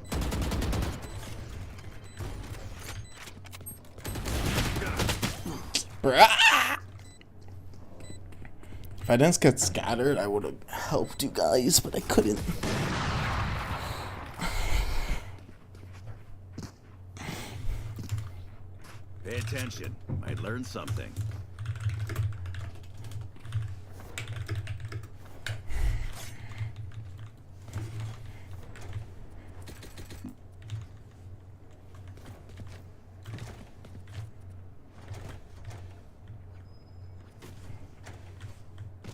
If I didn't get scattered, I would have helped you guys, but I couldn't.
Pay attention. Might learn something.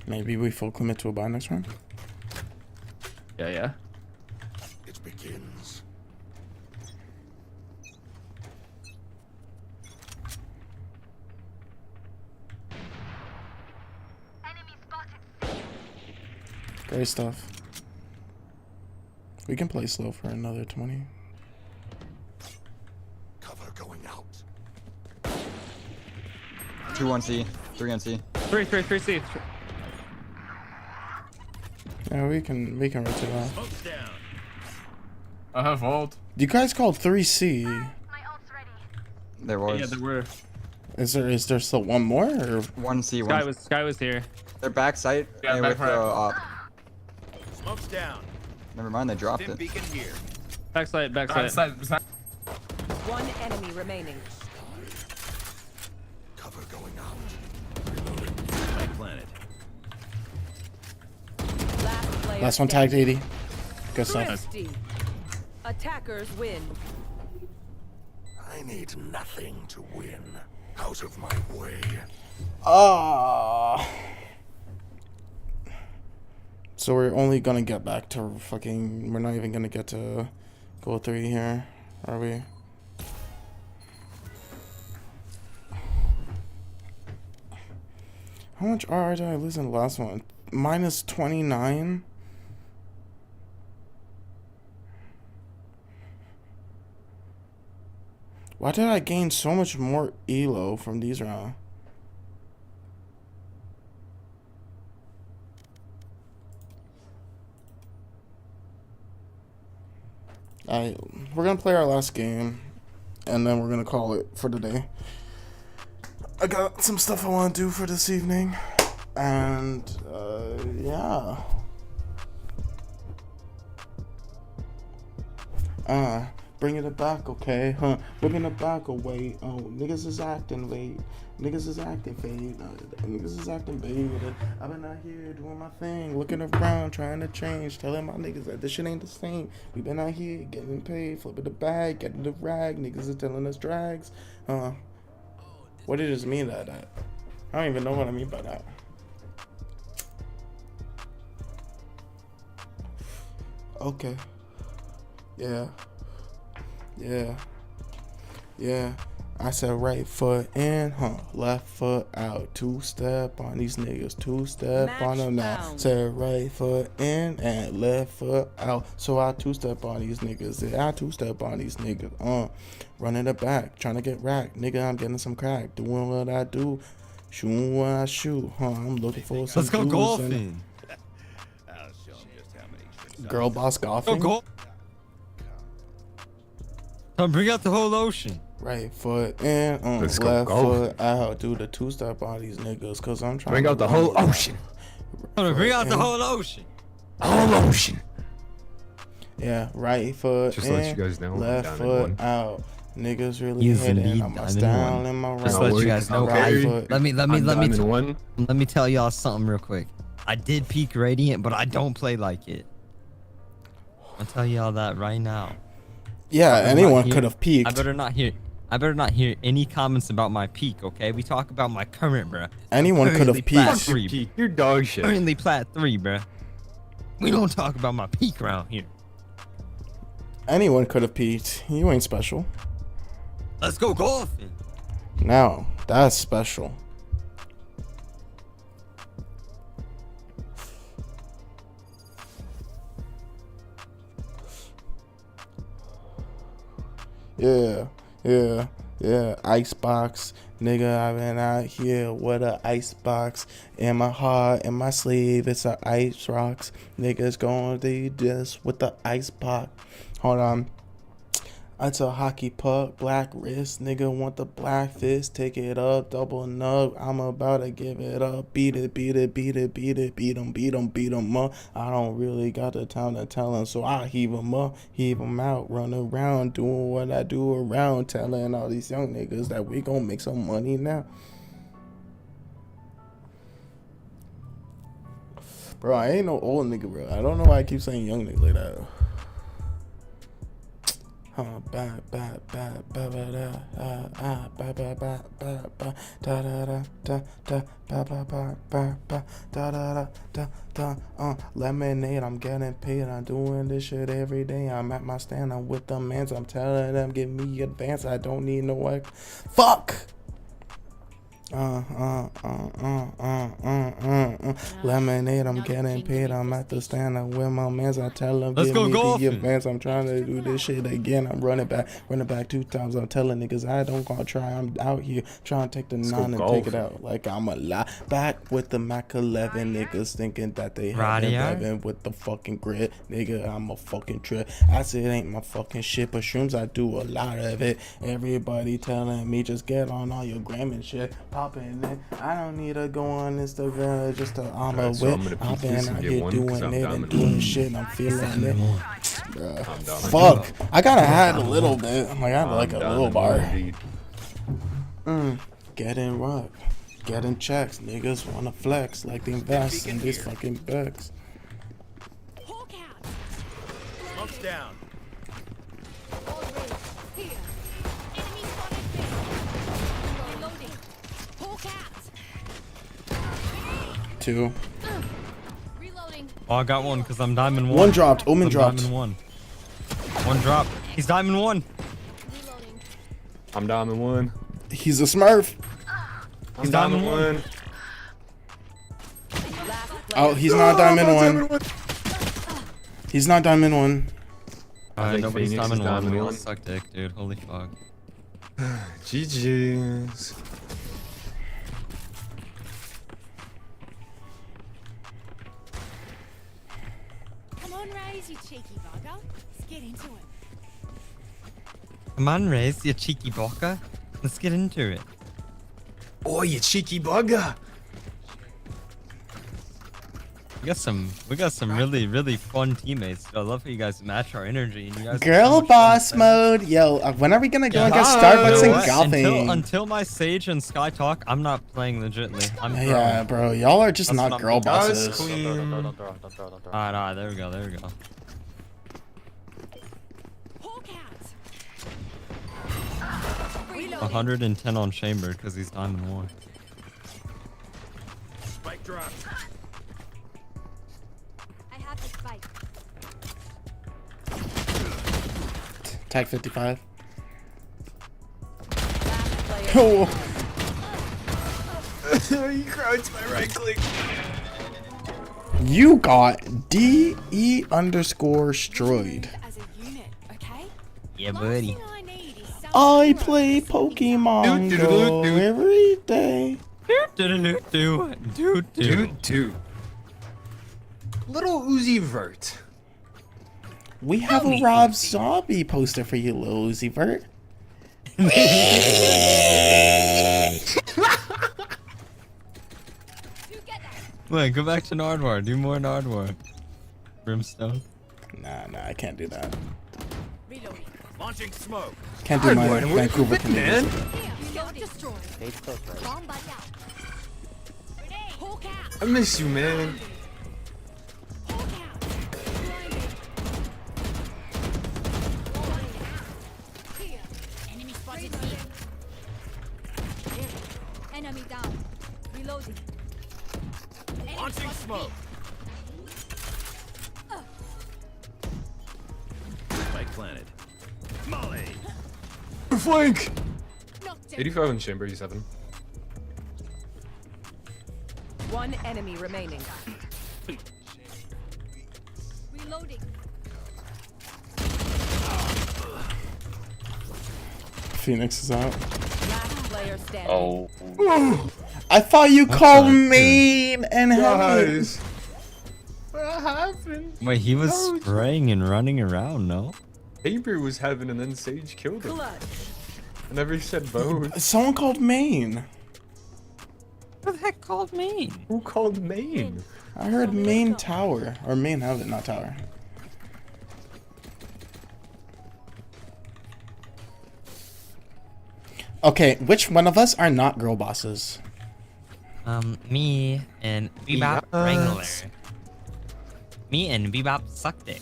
Maybe we full commit to a buy next round.
Yeah.
It begins.
Great stuff. We can play slow for another 20.
Cover going out.
2 on C, 3 on C.
3 C.
Yeah, we can rotate off.
Smoke's down.
I have ult.
You guys called 3C.
There was.
Yeah, there were.
Is there still one more or
1C?
Sky was here.
They're back site.
Yeah,
with
back
the
right.
Smoke's down.
Never mind, they dropped
Stim
it.
beacon here.
Backside.
One enemy remaining.
Cover going out. Reloading. My planet.
last one tagged 80? Good stuff.
Thrifty. Attackers win.
I need nothing to win. Out of my way.
So we're only gonna get back to fucking. We're not even gonna get to goal 3 here, are we? How much RR did I lose in the last one? Minus 29. Why did I gain so much more elo from these rounds? We're gonna play our last game, and then we're gonna call it for the day. I got some stuff I want to do for this evening, and yeah. Bring it back, okay? Bring it back away. Oh, niggas is acting late. Niggas is acting fade. Niggas is acting baited. I've been out here doing my thing, looking around, trying to change, telling my niggas that this shit ain't the same. We been out here getting paid, flipping the bag, getting the rag. Niggas is telling us drags. What does it mean by that? I don't even know what I mean by that. Okay. Yeah. I said right foot in, left foot out. 2-step on these niggas, 2-step on them now. Said right foot in and left foot out. So I 2-step on these niggas. Yeah, I 2-step on these niggas. Running it back, trying to get racked. Nigga, I'm getting some crack. Doing what I do, shooting what I shoot. I'm looking for some.
Let's go golfing.
Girl boss golfing.
Go. Come bring out the whole ocean.
Right foot in, left foot out. Do the 2-step on these niggas, cause I'm trying
Bring
to
out the whole ocean. Bring out the whole ocean. Whole ocean.
Yeah, right foot
Just
in,
to let you guys know,
left
I'm down
foot
in 1.
out. Niggas really
He's
hitting.
indeed
I'm
down in
down
1.
in my right
Just to let you guys know, let me tell y'all something real quick. I did peak Radiant, but I don't play like it. I'll tell y'all that right now.
Yeah, anyone could have peaked.
I better not hear any comments about my peak, okay? We talk about my current, bruh.
Anyone could have peaked.
You're dog shit. Currently Plat 3, bruh. We don't talk about my peak around here.
Anyone could have peaked. You ain't special.
Let's go golfing.
No, that's special. Yeah, icebox. Nigga, I've been out here with a icebox. In my heart, in my sleeve, it's a ice rocks. Niggas gonna do this with the icebox. Hold on. It's a hockey puck, black wrist. Nigga want the black fist. Take it up, double nug. I'm about to give it up. Beat it, beat it, beat it, beat it. Beat 'em, beat 'em, beat 'em up. I don't really got the time to tell 'em, so I heave 'em up, heave 'em out. Run around, doing what I do around. Telling all these young niggas that we gon' make some money now. Bro, I ain't no old nigga, bro. I don't know why I keep saying young nigga like that. Lemonade, I'm getting paid. I'm doing this shit every day. I'm at my stand. I'm with the mans. I'm telling them, give me advance. I don't need no work. Fuck. Lemonade, I'm getting paid. I'm at the stand. I'm with my mans. I tell them, give me the advance. I'm trying to do this shit again. I'm running back 2 times. I'm telling niggas I don't gonna try. I'm out here trying to take the 9 and take it out like I'm a lie. Back with the Mac 11 niggas thinking that they have been with the fucking grid. Nigga, I'm a fucking trip. I said it ain't my fucking shit, but shrooms I do a lot of it. Everybody telling me just get on all your gram and shit. Popping it. I don't need to go on Instagram just to armor with. I've been out here doing it and doing shit and I'm feeling it. Bruh. Fuck. I gotta add a little bit. I had like a little bar. Getting rock. Getting checks. Niggas wanna flex like they invest in these fucking bags.
Smoke's down.
2.
Oh, I got one because I'm diamond 1.
One dropped. Omen dropped.
Diamond 1 drop. He's diamond 1.
I'm diamond 1.
He's a smurf.
He's diamond 1.
Oh, he's not diamond 1. He's not diamond 1.
Nobody's diamond 1. We all suck dick, dude. Holy fuck.
GG's.
Come on, Raise, you cheeky bugger. Let's get into it.
Come on, Raise, you cheeky bugger. Let's get into it.
Oh, you cheeky bugger.
We got some really fun teammates. I love how you guys match our energy. And you guys
Girl boss mode. Yo, when are we gonna go and get Starbucks and golfing?
Until my Sage and Sky talk, I'm not playing legitly.
Yeah, bro. Y'all are just not girl bosses.
Alright, there we go. 110 on Chamber because he's diamond 1.
Spike drop.
I have the spike.
Tag 55. Oh.
You crouched my right click.
You got DE_destroyed.
As a unit, okay?
Yeah, buddy.
I play Pokemon Go every day.
Little Uzi Vert.
We have a Rob Zombie poster for you, Lil Uzi Vert.
Wait, go back to Nardwar. Do more Nardwar. Brimstone.
Nah, I can't do that.
Launching smoke.
Can't do my Vancouver Canadian.
I miss you, man.
Enemy spotted me. Enemy down. Reloading.
Launching smoke. Spike planted. Molly.
Flank. 85 in chamber, 87.
One enemy remaining.
Reloading.
Phoenix is out.
Oh.
I thought you called
the-
main and Heaven.
Guys. What happened?
Wait, he was spraying and running around, no?
Saber was Heaven and then Sage killed him. I never said both.
Someone called main.
Who the heck called main?
Who called main?
I heard main tower. Or main Heaven, not tower. Okay, which one of us are not girl bosses?
Me and Bebop
Yes.
Wrangler. Me and Bebop suck dick.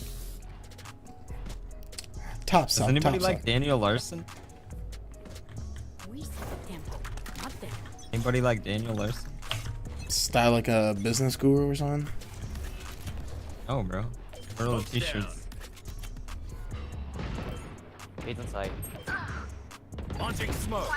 Top
Does
sub,
anybody
top
like
sub.
Daniel Larson? Anybody like Daniel Larson?
Style like a business guru or something?
Oh, bro. Little t-shirts.
He's inside.
Launching smoke.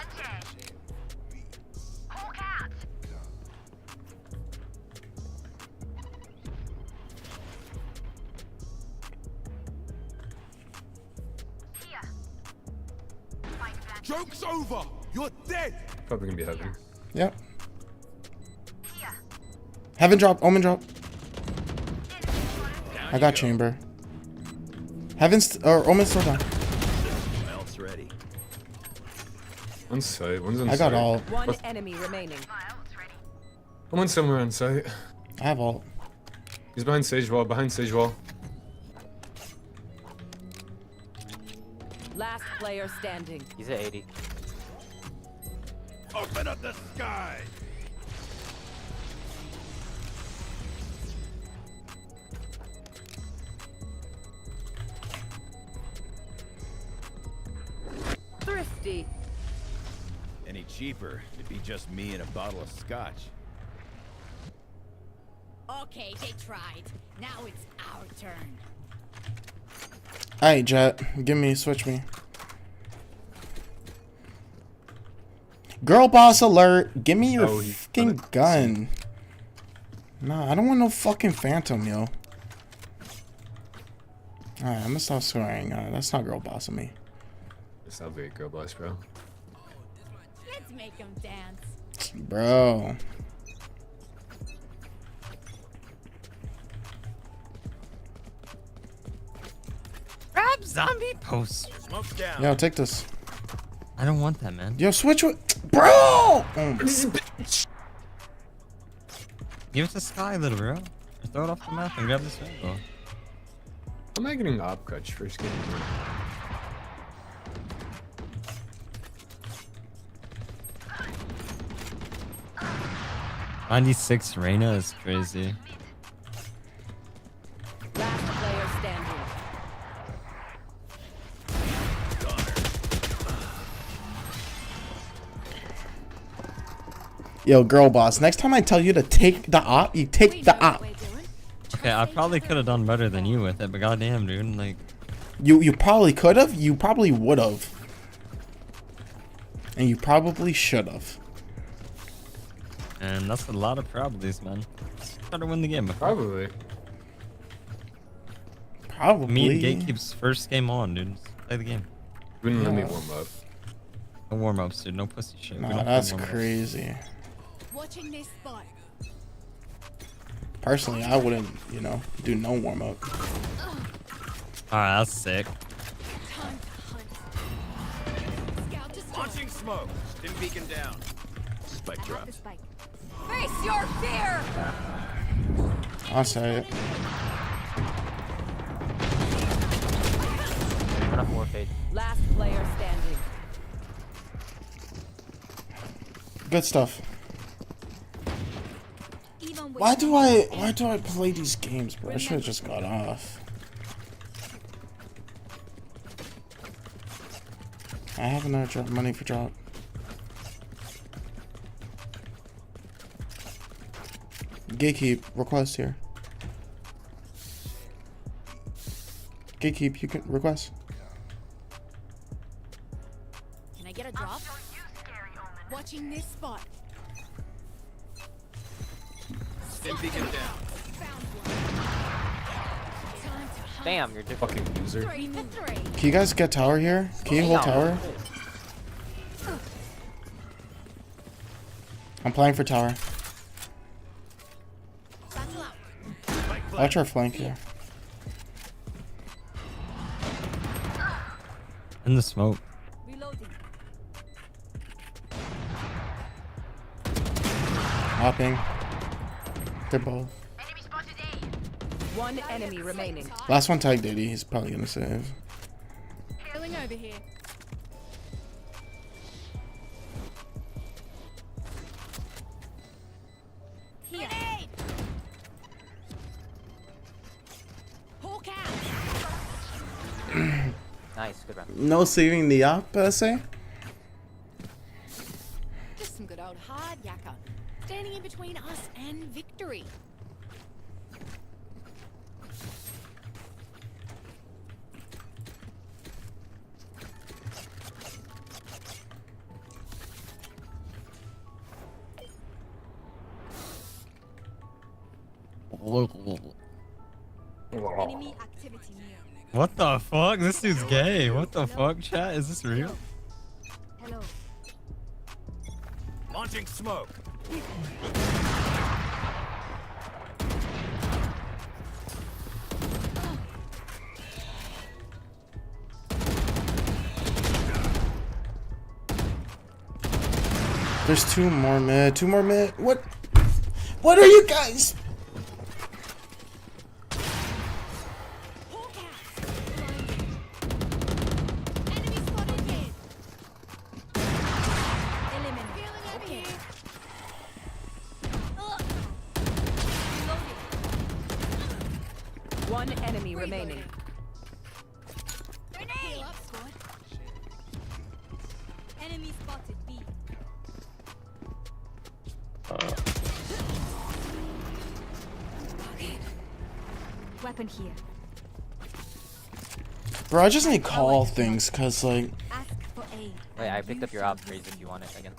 Joke's over. You're dead.
Probably gonna be Heaven.
Yep. Heaven drop, Omen drop. I got chamber. Heaven's or Omen's still down.
Else ready.
On site. One's on
I
site.
got all.
One enemy remaining.
One's somewhere on site.
I have all.
He's behind Sage wall. Behind Sage wall.
Last player standing.
He's at 80.
Open up the sky.
Thrifty.
Any cheaper, it'd be just me and a bottle of scotch.
Okay, they tried. Now it's our turn.
Alright, Jet. Give me, switch me. Girl boss alert. Give me your fucking gun. Nah, I don't want no fucking phantom, yo. Alright, I'm gonna stop swearing. That's not girl boss of me.
It's not very girl boss, bro.
Let's make them dance.
Bro.
Grab zombie post.
Smoke's down.
Yo, take this.
I don't want that, man.
Yo, switch with. Bro!
Give it to Sky, little bro. Just throw it off the map and grab this rainbow.
Am I getting op cut first game?
96 Reyna is crazy.
Last player standing.
Yo, girl boss. Next time I tell you to take the op, you take the op.
Okay, I probably could have done better than you with it, but goddamn, dude, like.
You probably could have. You probably would have. And you probably should have.
And that's a lot of probabilities, man. Just try to win the game.
Probably.
Probably.
Me and Gatekeep's first game on, dude. Just play the game.
Wouldn't let me warm up.
No warm ups, dude. No pussy shit. We
Nah,
don't
that's
play warm-ups.
crazy.
Watching this spot.
Personally, I wouldn't, you know, do no warm up.
Alright, that's sick.
Time to hunt. Scout to
Launching smoke. Stim beacon down. Spike drop.
Face your fear.
I'll say it.
Last player standing.
Good stuff. Why do I play these games, bro? I should have just got off. I have another drop money for drop. Gatekeep request here. Gatekeep, you can request.
Can I get a drop? Watching this spot.
Stim beacon down.
Damn, you're
fucking loser.
Can you guys get tower here? Can you hold tower? I'm playing for tower. Watch our flank here.
In the smoke.
Hopping. They're both.
One enemy remaining.
Last one tagged 80. He's probably gonna save.
Healing over here. Here. Hawk out.
Nice, good round.
No saving the op, say?
Just some good old hard yakka. Standing in between us and victory. Enemy activity near.
What the fuck? This dude's gay. What the fuck, chat? Is this real?
Hello.
Launching smoke.
There's two more mid. Two more mid. What? What are you guys?
One enemy remaining.
Heal up, squad. Enemy spotted B. Weapon here.
Bro, I just need call things, cause like.
Ask for aid.
Wait, I picked up your op raise if you want it again.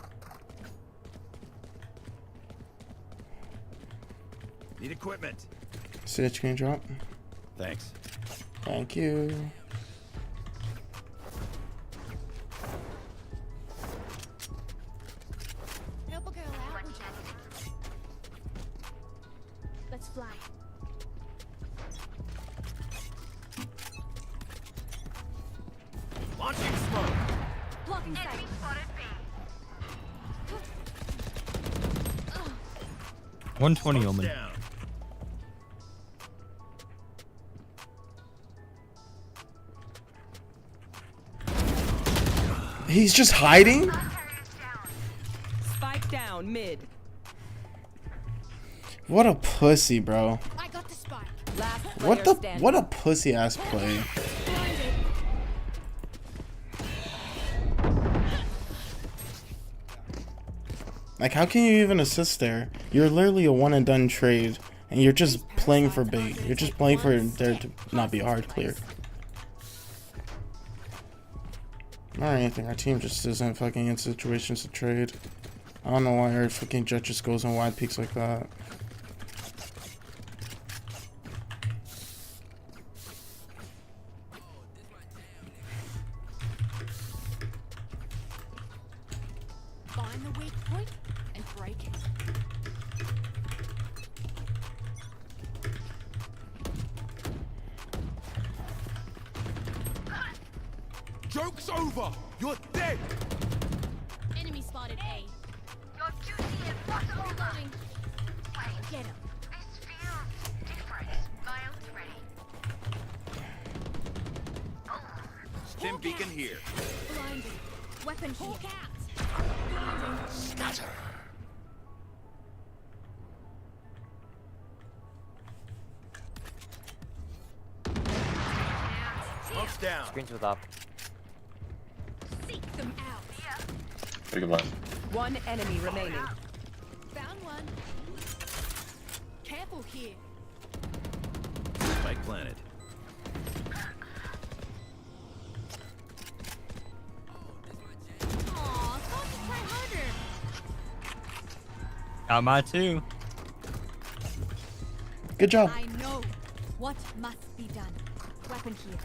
Need equipment.
Stitch, can you drop?
Thanks.
Thank you.
Help a girl out, would you? Let's fly.
Launching smoke.
Blocking sight.
120 Omen.
Down.
He's just hiding?
Spike down mid.
What a pussy, bro.
I got the spike.
Last
What
player
the
standing.
what a pussy ass play. Like, how can you even assist there? You're literally a one and done trade, and you're just playing for bait. You're just playing for there to not be hard clear. Or anything. Our team just isn't fucking in situations to trade. I don't know why our fucking jet just goes on wide peaks like that.
Find the weak point and break it.
Joke's over. You're dead.
Enemy spotted A. Your duty is possible. Reloading. Get him. This feels different. Miles ready.
Stim beacon here.
Blinded. Weapon here. Hawk out. Blinding.
Scatter. Smoke's down.
Screens with op.
Seek them out.
Take a blast.
One enemy remaining.
Found one. Careful here.
Spike planted.
Aw, thought to try harder.
Got my two.
Good job.
I know what must be done. Weapon here.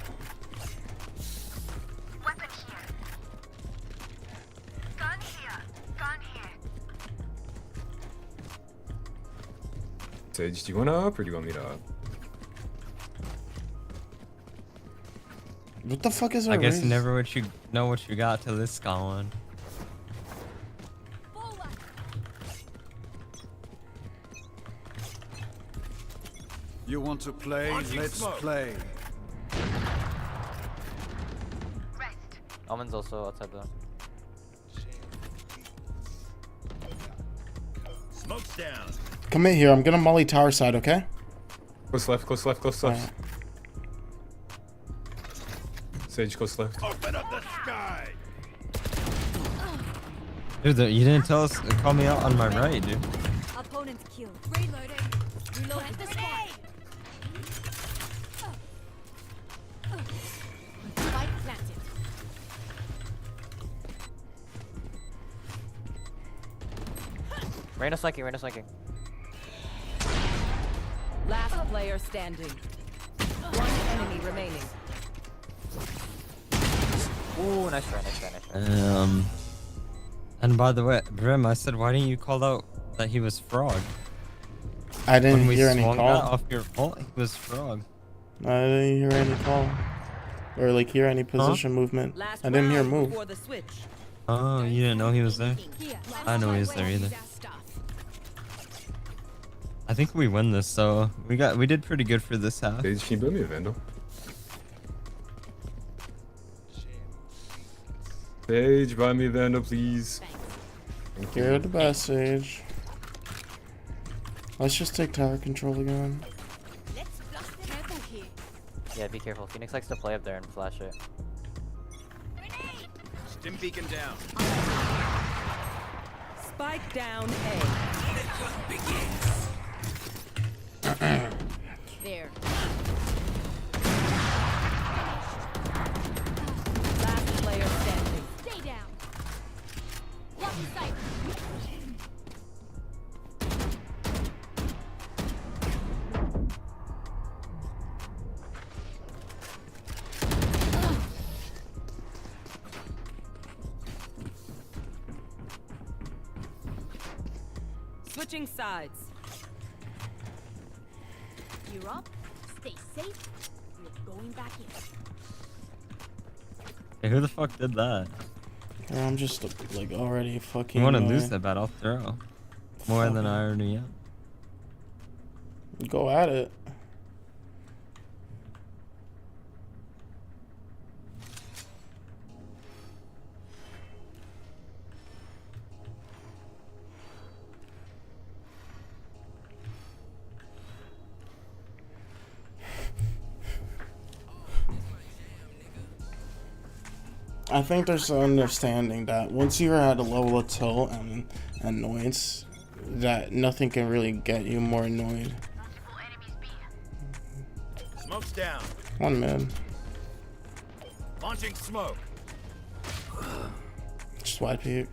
Weapon here. Gun here. Gun here.
Sage, do you want to up or do you want me to up?
What the fuck is that?
I guess you never know what you got till this gone.
You want to play? Let's play.
Omen's also outside though.
Smoke's down.
Come in here. I'm gonna molly tower side, okay?
Close left, close left, close left. Sage, close left.
Open up the sky.
Dude, you didn't tell us. Call me out on my right, dude.
Opponent's killed. Reloading. Reload the spike. Spike planted.
Reyna flanking, Reyna flanking.
Last player standing. One enemy remaining.
Ooh, nice try, nice try, nice try.
And by the way, Brim, I said, why didn't you call out that he was frog?
I didn't
when we
hear any
swung
call.
that off your ult, he was frog.
I didn't hear any call. Or like hear any position movement. I didn't hear a move.
Oh, you didn't know he was there? I didn't know he was there either. I think we win this, so we did pretty good for this half.
Sage, can you build me a Vandal? Sage, buy me a Vandal, please. Thank you.
You're the best, Sage. Let's just take tower control again.
Yeah, be careful. Phoenix likes to play up there and flash it.
Stim beacon down.
Spike down
There.
Last player standing.
Stay down. Lock in sight.
Switching sides.
You're up. Stay safe. You're going back in.
Hey, who the fuck did that?
I'm just like already fucking.
You want to lose that battle? Throw. More than I already am.
Go at it. I think there's an understanding that once you're at a level of tilt and annoyance, that nothing can really get you more annoyed.
Smoke's down.
One man.
Launching smoke.
Just wide peek.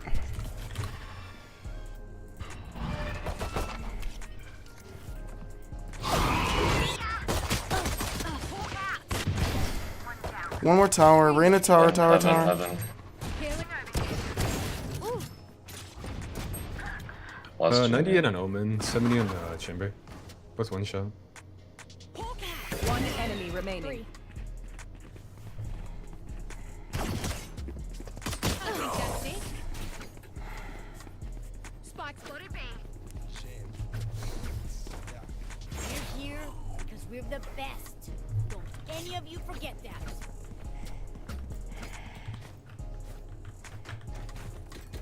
One more tower. Reyna tower, tower.
90 and an Omen, 70 and Chamber. Plus one shot.
One enemy remaining.
Spike spotted B. We're here because we're the best. Don't any of you forget that.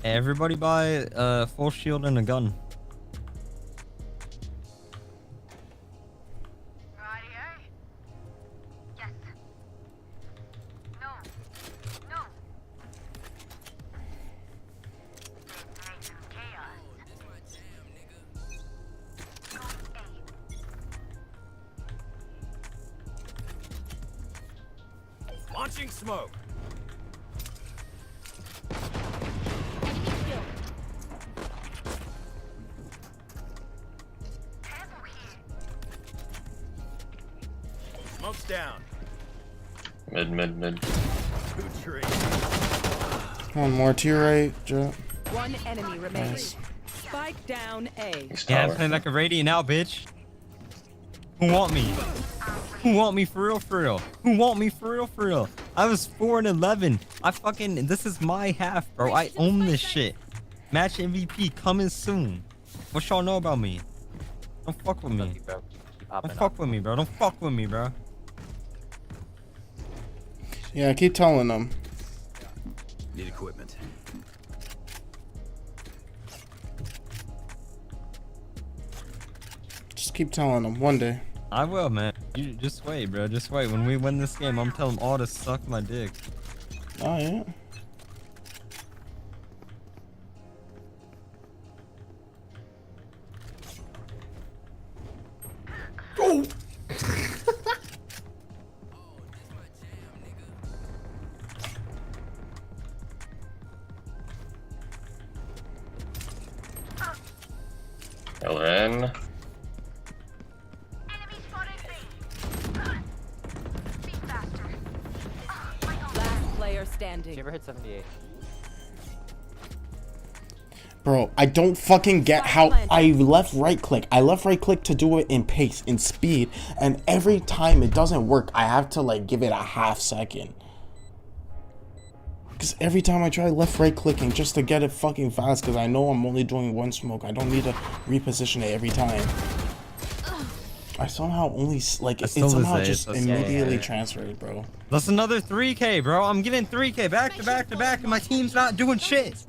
Everybody buy a full shield and a gun.
Launching smoke. Smoke's down.
Mid.
Good trade.
One more to your right, Joe.
One enemy remaining.
Nice.
Spike down A.
Yeah, I'm playing like a Radiant now, bitch. Who want me? Who want me for real, for real? Who want me for real, for real? I was 4-11. I fucking, this is my half, bro. I own this shit. Match MVP coming soon. What y'all know about me? Don't fuck with me. Don't fuck with me, bro. Don't fuck with me, bro.
Yeah, keep telling them.
Need equipment.
Just keep telling them one day.
I will, man. You just wait, bro. Just wait. When we win this game, I'm telling all to suck my dick.
Oh, yeah. Oh!
Ellen.
Last player standing.
Did you ever hit 78?
Bro, I don't fucking get how I left right click. I left right click to do it in pace, in speed, and every time it doesn't work, I have to like give it a half second. Because every time I try left right clicking just to get it fucking fast, because I know I'm only doing one smoke. I don't need to reposition it every time. I somehow only, like, it somehow just immediately transferred, bro.
That's another 3K, bro. I'm getting 3K back to back to back, and my team's not doing shit.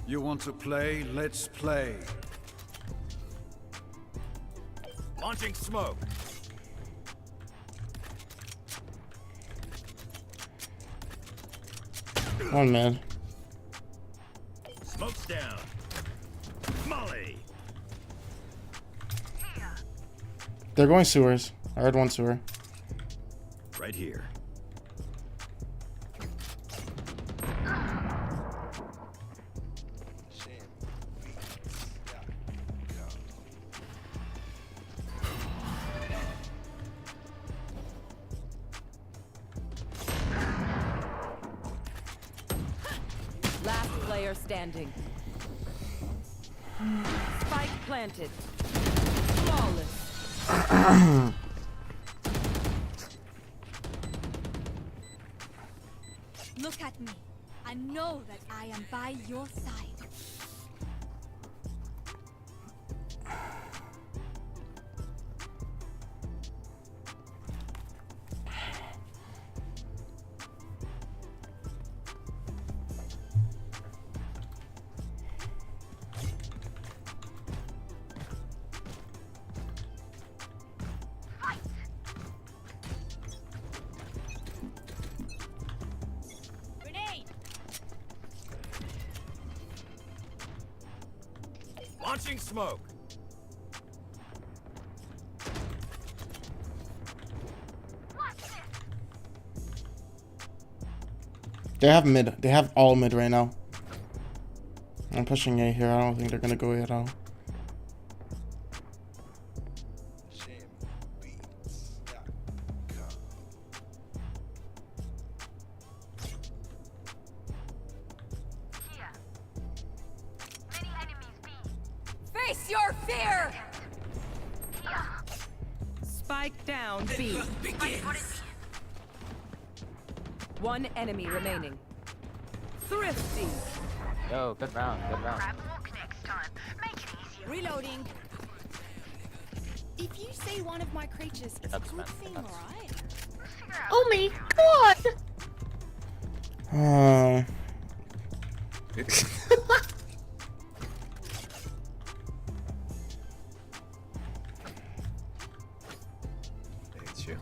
You want to play? Let's play.
Launching smoke.
One man.
Smoke's down. Molly.
They're going sewers. I heard one sewer.
Right here.
Last player standing. Spike planted. Flawless.
Look at me. I know that I am by your side.
Launching smoke.
They have mid. They have all mid right now. I'm pushing A here. I don't think they're gonna go A at all.
Face your fear! Spike down B. One enemy remaining. Thrifty.
Yo, good round, good round.
Reloading. If you say one of my creatures, it's a good thing, right?
Oh my god!
It's you.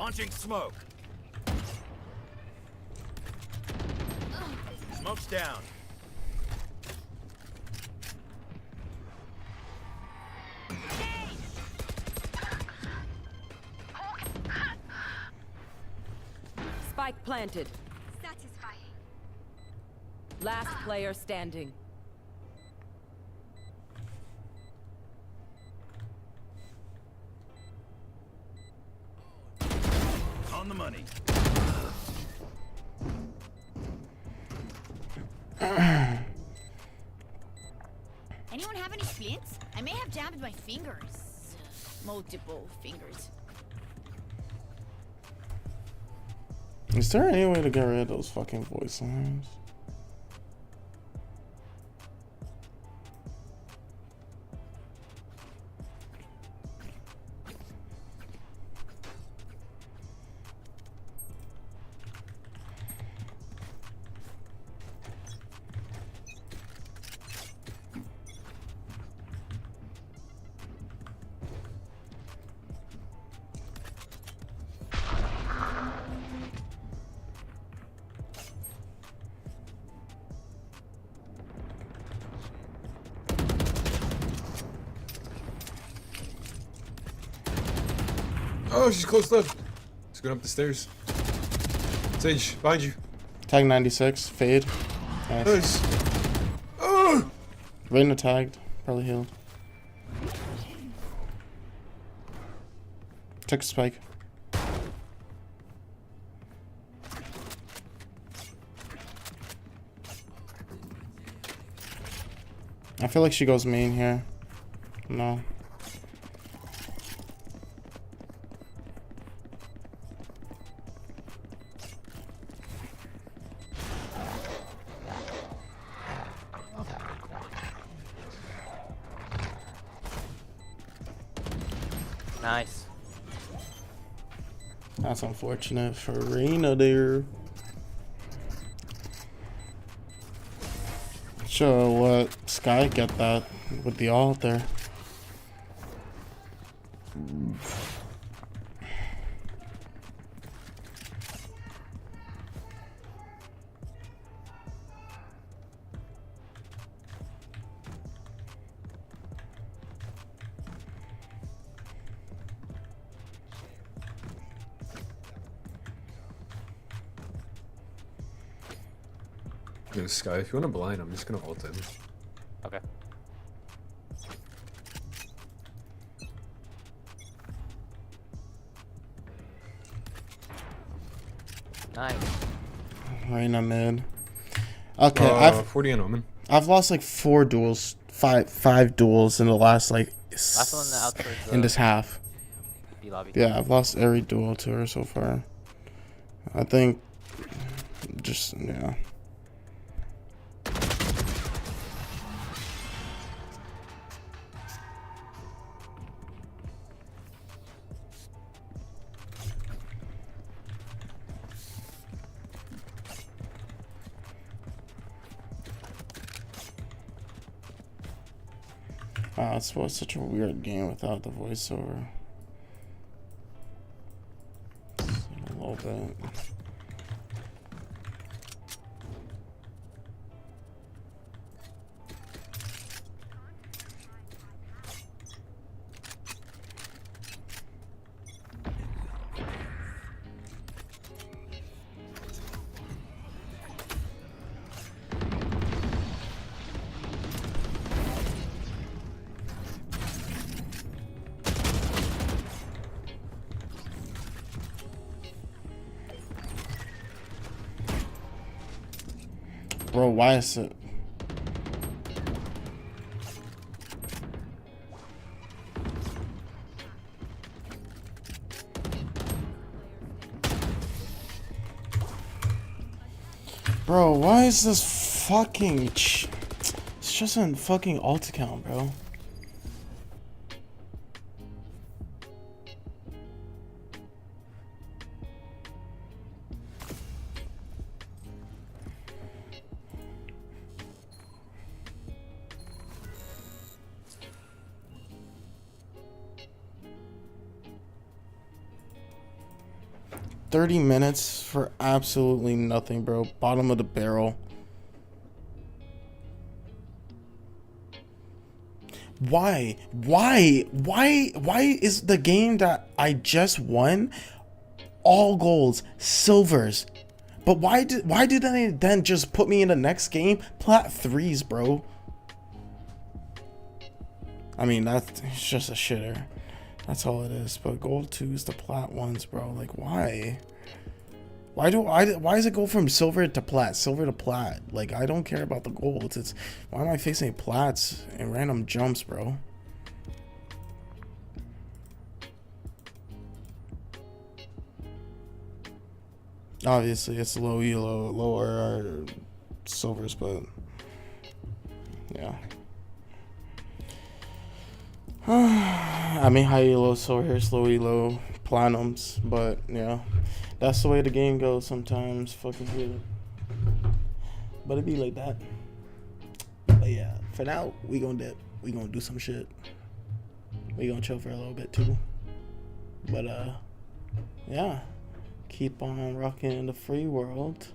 Launching smoke. Smoke's down.
Spike planted.
Satisfying.
Last player standing.
On the money.
Anyone have any splints? I may have jammed my fingers. Multiple fingers.
Is there any way to get rid of those fucking voice lines?
Oh, she's close up. She's going up the stairs. Sage, behind you.
Tag 96, fade. Nice.
Oh!
Reyna tagged, probably healed. Took a spike. I feel like she goes main here. No.
Nice.
That's unfortunate for Reyna there. Sure, what Sky get that with the ult there.
Yo, Sky, if you want to blind, I'm just gonna ult in.
Okay. Nice.
Reyna mid. Okay, I've
40 on Omen.
I've lost like 4 duels, five duels in the last like
Last one out towards,
in this half.
B lobby.
Yeah, I've lost every duel to her so far. I think just yeah. It was such a weird game without the voiceover. A little bit. Bro, why is it? Bro, why is this fucking... It's just a fucking alt account, bro. 30 minutes for absolutely nothing, bro. Bottom of the barrel. Why is the game that I just won all golds, silvers? But why do they then just put me in the next game Plat 3s, bro? I mean, it's just a shitter. That's all it is. But gold 2s to Plat 1s, bro. Like, why? Why does it go from silver to Plat? Silver to Plat? Like, I don't care about the golds. It's why am I facing Plats and random jumps, bro? Obviously, it's low elo, lower silvers, but yeah. I mean, high elo, silvers, low elo, platinums, but yeah, that's the way the game goes sometimes. Fucking good, but it be like that. But yeah, for now, we gonna dip. We gonna do some shit. We gonna chill for a little bit too. But yeah. Keep on rocking in the free world.